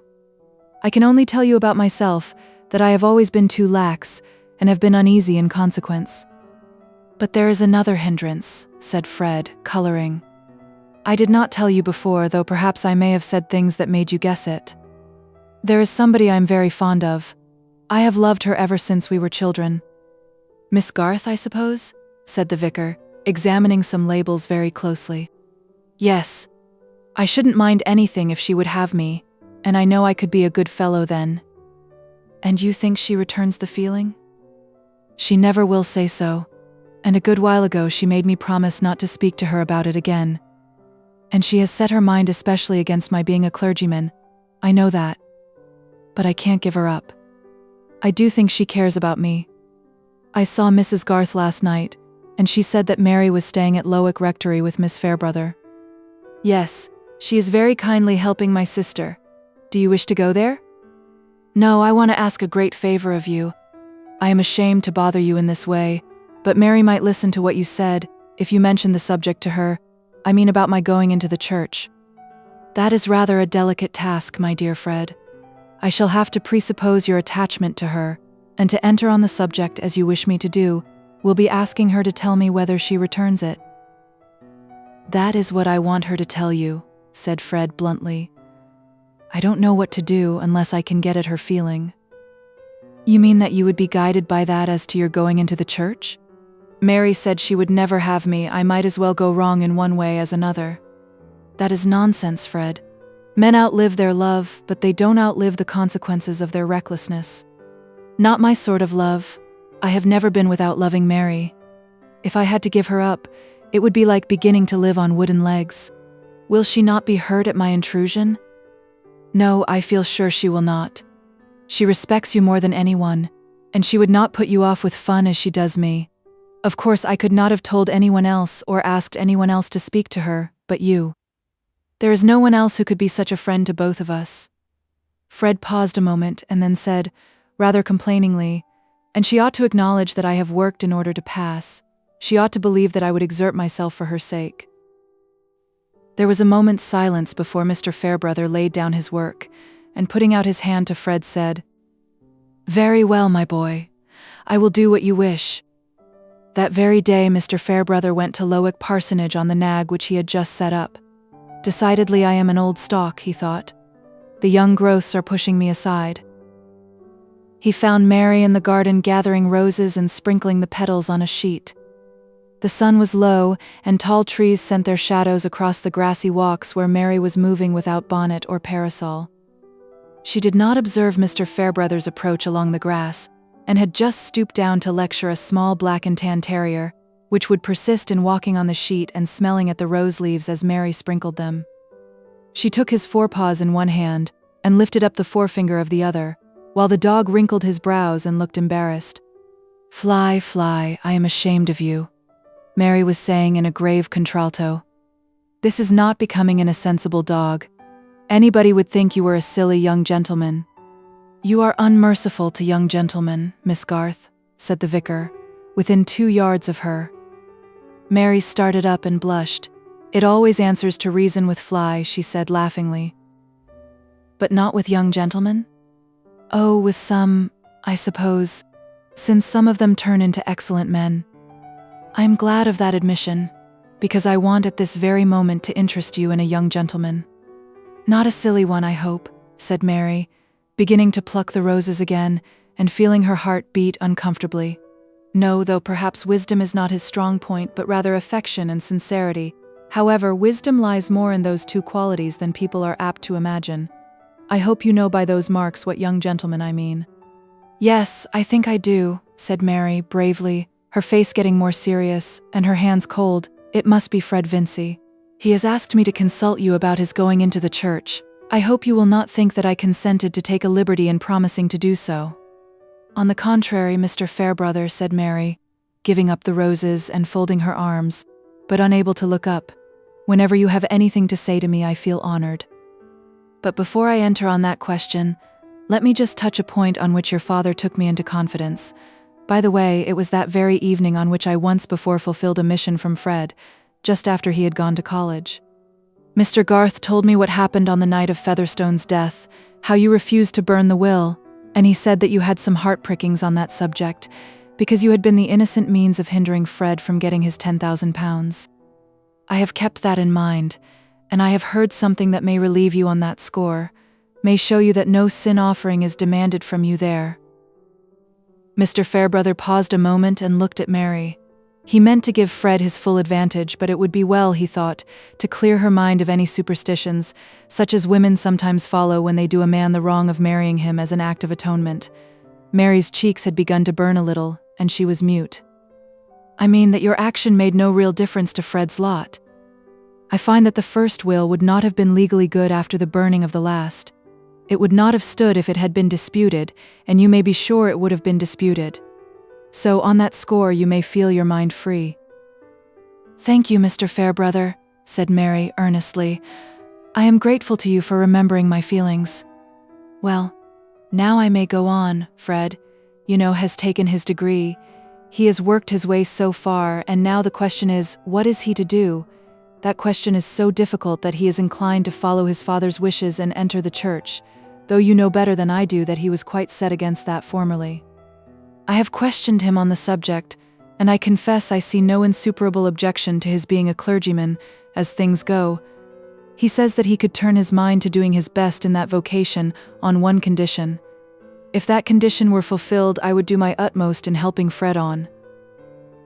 B: I can only tell you about myself, that I have always been too lax, and have been uneasy in consequence." "But there is another hindrance," said Fred, coloring. "I did not tell you before, though perhaps I may have said things that made you guess it. There is somebody I am very fond of. I have loved her ever since we were children." "Miss Garth, I suppose?" said the vicar, examining some labels very closely. "Yes. I shouldn't mind anything if she would have me, and I know I could be a good fellow then." "And you think she returns the feeling?" "She never will say so, and a good while ago she made me promise not to speak to her about it again. And she has set her mind especially against my being a clergyman, I know that. But I can't give her up. I do think she cares about me. I saw Mrs. Garth last night, and she said that Mary was staying at LIII Rectory with Miss Fairbrother." "Yes, she is very kindly helping my sister. Do you wish to go there?" "No, I want to ask a great favor of you. I am ashamed to bother you in this way, but Mary might listen to what you said, if you mention the subject to her, I mean about my going into the church. That is rather a delicate task, my dear Fred. I shall have to presuppose your attachment to her, and to enter on the subject as you wish me to do, will be asking her to tell me whether she returns it." "That is what I want her to tell you," said Fred bluntly. "I don't know what to do unless I can get at her feeling." "You mean that you would be guided by that as to your going into the church? Mary said she would never have me, I might as well go wrong in one way as another." "That is nonsense, Fred. Men outlive their love, but they don't outlive the consequences of their recklessness. Not my sort of love. I have never been without loving Mary. If I had to give her up, it would be like beginning to live on wooden legs. Will she not be hurt at my intrusion? No, I feel sure she will not. She respects you more than anyone, and she would not put you off with fun as she does me. Of course, I could not have told anyone else or asked anyone else to speak to her, but you. There is no one else who could be such a friend to both of us." Fred paused a moment and then said, rather complainingly, "And she ought to acknowledge that I have worked in order to pass. She ought to believe that I would exert myself for her sake." There was a moment's silence before Mr. Fairbrother laid down his work, and putting out his hand to Fred said, "Very well, my boy. I will do what you wish." That very day Mr. Fairbrother went to LIII parsonage on the nag which he had just set up. "Decidedly I am an old stock," he thought. "The young growths are pushing me aside." He found Mary in the garden gathering roses and sprinkling the petals on a sheet. The sun was low, and tall trees sent their shadows across the grassy walks where Mary was moving without bonnet or parasol. She did not observe Mr. Fairbrother's approach along the grass, and had just stooped down to lecture a small black and tan terrier, which would persist in walking on the sheet and smelling at the rose leaves as Mary sprinkled them. She took his forepaws in one hand and lifted up the forefinger of the other, while the dog wrinkled his brows and looked embarrassed. "Fly, fly, I am ashamed of you," Mary was saying in a grave contralto. "This is not becoming in a sensible dog. Anybody would think you were a silly young gentleman." "You are unmerciful to young gentlemen, Miss Garth," said the vicar, within 2 yards of her. Mary started up and blushed. "It always answers to reason with Fly," she said laughingly. "But not with young gentlemen?" "Oh, with some, I suppose, since some of them turn into excellent men." "I am glad of that admission, because I want at this very moment to interest you in a young gentleman." "Not a silly one, I hope," said Mary, beginning to pluck the roses again and feeling her heart beat uncomfortably. "No, though perhaps wisdom is not his strong point, but rather affection and sincerity. However, wisdom lies more in those two qualities than people are apt to imagine. I hope you know by those marks what young gentleman I mean." "Yes, I think I do," said Mary, bravely, her face getting more serious, and her hands cold. "It must be Fred Vincy. He has asked me to consult you about his going into the church. I hope you will not think that I consented to take a liberty in promising to do so." "On the contrary, Mr. Fairbrother," said Mary, giving up the roses and folding her arms, but unable to look up. "Whenever you have anything to say to me, I feel honored. But before I enter on that question, let me just touch a point on which your father took me into confidence. By the way, it was that very evening on which I once before fulfilled a mission from Fred, just after he had gone to college. Mr. Garth told me what happened on the night of Featherstone's death, how you refused to burn the will, and he said that you had some heart-prickings on that subject, because you had been the innocent means of hindering Fred from getting his £10,000. I have kept that in mind, and I have heard something that may relieve you on that score, may show you that no sin offering is demanded from you there." Mr. Fairbrother paused a moment and looked at Mary. He meant to give Fred his full advantage, but it would be well, he thought, to clear her mind of any superstitions, such as women sometimes follow when they do a man the wrong of marrying him as an act of atonement. Mary's cheeks had begun to burn a little, and she was mute. "I mean that your action made no real difference to Fred's lot. I find that the first will would not have been legally good after the burning of the last. It would not have stood if it had been disputed, and you may be sure it would have been disputed. So on that score you may feel your mind free." "Thank you, Mr. Fairbrother," said Mary earnestly. "I am grateful to you for remembering my feelings. Well, now I may go on. Fred, has taken his degree. He has worked his way so far, and now the question is, what is he to do? That question is so difficult that he is inclined to follow his father's wishes and enter the church, though you know better than I do that he was quite set against that formerly. I have questioned him on the subject, and I confess I see no insuperable objection to his being a clergyman, as things go. He says that he could turn his mind to doing his best in that vocation on one condition. If that condition were fulfilled, I would do my utmost in helping Fred on.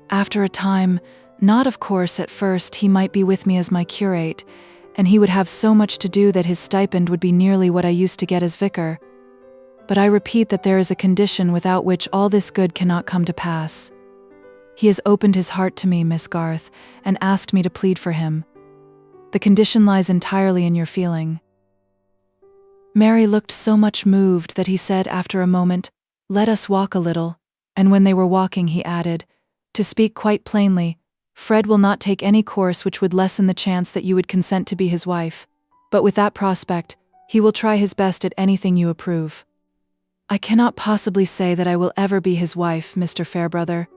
B: After a time, not of course at first, he might be with me as my curate, and he would have so much to do that his stipend would be nearly what I used to get as vicar. But I repeat that there is a condition without which all this good cannot come to pass. He has opened his heart to me, Miss Garth, and asked me to plead for him. The condition lies entirely in your feeling." Mary looked so much moved that he said after a moment, "Let us walk a little," and when they were walking he added, "To speak quite plainly, Fred will not take any course which would lessen the chance that you would consent to be his wife, but with that prospect, he will try his best at anything you approve. I cannot possibly say that I will ever be his wife, Mr. Fairbrother,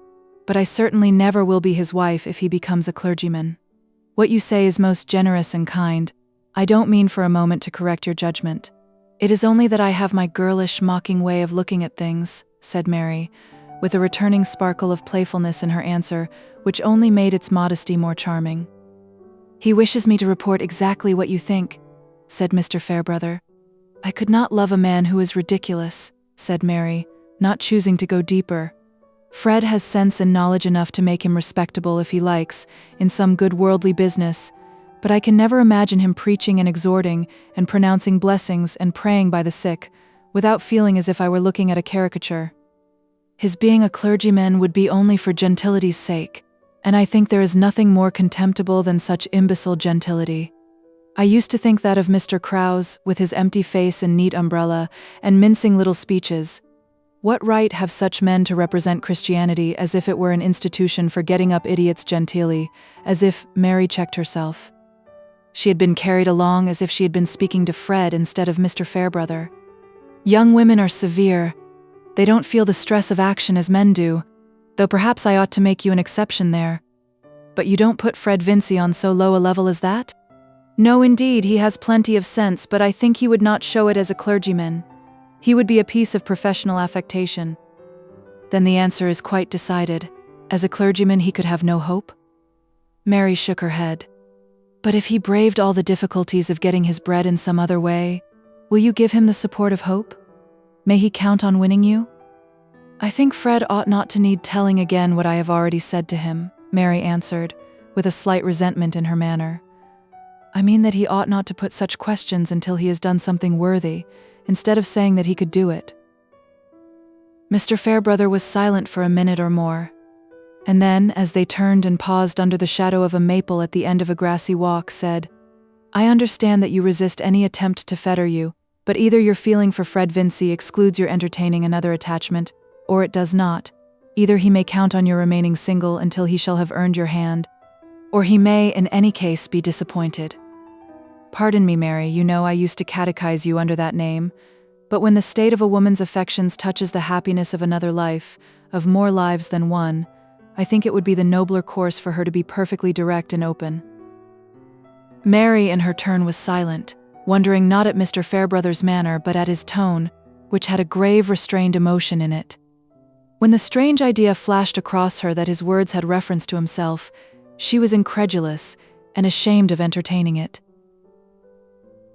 B: but I certainly never will be his wife if he becomes a clergyman. What you say is most generous and kind. I don't mean for a moment to correct your judgment. It is only that I have my girlish, mocking way of looking at things," said Mary, with a returning sparkle of playfulness in her answer, which only made its modesty more charming. "He wishes me to report exactly what you think," said Mr. Fairbrother. "I could not love a man who is ridiculous," said Mary, not choosing to go deeper. "Fred has sense and knowledge enough to make him respectable if he likes, in some good worldly business, but I can never imagine him preaching and exhorting, and pronouncing blessings and praying by the sick, without feeling as if I were looking at a caricature. His being a clergyman would be only for gentility's sake, and I think there is nothing more contemptible than such imbecile gentility. I used to think that of Mr. Krause, with his empty face and neat umbrella, and mincing little speeches. What right have such men to represent Christianity as if it were an institution for getting up idiots genteelly, as if—" Mary checked herself. She had been carried along as if she had been speaking to Fred instead of Mr. Fairbrother. "Young women are severe. They don't feel the stress of action as men do, though perhaps I ought to make you an exception there. But you don't put Fred Vincy on so low a level as that?" "No, indeed, he has plenty of sense, but I think he would not show it as a clergyman. He would be a piece of professional affectation." "Then the answer is quite decided. As a clergyman he could have no hope?" Mary shook her head. "But if he braved all the difficulties of getting his bread in some other way, will you give him the support of hope? May he count on winning you?" "I think Fred ought not to need telling again what I have already said to him," Mary answered, with a slight resentment in her manner. "I mean that he ought not to put such questions until he has done something worthy, instead of saying that he could do it." Mr. Fairbrother was silent for a minute or more, and then, as they turned and paused under the shadow of a maple at the end of a grassy walk, said, "I understand that you resist any attempt to fetter you, but either your feeling for Fred Vincy excludes your entertaining another attachment, or it does not. Either he may count on your remaining single until he shall have earned your hand, or he may, in any case, be disappointed. Pardon me, Mary, you know I used to catechize you under that name, but when the state of a woman's affections touches the happiness of another life, of more lives than one, I think it would be the nobler course for her to be perfectly direct and open." Mary, in her turn, was silent, wondering not at Mr. Fairbrother's manner but at his tone, which had a grave, restrained emotion in it. When the strange idea flashed across her that his words had reference to himself, she was incredulous and ashamed of entertaining it.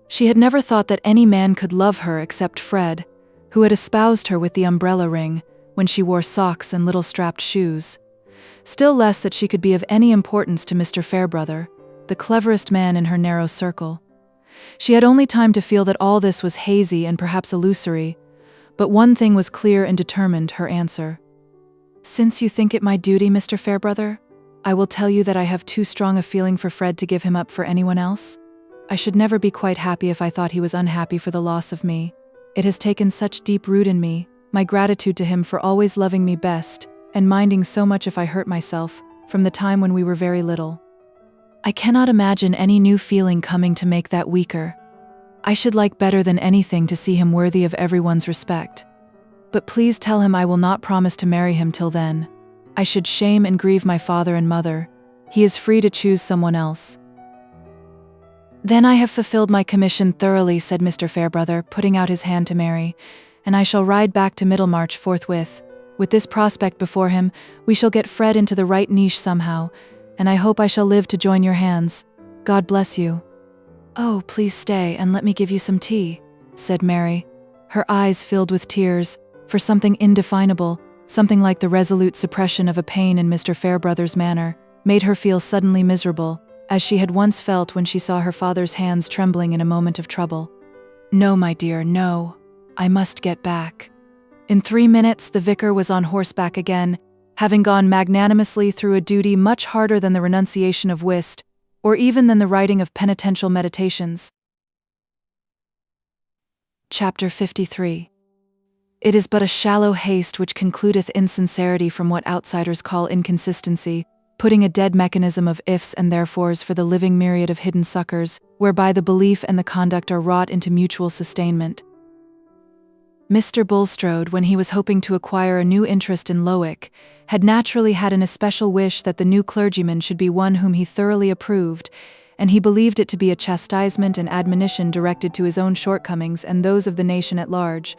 B: She had never thought that any man could love her except Fred, who had espoused her with the umbrella ring when she wore socks and little strapped shoes. Still less that she could be of any importance to Mr. Fairbrother, the cleverest man in her narrow circle. She had only time to feel that all this was hazy and perhaps illusory, but one thing was clear and determined: her answer. "Since you think it my duty, Mr. Fairbrother, I will tell you that I have too strong a feeling for Fred to give him up for anyone else. I should never be quite happy if I thought he was unhappy for the loss of me. It has taken such deep root in me, my gratitude to him for always loving me best, and minding so much if I hurt myself, from the time when we were very little. I cannot imagine any new feeling coming to make that weaker. I should like better than anything to see him worthy of everyone's respect. But please tell him I will not promise to marry him till then. I should shame and grieve my father and mother. He is free to choose someone else." "Then I have fulfilled my commission thoroughly," said Mr. Fairbrother, putting out his hand to Mary, "and I shall ride back to Middlemarch forthwith. With this prospect before him, we shall get Fred into the right niche somehow, and I hope I shall live to join your hands. God bless you." "Oh, please stay and let me give you some tea," said Mary, her eyes filled with tears, for something indefinable, something like the resolute suppression of a pain in Mr. Fairbrother's manner, made her feel suddenly miserable, as she had once felt when she saw her father's hands trembling in a moment of trouble. "No, my dear, no. I must get back. In 3 minutes, the vicar was on horseback again, having gone magnanimously through a duty much harder than the renunciation of whist, or even than the writing of penitential meditations. Chapter 53. It is but a shallow haste which concludeth insincerity from what outsiders call inconsistency, putting a dead mechanism of ifs and therefores for the living myriad of hidden suckers, whereby the belief and the conduct are wrought into mutual sustainment. Mr. Bulstrode, when he was hoping to acquire a new interest in LIII, had naturally had an especial wish that the new clergyman should be one whom he thoroughly approved, and he believed it to be a chastisement and admonition directed to his own shortcomings and those of the nation at large,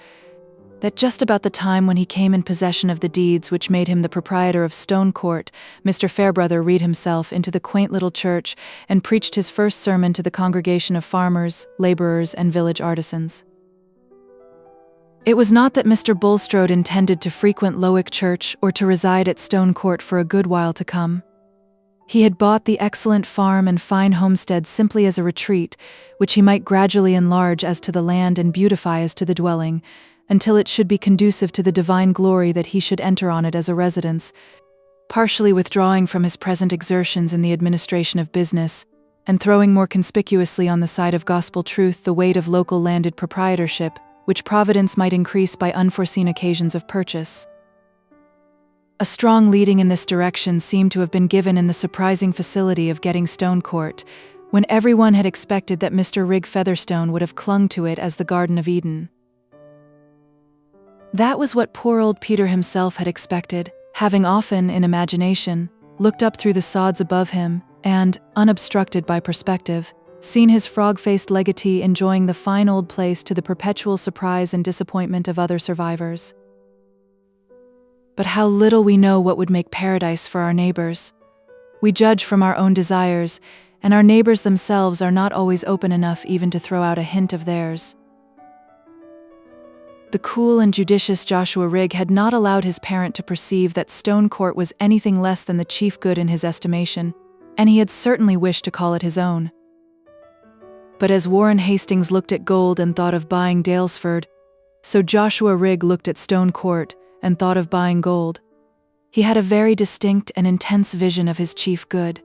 B: that just about the time when he came in possession of the deeds which made him the proprietor of Stone Court, Mr. Fairbrother read himself into the quaint little church and preached his first sermon to the congregation of farmers, labourers, and village artisans. It was not that Mr. Bulstrode intended to frequent LIII Church or to reside at Stone Court for a good while to come. He had bought the excellent farm and fine homestead simply as a retreat, which he might gradually enlarge as to the land and beautify as to the dwelling, until it should be conducive to the divine glory that he should enter on it as a residence, partially withdrawing from his present exertions in the administration of business, and throwing more conspicuously on the side of gospel truth the weight of local landed proprietorship, which Providence might increase by unforeseen occasions of purchase. A strong leading in this direction seemed to have been given in the surprising facility of getting Stone Court, when everyone had expected that Mr. Rig Featherstone would have clung to it as the Garden of Eden. That was what poor old Peter himself had expected, having often, in imagination, looked up through the sods above him, and, unobstructed by perspective, seen his frog-faced legatee enjoying the fine old place to the perpetual surprise and disappointment of other survivors. But how little we know what would make paradise for our neighbors. We judge from our own desires, and our neighbors themselves are not always open enough even to throw out a hint of theirs. The cool and judicious Joshua Rigg had not allowed his parent to perceive that Stone Court was anything less than the chief good in his estimation, and he had certainly wished to call it his own. But as Warren Hastings looked at gold and thought of buying Daylesford, so Joshua Rigg looked at Stone Court and thought of buying gold. He had a very distinct and intense vision of his chief good,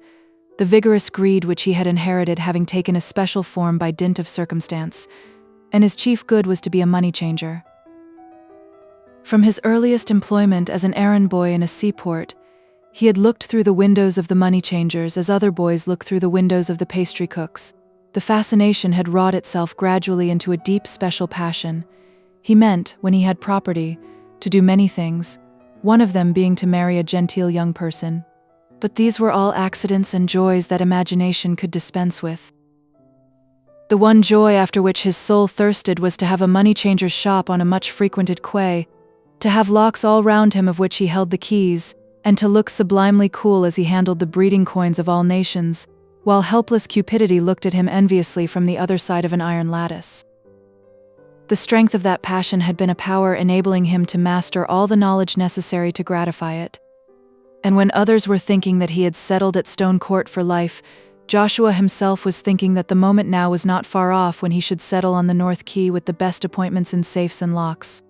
B: the vigorous greed which he had inherited having taken a special form by dint of circumstance, and his chief good was to be a money changer. From his earliest employment as an errand boy in a seaport, he had looked through the windows of the money changers as other boys look through the windows of the pastry cooks. The fascination had wrought itself gradually into a deep special passion. He meant, when he had property, to do many things, one of them being to marry a genteel young person. But these were all accidents and joys that imagination could dispense with. The one joy after which his soul thirsted was to have a money changer's shop on a much frequented quay, to have locks all round him of which he held the keys, and to look sublimely cool as he handled the breeding coins of all nations, while helpless cupidity looked at him enviously from the other side of an iron lattice. The strength of that passion had been a power enabling him to master all the knowledge necessary to gratify it. And when others were thinking that he had settled at Stone Court for life, Joshua himself was thinking that the moment now was not far off when he should settle on the North Quay with the best appointments in safes and locks.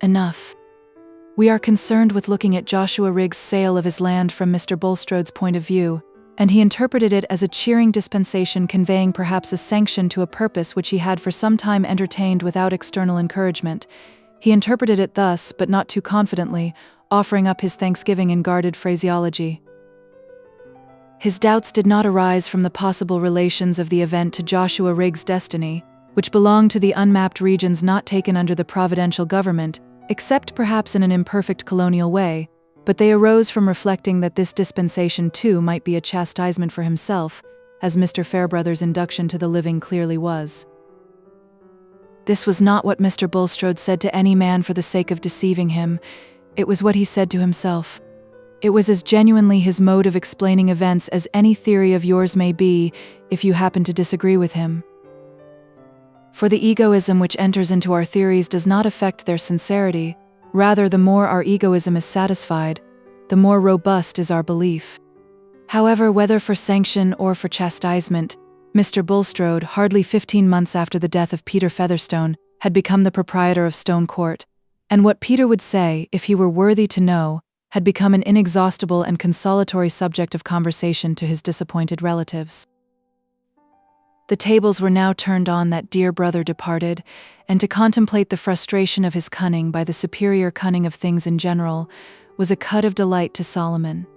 B: Enough. We are concerned with looking at Joshua Rigg's sale of his land from Mr. Bulstrode's point of view, and he interpreted it as a cheering dispensation conveying perhaps a sanction to a purpose which he had for some time entertained without external encouragement. He interpreted it thus, but not too confidently, offering up his thanksgiving in guarded phraseology. His doubts did not arise from the possible relations of the event to Joshua Rigg's destiny, which belonged to the unmapped regions not taken under the providential government, except perhaps in an imperfect colonial way, but they arose from reflecting that this dispensation too might be a chastisement for himself, as Mr. Fairbrother's induction to the living clearly was. This was not what Mr. Bulstrode said to any man for the sake of deceiving him. It was what he said to himself. It was as genuinely his mode of explaining events as any theory of yours may be, if you happen to disagree with him. For the egoism which enters into our theories does not affect their sincerity. Rather, the more our egoism is satisfied, the more robust is our belief. However, whether for sanction or for chastisement, Mr. Bulstrode, hardly 15 months after the death of Peter Featherstone, had become the proprietor of Stone Court, and what Peter would say, if he were worthy to know, had become an inexhaustible and consolatory subject of conversation to his disappointed relatives. The tables were now turned on that dear brother departed, and to contemplate the frustration of his cunning by the superior cunning of things in general was a cud of delight to Solomon.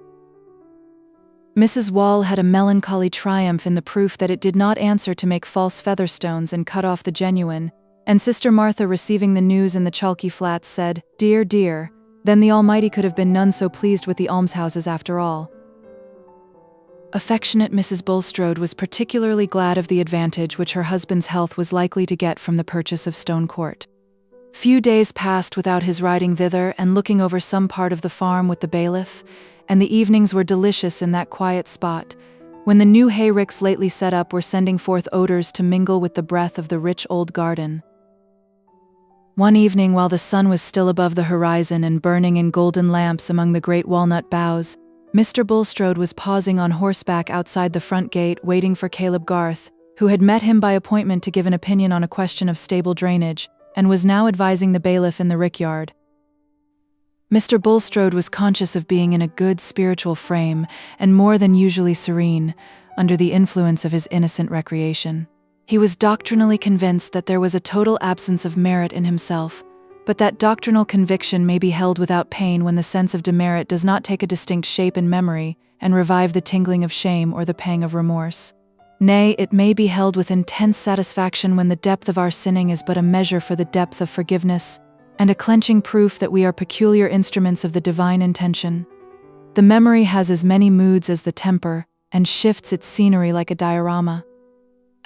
B: Mrs. Wall had a melancholy triumph in the proof that it did not answer to make false featherstones and cut off the genuine, and Sister Martha, receiving the news in the chalky flats, said, "Dear, dear, then the Almighty could have been none so pleased with the almshouses after all." Affectionate Mrs. Bulstrode was particularly glad of the advantage which her husband's health was likely to get from the purchase of Stone Court. Few days passed without his riding thither and looking over some part of the farm with the bailiff, and the evenings were delicious in that quiet spot, when the new hayricks lately set up were sending forth odors to mingle with the breath of the rich old garden. One evening, while the sun was still above the horizon and burning in golden lamps among the great walnut boughs, Mr. Bulstrode was pausing on horseback outside the front gate waiting for Caleb Garth, who had met him by appointment to give an opinion on a question of stable drainage, and was now advising the bailiff in the rickyard. Mr. Bulstrode was conscious of being in a good spiritual frame, and more than usually serene, under the influence of his innocent recreation. He was doctrinally convinced that there was a total absence of merit in himself, but that doctrinal conviction may be held without pain when the sense of demerit does not take a distinct shape in memory and revive the tingling of shame or the pang of remorse. Nay, it may be held with intense satisfaction when the depth of our sinning is but a measure for the depth of forgiveness, and a clenching proof that we are peculiar instruments of the divine intention. The memory has as many moods as the temper, and shifts its scenery like a diorama.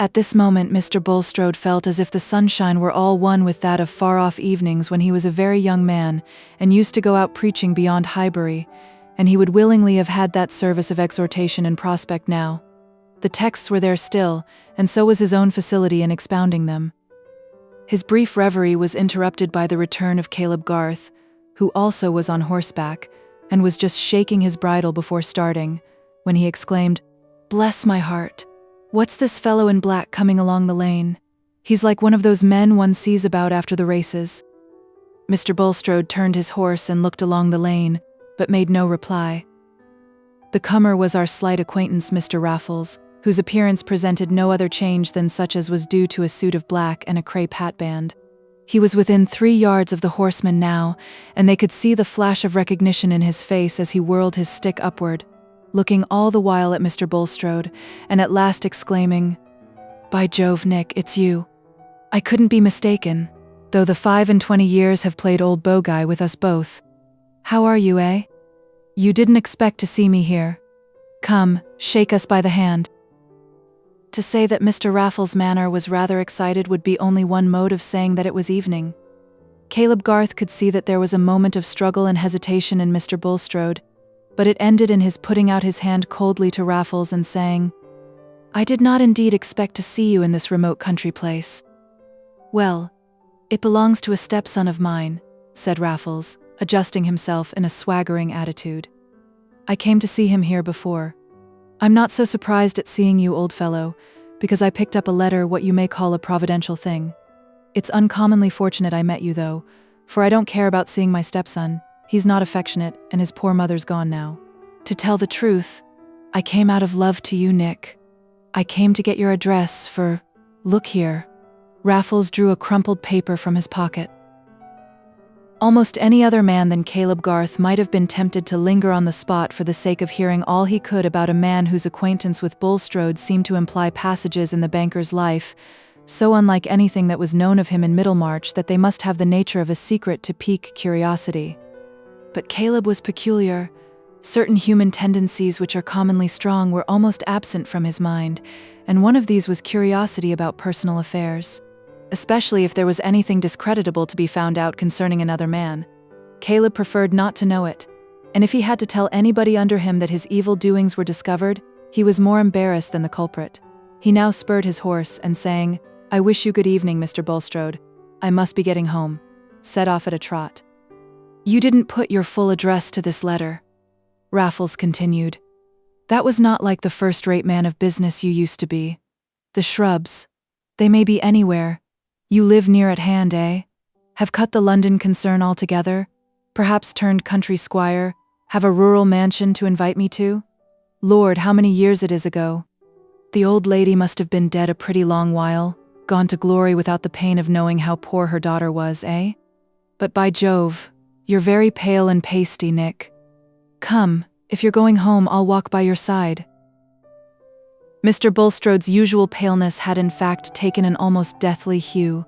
B: At this moment Mr. Bulstrode felt as if the sunshine were all one with that of far-off evenings when he was a very young man, and used to go out preaching beyond Highbury, and he would willingly have had that service of exhortation in prospect now. The texts were there still, and so was his own facility in expounding them. His brief reverie was interrupted by the return of Caleb Garth, who also was on horseback, and was just shaking his bridle before starting, when he exclaimed, "Bless my heart! What's this fellow in black coming along the lane? He's like one of those men one sees about after the races." Mr. Bulstrode turned his horse and looked along the lane, but made no reply. The comer was our slight acquaintance Mr. Raffles, whose appearance presented no other change than such as was due to a suit of black and a crape hatband. He was within 3 yards of the horseman now, and they could see the flash of recognition in his face as he whirled his stick upward, looking all the while at Mr. Bulstrode, and at last exclaiming, "By Jove, Nick, it's you. I couldn't be mistaken, though the 25 years have played old Boguy with us both. How are you, eh? You didn't expect to see me here. Come, shake us by the hand." To say that Mr. Raffles' manner was rather excited would be only one mode of saying that it was evening. Caleb Garth could see that there was a moment of struggle and hesitation in Mr. Bulstrode, but it ended in his putting out his hand coldly to Raffles and saying, "I did not indeed expect to see you in this remote country place." "Well, it belongs to a stepson of mine," said Raffles, adjusting himself in a swaggering attitude. "I came to see him here before. I'm not so surprised at seeing you, old fellow, because I picked up a letter, what you may call a providential thing. It's uncommonly fortunate I met you, though, for I don't care about seeing my stepson. He's not affectionate, and his poor mother's gone now. To tell the truth, I came out of love to you, Nick. I came to get your address for— look here." Raffles drew a crumpled paper from his pocket. Almost any other man than Caleb Garth might have been tempted to linger on the spot for the sake of hearing all he could about a man whose acquaintance with Bulstrode seemed to imply passages in the banker's life, so unlike anything that was known of him in Middlemarch that they must have the nature of a secret to pique curiosity. But Caleb was peculiar. Certain human tendencies which are commonly strong were almost absent from his mind, and one of these was curiosity about personal affairs. Especially if there was anything discreditable to be found out concerning another man. Caleb preferred not to know it, and if he had to tell anybody under him that his evil doings were discovered, he was more embarrassed than the culprit. He now spurred his horse and saying, "I wish you good evening, Mr. Bulstrode. I must be getting home," set off at a trot. "You didn't put your full address to this letter," Raffles continued. "That was not like the first-rate man of business you used to be. The shrubs, they may be anywhere. You live near at hand, eh? Have cut the London concern altogether? Perhaps turned country squire? Have a rural mansion to invite me to? Lord, how many years it is ago. The old lady must have been dead a pretty long while, gone to glory without the pain of knowing how poor her daughter was, eh? But by Jove, you're very pale and pasty, Nick. Come, if you're going home, I'll walk by your side. Mr. Bulstrode's usual paleness had in fact taken an almost deathly hue.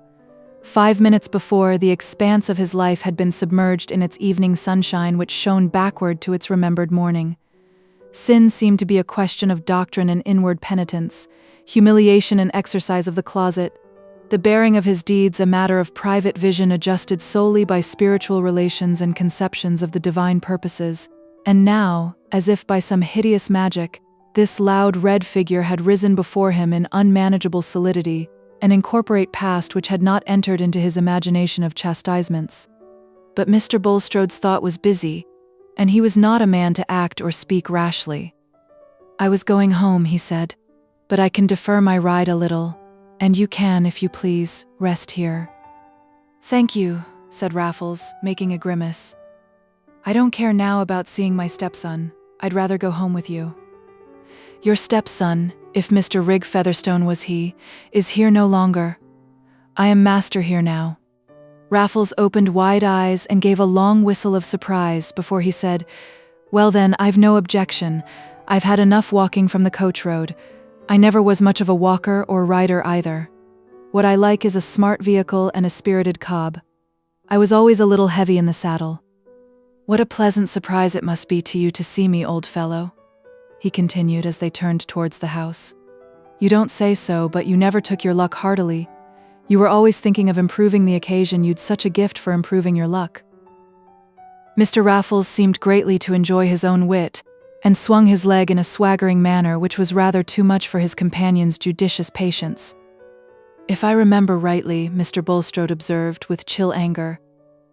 B: 5 minutes before, the expanse of his life had been submerged in its evening sunshine which shone backward to its remembered morning. Sin seemed to be a question of doctrine and inward penitence, humiliation and exercise of the closet, the bearing of his deeds a matter of private vision adjusted solely by spiritual relations and conceptions of the divine purposes. And now, as if by some hideous magic, this loud red figure had risen before him in unmanageable solidity, an incorporate past which had not entered into his imagination of chastisements. But Mr. Bulstrode's thought was busy, and he was not a man to act or speak rashly. I was going home, he said, but I can defer my ride a little, and you can, if you please, rest here. Thank you, said Raffles, making a grimace. I don't care now about seeing my stepson. I'd rather go home with you. Your stepson, if Mr. Rig Featherstone was he, is here no longer. I am master here now. Raffles opened wide eyes and gave a long whistle of surprise before he said, Well then, I've no objection. I've had enough walking from the coach road. I never was much of a walker or rider either. What I like is a smart vehicle and a spirited cob. I was always a little heavy in the saddle. What a pleasant surprise it must be to you to see me, old fellow, he continued as they turned towards the house. You don't say so, but you never took your luck heartily. You were always thinking of improving the occasion. You'd such a gift for improving your luck. Mr. Raffles seemed greatly to enjoy his own wit, and swung his leg in a swaggering manner which was rather too much for his companion's judicious patience. If I remember rightly, Mr. Bulstrode observed with chill anger,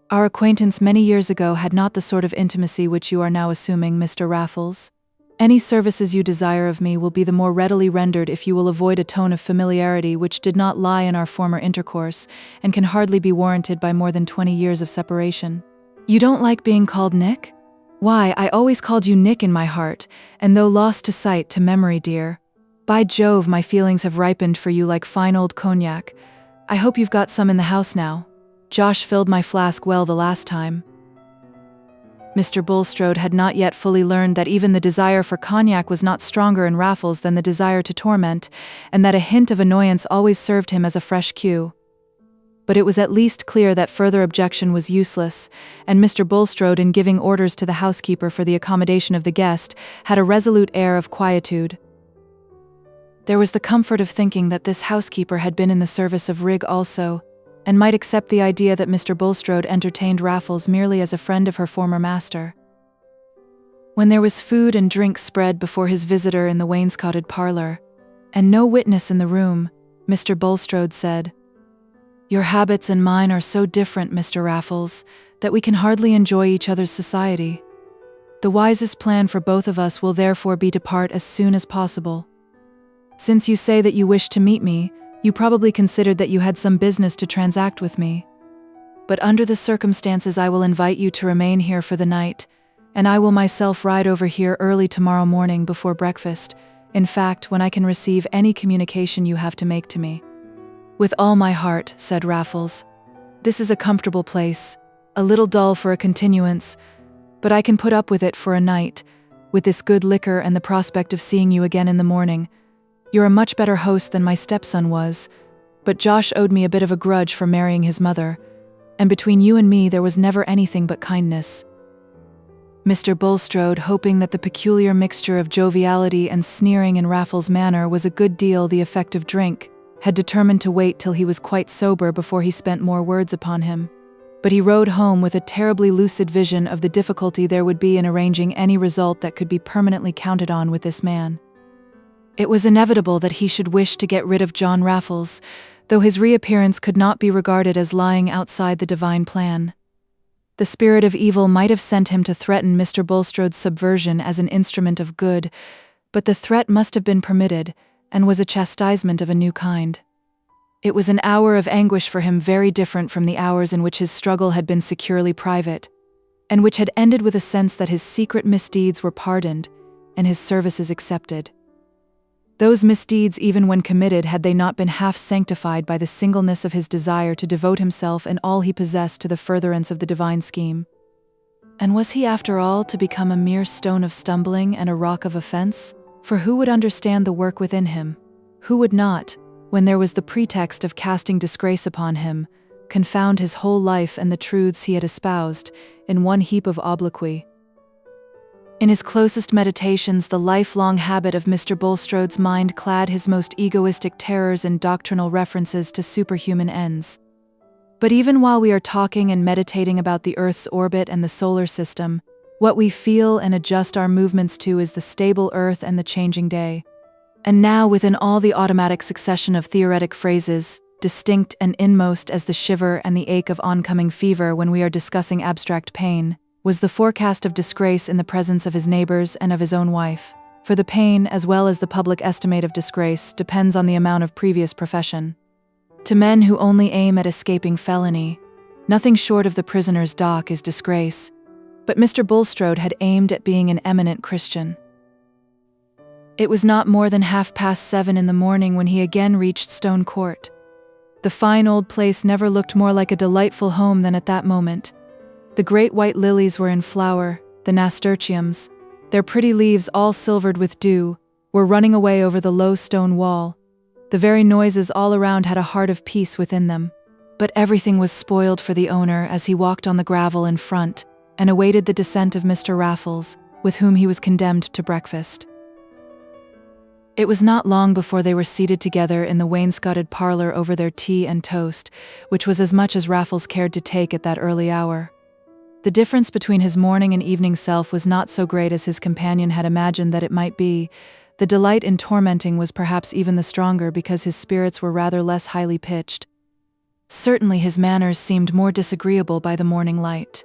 B: our acquaintance many years ago had not the sort of intimacy which you are now assuming, Mr. Raffles. Any services you desire of me will be the more readily rendered if you will avoid a tone of familiarity which did not lie in our former intercourse, and can hardly be warranted by more than 20 years of separation. You don't like being called Nick? Why, I always called you Nick in my heart, and though lost to sight, to memory, dear. By Jove, my feelings have ripened for you like fine old cognac. I hope you've got some in the house now. Josh filled my flask well the last time. Mr. Bulstrode had not yet fully learned that even the desire for cognac was not stronger in Raffles than the desire to torment, and that a hint of annoyance always served him as a fresh cue. But it was at least clear that further objection was useless, and Mr. Bulstrode, in giving orders to the housekeeper for the accommodation of the guest, had a resolute air of quietude. There was the comfort of thinking that this housekeeper had been in the service of Rig also, and might accept the idea that Mr. Bulstrode entertained Raffles merely as a friend of her former master. When there was food and drink spread before his visitor in the wainscoted parlor, and no witness in the room, Mr. Bulstrode said, Your habits and mine are so different, Mr. Raffles, that we can hardly enjoy each other's society. The wisest plan for both of us will therefore be to part as soon as possible. Since you say that you wish to meet me, you probably considered that you had some business to transact with me. But under the circumstances, I will invite you to remain here for the night, and I will myself ride over here early tomorrow morning before breakfast, in fact, when I can receive any communication you have to make to me. With all my heart, said Raffles. This is a comfortable place, a little dull for a continuance, but I can put up with it for a night, with this good liquor and the prospect of seeing you again in the morning. You're a much better host than my stepson was, but Josh owed me a bit of a grudge for marrying his mother, and between you and me there was never anything but kindness. Mr. Bulstrode, hoping that the peculiar mixture of joviality and sneering in Raffles' manner was a good deal the effect of drink, had determined to wait till he was quite sober before he spent more words upon him. But he rode home with a terribly lucid vision of the difficulty there would be in arranging any result that could be permanently counted on with this man. It was inevitable that he should wish to get rid of John Raffles, though his reappearance could not be regarded as lying outside the divine plan. The spirit of evil might have sent him to threaten Mr. Bulstrode's subversion as an instrument of good, but the threat must have been permitted, and was a chastisement of a new kind. It was an hour of anguish for him, very different from the hours in which his struggle had been securely private, and which had ended with a sense that his secret misdeeds were pardoned and his services accepted. Those misdeeds, even when committed, had they not been half sanctified by the singleness of his desire to devote himself and all he possessed to the furtherance of the divine scheme. And was he, after all, to become a mere stone of stumbling and a rock of offense? For who would understand the work within him? Who would not, when there was the pretext of casting disgrace upon him, confound his whole life and the truths he had espoused in one heap of obloquy? In his closest meditations, the lifelong habit of Mr. Bulstrode's mind clad his most egoistic terrors in doctrinal references to superhuman ends. But even while we are talking and meditating about the Earth's orbit and the solar system, what we feel and adjust our movements to is the stable Earth and the changing day. And now, within all the automatic succession of theoretic phrases, distinct and inmost as the shiver and the ache of oncoming fever when we are discussing abstract pain, was the forecast of disgrace in the presence of his neighbors and of his own wife. For the pain, as well as the public estimate of disgrace, depends on the amount of previous profession. To men who only aim at escaping felony, nothing short of the prisoner's dock is disgrace, but Mr. Bulstrode had aimed at being an eminent Christian. It was not more than 7:30 in the morning when he again reached Stone Court. The fine old place never looked more like a delightful home than at that moment. The great white lilies were in flower, the nasturtiums, their pretty leaves all silvered with dew, were running away over the low stone wall. The very noises all around had a heart of peace within them. But everything was spoiled for the owner as he walked on the gravel in front and awaited the descent of Mr. Raffles, with whom he was condemned to breakfast. It was not long before they were seated together in the wainscoted parlor over their tea and toast, which was as much as Raffles cared to take at that early hour. The difference between his morning and evening self was not so great as his companion had imagined that it might be. The delight in tormenting was perhaps even the stronger because his spirits were rather less highly pitched. Certainly his manners seemed more disagreeable by the morning light.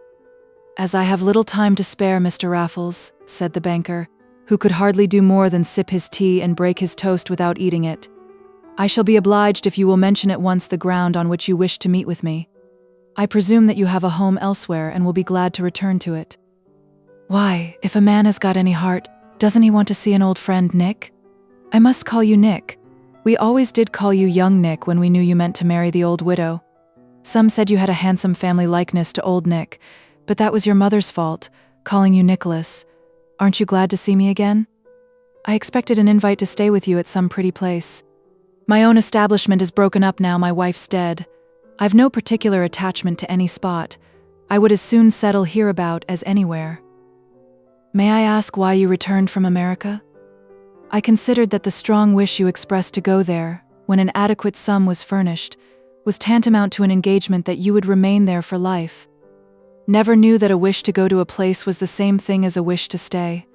B: "As I have little time to spare, Mr. Raffles," said the banker, who could hardly do more than sip his tea and break his toast without eating it, "I shall be obliged if you will mention at once the ground on which you wish to meet with me. I presume that you have a home elsewhere and will be glad to return to it." "Why, if a man has got any heart, doesn't he want to see an old friend, Nick? I must call you Nick. We always did call you young Nick when we knew you meant to marry the old widow. Some said you had a handsome family likeness to old Nick, but that was your mother's fault, calling you Nicholas. Aren't you glad to see me again? I expected an invite to stay with you at some pretty place. My own establishment is broken up now my wife's dead. I've no particular attachment to any spot. I would as soon settle hereabout as anywhere. May I ask why you returned from America? I considered that the strong wish you expressed to go there, when an adequate sum was furnished, was tantamount to an engagement that you would remain there for life. Never knew that a wish to go to a place was the same thing as a wish to stay.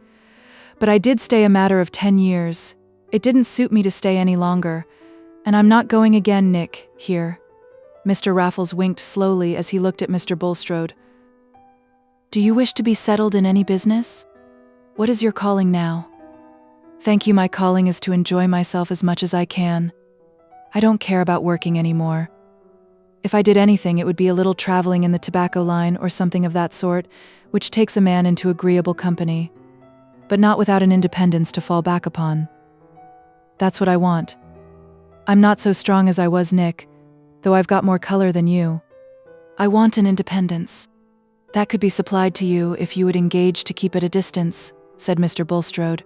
B: But I did stay a matter of 10 years. It didn't suit me to stay any longer, and I'm not going again, Nick, here." Mr. Raffles winked slowly as he looked at Mr. Bulstrode. "Do you wish to be settled in any business? What is your calling now?" "Thank you, my calling is to enjoy myself as much as I can. I don't care about working anymore. If I did anything, it would be a little traveling in the tobacco line or something of that sort, which takes a man into agreeable company, but not without an independence to fall back upon. That's what I want. I'm not so strong as I was, Nick, though I've got more color than you. I want an independence. That could be supplied to you if you would engage to keep at a distance," said Mr. Bulstrode,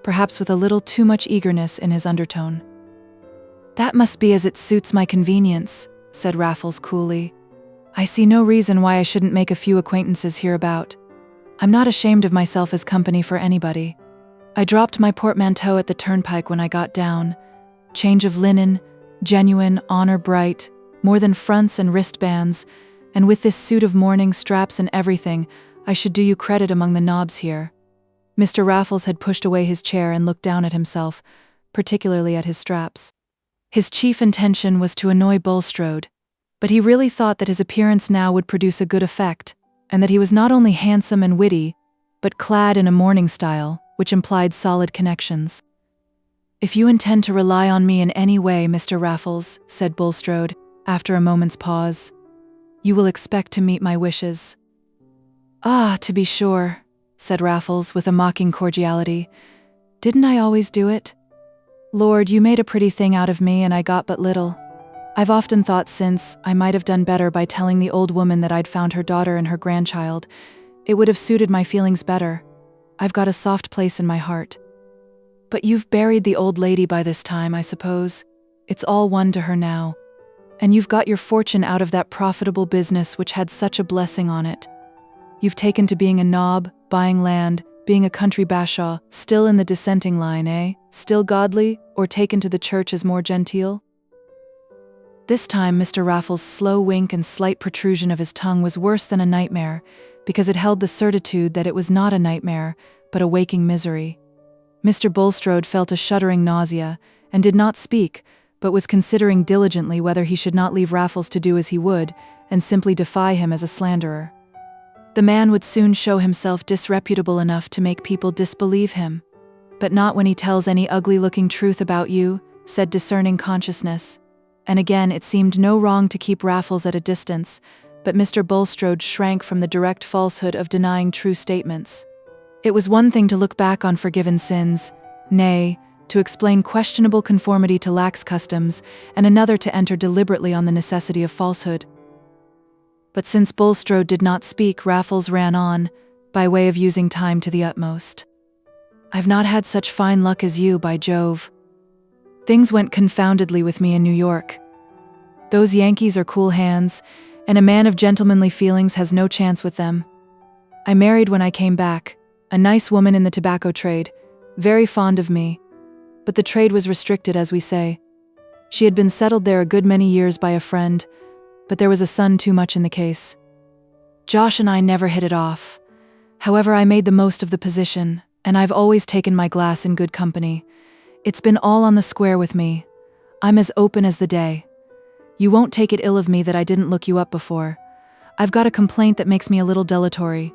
B: perhaps with a little too much eagerness in his undertone. "That must be as it suits my convenience," said Raffles coolly. "I see no reason why I shouldn't make a few acquaintances hereabout. I'm not ashamed of myself as company for anybody. I dropped my portmanteau at the turnpike when I got down. Change of linen, genuine, honor bright, more than fronts and wristbands, and with this suit of mourning, straps and everything, I should do you credit among the nobs here." Mr. Raffles had pushed away his chair and looked down at himself, particularly at his straps. His chief intention was to annoy Bulstrode, but he really thought that his appearance now would produce a good effect, and that he was not only handsome and witty, but clad in a mourning style, which implied solid connections. "If you intend to rely on me in any way, Mr. Raffles," said Bulstrode, after a moment's pause, "you will expect to meet my wishes." "Ah, to be sure," said Raffles with a mocking cordiality. "Didn't I always do it? Lord, you made a pretty thing out of me and I got but little. I've often thought since I might have done better by telling the old woman that I'd found her daughter and her grandchild. It would have suited my feelings better. I've got a soft place in my heart. But you've buried the old lady by this time, I suppose. It's all one to her now. And you've got your fortune out of that profitable business which had such a blessing on it. You've taken to being a knob, buying land, being a country bashaw, still in the dissenting line, eh? Still godly, or taken to the church as more genteel?" This time Mr. Raffles' slow wink and slight protrusion of his tongue was worse than a nightmare, because it held the certitude that it was not a nightmare, but a waking misery. Mr. Bulstrode felt a shuddering nausea, and did not speak, but was considering diligently whether he should not leave Raffles to do as he would, and simply defy him as a slanderer. The man would soon show himself disreputable enough to make people disbelieve him. "But not when he tells any ugly-looking truth about you," said discerning consciousness. And again it seemed no wrong to keep Raffles at a distance, but Mr. Bulstrode shrank from the direct falsehood of denying true statements. It was one thing to look back on forgiven sins, nay, to explain questionable conformity to lax customs, and another to enter deliberately on the necessity of falsehood. But since Bulstrode did not speak, Raffles ran on, by way of using time to the utmost. "I've not had such fine luck as you, by Jove. Things went confoundedly with me in New York. Those Yankees are cool hands, and a man of gentlemanly feelings has no chance with them. I married when I came back, a nice woman in the tobacco trade, very fond of me. But the trade was restricted, as we say. She had been settled there a good many years by a friend, but there was a son too much in the case. Josh and I never hit it off. However, I made the most of the position, and I've always taken my glass in good company. It's been all on the square with me. I'm as open as the day. You won't take it ill of me that I didn't look you up before. I've got a complaint that makes me a little dilatory.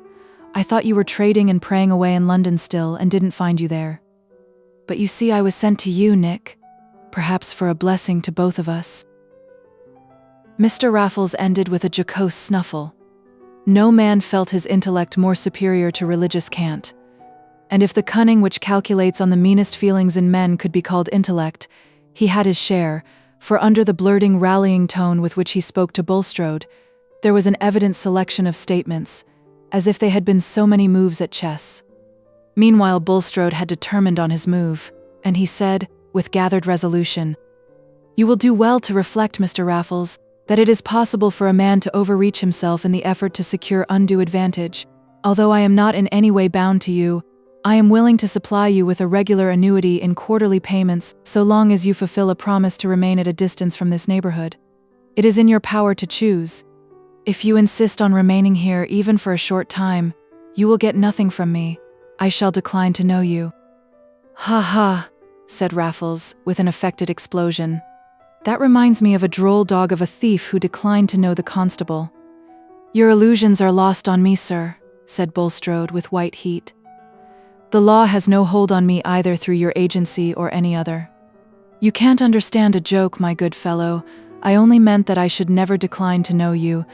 B: I thought you were trading and praying away in London still, and didn't find you there. But you see, I was sent to you, Nick. Perhaps for a blessing to both of us." Mr. Raffles ended with a jocose snuffle. No man felt his intellect more superior to religious cant. And if the cunning which calculates on the meanest feelings in men could be called intellect, he had his share, for under the blurting, rallying tone with which he spoke to Bulstrode, there was an evident selection of statements, as if they had been so many moves at chess. Meanwhile Bulstrode had determined on his move, and he said, with gathered resolution, "You will do well to reflect, Mr. Raffles, that it is possible for a man to overreach himself in the effort to secure undue advantage. Although I am not in any way bound to you, I am willing to supply you with a regular annuity in quarterly payments so long as you fulfill a promise to remain at a distance from this neighborhood. It is in your power to choose. If you insist on remaining here even for a short time, you will get nothing from me. I shall decline to know you." "Ha ha," said Raffles, with an affected explosion. "That reminds me of a droll dog of a thief who declined to know the constable." "Your illusions are lost on me, sir," said Bulstrode with white heat. "The law has no hold on me either through your agency or any other. You can't understand a joke, my good fellow. I only meant that I should never decline to know you.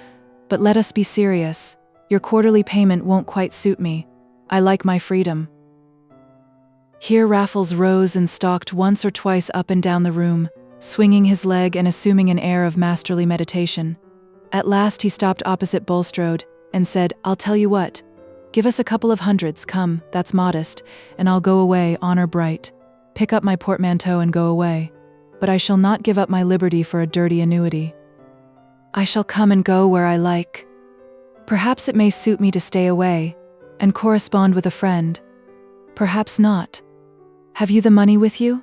B: But let us be serious. Your quarterly payment won't quite suit me. I like my freedom." Here Raffles rose and stalked once or twice up and down the room, swinging his leg and assuming an air of masterly meditation. At last he stopped opposite Bulstrode, and said, "I'll tell you what. Give us a couple of hundreds, come, that's modest, and I'll go away, honor bright. Pick up my portmanteau and go away. But I shall not give up my liberty for a dirty annuity. I shall come and go where I like. Perhaps it may suit me to stay away, and correspond with a friend. Perhaps not. Have you the money with you?"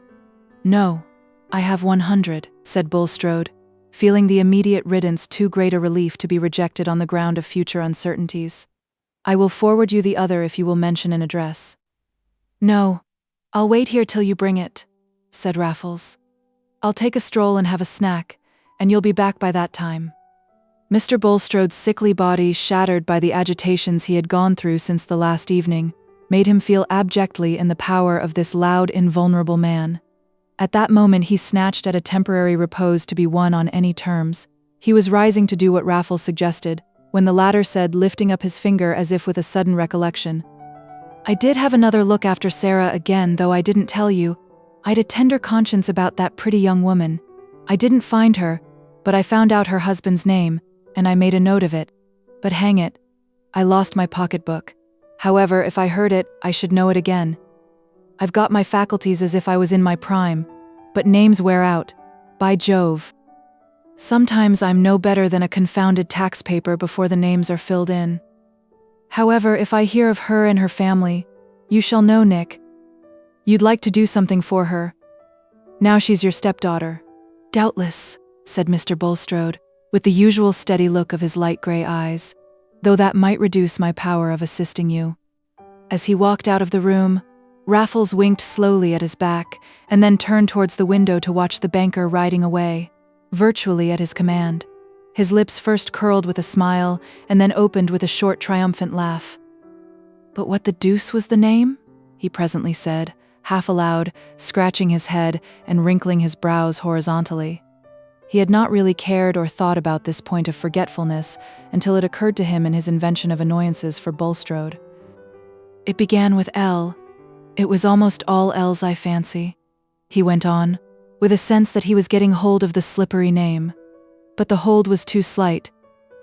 B: "No. I have 100, said Bulstrode, feeling the immediate riddance too great a relief to be rejected on the ground of future uncertainties. "I will forward you the other if you will mention an address." "No. I'll wait here till you bring it," said Raffles. "I'll take a stroll and have a snack, and you'll be back by that time." Mr. Bulstrode's sickly body, shattered by the agitations he had gone through since the last evening, made him feel abjectly in the power of this loud, invulnerable man.
A: At that moment he snatched at a temporary repose to be won on any terms. He was rising to do what Raffles suggested, when the latter said, lifting up his finger as if with a sudden recollection, "I did have another look after Sarah again, though I didn't tell you. I'd a tender conscience about that pretty young woman. I didn't find her, but I found out her husband's name, and I made a note of it. But hang it, I lost my pocketbook. However, if I heard it, I should know it again. I've got my faculties as if I was in my prime, but names wear out. By Jove. Sometimes I'm no better than a confounded tax paper before the names are filled in. However, if I hear of her and her family, you shall know, Nick. You'd like to do something for her. Now she's your stepdaughter." "Doubtless," said Mr. Bulstrode, with the usual steady look of his light grey eyes, "though that might reduce my power of assisting you." As he walked out of the room, Raffles winked slowly at his back, and then turned towards the window to watch the banker riding away, virtually at his command. His lips first curled with a smile, and then opened with a short triumphant laugh. "But what the deuce was the name?" he presently said, half aloud, scratching his head and wrinkling his brows horizontally. He had not really cared or thought about this point of forgetfulness until it occurred to him in his invention of annoyances for Bulstrode. "It began with L. It was almost all L's, I fancy," he went on, with a sense that he was getting hold of the slippery name. But the hold was too slight,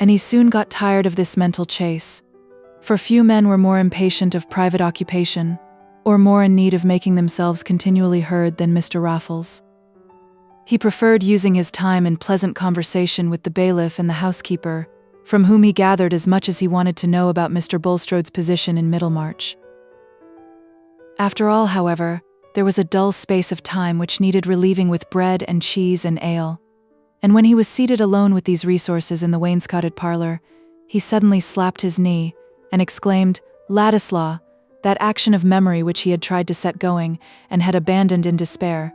A: and he soon got tired of this mental chase. For few men were more impatient of private occupation, or more in need of making themselves continually heard than Mr. Raffles. He preferred using his time in pleasant conversation with the bailiff and the housekeeper, from whom he gathered as much as he wanted to know about Mr. Bulstrode's position in Middlemarch. After all, however, there was a dull space of time which needed relieving with bread and cheese and ale, and when he was seated alone with these resources in the wainscoted parlor, he suddenly slapped his knee and exclaimed, "Ladislaw!" That action of memory which he had tried to set going, and had abandoned in despair,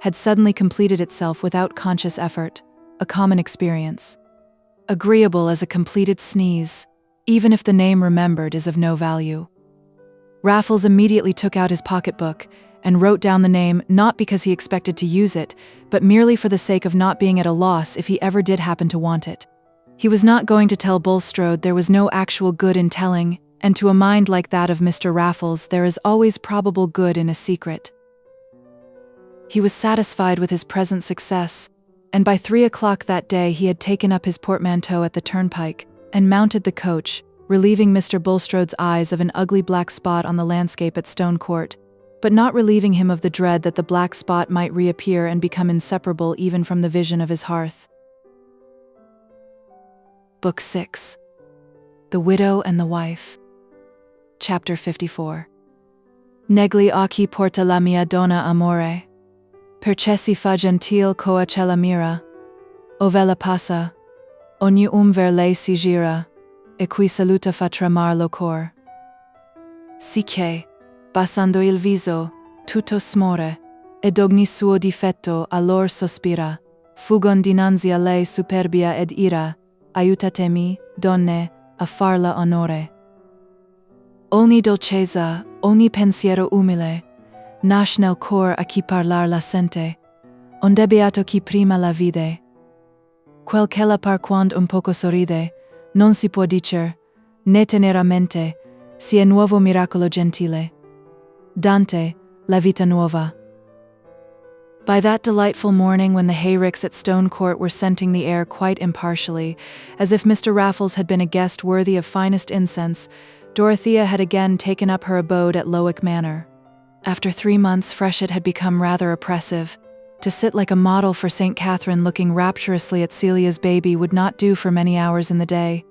A: had suddenly completed itself without conscious effort, a common experience. Agreeable as a completed sneeze, even if the name remembered is of no value. Raffles immediately took out his pocketbook and wrote down the name, not because he expected to use it, but merely for the sake of not being at a loss if he ever did happen to want it. He was not going to tell Bulstrode, there was no actual good in telling, and to a mind like that of Mr. Raffles there is always probable good in a secret. He was satisfied with his present success, and by 3 o'clock that day he had taken up his portmanteau at the turnpike, and mounted the coach, relieving Mr. Bulstrode's eyes of an ugly black spot on the landscape at Stone Court, but not relieving him of the dread that the black spot might reappear and become inseparable even from the vision of his hearth. Book 6. The Widow and the Wife. Chapter 54. Negli occhi porta la mia donna amore. Percesi fa gentil coa ce la mira. Ovella passa. Ogni ver lei si gira. E qui saluta fa tremar lo cor. Si che, passando il viso, tutto smore, ed ogni suo difetto allor sospira, fugon dinanzi a lei superbia ed ira, aiutatemi, donne, a farla onore. Ogni dolcezza, ogni pensiero umile, nasce nel cor a chi parlar la sente, onde beato chi prima la vide. Quel che la par quando un poco sorride, non si può dicer, né tenere a mente, si è nuovo miracolo gentile. Dante, La Vita Nuova. By that delightful morning when the hayricks at Stone Court were scenting the air quite impartially, as if Mr. Raffles had been a guest worthy of finest incense, Dorothea had again taken up her abode at LIII Manor. After 3 months fresh it had become rather oppressive. To sit like a model for St. Catherine looking rapturously at Celia's baby would not do for many hours in the day,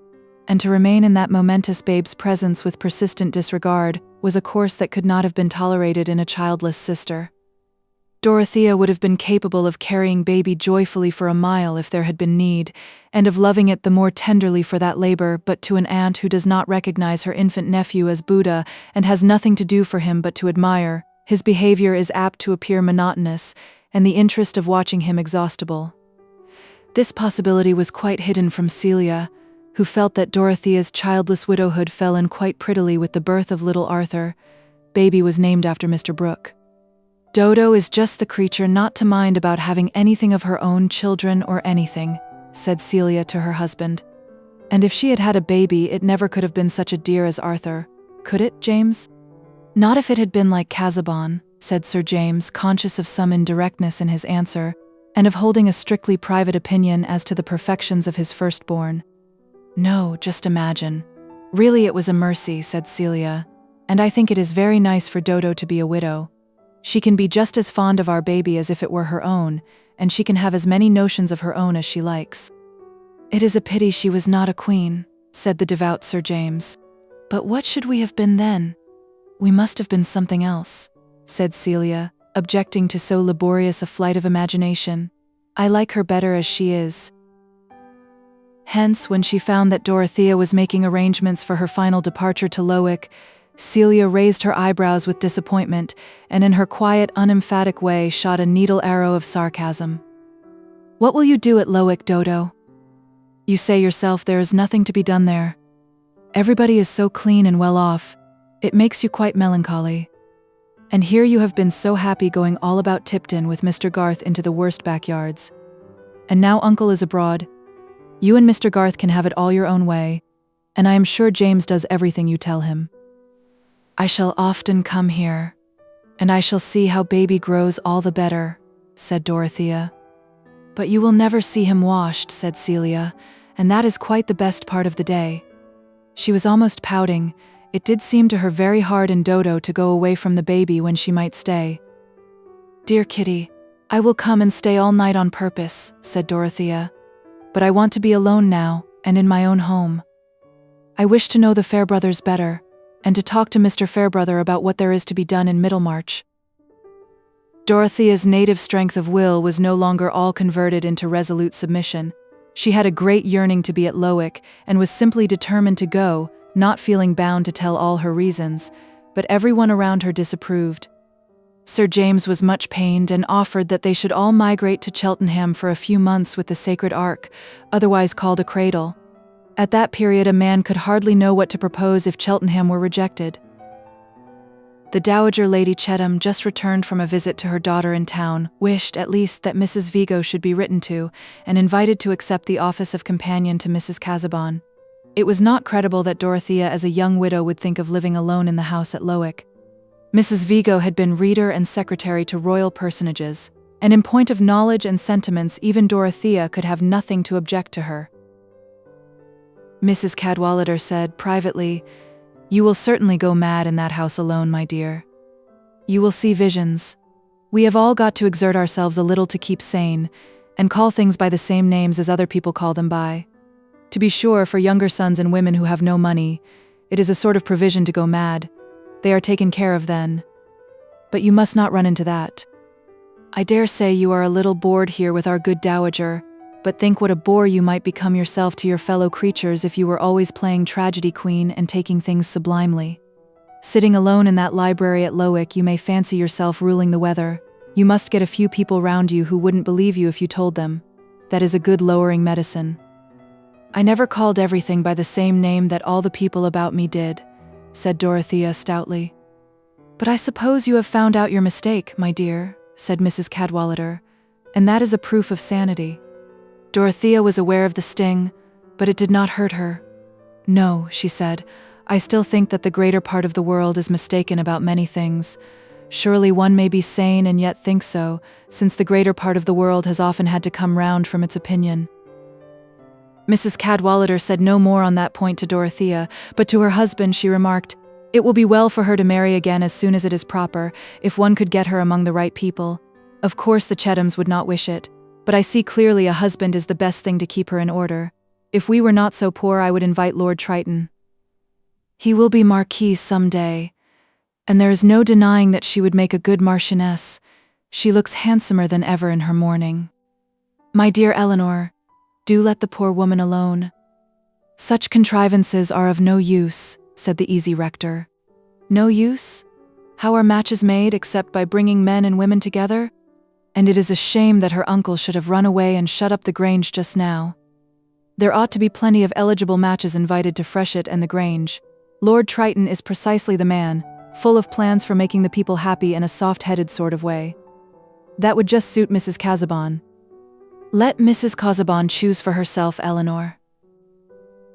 A: and to remain in that momentous babe's presence with persistent disregard was a course that could not have been tolerated in a childless sister. Dorothea would have been capable of carrying baby joyfully for a mile if there had been need, and of loving it the more tenderly for that labor, but to an aunt who does not recognize her infant nephew as Buddha and has nothing to do for him but to admire, his behavior is apt to appear monotonous, and the interest of watching him exhaustible. This possibility was quite hidden from Celia, who felt that Dorothea's childless widowhood fell in quite prettily with the birth of little Arthur. Baby was named after Mr. Brooke.
B: Dodo is just the creature not to mind about having anything of her own children or anything, said Celia to her husband. And if she had had a baby, it never could have been such a dear as Arthur. Could it, James? Not if it had been like Casaubon, said Sir James, conscious of some indirectness in his answer, and of holding a strictly private opinion as to the perfections of his firstborn. No, just imagine. Really, it was a mercy, said Celia, and I think it is very nice for Dodo to be a widow. She can be just as fond of our baby as if it were her own, and she can have as many notions of her own as she likes. It is a pity she was not a queen, said the devout Sir James. But what should we have been then? We must have been something else, said Celia, objecting to so laborious a flight of imagination. I like her better as she is. Hence, when she found that Dorothea was making arrangements for her final departure to LIII, Celia raised her eyebrows with disappointment, and in her quiet, unemphatic way shot a needle arrow of sarcasm. What will you do at LIII, Dodo? You say yourself there is nothing to be done there. Everybody is so clean and well off, it makes you quite melancholy. And here you have been so happy going all about Tipton with Mr. Garth into the worst backyards. And now Uncle is abroad. You and Mr. Garth can have it all your own way, and I am sure James does everything you tell him. I shall often come here, and I shall see how baby grows all the better, said Dorothea. But you will never see him washed, said Celia, and that is quite the best part of the day. She was almost pouting. It did seem to her very hard in Dodo to go away from the baby when she might stay. Dear Kitty, I will come and stay all night on purpose, said Dorothea. But I want to be alone now, and in my own home. I wish to know the Fairbrothers better, and to talk to Mr. Fairbrother about what there is to be done in Middlemarch. Dorothea's native strength of will was no longer all converted into resolute submission. She had a great yearning to be at LIII, and was simply determined to go, not feeling bound to tell all her reasons, but everyone around her disapproved. Sir James was much pained and offered that they should all migrate to Cheltenham for a few months with the Sacred Ark, otherwise called a cradle. At that period a man could hardly know what to propose if Cheltenham were rejected. The Dowager Lady Chettam, just returned from a visit to her daughter in town, wished, at least, that Mrs. Vigo should be written to, and invited to accept the office of companion to Mrs. Casaubon. It was not credible that Dorothea as a young widow would think of living alone in the house at LIII. Mrs. Vigo had been reader and secretary to royal personages, and in point of knowledge and sentiments even Dorothea could have nothing to object to her. Mrs. Cadwallader said, privately, "You will certainly go mad in that house alone, my dear. You will see visions. We have all got to exert ourselves a little to keep sane, and call things by the same names as other people call them by. To be sure, for younger sons and women who have no money, it is a sort of provision to go mad. They are taken care of then. But you must not run into that. I dare say you are a little bored here with our good dowager, but think what a bore you might become yourself to your fellow creatures if you were always playing tragedy queen and taking things sublimely. Sitting alone in that library at LIII, you may fancy yourself ruling the weather. You must get a few people round you who wouldn't believe you if you told them. That is a good lowering medicine. I never called everything by the same name that all the people about me did," said Dorothea stoutly. "But I suppose you have found out your mistake, my dear," said Mrs. Cadwallader, "and that is a proof of sanity." Dorothea was aware of the sting, but it did not hurt her. "No," she said, "I still think that the greater part of the world is mistaken about many things. Surely one may be sane and yet think so, since the greater part of the world has often had to come round from its opinion." Mrs. Cadwallader said no more on that point to Dorothea, but to her husband she remarked, "It will be well for her to marry again as soon as it is proper, if one could get her among the right people. Of course the Chettams would not wish it, but I see clearly a husband is the best thing to keep her in order. If we were not so poor I would invite Lord Triton. He will be Marquis some day, and there is no denying that she would make a good Marchioness. She looks handsomer than ever in her mourning. My dear Eleanor, do let the poor woman alone. Such contrivances are of no use," said the easy rector. "No use? How are matches made except by bringing men and women together? And it is a shame that her uncle should have run away and shut up the Grange just now. There ought to be plenty of eligible matches invited to Freshitt and the Grange. Lord Triton is precisely the man,
A: full of plans for making the people happy in a soft-headed sort of way. That would just suit Mrs. Casaubon.
B: Let Mrs. Casaubon choose for herself, Eleanor.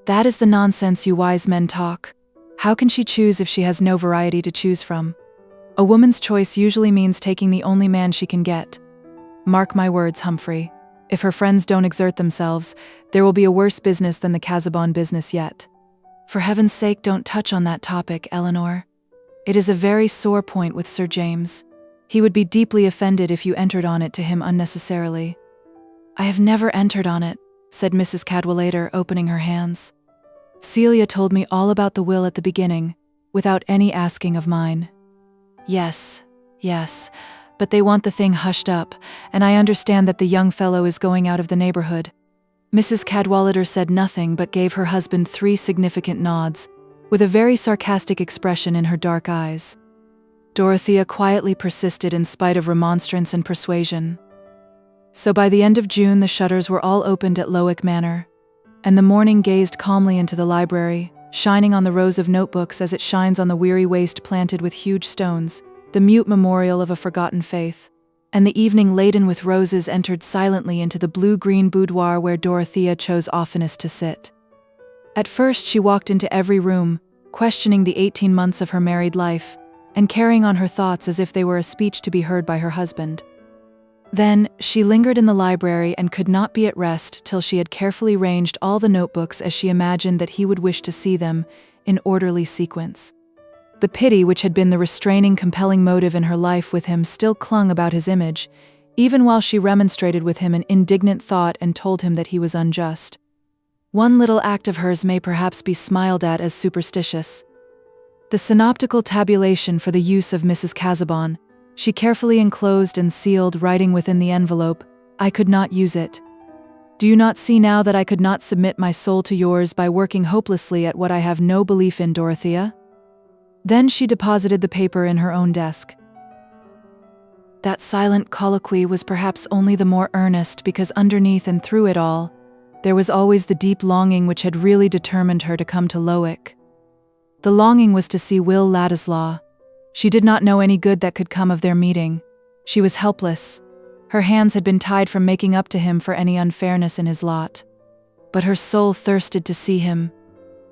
B: That is the nonsense you wise men talk. How can she choose if she has no variety to choose from?
A: A woman's choice usually means taking the only man she can get. Mark my words, Humphrey. If her friends don't exert themselves, there will be a worse business than the Casaubon business yet.
B: For heaven's sake, don't touch on that topic, Eleanor. It is a very sore point with Sir James.
A: He would be deeply offended if you entered on it to him unnecessarily.
B: I have never entered on it, said Mrs. Cadwallader, opening her hands.
A: Celia told me all about the will at the beginning, without any asking of mine.
B: Yes,
A: but they want the thing hushed up, and I understand that the young fellow is going out of the neighborhood.
B: Mrs. Cadwallader said nothing but gave her husband 3 significant nods,
A: with a very sarcastic expression in her dark eyes.
B: Dorothea quietly persisted in spite of remonstrance and persuasion.
A: So by the end of June the shutters were all opened at LIII Manor, and the morning gazed calmly into the library, shining on the rows of notebooks as it shines on the weary waste planted with huge stones, the mute memorial of a forgotten faith. And the evening laden with roses entered silently into the blue-green boudoir where Dorothea chose oftenest to sit. At first she walked into every room, questioning the 18 months of her married life, and carrying on her thoughts as if they were a speech to be heard by her husband. Then, she lingered in the library and could not be at rest till she had carefully ranged all the notebooks as she imagined that he would wish to see them, in orderly sequence. The pity which had been the restraining, compelling motive in her life with him still clung about his image, even while she remonstrated with him in indignant thought and told him that he was unjust. One little act of hers may perhaps be smiled at as superstitious. The synoptical tabulation for the use of Mrs. Casaubon, she carefully enclosed and sealed, writing within the envelope, "I could not use it. Do you not see now that I could not submit my soul to yours by working hopelessly at what I have no belief in, Dorothea?" Then she deposited the paper in her own desk.
B: That silent colloquy was perhaps only the more earnest because underneath and through it all, there was always the deep longing which had really determined her to come to LIII. The longing was to see Will Ladislaw. She did not know any good that could come of their meeting. She was helpless. Her hands had been tied from making up to him for any unfairness in his lot. But her soul thirsted to see him.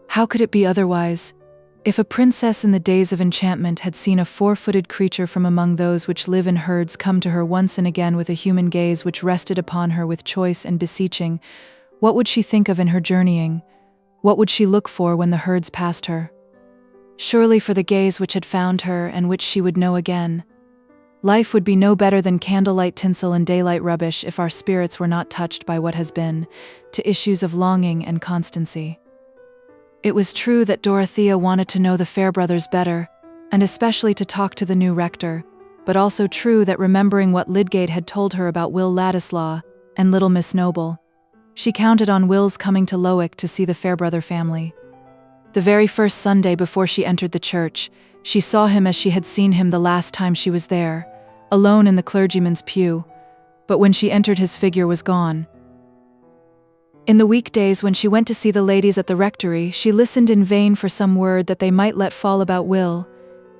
B: How could it be otherwise? If a princess in the days of enchantment had seen a 4-footed creature from among those which live in herds come to her once and again with a human gaze which rested upon her with choice and beseeching, what would she think of in her journeying? What would she look for when the herds passed her? Surely for the gaze which had found her and which she would know again. Life would be no better than candlelight tinsel and daylight rubbish if our spirits were not touched by what has been, to issues of longing and constancy. It was true that Dorothea wanted to know the Fairbrothers better, and especially to talk to the new rector, but also true that remembering what Lydgate had told her about Will Ladislaw and little Miss Noble, she counted on Will's coming to LIII to see the Fairbrother family. The very first Sunday before she entered the church, she saw him as she had seen him the last time she was there, alone in the clergyman's pew, but when she entered his figure was gone. In the weekdays when she went to see the ladies at the rectory, she listened in vain for some word that they might let fall about Will,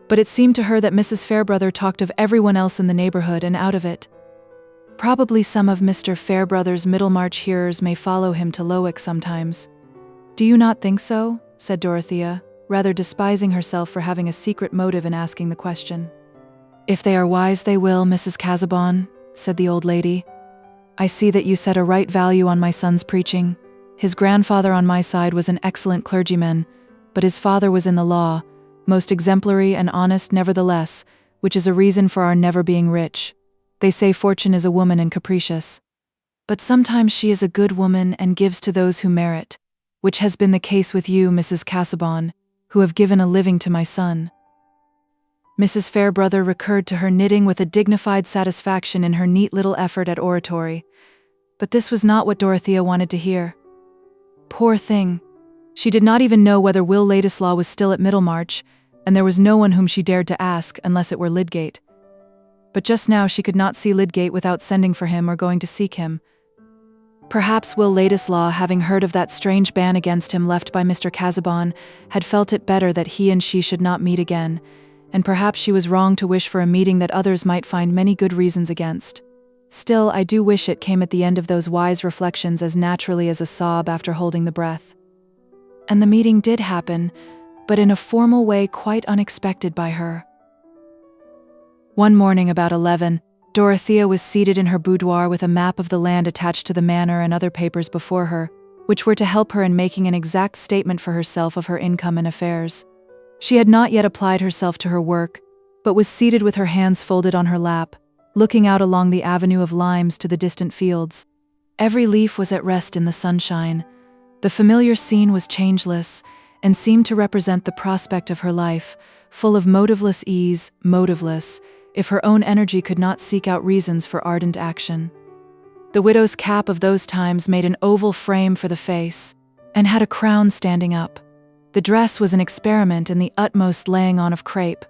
B: but it seemed to her that Mrs. Fairbrother talked of everyone else in the neighborhood and out of it. Probably some of Mr. Fairbrother's Middlemarch hearers may follow him to LIII sometimes. Do you not think so? Said Dorothea, rather despising herself for having a secret motive in asking the question. If they are wise they will, Mrs. Casaubon, said the old lady. I see that you set a right value on my son's preaching. His grandfather on my side was an excellent clergyman, but his father was in the law, most exemplary and honest nevertheless, which is a reason for our never being rich. They say fortune is a woman and capricious. But sometimes she is a good woman and gives to those who merit, which has been the case with you, Mrs. Casaubon, who have given a living to my son. Mrs. Fairbrother recurred to her knitting with a dignified satisfaction in her neat little effort at oratory. But this was not what Dorothea wanted to hear. Poor thing! She did not even know whether Will Ladislaw was still at Middlemarch, and there was no one whom she dared to ask unless it were Lydgate. But just now she could not see Lydgate without sending for him or going to seek him. Perhaps Will Ladislaw, having heard of that strange ban against him left by Mr. Casaubon, had felt it better that he and she should not meet again, and perhaps she was wrong to wish for a meeting that others might find many good reasons against. Still, I do wish it came at the end of those wise reflections as naturally as a sob after holding the breath. And the meeting did happen, but in a formal way quite unexpected by her. One morning about 11, Dorothea was seated in her boudoir with a map of the land attached to the manor and other papers before her, which were to help her in making an exact statement for herself of her income and affairs. She had not yet applied herself to her work, but was seated with her hands folded on her lap, looking out along the avenue of limes to the distant fields. Every leaf was at rest in the sunshine. The familiar scene was changeless, and seemed to represent the prospect of her life, full of motiveless ease, motiveless, if her own energy could not seek out reasons for ardent action. The widow's cap of those times made an oval frame for the face, and had a crown standing up. The dress was an experiment in the utmost laying on of crape,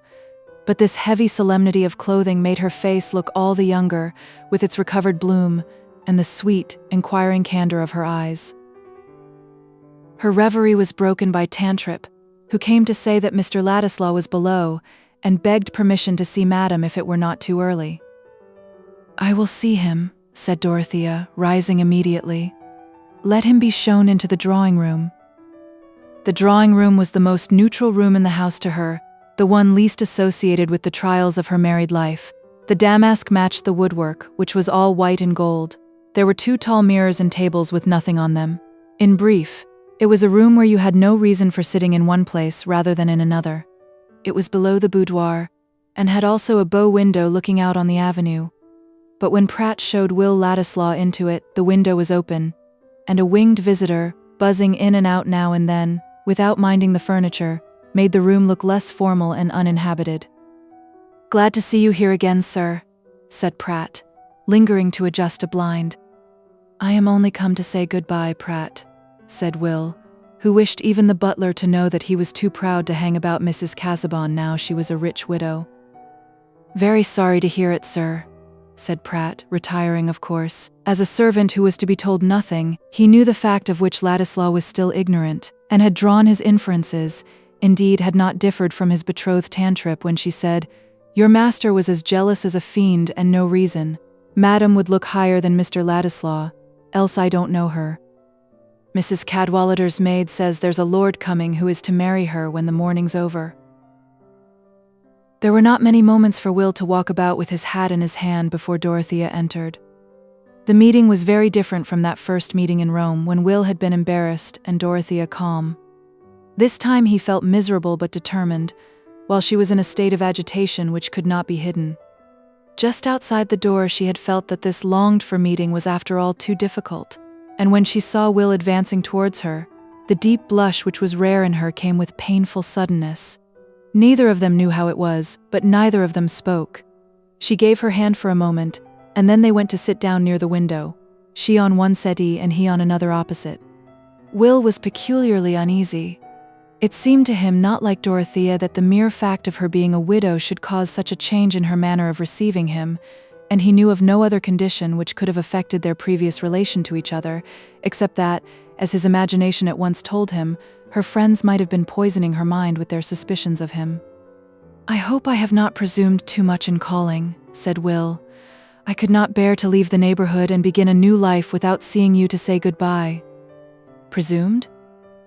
B: but this heavy solemnity of clothing made her face look all the younger, with its recovered bloom, and the sweet, inquiring candor of her eyes. Her reverie was broken by Tantripp, who came to say that Mr. Ladislaw was below, and begged permission to see Madam if it were not too early. "I will see him," said Dorothea, rising immediately. "Let him be shown into the drawing-room." The drawing-room was the most neutral room in the house to her, the one least associated with the trials of her married life. The damask matched the woodwork, which was all white and gold. There were 2 tall mirrors and tables with nothing on them. In brief, it was a room where you had no reason for sitting in one place rather than in another. It was below the boudoir, and had also a bow window looking out on the avenue. But when Pratt showed Will Ladislaw into it, the window was open, and a winged visitor, buzzing in and out now and then, without minding the furniture, made the room look less formal and uninhabited. "Glad to see you here again, sir," said Pratt, lingering to adjust a blind. "I am only come to say goodbye, Pratt," said Will, who wished even the butler to know that he was too proud to hang about Mrs. Casaubon now she was a rich widow. "Very sorry to hear it, sir," said Pratt, retiring of course. As a servant who was to be told nothing, he knew the fact of which Ladislaw was still ignorant, and had drawn his inferences, indeed had not differed from his betrothed Tantripp when she said, "Your master was as jealous as a fiend and no reason. Madam would look higher than Mr. Ladislaw, else I don't know her. Mrs. Cadwallader's maid says there's a lord coming who is to marry her when the mourning's over." There were not many moments for Will to walk about with his hat in his hand before Dorothea entered. The meeting was very different from that first meeting in Rome when Will had been embarrassed and Dorothea calm. This time he felt miserable but determined, while she was in a state of agitation which could not be hidden. Just outside the door she had felt that this longed-for meeting was after all too difficult, and when she saw Will advancing towards her, the deep blush which was rare in her came with painful suddenness. Neither of them knew how it was, but neither of them spoke. She gave her hand for a moment, and then they went to sit down near the window, she on one settee and he on another opposite. Will was peculiarly uneasy. It seemed to him not like Dorothea that the mere fact of her being a widow should cause such a change in her manner of receiving him, and he knew of no other condition which could have affected their previous relation to each other, except that, as his imagination at once told him, her friends might have been poisoning her mind with their suspicions of him. "I hope I have not presumed too much in calling," said Will. "I could not bear to leave the neighborhood and begin a new life without seeing you to say goodbye." "Presumed?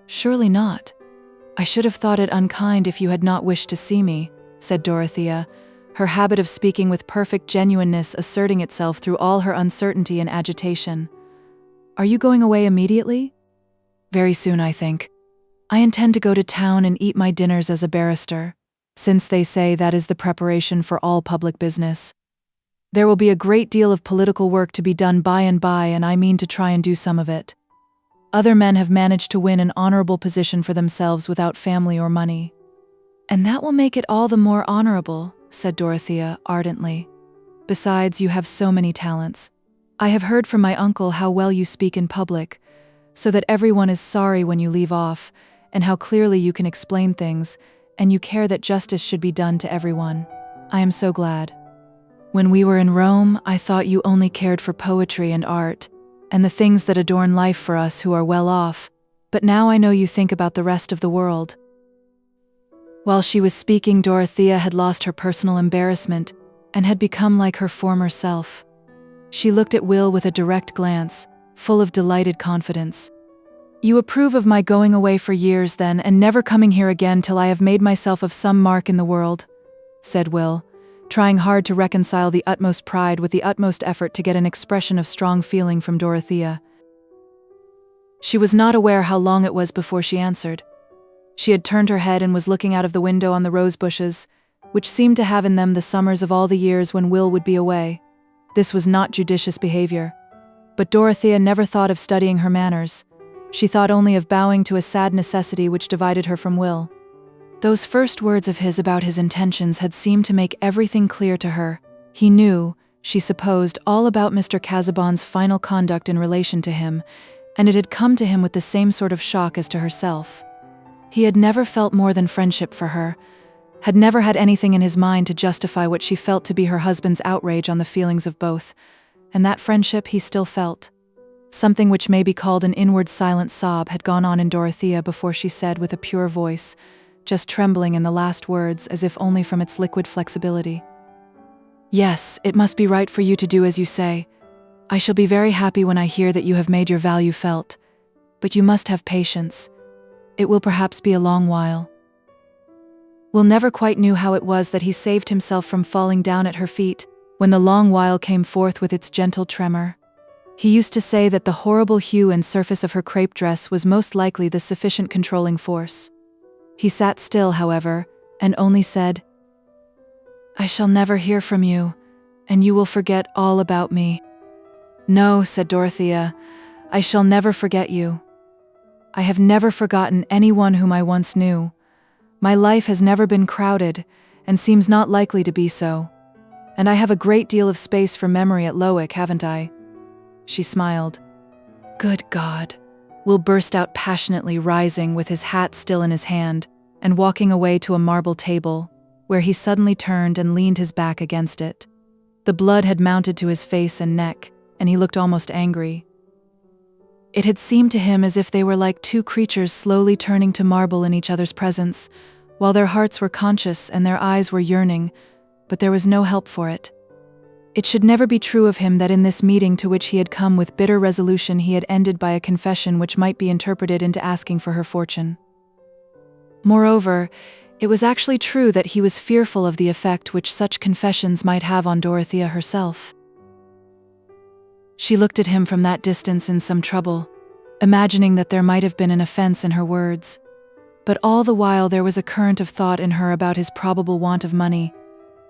B: Surely not. I should have thought it unkind if you had not wished to see me," said Dorothea, her habit of speaking with perfect genuineness asserting itself through all her uncertainty and agitation. "Are you going away immediately?" "Very soon, I think. I intend to go to town and eat my dinners as a barrister, since they say that is the preparation for all public business. There will be a great deal of political work to be done by and by, and I mean to try and do some of it. Other men have managed to win an honorable position for themselves without family or money." "And that will make it all the more honorable," said Dorothea ardently. "Besides, you have so many talents. I have heard from my uncle how well you speak in public, so that everyone is sorry when you leave off, and how clearly you can explain things, and you care that justice should be done to everyone. I am so glad. When we were in Rome, I thought you only cared for poetry and art, and the things that adorn life for us who are well off, but now I know you think about the rest of the world." While she was speaking, Dorothea had lost her personal embarrassment and had become like her former self. She looked at Will with a direct glance, full of delighted confidence. "You approve of my going away for years, then, and never coming here again till I have made myself of some mark in the world?" said Will, trying hard to reconcile the utmost pride with the utmost effort to get an expression of strong feeling from Dorothea. She was not aware how long it was before she answered. She had turned her head and was looking out of the window on the rose bushes, which seemed to have in them the summers of all the years when Will would be away. This was not judicious behavior. But Dorothea never thought of studying her manners. She thought only of bowing to a sad necessity which divided her from Will. Those first words of his about his intentions had seemed to make everything clear to her. He knew, she supposed, all about Mr. Casaubon's final conduct in relation to him, and it had come to him with the same sort of shock as to herself. He had never felt more than friendship for her, had never had anything in his mind to justify what she felt to be her husband's outrage on the feelings of both, and that friendship he still felt. Something which may be called an inward silent sob had gone on in Dorothea before she said with a pure voice, just trembling in the last words as if only from its liquid flexibility, "Yes, it must be right for you to do as you say. I shall be very happy when I hear that you have made your value felt, but you must have patience. It will perhaps be a long while." Will never quite knew how it was that he saved himself from falling down at her feet when the long while came forth with its gentle tremor. He used to say that the horrible hue and surface of her crepe dress was most likely the sufficient controlling force. He sat still, however, and only said, "I shall never hear from you, and you will forget all about me." "No," said Dorothea, "I shall never forget you. I have never forgotten anyone whom I once knew. My life has never been crowded, and seems not likely to be so. And I have a great deal of space for memory at LIII, haven't I?" She smiled. "Good God!" Will burst out passionately, rising with his hat still in his hand, and walking away to a marble table, where he suddenly turned and leaned his back against it. The blood had mounted to his face and neck, and he looked almost angry. It had seemed to him as if they were like two creatures slowly turning to marble in each other's presence, while their hearts were conscious and their eyes were yearning, but there was no help for it. It should never be true of him that in this meeting to which he had come with bitter resolution he had ended by a confession which might be interpreted into asking for her fortune. Moreover, it was actually true that he was fearful of the effect which such confessions might have on Dorothea herself. She looked at him from that distance in some trouble, imagining that there might have been an offense in her words. But all the while there was a current of thought in her about his probable want of money,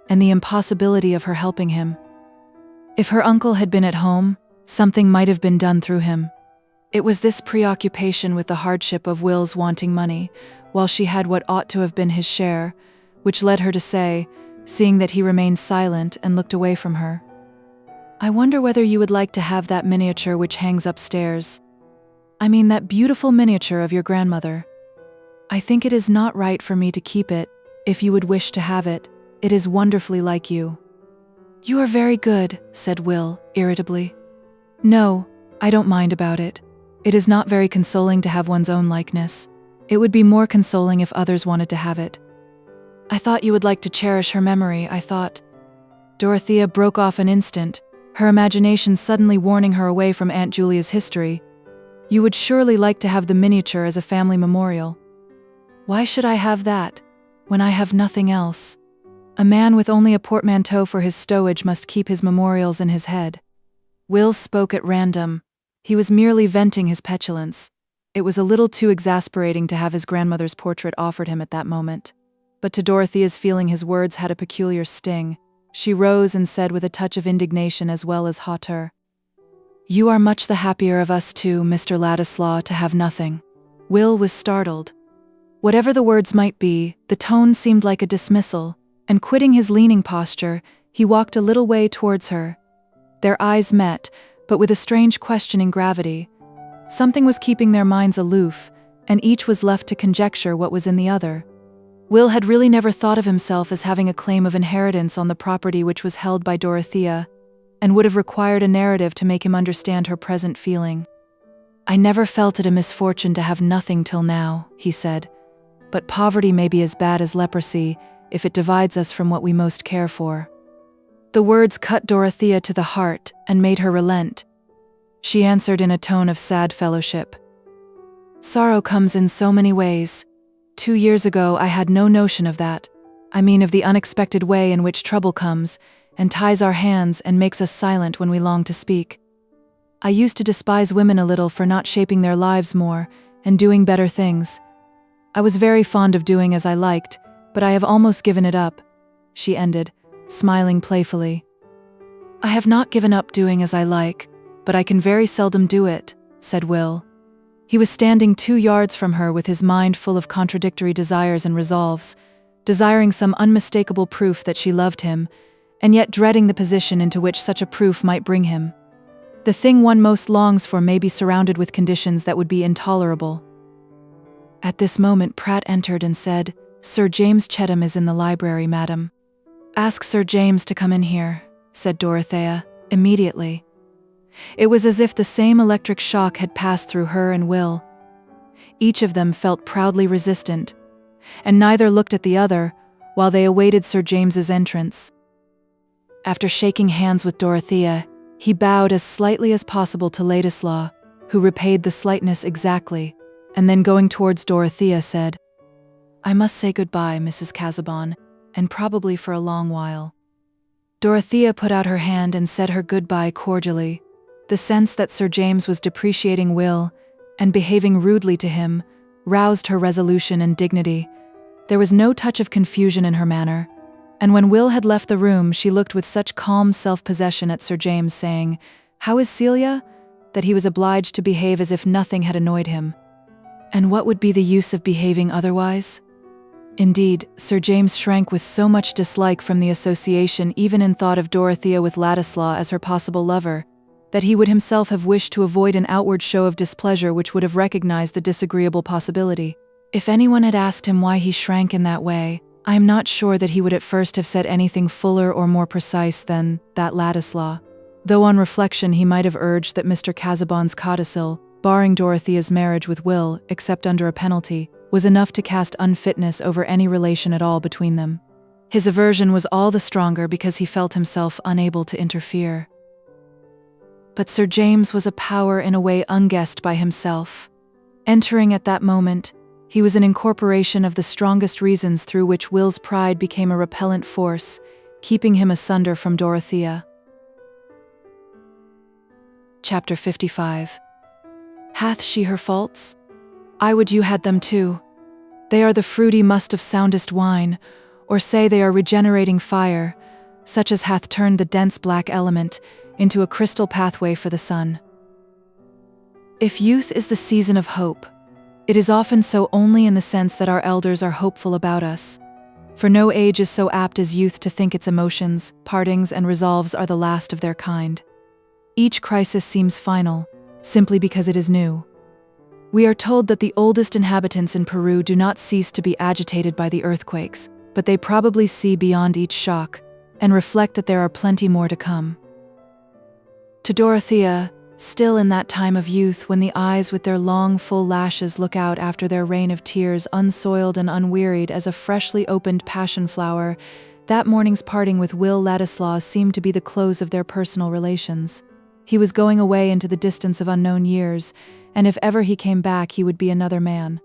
B: and the impossibility of her helping him. If her uncle had been at home, something might have been done through him. It was this preoccupation with the hardship of Will's wanting money, while she had what ought to have been his share, which led her to say, seeing that he remained silent and looked away from her, "I wonder whether you would like to have that miniature which hangs upstairs. I mean that beautiful miniature of your grandmother. I think it is not right for me to keep it, if you would wish to have it. It is wonderfully like you." "You are very good," said Will, irritably. "No, I don't mind about it. It is not very consoling to have one's own likeness. It would be more consoling if others wanted to have it. I thought you would like to cherish her memory, I thought." Dorothea broke off an instant, her imagination suddenly warning her away from Aunt Julia's history. "You would surely like to have the miniature as a family memorial." "Why should I have that, when I have nothing else? A man with only a portmanteau for his stowage must keep his memorials in his head." Will spoke at random. He was merely venting his petulance. It was a little too exasperating to have his grandmother's portrait offered him at that moment. But to Dorothea's feeling his words had a peculiar sting. She rose and said with a touch of indignation as well as hauteur, "You are much the happier of us two, Mr. Ladislaw, to have nothing." Will was startled. Whatever the words might be, the tone seemed like a dismissal, and quitting his leaning posture, he walked a little way towards her. Their eyes met, but with a strange questioning gravity. Something was keeping their minds aloof, and each was left to conjecture what was in the other. Will had really never thought of himself as having a claim of inheritance on the property which was held by Dorothea, and would have required a narrative to make him understand her present feeling. "I never felt it a misfortune to have nothing till now," he said, but poverty may be as bad as leprosy if it divides us from what we most care for." The words cut Dorothea to the heart and made her relent. She answered in a tone of sad fellowship, "Sorrow comes in so many ways. 2 years ago I had no notion of that. I mean of the unexpected way in which trouble comes and ties our hands and makes us silent when we long to speak. I used to despise women a little for not shaping their lives more and doing better things. I was very fond of doing as I liked, but I have almost given it up," she ended, smiling playfully. "I have not given up doing as I like, but I can very seldom do it," said Will. He was standing 2 yards from her with his mind full of contradictory desires and resolves, desiring some unmistakable proof that she loved him, and yet dreading the position into which such a proof might bring him. The thing one most longs for may be surrounded with conditions that would be intolerable. At this moment Pratt entered and said, "Sir James Chettam is in the library, madam." "Ask Sir James to come in here," said Dorothea, immediately. It was as if the same electric shock had passed through her and Will. Each of them felt proudly resistant, and neither looked at the other while they awaited Sir James's entrance. After shaking hands with Dorothea, he bowed as slightly as possible to Ladislaw, who repaid the slightness exactly, and then going towards Dorothea said, "I must say goodbye, Mrs. Casaubon, and probably for a long while." Dorothea put out her hand and said her goodbye cordially. The sense that Sir James was depreciating Will and behaving rudely to him roused her resolution and dignity. There was no touch of confusion in her manner, and when Will had left the room she looked with such calm self-possession at Sir James, saying, "How is Celia?" that he was obliged to behave as if nothing had annoyed him. And what would be the use of behaving otherwise? Indeed, Sir James shrank with so much dislike from the association even in thought of Dorothea with Ladislaw as her possible lover, that he would himself have wished to avoid an outward show of displeasure which would have recognized the disagreeable possibility. If anyone had asked him why he shrank in that way, I am not sure that he would at first have said anything fuller or more precise than that Ladislaw, though on reflection he might have urged that Mr. Casaubon's codicil, barring Dorothea's marriage with Will, except under a penalty, was enough to cast unfitness over any relation at all between them. His aversion was all the stronger because he felt himself unable to interfere. But Sir James was a power in a way unguessed by himself. Entering at that moment, he was an incorporation of the strongest reasons through which Will's pride became a repellent force, keeping him asunder from Dorothea. Chapter 55. Hath she her faults? I would you had them too. They are the fruity must of soundest wine, or say they are regenerating fire, such as hath turned the dense black element into a crystal pathway for the sun. If youth is the season of hope, it is often so only in the sense that our elders are hopeful about us. For no age is so apt as youth to think its emotions, partings, and resolves are the last of their kind. Each crisis seems final, simply because it is new. We are told that the oldest inhabitants in Peru do not cease to be agitated by the earthquakes, but they probably see beyond each shock, and reflect that there are plenty more to come. To Dorothea, still in that time of youth when the eyes with their long full lashes look out after their rain of tears unsoiled and unwearied as a freshly opened passion flower, that morning's parting with Will Ladislaw seemed to be the close of their personal relations. He was going away into the distance of unknown years, and if ever he came back he would be another man.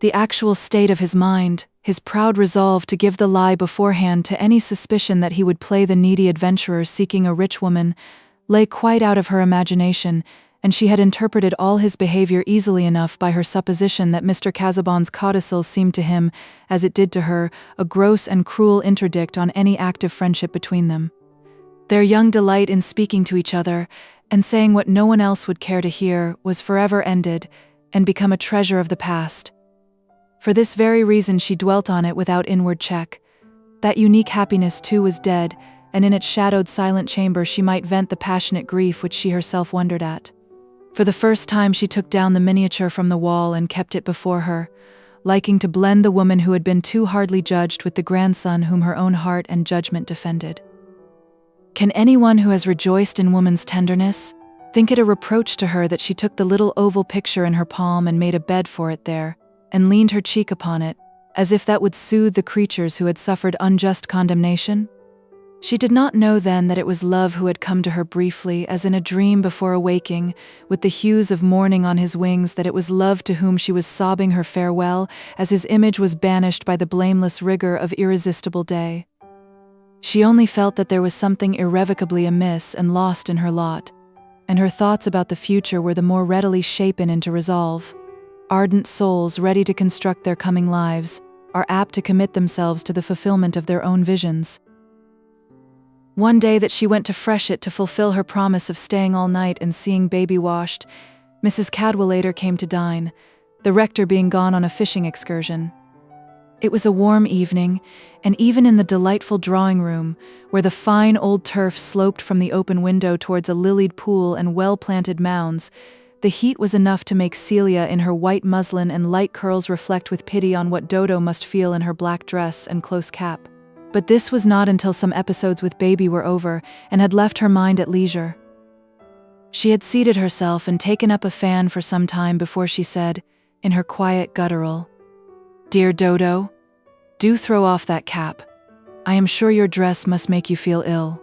B: The actual state of his mind, his proud resolve to give the lie beforehand to any suspicion that he would play the needy adventurer seeking a rich woman, lay quite out of her imagination, and she had interpreted all his behavior easily enough by her supposition that Mr. Casaubon's codicil seemed to him, as it did to her, a gross and cruel interdict on any active friendship between them. Their young delight in speaking to each other, and saying what no one else would care to hear, was forever ended, and become a treasure of the past. For this very reason she dwelt on it without inward check. That unique happiness too was dead, and in its shadowed silent chamber she might vent the passionate grief which she herself wondered at. For the first time she took down the miniature from the wall and kept it before her, liking to blend the woman who had been too hardly judged with the grandson whom her own heart and judgment defended. Can anyone who has rejoiced in woman's tenderness think it a reproach to her that she took the little oval picture in her palm and made a bed for it there, and leaned her cheek upon it, as if that would soothe the creatures who had suffered unjust condemnation? She did not know then that it was love who had come to her briefly, as in a dream before awaking, with the hues of morning on his wings, that it was love to whom she was sobbing her farewell, as his image was banished by the blameless rigor of irresistible day. She only felt that there was something irrevocably amiss and lost in her lot, and her thoughts about the future were the more readily shapen into resolve. Ardent souls, ready to construct their coming lives, are apt to commit themselves to the fulfillment of their own visions. One day that she went to Freshitt to fulfill her promise of staying all night and seeing baby washed, Mrs. Cadwallader came to dine, the rector being gone on a fishing excursion. It was a warm evening, and even in the delightful drawing room, where the fine old turf sloped from the open window towards a lilied pool and well-planted mounds, the heat was enough to make Celia in her white muslin and light curls reflect with pity on what Dodo must feel in her black dress and close cap. But this was not until some episodes with baby were over and had left her mind at leisure. She had seated herself and taken up a fan for some time before she said, in her quiet guttural, "Dear Dodo, do throw off that cap. I am sure your dress must make you feel ill."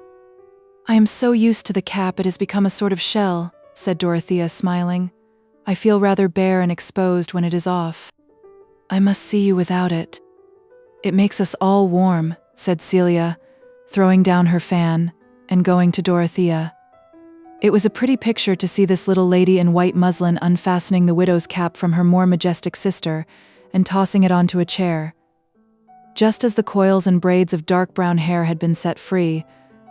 B: "I am so used to the cap it has become a sort of shell," said Dorothea, smiling. "I feel rather bare and exposed when it is off. I must see you without it." "It makes us all warm," said Celia, throwing down her fan and going to Dorothea. It was a pretty picture to see this little lady in white muslin unfastening the widow's cap from her more majestic sister and tossing it onto a chair. Just as the coils and braids of dark brown hair had been set free,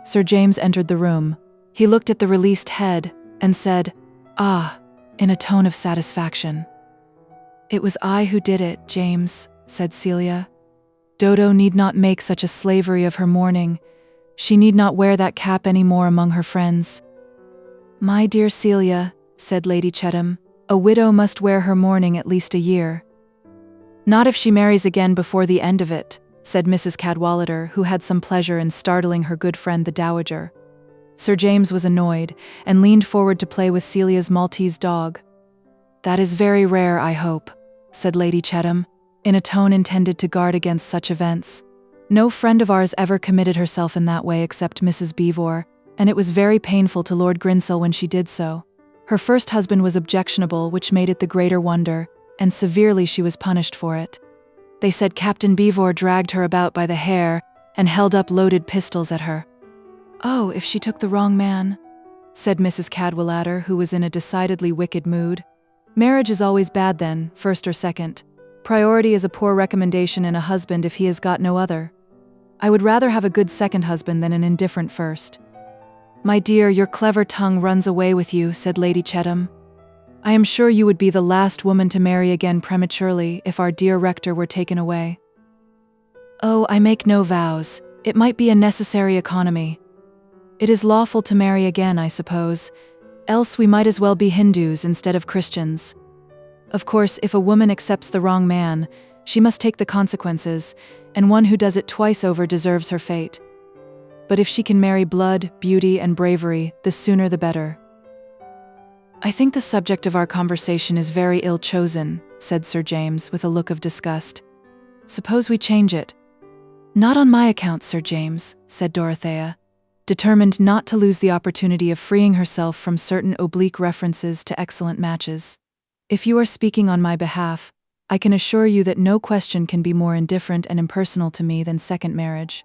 B: Sir James entered the room. He looked at the released head and said, "Ah," in a tone of satisfaction. "It was I who did it, James," said Celia. "Dodo need not make such a slavery of her mourning. She need not wear that cap any more among her friends." "My dear Celia," said Lady Chettam, "a widow must wear her mourning at least a year." "Not if she marries again before the end of it," said Mrs. Cadwallader, who had some pleasure in startling her good friend the Dowager. Sir James was annoyed, and leaned forward to play with Celia's Maltese dog. "That is very rare, I hope," said Lady Chettam, in a tone intended to guard against such events. "No friend of ours ever committed herself in that way except Mrs. Beevor, and it was very painful to Lord Grinsell when she did so. Her first husband was objectionable, which made it the greater wonder, and severely she was punished for it. They said Captain Beevor dragged her about by the hair and held up loaded pistols at her." "Oh, if she took the wrong man," said Mrs. Cadwallader, who was in a decidedly wicked mood. "Marriage is always bad then, first or second. Priority is a poor recommendation in a husband if he has got no other. I would rather have a good second husband than an indifferent first." "My dear, your clever tongue runs away with you," said Lady Chettam. "I am sure you would be the last woman to marry again prematurely if our dear rector were taken away." "Oh, I make no vows. It might be a necessary economy. It is lawful to marry again, I suppose, else we might as well be Hindus instead of Christians. Of course, if a woman accepts the wrong man, she must take the consequences, and one who does it twice over deserves her fate. But if she can marry blood, beauty, and bravery, the sooner the better." "I think the subject of our conversation is very ill chosen," said Sir James, with a look of disgust. "Suppose we change it." "Not on my account, Sir James," said Dorothea, determined not to lose the opportunity of freeing herself from certain oblique references to excellent matches. "If you are speaking on my behalf, I can assure you that no question can be more indifferent and impersonal to me than second marriage.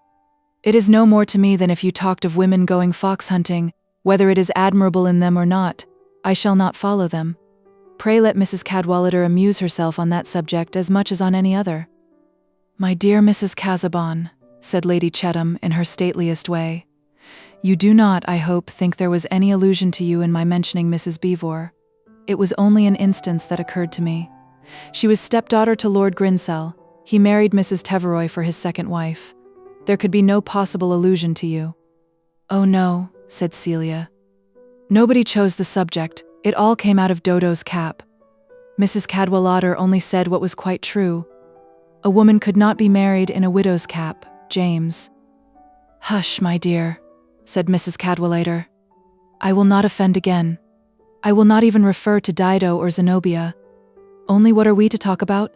B: It is no more to me than if you talked of women going fox hunting, whether it is admirable in them or not. I shall not follow them. Pray let Mrs. Cadwallader amuse herself on that subject as much as on any other." "My dear Mrs. Casaubon," said Lady Chettam in her stateliest way, "you do not, I hope, think there was any allusion to you in my mentioning Mrs. Beevor. It was only an instance that occurred to me. She was stepdaughter to Lord Grinsell. He married Mrs. Teveroy for his second wife. There could be no possible allusion to you." "Oh no," said Celia. "Nobody chose the subject. It all came out of Dodo's cap. Mrs. Cadwallader only said what was quite true. A woman could not be married in a widow's cap, James." "Hush, my dear," said Mrs. Cadwallader. "I will not offend again. I will not even refer to Dido or Zenobia. Only what are we to talk about?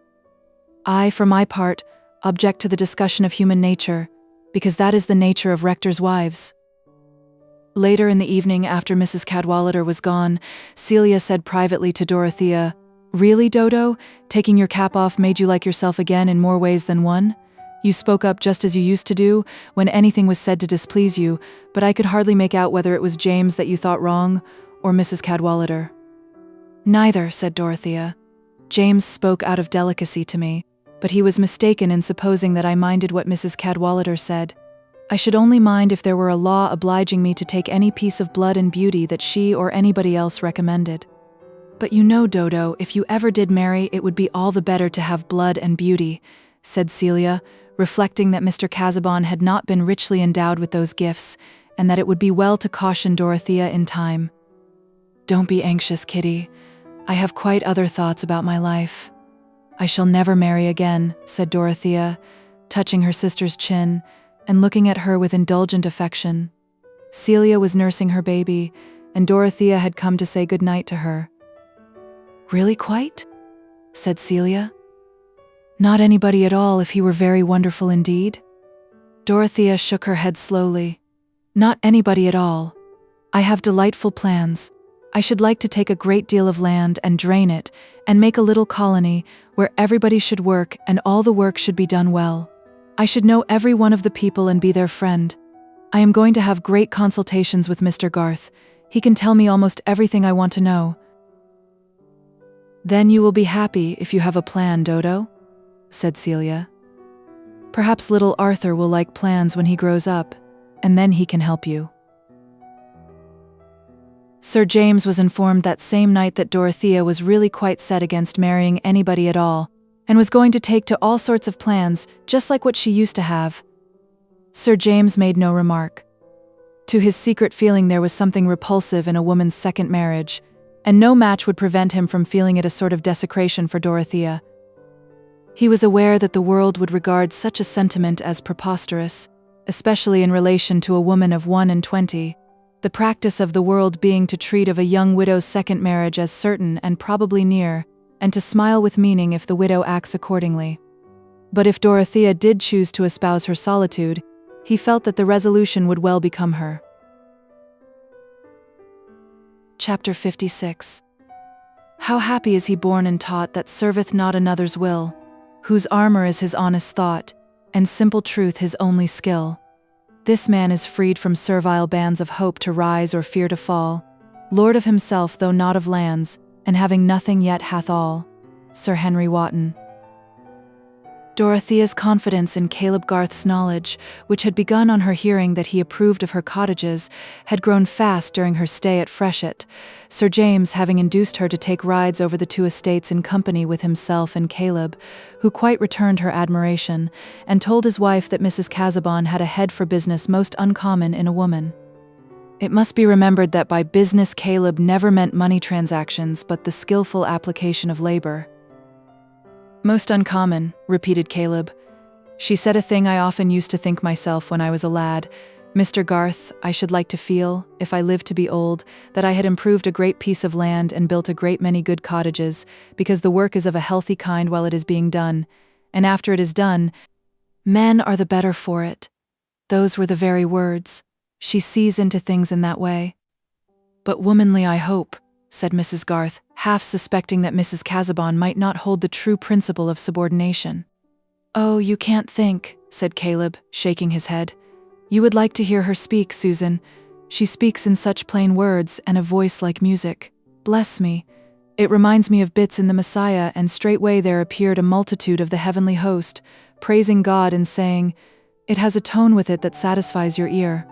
B: I, for my part, object to the discussion of human nature, because that is the nature of rectors' wives." Later in the evening, after Mrs. Cadwallader was gone, Celia said privately to Dorothea, "Really, Dodo? Taking your cap off made you like yourself again in more ways than one? You spoke up just as you used to do, when anything was said to displease you, but I could hardly make out whether it was James that you thought wrong, or Mrs. Cadwallader." "Neither," said Dorothea. "James spoke out of delicacy to me, but he was mistaken in supposing that I minded what Mrs. Cadwallader said. I should only mind if there were a law obliging me to take any piece of blood and beauty that she or anybody else recommended. But you know, Dodo, if you ever did marry, it would be all the better to have blood and beauty," said Celia, reflecting that Mr. Casaubon had not been richly endowed with those gifts, and that it would be well to caution Dorothea in time. "Don't be anxious, Kitty. I have quite other thoughts about my life. I shall never marry again," said Dorothea, touching her sister's chin and looking at her with indulgent affection. Celia was nursing her baby, and Dorothea had come to say good night to her. "Really quite?" said Celia. "Not anybody at all if he were very wonderful indeed?" Dorothea shook her head slowly. "Not anybody at all. I have delightful plans. I should like to take a great deal of land and drain it, and make a little colony where everybody should work and all the work should be done well. I should know every one of the people and be their friend. I am going to have great consultations with Mr. Garth. He can tell me almost everything I want to know." "Then you will be happy if you have a plan, Dodo," said Celia. "Perhaps little Arthur will like plans when he grows up, and then he can help you." Sir James was informed that same night that Dorothea was really quite set against marrying anybody at all, and was going to take to all sorts of plans, just like what she used to have. Sir James made no remark. To his secret feeling there was something repulsive in a woman's second marriage, and no match would prevent him from feeling it a sort of desecration for Dorothea. He was aware that the world would regard such a sentiment as preposterous, especially in relation to a woman of 21, the practice of the world being to treat of a young widow's second marriage as certain and probably near, and to smile with meaning if the widow acts accordingly. But if Dorothea did choose to espouse her solitude, he felt that the resolution would well become her. Chapter 56. How happy is he born and taught that serveth not another's will, whose armor is his honest thought, and simple truth his only skill. This man is freed from servile bands of hope to rise or fear to fall, lord of himself though not of lands, and having nothing yet hath all. Sir Henry Wotton. Dorothea's confidence in Caleb Garth's knowledge, which had begun on her hearing that he approved of her cottages, had grown fast during her stay at Freshitt, Sir James having induced her to take rides over the two estates in company with himself and Caleb, who quite returned her admiration, and told his wife that Mrs. Casaubon had a head for business most uncommon in a woman. It must be remembered that by business Caleb never meant money transactions but the skillful application of labor. "Most uncommon," repeated Caleb. "She said a thing I often used to think myself when I was a lad. Mr. Garth, I should like to feel, if I lived to be old, that I had improved a great piece of land and built a great many good cottages, because the work is of a healthy kind while it is being done, and after it is done, men are the better for it." Those were the very words. She sees into things in that way. "But womanly, I hope," said Mrs. Garth, half suspecting that Mrs. Casaubon might not hold the true principle of subordination. "Oh, you can't think," said Caleb, shaking his head. "You would like to hear her speak, Susan. She speaks in such plain words and a voice like music. Bless me. It reminds me of bits in the Messiah, and straightway there appeared a multitude of the heavenly host, praising God and saying, it has a tone with it that satisfies your ear."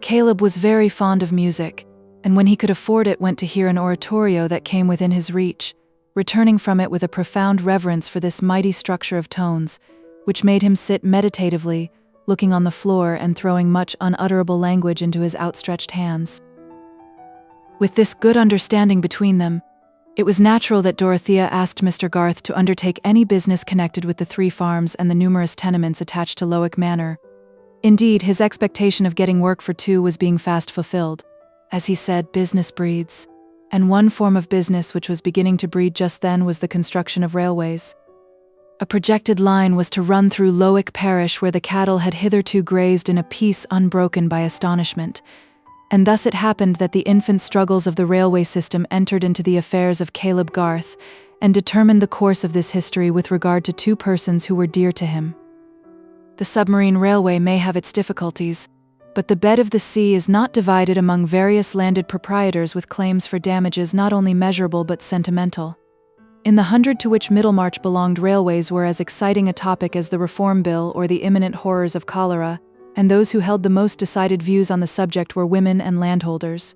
B: Caleb was very fond of music, and when he could afford it went to hear an oratorio that came within his reach, returning from it with a profound reverence for this mighty structure of tones, which made him sit meditatively, looking on the floor and throwing much unutterable language into his outstretched hands. With this good understanding between them, it was natural that Dorothea asked Mr. Garth to undertake any business connected with the 3 farms and the numerous tenements attached to LIII Manor. Indeed, his expectation of getting work for 2 was being fast fulfilled. As he said, business breeds, and one form of business which was beginning to breed just then was the construction of railways. A projected line was to run through LIII parish where the cattle had hitherto grazed in a peace unbroken by astonishment. And thus it happened that the infant struggles of the railway system entered into the affairs of Caleb Garth, and determined the course of this history with regard to two persons who were dear to him. The submarine railway may have its difficulties, but the bed of the sea is not divided among various landed proprietors with claims for damages not only measurable but sentimental. In the 100 to which Middlemarch belonged, railways were as exciting a topic as the Reform Bill or the imminent horrors of cholera, and those who held the most decided views on the subject were women and landholders.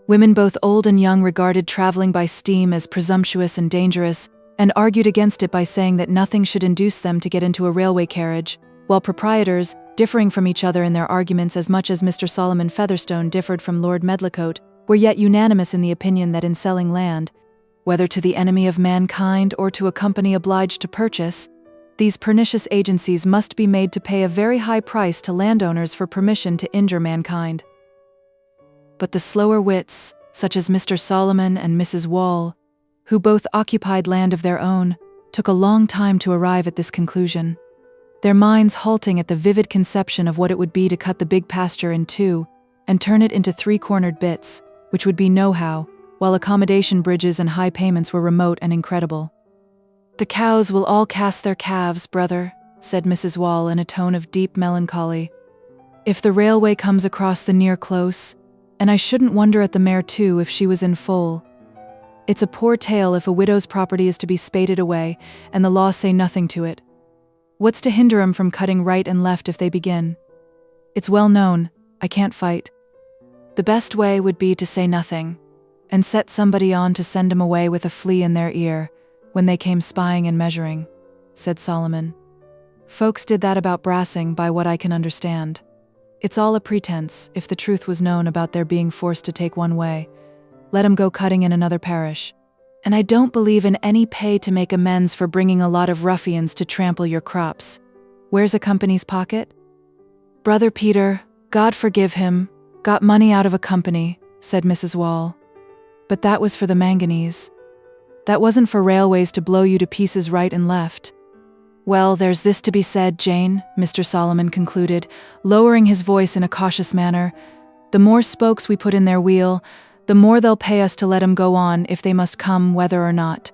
B: Women both old and young regarded traveling by steam as presumptuous and dangerous, and argued against it by saying that nothing should induce them to get into a railway carriage, while proprietors, differing from each other in their arguments as much as Mr. Solomon Featherstone differed from Lord Medlicote, were yet unanimous in the opinion that in selling land, whether to the enemy of mankind or to a company obliged to purchase, these pernicious agencies must be made to pay a very high price to landowners for permission to injure mankind. But the slower wits, such as Mr. Solomon and Mrs. Wall, who both occupied land of their own, took a long time to arrive at this conclusion, their minds halting at the vivid conception of what it would be to cut the big pasture in two and turn it into three-cornered bits, which would be know-how, while accommodation bridges and high payments were remote and incredible. "The cows will all cast their calves, brother," said Mrs. Wall in a tone of deep melancholy, "if the railway comes across the near close, and I shouldn't wonder at the mare too if she was in foal. It's a poor tale if a widow's property is to be spaded away, and the law say nothing to it. What's to hinder 'em from cutting right and left if they begin? It's well known, I can't fight. The best way would be to say nothing, and set somebody on to send 'em away with a flea in their ear when they came spying and measuring," said Solomon. "Folks did that about Brassing, by what I can understand. It's all a pretense, if the truth was known about their being forced to take one way. Let 'em go cutting in another parish. And I don't believe in any pay to make amends for bringing a lot of ruffians to trample your crops. Where's a company's pocket? Brother Peter, God forgive him, got money out of a company," said Mrs. Wall. "But that was for the manganese. That wasn't for railways to blow you to pieces right and left." "Well, there's this to be said, Jane," Mr. Solomon concluded, lowering his voice in a cautious manner. "The more spokes we put in their wheel, the more they'll pay us to let 'em go on if they must come whether or not."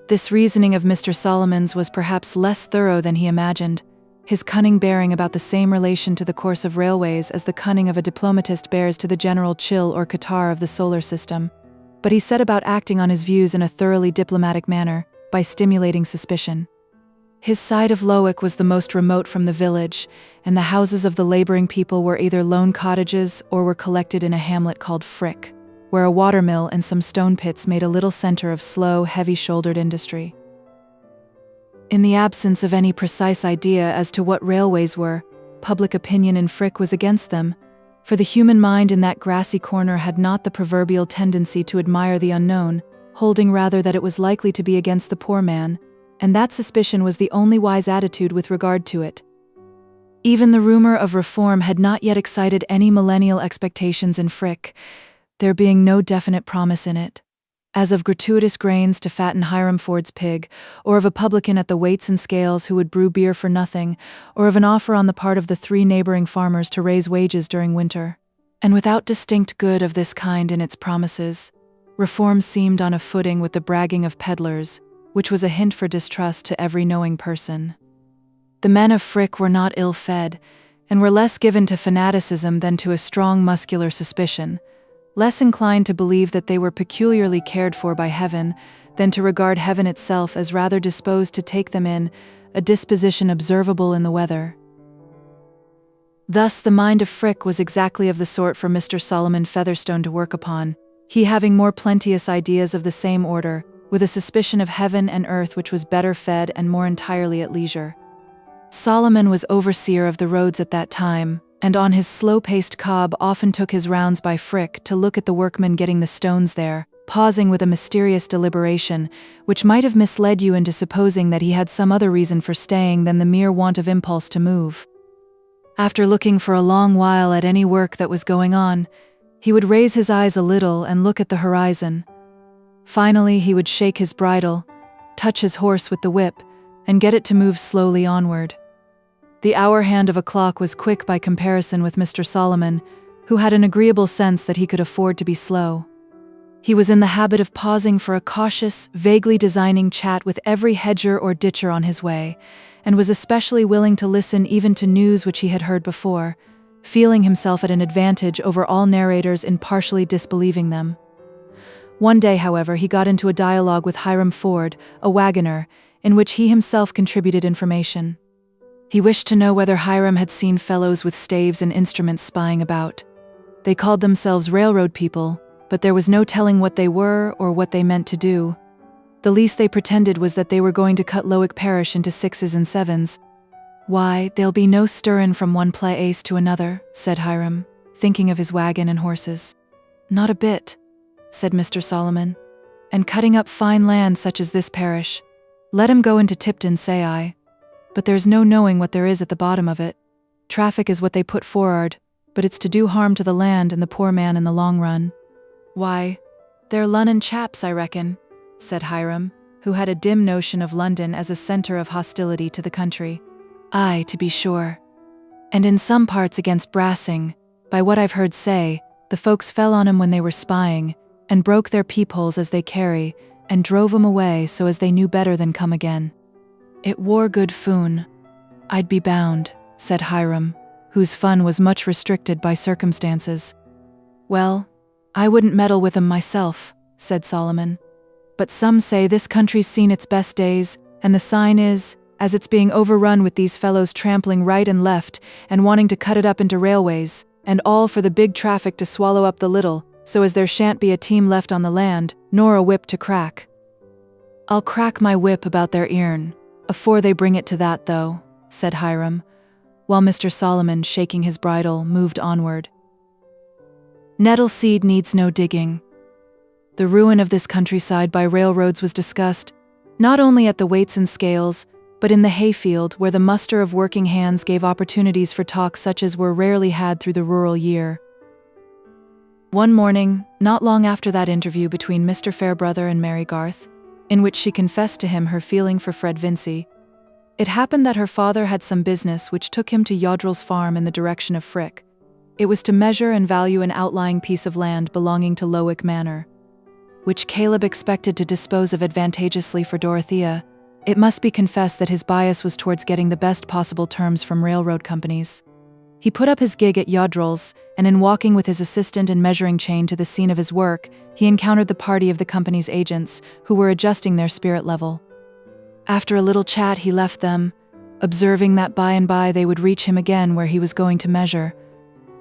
B: This reasoning of Mr. Solomon's was perhaps less thorough than he imagined, his cunning bearing about the same relation to the course of railways as the cunning of a diplomatist bears to the general chill or catarrh of the solar system. But he set about acting on his views in a thoroughly diplomatic manner, by stimulating suspicion. His side of LIII was the most remote from the village, and the houses of the laboring people were either lone cottages or were collected in a hamlet called Frick, where a watermill and some stone pits made a little center of slow, heavy-shouldered industry. In the absence of any precise idea as to what railways were, public opinion in Frick was against them, for the human mind in that grassy corner had not the proverbial tendency to admire the unknown, holding rather that it was likely to be against the poor man, and that suspicion was the only wise attitude with regard to it. Even the rumor of reform had not yet excited any millennial expectations in Frick, there being no definite promise in it, as of gratuitous grains to fatten Hiram Ford's pig, or of a publican at the weights and scales who would brew beer for nothing, or of an offer on the part of the 3 neighboring farmers to raise wages during winter. And without distinct good of this kind in its promises, reform seemed on a footing with the bragging of peddlers, which was a hint for distrust to every knowing person. The men of Frick were not ill-fed, and were less given to fanaticism than to a strong muscular suspicion, less inclined to believe that they were peculiarly cared for by heaven than to regard heaven itself as rather disposed to take them in, a disposition observable in the weather. Thus the mind of Frick was exactly of the sort for Mr. Solomon Featherstone to work upon, he having more plenteous ideas of the same order, with a suspicion of heaven and earth which was better fed and more entirely at leisure. Solomon was overseer of the roads at that time, and on his slow-paced cob often took his rounds by Frick to look at the workmen getting the stones there, pausing with a mysterious deliberation, which might have misled you into supposing that he had some other reason for staying than the mere want of impulse to move. After looking for a long while at any work that was going on, he would raise his eyes a little and look at the horizon. Finally he would shake his bridle, touch his horse with the whip, and get it to move slowly onward. The hour hand of a clock was quick by comparison with Mr. Solomon, who had an agreeable sense that he could afford to be slow. He was in the habit of pausing for a cautious, vaguely designing chat with every hedger or ditcher on his way, and was especially willing to listen even to news which he had heard before, feeling himself at an advantage over all narrators in partially disbelieving them. One day, however, he got into a dialogue with Hiram Ford, a wagoner, in which he himself contributed information. He wished to know whether Hiram had seen fellows with staves and instruments spying about. They called themselves railroad people, but there was no telling what they were or what they meant to do. The least they pretended was that they were going to cut LIII parish into sixes and sevens. "Why, there'll be no stirrin' from one place to another," said Hiram, thinking of his wagon and horses. "Not a bit," said Mr. Solomon. "And cutting up fine land such as this parish. Let 'em go into Tipton, say I. But there's no knowing what there is at the bottom of it. Traffic is what they put for'ard, but it's to do harm to the land and the poor man in the long run." "Why, they're Lunnon chaps, I reckon," said Hiram, who had a dim notion of London as a centre of hostility to the country. "Aye, to be sure. And in some parts against Brassing, by what I've heard say, the folks fell on 'em when they were spying, and broke their peepholes as they carry, and drove 'em away so as they knew better than come again. It wore good foon, I'd be bound," said Hiram, whose fun was much restricted by circumstances. "Well, I wouldn't meddle with 'em myself," said Solomon. "But some say this country's seen its best days, and the sign is, as it's being overrun with these fellows trampling right and left and wanting to cut it up into railways, and all for the big traffic to swallow up the little, so as there shan't be a team left on the land, nor a whip to crack." "I'll crack my whip about their earn, afore they bring it to that, though," said Hiram, while Mr. Solomon, shaking his bridle, moved onward. Nettle seed needs no digging. The ruin of this countryside by railroads was discussed, not only at the weights and scales, but in the hayfield, where the muster of working hands gave opportunities for talk such as were rarely had through the rural year. One morning, not long after that interview between Mr. Fairbrother and Mary Garth, in which she confessed to him her feeling for Fred Vincy, it happened that her father had some business which took him to Yodrell's farm in the direction of Frick. It was to measure and value an outlying piece of land belonging to LIII Manor, which Caleb expected to dispose of advantageously for Dorothea. It must be confessed that his bias was towards getting the best possible terms from railroad companies. He put up his gig at Yodrell's, and in walking with his assistant and measuring chain to the scene of his work, he encountered the party of the company's agents, who were adjusting their spirit level. After a little chat he left them, observing that by and by they would reach him again where he was going to measure.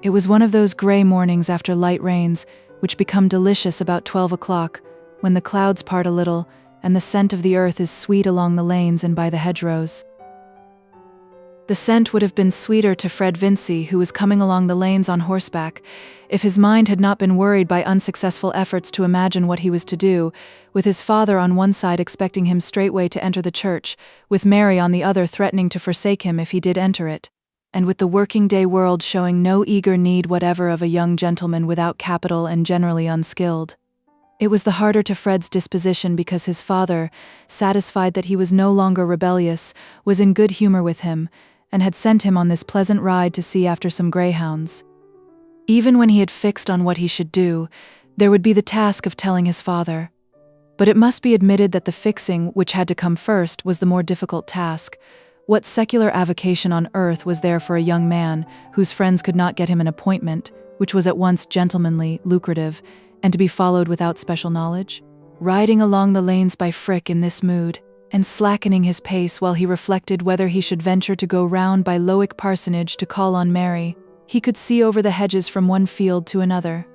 B: It was one of those grey mornings after light rains, which become delicious about 12 o'clock, when the clouds part a little, and the scent of the earth is sweet along the lanes and by the hedgerows. The scent would have been sweeter to Fred Vincy, who was coming along the lanes on horseback, if his mind had not been worried by unsuccessful efforts to imagine what he was to do, with his father on one side expecting him straightway to enter the church, with Mary on the other threatening to forsake him if he did enter it, and with the working-day world showing no eager need whatever of a young gentleman without capital and generally unskilled. It was the harder to Fred's disposition because his father, satisfied that he was no longer rebellious, was in good humor with him, and had sent him on this pleasant ride to see after some greyhounds. Even when he had fixed on what he should do, there would be the task of telling his father. But it must be admitted that the fixing, which had to come first, was the more difficult task. What secular avocation on earth was there for a young man, whose friends could not get him an appointment, which was at once gentlemanly, lucrative, and to be followed without special knowledge? Riding along the lanes by Frick in this mood, and slackening his pace while he reflected whether he should venture to go round by LIII Parsonage to call on Mary, he could see over the hedges from one field to another.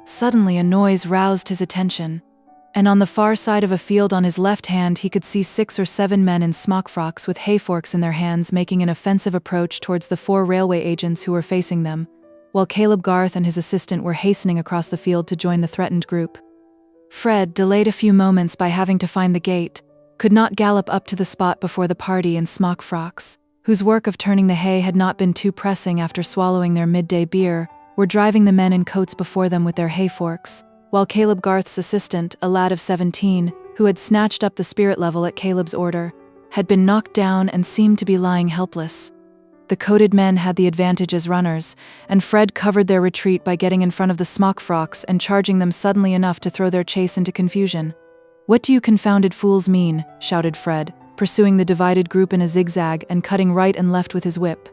B: Suddenly a noise roused his attention, and on the far side of a field on his left hand he could see 6 or 7 men in smock frocks with hayforks in their hands making an offensive approach towards the 4 railway agents who were facing them, while Caleb Garth and his assistant were hastening across the field to join the threatened group. Fred, delayed a few moments by having to find the gate, could not gallop up to the spot before the party in smock frocks, whose work of turning the hay had not been too pressing after swallowing their midday beer, were driving the men in coats before them with their hayforks, while Caleb Garth's assistant, a lad of 17, who had snatched up the spirit level at Caleb's order, had been knocked down and seemed to be lying helpless. The coated men had the advantage as runners, and Fred covered their retreat by getting in front of the smock frocks and charging them suddenly enough to throw their chase into confusion. "What do you confounded fools mean?" shouted Fred, pursuing the divided group in a zigzag and cutting right and left with his whip.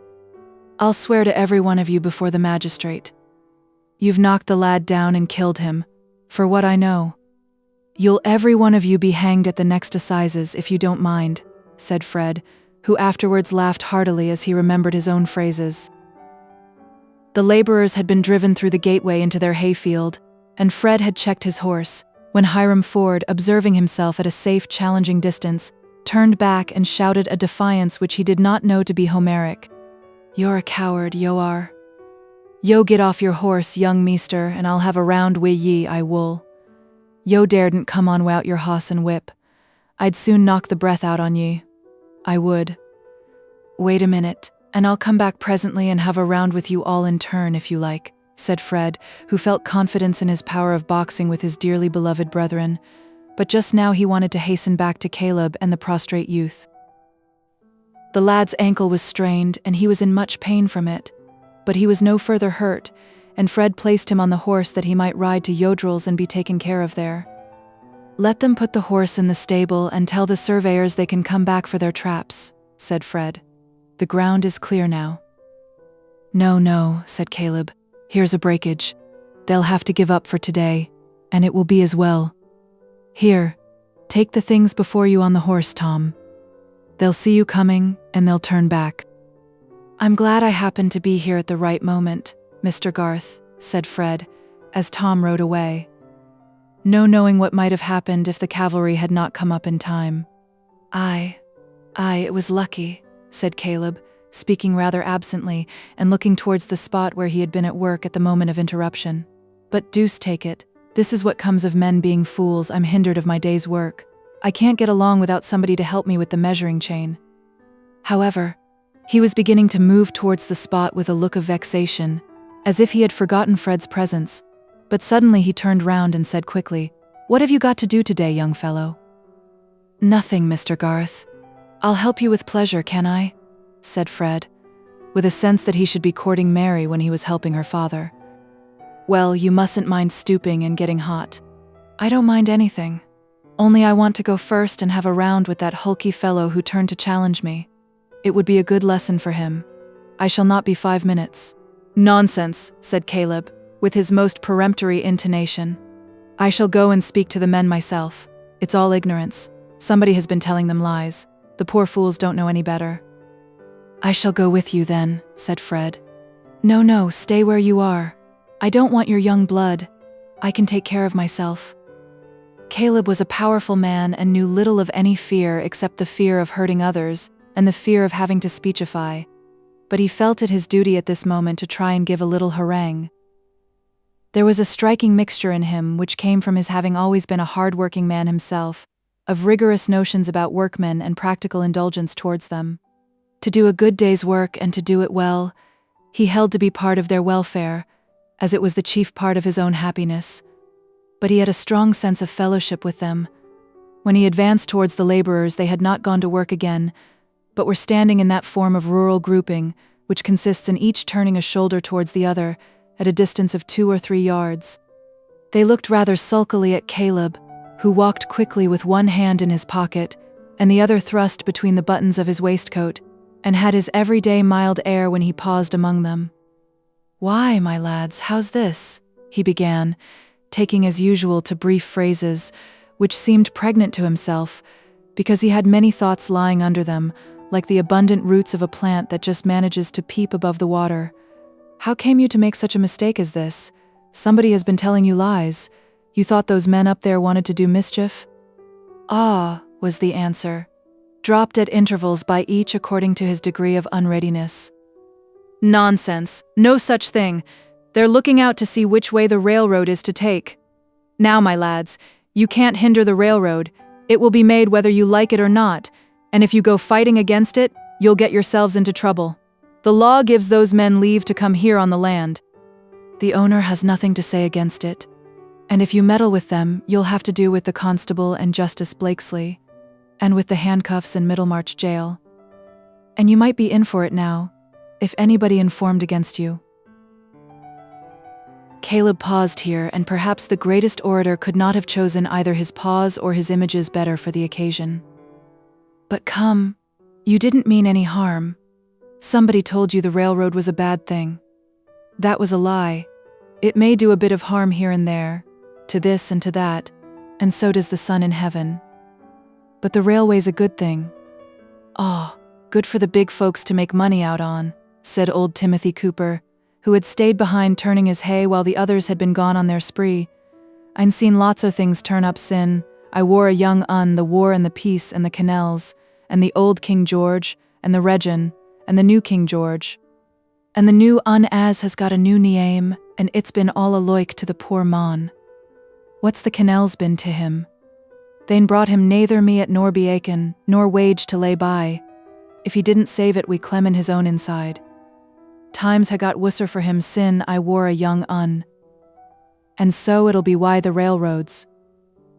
B: "I'll swear to every one of you before the magistrate. You've knocked the lad down and killed him, for what I know. You'll every one of you be hanged at the next assizes if you don't mind," said Fred, who afterwards laughed heartily as he remembered his own phrases. The laborers had been driven through the gateway into their hayfield, and Fred had checked his horse, when Hiram Ford, observing himself at a safe, challenging distance, turned back and shouted a defiance which he did not know to be Homeric. "You're a coward, yo are. Yo get off your horse, young meester, and I'll have a round wi' ye, I wull. Yo daredn't come on wi'out your hoss and whip. I'd soon knock the breath out on ye. I would. Wait a minute, and I'll come back presently and have a round with you all in turn, if you like," said Fred, who felt confidence in his power of boxing with his dearly beloved brethren, but just now he wanted to hasten back to Caleb and the prostrate youth. The lad's ankle was strained, and he was in much pain from it, but he was no further hurt, and Fred placed him on the horse that he might ride to Yodrell's and be taken care of there. "Let them put the horse in the stable and tell the surveyors they can come back for their traps," said Fred. "The ground is clear now." No, said Caleb. "Here's a breakage. They'll have to give up for today, and it will be as well. Here, take the things before you on the horse, Tom. They'll see you coming, and they'll turn back." "I'm glad I happened to be here at the right moment, Mr. Garth," said Fred, as Tom rode away. No knowing what might have happened if the cavalry had not come up in time. Aye, it was lucky," said Caleb, speaking rather absently and looking towards the spot where he had been at work at the moment of interruption. "But deuce take it, this is what comes of men being fools. I'm hindered of my day's work. I can't get along without somebody to help me with the measuring chain." However, he was beginning to move towards the spot with a look of vexation, as if he had forgotten Fred's presence, but suddenly he turned round and said quickly, "What have you got to do today, young fellow?" "Nothing, Mr. Garth. I'll help you with pleasure, can I?" said Fred, with a sense that he should be courting Mary when he was helping her father. "Well, you mustn't mind stooping and getting hot." "I don't mind anything. Only I want to go first and have a round with that hulky fellow who turned to challenge me. It would be a good lesson for him. I shall not be 5 minutes." "Nonsense," said Caleb, with his most peremptory intonation. "I shall go and speak to the men myself. It's all ignorance. Somebody has been telling them lies. The poor fools don't know any better." "I shall go with you then," said Fred. No, stay where you are. I don't want your young blood. I can take care of myself." Caleb was a powerful man and knew little of any fear except the fear of hurting others and the fear of having to speechify, but he felt it his duty at this moment to try and give a little harangue. There was a striking mixture in him which came from his having always been a hard-working man himself, of rigorous notions about workmen and practical indulgence towards them. To do a good day's work and to do it well, he held to be part of their welfare, as it was the chief part of his own happiness. But he had a strong sense of fellowship with them. When he advanced towards the laborers, they had not gone to work again, but were standing in that form of rural grouping, which consists in each turning a shoulder towards the other, at a distance of 2 or 3 yards. They looked rather sulkily at Caleb, who walked quickly with one hand in his pocket, and the other thrust between the buttons of his waistcoat, and had his everyday mild air when he paused among them. "Why, my lads, how's this?" he began, taking as usual to brief phrases, which seemed pregnant to himself, because he had many thoughts lying under them, like the abundant roots of a plant that just manages to peep above the water. "How came you to make such a mistake as this? Somebody has been telling you lies. You thought those men up there wanted to do mischief?" "Ah," was the answer, dropped at intervals by each according to his degree of unreadiness. "Nonsense, no such thing. They're looking out to see which way the railroad is to take. Now, my lads, you can't hinder the railroad. It will be made whether you like it or not, and if you go fighting against it, you'll get yourselves into trouble. The law gives those men leave to come here on the land. The owner has nothing to say against it, and if you meddle with them, you'll have to do with the constable and Justice Blakesley. and with the handcuffs in Middlemarch jail. And you might be in for it now, if anybody informed against you. Caleb paused here, and perhaps the greatest orator could not have chosen either his pause or his images better for the occasion. But come, you didn't mean any harm. Somebody told you the railroad was a bad thing. That was a lie. It may do a bit of harm here and there, to this and to that, and so does the sun in heaven. But the railway's a good thing. Oh, good for the big folks to make money out on, said old Timothy Cooper, who had stayed behind turning his hay while the others had been gone on their spree. I'd seen lots o' things turn up sin. I wore a young un, the war and the peace and the canals, and the old King George, and the Regin, and the new King George. And the new un as has got a new name, and it's been all aloik to the poor mon. What's the canals been to him? They'n brought him neither meat nor bacon, nor wage to lay by. If he didn't save it, we clem in his own inside. Times ha got wusser for him sin I wore a young un. And so it'll be why the railroads.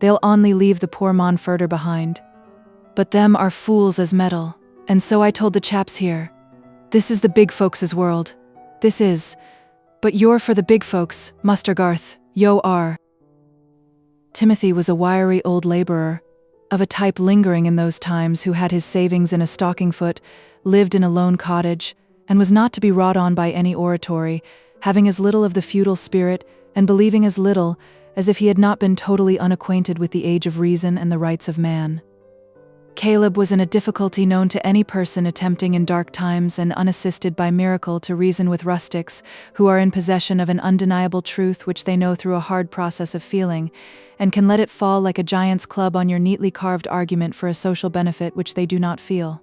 B: They'll only leave the poor mon furder behind. But them are fools as metal, and so I told the chaps here. This is the big folks' world. This is. But you're for the big folks, Muster Garth, yo are. Timothy was a wiry old laborer, of a type lingering in those times, who had his savings in a stocking foot, lived in a lone cottage, and was not to be wrought on by any oratory, having as little of the feudal spirit, and believing as little, as if he had not been totally unacquainted with the age of reason and the rights of man. Caleb was in a difficulty known to any person attempting in dark times and unassisted by miracle to reason with rustics who are in possession of an undeniable truth which they know through a hard process of feeling, and can let it fall like a giant's club on your neatly carved argument for a social benefit which they do not feel.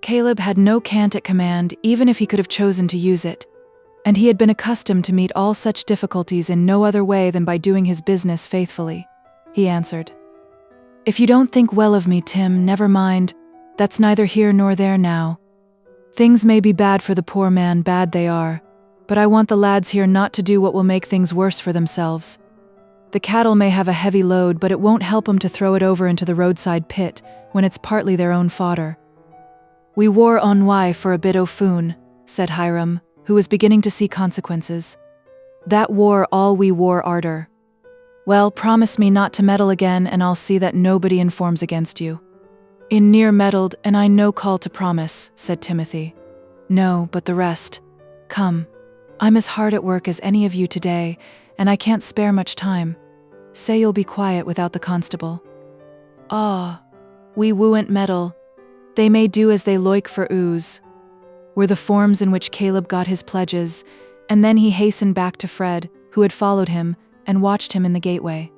B: Caleb had no cant at command, even if he could have chosen to use it, and he had been accustomed to meet all such difficulties in no other way than by doing his business faithfully. He answered, "If you don't think well of me, Tim, never mind. That's neither here nor there now. Things may be bad for the poor man, bad they are, but I want the lads here not to do what will make things worse for themselves. The cattle may have a heavy load, but it won't help 'em to throw it over into the roadside pit when it's partly their own fodder." "We war on why for a bit o' foon," said Hiram, who was beginning to see consequences. "That war all we war arter. Well, promise me not to meddle again, and I'll see that nobody informs against you." "In near meddled, and I no call to promise," said Timothy. "No, but the rest. Come, I'm as hard at work as any of you today, and I can't spare much time. Say you'll be quiet without the constable." "Ah, we woo'n't meddle. They may do as they loik for ooze," were the forms in which Caleb got his pledges, and then he hastened back to Fred, who had followed him, and watched him in the gateway.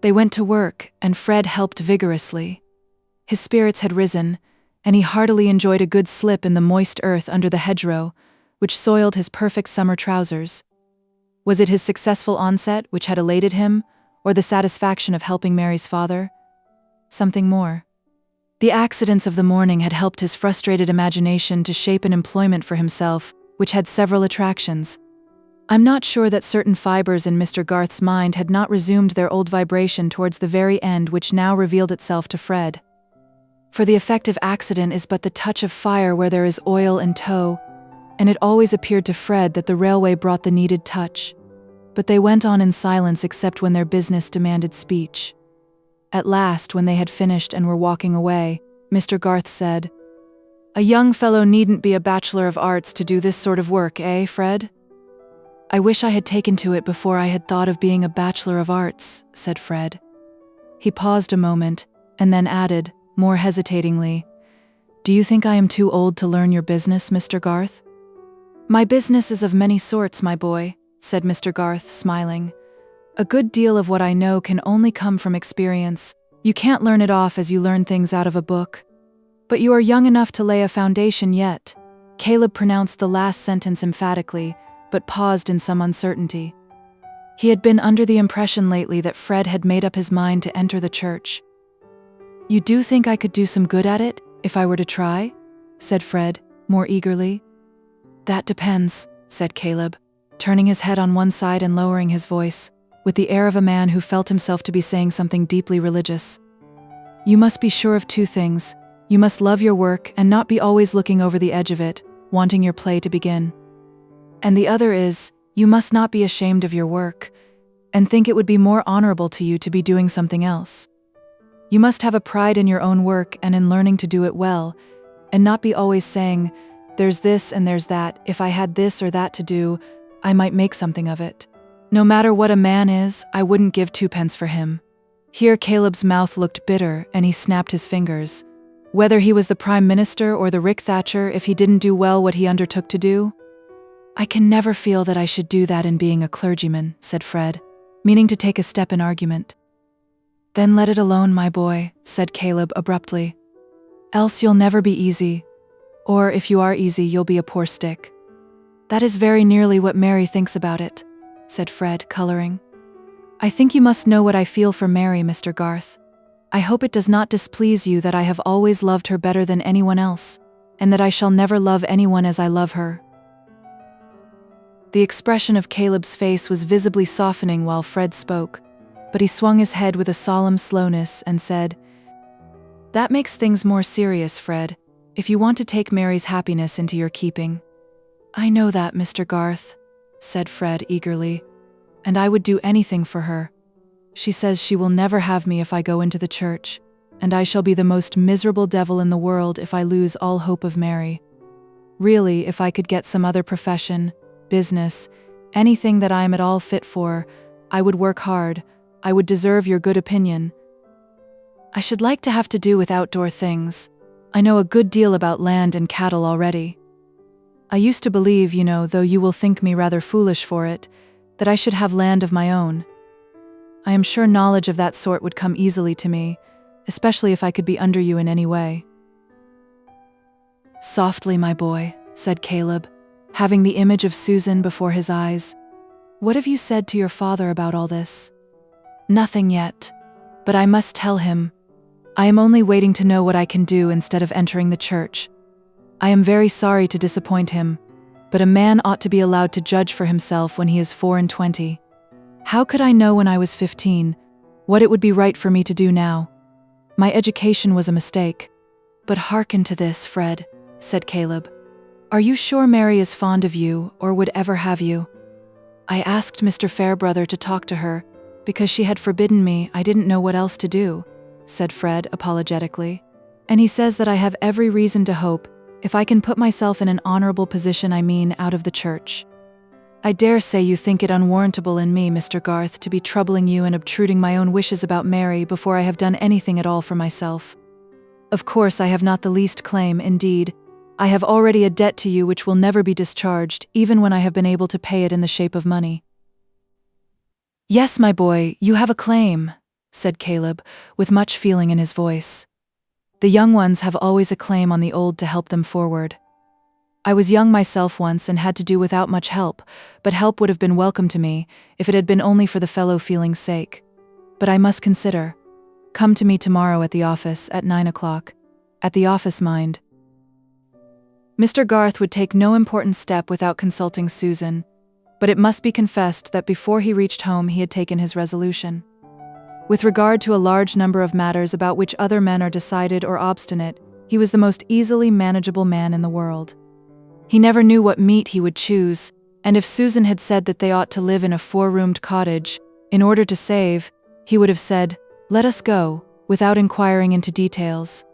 B: They went to work, and Fred helped vigorously. His spirits had risen, and he heartily enjoyed a good slip in the moist earth under the hedgerow, which soiled his perfect summer trousers. Was it his successful onset which had elated him, or the satisfaction of helping Mary's father? Something more. The accidents of the morning had helped his frustrated imagination to shape an employment for himself, which had several attractions. I'm not sure that certain fibers in Mr. Garth's mind had not resumed their old vibration towards the very end which now revealed itself to Fred. For the effect of accident is but the touch of fire where there is oil and tow, and it always appeared to Fred that the railway brought the needed touch. But they went on in silence except when their business demanded speech. At last, when they had finished and were walking away, Mr. Garth said, "A young fellow needn't be a Bachelor of Arts to do this sort of work, eh, Fred?" "I wish I had taken to it before I had thought of being a Bachelor of Arts," said Fred. He paused a moment, and then added, more hesitatingly, "Do you think I am too old to learn your business, Mr. Garth?" "My business is of many sorts, my boy," said Mr. Garth, smiling. "A good deal of what I know can only come from experience. You can't learn it off as you learn things out of a book. But you are young enough to lay a foundation yet." Caleb pronounced the last sentence emphatically, but paused in some uncertainty. He had been under the impression lately that Fred had made up his mind to enter the church. "You do think I could do some good at it, if I were to try?" said Fred, more eagerly. "That depends," said Caleb, turning his head on one side and lowering his voice, with the air of a man who felt himself to be saying something deeply religious. You must be sure of two things. You must love your work and not be always looking over the edge of it, wanting your play to begin. And the other is, you must not be ashamed of your work, and think it would be more honorable to you to be doing something else. You must have a pride in your own work and in learning to do it well, and not be always saying, there's this and there's that, if I had this or that to do, I might make something of it. No matter what a man is, I wouldn't give 2p for him. Here Caleb's mouth looked bitter, and he snapped his fingers. Whether he was the Prime Minister or the Rick Thatcher, if he didn't do well what he undertook to do? I can never feel that I should do that in being a clergyman, said Fred, meaning to take a step in argument. Then let it alone, my boy, said Caleb abruptly. Else you'll never be easy. Or if you are easy, you'll be a poor stick. That is very nearly what Mary thinks about it, said Fred, coloring. I think you must know what I feel for Mary, Mr. Garth. I hope it does not displease you that I have always loved her better than anyone else, and that I shall never love anyone as I love her. The expression of Caleb's face was visibly softening while Fred spoke, but he swung his head with a solemn slowness and said, That makes things more serious, Fred, if you want to take Mary's happiness into your keeping. I know that, Mr. Garth, said Fred eagerly, and I would do anything for her. She says she will never have me if I go into the church, and I shall be the most miserable devil in the world if I lose all hope of Mary. Really, if I could get some other profession, business, anything that I am at all fit for, I would work hard, I would deserve your good opinion. I should like to have to do with outdoor things. I know a good deal about land and cattle already. I used to believe, though you will think me rather foolish for it, that I should have land of my own. I am sure knowledge of that sort would come easily to me, especially if I could be under you in any way. Softly, my boy, said Caleb, having the image of Susan before his eyes. What have you said to your father about all this? Nothing yet, but I must tell him. I am only waiting to know what I can do instead of entering the church. I am very sorry to disappoint him, but a man ought to be allowed to judge for himself when he is 24. How could I know when I was 15 what it would be right for me to do now? My education was a mistake. But hearken to this, Fred, said Caleb. Are you sure Mary is fond of you, or would ever have you? I asked Mr. Fairbrother to talk to her, because she had forbidden me. I didn't know what else to do, said Fred apologetically. And he says that I have every reason to hope, if I can put myself in an honorable position, out of the church. I dare say you think it unwarrantable in me, Mr. Garth, to be troubling you and obtruding my own wishes about Mary before I have done anything at all for myself. Of course, I have not the least claim, indeed. I have already a debt to you which will never be discharged, even when I have been able to pay it in the shape of money. Yes, my boy, you have a claim, said Caleb, with much feeling in his voice. The young ones have always a claim on the old to help them forward. I was young myself once and had to do without much help, but help would have been welcome to me if it had been only for the fellow feeling's sake. But I must consider. Come to me tomorrow at the office at 9 o'clock. At the office, mind. Mr. Garth would take no important step without consulting Susan, but it must be confessed that before he reached home he had taken his resolution. With regard to a large number of matters about which other men are decided or obstinate, he was the most easily manageable man in the world. He never knew what meat he would choose, and if Susan had said that they ought to live in a 4-roomed cottage, in order to save, he would have said, "Let us go," without inquiring into details.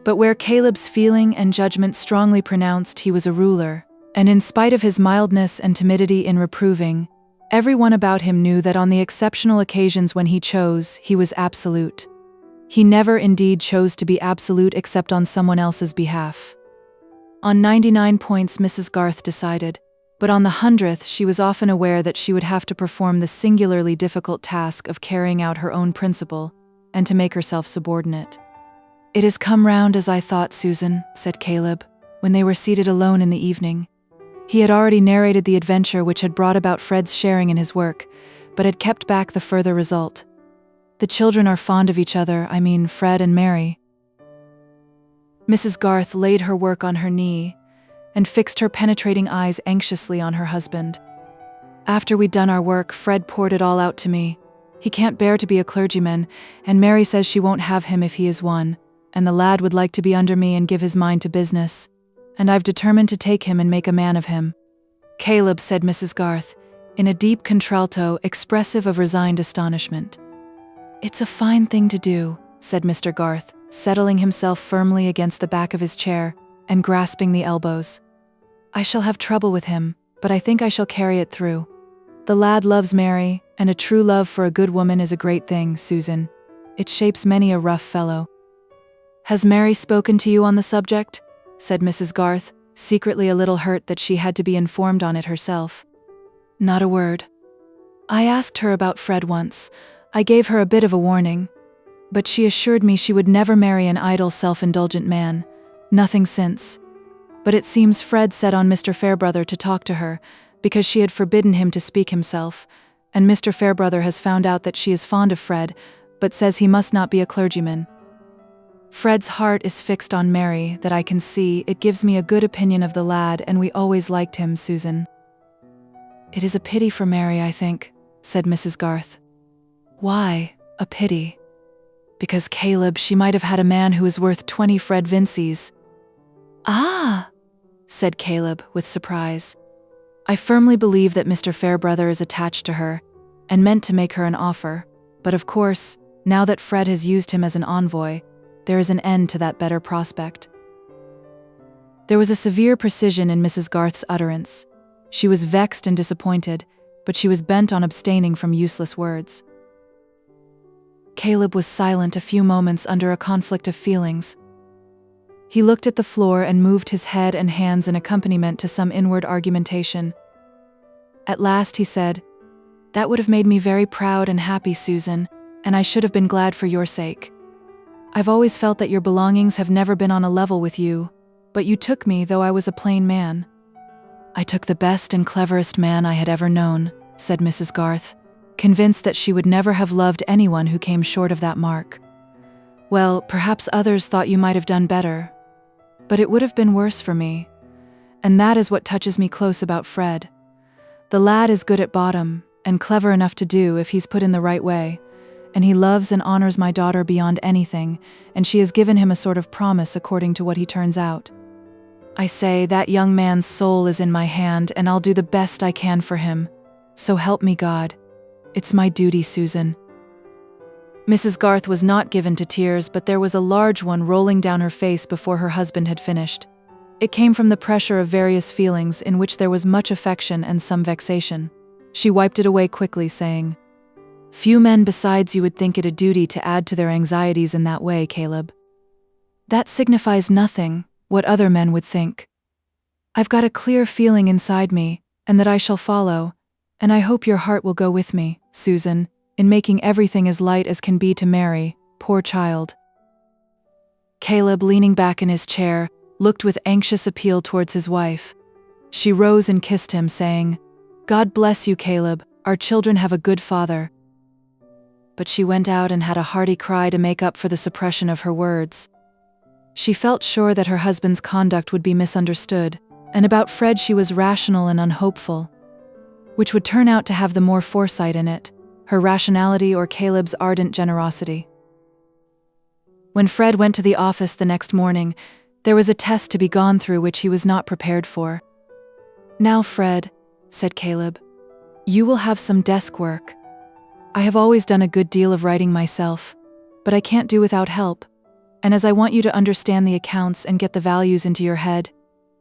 B: But where Caleb's feeling and judgment strongly pronounced he was a ruler, and in spite of his mildness and timidity in reproving, everyone about him knew that on the exceptional occasions when he chose, he was absolute. He never indeed chose to be absolute except on someone else's behalf. On 99 points Mrs. Garth decided, but on the 100th she was often aware that she would have to perform the singularly difficult task of carrying out her own principle, and to make herself subordinate. "It has come round as I thought, Susan," said Caleb, when they were seated alone in the evening. He had already narrated the adventure which had brought about Fred's sharing in his work, but had kept back the further result. "The children are fond of each other, Fred and Mary." Mrs. Garth laid her work on her knee, and fixed her penetrating eyes anxiously on her husband. "After we'd done our work, Fred poured it all out to me, He can't bear to be a clergyman, and Mary says she won't have him if he is one, and the lad would like to be under me and give his mind to business, and I've determined to take him and make a man of him." "Caleb," said Mrs. Garth, in a deep contralto expressive of resigned astonishment. "It's a fine thing to do," said Mr. Garth, settling himself firmly against the back of his chair and grasping the elbows. "I shall have trouble with him, but I think I shall carry it through. The lad loves Mary, and a true love for a good woman is a great thing, Susan. It shapes many a rough fellow." "Has Mary spoken to you on the subject?" said Mrs. Garth, secretly a little hurt that she had to be informed on it herself. "Not a word. I asked her about Fred once. I gave her a bit of a warning, but she assured me she would never marry an idle, self-indulgent man. Nothing since. But it seems Fred set on Mr. Fairbrother to talk to her, because she had forbidden him to speak himself, and Mr. Fairbrother has found out that she is fond of Fred, but says he must not be a clergyman. Fred's heart is fixed on Mary, that I can see. It gives me a good opinion of the lad, and we always liked him, Susan." "It is a pity for Mary, I think," said Mrs. Garth. "Why, a pity?" "Because, Caleb, she might have had a man who is worth 20 Fred Vincy's." "Ah!" said Caleb, with surprise. "I firmly believe that Mr. Fairbrother is attached to her, and meant to make her an offer, but of course, now that Fred has used him as an envoy, there is an end to that better prospect." There was a severe precision in Mrs. Garth's utterance. She was vexed and disappointed, but she was bent on abstaining from useless words. Caleb was silent a few moments under a conflict of feelings. He looked at the floor and moved his head and hands in accompaniment to some inward argumentation. At last he said, "That would have made me very proud and happy, Susan, and I should have been glad for your sake. I've always felt that your belongings have never been on a level with you, but you took me though I was a plain man." "I took the best and cleverest man I had ever known," said Mrs. Garth, convinced that she would never have loved anyone who came short of that mark. "Well, perhaps others thought you might have done better, but it would have been worse for me. And that is what touches me close about Fred. The lad is good at bottom, and clever enough to do if he's put in the right way, and he loves and honors my daughter beyond anything, and she has given him a sort of promise according to what he turns out. I say, that young man's soul is in my hand, and I'll do the best I can for him. So help me God. It's my duty, Susan." Mrs. Garth was not given to tears, but there was a large one rolling down her face before her husband had finished. It came from the pressure of various feelings in which there was much affection and some vexation. She wiped it away quickly, saying, "Few men besides you would think it a duty to add to their anxieties in that way, Caleb. That signifies nothing, what other men would think. I've got a clear feeling inside me, and that I shall follow, and I hope your heart will go with me, Susan, in making everything as light as can be to Mary, poor child." Caleb, leaning back in his chair, looked with anxious appeal towards his wife. She rose and kissed him, saying, "God bless you, Caleb, our children have a good father." But she went out and had a hearty cry to make up for the suppression of her words. She felt sure that her husband's conduct would be misunderstood, and about Fred she was rational and unhopeful. Which would turn out to have the more foresight in it, her rationality or Caleb's ardent generosity? When Fred went to the office the next morning, there was a test to be gone through which he was not prepared for. "Now, Fred," said Caleb, "you will have some desk work. I have always done a good deal of writing myself, but I can't do without help, and as I want you to understand the accounts and get the values into your head,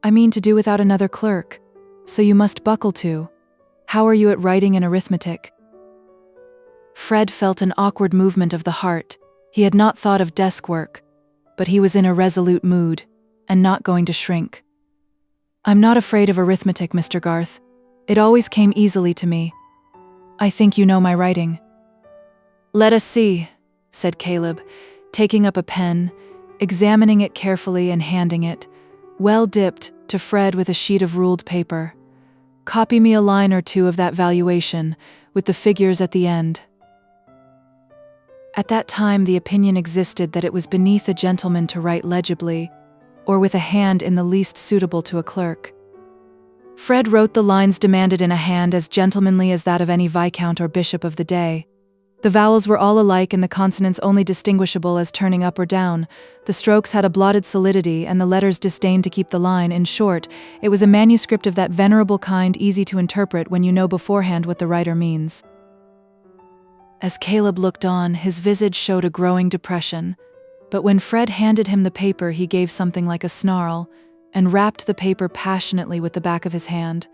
B: I mean to do without another clerk, so you must buckle to. How are you at writing and arithmetic?" Fred felt an awkward movement of the heart. He had not thought of desk work, but he was in a resolute mood, and not going to shrink. "I'm not afraid of arithmetic, Mr. Garth. It always came easily to me. I think you know my writing." "Let us see," said Caleb, taking up a pen, examining it carefully and handing it, well dipped, to Fred with a sheet of ruled paper. "Copy me a line or two of that valuation, with the figures at the end." At that time the opinion existed that it was beneath a gentleman to write legibly, or with a hand in the least suitable to a clerk. Fred wrote the lines demanded in a hand as gentlemanly as that of any viscount or bishop of the day, The vowels were all alike and the consonants only distinguishable as turning up or down. The strokes had a blotted solidity and the letters disdained to keep the line. In short, it was a manuscript of that venerable kind easy to interpret when you know beforehand what the writer means. As Caleb looked on, his visage showed a growing depression. But when Fred handed him the paper, he gave something like a snarl and rapped the paper passionately with the back of his hand.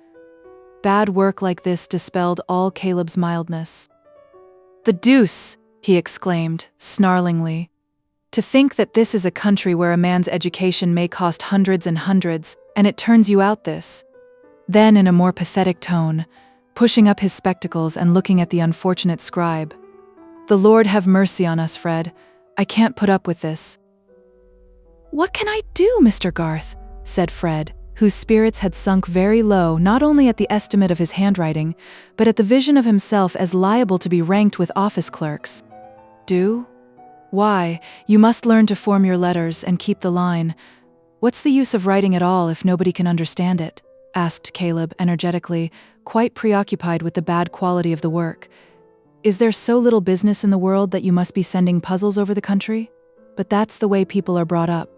B: Bad work like this dispelled all Caleb's mildness. "The deuce!" he exclaimed, snarlingly. "To think that this is a country where a man's education may cost hundreds and hundreds, and it turns you out this." Then, in a more pathetic tone, pushing up his spectacles and looking at the unfortunate scribe, "The Lord have mercy on us, Fred. I can't put up with this." "What can I do, Mr. Garth?" said Fred, whose spirits had sunk very low not only at the estimate of his handwriting, but at the vision of himself as liable to be ranked with office clerks. "Do? Why, you must learn to form your letters and keep the line. What's the use of writing at all if nobody can understand it?" asked Caleb energetically, quite preoccupied with the bad quality of the work. "Is there so little business in the world that you must be sending puzzles over the country? But that's the way people are brought up."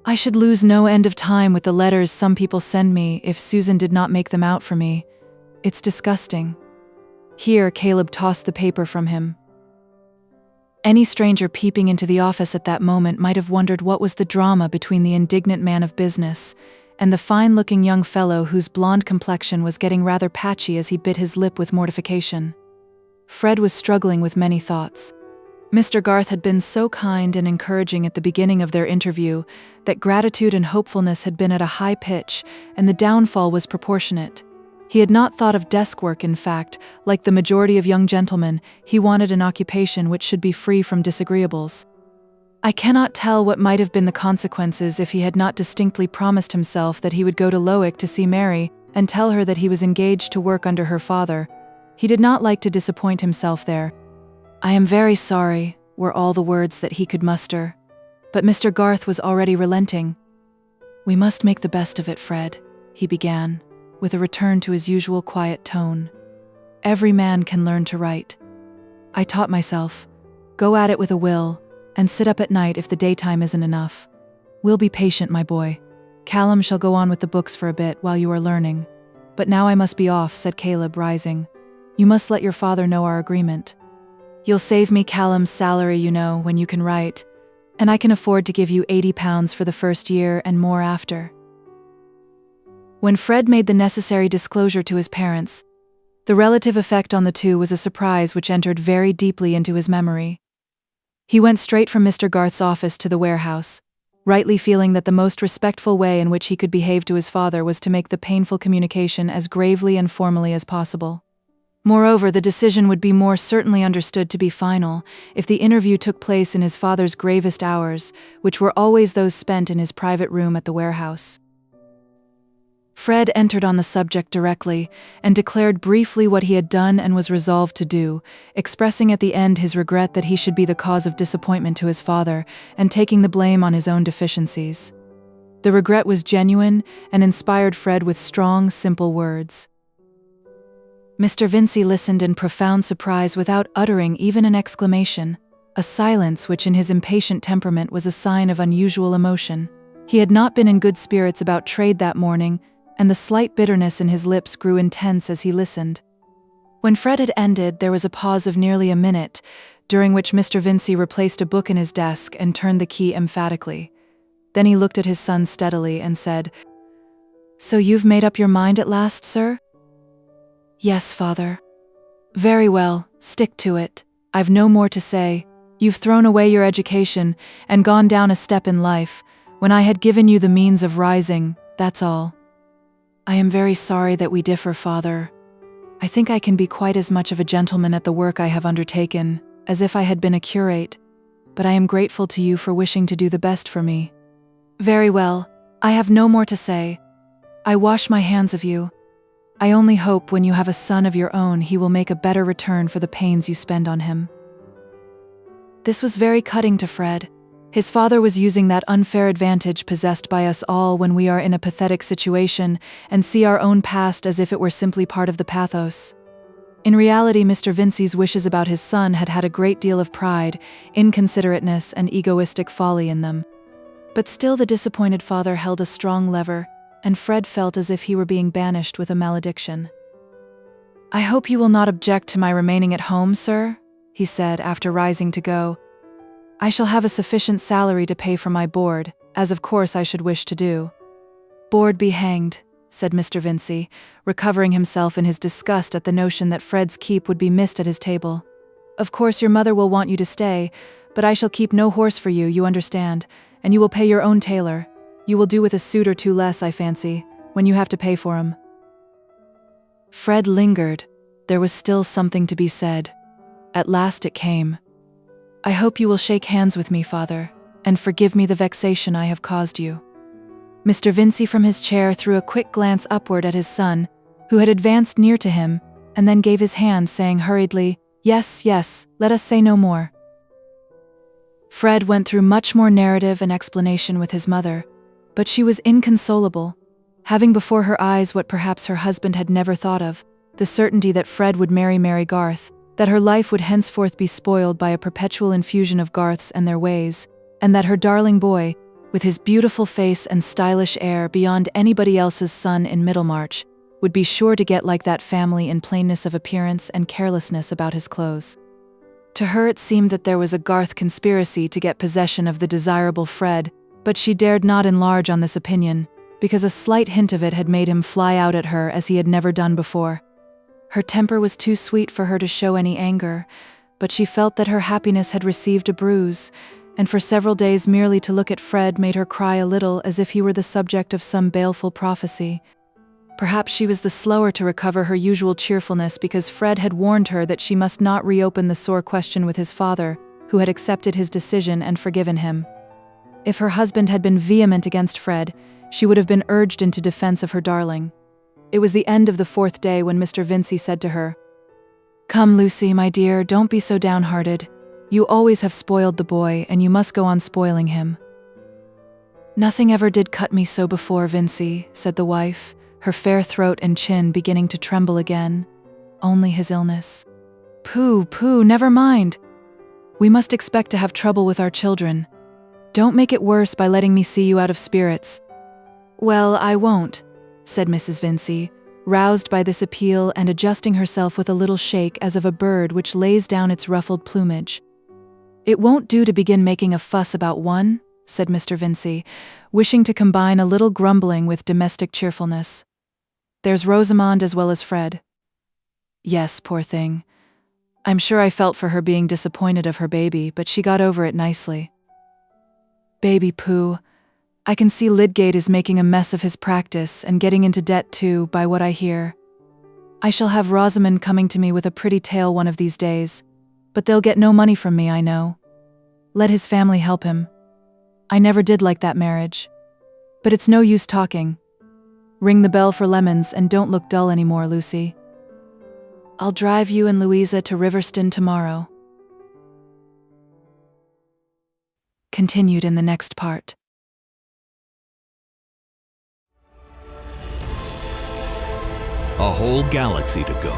B: "I should lose no end of time with the letters some people send me if Susan did not make them out for me. It's disgusting." Here Caleb tossed the paper from him. Any stranger peeping into the office at that moment might have wondered what was the drama between the indignant man of business and the fine-looking young fellow whose blonde complexion was getting rather patchy as he bit his lip with mortification. Fred was struggling with many thoughts. Mr. Garth had been so kind and encouraging at the beginning of their interview that gratitude and hopefulness had been at a high pitch, and the downfall was proportionate. He had not thought of desk work, in fact. Like the majority of young gentlemen, he wanted an occupation which should be free from disagreeables. I cannot tell what might have been the consequences if he had not distinctly promised himself that he would go to LIII to see Mary and tell her that he was engaged to work under her father. He did not like to disappoint himself there. "I am very sorry," were all the words that he could muster. But Mr. Garth was already relenting. "We must make the best of it, Fred," he began, with a return to his usual quiet tone. "Every man can learn to write. I taught myself. Go at it with a will, and sit up at night if the daytime isn't enough. We'll be patient, my boy. Callum shall go on with the books for a bit while you are learning. But now I must be off," said Caleb, rising. "You must let your father know our agreement. You'll save me Callum's salary, you know, when you can write, and I can afford to give you £80 for the first year and more after." When Fred made the necessary disclosure to his parents, the relative effect on the two was a surprise which entered very deeply into his memory. He went straight from Mr. Garth's office to the warehouse, rightly feeling that the most respectful way in which he could behave to his father was to make the painful communication as gravely and formally as possible. Moreover, the decision would be more certainly understood to be final if the interview took place in his father's gravest hours, which were always those spent in his private room at the warehouse. Fred entered on the subject directly and declared briefly what he had done and was resolved to do, expressing at the end his regret that he should be the cause of disappointment to his father and taking the blame on his own deficiencies. The regret was genuine and inspired Fred with strong, simple words. Mr. Vincey listened in profound surprise without uttering even an exclamation, a silence which in his impatient temperament was a sign of unusual emotion. He had not been in good spirits about trade that morning, and the slight bitterness in his lips grew intense as he listened. When Fred had ended, there was a pause of nearly a minute, during which Mr. Vincey replaced a book in his desk and turned the key emphatically. Then he looked at his son steadily and said, "So you've made up your mind at last, sir?" "Yes, father." "Very well, stick to it. I've no more to say. You've thrown away your education and gone down a step in life, when I had given you the means of rising, that's all." "I am very sorry that we differ, father. I think I can be quite as much of a gentleman at the work I have undertaken, as if I had been a curate, but I am grateful to you for wishing to do the best for me." "Very well, I have no more to say. I wash my hands of you. I only hope when you have a son of your own he will make a better return for the pains you spend on him." This was very cutting to Fred. His father was using that unfair advantage possessed by us all when we are in a pathetic situation and see our own past as if it were simply part of the pathos. In reality, Mr. Vinci's wishes about his son had had a great deal of pride, inconsiderateness, and egoistic folly in them. But still the disappointed father held a strong lever, and Fred felt as if he were being banished with a malediction. "I hope you will not object to my remaining at home, sir," he said after rising to go. "I shall have a sufficient salary to pay for my board, as of course I should wish to do." "Board be hanged," said Mr. Vincey, recovering himself in his disgust at the notion that Fred's keep would be missed at his table. "Of course your mother will want you to stay, but I shall keep no horse for you, you understand, and you will pay your own tailor. You will do with a suit or two less, I fancy, when you have to pay for 'em." Fred lingered. There was still something to be said. At last it came. "I hope you will shake hands with me, father, and forgive me the vexation I have caused you." Mr. Vincey from his chair threw a quick glance upward at his son, who had advanced near to him, and then gave his hand, saying hurriedly, "Yes, yes, let us say no more." Fred went through much more narrative and explanation with his mother, but she was inconsolable, having before her eyes what perhaps her husband had never thought of, the certainty that Fred would marry Mary Garth, that her life would henceforth be spoiled by a perpetual infusion of Garths and their ways, and that her darling boy, with his beautiful face and stylish air beyond anybody else's son in Middlemarch, would be sure to get like that family in plainness of appearance and carelessness about his clothes. To her it seemed that there was a Garth conspiracy to get possession of the desirable Fred, but she dared not enlarge on this opinion, because a slight hint of it had made him fly out at her as he had never done before. Her temper was too sweet for her to show any anger, but she felt that her happiness had received a bruise, and for several days merely to look at Fred made her cry a little as if he were the subject of some baleful prophecy. Perhaps she was the slower to recover her usual cheerfulness because Fred had warned her that she must not reopen the sore question with his father, who had accepted his decision and forgiven him. If her husband had been vehement against Fred, she would have been urged into defense of her darling. It was the end of the 4th day when Mr. Vincey said to her, "Come, Lucy, my dear, don't be so downhearted. You always have spoiled the boy, and you must go on spoiling him." "Nothing ever did cut me so before, Vincey," said the wife, her fair throat and chin beginning to tremble again. "Only his illness." "Pooh, pooh, never mind. We must expect to have trouble with our children. Don't make it worse by letting me see you out of spirits." "Well, I won't," said Mrs. Vincey, roused by this appeal and adjusting herself with a little shake as of a bird which lays down its ruffled plumage. "It won't do to begin making a fuss about one," said Mr. Vincey, wishing to combine a little grumbling with domestic cheerfulness. "There's Rosamond as well as Fred." "Yes, poor thing. I'm sure I felt for her being disappointed of her baby, but she got over it nicely." "Baby pooh. I can see Lydgate is making a mess of his practice and getting into debt too, by what I hear. I shall have Rosamond coming to me with a pretty tale one of these days, but they'll get no money from me, I know. Let his family help him. I never did like that marriage. But it's no use talking. Ring the bell for lemons and don't look dull anymore, Lucy. I'll drive you and Louisa to Riverston tomorrow." Continued in the next part.
C: A whole galaxy to go.